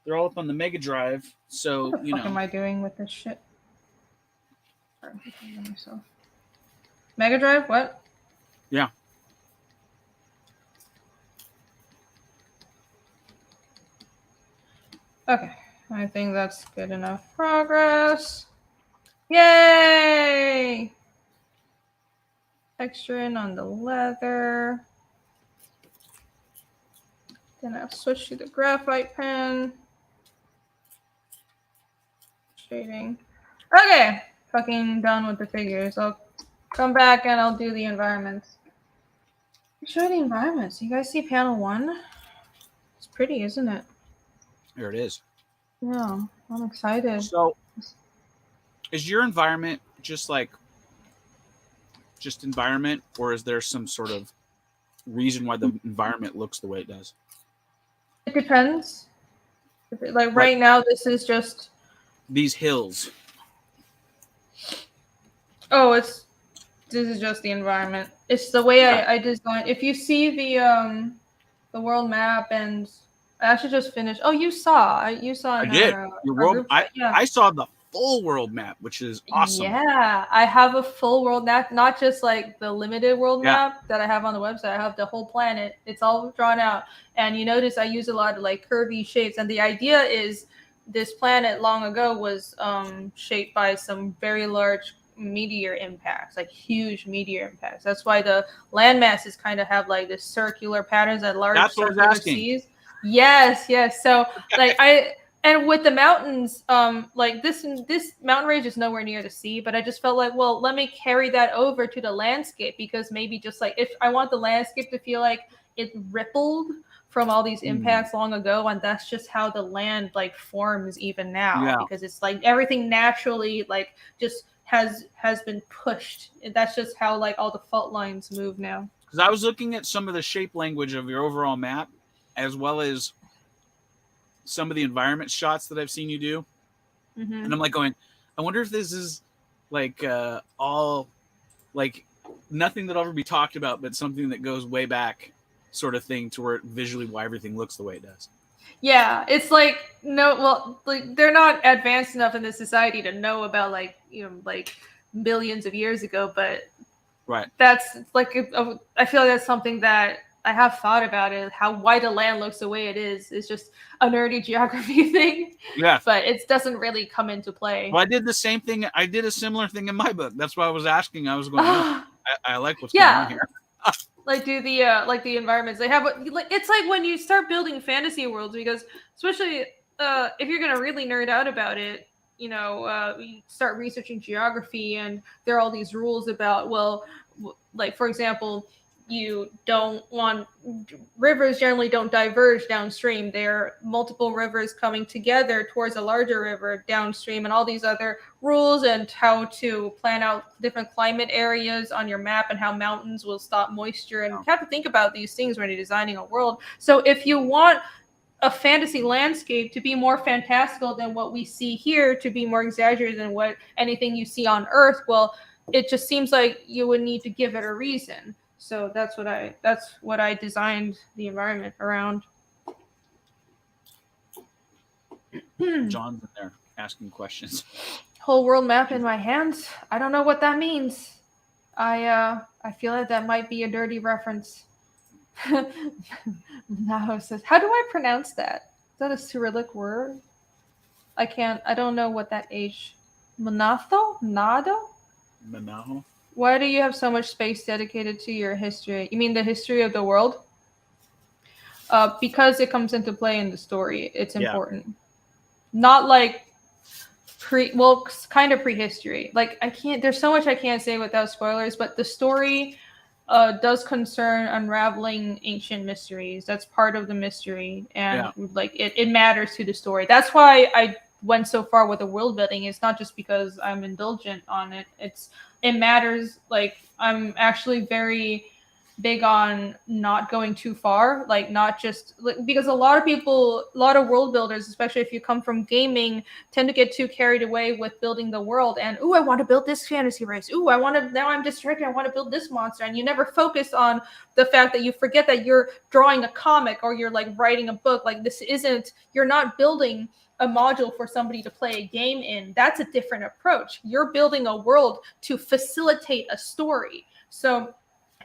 Mega Drive. So what the fuck am I doing with this shit? Sorry, I'm myself. Mega Drive? What? Yeah. Okay. I think that's good enough progress. Yay! Texturing on the leather. Then I'll switch to the graphite pen. Shading. Okay, fucking done with the figures. I'll come back and I'll do the environments. Show the environments. You guys see panel 1? It's pretty, isn't it? There it is. Yeah, I'm excited. So, is your environment just environment, or is there some sort of reason why the environment looks the way it does? It depends. Like right now, this is just these hills. Oh, this is just the environment. It's the way I designed. If you see the world map, and I actually just finished. Oh, you saw. I did. Your world. I saw the full world map, which is awesome. Yeah, I have a full world map, not just like the limited world map that I have on the website. I have the whole planet. It's all drawn out, and you notice I use a lot of like curvy shapes. And the idea is this planet long ago was shaped by some very large meteor impacts, like huge meteor impacts. That's why the land masses kind of have like this circular patterns at large circular seas. Yes. So like and with the mountains, like this mountain range is nowhere near the sea, but I just felt like, well, let me carry that over to the landscape, because maybe just like if I want the landscape to feel like it rippled from all these impacts long ago, and that's just how the land like forms even now, because it's like everything naturally like just has been pushed. That's just how like all the fault lines move now. Because I was looking at some of the shape language of your overall map, as well as some of the environment shots that I've seen you do, and I'm like going, I wonder if this is like all like nothing that'll ever be talked about, but something that goes way back, sort of thing, to where visually why everything looks the way it does. Yeah, it's like like they're not advanced enough in the society to know about like like millions of years ago, but that's like I feel like that's something that I have thought about it. Why the land looks the way it is just a nerdy geography thing. Yeah, but it doesn't really come into play. Well, I did the same thing. I did a similar thing in my book. That's why I was asking. I was going, I like what's going on here. Like do the like the environments they have. It's like when you start building fantasy worlds, because especially if you're gonna really nerd out about it, you start researching geography, and there are all these rules about like for example, you don't want rivers generally don't diverge downstream. There are multiple rivers coming together towards a larger river downstream, and all these other rules, and how to plan out different climate areas on your map, and how mountains will stop moisture. And you have to think about these things when you're designing a world. So if you want a fantasy landscape to be more fantastical than what we see here, to be more exaggerated than what anything you see on Earth, well, it just seems like you would need to give it a reason. So that's what I designed the environment around. John's in there asking questions. Whole world map in my hands. I don't know what that means. I feel like that might be a dirty reference. Now says, how do I pronounce that? Is that a Cyrillic word? I don't know what that H. Monatho? Nado? Manaho? Why do you have so much space dedicated to your history? You mean the history of the world? Because it comes into play in the story. It's important. Not like kind of prehistory. Like there's so much I can't say without spoilers, but the story does concern unraveling ancient mysteries. That's part of the mystery, and like it matters to the story. That's why I went so far with the world building. It's not just because I'm indulgent on it. It matters. Like I'm actually very big on not going too far, like not just because a lot of world builders, especially if you come from gaming, tend to get too carried away with building the world, and I want to build this fantasy race, now I'm distracted, I want to build this monster, and you never focus on the fact that you forget that you're drawing a comic or you're like writing a book. Like you're not building a module for somebody to play a game in. That's a different approach. You're building a world to facilitate a story. So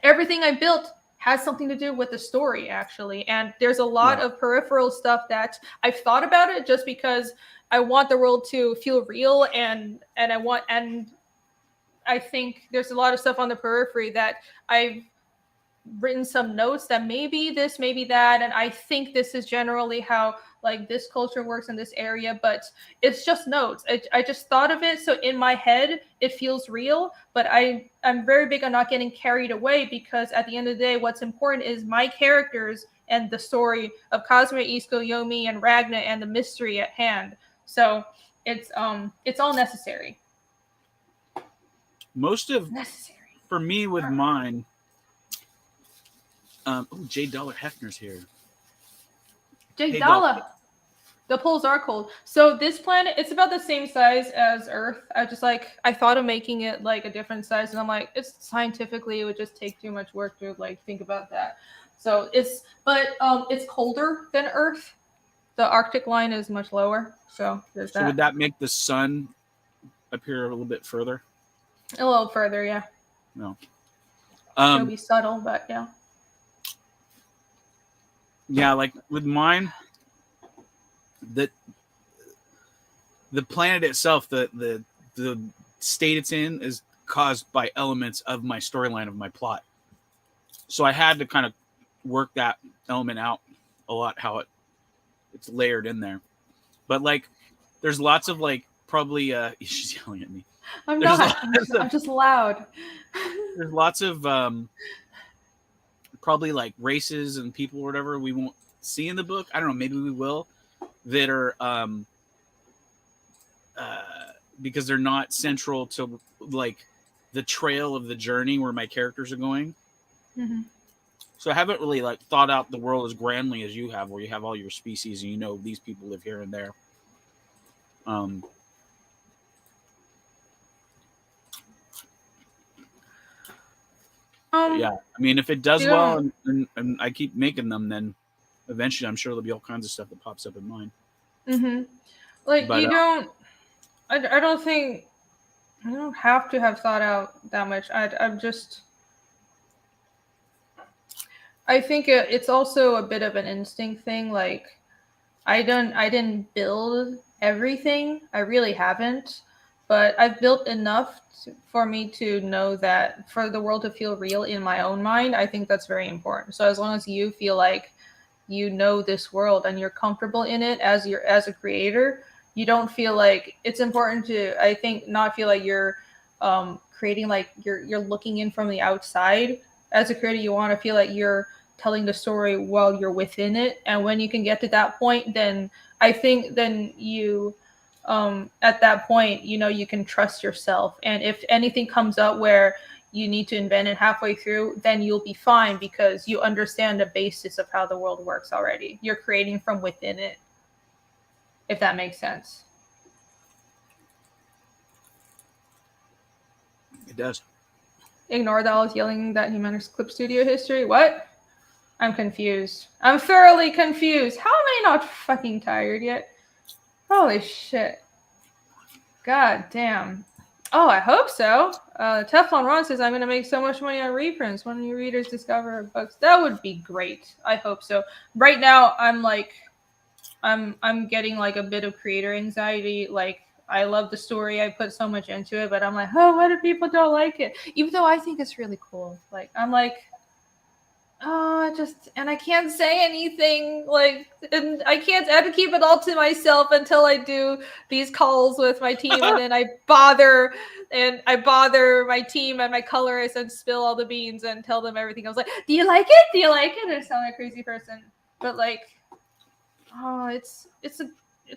everything I built has something to do with the story, actually. And there's a lot of peripheral stuff that I've thought about it just because I want the world to feel real, and I think there's a lot of stuff on the periphery that I've written some notes that maybe this, maybe that, and I think this is generally how like this culture works in this area, but it's just notes. I just thought of it, so in my head it feels real, but I'm very big on not getting carried away, because at the end of the day, what's important is my characters and the story of Cosme, Isko, Yomi, and Ragna, and the mystery at hand. So it's all necessary. For me with mine, J Dollar Hefner's here. Jay Dalla. The poles are cold. So this planet, it's about the same size as Earth. I thought of making it like a different size, and I'm like, it's scientifically, it would just take too much work to like think about that. So it's colder than Earth. The Arctic line is much lower. So there's that. So would that make the sun appear a little bit further? A little further, yeah. No. It'll be subtle, but yeah. Yeah, like with mine, the planet itself, the state it's in is caused by elements of my storyline, of my plot. So I had to kind of work that element out a lot, how it's layered in there. But like, there's lots of like probably she's yelling at me. I'm not. I'm just loud. There's lots of probably like races and people or whatever we won't see in the book. I don't know. Maybe we will. That are because they're not central to like the trail of the journey where my characters are going. Mhm. So I haven't really like thought out the world as grandly as you have, where you have all your species and you know these people live here and there. Yeah, I mean, if it does well and I keep making them, then eventually I'm sure there'll be all kinds of stuff that pops up in mine. Mm-hmm. Like But, you don't. I don't think I don't have to have thought out that much. I'm just. I think it's also a bit of an instinct thing. Like I didn't build everything. I really haven't, but I've built enough for me to know that for the world to feel real in my own mind. I think that's very important. So as long as you feel like you know this world and you're comfortable in it as a creator, you don't feel like it's important to, I think, not feel like you're creating, like you're looking in from the outside. As a creator, you want to feel like you're telling the story while you're within it, and when you can get to that point, then I think then you at that point, you know, you can trust yourself, and if anything comes up where you need to invent it halfway through, then you'll be fine because you understand the basis of how the world works already. You're creating from within it, if that makes sense. it does. Ignore that I was yelling that he meant Clip Studio history. What? I'm confused. I'm thoroughly confused. How am I not fucking tired yet? Holy shit. God damn. Oh, I hope so. Teflon Ron says I'm gonna make so much money on reprints when new readers discover books. That would be great. I hope so. Right now, I'm like, I'm getting like a bit of creator anxiety. Like, I love the story. I put so much into it, but I'm like, oh, what if people don't like it? Even though I think it's really cool. Like, I'm like, oh, and I can't say anything, like, and I have to keep it all to myself until I do these calls with my team, and then I bother my team and my colorists and spill all the beans and tell them everything. I was like, do you like it? Do you like it? I sound like a crazy person, but like, oh, it's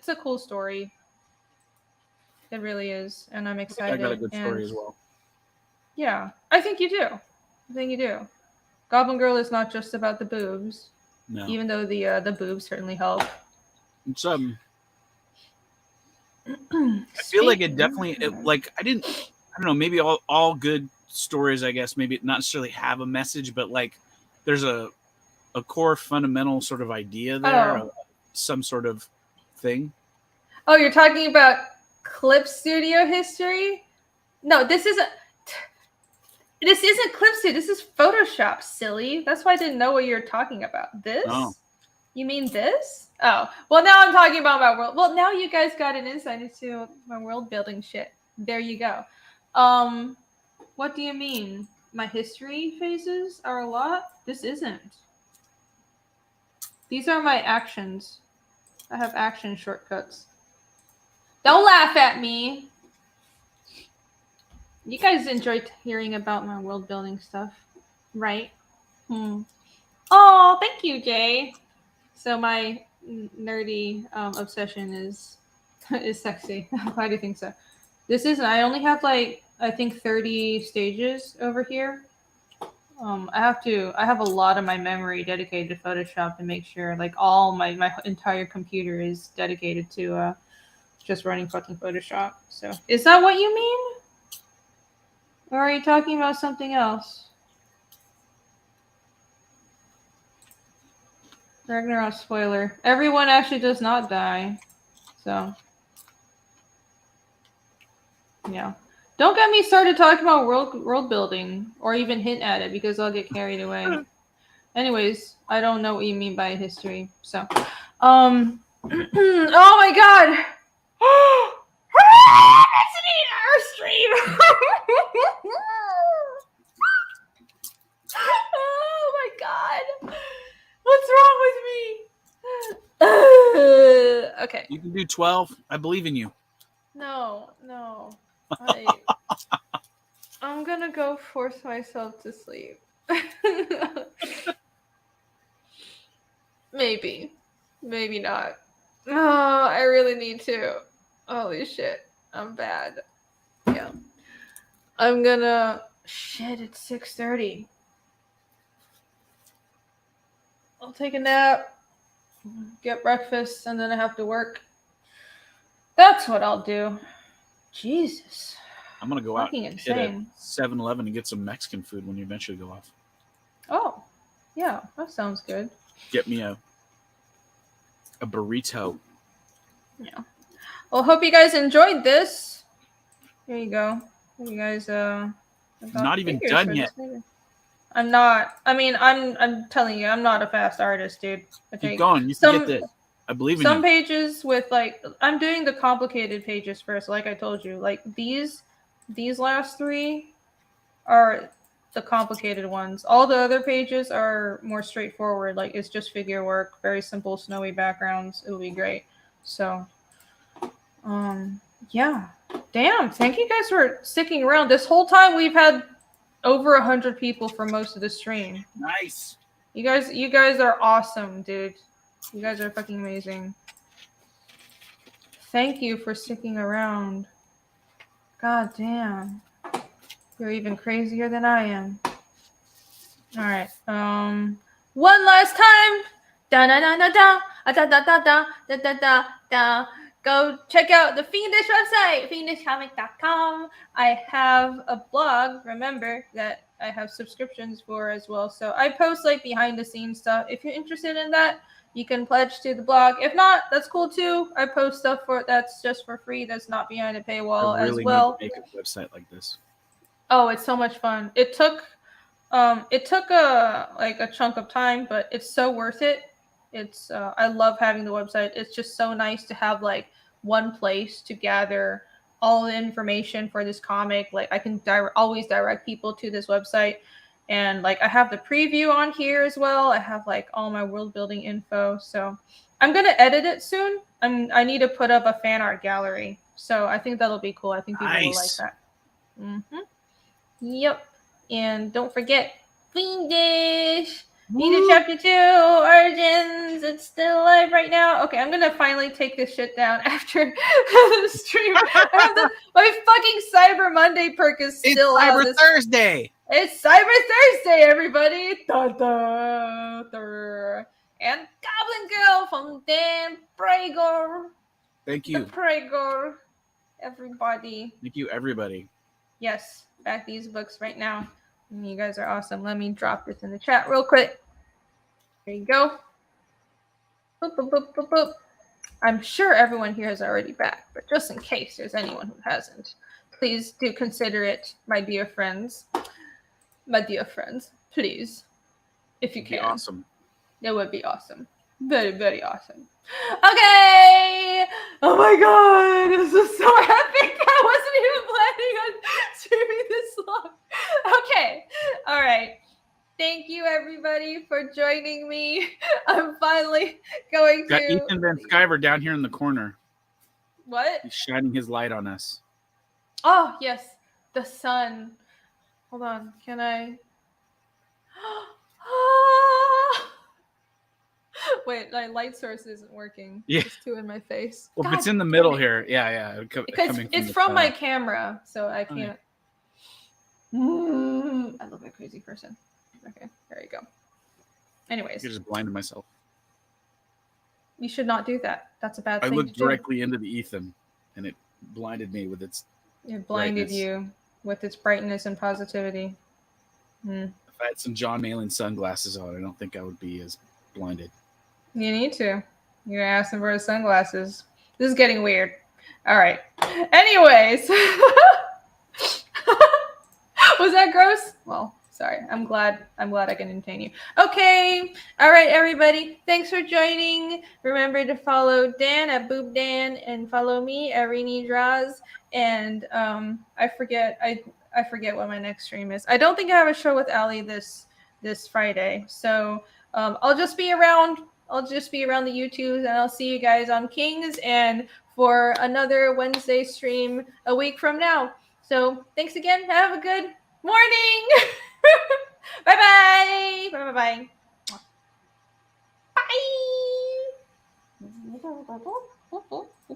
a cool story. It really is, and I'm excited. I got a good story as well. Yeah, I think you do. Goblin Girl is not just about the boobs, No. even though the boobs certainly help. It's I feel like it definitely like I don't know, maybe all good stories, I guess, maybe not necessarily have a message, but like there's a core fundamental sort of idea there, some sort of thing. Oh, you're talking about Clip Studio history? No, this isn't Clip Studio. This is Photoshop, silly. That's why I didn't know what you're talking about. This? Oh. You mean this? Oh, well, now I'm talking about my world. Well, now you guys got an insight into my world building shit. There you go. What do you mean? My history phases are a lot? This isn't. These are my actions. I have action shortcuts. Don't laugh at me. You guys enjoyed hearing about my world building stuff, right? Oh, thank you, Jay. So my nerdy obsession is sexy. Why do you think so? I only have like, I think 30 stages over here. I have a lot of my memory dedicated to Photoshop to make sure like all my entire computer is dedicated to just running fucking Photoshop. So is that what you mean? Or are you talking about something else? Ragnarok spoiler. Everyone actually does not die. So, yeah. Don't get me started talking about world building or even hint at it because I'll get carried away. Anyways, I don't know what you mean by history. So, oh my god! It's an 8-hour stream! Oh my god! What's wrong with me? Okay. You can do 12. I believe in you. No. I'm gonna go force myself to sleep. Maybe not. Oh, I really need to. Holy shit, I'm bad. Yeah, I'm gonna. Shit, it's 6:30. I'll take a nap, get breakfast, and then I have to work. That's what I'll do. Jesus. I'm gonna go out Fucking and hit a insane. 7-Eleven and get some Mexican food when you eventually go off. Oh, yeah, that sounds good. Get me a burrito. Yeah. Well, hope you guys enjoyed this. Here you go. You guys, Not even done yet. I'm not. I mean, I'm telling you, I'm not a fast artist, dude. Okay. Keep going. You can get this. I believe in some you. pages with like, I'm doing the complicated pages first, like I told you. Like these last three are the complicated ones. All the other pages are more straightforward. Like it's just figure work, very simple, snowy backgrounds. It'll be great. So, yeah. Damn. Thank you guys for sticking around. This whole time we've had over 100 people for most of the stream. Nice. You guys are awesome, dude. You guys are fucking amazing. Thank you for sticking around. God damn. You're even crazier than I am. All right. One last time. Da da da da da da da da da da da da da. Go check out the Fiendish website, fiendishcomic.com. I have a blog, remember, that I have subscriptions for as well. So I post like behind the scenes stuff. If you're interested in that, you can pledge to the blog. If not, that's cool too. I post stuff that's just for free. That's not behind a paywall I really as well. need to make a website like this. Oh, it's so much fun. It took a chunk of time, but it's so worth it. It's I love having the website. It's just so nice to have like one place to gather all the information for this comic. Like I can always direct people to this website, and like I have the preview on here as well. I have like all my world building info. So I'm gonna edit it soon. I need to put up a fan art gallery. So I think that'll be cool. I think people will like that. Yep. And don't forget Fiendish. Need a chapter 2, Origins. It's still live right now. Okay, I'm gonna finally take this shit down after the stream. My fucking Cyber Monday perk is still it's out. Cyber Thursday. It's Cyber Thursday, everybody. Da, da, da. And Goblin Girl from Dan Prager. Thank you. The Prager. Everybody. Thank you, everybody. Yes, back these books right now. You guys are awesome. Let me drop this in the chat real quick. There you go. Boop, boop, boop, boop, boop. I'm sure everyone here is already back, but just in case there's anyone who hasn't, please do consider it, my dear friends. My dear friends, please, if you can. Awesome. It would be awesome. Very, very awesome. Okay. Oh my god, this is so epic. I wasn't even planning on streaming this long. Okay. All right. Thank you, everybody, for joining me. I'm finally going Got to... Ethan Van Sciver down here in the corner. What? He's shining his light on us. Oh, yes. The sun. Hold on. Can I... Wait, my light source isn't working. Yeah. It's too in my face. Well, God if it's in the damn middle it. here, yeah. Because it's from my camera, so I can't. I look like a crazy person. Okay, there you go. Anyways, You just blinded myself. you should not do that. That's a bad I thing looked to do. directly into the Ethan, and it blinded me with its. It blinded brightness. you with its brightness and positivity. If I had some John Malin sunglasses on, I don't think I would be as blinded. You need to. You're gonna ask him for his sunglasses. This is getting weird. All right. Anyways. Was that gross? Well, sorry. I'm glad I can entertain you. Okay. All right, everybody. Thanks for joining. Remember to follow Dan at BoobDan and follow me at Rini Draws. And I forget what my next stream is. I don't think I have a show with Ali this Friday. So I'll just be around. I'll just be around the YouTubes, and I'll see you guys on Kings and for another Wednesday stream a week from now. So thanks again. Have a good morning. Bye-bye. Bye-bye. Bye.